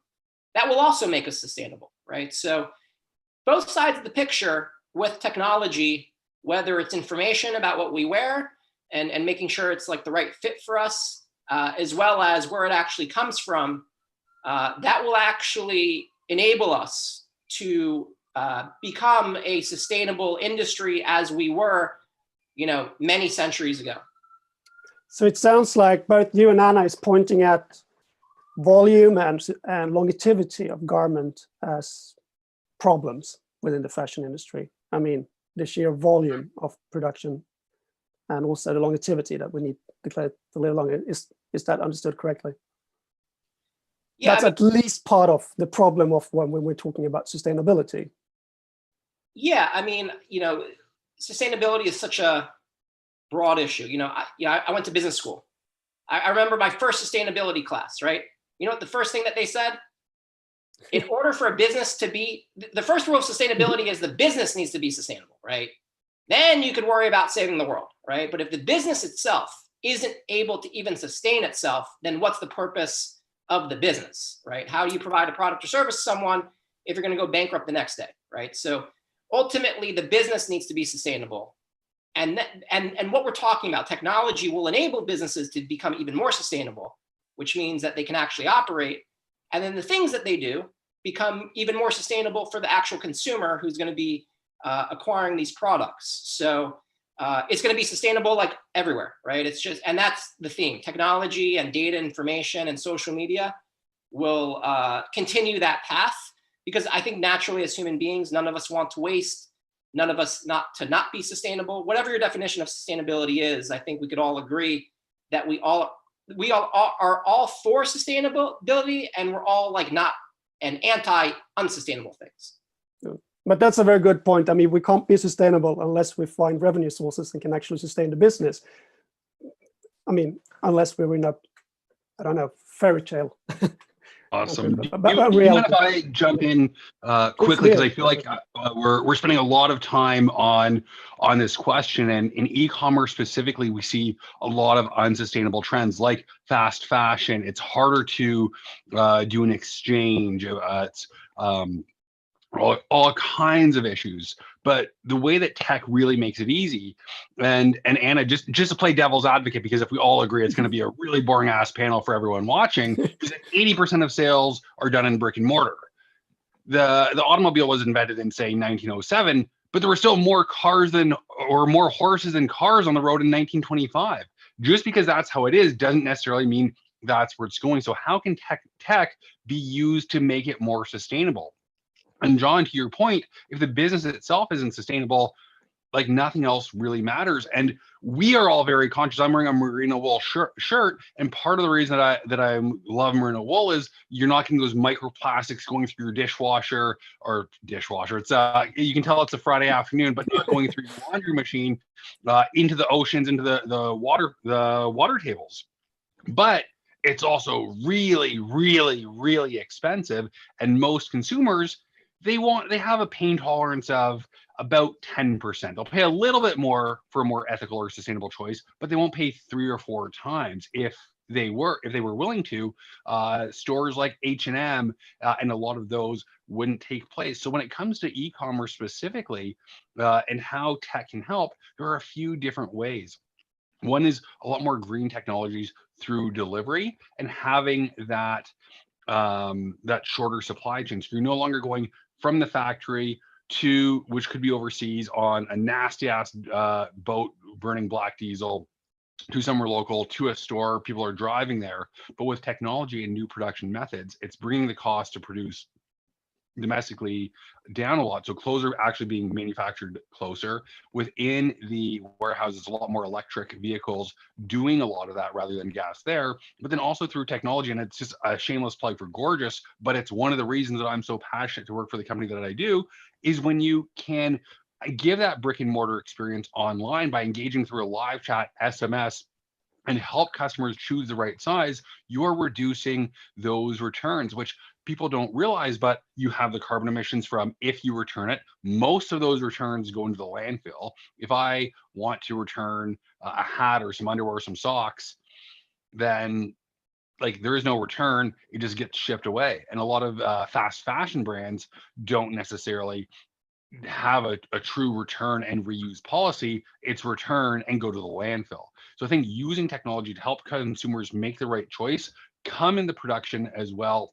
that will also make us sustainable, right? So both sides of the picture with technology, whether it's information about what we wear, and making sure it's like the right fit for us, as well as where it actually comes from, that will actually enable us to become a sustainable industry as we were, you know, many centuries ago. So it sounds like both you and Anna is pointing at volume and longevity of garment as problems within the fashion industry. I mean, the sheer volume of production and also the longevity that we need to live longer. Is that understood correctly? Yeah, that's at least part of the problem of when we're talking about sustainability. Yeah, I mean, you know, sustainability is such a broad issue. You know, I went to business school. I remember my first sustainability class, right? You know what the first thing that they said? In order for a business to be, the first rule of sustainability is the business needs to be sustainable, right? Then you could worry about saving the world, right? But if the business itself isn't able to even sustain itself, then what's the purpose of the business, right? How do you provide a product or service to someone if you're going to go bankrupt the next day, right? So ultimately the business needs to be sustainable. And what we're talking about, technology will enable businesses to become even more sustainable, which means that they can actually operate. And then the things that they do become even more sustainable for the actual consumer who's going to be acquiring these products. So it's going to be sustainable like everywhere, right? It's just, and that's the theme. Technology and data information and social media will continue that path, because I think naturally as human beings, none of us want to waste, none of us not be sustainable. Whatever your definition of sustainability is, I think we could all agree that we all are all for sustainability, and we're all like not and anti-unsustainable things. But that's a very good point. I mean, we can't be sustainable unless we find revenue sources and can actually sustain the business. I mean, unless we're in a, I don't know, fairy tale. Awesome. Do you mind if I jump in quickly, because I feel like we're spending a lot of time on this question, and in e-commerce specifically, we see a lot of unsustainable trends like fast fashion. It's harder to do an exchange. It's all kinds of issues. But the way that tech really makes it easy, and Anna, just to play devil's advocate, because if we all agree it's going to be a really boring ass panel for everyone watching, is that 80% of sales are done in brick and mortar. The automobile was invented in, say, 1907, but there were still more more horses than cars on the road in 1925. Just because that's how it is doesn't necessarily mean that's where it's going. So how can tech be used to make it more sustainable? And John, to your point, if the business itself isn't sustainable, like nothing else really matters. And we are all very conscious. I'm wearing a merino wool shirt, and part of the reason that I love merino wool is you're not getting those microplastics going through your dishwasher. It's you can tell it's a Friday afternoon, but not going through your laundry machine into the oceans, into the water tables. But it's also really, really, really expensive, and most consumers, they have a pain tolerance of about 10%. They'll pay a little bit more for a more ethical or sustainable choice, but they won't pay 3 or 4 times if they were willing to. Stores like H&M and a lot of those wouldn't take place. So when it comes to e-commerce specifically and how tech can help, there are a few different ways. One is a lot more green technologies through delivery and having that shorter supply chain. So you're no longer going from the factory to, which could be overseas on a nasty ass boat burning black diesel, to somewhere local, to a store. People are driving there, but with technology and new production methods, it's bringing the cost to produce domestically down a lot. So clothes are actually being manufactured closer within the warehouses. A lot more electric vehicles doing a lot of that rather than gas there, but then also through technology. And it's just a shameless plug for Gorgeous, but it's one of the reasons that I'm so passionate to work for the company that I do, is when you can give that brick and mortar experience online by engaging through a live chat, SMS, and help customers choose the right size, you are reducing those returns, which people don't realize, but you have the carbon emissions from if you return it. Most of those returns go into the landfill. If I want to return a hat or some underwear or some socks, then like there is no return, it just gets shipped away. And a lot of fast fashion brands don't necessarily have a true return and reuse policy. It's return and go to the landfill. So I think using technology to help consumers make the right choice, come in the production as well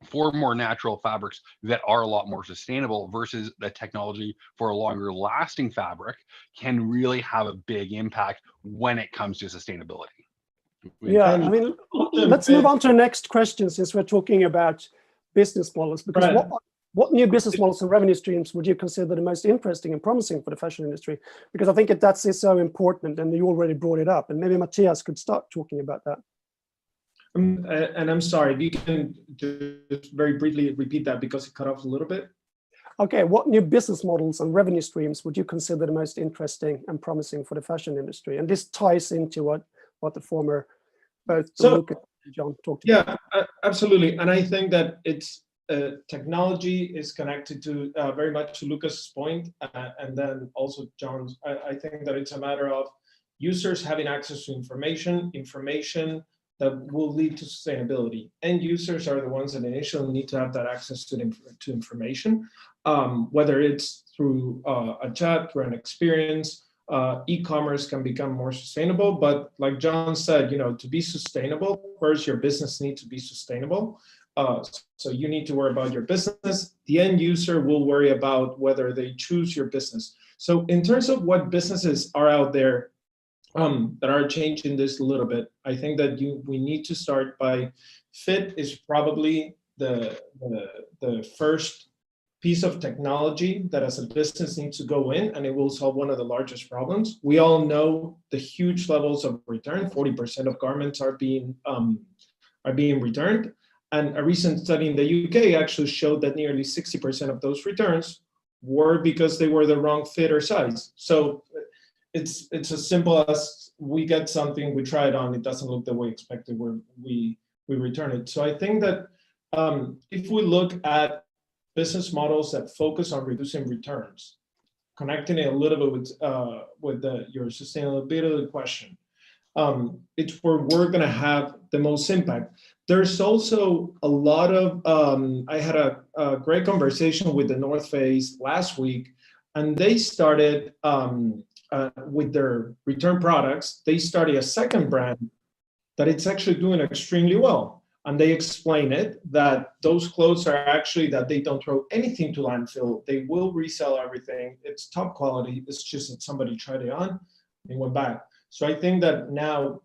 for more natural fabrics that are a lot more sustainable versus the technology for a longer lasting fabric, can really have a big impact when it comes to sustainability. Yeah, I mean, let's move on to the next question, since we're talking about business models, because what new business models and revenue streams would you consider the most interesting and promising for the fashion industry? Because I think that is so important, and you already brought it up, and maybe Matthias could start talking about that. And I'm sorry, if you can just very briefly repeat that because it cut off a little bit. Okay, what new business models and revenue streams would you consider the most interesting and promising for the fashion industry? And this ties into what the former both Luke and John talked about. Yeah, absolutely. And I think that it's technology is connected to very much to Lucas's point, and then also John's. I think that it's a matter of users having access to information that will lead to sustainability. End users are the ones that initially need to have that access to information, whether it's through a chat, through an experience. E-commerce can become more sustainable, but like John said, to be sustainable, first your business needs to be sustainable. So you need to worry about your business. The end user will worry about whether they choose your business. So in terms of what businesses are out there that are changing this a little bit, I think that we need to start by fit is probably the first piece of technology that as a business needs to go in, and it will solve one of the largest problems. We all know the huge levels of return. 40% of garments are being returned. And a recent study in the UK actually showed that nearly 60% of those returns were because they were the wrong fit or size. So it's as simple as we get something, we try it on, it doesn't look the way expected, we return it. So I think that if we look at business models that focus on reducing returns, connecting it a little bit with your sustainability question, it's where we're going to have the most impact. There's also a lot of, I had a great conversation with the North Face last week, and they started with their return products, they started a second brand that it's actually doing extremely well. And they explain it, that those clothes are actually that they don't throw anything to landfill. They will resell everything. It's top quality. It's just that somebody tried it on, they went back. So I think that now,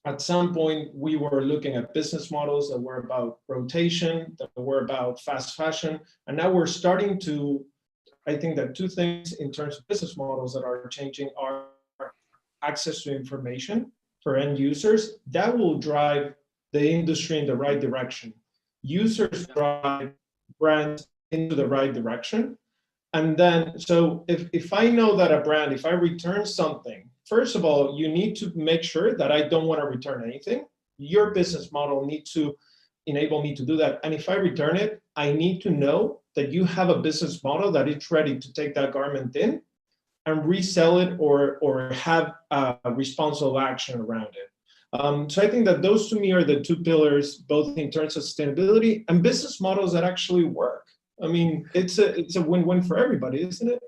at some point, we were looking at business models that were about rotation, that were about fast fashion. And now we're starting to, I think that two things in terms of business models that are changing are access to information for end users. That will drive the industry in the right direction. Users drive brands into the right direction. And then, so if I know that a brand, if I return something, first of all, you need to make sure that I don't want to return anything. Your business model needs to enable me to do that. And if I return it, I need to know that you have a business model that is ready to take that garment in and resell it or have a responsible action around it. So I think that those to me are the two pillars, both in terms of sustainability and business models that actually work. I mean, it's a win-win for everybody, isn't it?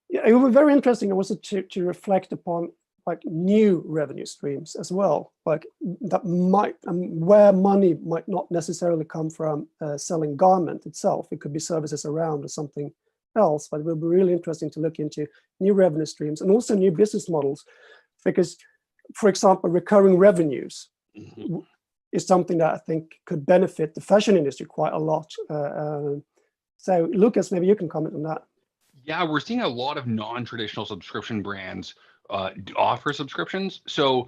Yeah, it was very interesting also to reflect upon like new revenue streams as well, like that might, where money might not necessarily come from selling garment itself. It could be services around or something else, but it will be really interesting to look into new revenue streams and also new business models, because, for example, recurring revenues is something that I think could benefit the fashion industry quite a lot. So Lucas, maybe you can comment on that. Yeah, we're seeing a lot of non-traditional subscription brands offer subscriptions. So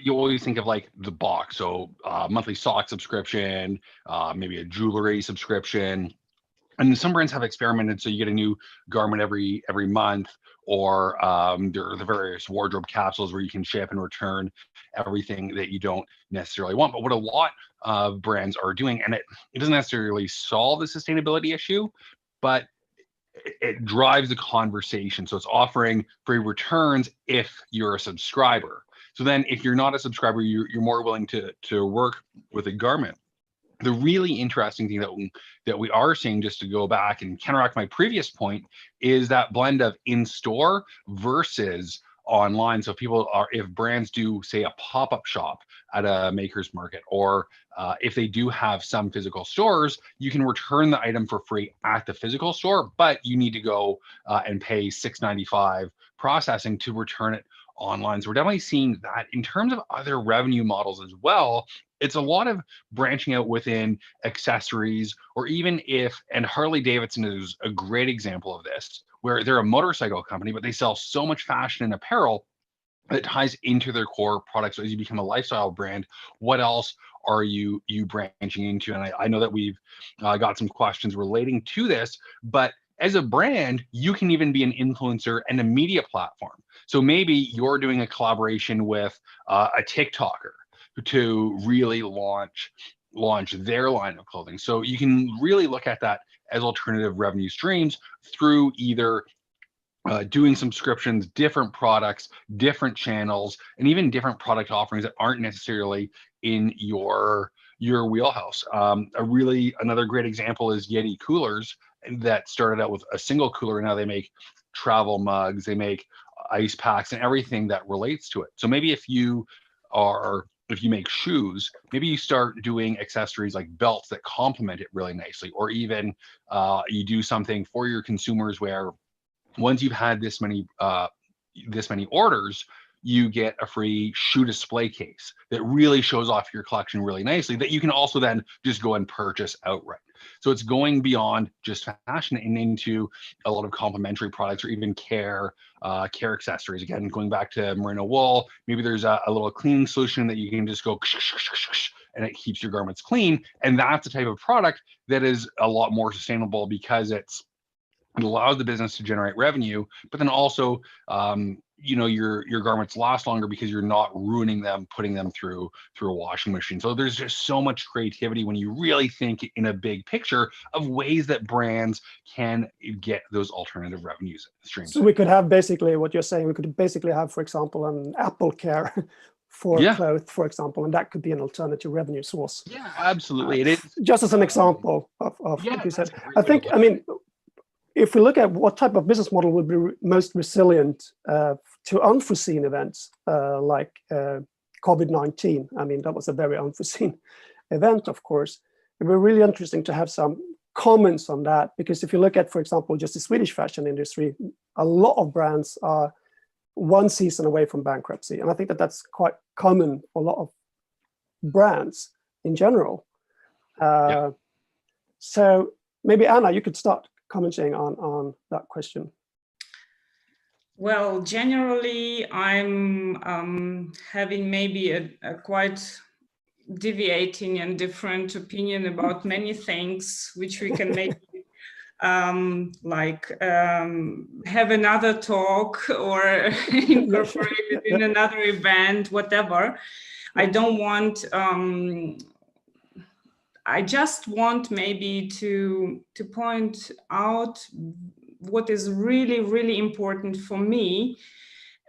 you always think of like the box, so monthly sock subscription, maybe a jewelry subscription. And some brands have experimented, so you get a new garment every month, or there are the various wardrobe capsules where you can ship and return everything that you don't necessarily want. But what a lot of brands are doing, and it doesn't necessarily solve the sustainability issue, but it drives the conversation. So it's offering free returns if you're a subscriber. So then if you're not a subscriber, you're more willing to work with a garment. The really interesting thing that we are seeing, just to go back and counteract my previous point, is that blend of in-store versus online. So if brands do, say, a pop-up shop at a maker's market, or if they do have some physical stores, you can return the item for free at the physical store, but you need to go and pay $6.95 processing to return it online. So we're definitely seeing that. In terms of other revenue models as well, it's a lot of branching out within accessories, or even and Harley Davidson is a great example of this, where they're a motorcycle company, but they sell so much fashion and apparel that ties into their core products. So as you become a lifestyle brand, what else are you branching into? And I know that we've got some questions relating to this, but as a brand, you can even be an influencer and a media platform. So maybe you're doing a collaboration with a TikToker to really launch their line of clothing. So you can really look at that as alternative revenue streams through either doing subscriptions, different products, different channels, and even different product offerings that aren't necessarily in your wheelhouse. Another great example is Yeti coolers that started out with a single cooler, and now they make travel mugs, they make ice packs, and everything that relates to it. So maybe if you make shoes, maybe you start doing accessories like belts that complement it really nicely, or even you do something for your consumers where once you've had this many orders, you get a free shoe display case that really shows off your collection really nicely that you can also then just go and purchase outright. So it's going beyond just fashion and into a lot of complementary products, or even care accessories. Again, going back to merino wool, maybe there's a little cleaning solution that you can just go and it keeps your garments clean. And that's the type of product that is a lot more sustainable because it allows the business to generate revenue, but then also, your garments last longer because you're not ruining them, putting them through a washing machine. So there's just so much creativity when you really think in a big picture of ways that brands can get those alternative revenue streams. So we could have basically what you're saying. We could basically have, for example, an Apple Care for clothes, for example, and that could be an alternative revenue source. Yeah, absolutely. It is just as an example of what you said. I mean, if we look at what type of business model would be most resilient to unforeseen events like COVID-19, I mean, that was a very unforeseen event, of course. It would be really interesting to have some comments on that, because if you look at, for example, just the Swedish fashion industry, a lot of brands are one season away from bankruptcy. And I think that that's quite common for a lot of brands in general. So maybe Anna, you could start commenting on that question. Well, generally, I'm having maybe a quite deviating and different opinion about many things, which we can maybe have another talk or incorporate it in another event, whatever. I don't want. I just want maybe to point out what is really, really important for me,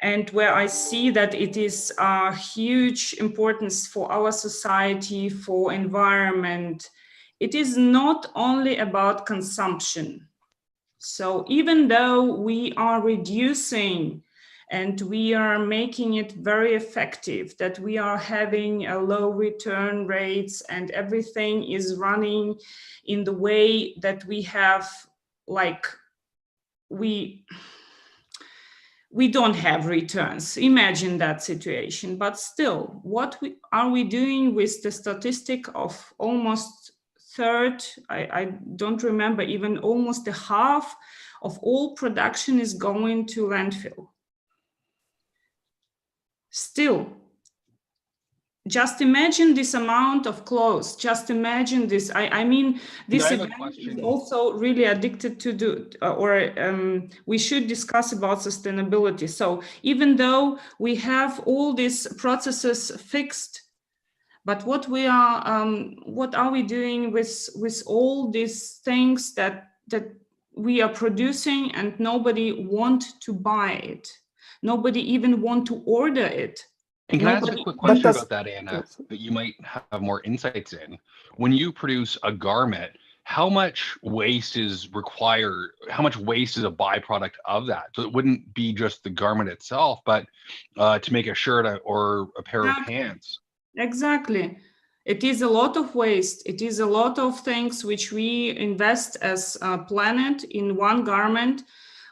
and where I see that it is a huge importance for our society, for environment. It is not only about consumption. So even though we are reducing and we are making it very effective, that we are having a low return rates and everything is running in the way that we have, like, we don't have returns. Imagine that situation. But still, what are we doing with the statistic of almost third, I don't remember, even almost a half of all production is going to landfill. Still, just imagine this amount of clothes. Just imagine this. I mean, this event is also really addicted to we should discuss about sustainability. So even though we have all these processes fixed, but what are we doing with all these things that we are producing and nobody want to buy it? Nobody even want to order it. And can I ask a quick question about that, Anna, that you might have more insights in? When you produce a garment, how much waste is required? How much waste is a byproduct of that? So it wouldn't be just the garment itself, but to make a shirt or a pair of pants. Exactly. It is a lot of waste. It is a lot of things which we invest as a planet in one garment,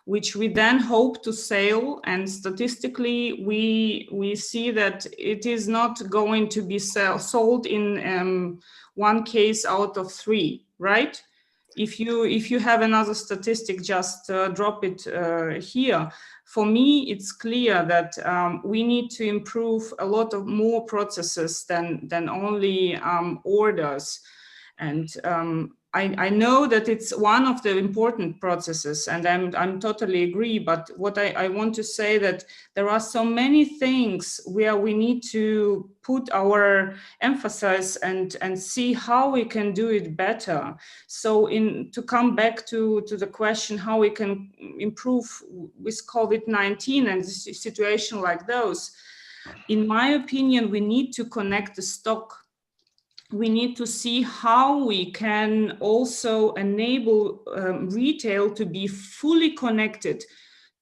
which we then hope to sell. And statistically, we see that it is not going to be sold in one case out of 3, right? If you have another statistic, just drop it here. For me, it's clear that we need to improve a lot of more processes than only orders. And I know that it's one of the important processes, and I'm totally agree. But what I want to say that there are so many things where we need to put our emphasis and see how we can do it better. So to come back to the question how we can improve with COVID-19 and situation like those, in my opinion, we need to connect the stock. We need to see how we can also enable retail to be fully connected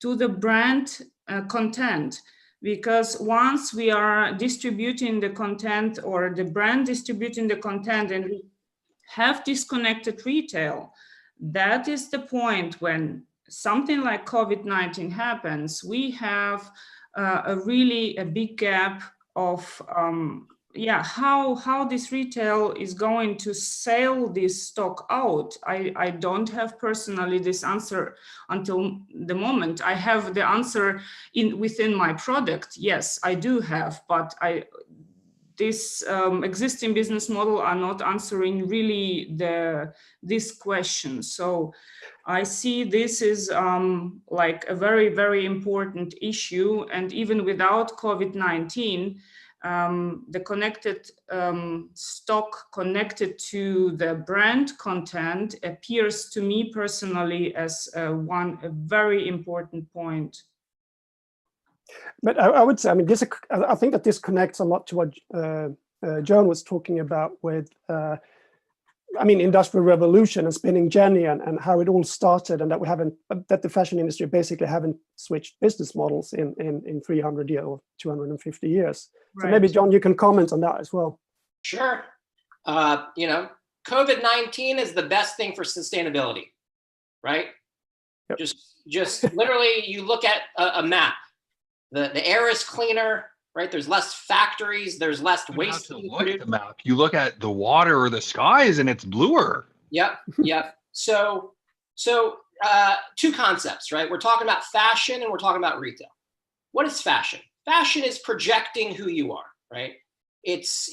to the brand content. Because once we are distributing the content or the brand distributing the content and we have disconnected retail, that is the point when something like COVID-19 happens, we have a big gap of how this retail is going to sell this stock out. I don't have personally this answer until the moment. I have the answer within my product. Yes, I do have, but this existing business model are not answering really this question. So I see this is like a very, very important issue. And even without COVID-19, the connected stock connected to the brand content appears to me personally as a very important point. But I would say, I mean, I think that this connects a lot to what Joan was talking about with, I mean, Industrial Revolution and Spinning Jenny and how it all started, and that the fashion industry basically haven't switched business models in 300 years or 250 years. So maybe, John, you can comment on that as well. Sure. COVID-19 is the best thing for sustainability, right? Yep. Just literally, you look at a map. The air is cleaner, right? There's less factories. There's less waste. Look at the map. You look at the water or the skies, and it's bluer. Yep. So two concepts, right? We're talking about fashion and we're talking about retail. What is fashion? Fashion is projecting who you are, right?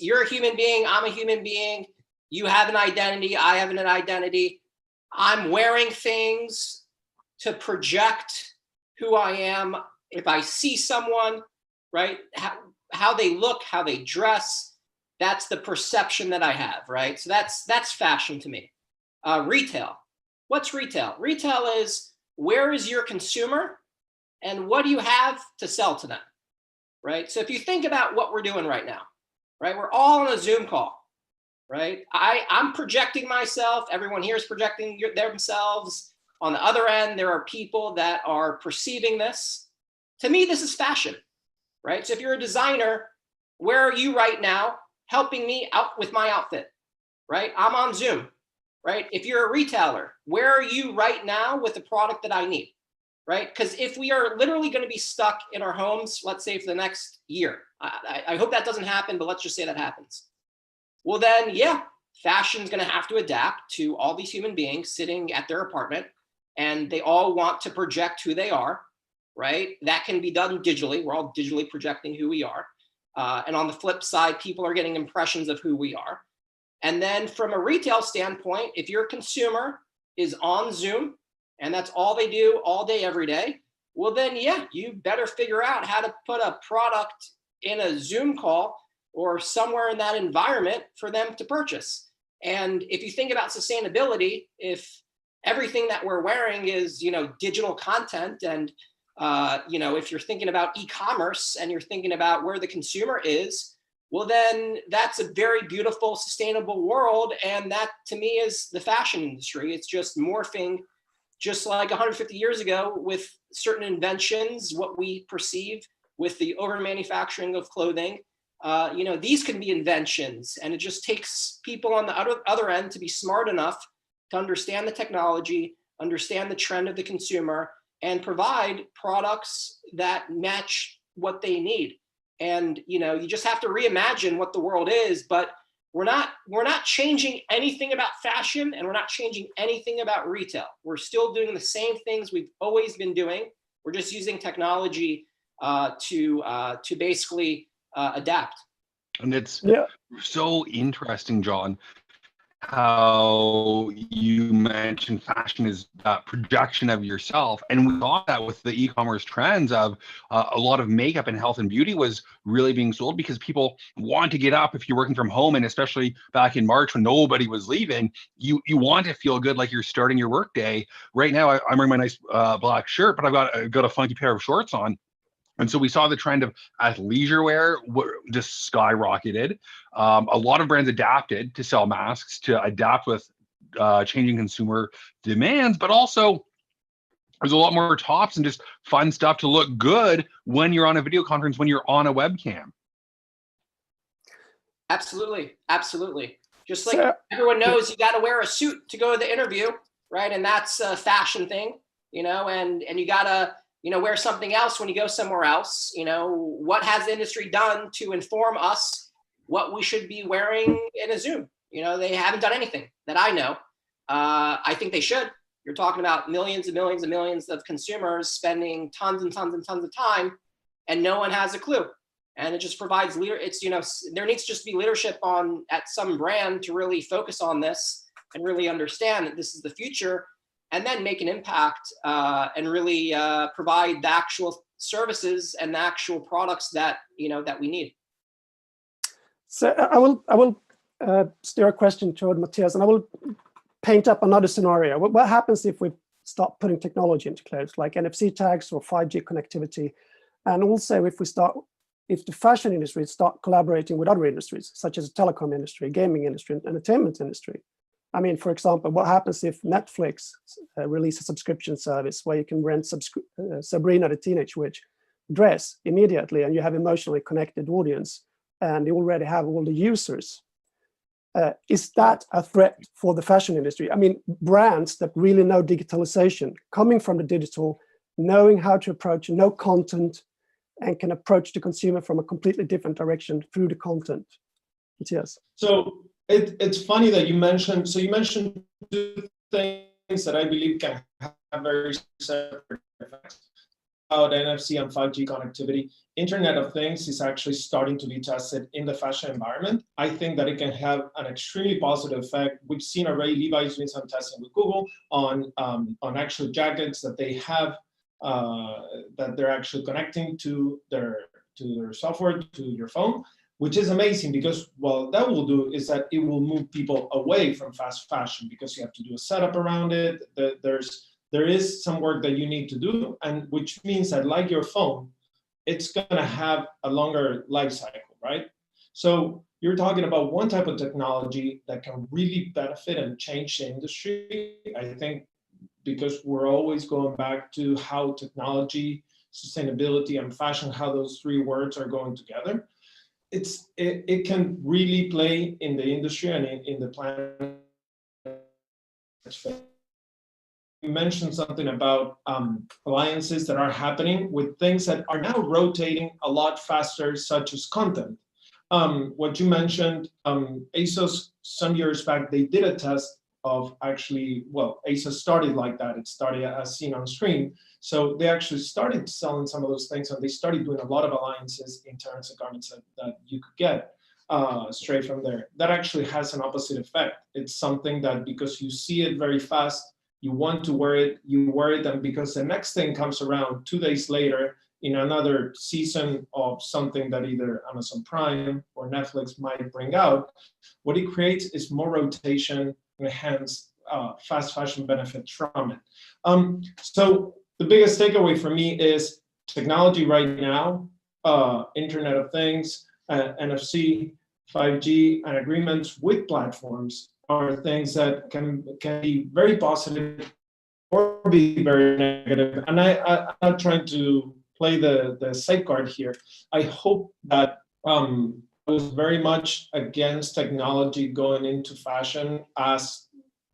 You're a human being. I'm a human being. You have an identity. I have an identity. I'm wearing things to project who I am. If I see someone, right, how they look, how they dress, that's the perception that I have, right? So that's fashion to me. Retail. What's retail? Retail is, where is your consumer and what do you have to sell to them, right? So if you think about what we're doing right now, right, we're all on a Zoom call, right? I'm projecting myself. Everyone here is projecting themselves. On the other end, there are people that are perceiving this. To me, this is fashion, right? So if you're a designer, where are you right now helping me out with my outfit, right? I'm on Zoom, right? If you're a retailer, where are you right now with the product that I need, right? Because if we are literally going to be stuck in our homes, let's say for the next year, I hope that doesn't happen, but let's just say that happens. Well, then, yeah, fashion's going to have to adapt to all these human beings sitting at their apartment, and they all want to project who they are. Right? That can be done digitally. We're all digitally projecting who we are. And on the flip side, people are getting impressions of who we are. And then from a retail standpoint, if your consumer is on Zoom and that's all they do all day, every day, well then, yeah, you better figure out how to put a product in a Zoom call or somewhere in that environment for them to purchase. And if you think about sustainability, if everything that we're wearing is, digital content, and if you're thinking about e-commerce and you're thinking about where the consumer is, well, then that's a very beautiful, sustainable world. And that to me is the fashion industry. It's just morphing, just like 150 years ago with certain inventions, what we perceive with the over manufacturing of clothing. These can be inventions, and it just takes people on the other end to be smart enough to understand the technology, understand the trend of the consumer, and provide products that match what they need. And you just have to reimagine what the world is, but we're not changing anything about fashion, and we're not changing anything about retail. We're still doing the same things we've always been doing. We're just using technology to basically adapt. And it's so interesting, John, how you mentioned fashion is that projection of yourself. And we saw that with the e-commerce trends of a lot of makeup and health and beauty was really being sold because people want to get up if you're working from home. And especially back in March when nobody was leaving, you want to feel good like you're starting your work day. Right now, I'm wearing my nice black shirt, but I've got a funky pair of shorts on. And so we saw the trend of athleisure wear just skyrocketed. A lot of brands adapted to sell masks, to adapt with changing consumer demands, but also there's a lot more tops and just fun stuff to look good when you're on a video conference, when you're on a webcam. Absolutely, absolutely. Just like everyone knows, you got to wear a suit to go to the interview, right? And that's a fashion thing, you know, and you got to, you know, wear something else when you go somewhere else. You know, what has the industry done to inform us what we should be wearing in a Zoom? You know, they haven't done anything that I know. I think they should. You're talking about millions and millions and millions of consumers spending tons and tons and tons of time, and no one has a clue. And it just provides it's, you know, there needs to just be leadership at some brand to really focus on this and really understand that this is the future, and then make an impact and really provide the actual services and the actual products that, you know, that we need. So I will steer a question toward Matthias, and I will paint up another scenario. What happens if we start putting technology into clothes, like NFC tags or 5G connectivity, and also if the fashion industry start collaborating with other industries, such as the telecom industry, gaming industry, and entertainment industry? I mean, for example, what happens if Netflix releases a subscription service where you can rent Sabrina the Teenage Witch dress immediately, and you have emotionally connected audience, and you already have all the users? Is that a threat for the fashion industry? I mean, brands that really know digitalization, coming from the digital, knowing how to approach, know content, and can approach the consumer from a completely different direction through the content. Matthias. So it's funny that you mentioned two things that I believe can have very separate effects. About NFC and 5G connectivity, Internet of Things is actually starting to be tested in the fashion environment. I think that it can have an extremely positive effect. We've seen already Levi's doing some testing with Google on actual jackets that they have that they're actually connecting to their software, to your phone, which is amazing because what that will do is that it will move people away from fast fashion because you have to do a setup around it. There is some work that you need to do, and which means that, like your phone, it's going to have a longer life cycle, right? So you're talking about one type of technology that can really benefit and change the industry. I think because we're always going back to how technology, sustainability, and fashion, how those three words are going together. It can really play in the industry and in the planet. You mentioned something about alliances that are happening with things that are now rotating a lot faster, such as content. What you mentioned, ASOS, some years back, they did a test of actually, well, ASOS started like that. It started as seen on screen. So they actually started selling some of those things, and they started doing a lot of alliances in terms of garments that you could get straight from there. That actually has an opposite effect. It's something that because you see it very fast, you want to wear it, you wear it, and because the next thing comes around 2 days later in another season of something that either Amazon Prime or Netflix might bring out, what it creates is more rotation and hence fast fashion benefits from it. So the biggest takeaway for me is technology right now, Internet of Things, NFC, 5G, and agreements with platforms are things that can be very positive or be very negative. And I'm not trying to play the safeguard here. I hope that I was very much against technology going into fashion as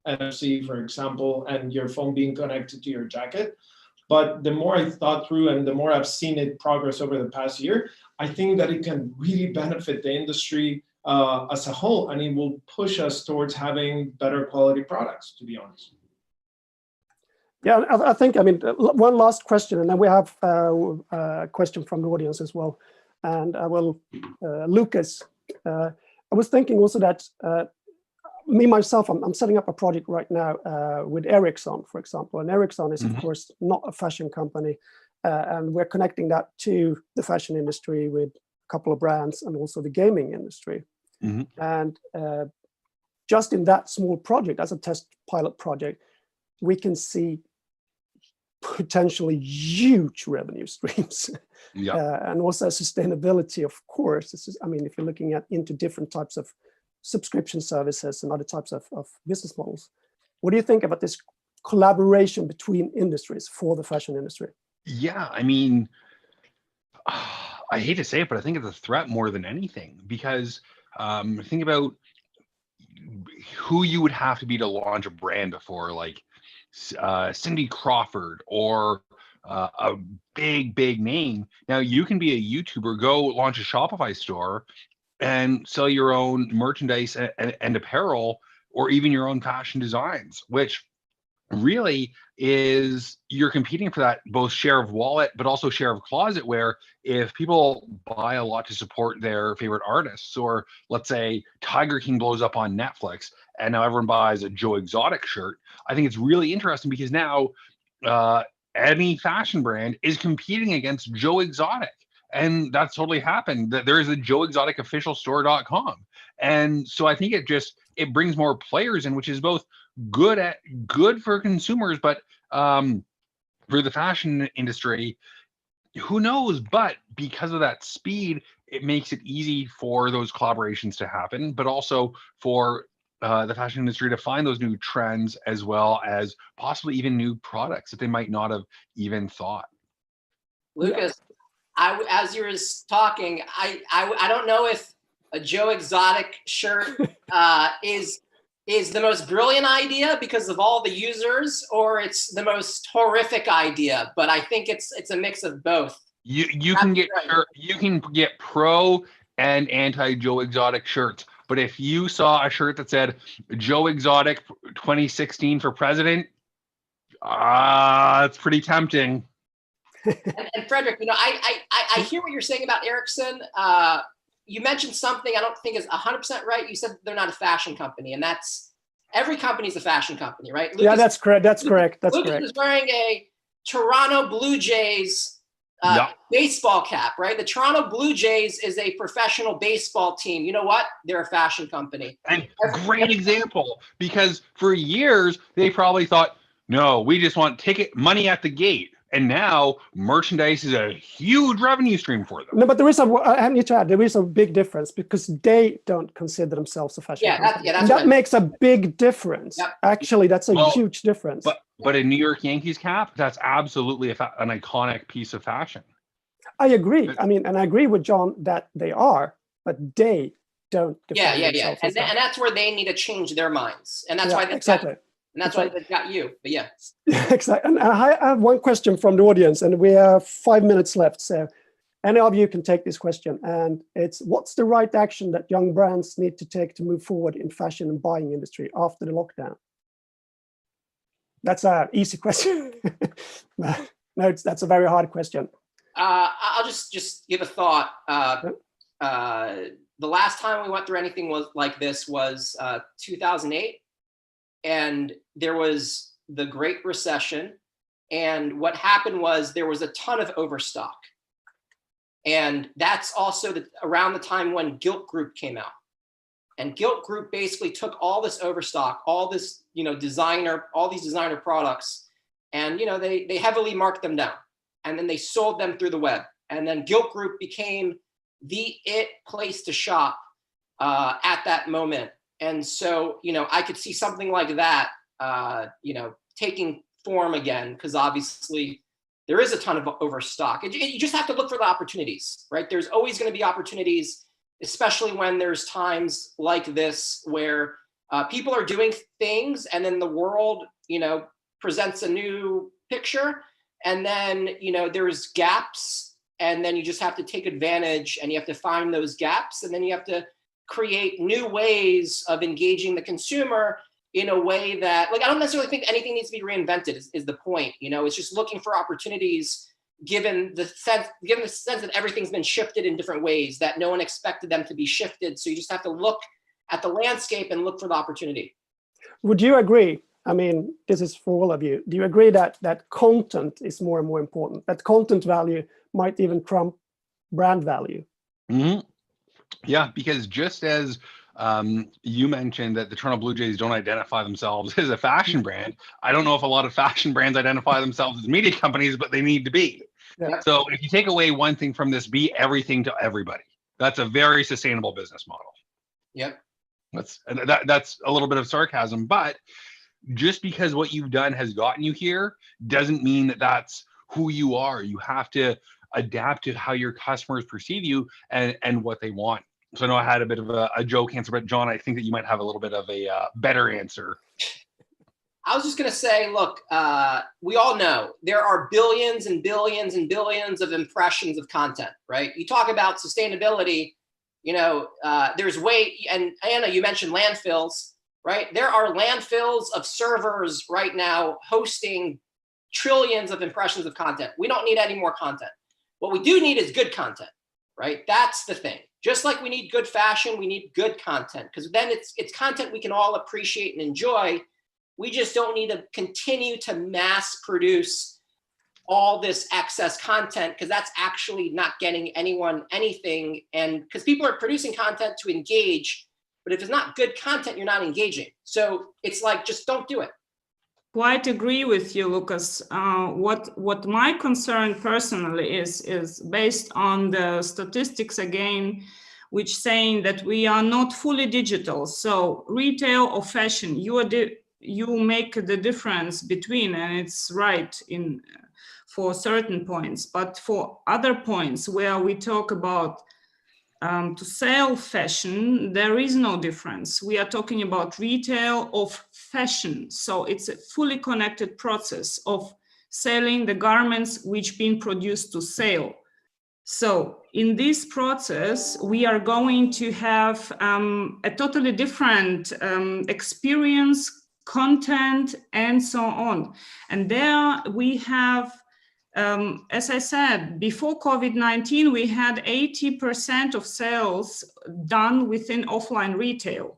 NFC, for example, and your phone being connected to your jacket. But the more I thought through and the more I've seen it progress over the past year, I think that it can really benefit the industry as a whole, and it will push us towards having better quality products, to be honest. Yeah, I think, I mean, one last question, and then we have a question from the audience as well. And I will, Lucas, I was thinking also that me myself, I'm setting up a project right now with Ericsson, for example. And Ericsson is, of course, not a fashion company. And we're connecting that to the fashion industry with a couple of brands and also the gaming industry. And just in that small project, as a test pilot project, we can see potentially huge revenue streams. And also sustainability, of course. This is, I mean, if you're looking into different types of subscription services and other types of business models. What do you think about this collaboration between industries for the fashion industry? Yeah, I mean, I hate to say it, but I think it's a threat more than anything, because think about who you would have to be to launch a brand before, like Cindy Crawford or a big name. Now you can be a YouTuber, go launch a Shopify store and sell your own merchandise and apparel, or even your own fashion designs, which really is, you're competing for that both share of wallet, but also share of closet, where if people buy a lot to support their favorite artists, or let's say Tiger King blows up on Netflix and now everyone buys a Joe Exotic shirt, I think it's really interesting because now any fashion brand is competing against Joe Exotic. And that's totally happened. There is a joeexoticofficialstore.com. And so I think it brings more players in, which is both good for consumers, but for the fashion industry, who knows? But because of that speed, it makes it easy for those collaborations to happen, but also for the fashion industry to find those new trends, as well as possibly even new products that they might not have even thought. Lucas, as you were talking, I don't know if a Joe Exotic shirt is the most brilliant idea because of all the users, or it's the most horrific idea. But I think it's a mix of both. You can get pro and anti Joe Exotic shirts, but if you saw a shirt that said Joe Exotic 2016 for president, it's pretty tempting. And Frederick, I hear what you're saying about Ericsson. You mentioned something I don't think is 100% right. You said they're not a fashion company, and every company is a fashion company, right? Lucas, yeah, that's correct. That's correct. Lucas is wearing a Toronto Blue Jays baseball cap, right? The Toronto Blue Jays is a professional baseball team. You know what? They're a fashion company. And great example, because for years they probably thought, no, we just want ticket money at the gate. And now merchandise is a huge revenue stream for them. No, but I need to add, there is a big difference, because they don't consider themselves a fashion company. And that makes a big difference. Yep. Actually, that's a huge difference. But a New York Yankees cap, that's absolutely an iconic piece of fashion. I agree. I mean, and I agree with John that they are, but they don't define themselves as that. And that's where they need to change their minds. And that's why And that's why they've got you, but yeah. Exactly. And I have one question from the audience, and we have 5 minutes left. So any of you can take this question. And it's, what's the right action that young brands need to take to move forward in fashion and buying industry after the lockdown? That's an easy question. No, that's a very hard question. I'll just give a thought. The last time we went through anything like this was 2008. And there was the Great Recession. And what happened was there was a ton of overstock. And that's also around the time when Gilt Group came out. And Gilt Group basically took all this overstock, all this, all these designer products, and they heavily marked them down. And then they sold them through the web. And then Gilt Group became the place to shop at that moment. And so, I could see something like that, taking form again, because obviously there is a ton of overstock. You just have to look for the opportunities, right? There's always going to be opportunities, especially when there's times like this where people are doing things and then the world, presents a new picture, and then, there's gaps, and then you just have to take advantage, and you have to find those gaps, and then you have to create new ways of engaging the consumer in a way that, I don't necessarily think anything needs to be reinvented is the point. It's just looking for opportunities given the sense that everything's been shifted in different ways that no one expected them to be shifted. So you just have to look at the landscape and look for the opportunity. Would you agree? I mean, this is for all of you. Do you agree that content is more and more important? That content value might even trump brand value? Mm-hmm. Yeah, because just as you mentioned that the Toronto Blue Jays don't identify themselves as a fashion brand, I don't know if a lot of fashion brands identify themselves as media companies, but they need to be. Yeah. So if you take away one thing from this, be everything to everybody. That's a very sustainable business model. Yep. That's a little bit of sarcasm, but just because what you've done has gotten you here doesn't mean that that's who you are. You have to adapt to how your customers perceive you and what they want. So I know I had a bit of a joke answer, but John, I think that you might have a little bit of a better answer. I was just going to say, look, we all know there are billions and billions and billions of impressions of content, right? You talk about sustainability, you know, there's and Anna, you mentioned landfills, right? There are landfills of servers right now hosting trillions of impressions of content. We don't need any more content. What we do need is good content, right? That's the thing. Just like we need good fashion, we need good content, because then it's content we can all appreciate and enjoy. We just don't need to continue to mass produce all this excess content, because that's actually not getting anyone anything. And because people are producing content to engage, but if it's not good content, you're not engaging. So it's like, just don't do it. Quite agree with you, Lucas. What my concern personally is based on the statistics again, which saying that we are not fully digital. So retail or fashion, you make the difference between, and it's right for certain points, but for other points where we talk about to sell fashion, there is no difference. We are talking about retail of fashion. So it's a fully connected process of selling the garments which been produced to sale. So in this process, we are going to have a totally different experience, content, and so on. And there we have, as I said, before COVID-19, we had 80% of sales done within offline retail.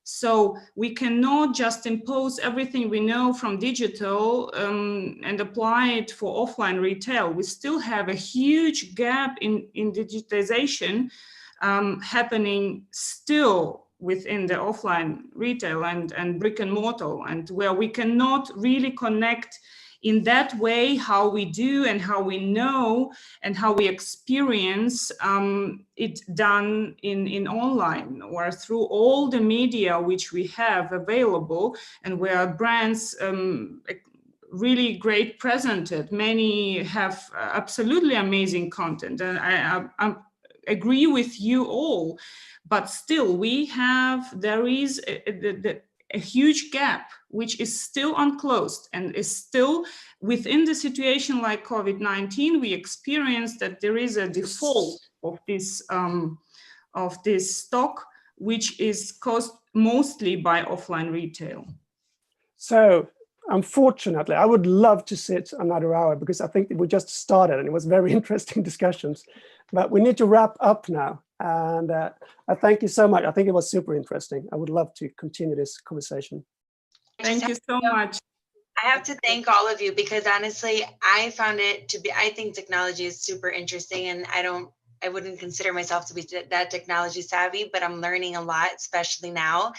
So we cannot just impose everything we know from digital and apply it for offline retail. We still have a huge gap in digitization happening still within the offline retail and brick and mortar, and where we cannot really connect in that way how we do and how we know and how we experience it done in online or through all the media which we have available, and where brands really great presented. Many have absolutely amazing content, and I agree with you all, but still there is a huge gap which is still unclosed and is still within the situation like COVID-19. We experience that there is a default of this stock, which is caused mostly by offline retail. So unfortunately, I would love to sit another hour, because I think we just started and it was very interesting discussions, but we need to wrap up now. And I thank you so much. I think it was super interesting. I would love to continue this conversation. Thank you so much. I have to thank all of you, because honestly, I found it to be, I think technology is super interesting, and I wouldn't consider myself to be that technology savvy, but I'm learning a lot, especially now.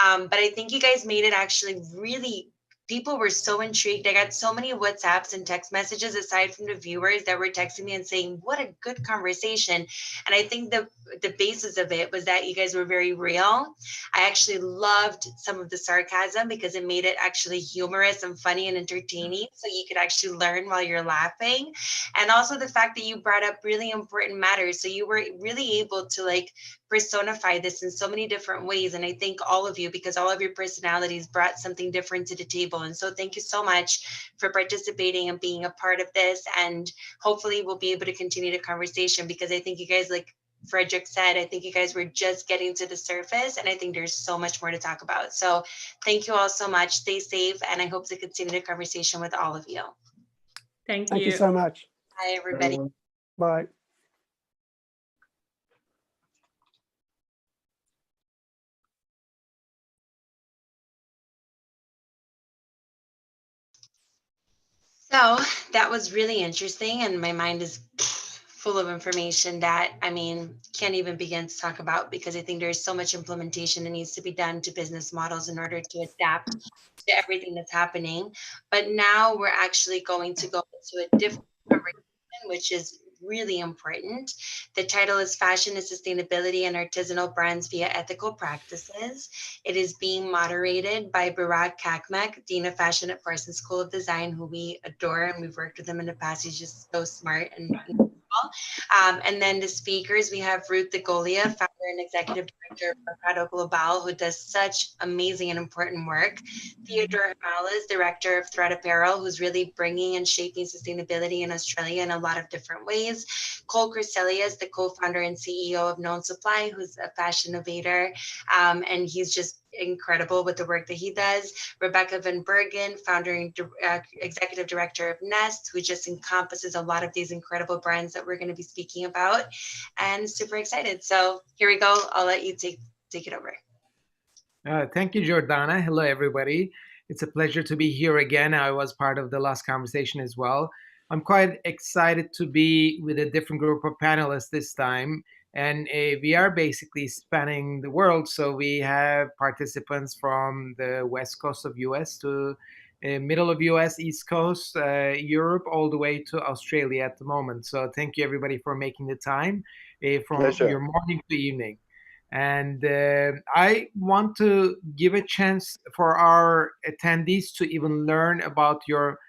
But I think you guys made it actually really, people were so intrigued. I got so many WhatsApps and text messages aside from the viewers that were texting me and saying, what a good conversation. And I think the basis of it was that you guys were very real. I actually loved some of the sarcasm, because it made it actually humorous and funny and entertaining. So you could actually learn while you're laughing. And also the fact that you brought up really important matters. So you were really able to like personify this in so many different ways. And I thank all of you, because all of your personalities brought something different to the table. And so thank you so much for participating and being a part of this. And hopefully we'll be able to continue the conversation, because I think you guys, like Frederick said, I think you guys were just getting to the surface, and I think there's so much more to talk about. So thank you all so much. Stay safe, and I hope to continue the conversation with all of you. Thank you. Thank you so much. Bye, everybody. Bye. So that was really interesting, and my mind is full of information that, I mean, can't even begin to talk about, because I think there's so much implementation that needs to be done to business models in order to adapt to everything that's happening. But now we're actually going to go into a different conversation, which is really important. The title is Fashion and Sustainability and Artisanal Brands via Ethical Practices. It is being moderated by Barak Kakmak, Dean of Fashion at Parsons School of Design, who we adore, and we've worked with him in the past. He's just so smart and and then the speakers, we have Ruth DeGolia, founder and executive director of Mercado Global, who does such amazing and important work. Theodore Hamales, director of Thread Apparel, who's really bringing and shaping sustainability in Australia in a lot of different ways. Cole Criselius is the co-founder and CEO of Known Supply, who's a fashion innovator, and he's just incredible with the work that he does. Rebecca Van Bergen, founder and executive director of Nest, who just encompasses a lot of these incredible brands that we're going to be speaking about, and super excited. So here we go. I'll let you take it over. Thank you, Jordana. Hello, everybody. It's a pleasure to be here again. I was part of the last conversation as well. I'm quite excited to be with a different group of panelists this time. And we are basically spanning the world. So we have participants from the west coast of US to middle of US, East Coast, Europe, all the way to Australia at the moment. So thank you, everybody, for making the time from Pleasure. your morning to evening. And I want to give a chance for our attendees to even learn about your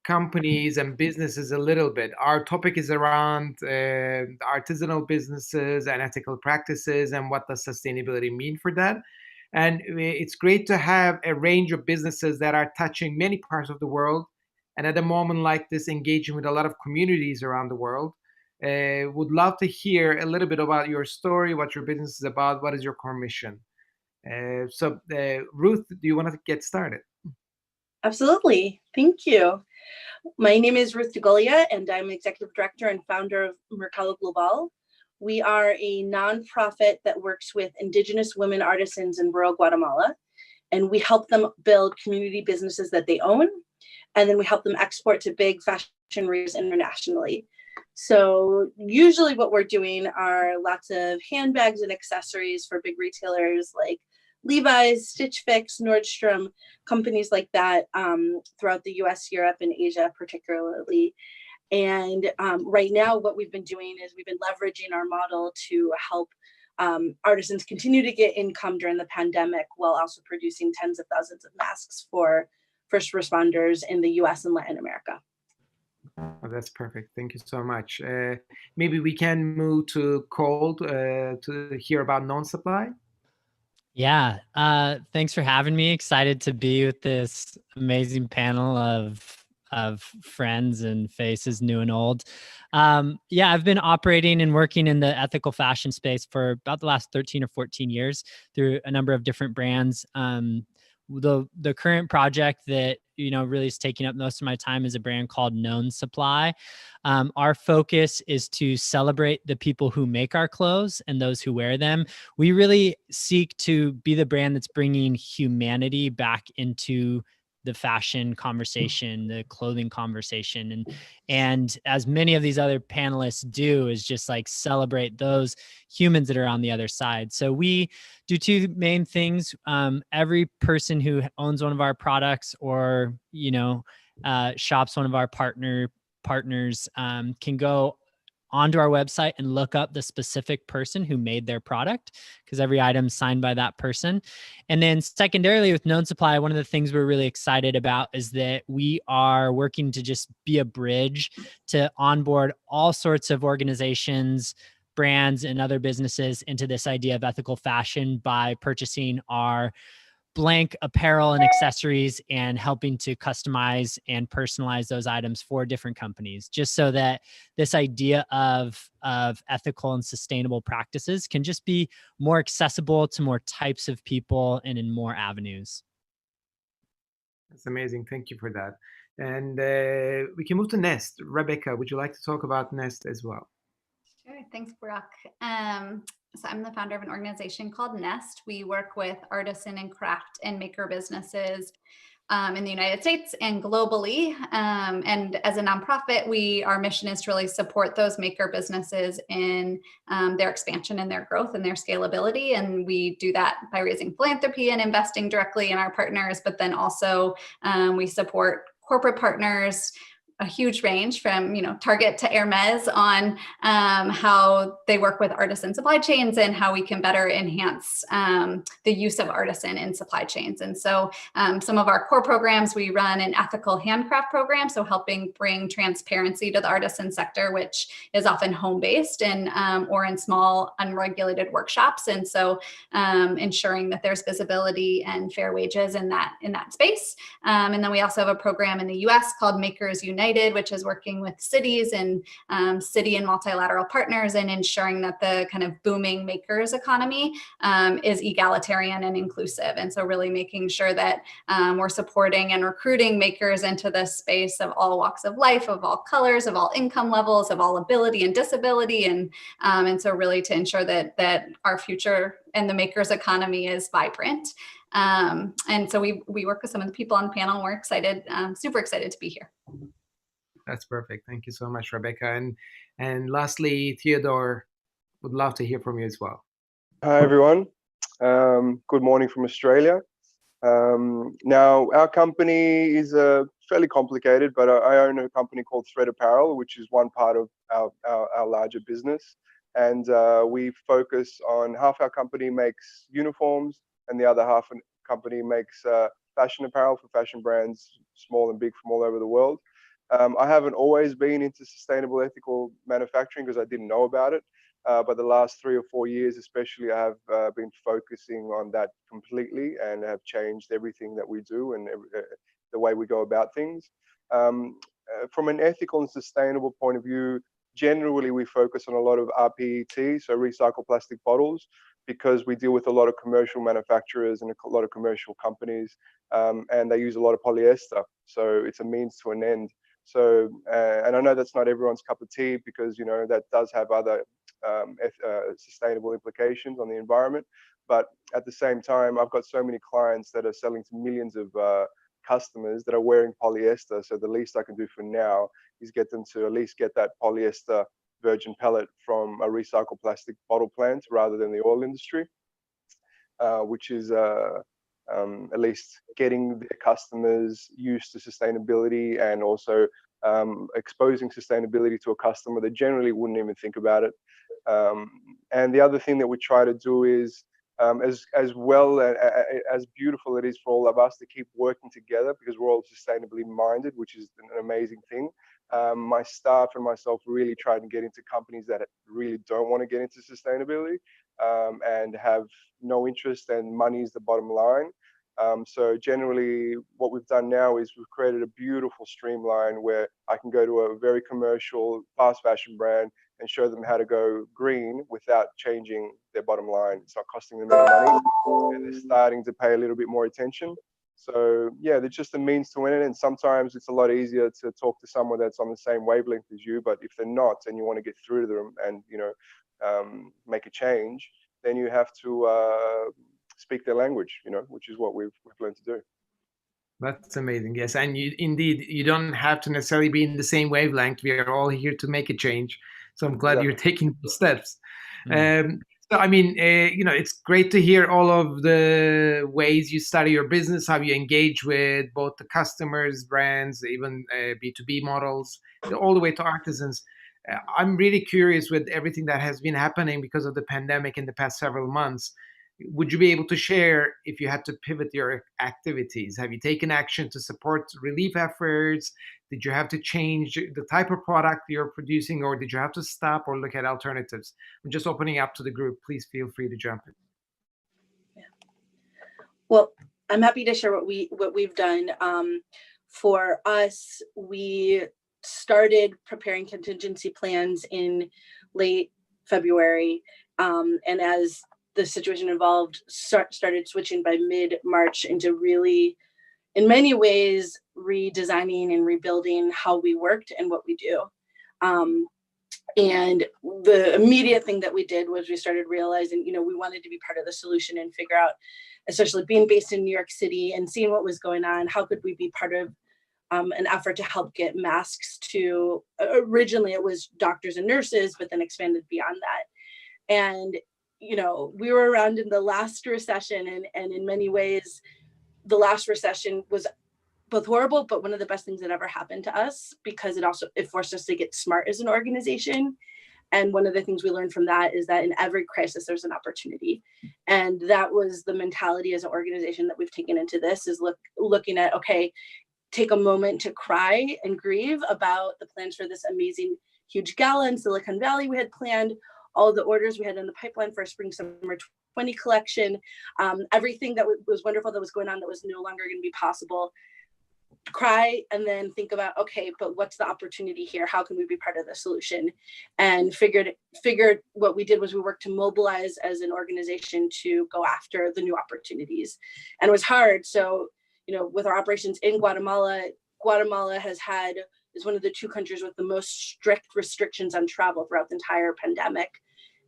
companies and businesses a little bit. Our topic is around artisanal businesses and ethical practices, and what does sustainability mean for that. And it's great to have a range of businesses that are touching many parts of the world, and at a moment like this, engaging with a lot of communities around the world. Would love to hear a little bit about your story, what your business is about, what is your core mission. So Ruth, do you want to get started? Absolutely. Thank you. My name is Ruth DeGolia, and I'm Executive Director and founder of Mercado Global. We are a nonprofit that works with Indigenous women artisans in rural Guatemala, and we help them build community businesses that they own, and then we help them export to big fashion retailers internationally. So usually what we're doing are lots of handbags and accessories for big retailers like Levi's, Stitch Fix, Nordstrom, companies like that throughout the US, Europe, and Asia particularly. And right now what we've been doing is we've been leveraging our model to help artisans continue to get income during the pandemic, while also producing tens of thousands of masks for first responders in the US and Latin America. Oh, that's perfect. Thank you so much. Maybe we can move to Cole to hear about Known Supply. Yeah, thanks for having me. Excited to be with this amazing panel of friends and faces, new and old. Yeah, I've been operating and working in the ethical fashion space for about the last 13 or 14 years through a number of different brands. The current project that really is taking up most of my time is a brand called Known Supply. Our focus is to celebrate the people who make our clothes and those who wear them. We really seek to be the brand that's bringing humanity back into the fashion conversation, the clothing conversation. And as many of these other panelists do, is just like celebrate those humans that are on the other side. So we do two main things. Every person who owns one of our products or, shops one of our partners can go onto our website and look up the specific person who made their product, because every item is signed by that person. And then secondarily, with Known Supply, one of the things we're really excited about is that we are working to just be a bridge to onboard all sorts of organizations, brands, and other businesses into this idea of ethical fashion by purchasing our blank apparel and accessories and helping to customize and personalize those items for different companies, just so that this idea of ethical and sustainable practices can just be more accessible to more types of people and in more avenues. That's amazing. Thank you for that. And we can move to Nest. Rebecca, would you like to talk about Nest as well? Sure. Thanks, Barak. So I'm the founder of an organization called Nest. We work with artisan and craft and maker businesses in the United States and globally. And as a nonprofit, our mission is to really support those maker businesses in their expansion and their growth and their scalability. And we do that by raising philanthropy and investing directly in our partners, but then also we support corporate partners, a huge range from, Target to Hermes on how they work with artisan supply chains and how we can better enhance the use of artisan in supply chains. And so some of our core programs, we run an ethical handcraft program, so helping bring transparency to the artisan sector, which is often home-based and or in small unregulated workshops. And so ensuring that there's visibility and fair wages in that space. And then we also have a program in the US called Makers United, which is working with cities and city and multilateral partners and ensuring that the kind of booming makers economy is egalitarian and inclusive. And so really making sure that we're supporting and recruiting makers into this space of all walks of life, of all colors, of all income levels, of all ability and disability. And so really to ensure that our future and the makers economy is vibrant. And so we work with some of the people on the panel. We're excited, super excited to be here. That's perfect. Thank you so much, Rebecca. And lastly, Theodore, would love to hear from you as well. Hi, everyone. Good morning from Australia. Now, our company is fairly complicated, but I own a company called Thread Apparel, which is one part of our larger business. And we focus on half our company makes uniforms and the other half of the company makes fashion apparel for fashion brands, small and big, from all over the world. I haven't always been into sustainable, ethical manufacturing because I didn't know about it. But the last 3 or 4 years, especially, I have been focusing on that completely and have changed everything that we do and the way we go about things. From an ethical and sustainable point of view, generally we focus on a lot of RPET, so recycled plastic bottles, because we deal with a lot of commercial manufacturers and a lot of commercial companies, and they use a lot of polyester. So it's a means to an end. So, and I know that's not everyone's cup of tea because, that does have other sustainable implications on the environment. But at the same time, I've got so many clients that are selling to millions of customers that are wearing polyester. So the least I can do for now is get them to at least get that polyester virgin pellet from a recycled plastic bottle plant rather than the oil industry, which is at least getting their customers used to sustainability and also exposing sustainability to a customer that generally wouldn't even think about it. And the other thing that we try to do is, as well as beautiful it is for all of us to keep working together because we're all sustainably minded, which is an amazing thing. My staff and myself really try to get into companies that really don't want to get into sustainability and have no interest, and money is the bottom line. So generally what we've done now is we've created a beautiful streamline where I can go to a very commercial fast fashion brand and show them how to go green without changing their bottom line. It's not costing them any money and they're starting to pay a little bit more attention. So yeah, they're just a means to win it. And sometimes it's a lot easier to talk to someone that's on the same wavelength as you, but if they're not and you want to get through to them and, make a change, then you have to speak their language, which is what we've learned to do. That's amazing. Yes. And you don't have to necessarily be in the same wavelength. We are all here to make a change. So I'm glad you're taking the steps. So, I mean, it's great to hear all of the ways you study your business, how you engage with both the customers, brands, even B2B models, all the way to artisans. I'm really curious with everything that has been happening because of the pandemic in the past several months. Would you be able to share if you had to pivot your activities? Have you taken action to support relief efforts? Did you have to change the type of product you're producing, or did you have to stop or look at alternatives? I'm just opening up to the group. Please feel free to jump in. Yeah. Well, I'm happy to share what we've done. For us, we started preparing contingency plans in late February, and as the situation evolved, started switching by mid-March into really, in many ways, redesigning and rebuilding how we worked and what we do. And the immediate thing that we did was we started realizing, we wanted to be part of the solution and figure out, especially being based in New York City and seeing what was going on, how could we be part of an effort to help get masks to, originally it was doctors and nurses, but then expanded beyond that. And, we were around in the last recession, and in many ways, the last recession was both horrible, but one of the best things that ever happened to us, because it forced us to get smart as an organization. And one of the things we learned from that is that in every crisis, there's an opportunity. And that was the mentality as an organization that we've taken into this, is looking at, okay, take a moment to cry and grieve about the plans for this amazing, huge gala in Silicon Valley we had planned, all the orders we had in the pipeline for spring, summer 20 collection, everything that was wonderful that was going on that was no longer going to be possible. Cry and then think about, okay, but what's the opportunity here? How can we be part of the solution? And figured what we did was we worked to mobilize as an organization to go after the new opportunities. And it was hard. So, with our operations in Guatemala is one of the 2 countries with the most strict restrictions on travel throughout the entire pandemic.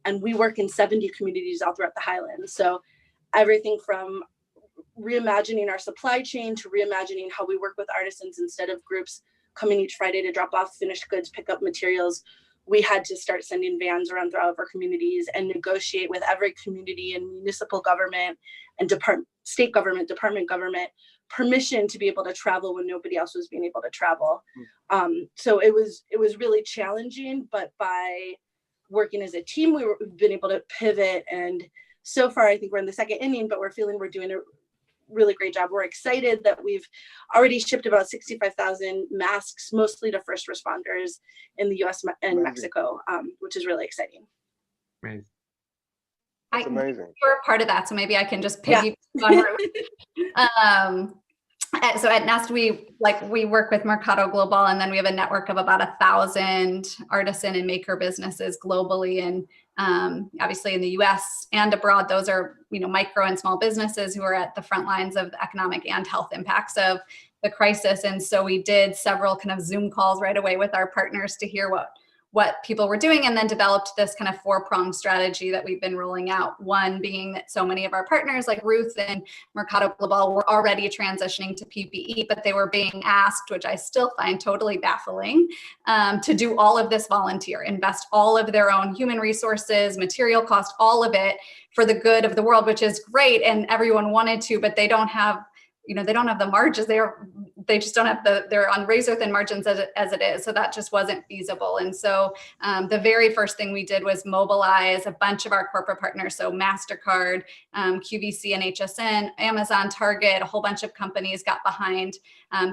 And we work in 70 communities all throughout the highlands. So everything from reimagining our supply chain to reimagining how we work with artisans instead of groups coming each Friday to drop off finished goods, pick up materials. We had to start sending vans around throughout our communities and negotiate with every community and municipal government and state government, department government, permission to be able to travel when nobody else was being able to travel. So it was really challenging, but by working as a team, we've been able to pivot. And so far, I think we're in the second inning, but we're feeling we're doing a really great job. We're excited that we've already shipped about 65,000 masks, mostly to first responders in the US and Mexico, which is really exciting. Amazing. That's amazing. You were a part of that, so maybe I can just piggyback on Ruth. So at Nest, we work with Mercado Global, and then we have a network of about 1,000 artisan and maker businesses globally, and obviously in the U.S. and abroad. Those are micro and small businesses who are at the front lines of the economic and health impacts of the crisis. And so we did several kind of Zoom calls right away with our partners to hear what people were doing, and then developed this kind of 4-pronged strategy that we've been rolling out. One being that so many of our partners like Ruth and Mercado Global were already transitioning to PPE, but they were being asked, which I still find totally baffling, to do all of this volunteer, invest all of their own human resources, material cost, all of it for the good of the world, which is great. And everyone wanted to, but they don't have the margins. They just don't have they're on razor thin margins as it is. So that just wasn't feasible. And so the very first thing we did was mobilize a bunch of our corporate partners. So MasterCard, QVC and HSN, Amazon, Target, a whole bunch of companies got behind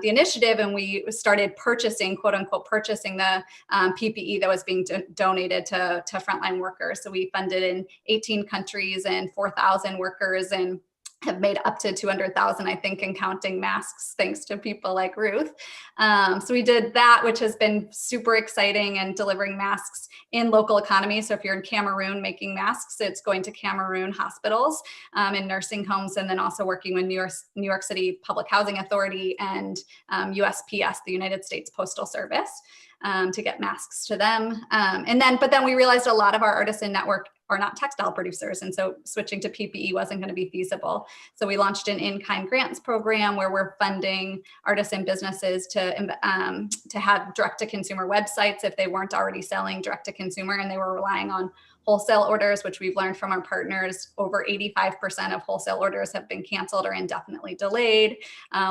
the initiative, and we started purchasing, quote unquote, purchasing the PPE that was being donated to frontline workers. So we funded in 18 countries and 4,000 workers, and have made up to 200,000, I think, and counting masks, thanks to people like Ruth. So we did that, which has been super exciting, and delivering masks in local economies. So if you're in Cameroon making masks, it's going to Cameroon hospitals and nursing homes, and then also working with New York City Public Housing Authority and USPS, the United States Postal Service, to get masks to them. But then we realized a lot of our artisan network are not textile producers. And so switching to PPE wasn't going to be feasible. So we launched an in-kind grants program where we're funding artisan businesses to have direct-to-consumer websites if they weren't already selling direct-to-consumer and they were relying on wholesale orders, which we've learned from our partners. Over 85% of wholesale orders have been canceled or indefinitely delayed,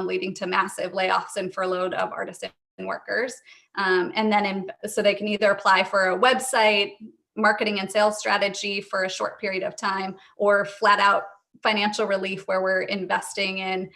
leading to massive layoffs and furloughed of artisan workers. So they can either apply for a website, marketing and sales strategy for a short period of time, or flat out financial relief where we're investing in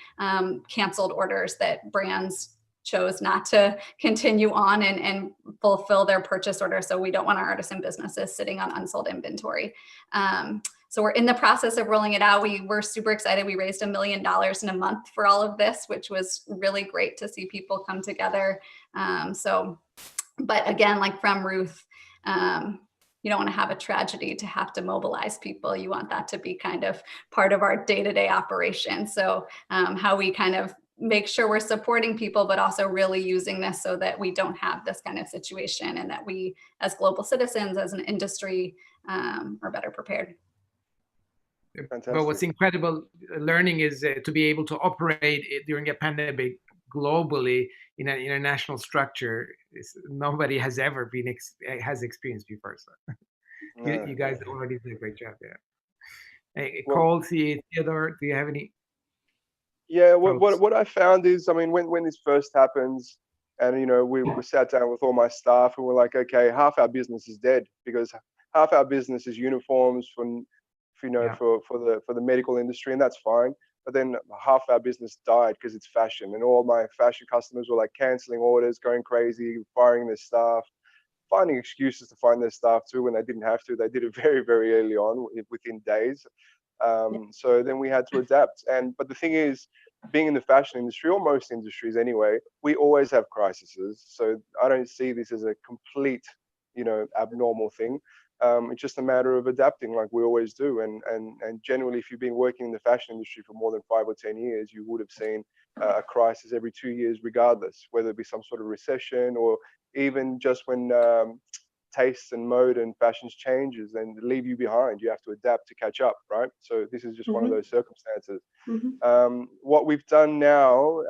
canceled orders that brands chose not to continue on and fulfill their purchase order. So we don't want our artisan businesses sitting on unsold inventory. So we're in the process of rolling it out. We were super excited. We raised $1 million in a month for all of this, which was really great to see people come together. But again, like from Ruth, you don't want to have a tragedy to have to mobilize people. You want that to be kind of part of our day-to-day operation. So how we kind of make sure we're supporting people, but also really using this so that we don't have this kind of situation, and that we, as global citizens, as an industry, are better prepared. But what's incredible learning is to be able to operate during a pandemic globally in an international structure. Nobody has ever has experienced before. So you guys already did a great job there. Hey, Cole, Theodore, do you have any? Yeah, what I found is, I mean, when this first happens, and we sat down with all my staff and we're like, okay, half our business is dead, because half our business is uniforms for the medical industry, and that's fine. But then half our business died because it's fashion, and all my fashion customers were like canceling orders, going crazy, firing their staff, finding excuses to find their staff too when they didn't have to. They did it very, very early on, within days. So then we had to adapt. But the thing is, being in the fashion industry, or most industries anyway, we always have crises. So I don't see this as a complete, abnormal thing. It's just a matter of adapting, like we always do. And generally, if you've been working in the fashion industry for more than 5 or 10 years, you would have seen a crisis every 2 years, regardless, whether it be some sort of recession, or even just when tastes and mode and fashions changes and leave you behind. You have to adapt to catch up, right? So this is just one of those circumstances. What we've done now,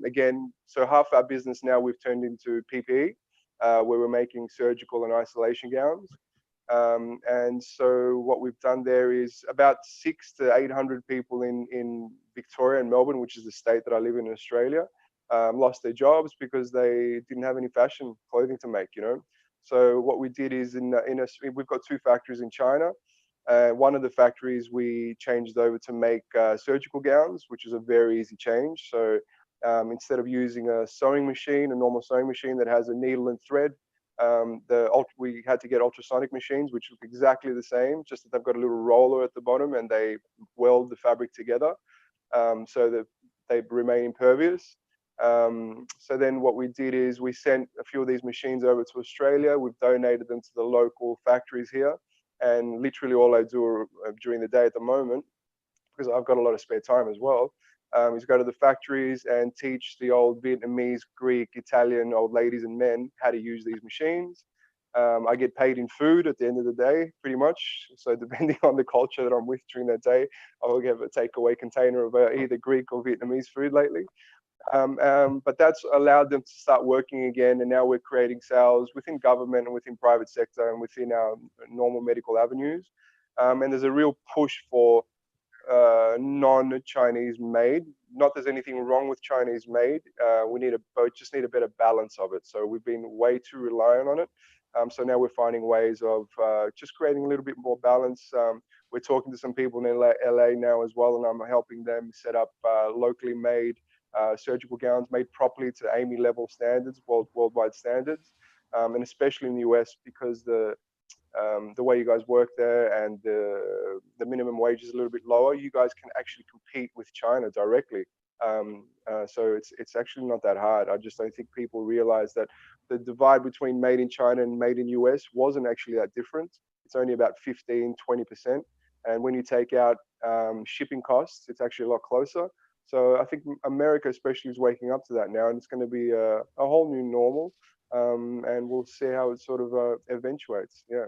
again, so half our business now we've turned into PPE, where we're making surgical and isolation gowns. And so what we've done there is about 600 to 800 people in Victoria and Melbourne, which is the state that I live in Australia, lost their jobs because they didn't have any fashion clothing to make, So what we did is we've got 2 factories in China. One of the factories we changed over to make surgical gowns, which is a very easy change. So instead of using a normal sewing machine that has a needle and thread, we had to get ultrasonic machines, which look exactly the same, just that they've got a little roller at the bottom and they weld the fabric together so that they remain impervious. So then what we did is we sent a few of these machines over to Australia. We've donated them to the local factories here. And literally all I do during the day at the moment, because I've got a lot of spare time as well, is go to the factories and teach the old Vietnamese, Greek, Italian old ladies and men how to use these machines. I get paid in food at the end of the day, pretty much. So depending on the culture that I'm with during that day, I'll have a takeaway container of either Greek or Vietnamese food lately. But that's allowed them to start working again, and now we're creating sales within government and within private sector and within our normal medical avenues. And there's a real push for non-Chinese made. Not there's anything wrong with Chinese made. We just need a better balance of it. So we've been way too reliant on it. So now we're finding ways of just creating a little bit more balance. We're talking to some people in LA now as well, and I'm helping them set up locally made surgical gowns made properly to AAMI level standards, worldwide standards, and especially in the US, because the way you guys work there and the minimum wage is a little bit lower, you guys can actually compete with China directly. So it's actually not that hard. I just don't think people realize that the divide between made in China and made in US wasn't actually that different. It's only about 15-20%. And when you take out shipping costs, it's actually a lot closer. So I think America especially is waking up to that now, and it's going to be a whole new normal, and we'll see how it sort of eventuates. Yeah.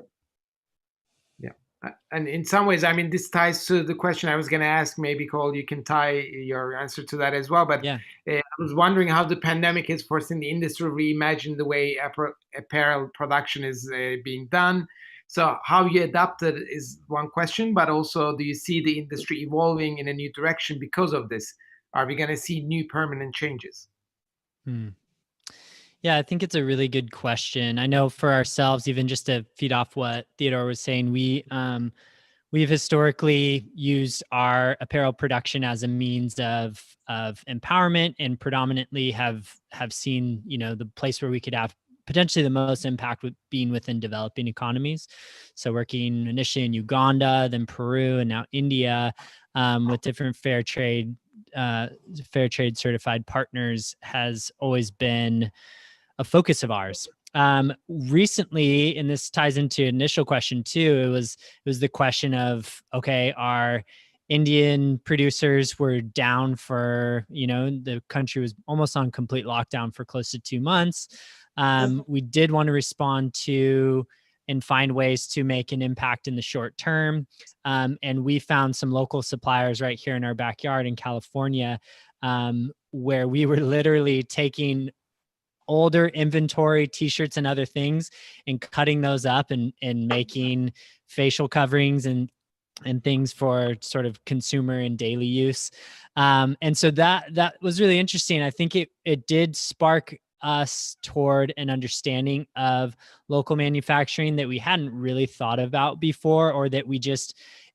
And in some ways, I mean, this ties to the question I was going to ask. Maybe, Cole, you can tie your answer to that as well. But I was wondering how the pandemic is forcing the industry to reimagine the way apparel production is being done. So how you adapted is one question, but also, do you see the industry evolving in a new direction because of this? Are we going to see new permanent changes? Yeah, I think it's a really good question. I know for ourselves, even just to feed off what Theodore was saying, we've historically used our apparel production as a means of empowerment, and predominantly have seen, the place where we could have potentially the most impact with being within developing economies. So working initially in Uganda, then Peru, and now India, with different fair trade certified partners has always been a focus of ours. Recently, and this ties into initial question too, it was the question of, okay, are Indian producers were down for, the country was almost on complete lockdown for close to 2 months. We did want to respond to and find ways to make an impact in the short term. And we found some local suppliers right here in our backyard in California, where we were literally taking older inventory, t-shirts and other things, and cutting those up and making facial coverings and things for sort of consumer and daily use. And so that was really interesting. I think it did spark us toward an understanding of local manufacturing that we hadn't really thought about before, or that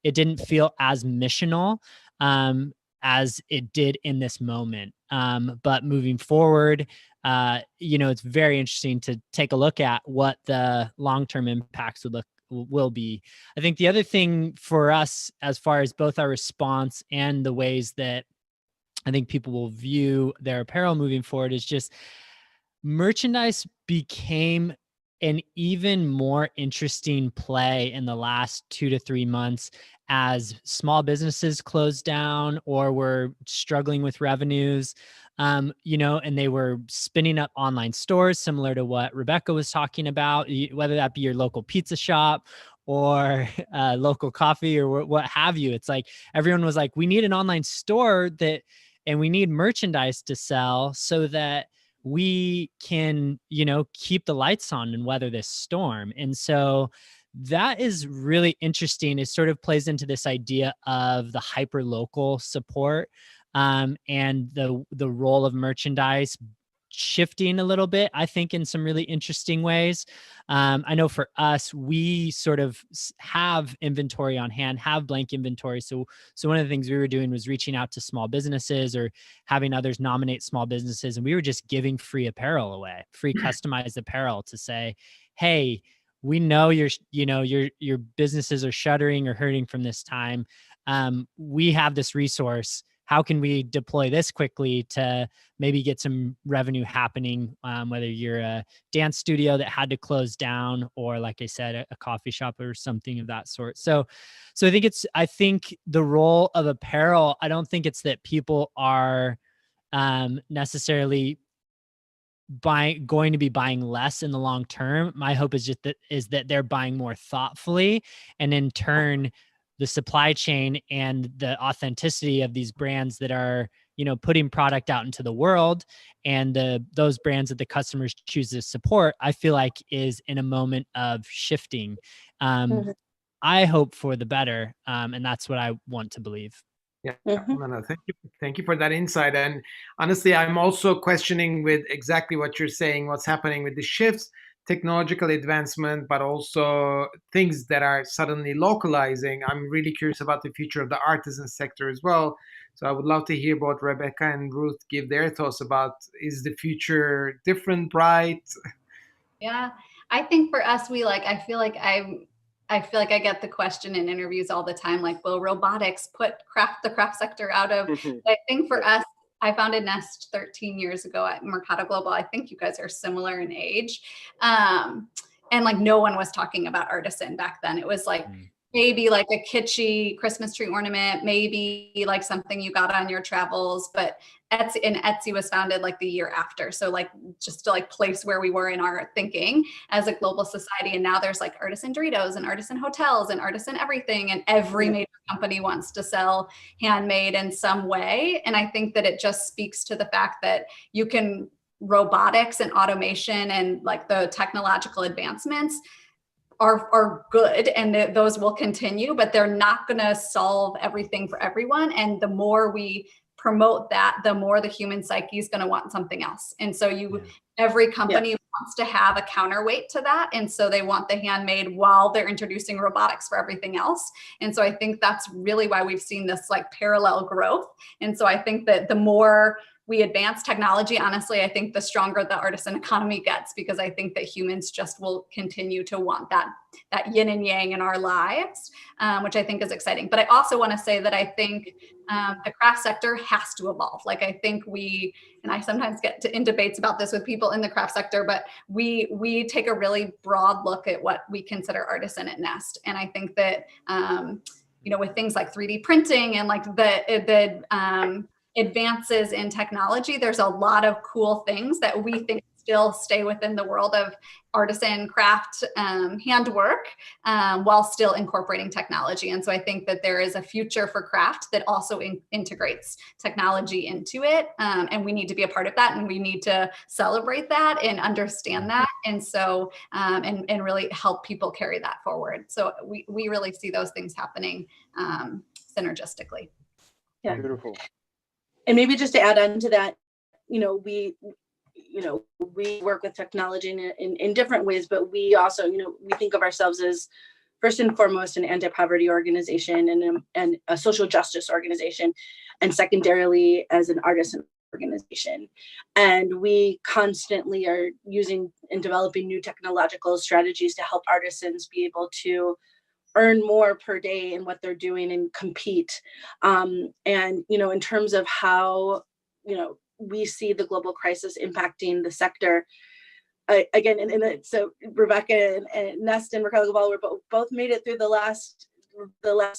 it didn't feel as missional as it did in this moment. But moving forward, it's very interesting to take a look at what the long-term impacts will be. I think the other thing for us, as far as both our response and the ways that I think people will view their apparel moving forward, is just merchandise became an even more interesting play in the last 2 to 3 months as small businesses closed down or were struggling with revenues, and they were spinning up online stores similar to what Rebecca was talking about, whether that be your local pizza shop or local coffee or what have you. It's like everyone was like, we need an online store and we need merchandise to sell so that we can, keep the lights on and weather this storm. And so that is really interesting. It sort of plays into this idea of the hyper local support, and the role of merchandise shifting a little bit, I think, in some really interesting ways. I know for us, we sort of have inventory on hand, have blank inventory. So one of the things we were doing was reaching out to small businesses or having others nominate small businesses. And we were just giving free apparel away, free customized apparel to say, hey, we know your businesses are shuttering or hurting from this time. We have this resource. How can we deploy this quickly to maybe get some revenue happening, whether you're a dance studio that had to close down or, like I said, a coffee shop or something of that sort. So I think the role of apparel, I don't think it's that people are necessarily going to be buying less in the long term. My hope is that they're buying more thoughtfully, and in turn, the supply chain and the authenticity of these brands that are, putting product out into the world, and those brands that the customers choose to support, I feel like is in a moment of shifting. I hope for the better, and that's what I want to believe. Yeah, no, thank you for that insight. And honestly, I'm also questioning with exactly what you're saying, what's happening with the shifts, technological advancement, but also things that are suddenly localizing. I'm really curious about the future of the artisan sector as well. So I would love to hear both Rebecca and Ruth give their thoughts about, is the future different, bright? Yeah, I think for us, I feel like I get the question in interviews all the time, like, will robotics put the craft sector out of? I think for us, I founded Nest 13 years ago at Mercado Global. I think you guys are similar in age. And like no one was talking about artisan back then. It was like maybe like a kitschy Christmas tree ornament, maybe like something you got on your travels, but Etsy was founded like the year after. So like just to like place where we were in our thinking as a global society. And now there's like artisan Doritos and artisan hotels and artisan everything. And every major company wants to sell handmade in some way. And I think that it just speaks to the fact that robotics and automation and like the technological advancements are good, and those will continue, but they're not going to solve everything for everyone. And the more we promote that, the more the human psyche is going to want something else. And so every company wants to have a counterweight to that. And so they want the handmade while they're introducing robotics for everything else. And so I think that's really why we've seen this like parallel growth. And so I think that the more we advance technology, honestly, I think the stronger the artisan economy gets, because I think that humans just will continue to want that yin and yang in our lives, which I think is exciting. But I also want to say that I think the craft sector has to evolve. Like I think and I sometimes get in debates about this with people in the craft sector, but we take a really broad look at what we consider artisan at Nest. And I think that with things like 3D printing and like the advances in technology, there's a lot of cool things that we think still stay within the world of artisan craft handwork while still incorporating technology. And so I think that there is a future for craft that also integrates technology into it. And we need to be a part of that, and we need to celebrate that and understand that. And so, and really help people carry that forward. So we really see those things happening synergistically. Yeah. Beautiful. And maybe just to add on to that, we work with technology in different ways, but we also, we think of ourselves as first and foremost an anti-poverty organization and a social justice organization, and secondarily as an artisan organization. And we constantly are using and developing new technological strategies to help artisans be able to earn more per day in what they're doing and compete. And, in terms of how, we see the global crisis impacting the sector. Again, and so Rebecca and Nest and Mercado Global were both made it through the last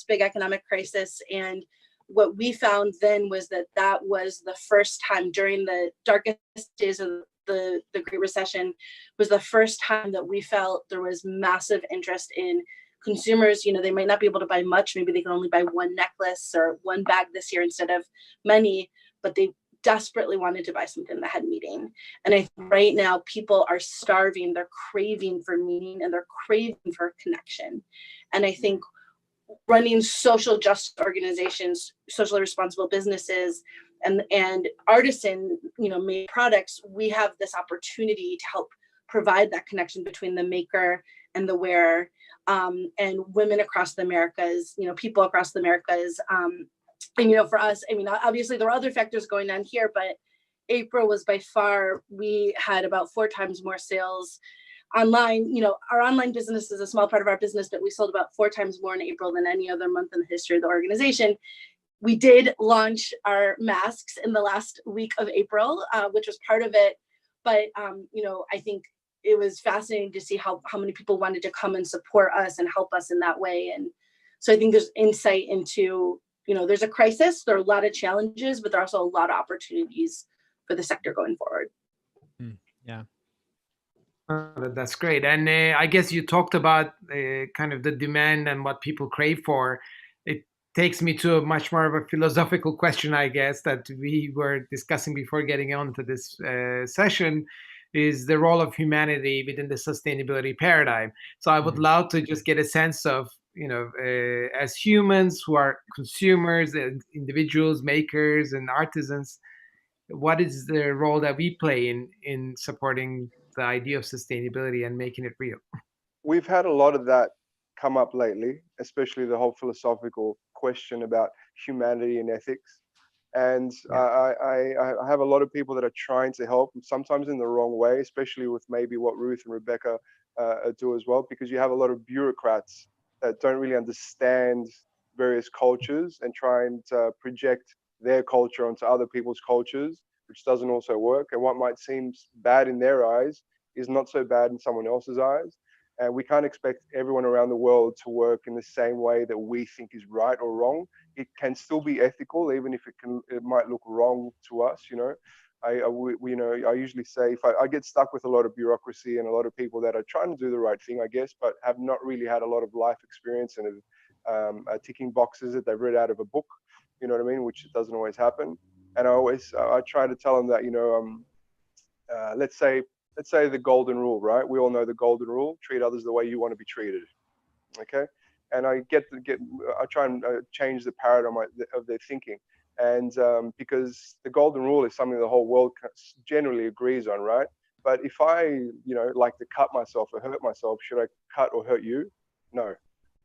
big economic crisis. And what we found then was that was the first time during the darkest days of the Great Recession, was the first time that we felt there was massive interest in consumers. They might not be able to buy much. Maybe they can only buy one necklace or one bag this year instead of many, but they desperately wanted to buy something that had meaning. And I think right now people are starving, they're craving for meaning, and they're craving for connection. And I think running social justice organizations, socially responsible businesses, and artisan, made products, we have this opportunity to help provide that connection between the maker and the wearer, and women across the Americas, people across the Americas. And, for us, obviously there were other factors going on here, but April was by far, we had about 4 times more sales online. Our online business is a small part of our business, but we sold about 4 times more in April than any other month in the history of the organization. We did launch our masks in the last week of April, which was part of it. But, I think it was fascinating to see how many people wanted to come and support us and help us in that way. And so I think there's insight into, there's a crisis, there are a lot of challenges, but there are also a lot of opportunities for the sector going forward. Yeah. That's great. And I guess you talked about kind of the demand and what people crave for. It takes me to a much more of a philosophical question, I guess, that we were discussing before getting on to this session, is the role of humanity within the sustainability paradigm. So I would love to just get a sense of, as humans who are consumers and individuals, makers and artisans, what is the role that we play in supporting the idea of sustainability and making it real? We've had a lot of that come up lately, especially the whole philosophical question about humanity and ethics. And I have a lot of people that are trying to help, sometimes in the wrong way, especially with maybe what Ruth and Rebecca do as well, because you have a lot of bureaucrats that don't really understand various cultures and try and project their culture onto other people's cultures, which doesn't also work. And what might seem bad in their eyes is not so bad in someone else's eyes. And we can't expect everyone around the world to work in the same way that we think is right or wrong. It can still be ethical, even if it might look wrong to us. I usually say, if I get stuck with a lot of bureaucracy and a lot of people that are trying to do the right thing, I guess, but have not really had a lot of life experience and are ticking boxes that they've read out of a book, which doesn't always happen. And I try to tell them that, let's say the golden rule, right? We all know the golden rule: treat others the way you want to be treated. Okay. And I try and change the paradigm of their thinking. And because the golden rule is something the whole world generally agrees on, right? But if I, like to cut myself or hurt myself, should I cut or hurt you? No.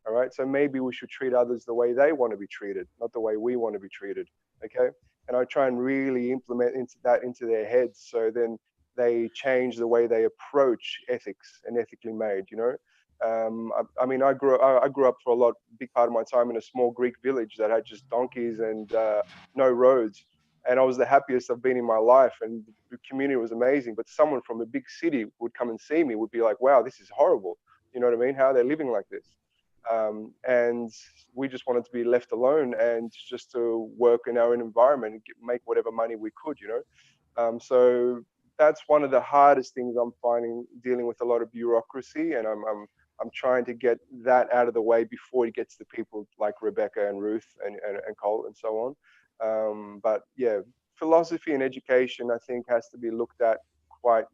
All right. So maybe we should treat others the way they want to be treated, not the way we want to be treated. Okay. And I try and really implement into their heads, so then they change the way they approach ethics and ethically made. I grew up for a big part of my time in a small Greek village that had just donkeys and no roads, and I was the happiest I've been in my life, and the community was amazing. But someone from a big city would come and see me, would be like, "Wow, this is horrible." You know what I mean? How are they living like this? And we just wanted to be left alone and just to work in our own environment and make whatever money we could, so that's one of the hardest things I'm finding, dealing with a lot of bureaucracy, and I'm trying to get that out of the way before it gets to people like Rebecca and Ruth and Cole and so on. But yeah, philosophy and education, I think, has to be looked at quite.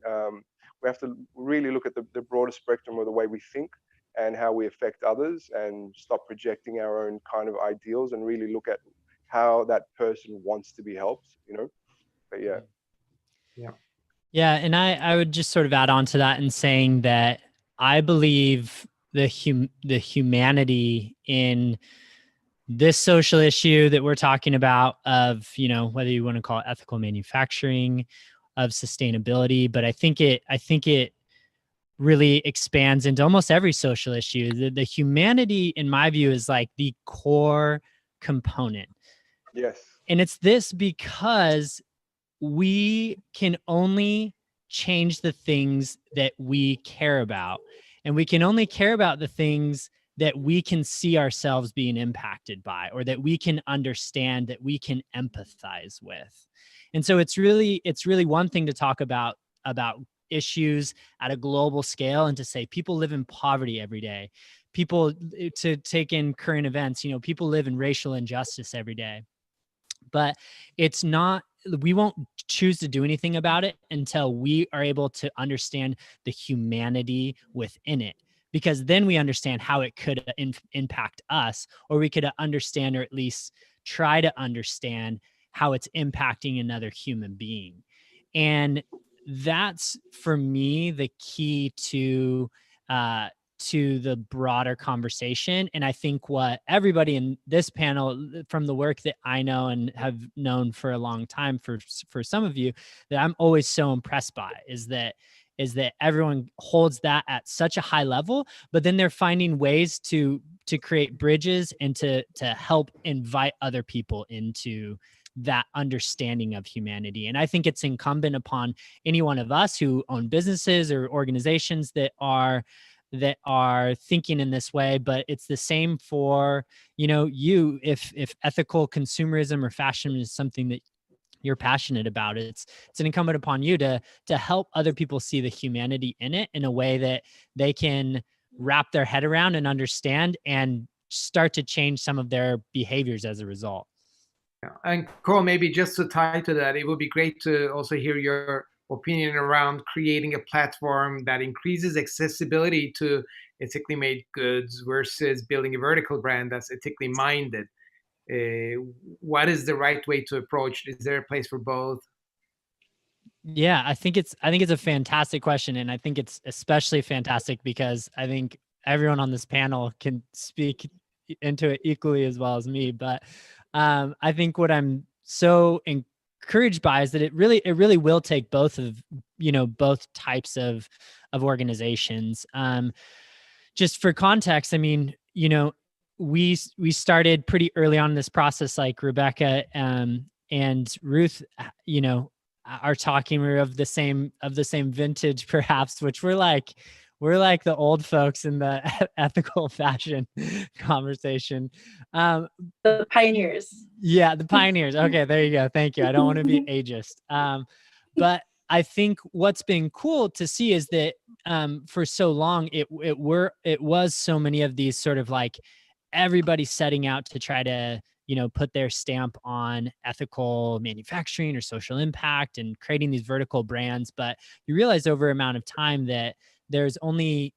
We have to really look at the broader spectrum of the way we think and how we affect others, and stop projecting our own kind of ideals and really look at how that person wants to be helped. But yeah. Yeah, and I would just sort of add on to that in saying that I believe the humanity in this social issue that we're talking about of, whether you want to call it ethical manufacturing, of sustainability, but I think it really expands into almost every social issue. The humanity, in my view, is like the core component. Yes. And it's this because we can only change the things that we care about. And we can only care about the things that we can see ourselves being impacted by, or that we can understand, that we can empathize with. And so it's really one thing to talk about issues at a global scale and to say people live in poverty every day. People, to take in current events, people live in racial injustice every day. But it's not, we won't choose to do anything about it until we are able to understand the humanity within it, because then we understand how it could impact us, or we could understand, or at least try to understand, how it's impacting another human being. And that's, for me, the key to the broader conversation. And I think what everybody in this panel, from the work that I know and have known for a long time, for some of you, that I'm always so impressed by is that everyone holds that at such a high level, but then they're finding ways to create bridges and to help invite other people into that understanding of humanity. And I think it's incumbent upon any one of us who own businesses or organizations that are thinking in this way. But it's the same for, you, if ethical consumerism or fashion is something that you're passionate about, it's an incumbent upon you to help other people see the humanity in it in a way that they can wrap their head around and understand, and start to change some of their behaviors as a result. And Cole, maybe just to tie to that, it would be great to also hear your opinion around creating a platform that increases accessibility to ethically made goods versus building a vertical brand that's ethically minded. What is the right way to approach? Is there a place for both? Yeah, I think it's a fantastic question. And I think it's especially fantastic because I think everyone on this panel can speak into it equally as well as me. But I think what I'm so encouraged by is that it really will take both types of organizations. Just for context, I mean, we started pretty early on in this process, like Rebecca and Ruth, are talking. We're of the same vintage, perhaps, which we're like the old folks in the ethical fashion conversation. The pioneers. Yeah, the pioneers. Okay, there you go. Thank you. I don't want to be ageist. But I think what's been cool to see is that for so long it was so many of these sort of like everybody setting out to try to put their stamp on ethical manufacturing or social impact and creating these vertical brands. But you realize over amount of time that there's only,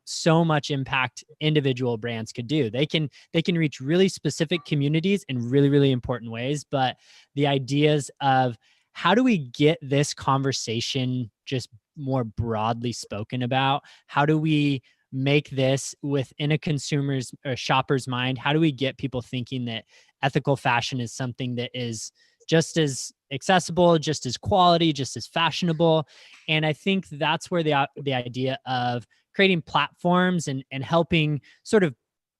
so much impact individual brands could do. They can reach really specific communities in really, really important ways. But the ideas of how do we get this conversation just more broadly spoken about? How do we make this within a consumer's or shopper's mind? How do we get people thinking that ethical fashion is something that is just as accessible, just as quality, just as fashionable? And I think that's where the idea of creating platforms and helping sort of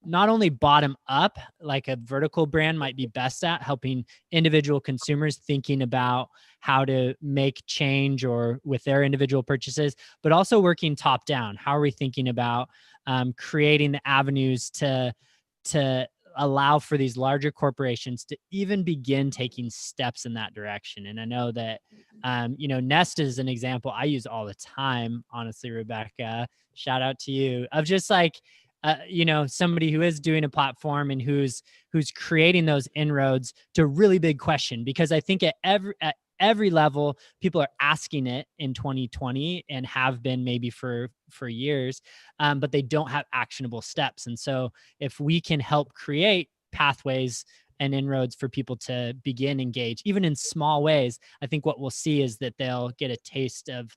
not only bottom up, like a vertical brand might be best at, helping individual consumers thinking about how to make change or with their individual purchases, but also working top down. How are we thinking about creating the avenues to allow for these larger corporations to even begin taking steps in that direction? And I know that, Nest is an example I use all the time, honestly, Rebecca, shout out to you, of just like, somebody who is doing a platform and who's creating those inroads to a really big question, because I think at every level, people are asking it in 2020 and have been maybe for years, but they don't have actionable steps. And so if we can help create pathways and inroads for people to begin engage, even in small ways, I think what we'll see is that they'll get a taste of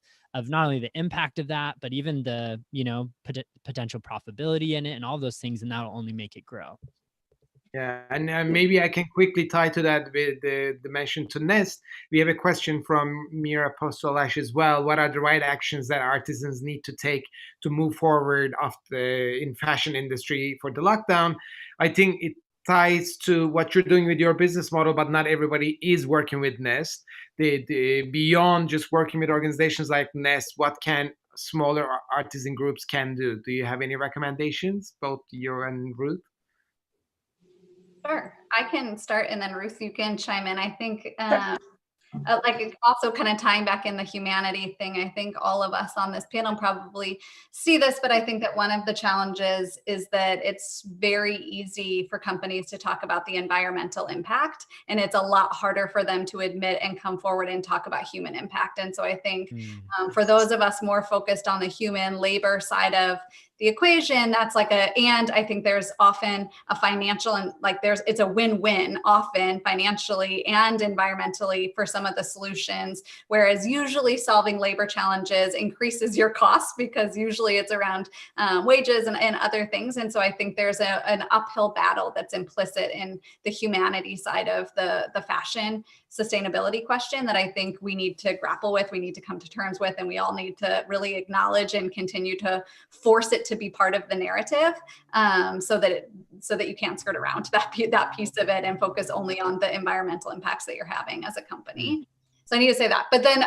not only the impact of that, but even the, potential profitability in it and all those things. And that'll only make it grow. Yeah, and maybe I can quickly tie to that with the mention to Nest. We have a question from Mira Postolash as well. What are the right actions that artisans need to take to move forward in fashion industry for the lockdown? I think it ties to what you're doing with your business model, but not everybody is working with Nest. Beyond just working with organizations like Nest, what can smaller artisan groups can do? Do you have any recommendations, both you and Ruth? Sure, I can start, and then Ruth, you can chime in. I think like also kind of tying back in the humanity thing, I think all of us on this panel probably see this, but I think that one of the challenges is that it's very easy for companies to talk about the environmental impact, and it's a lot harder for them to admit and come forward and talk about human impact. And so I think for those of us more focused on the human labor side of the equation, that's like and I think there's often a financial and it's a win-win often financially and environmentally for some of the solutions, whereas usually solving labor challenges increases your costs because usually it's around wages and other things. And so I think there's an uphill battle that's implicit in the humanity side of the fashion sustainability question that I think we need to grapple with, we need to come to terms with, and we all need to really acknowledge and continue to force it to be part of the narrative, so that you can't skirt around that piece of it and focus only on the environmental impacts that you're having as a company. So I need to say that. But then,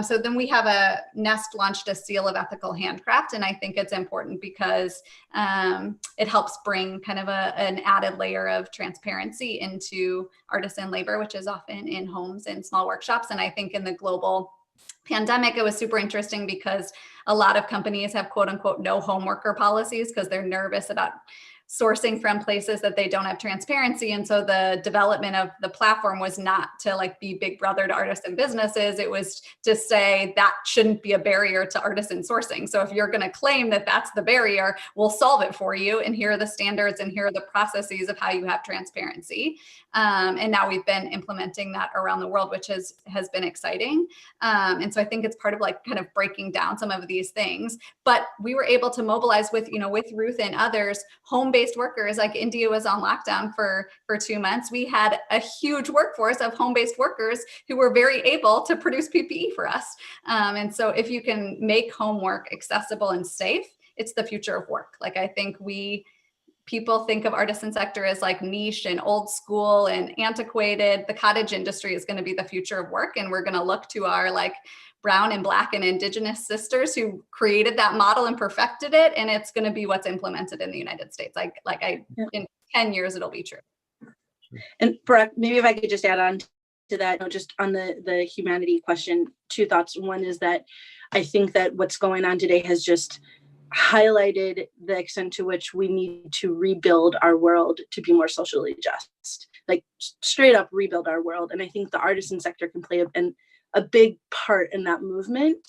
so then we have Nest launched a seal of ethical handcraft, and I think it's important because it helps bring kind of an added layer of transparency into artisan labor, which is often in homes and small workshops. And I think in the global pandemic, it was super interesting because a lot of companies have quote unquote no home worker policies because they're nervous about sourcing from places that they don't have transparency. And so the development of the platform was not to like be big brother to artisan businesses. It was to say that shouldn't be a barrier to artisan sourcing. So if you're going to claim that that's the barrier, we'll solve it for you. And here are the standards and here are the processes of how you have transparency. And now we've been implementing that around the world, which has been exciting. And so I think it's part of like kind of breaking down some of these things, but we were able to mobilize with Ruth and others, home-based workers. Like India was on lockdown for 2 months. We had a huge workforce of home-based workers who were very able to produce PPE for us. And so if you can make homework accessible and safe, it's the future of work. Like I think people think of artisan sector as like niche and old school and antiquated. The cottage industry is going to be the future of work. And we're going to look to our like brown and black and indigenous sisters who created that model and perfected it. And it's going to be what's implemented in the United States. In 10 years, it'll be true. And Parag, maybe if I could just add on to that, just on the humanity question, 2 thoughts. One is that I think that what's going on today has just highlighted the extent to which we need to rebuild our world to be more socially just, like straight up rebuild our world. And I think the artisan sector can play a big part in that movement,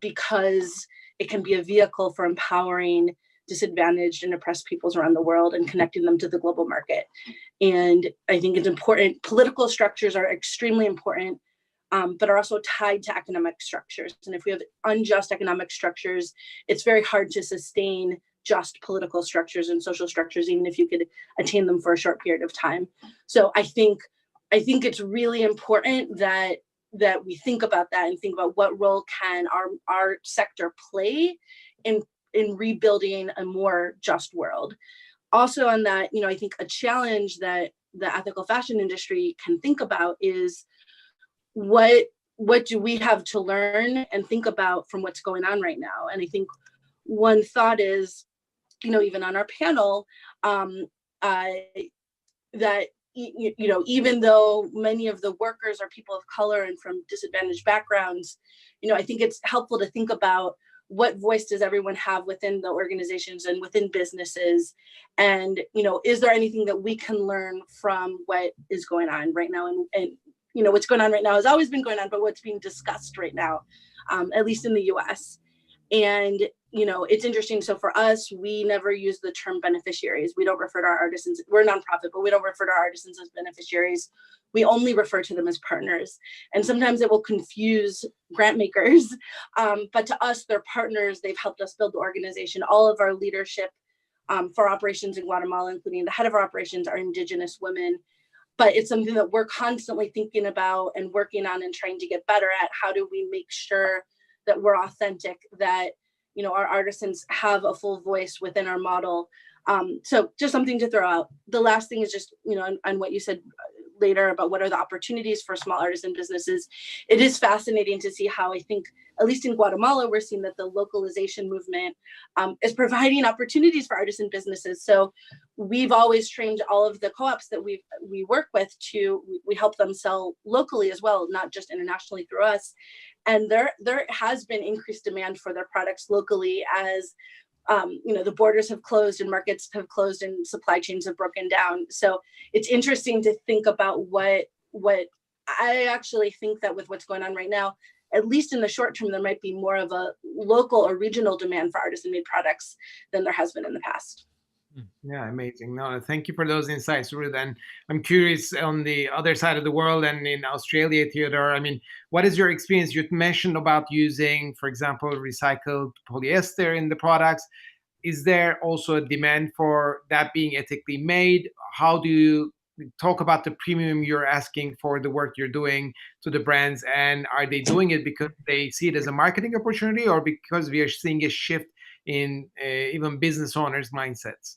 because it can be a vehicle for empowering disadvantaged and oppressed peoples around the world and connecting them to the global market. And I think it's important. Political structures are extremely important, but are also tied to economic structures. And if we have unjust economic structures, it's very hard to sustain just political structures and social structures, even if you could attain them for a short period of time. So I think it's really important that we think about that and think about what role can our sector play in rebuilding a more just world. also on that, I think a challenge that the ethical fashion industry can think about is what do we have to learn and think about from what's going on right now? And I think one thought is, even on our panel, that even though many of the workers are people of color and from disadvantaged backgrounds, I think it's helpful to think about what voice does everyone have within the organizations and within businesses, and is there anything that we can learn from what is going on right now? And what's going on right now has always been going on, but what's being discussed right now, at least in the US. And it's interesting. So for us, we never use the term beneficiaries. We don't refer to our artisans. We're a nonprofit, but we don't refer to our artisans as beneficiaries. We only refer to them as partners. And sometimes it will confuse grant makers, but to us, they're partners. They've helped us build the organization. All of our leadership for operations in Guatemala, including the head of our operations, are Indigenous women. But it's something that we're constantly thinking about and working on and trying to get better at. How do we make sure that we're authentic, that our artisans have a full voice within our model? So just something to throw out. The last thing is just, on what you said later about what are the opportunities for small artisan businesses. It is fascinating to see how, I think, at least in Guatemala, we're seeing that the localization movement is providing opportunities for artisan businesses. So we've always trained all of the co-ops that we work with we help them sell locally as well, not just internationally through us. And there has been increased demand for their products locally as the borders have closed and markets have closed and supply chains have broken down. So it's interesting to think about what I actually think that with what's going on right now, at least in the short term, there might be more of a local or regional demand for artisan-made products than there has been in the past. Yeah, amazing. No, thank you for those insights, Ruth. And I'm curious, on the other side of the world and in Australia, Theodore, what is your experience? You mentioned about using, for example, recycled polyester in the products. Is there also a demand for that being ethically made? How do you talk about the premium you're asking for the work you're doing to the brands? And are they doing it because they see it as a marketing opportunity, or because we are seeing a shift in even business owners' mindsets?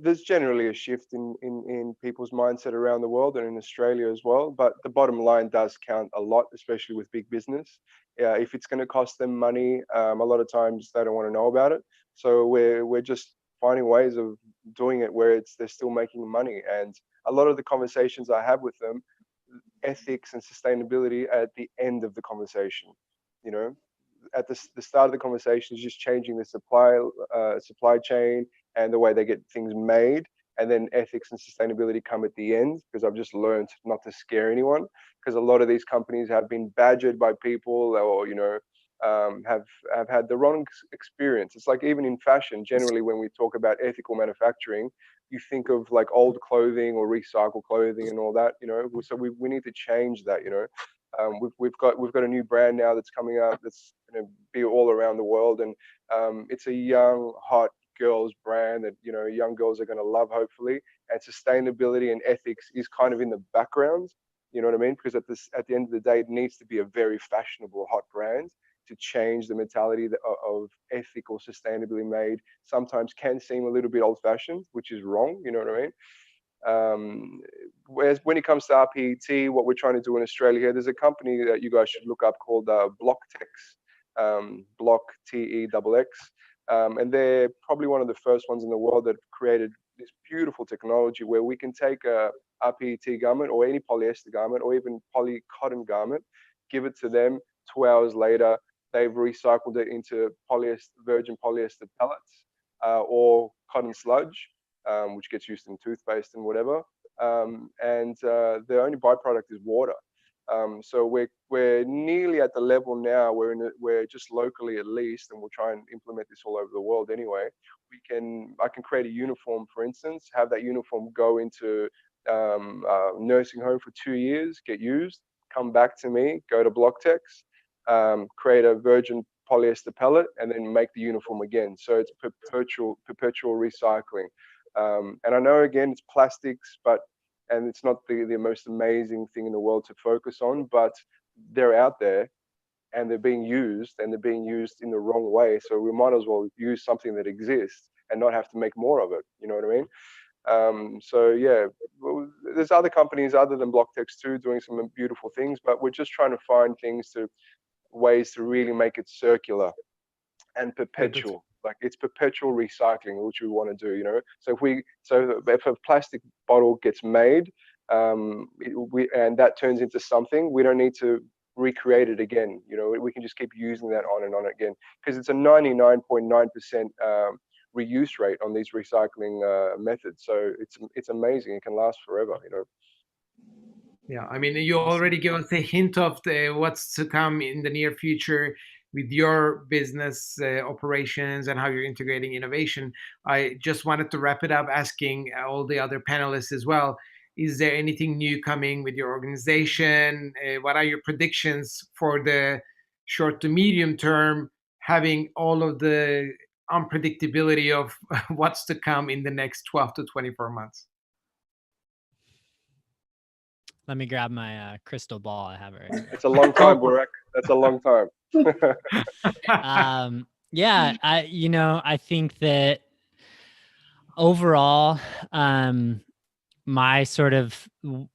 There's generally a shift in people's mindset around the world and in Australia as well. But the bottom line does count a lot, especially with big business. If it's going to cost them money, a lot of times they don't want to know about it. So we're just finding ways of doing it where they're still making money. And a lot of the conversations I have with them, ethics and sustainability at the end of the conversation. At the start of the conversation is just changing the supply chain and the way they get things made, and then ethics and sustainability come at the end, because I've just learned not to scare anyone, because a lot of these companies have been badgered by people, or have had the wrong experience. It's like, even in fashion, generally when we talk about ethical manufacturing, you think of like old clothing or recycled clothing and all that, so we need to change that. We've got a new brand now that's coming out that's going to be all around the world, and it's a young, hot girls brand that young girls are going to love, hopefully. And sustainability and ethics is kind of in the background, you know what I mean? Because at the end of the day, it needs to be a very fashionable, hot brand to change the mentality of ethical, sustainably made. Sometimes can seem a little bit old-fashioned, which is wrong, you know what I mean? Whereas when it comes to RPET, what we're trying to do in Australia here, there's a company that you guys should look up called BlockTex, Block TEXX. And they're probably one of the first ones in the world that created this beautiful technology where we can take a RPET garment or any polyester garment or even polycotton garment, give it to them. 2 hours later, they've recycled it into virgin polyester pellets or cotton sludge, which gets used in toothpaste and whatever. And the only byproduct is water. So we're nearly at the level now where we're just locally, at least, and we'll try and implement this all over the world anyway. I can create a uniform, for instance, have that uniform go into nursing home for 2 years, get used, come back to me, go to BlockTex, create a virgin polyester pellet, and then make the uniform again. So it's perpetual recycling. And I know, again, it's plastics, and it's not the most amazing thing in the world to focus on, but they're out there and they're being used, and they're being used in the wrong way. So we might as well use something that exists and not have to make more of it. You know what I mean? So yeah, there's other companies other than Blocktext too doing some beautiful things, but we're just trying to find ways to really make it circular and perpetual. Like it's perpetual recycling, which we want to do. You know, so if a plastic bottle gets made, and that turns into something, we don't need to recreate it again. You know, we can just keep using that on and on again, because it's a 99.9% reuse rate on these recycling methods. So it's amazing. It can last forever. You know. Yeah, I mean, you already gave us a hint of what's to come in the near future with your business operations and how you're integrating innovation. I just wanted to wrap it up asking all the other panelists as well, is there anything new coming with your organization? What are your predictions for the short to medium term, having all of the unpredictability of what's to come in the next 12 to 24 months? Let me grab my crystal ball. I have it right here. It's a long time, Burak. That's a long time. Yeah, I think that overall, my sort of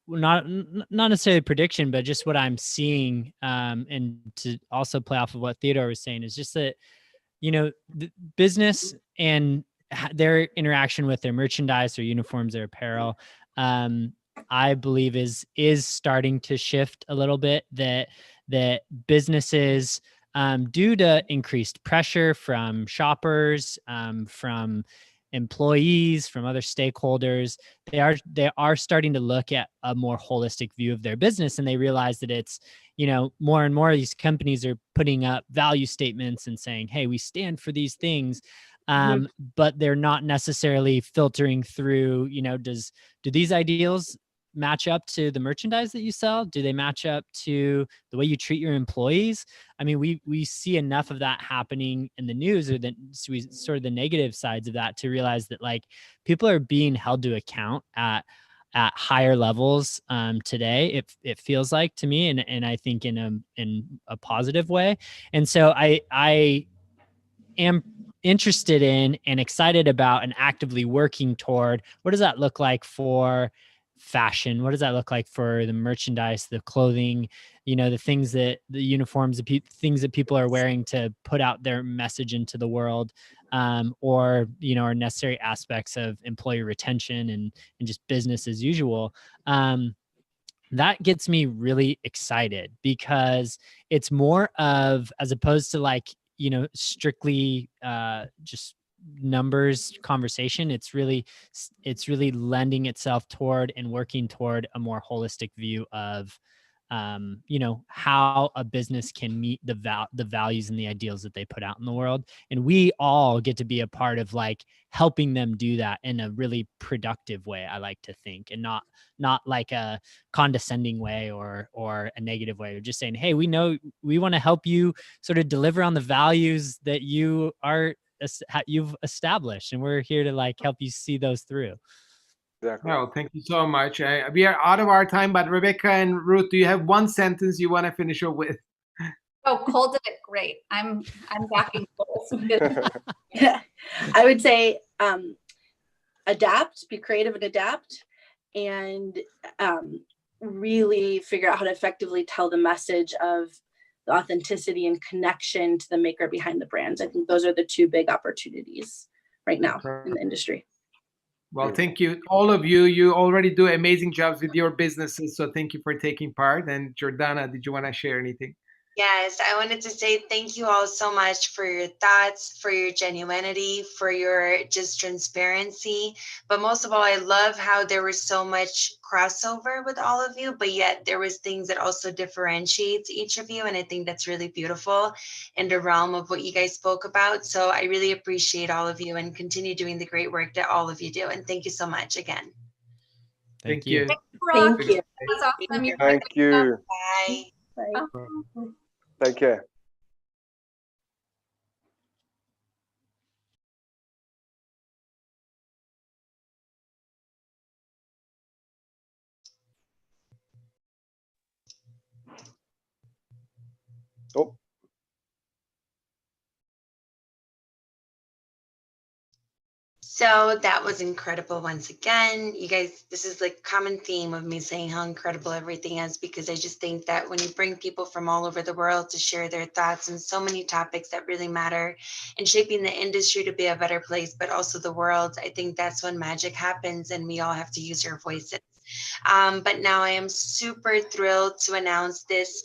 not necessarily prediction, but just what I'm seeing, and to also play off of what Theodore was saying, is just that, the business and their interaction with their merchandise, their uniforms, their apparel, I believe is starting to shift a little bit. That businesses, due to increased pressure from shoppers, from employees, from other stakeholders, they are starting to look at a more holistic view of their business, and they realize that it's, more and more of these companies are putting up value statements and saying, hey, we stand for these things. But they're not necessarily filtering through, do these ideals match up to the merchandise that you sell? Do they match up to the way you treat your employees? I mean, we see enough of that happening in the news, or sort of the negative sides of that, to realize that, like, people are being held to account at higher levels today. It feels like to me, and I think in a positive way. And so I am interested in and excited about and actively working toward, what does that look like for fashion? What does that look like for the merchandise, the clothing, the things the uniforms, things that people are wearing to put out their message into the world, or, are necessary aspects of employee retention and just business as usual. That gets me really excited, because it's more of, as opposed to like, strictly just numbers conversation, it's really lending itself toward and working toward a more holistic view of how a business can meet the values and the ideals that they put out in the world. And we all get to be a part of, like, helping them do that in a really productive way, I like to think, and not like a condescending way or a negative way. We're just saying, hey, we know we want to help you sort of deliver on the values that you've established, and we're here to, like, help you see those through. Exactly. Well, thank you so much. We are out of our time, but Rebecca and Ruth, do you have one sentence you want to finish up with? Oh, Cole did it great. I'm backing Cole. Yeah, I would say adapt, be creative and adapt, and really figure out how to effectively tell the message of the authenticity and connection to the maker behind the brands. I think those are the two big opportunities right now in the industry. Well, thank you, all of you. You already do amazing jobs with your businesses, so thank you for taking part. And Jordana, did you want to share anything? Yes, I wanted to say thank you all so much for your thoughts, for your genuinity, for your just transparency. But most of all, I love how there was so much crossover with all of you, but yet there was things that also differentiates each of you. And I think that's really beautiful in the realm of what you guys spoke about. So I really appreciate all of you, and continue doing the great work that all of you do. And thank you so much again. Thank you. Thank you. That's awesome. Thank you. Bye. Bye. Take care. Oh. So that was incredible once again. You guys, this is the common theme of me saying how incredible everything is, because I just think that when you bring people from all over the world to share their thoughts on so many topics that really matter and shaping the industry to be a better place, but also the world, I think that's when magic happens and we all have to use our voices. But now I am super thrilled to announce this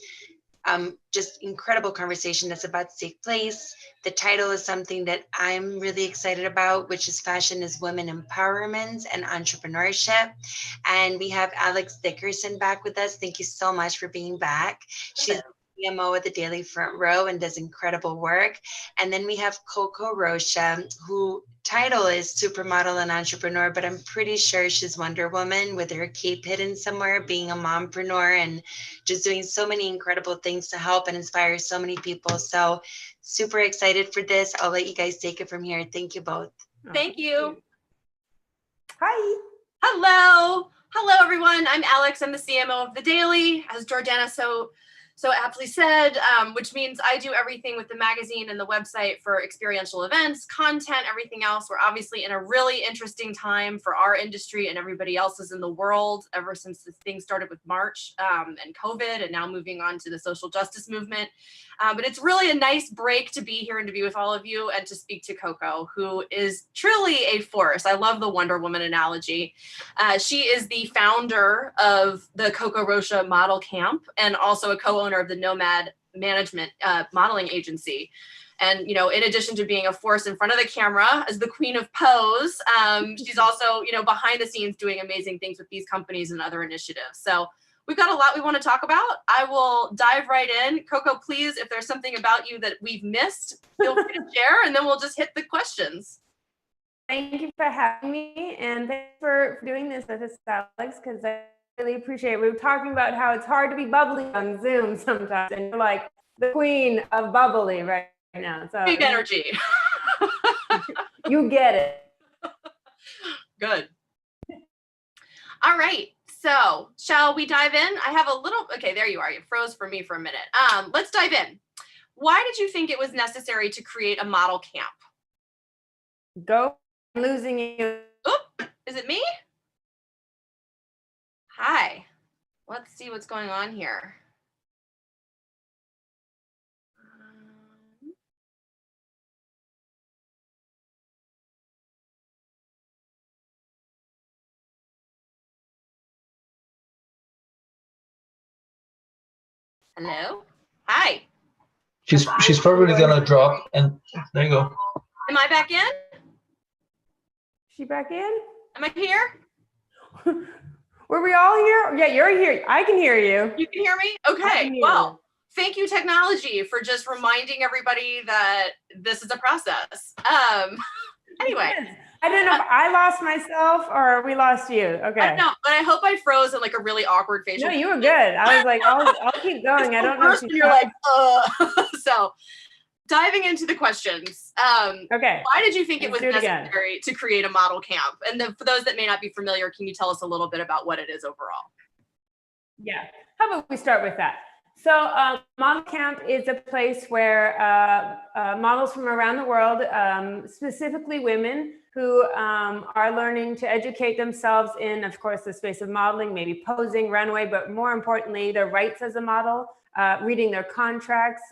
just incredible conversation that's about to take place. The title is something that I'm really excited about, which is Fashion is Women Empowerment and Entrepreneurship. And we have Alex Dickerson back with us. Thank you so much for being back. She's the CMO at the Daily Front Row and does incredible work. And then we have Coco Rocha, who title is supermodel and entrepreneur, but I'm pretty sure she's Wonder Woman with her cape hidden somewhere, being a mompreneur and just doing so many incredible things to help and inspire so many people. So super excited for this. I'll let you guys take it from here. Thank you both. Thank you. Hi. Hello. Hello, everyone. I'm Alex. I'm the CMO of The Daily, as Jordana so aptly said, which means I do everything with the magazine and the website for experiential events, content, everything else. We're obviously in a really interesting time for our industry and everybody else's in the world ever since this thing started with March and COVID, and now moving on to the social justice movement. But it's really a nice break to be here and to be with all of you and to speak to Coco, who is truly a force. I love the Wonder Woman analogy. She is the founder of the Coco Rocha Model Camp and also a co-owner of the Nomad Management modeling agency. And, you know, in addition to being a force in front of the camera as the queen of pose, she's also, you know, behind the scenes doing amazing things with these companies and other initiatives. So we've got a lot we want to talk about. I will dive right in. Coco, please, if there's something about you that we've missed, feel free to share, and then we'll just hit the questions. Thank you for having me, and thanks for doing this with us, Alex, because I really appreciate it. We were talking about how it's hard to be bubbly on Zoom sometimes, and you're like the queen of bubbly right now. So big energy. You get it. Good. All right. So shall we dive in? I have a little, okay, there you are. You froze for me for a minute. Let's dive in. Why did you think it was necessary to create a model camp? Go. I'm losing you. Oop, is it me? Hi. Let's see what's going on here. Hello. Hi. She's probably gonna drop, and there you go. Am I back in? She back in? Am I here? Were we all here? Yeah, you're here. I can hear you. You can hear me? Okay. Well, thank you, technology, for just reminding everybody that this is a process. Anyway. I don't know if I lost myself or we lost you. Okay. I don't know, but I hope I froze in like a really awkward facial. No, you were good. I was like, I'll keep going. I don't know if you're like, So diving into the questions. Okay. Why did you think it was Let's do it necessary to create a model camp? And then for those that may not be familiar, can you tell us a little bit about what it is overall? Yeah. How about we start with that? So Model Camp is a place where models from around the world, specifically women who are learning to educate themselves in, of course, the space of modeling, maybe posing, runway, but more importantly, their rights as a model, reading their contracts,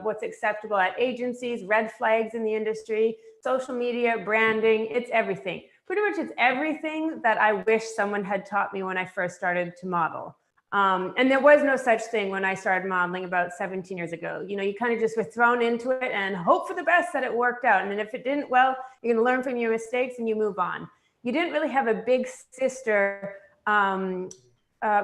what's acceptable at agencies, red flags in the industry, social media, branding, it's everything. Pretty much it's everything that I wish someone had taught me when I first started to model. And there was no such thing when I started modeling about 17 years ago. You know, you kind of just were thrown into it and hope for the best that it worked out. And then if it didn't, well, you're going to learn from your mistakes and you move on. You didn't really have a big sister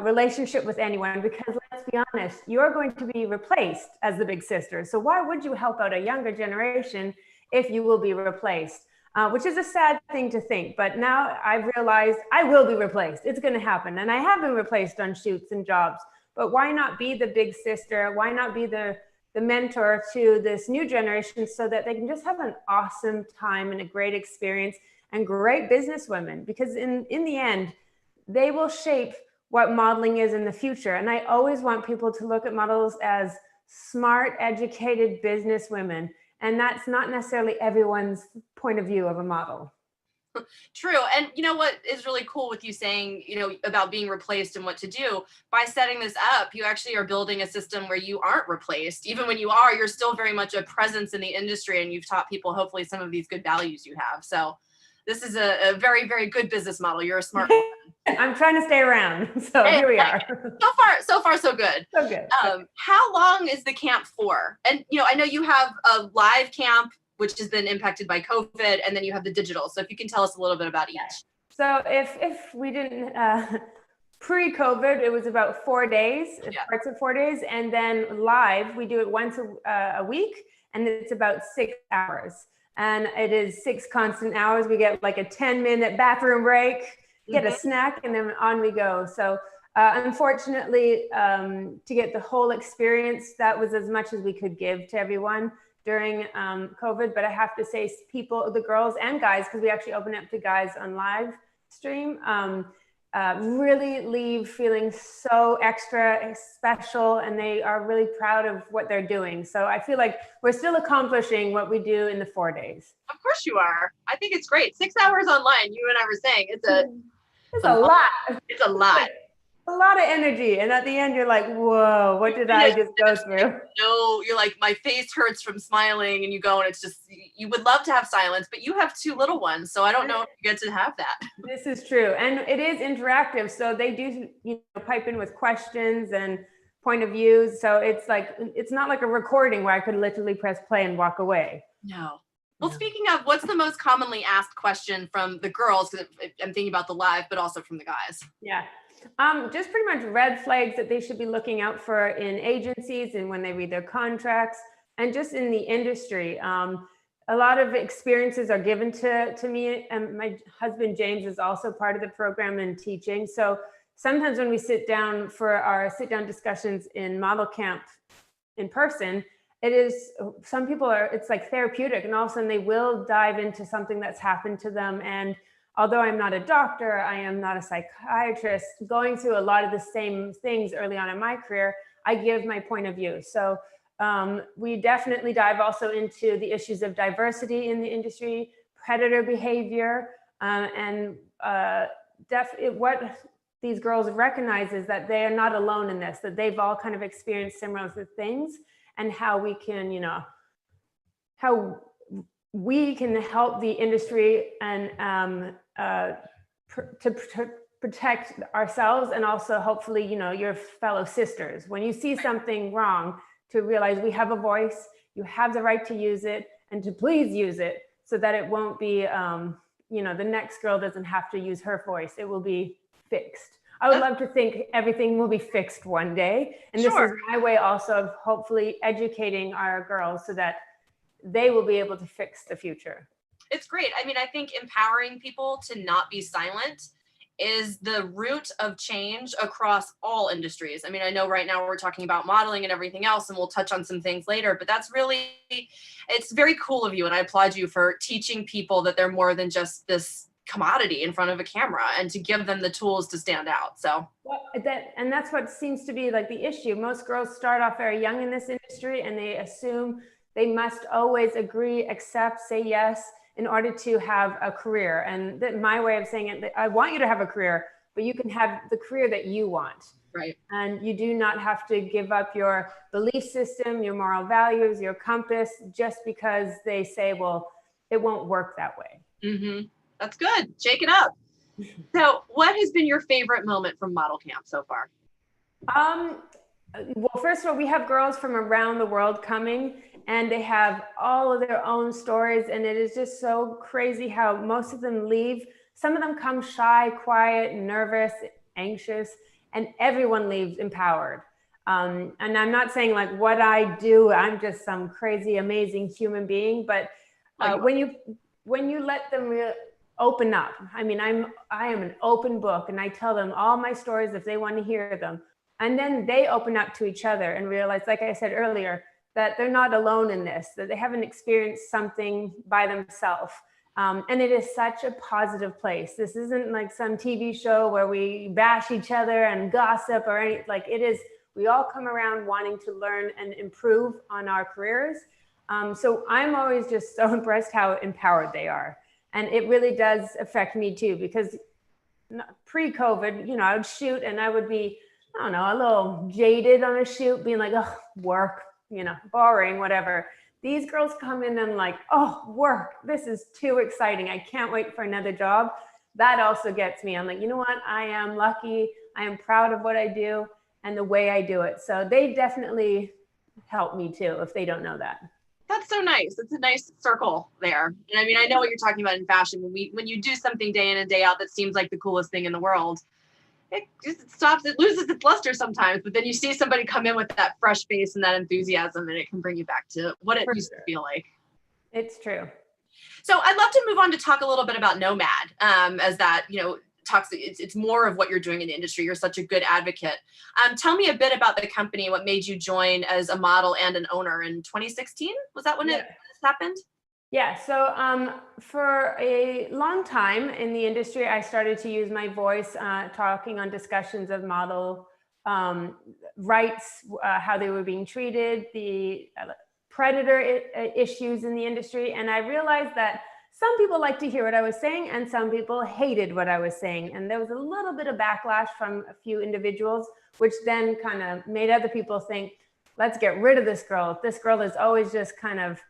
relationship with anyone because let's be honest, you're going to be replaced as the big sister. So why would you help out a younger generation if you will be replaced? Which is a sad thing to think, but now I've realized I will be replaced. It's going to happen. And I have been replaced on shoots and jobs, but why not be the big sister? Why not be the mentor to this new generation so that they can just have an awesome time and a great experience and great businesswomen? Because in the end, they will shape what modeling is in the future. And I always want people to look at models as smart, educated businesswomen. And that's not necessarily everyone's point of view of a model. True. And you know what is really cool with you saying, about being replaced and what to do, by setting this up, you actually are building a system where you aren't replaced. Even when you are, you're still very much a presence in the industry, and you've taught people hopefully some of these good values you have. So this is a very, very good business model. You're a smart woman. I'm trying to stay around. So here we are. So far, so good. So good. How long is the camp for? And, I know you have a live camp, which has been impacted by COVID, and then you have the digital. So if you can tell us a little bit about each. So if we didn't, pre-COVID, it was about 4 days, parts of 4 days. And then live, we do it once a week, and it's about 6 hours. And it is 6 constant hours. We get like a 10-minute bathroom break, get a snack, and then on we go. So unfortunately, to get the whole experience, that was as much as we could give to everyone during COVID. But I have to say, people, the girls and guys, because we actually open up to guys on live stream, really leave feeling so extra special, and they are really proud of what they're doing. So I feel like we're still accomplishing what we do in the 4 days. Of course you are. I think it's great. 6 hours online, you and I were saying, it's a lot. It's a lot. A lot of energy. And at the end, you're like, whoa, what did I just go through? No, you're like, my face hurts from smiling, and you go, and it's just, you would love to have silence, but you have 2 little ones. So I don't know if you get to have that. This is true. And it is interactive. So they do, pipe in with questions and point of views. So it's like, it's not like a recording where I could literally press play and walk away. No. Well, speaking of, what's the most commonly asked question from the girls? Because I'm thinking about the live, but also from the guys. Yeah. Just pretty much red flags that they should be looking out for in agencies and when they read their contracts, and just in the industry. A lot of experiences are given to me, and my husband James is also part of the program and teaching. So sometimes when we sit down for our sit-down discussions in model camp in person, it is, some people are, it's like therapeutic, and all of a sudden they will dive into something that's happened to them. And although I'm not a doctor, I am not a psychiatrist, going through a lot of the same things early on in my career, I give my point of view. So we definitely dive also into the issues of diversity in the industry, predator behavior, and what these girls recognize is that they are not alone in this, that they've all kind of experienced similar things, and how we can, how we can help the industry and to protect ourselves, and also hopefully, your fellow sisters. When you see something wrong, to realize we have a voice, you have the right to use it, and to please use it, so that it won't be, the next girl doesn't have to use her voice. It will be fixed. I would love to think everything will be fixed one day. And this is my way also of hopefully educating our girls so that they will be able to fix the future. It's great. I mean, I think empowering people to not be silent is the root of change across all industries. I mean, I know right now we're talking about modeling and everything else, and we'll touch on some things later, but that's really, it's very cool of you. And I applaud you for teaching people that they're more than just this commodity in front of a camera, and to give them the tools to stand out. So and that's what seems to be like the issue. Most girls start off very young in this industry, and they assume they must always agree, accept, say yes in order to have a career. And my way of saying it, I want you to have a career, but you can have the career that you want. Right. And you do not have to give up your belief system, your moral values, your compass, just because they say, well, it won't work that way. Mm-hmm. That's good. Shake it up. So what has been your favorite moment from model camp so far? Well, first of all, we have girls from around the world coming, and they have all of their own stories. And it is just so crazy how most of them leave. Some of them come shy, quiet, nervous, anxious, and everyone leaves empowered. And I'm not saying like what I do, I'm just some crazy, amazing human being. But when you let them open up. I mean, I am an open book, and I tell them all my stories if they want to hear them. And then they open up to each other and realize, like I said earlier, that they're not alone in this, that they haven't experienced something by themselves. And it is such a positive place. This isn't like some TV show where we bash each other and gossip or anything. Like it is, we all come around wanting to learn and improve on our careers. So I'm always just so impressed how empowered they are. And it really does affect me too, because pre-COVID, I would shoot and I would be, I don't know, a little jaded on a shoot, being like, oh, work, boring, whatever. These girls come in and like, oh, work, this is too exciting. I can't wait for another job. That also gets me. I'm like, you know what? I am lucky. I am proud of what I do and the way I do it. So they definitely help me too, if they don't know that. That's so nice. It's a nice circle there. And I mean, I know what you're talking about in fashion. When you do something day in and day out that seems like the coolest thing in the world, it just stops, it loses its luster sometimes. But then you see somebody come in with that fresh face and that enthusiasm, and it can bring you back to what it used to feel like. It's true. So I'd love to move on to talk a little bit about Nomad, as that, talks, it's more of what you're doing in the industry. You're such a good advocate. Tell me a bit about the company, what made you join as a model and an owner in 2016? Was that when it happened? Yeah, so for a long time in the industry, I started to use my voice talking on discussions of model rights, how they were being treated, the predator issues in the industry. And I realized that some people liked to hear what I was saying and some people hated what I was saying. And there was a little bit of backlash from a few individuals, which then kind of made other people think, let's get rid of this girl. This girl is always just kind of,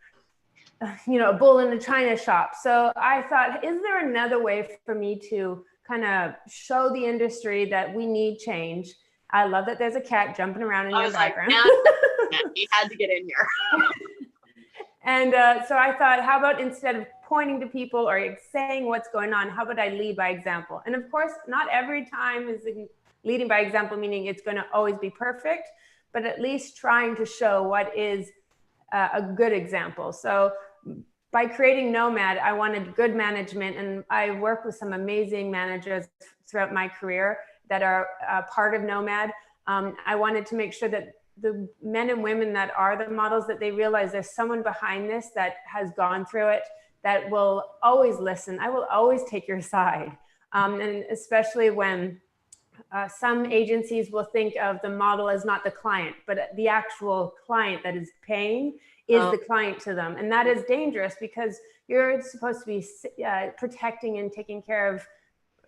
a bull in the china shop. So I thought, is there another way for me to kind of show the industry that we need change? I love that there's a cat jumping around in your background. He had to get in here. And so I thought, how about instead of pointing to people or saying what's going on, how about I lead by example? And of course, not every time is leading by example, meaning it's going to always be perfect, but at least trying to show what is a good example. So by creating Nomad, I wanted good management, and I work with some amazing managers throughout my career that are part of Nomad. I wanted to make sure that the men and women that are the models, that they realize there's someone behind this that has gone through it, that will always listen. I will always take your side. And especially when some agencies will think of the model as not the client, but the actual client that is paying is the client to them. And that is dangerous because you're supposed to be protecting and taking care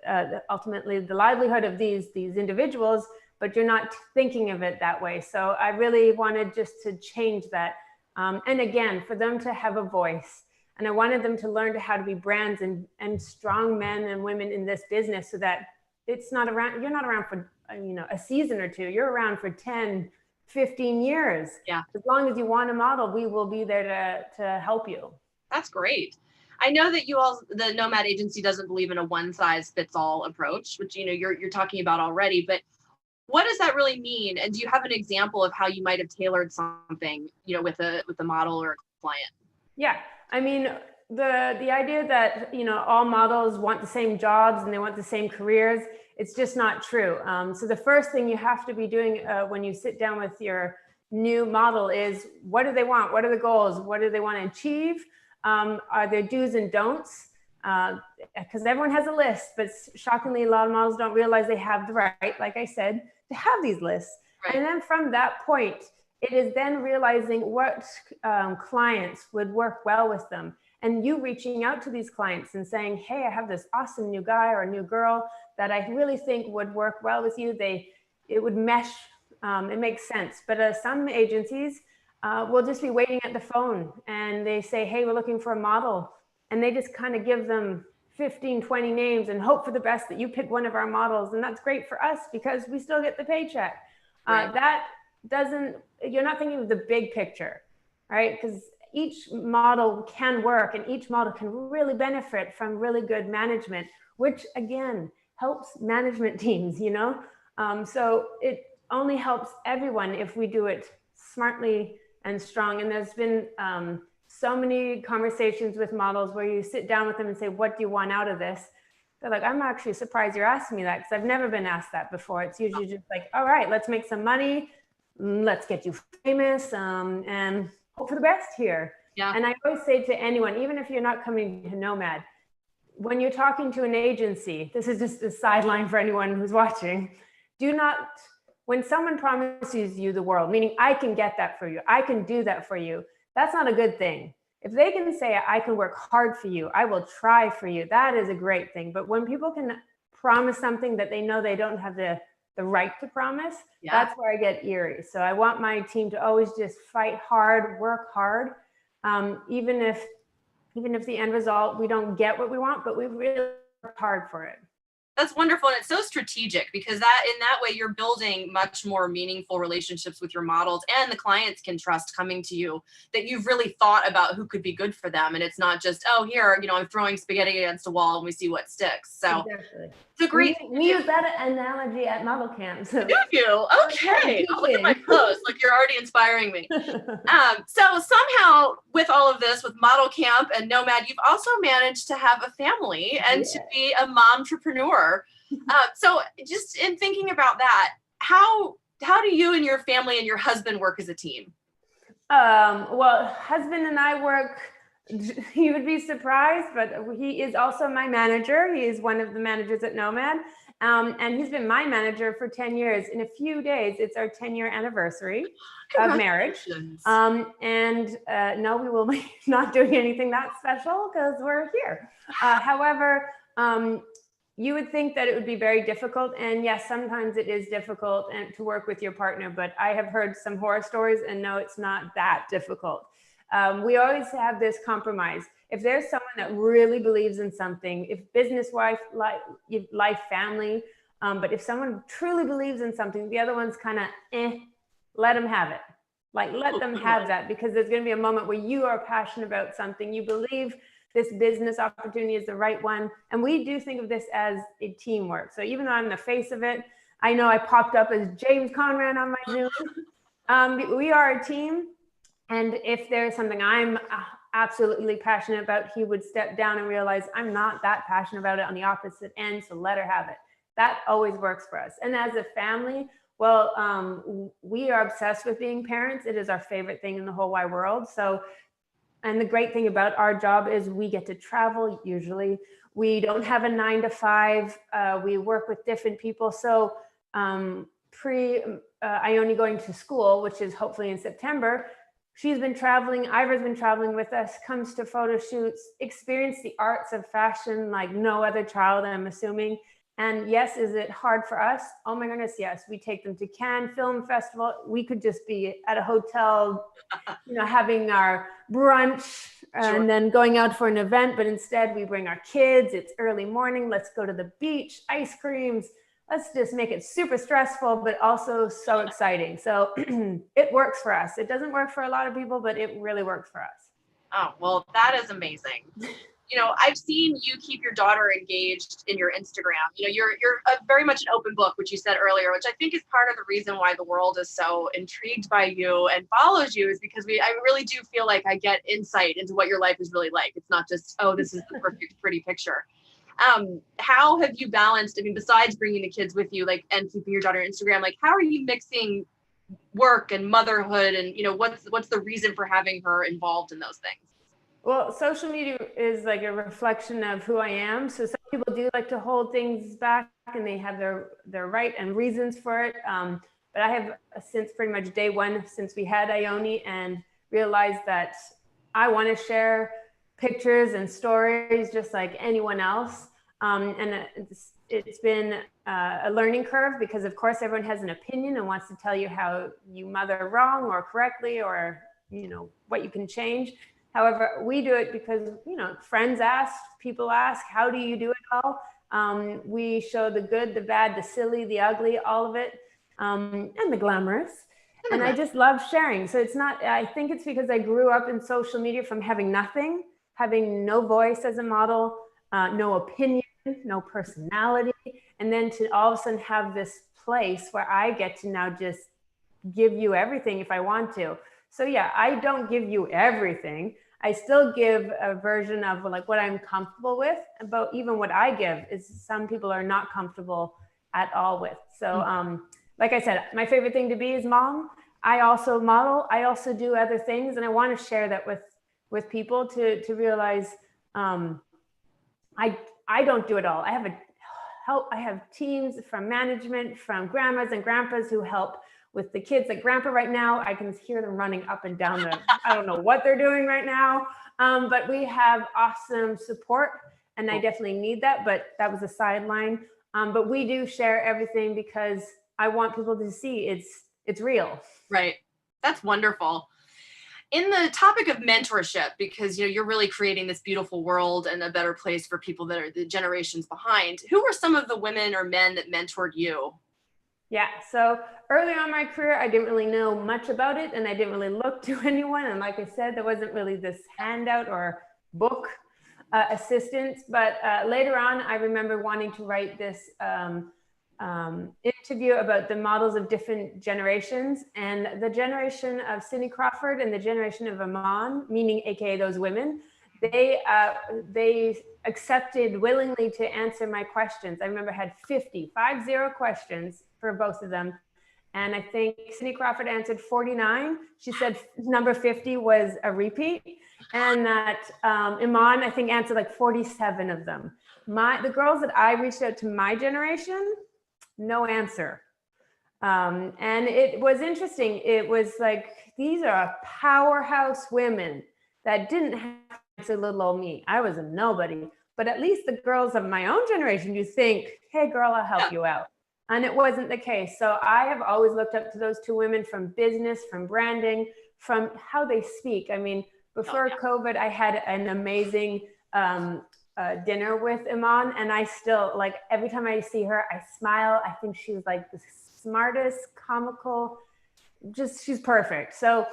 of ultimately the livelihood of these individuals, but you're not thinking of it that way. So I really wanted just to change that. And again, for them to have a voice. And I wanted them to learn how to be brands and strong men and women in this business, so that it's not around, you're not around for a season or two, you're around for 10, 15 years. Yeah. As long as you want a model, we will be there to help you. That's great. I know that the Nomad agency doesn't believe in a one size fits all approach, which you're talking about already, but what does that really mean? And do you have an example of how you might have tailored something, with a model or a client? Yeah, I mean, the idea that all models want the same jobs and they want the same careers, it's just not true. So the first thing you have to be doing when you sit down with your new model is, what do they want? What are the goals? What do they want to achieve? Are there do's and don'ts? Because everyone has a list, but shockingly, a lot of models don't realize they have the right, like I said, to have these lists. Right. And then from that point, it is then realizing what clients would work well with them. And you reaching out to these clients and saying, hey, I have this awesome new guy or a new girl that I really think would work well with you. It would mesh, it makes sense. But some agencies will just be waiting at the phone and they say, hey, we're looking for a model. And they just kind of give them 15, 20 names and hope for the best that you pick one of our models. And that's great for us because we still get the paycheck. Right. You're not thinking of the big picture, right? Because each model can work and each model can really benefit from really good management, which again, helps management teams, So it only helps everyone if we do it smartly and strong. And there's been so many conversations with models where you sit down with them and say, what do you want out of this? They're like, I'm actually surprised you're asking me that because I've never been asked that before. It's usually just like, all right, let's make some money. Let's get you famous and hope for the best here. Yeah. And I always say to anyone, even if you're not coming to Nomad, when you're talking to an agency, this is just a sideline for anyone who's watching, when someone promises you the world, meaning I can get that for you, I can do that for you, that's not a good thing. if they can say, I can work hard for you, I will try for you, that is a great thing. But when people can promise something that they know they don't have the right to promise, that's where I get eerie. So I want my team to always just fight hard, work hard, even if the end result, we don't get what we want, but we really work hard for it. That's wonderful. And it's so strategic because that in that way, you're building much more meaningful relationships with your models, and the clients can trust coming to you that you've really thought about who could be good for them. And it's not just, oh, here, I'm throwing spaghetti against a wall and we see what sticks. So exactly. It's a great. We use that analogy at model camp. So. Do you? Okay. I'll look at my post. Like, you're already inspiring me. So somehow with all of this, with model camp and Nomad, you've also managed to have a family and to be a momtrepreneur. So just in thinking about that, how do you and your family and your husband work as a team? Well, husband and I work, you would be surprised, but he is also my manager. He is one of the managers at Nomad. And he's been my manager for 10 years. In a few days, it's our 10-year anniversary of marriage. No, we will be not doing anything that special because we're here. However, you would think that it would be very difficult. And yes, sometimes it is difficult to work with your partner, but I have heard some horror stories and no, it's not that difficult. We always have this compromise. If there's someone that really believes in something, if business, life, family, but if someone truly believes in something, the other one's kind of, let them have it. Like, let them have that, because there's going to be a moment where you are passionate about something, you believe this business opportunity is the right one. And we do think of this as a teamwork. So even though I'm the face of it, I know I popped up as James Conrad on my Zoom. We are a team. And if there's something I'm absolutely passionate about, he would step down and realize I'm not that passionate about it on the opposite end. So let her have it. That always works for us. And as a family, well, we are obsessed with being parents. It is our favorite thing in the whole wide world. So, and the great thing about our job is we get to travel usually. We don't have a 9 to 5. We work with different people. So Ione going to school, which is hopefully in September, she's been traveling, Ivor's been traveling with us, comes to photo shoots, experience the arts of fashion like no other child, I'm assuming. And yes, is it hard for us? Oh my goodness, yes. We take them to Cannes Film Festival. We could just be at a hotel, having our brunch and then going out for an event, but instead we bring our kids, it's early morning, let's go to the beach, ice creams. Let's just make it super stressful, but also so exciting. So it works for us. It doesn't work for a lot of people, but it really works for us. Oh, well, that is amazing. I've seen you keep your daughter engaged in your Instagram. You're very much an open book, which you said earlier, which I think is part of the reason why the world is so intrigued by you and follows you, is because I really do feel like I get insight into what your life is really like. It's not just, oh, this is the perfect, pretty picture. How have you balanced, besides bringing the kids with you, and keeping your daughter on Instagram, how are you mixing work and motherhood and, what's the reason for having her involved in those things? Well, social media is like a reflection of who I am. So some people do like to hold things back and they have their right and reasons for it. But I have, since pretty much day one, since we had Ione, and realized that I want to share pictures and stories just like anyone else. And it's been a learning curve because, of course, everyone has an opinion and wants to tell you how you mother wrong or correctly, or, what you can change. However, we do it because, friends ask, people ask, how do you do it all? We show the good, the bad, the silly, the ugly, all of it, and the glamorous. And I just love sharing. So it's not, I think it's because I grew up in social media from having nothing, having no voice as a model, no opinion, no personality. And then to all of a sudden have this place where I get to now just give you everything if I want to. So yeah, I don't give you everything. I still give a version of what I'm comfortable with, but even what I give is some people are not comfortable at all with. So like I said, my favorite thing to be is mom. I also model, I also do other things, and I want to share that with people to realize I don't do it all. I have teams from management, from grandmas and grandpas who help with the kids. Like grandpa right now, I can hear them running up and down I don't know what they're doing right now. But we have awesome support, and I definitely need that, but that was a sideline. But we do share everything because I want people to see it's real. Right. That's wonderful. In the topic of mentorship, because you're really creating this beautiful world and a better place for people that are the generations behind, who were some of the women or men that mentored you? Yeah, so early on in my career, I didn't really know much about it, and I didn't really look to anyone. And like I said, there wasn't really this handout or book assistance. But later on, I remember wanting to write this interview about the models of different generations, and the generation of Cindy Crawford and the generation of Iman, meaning AKA those women, they accepted willingly to answer my questions. I remember I had 50 questions for both of them. And I think Cindy Crawford answered 49. She said number 50 was a repeat. And that Iman, I think, answered like 47 of them. The girls that I reached out to my generation, no answer. And it was interesting. It was like, these are powerhouse women that didn't have to answer little old me. I was a nobody. But at least the girls of my own generation, you think, hey girl, I'll help you out. And it wasn't the case. So I have always looked up to those two women, from business, from branding, from how they speak. I mean, before COVID, I had an amazing dinner with Iman, and I still, like, every time I see her, I smile. I think she's like the smartest, comical, she's perfect. So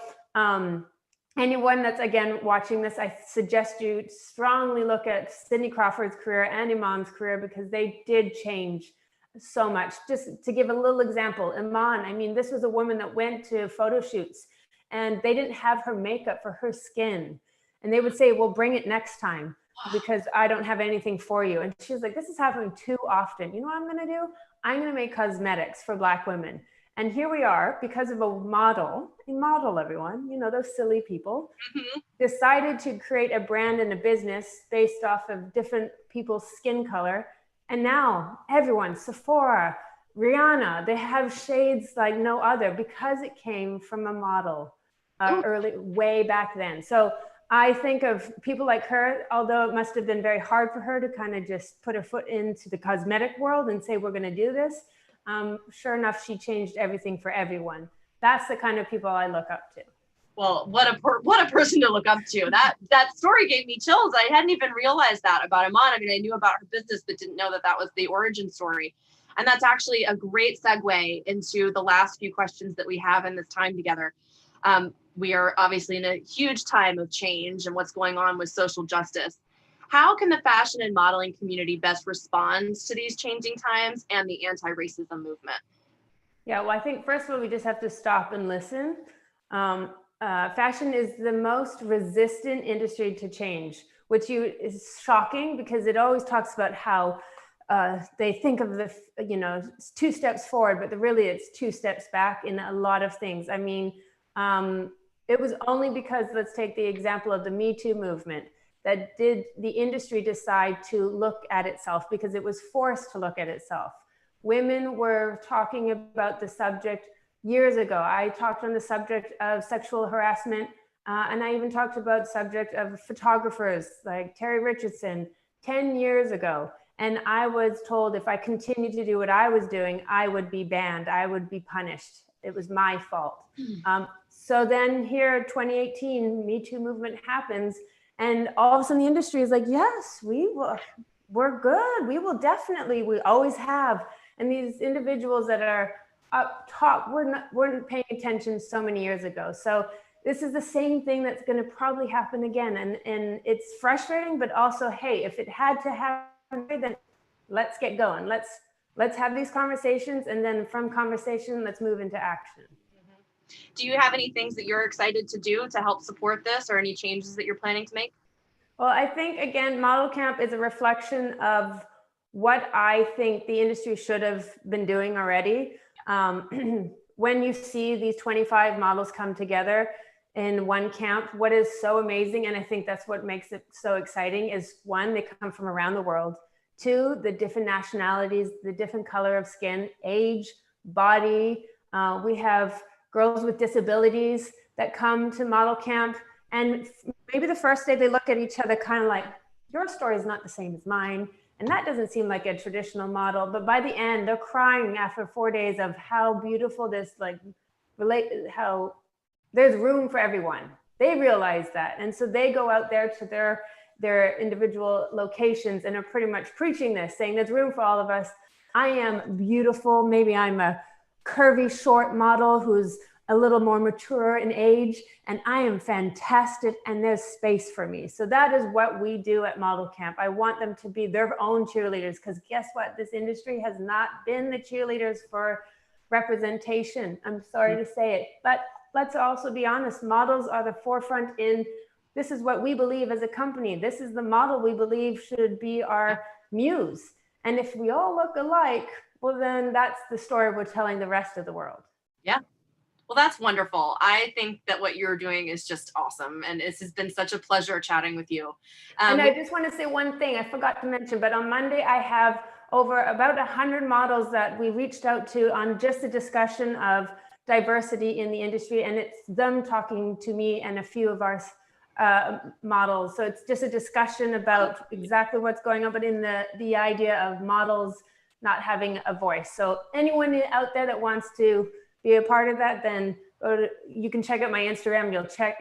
anyone that's, again, watching this, I suggest you strongly look at Cindy Crawford's career and Iman's career, because they did change so much. Just to give a little example, Iman, I mean, this was a woman that went to photo shoots and they didn't have her makeup for her skin. And they would say, well, bring it next time because I don't have anything for you. And she was like, this is happening too often. You know what I'm going to do? I'm going to make cosmetics for Black women. And here we are, because of a model, everyone, those silly people, decided to create a brand and a business based off of different people's skin color. And now everyone, Sephora, Rihanna, they have shades like no other because it came from a model way back then. So I think of people like her, although it must have been very hard for her to kind of just put her foot into the cosmetic world and say, we're going to do this. Sure enough, she changed everything for everyone. That's the kind of people I look up to. Well, what a person to look up to. That story gave me chills. I hadn't even realized that about Iman. I mean, I knew about her business, but didn't know that was the origin story. And that's actually a great segue into the last few questions that we have in this time together. We are obviously in a huge time of change and what's going on with social justice. How can the fashion and modeling community best respond to these changing times and the anti-racism movement? Yeah, well, I think first of all, we just have to stop and listen. Fashion is the most resistant industry to change, which is shocking because it always talks about how they think of the, 2 steps forward, but really it's 2 steps back in a lot of things. I mean, it was only because, let's take the example of the Me Too movement, that did the industry decide to look at itself, because it was forced to look at itself. Women were talking about the subject years ago. I talked on the subject of sexual harassment, and I even talked about the subject of photographers like Terry Richardson 10 years ago. And I was told if I continued to do what I was doing, I would be banned, I would be punished. It was my fault. So then here, 2018, Me Too movement happens, and all of a sudden the industry is like, yes, we're good. We will definitely, we always have. And these individuals that are up top weren't paying attention so many years ago. So this is the same thing that's going to probably happen again. And it's frustrating, but also, hey, if it had to happen, then let's get going. Let's have these conversations. And then from conversation, let's move into action. Do you have any things that you're excited to do to help support this, or any changes that you're planning to make? Well, I think, again, Model Camp is a reflection of what I think the industry should have been doing already. When you see these 25 models come together in one camp, what is so amazing, and I think that's what makes it so exciting, is 1, they come from around the world. 2, the different nationalities, the different color of skin, age, body, We have girls with disabilities that come to model camp, and maybe the first day they look at each other kind of like, your story is not the same as mine. And that doesn't seem like a traditional model, but by the end they're crying after 4 days of how beautiful this how there's room for everyone. They realize that. And so they go out there to their individual locations and are pretty much preaching this, saying there's room for all of us. I am beautiful. Maybe I'm a curvy, short model who's a little more mature in age, and I am fantastic, and there's space for me. So that is what we do at Model Camp. I want them to be their own cheerleaders, because guess what? This industry has not been the cheerleaders for representation. I'm sorry to say it, but let's also be honest, models are the forefront in, this is what we believe as a company. This is the model we believe should be our muse. And if we all look alike, well, then that's the story we're telling the rest of the world. Yeah. Well, that's wonderful. I think that what you're doing is just awesome. And this has been such a pleasure chatting with you. And I just want to say one thing I forgot to mention, but on Monday, I have over about 100 models that we reached out to on just a discussion of diversity in the industry. And it's them talking to me and a few of our models. So it's just a discussion about exactly what's going on, but in the idea of models not having a voice. So anyone out there that wants to be a part of that, then you can check out my Instagram.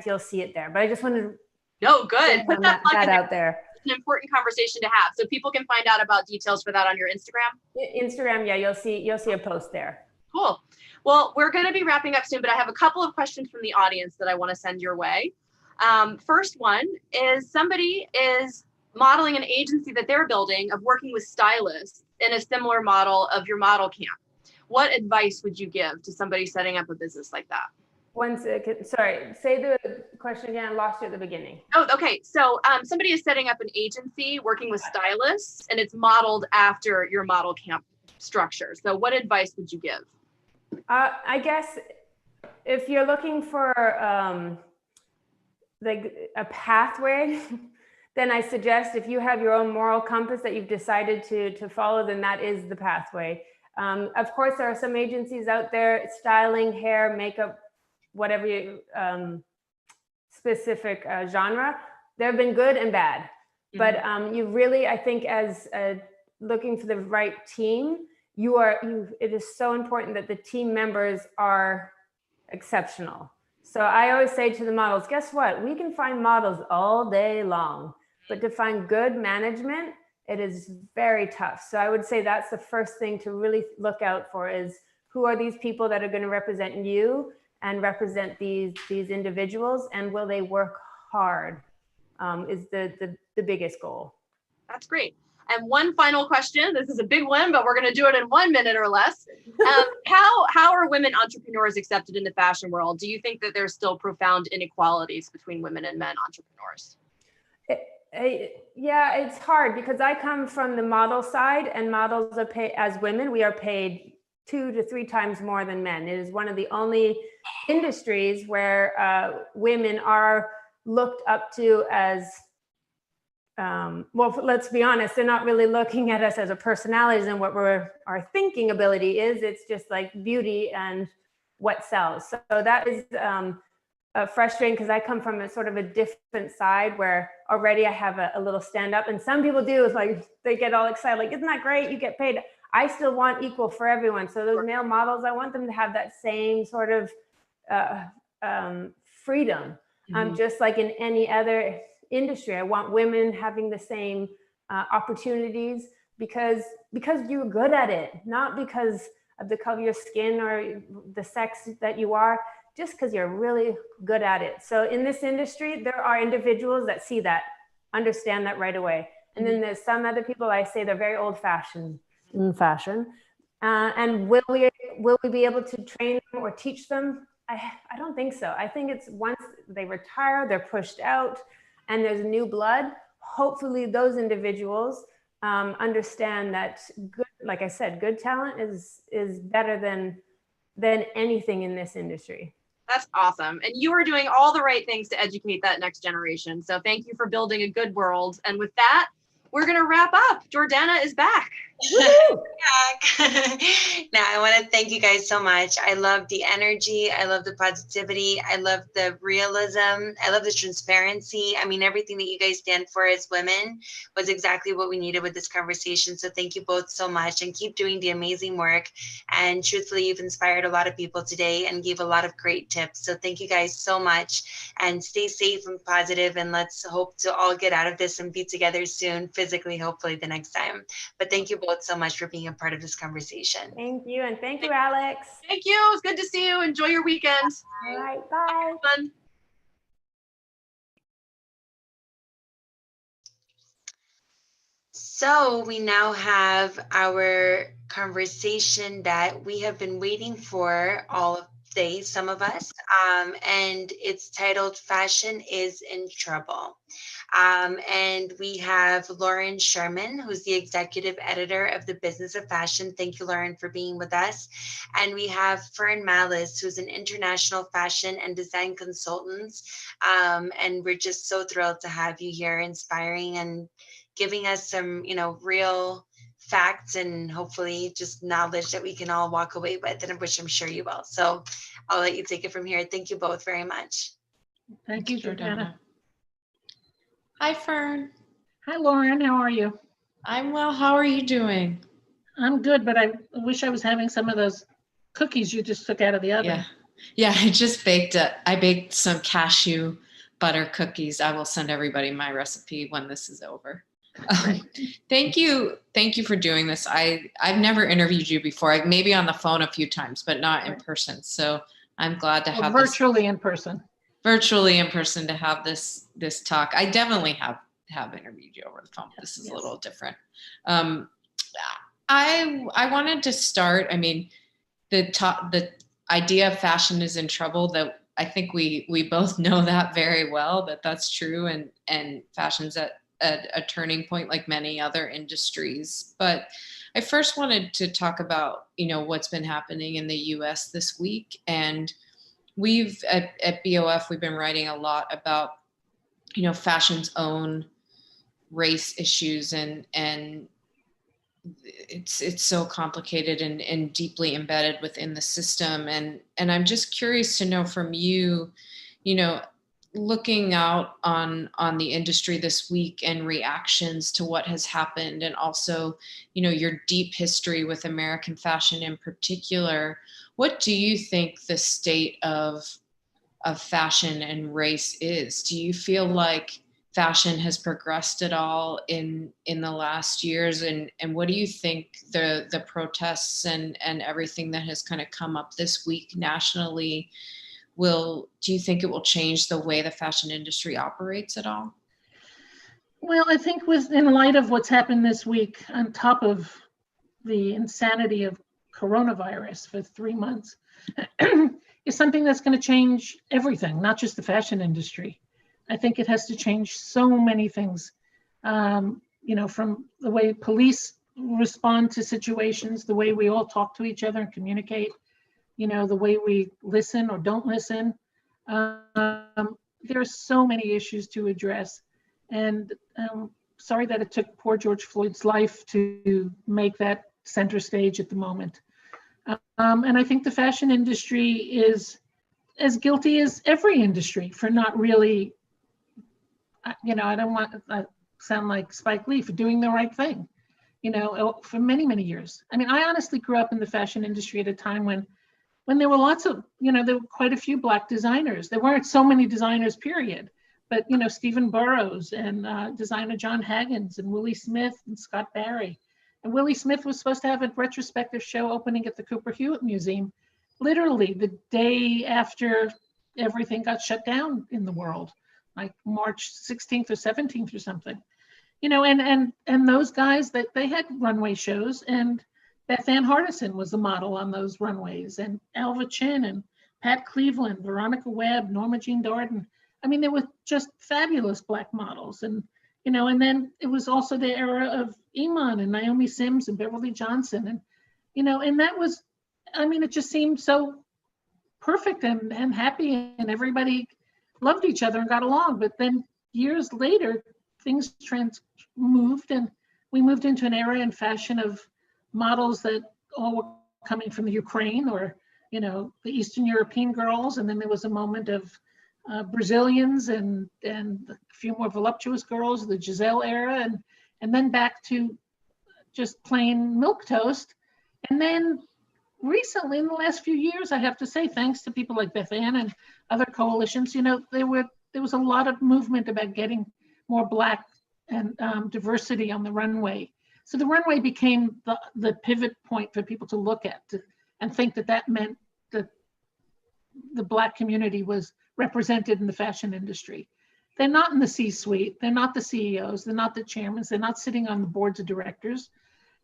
You'll see it there. But I just wanted to put that out there. It's an important conversation to have, so people can find out about details for that on your Instagram. Instagram, yeah, you'll see a post there. Cool. Well, we're going to be wrapping up soon, but I have a couple of questions from the audience that I want to send your way. First one is, somebody is modeling an agency that they're building of working with stylists in a similar model of your model camp. What advice would you give to somebody setting up a business like that? 1 second. Sorry, say the question again. I lost you at the beginning. Oh, okay. So somebody is setting up an agency working with stylists, and it's modeled after your model camp structure. So what advice would you give? I guess if you're looking for like a pathway, then I suggest if you have your own moral compass that you've decided to follow, then that is the pathway. Of course, there are some agencies out there, styling, hair, makeup, whatever you, specific genre. There have been good and bad, but you really, I think, as looking for the right team, it is so important that the team members are exceptional. So I always say to the models, guess what? We can find models all day long, but to find good management, it is very tough. So I would say that's the first thing to really look out for, is who are these people that are going to represent you and represent these individuals, and will they work hard, is the biggest goal. That's great. And one final question. This is a big one, but we're going to do it in 1 minute or less. How are women entrepreneurs accepted in the fashion world? Do you think that there's still profound inequalities between women and men entrepreneurs? Yeah, it's hard because I come from the model side, and models are paid, as women, we are paid 2 to 3 times more than men. It is one of the only industries where women are looked up to as, well, let's be honest, they're not really looking at us as a personalities and what our thinking ability is. It's just like beauty and what sells. So that is frustrating, because I come from a sort of a different side where already I have a little stand up, and some people do, is like, they get all excited, like, isn't that great? You get paid. I still want equal for everyone. So those male models, I want them to have that same sort of freedom, just like in any other industry. I want women having the same opportunities because you're good at it, not because of the color of your skin or the sex that you are, just because you're really good at it. So in this industry, there are individuals that see that, understand that right away. And then there's some other people, I say they're very old fashioned in fashion. And will we be able to train them or teach them? I don't think so. I think it's once they retire, they're pushed out, and there's new blood. Hopefully those individuals understand that good, like I said, good talent is better than anything in this industry. That's awesome. And you are doing all the right things to educate that next generation. So thank you for building a good world. And with that, we're going to wrap up. Jordana is back. back. Now, I want to thank you guys so much. I love the energy. I love the positivity. I love the realism. I love the transparency. I mean, everything that you guys stand for as women was exactly what we needed with this conversation. So thank you both so much, and keep doing the amazing work. And truthfully, you've inspired a lot of people today and gave a lot of great tips. So thank you guys so much, and stay safe and positive, and let's hope to all get out of this and be together soon, physically, hopefully the next time. But thank you both so much for being a part of this conversation. Thank you. And thank you, Alex. Thank you. It's good to see you. Enjoy your weekend. All right. Bye. Fun. So we now have our conversation that we have been waiting for all of day, some of us, and it's titled Fashion is in Trouble. And we have Lauren Sherman, who's the executive editor of the Business of Fashion. Thank you, Lauren, for being with us. And we have Fern Malice, who's an international fashion and design consultant. And we're just so thrilled to have you here, inspiring and giving us some, real facts and hopefully just knowledge that we can all walk away with, and which I'm sure you will. So I'll let you take it from here. Thank you both very much. Thank you, Jordana. Hi, Fern. Hi, Lauren. How are you? I'm well. How are you doing? I'm good, but I wish I was having some of those cookies you just took out of the oven. Yeah. I just baked I baked some cashew butter cookies. I will send everybody my recipe when this is over. Thank you for doing this. I've never interviewed you before. Maybe on the phone a few times, but not in person. So I'm glad to have virtually in person. Virtually in person to have this talk. I definitely have interviewed you over the phone. This is a little different. I wanted to start. I mean, the idea of fashion is in trouble. That I think we both know that very well. That's true, and fashion's at a turning point like many other industries. But I first wanted to talk about, what's been happening in the US this week. And we've at BOF, we've been writing a lot about, fashion's own race issues, and it's so complicated and deeply embedded within the system. And I'm just curious to know from you, looking out on the industry this week and reactions to what has happened, and also, your deep history with American fashion in particular, what do you think the state of fashion and race is? Do you feel like fashion has progressed at all in the last years? And what do you think the protests and everything that has kind of come up this week nationally do you think it will change the way the fashion industry operates at all? Well, I think in light of what's happened this week, on top of the insanity of coronavirus for 3 months, is something that's going to change everything, not just the fashion industry. I think it has to change so many things, from the way police respond to situations, the way we all talk to each other and communicate, the way we listen or don't listen. There are so many issues to address. And sorry that it took poor George Floyd's life to make that center stage at the moment. And I think the fashion industry is as guilty as every industry for not really, I don't want to sound like Spike Lee, for doing the right thing, for many, many years. I mean, I honestly grew up in the fashion industry at a time when there were lots of, there were quite a few Black designers. There weren't so many designers, period. But, Stephen Burrows and designer John Haggins and Willie Smith and Scott Barry. And Willie Smith was supposed to have a retrospective show opening at the Cooper Hewitt Museum, literally the day after everything got shut down in the world, like March 16th or 17th or something. And those guys, that they had runway shows, and Beth Ann Hardison was the model on those runways, and Alva Chin and Pat Cleveland, Veronica Webb, Norma Jean Darden. I mean, they were just fabulous Black models. And then it was also the era of Iman and Naomi Sims and Beverly Johnson. And, and that was, it just seemed so perfect and happy, and everybody loved each other and got along. But then years later, things moved, and we moved into an era in fashion of models that all were coming from the Ukraine or, the Eastern European girls. And then there was a moment of Brazilians and a few more voluptuous girls, the Giselle era, and then back to just plain milquetoast. And then recently, in the last few years, I have to say, thanks to people like Beth Ann and other coalitions, there was a lot of movement about getting more Black and diversity on the runway. So the runway became the pivot point for people to look at and think that meant that the Black community was represented in the fashion industry. They're not in the C-suite, they're not the CEOs, they're not the chairmen, they're not sitting on the boards of directors,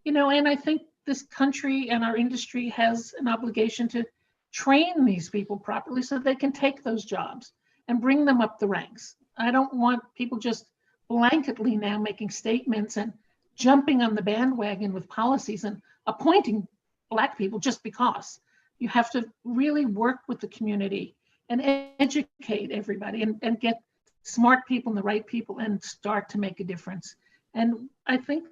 and I think this country and our industry has an obligation to train these people properly so they can take those jobs and bring them up the ranks. I don't want people just blanketly now making statements and jumping on the bandwagon with policies and appointing Black people just because. You have to really work with the community and educate everybody and get smart people and the right people and start to make a difference. And I think,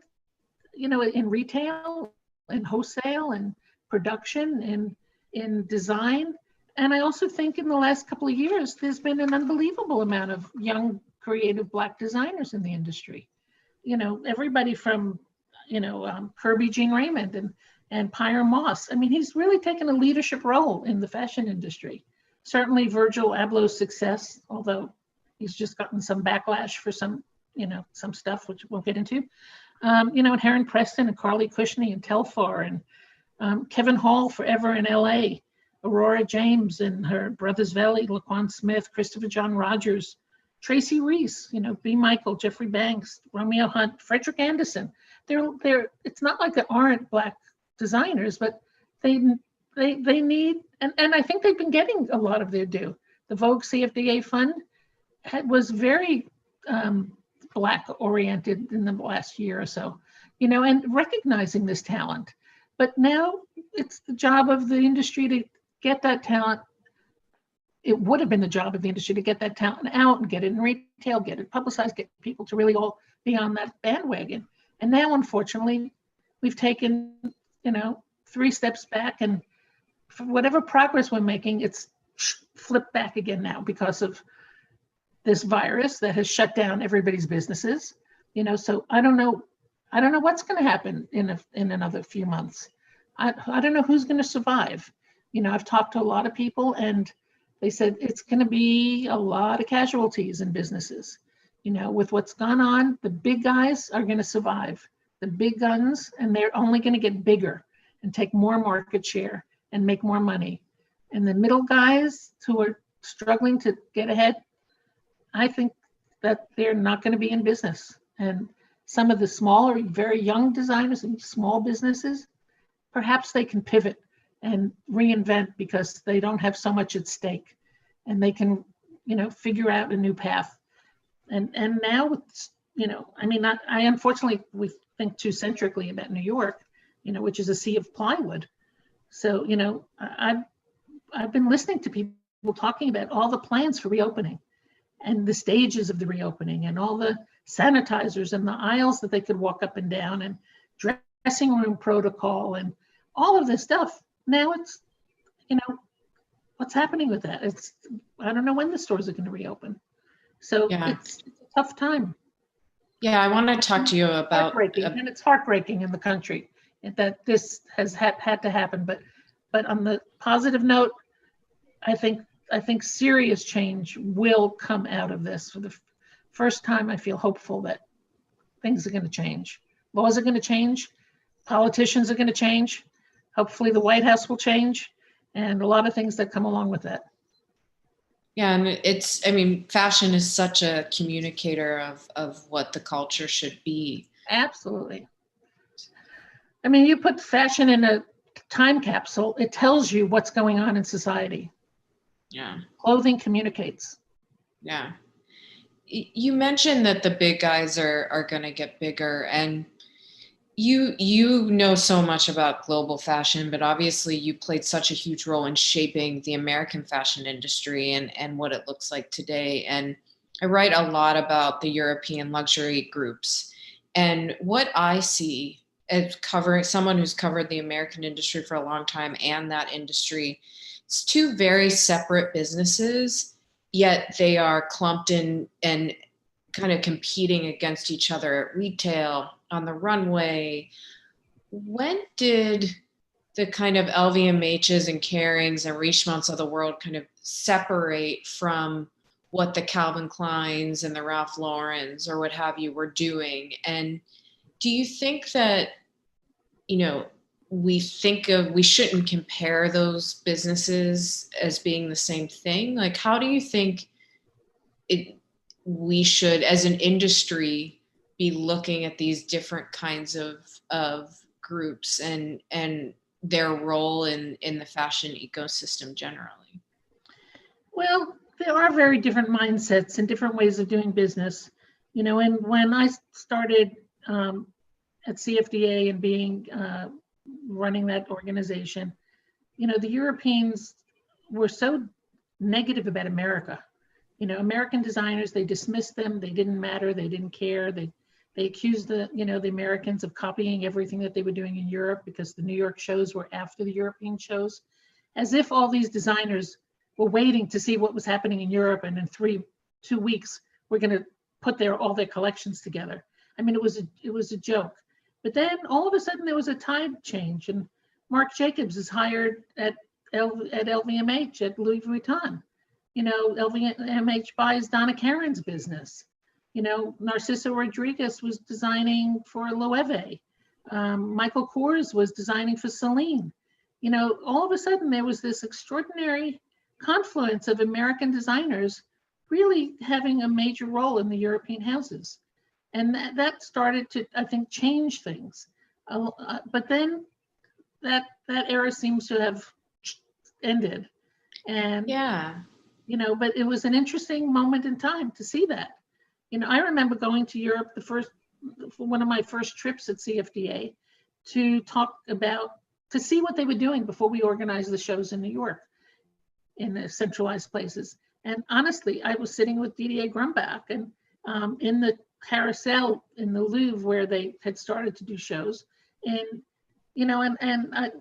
in retail and wholesale and production and in design, and I also think in the last couple of years, there's been an unbelievable amount of young, creative Black designers in the industry. Everybody from, Kirby Jean Raymond and Pyre Moss. I mean, he's really taken a leadership role in the fashion industry. Certainly Virgil Abloh's success, although he's just gotten some backlash for some stuff, which we'll get into. And Heron Preston and Carly Cushnie and Telfar and Kevin Hall forever in LA, Aurora James and her brothers Valley, Laquan Smith, Christopher John Rogers, Tracy Reese, B. Michael, Jeffrey Banks, Romeo Hunt, Frederick Anderson. It's not like there aren't Black designers, but they need, and I think they've been getting a lot of their due. The Vogue CFDA fund was very Black oriented in the last year or so, and recognizing this talent. But now it's the job of the industry to get that talent. It would have been the job of the industry to get that talent out and get it in retail, get it publicized, get people to really all be on that bandwagon. And now, unfortunately, we've taken, 3 steps back, and for whatever progress we're making, it's flipped back again now because of this virus that has shut down everybody's businesses. So I don't know what's going to happen in another few months. I don't know who's going to survive. I've talked to a lot of people, and they said it's going to be a lot of casualties in businesses. With what's gone on, the big guys are going to survive, the big guns, and they're only going to get bigger and take more market share and make more money. And the middle guys who are struggling to get ahead, I think that they're not going to be in business. And some of the smaller, very young designers and small businesses, perhaps they can pivot and reinvent because they don't have so much at stake, and they can, figure out a new path. And now it's, I unfortunately, we think too centrically about New York, which is a sea of plywood. So, I've been listening to people talking about all the plans for reopening and the stages of the reopening and all the sanitizers and the aisles that they could walk up and down and dressing room protocol and all of this stuff. Now it's, what's happening with that? I don't know when the stores are going to reopen. So it's a tough time. Yeah, I want to talk to you about, and it's heartbreaking in the country that this has had to happen. But on the positive note, I think serious change will come out of this. For the first time, I feel hopeful that things are going to change. Laws are going to change. Politicians are going to change. Hopefully the White House will change, and a lot of things that come along with that. Yeah, and fashion is such a communicator of what the culture should be. Absolutely. You put fashion in a time capsule, it tells you what's going on in society. Yeah. Clothing communicates. Yeah. You mentioned that the big guys are going to get bigger, and you know so much about global fashion, but obviously you played such a huge role in shaping the American fashion industry and what it looks like today. And I write a lot about the European luxury groups. And what I see as covering someone who's covered the American industry for a long time and that industry, it's two very separate businesses, yet they are clumped in and kind of competing against each other at retail, on the runway. When did the kind of LVMHs and Kerings and Richemonts of the world kind of separate from what the Calvin Kleins and the Ralph Laurens or what have you were doing? And do you think that, you know, we shouldn't compare those businesses as being the same thing? Like, how do you think we should, as an industry, be looking at these different kinds of groups and their role in the fashion ecosystem generally? Well, there are very different mindsets and different ways of doing business. You know, and when I started at CFDA and being running that organization, you know, the Europeans were so negative about America. You know, American designers, they dismissed them. They didn't matter. They didn't care. They accused the Americans of copying everything that they were doing in Europe because the New York shows were after the European shows, as if all these designers were waiting to see what was happening in Europe, and in 2 weeks we're going to put all their collections together. I mean, it was a joke. But then all of a sudden there was a tide change, and Marc Jacobs is hired at LVMH at Louis Vuitton. You know, LVMH buys Donna Karan's business. You know, Narciso Rodriguez was designing for Loewe. Michael Kors was designing for Celine. You know, all of a sudden there was this extraordinary confluence of American designers really having a major role in the European houses. And that started to, I think, change things. But then that era seems to have ended. And, yeah, you know, but it was an interesting moment in time to see that. You know, I remember going to Europe one of my first trips at CFDA to see what they were doing before we organized the shows in New York in the centralized places. And honestly, I was sitting with Didier Grumbach and in the carousel in the Louvre where they had started to do shows. And, you know, and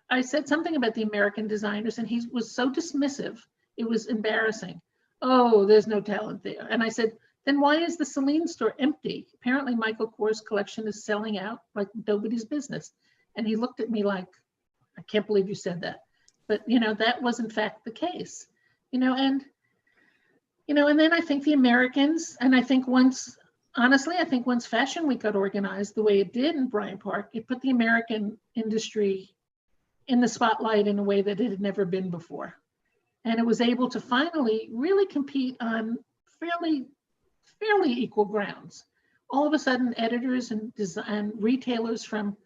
I said something about the American designers, and he was so dismissive. It was embarrassing. Oh, there's no talent there. And I said, then why is the Celine store empty? Apparently Michael Kors' collection is selling out like nobody's business. And he looked at me like, I can't believe you said that. But, you know, that was in fact the case. You know, and then I think the Americans, and I think once Fashion Week got organized the way it did in Bryant Park, it put the American industry in the spotlight in a way that it had never been before. And it was able to finally really compete on fairly equal grounds. All of a sudden, editors and retailers from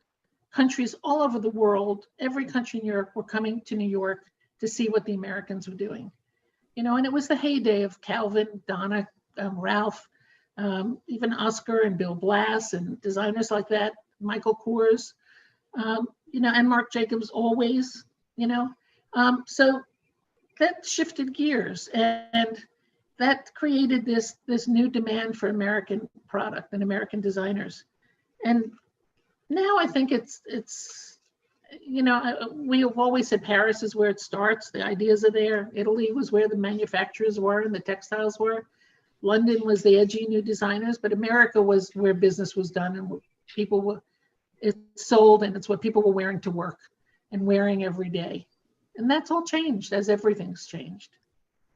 countries all over the world, every country in Europe, were coming to New York to see what the Americans were doing. You know, and it was the heyday of Calvin, Donna, Ralph, even Oscar and Bill Blass and designers like that, Michael Kors, you know, and Marc Jacobs always, you know. So that shifted gears, and that created this new demand for American product and American designers. And now I think it's you know, we have always said Paris is where it starts. The ideas are there. Italy was where the manufacturers were and the textiles were. London was the edgy new designers, but America was where business was done, and it sold, and it's what people were wearing to work and wearing every day. And that's all changed, as everything's changed.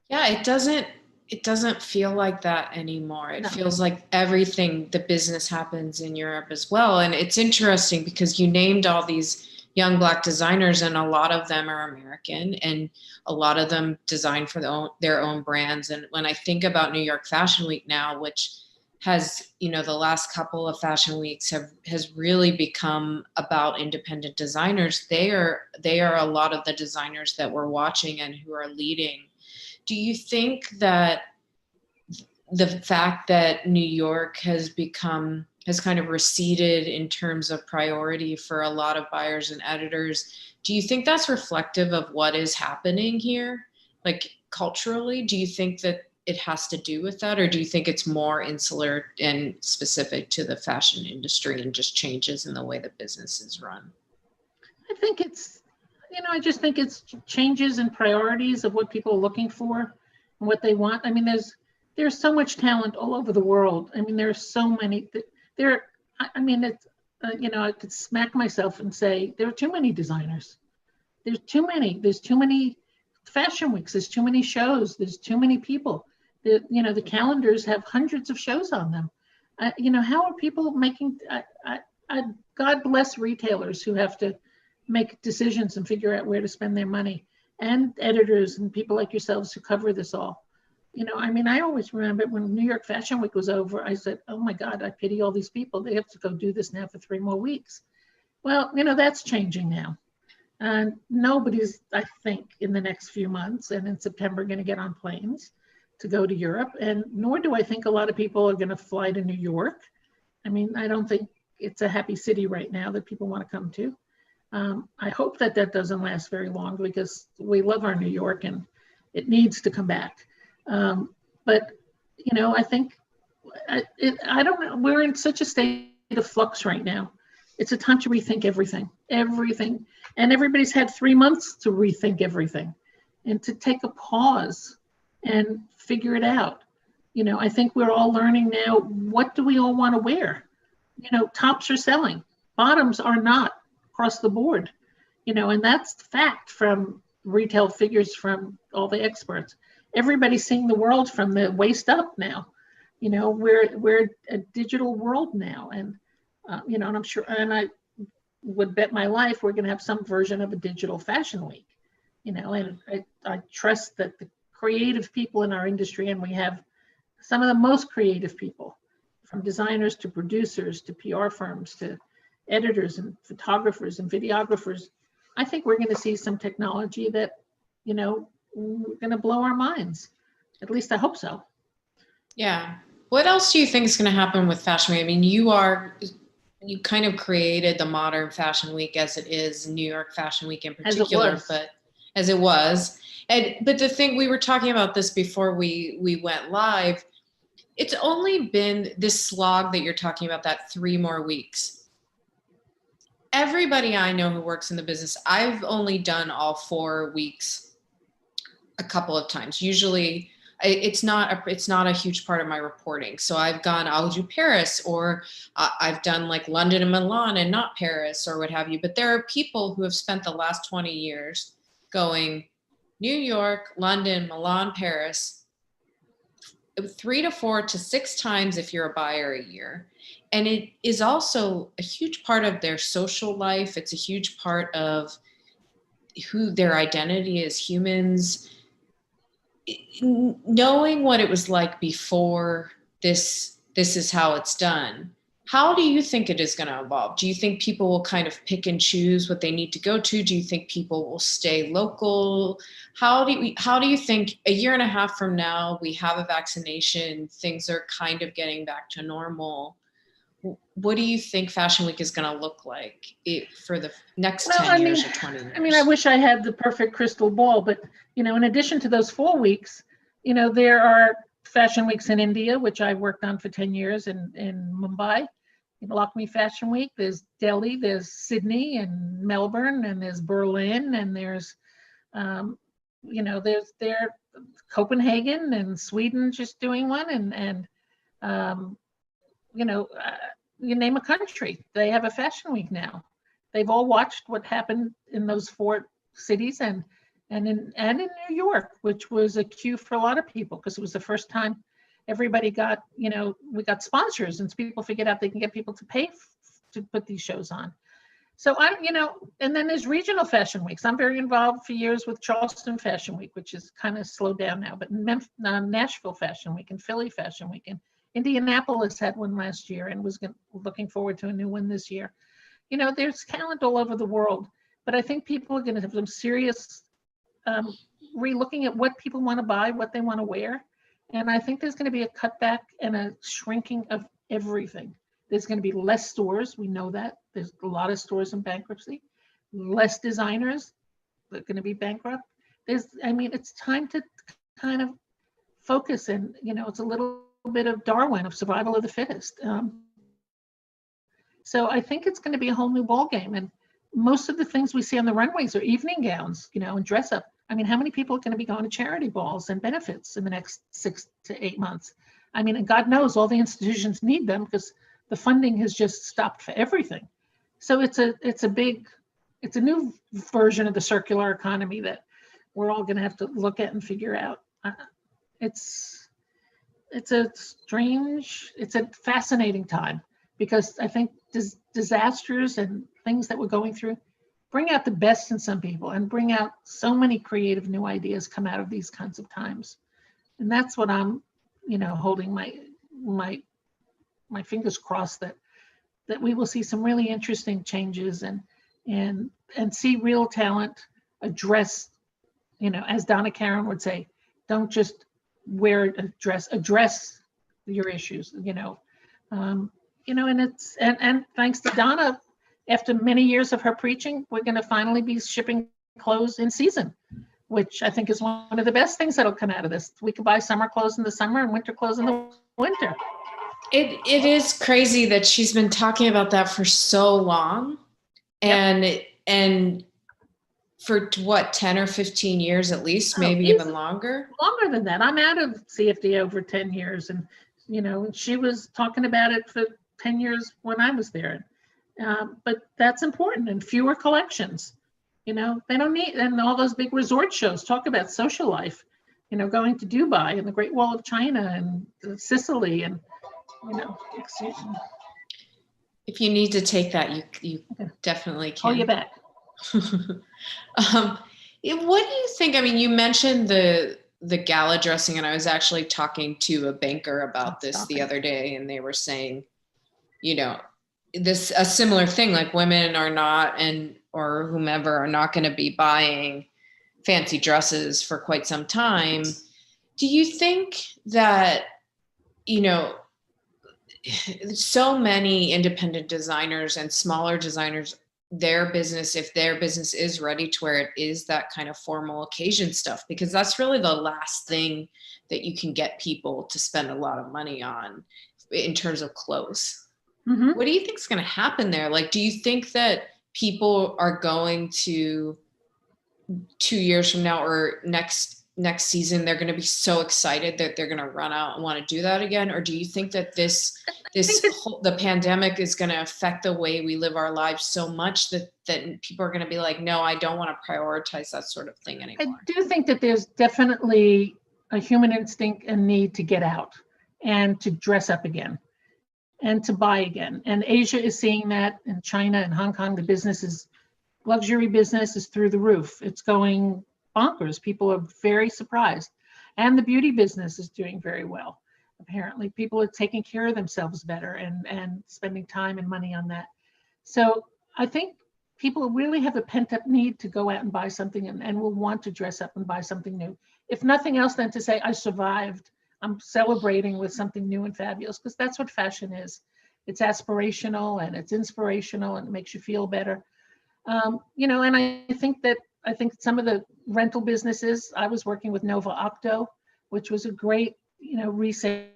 Yeah, it doesn't feel like that anymore. It feels like everything, the business happens in Europe as well. And it's interesting because you named all these young Black designers, and a lot of them are American, and a lot of them design for their own brands. And when I think about New York Fashion Week now, which has, you know, the last couple of fashion weeks has really become about independent designers. They are a lot of the designers that we're watching and who are leading. Do you think that the fact that New York has kind of receded in terms of priority for a lot of buyers and editors, do you think that's reflective of what is happening here? Like culturally, do you think that it has to do with that, or do you think it's more insular and specific to the fashion industry and just changes in the way that business is run? I think it's, I just think it's changes in priorities of what people are looking for and what they want. I mean, there's so much talent all over the world. I mean, there's so many. It's, I could smack myself and say there are too many designers. There's too many. There's too many fashion weeks. There's too many shows. There's too many people. The calendars have hundreds of shows on them. How are people making? God bless retailers who have to make decisions and figure out where to spend their money, and editors and people like yourselves who cover this all. I always remember when New York Fashion Week was over, I said, oh my God, I pity all these people. They have to go do this now for 3 more weeks. Well, that's changing now. And nobody's, I think, in the next few months and in September going to get on planes to go to Europe. And nor do I think a lot of people are going to fly to New York. I don't think it's a happy city right now that people want to come to. I hope that doesn't last very long, because we love our New York and it needs to come back. But I think, I don't know, we're in such a state of flux right now. It's a time to rethink everything. And everybody's had 3 months to rethink everything and to take a pause and figure it out. I think we're all learning now, what do we all want to wear? Tops are selling, bottoms are not across the board, and that's fact from retail figures from all the experts. Everybody's seeing the world from the waist up now. We're a digital world now, and and I'm sure, and I would bet my life we're going to have some version of a digital fashion week. And I trust that the creative people in our industry, and we have some of the most creative people, from designers to producers to PR firms to editors and photographers and videographers. I think we're going to see some technology that, we're going to blow our minds. At least I hope so. Yeah. What else do you think is going to happen with Fashion Week? You kind of created the modern Fashion Week as it is, New York Fashion Week in particular, but as it was. But the thing, we were talking about this before we went live, it's only been this slog that you're talking about, that 3 more weeks. Everybody I know who works in the business, I've only done all 4 weeks a couple of times. Usually it's not a huge part of my reporting. So I'll do Paris, or I've done like London and Milan and not Paris or what have you. But there are people who have spent the last 20 years going New York, London, Milan, Paris, 3 to 4 to 6 times if you're a buyer a year. And it is also a huge part of their social life. It's a huge part of who their identity as humans. Knowing what it was like before this is how it's done. How do you think it is going to evolve? Do you think people will kind of pick and choose what they need to go to? Do you think people will stay local? How do you think a year and a half from now, we have a vaccination, things are kind of getting back to normal? What do you think Fashion Week is going to look like for the next 10 years or 20 years? I wish I had the perfect crystal ball, but, in addition to those 4 weeks, there are Fashion Weeks in India, which I worked on for 10 years in Mumbai. Lakme Fashion Week, there's Delhi, there's Sydney and Melbourne, and there's Berlin, and there's, there's Copenhagen and Sweden just doing one, and you name a country, they have a Fashion Week now. They've all watched what happened in those 4 cities and in New York, which was a cue for a lot of people, because it was the first time everybody got, we got sponsors, and people figured out they can get people to pay to put these shows on. So and then there's regional fashion weeks. I'm very involved for years with Charleston Fashion Week, which is kind of slowed down now, but Nashville Fashion Week and Philly Fashion Week, and Indianapolis had one last year and was looking forward to a new one this year. There's talent all over the world, but I think people are going to have some serious re-looking at what people want to buy, what they want to wear. And I think there's going to be a cutback and a shrinking of everything. There's going to be less stores. We know that. There's a lot of stores in bankruptcy, less designers that are going to be bankrupt. It's time to kind of focus. And, it's a little bit of Darwin, of survival of the fittest. So I think it's going to be a whole new ballgame. And most of the things we see on the runways are evening gowns, and dress up. I mean, how many people are going to be going to charity balls and benefits in the next 6 to 8 months? I mean, and God knows all the institutions need them because the funding has just stopped for everything. So it's a new version of the circular economy that we're all going to have to look at and figure out. It's a fascinating time, because I think disasters and things that we're going through bring out the best in some people and bring out so many creative new ideas come out of these kinds of times. And that's what I'm, holding my fingers crossed that we will see some really interesting changes and see real talent address, as Donna Karan would say, don't just wear a dress, address your issues, and thanks to Donna, after many years of her preaching, we're going to finally be shipping clothes in season, which I think is one of the best things that'll come out of this. We can buy summer clothes in the summer and winter clothes in the winter. It is crazy that she's been talking about that for so long. Yep. And for what, 10 or 15 years at least, maybe even longer? Longer than that. I'm out of CFD over 10 years. And, she was talking about it for 10 years when I was there. But that's important, and fewer collections. They don't need, and all those big resort shows talk about social life, going to Dubai and the Great Wall of China and Sicily and, excuse me. If you need to take that, you definitely can. Oh, you're back. What do you think? I mean, you mentioned the gala dressing, and I was actually talking to a banker about this the other day, and they were saying, a similar thing, like women are not, or whomever are not going to be buying fancy dresses for quite some time. Do you think that, so many independent designers and smaller designers, if their business is ready to where it is that kind of formal occasion stuff, because that's really the last thing that you can get people to spend a lot of money on in terms of clothes. Mm-hmm. What do you think is going to happen there? Like, do you think that people are going to 2 years from now or next season, they're going to be so excited that they're going to run out and want to do that again? Or do you think that the pandemic is going to affect the way we live our lives so much that people are going to be like, no, I don't want to prioritize that sort of thing anymore? I do think that there's definitely a human instinct and need to get out and to dress up again and to buy again. And Asia is seeing that, in China and Hong Kong, luxury business is through the roof. It's going bonkers. People are very surprised. And the beauty business is doing very well. Apparently, people are taking care of themselves better and spending time and money on that. So I think people really have a pent-up need to go out and buy something and will want to dress up and buy something new. If nothing else, then to say, I survived. I'm celebrating with something new and fabulous, because that's what fashion is. It's aspirational and it's inspirational and it makes you feel better. And I think some of the rental businesses, I was working with Nova Octo, which was a great, resale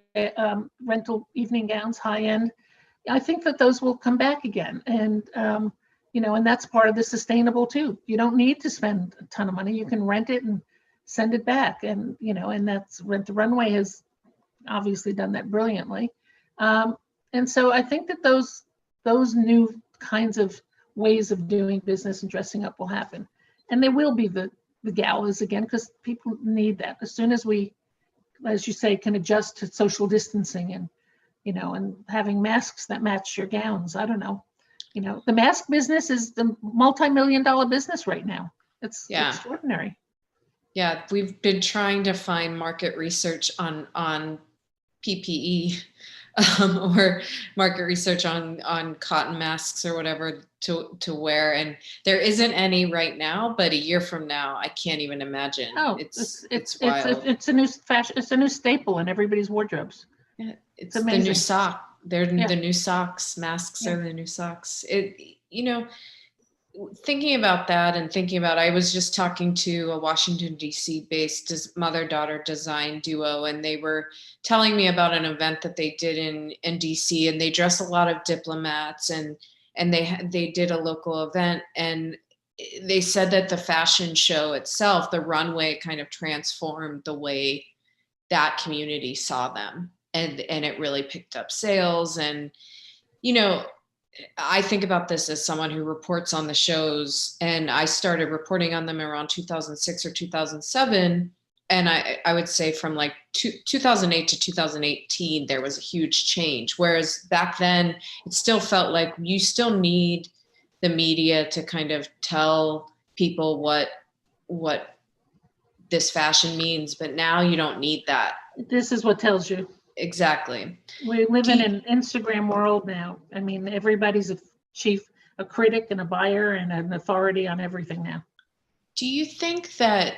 rental evening gowns, high end. I think that those will come back again. And, and that's part of the sustainable too. You don't need to spend a ton of money. You can rent it and send it back. And, and that's the Runway has obviously done that brilliantly. And so I think that those new kinds of ways of doing business and dressing up will happen. And there will be the galas again, because people need that. As soon as we, as you say, can adjust to social distancing and, and having masks that match your gowns. I don't know. The mask business is the multi-million-dollar business right now. It's extraordinary. Yeah, we've been trying to find market research on PPE or market research on cotton masks or whatever to wear, and there isn't any right now. But a year from now, I can't even imagine. Oh, it's wild. It's a new fashion. It's a new staple in everybody's wardrobes. Yeah, it's amazing. The new sock. They're the new socks. Masks are the new socks. thinking about that and thinking about, I was just talking to a Washington, D.C. based mother-daughter design duo, and they were telling me about an event that they did in D.C. and they dress a lot of diplomats, and they did a local event, and they said that the fashion show itself, the runway, kind of transformed the way that community saw them, and it really picked up sales. And I think about this as someone who reports on the shows, and I started reporting on them around 2006 or 2007. And I would say from like 2008 to 2018, there was a huge change. Whereas back then, it still felt like you still need the media to kind of tell people what this fashion means, but now you don't need that. This is what tells you. Exactly. We live in an Instagram world now. I mean, everybody's a critic and a buyer and an authority on everything now. Do you think that,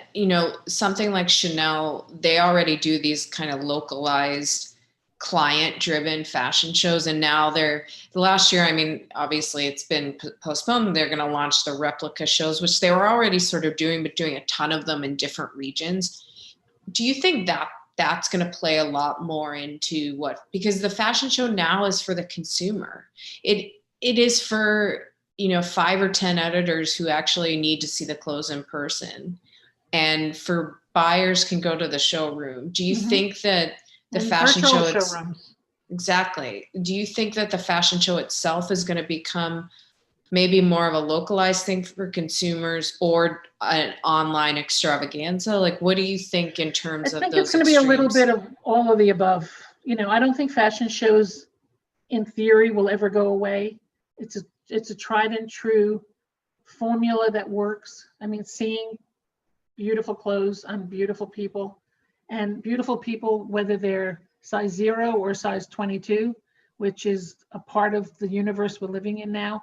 something like Chanel, they already do these kind of localized client-driven fashion shows, and now the last year, I mean, obviously it's been postponed. They're going to launch the replica shows, which they were already sort of doing, but doing a ton of them in different regions. Do you think that that's going to play a lot more into because the fashion show now is for the consumer. It is for, 5 or 10 editors who actually need to see the clothes in person, and for buyers can go to the showroom. Do you think that the fashion show exactly. Do you think that the fashion show itself is going to become maybe more of a localized thing for consumers, or an online extravaganza? Like, what do you think in terms of those? I think it's going to be a little bit of all of the above. I don't think fashion shows in theory will ever go away. It's a tried and true formula that works. I mean, seeing beautiful clothes on beautiful people, and beautiful people, whether they're size 0 or size 22, which is a part of the universe we're living in now,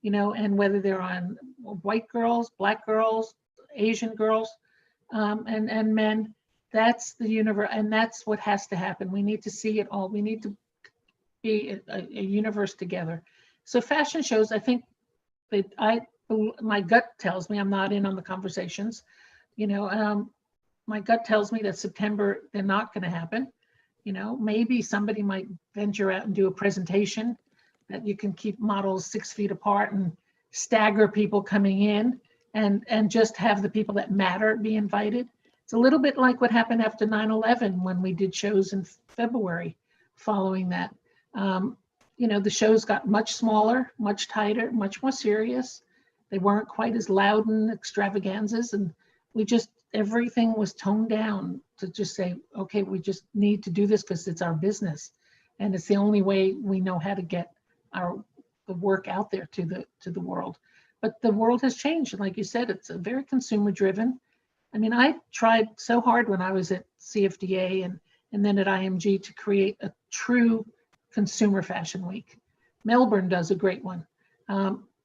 and whether they're on white girls, black girls, Asian girls, and men, that's the universe, and that's what has to happen. We need to see it all. We need to be a universe together. So fashion shows, I think that my gut tells me, I'm not in on the conversations, my gut tells me that September, they're not going to happen. Maybe somebody might venture out and do a presentation that you can keep models 6 feet apart and stagger people coming in, and just have the people that matter be invited. It's a little bit like what happened after 9/11 when we did shows in February following that. The shows got much smaller, much tighter, much more serious. They weren't quite as loud and extravaganzas, and everything was toned down to just say, okay, we just need to do this because it's our business, and it's the only way we know how to get the work out there to the world. But the world has changed, and like you said, it's a very consumer driven. I mean, I tried so hard when I was at CFDA and then at IMG to create a true consumer fashion week. Melbourne does a great one,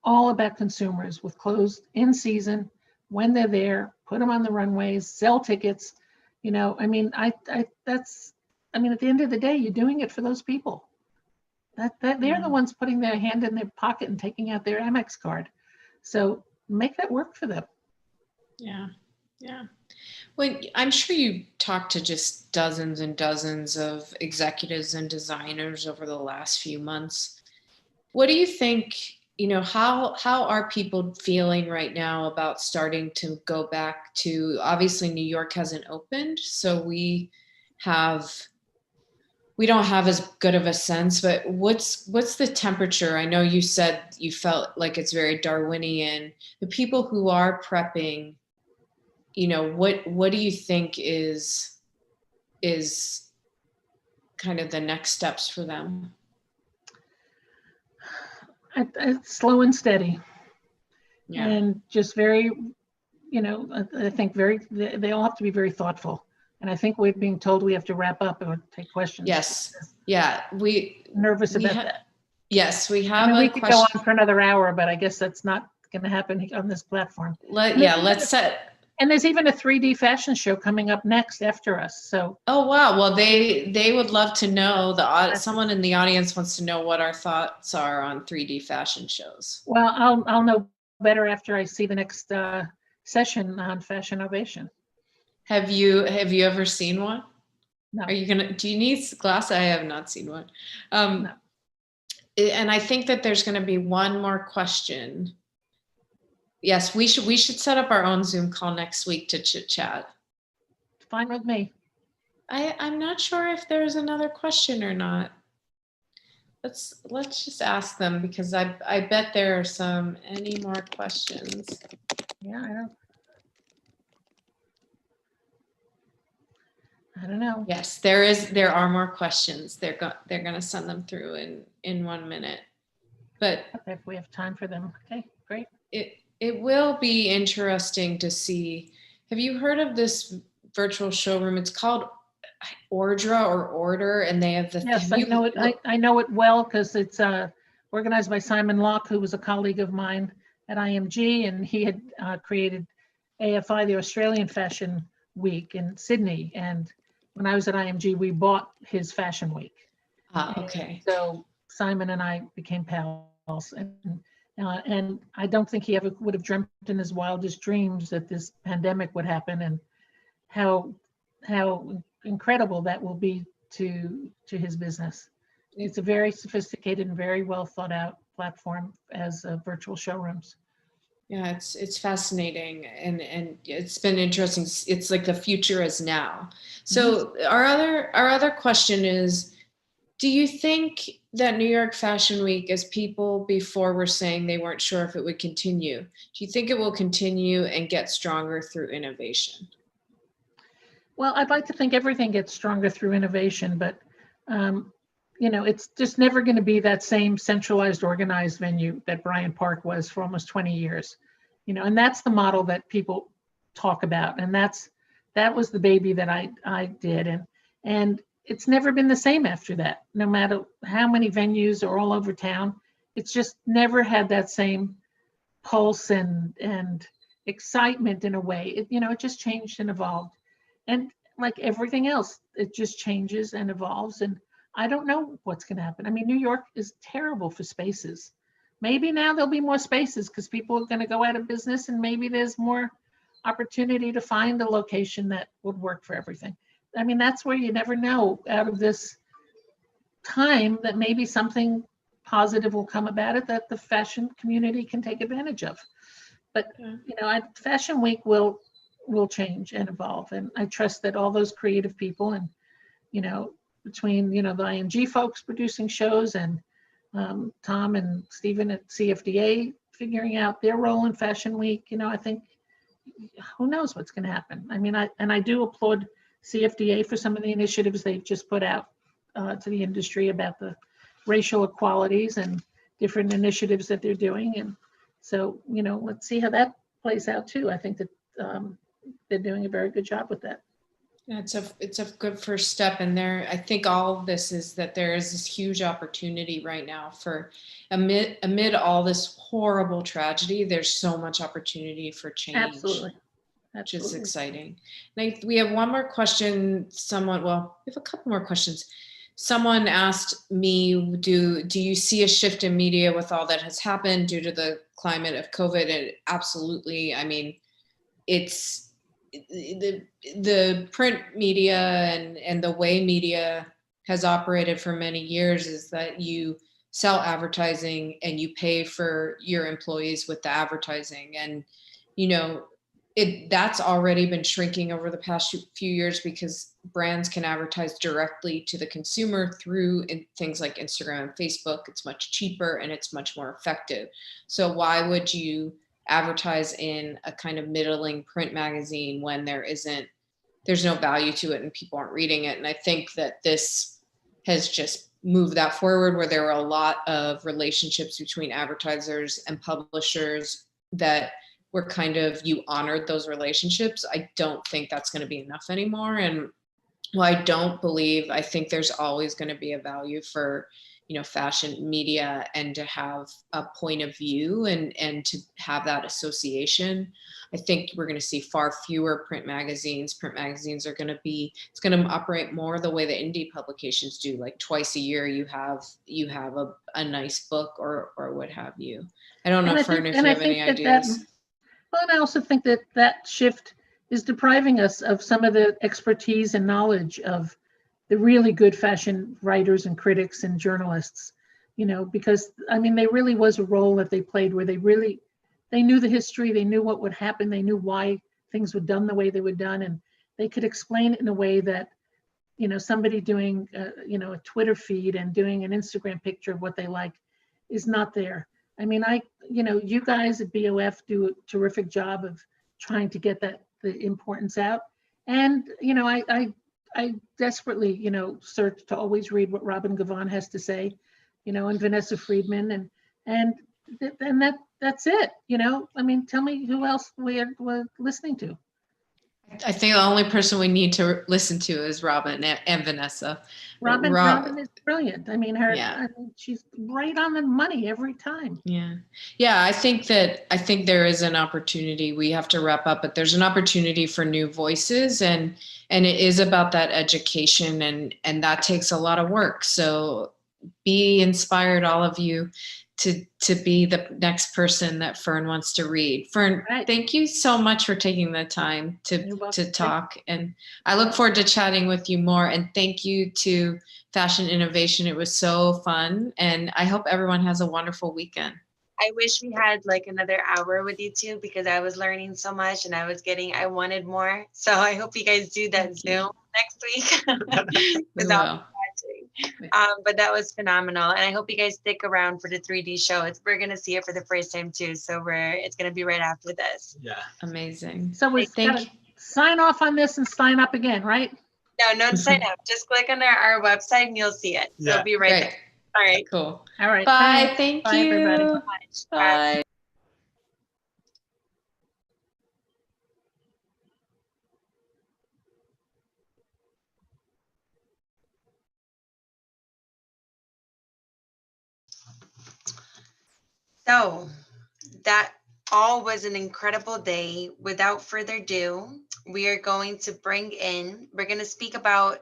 all about consumers with clothes in season, when they're there, put them on the runways, sell tickets. At the end of the day, you're doing it for those people. That they're the ones putting their hand in their pocket and taking out their Amex card. So make that work for them. Yeah. Well, I'm sure you talked to just dozens and dozens of executives and designers over the last few months. What do you think, how are people feeling right now about starting to go back to, obviously New York hasn't opened, so we don't have as good of a sense, but what's the temperature? I know you said you felt like it's very Darwinian. The people who are prepping, what do you think is kind of the next steps for them? It's slow and steady. Yeah. And just very, I think they all have to be very thoughtful. And I think we're being told we have to wrap up or take questions. Yes. Yeah. Nervous about that. Yes, we have we could go on for another hour, but I guess that's not going to happen on this platform. Let's set. And there's even a 3D fashion show coming up next after us. So. Oh wow! Well, they would love to know. Someone in the audience wants to know what our thoughts are on 3D fashion shows. Well, I'll know better after I see the next session on Fashinnovation. Have you ever seen one? No. Are you gonna? Do you need glasses? I have not seen one. No. And I think that there's going to be one more question. Yes, we should set up our own Zoom call next week to chit chat. Fine with me. I'm not sure if there's another question or not. Let's just ask them, because I bet there are any more questions. Yeah, I don't know. Yes, there are more questions. They're going to send them through in 1 minute. But okay, if we have time for them. Okay, great. It will be interesting to see. Have you heard of this virtual showroom? It's called Ordra or Order, and they have the. Yes, I know it. I know it well because it's organized by Simon Locke, who was a colleague of mine at IMG, and he had created AFI, the Australian Fashion Week in Sydney. And when I was at IMG, we bought his Fashion Week. Okay. So Simon and I became pals, and I don't think he ever would have dreamt in his wildest dreams that this pandemic would happen, and how incredible that will be to his business. It's a very sophisticated and very well thought out platform as virtual showrooms. Yeah, it's fascinating, and it's been interesting. It's like the future is now. So our other question is, do you think that New York Fashion Week, as people before were saying they weren't sure if it would continue, do you think it will continue and get stronger through innovation? Well, I'd like to think everything gets stronger through innovation, but it's just never going to be that same centralized, organized venue that Bryant Park was for almost 20 years. And that's the model that people talk about, and that was the baby that I did, and it's never been the same after that. No matter how many venues are all over town, it's just never had that same pulse and excitement in a way. It just changed and evolved. And like everything else, it just changes and evolves. And I don't know what's going to happen. I mean, New York is terrible for spaces. Maybe now there'll be more spaces because people are going to go out of business, and maybe there's more opportunity to find a location that would work for everything. I mean, that's where you never know out of this time that maybe something positive will come about it that the fashion community can take advantage of. But, Fashion Week will change and evolve. And I trust that all those creative people and, between, the IMG folks producing shows and Tom and Stephen at CFDA figuring out their role in Fashion Week, I think, who knows what's going to happen. I mean, I do applaud CFDA for some of the initiatives they've just put out to the industry about the racial equalities and different initiatives that they're doing. And so, let's see how that plays out too. I think that they're doing a very good job with that. Yeah, it's a good first step. And I think all of this is that there is this huge opportunity right now for amid all this horrible tragedy, there's so much opportunity for change. Absolutely. Which is exciting. Now, we have one more question. We have a couple more questions. Someone asked me, do you see a shift in media with all that has happened due to the climate of COVID? And absolutely. I mean, it's the print media and the way media has operated for many years is that you sell advertising and you pay for your employees with the advertising. And, that's already been shrinking over the past few years because brands can advertise directly to the consumer through things like Instagram and Facebook. It's much cheaper and it's much more effective. So why would you advertise in a kind of middling print magazine when there's no value to it and people aren't reading it? And I think that this has just moved that forward, where there were a lot of relationships between advertisers and publishers that were kind of, you honored those relationships. I don't think that's going to be enough anymore. And I think there's always going to be a value for, fashion media, and to have a point of view and to have that association. I think we're going to see far fewer print magazines. Print magazines are going to be, it's going to operate more the way the indie publications do, like twice a year you have a nice book or what have you. I don't know, Fern, if you have any ideas. Well, and I also think that shift is depriving us of some of the expertise and knowledge of the really good fashion writers and critics and journalists, because I mean, there really was a role that they played where they knew the history, they knew what would happen, they knew why things were done the way they were done, and they could explain it in a way that, somebody doing, a Twitter feed and doing an Instagram picture of what they like is not there. I mean, you guys at BOF do a terrific job of trying to get the importance out. And, I desperately, search to always read what Robin Gavon has to say, and Vanessa Friedman, and that's it. I mean, tell me who else we're listening to. I think the only person we need to listen to is Robin and Vanessa. Robin is brilliant. I mean, she's right on the money every time. Yeah. I think there is an opportunity. We have to wrap up, but there's an opportunity for new voices, and it is about that education, and that takes a lot of work. So be inspired, all of you, to be the next person that Fern wants to read. Fern, thank you so much for taking the time to talk. And I look forward to chatting with you more. And thank you to Fashion Innovation. It was so fun. And I hope everyone has a wonderful weekend. I wish we had like another hour with you two, because I was learning so much and I wanted more. So I hope you guys do that Zoom next week. But that was phenomenal, and I hope you guys stick around for the 3D show. We're gonna see it for the first time too, so it's gonna be right after this. Yeah, amazing. So we sign off on this and sign up again, right? No, sign up. Just click on our website and you'll see it. So it'll be right there. All right, cool. All right, bye. Thank you. Bye, everybody. Bye. So that all was an incredible day. Without further ado, we're going to speak about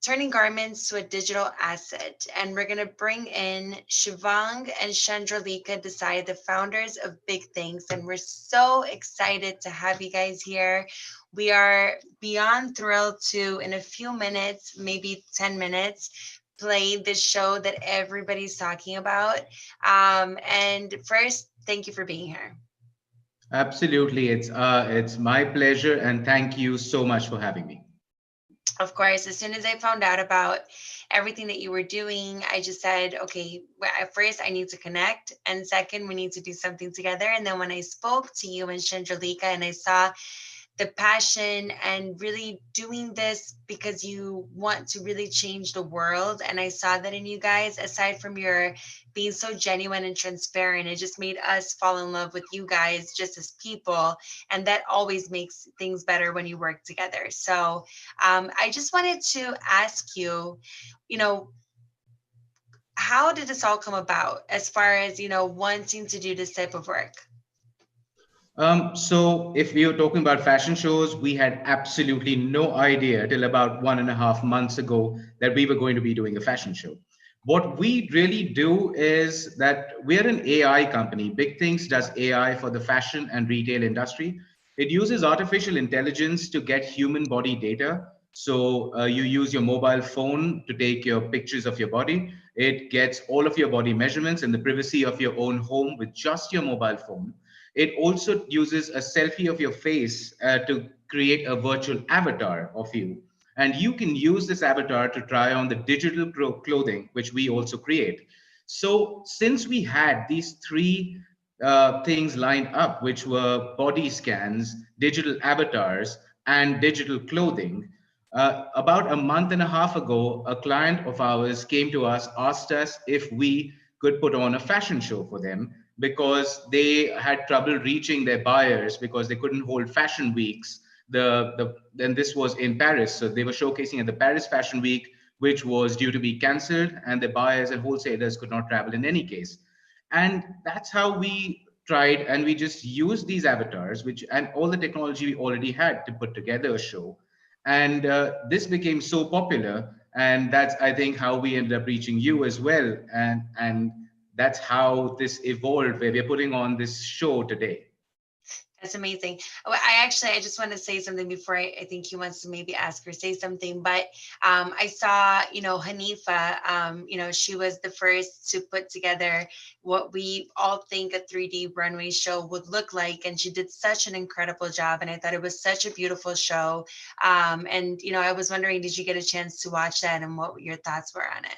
turning garments to a digital asset. And we're going to bring in Shivang and Chandralika Desai, the founders of Big Things. And we're so excited to have you guys here. We are beyond thrilled to, in a few minutes, maybe 10 minutes, play this show that everybody's talking about. And first, thank you for being here. Absolutely. It's my pleasure. And thank you so much for having me. Of course, as soon as I found out about everything that you were doing, I just said, okay, at first I need to connect. And second, we need to do something together. And then when I spoke to you and Chandralika and I saw the passion and really doing this because you want to really change the world. And I saw that in you guys, aside from your being so genuine and transparent, it just made us fall in love with you guys just as people. And that always makes things better when you work together. So I just wanted to ask you, how did this all come about as far as, wanting to do this type of work? So if we were talking about fashion shows, we had absolutely no idea till about 1.5 months ago that we were going to be doing a fashion show. What we really do is that we're an AI company. Big Things does AI for the fashion and retail industry. It uses artificial intelligence to get human body data. So you use your mobile phone to take your pictures of your body. It gets all of your body measurements in the privacy of your own home with just your mobile phone. It also uses a selfie of your face to create a virtual avatar of you. And you can use this avatar to try on the digital clothing, which we also create. So since we had these three things lined up, which were body scans, digital avatars, and digital clothing, about 1.5 months ago, a client of ours came to us, asked us if we could put on a fashion show for them, because they had trouble reaching their buyers because they couldn't hold fashion weeks. Then this was in Paris. So they were showcasing at the Paris Fashion Week, which was due to be cancelled, and the buyers and wholesalers could not travel in any case. And that's how we tried, and we just used these avatars, and all the technology we already had to put together a show. And this became so popular, and that's, I think, how we ended up reaching you as well. And that's how this evolved, where we're putting on this show today. That's amazing. Oh, I just want to say something before I think he wants to maybe ask or say something, but I saw, Hanifa, she was the first to put together what we all think a 3D runway show would look like. And she did such an incredible job. And I thought it was such a beautiful show. And I was wondering, did you get a chance to watch that and what your thoughts were on it?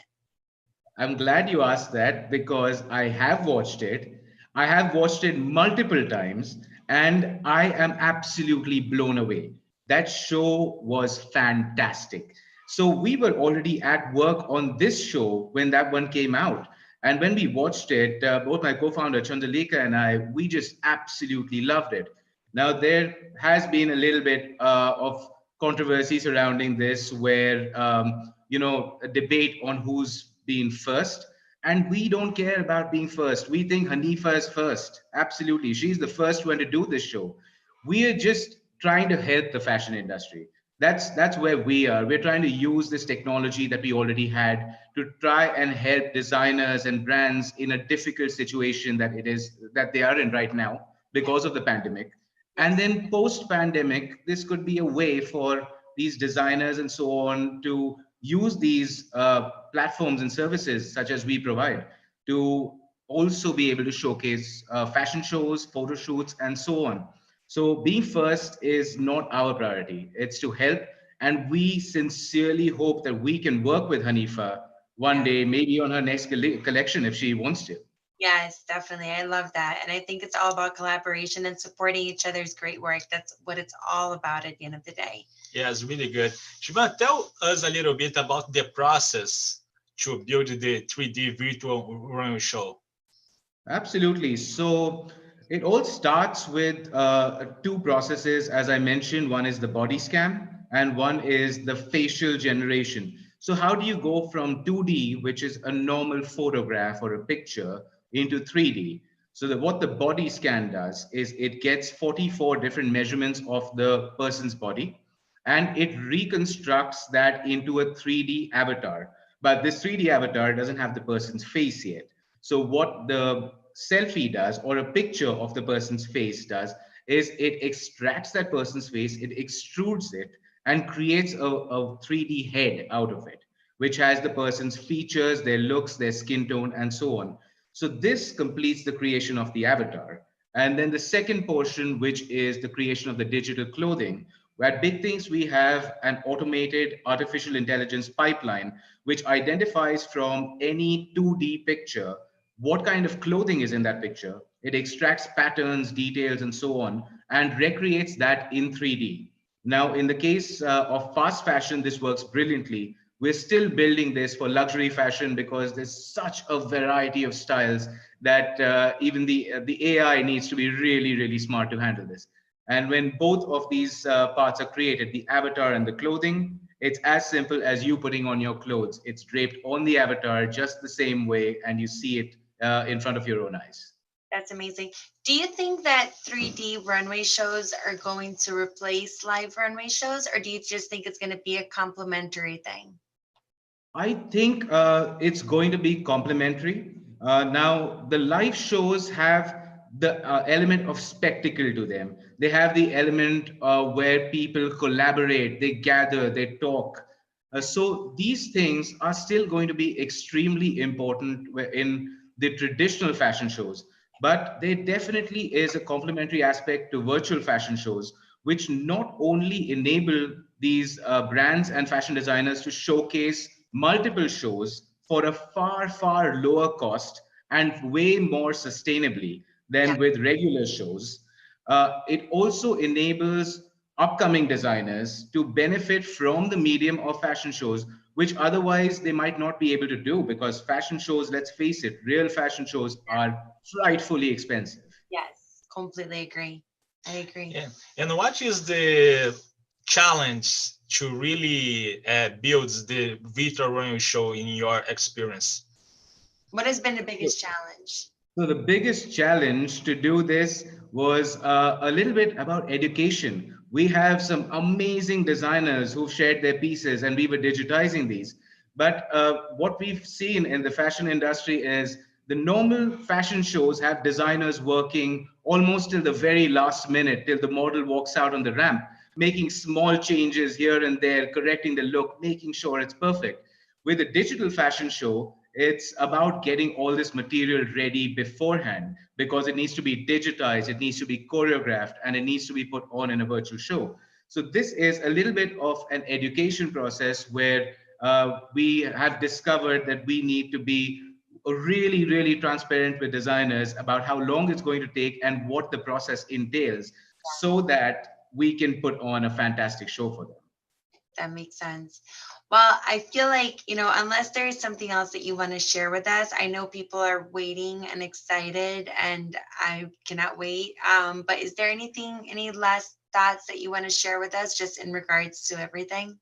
I'm glad you asked that, because I have watched it. I have watched it multiple times, and I am absolutely blown away. That show was fantastic. So we were already at work on this show when that one came out. And when we watched it, both my co-founder Chandalika and I, we just absolutely loved it. Now, there has been a little bit of controversy surrounding this, where, a debate on who's been first. And we don't care about being first. We think Hanifa is first. Absolutely. She's the first one to do this show. We are just trying to help the fashion industry. That's where we are. We're trying to use this technology that we already had to try and help designers and brands in a difficult situation that they are in right now because of the pandemic. And then post-pandemic, this could be a way for these designers and so on to use these platforms and services such as we provide to also be able to showcase fashion shows, photo shoots, and so on. So being first is not our priority. It's to help. And we sincerely hope that we can work with Hanifa one day, maybe on her next collection if she wants to. Yes, definitely. I love that. And I think it's all about collaboration and supporting each other's great work. That's what it's all about at the end of the day. Yes, really good. Shivan, tell us a little bit about the process to build the 3D virtual runway show. Absolutely. So it all starts with two processes. As I mentioned, one is the body scan and one is the facial generation. So how do you go from 2D, which is a normal photograph or a picture, into 3D? So what the body scan does is it gets 44 different measurements of the person's body, and it reconstructs that into a 3D avatar. But this 3D avatar doesn't have the person's face yet. So what the selfie does, or a picture of the person's face does, is it extracts that person's face, it extrudes it, and creates a 3D head out of it, which has the person's features, their looks, their skin tone, and so on. So this completes the creation of the avatar. And then the second portion, which is the creation of the digital clothing, where at Big Things, we have an automated artificial intelligence pipeline, which identifies from any 2D picture what kind of clothing is in that picture. It extracts patterns, details, and so on, and recreates that in 3D. Now, in the case of fast fashion, this works brilliantly. We're still building this for luxury fashion because there's such a variety of styles that even the AI needs to be really, really smart to handle this. And when both of these parts are created, the avatar and the clothing, it's as simple as you putting on your clothes. It's draped on the avatar just the same way, and you see it in front of your own eyes. That's amazing. Do you think that 3D runway shows are going to replace live runway shows, or do you just think it's going to be a complementary thing? I think it's going to be complementary. Now, the live shows have the element of spectacle to them. They have the element where people collaborate, they gather, they talk. So these things are still going to be extremely important in the traditional fashion shows, but there definitely is a complementary aspect to virtual fashion shows, which not only enable these brands and fashion designers to showcase multiple shows for a far, far lower cost and way more sustainably than with regular shows. It also enables upcoming designers to benefit from the medium of fashion shows, which otherwise they might not be able to do, because fashion shows, let's face it, real fashion shows are frightfully expensive. Yes, completely agree. I agree. Yeah. And what is the challenge to really build the virtual runway show in your experience? What has been the biggest challenge? So the biggest challenge to do this was a little bit about education. We have some amazing designers who've shared their pieces and we were digitizing these. But what we've seen in the fashion industry is the normal fashion shows have designers working almost till the very last minute, till the model walks out on the ramp, making small changes here and there, correcting the look, making sure it's perfect. With a digital fashion show, it's about getting all this material ready beforehand because it needs to be digitized, it needs to be choreographed, and it needs to be put on in a virtual show. So this is a little bit of an education process where we have discovered that we need to be really, really transparent with designers about how long it's going to take and what the process entails so that we can put on a fantastic show for them. That makes sense. Well, I feel like, unless there is something else that you want to share with us, I know people are waiting and excited and I cannot wait. But is there any last thoughts that you want to share with us just in regards to everything?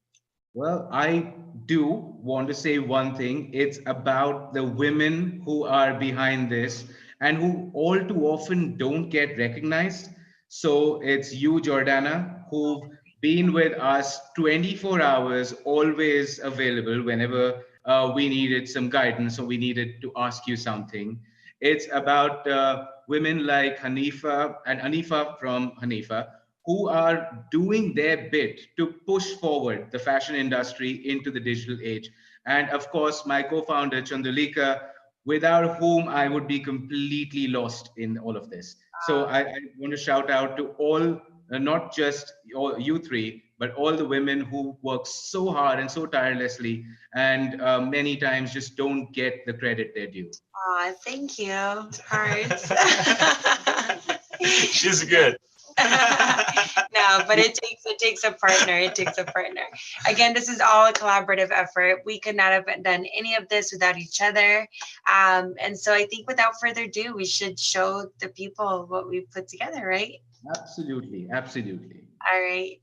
Well, I do want to say one thing. It's about the women who are behind this and who all too often don't get recognized. So it's you, Jordana, who've been with us 24 hours, always available whenever we needed some guidance or we needed to ask you something. It's about women like Hanifa and Hanifa from Hanifa, who are doing their bit to push forward the fashion industry into the digital age. And of course, my co-founder, Chandalika, without whom I would be completely lost in all of this. So I want to shout out to all, not just you three, but all the women who work so hard and so tirelessly and many times just don't get the credit they're due. Aw, thank you. Hearts. She's good. No, but it takes a partner. It takes a partner. Again, this is all a collaborative effort. We could not have done any of this without each other. And so I think without further ado, we should show the people what we've put together, right? Absolutely, absolutely. All right.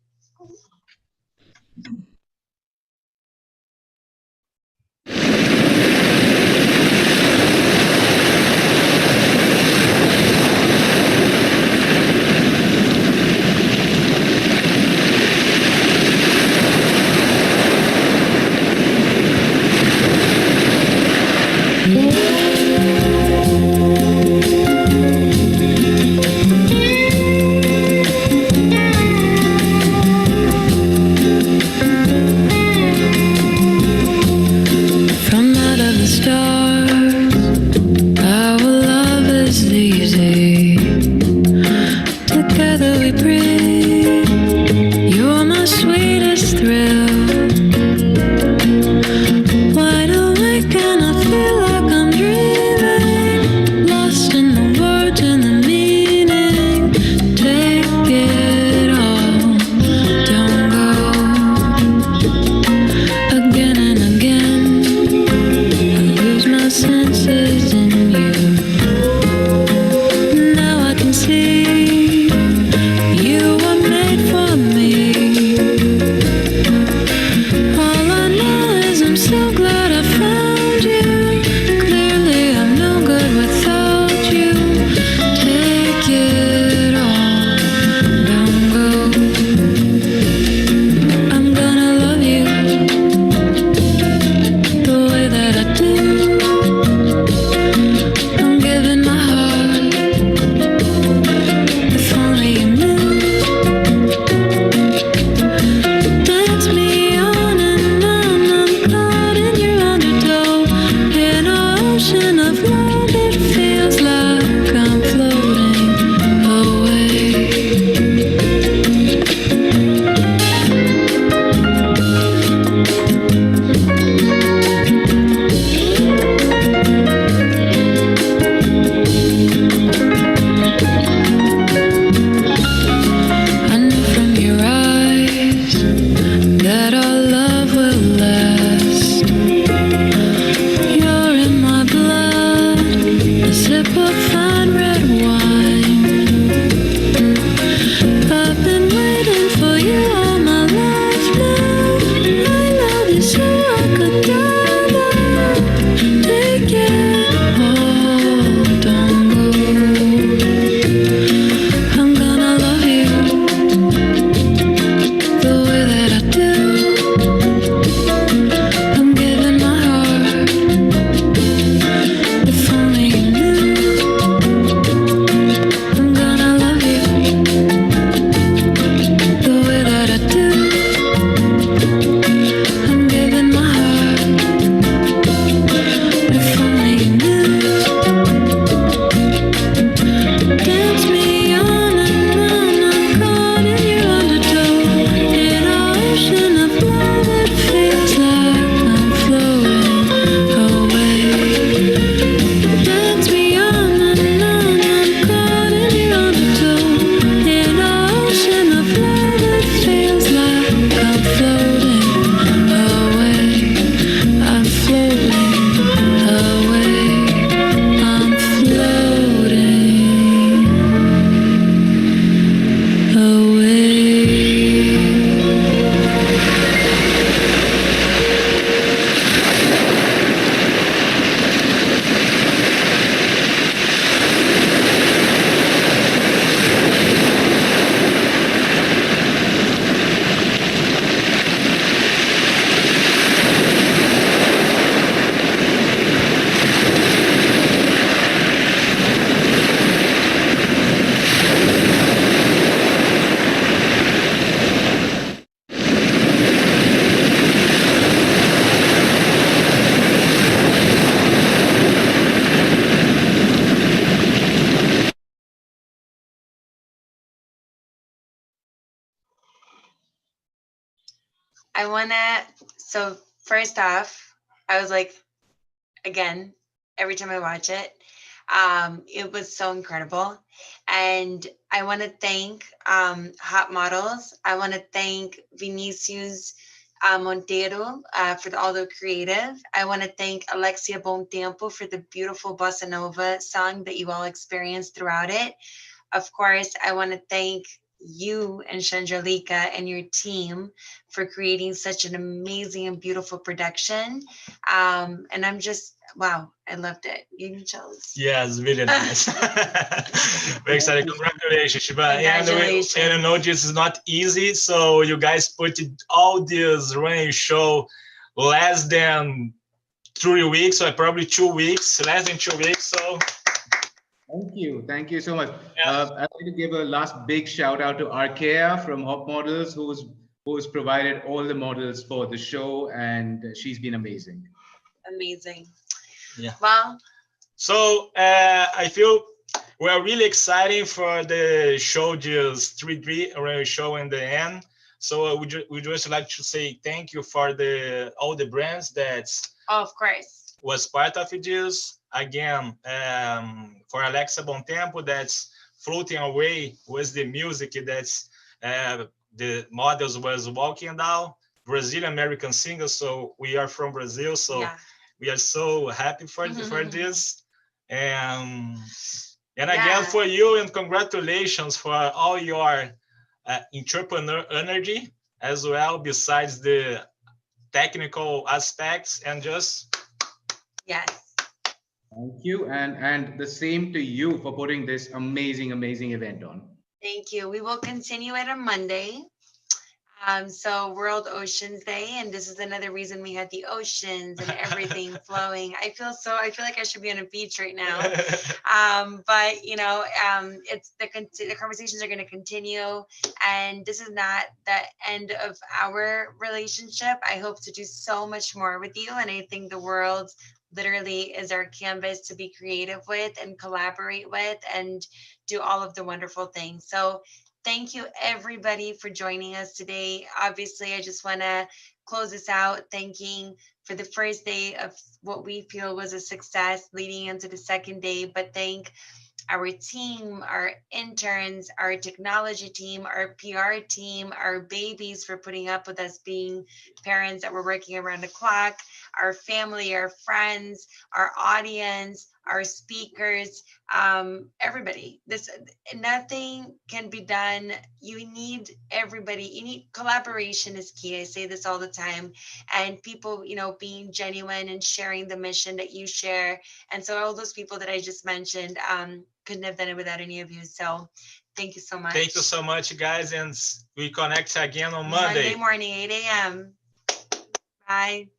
You So first off, I was like, again, every time I watch it was so incredible. And I want to thank Hot Models. I want to thank Vinicius Monteiro for all the creative. I want to thank Alexia Bontempo for the beautiful Bossa Nova song that you all experienced throughout it. Of course, I want to thank you and Chandralika and your team for creating such an amazing and beautiful production. And I'm just, wow, I loved it. You jealous? Yes, really nice. Very excited. Congratulations, Shiba. Congratulations. And I know this is not easy. So you guys put all this running show less than 3 weeks, or probably 2 weeks, less than 2 weeks. So Thank you so much. I'd like to give a last big shout out to Arkea from Hop Models, who's provided all the models for the show, and she's been amazing. Amazing. Yeah. Well, so I feel we're really excited for the show, just 3D show in the end. So we just like to say thank you for all the brands that of course was part of this. Again, for Alexa Bontempo, that's floating away with the music that's the models was walking down. Brazilian American singer, so we are from Brazil, so we are so happy for this. And again, for you, and congratulations for all your entrepreneur energy as well, besides the technical aspects, and just yes. Thank you, and the same to you for putting this amazing event on. Thank you. We will continue it on Monday. So World Oceans Day, and this is another reason we had the oceans and everything flowing. I feel like I should be on a beach right now. But you know, it's the conversations are going to continue, and this is not the end of our relationship. I hope to do so much more with you, and I think the world literally is our canvas to be creative with and collaborate with and do all of the wonderful things. So thank you everybody for joining us today. Obviously, I just want to close this out thanking for the first day of what we feel was a success leading into the second day, but thank our team, our interns, our technology team, our PR team, our babies for putting up with us being parents that were working around the clock, our family, our friends, our audience, our speakers, everybody. Nothing can be done. You need everybody. You need collaboration is key. I say this all the time. And people, you know, being genuine and sharing the mission that you share. And so all those people that I just mentioned couldn't have done it without any of you. So thank you so much. Thank you so much, guys. And we connect again on Monday. Monday morning, 8 a.m. Bye.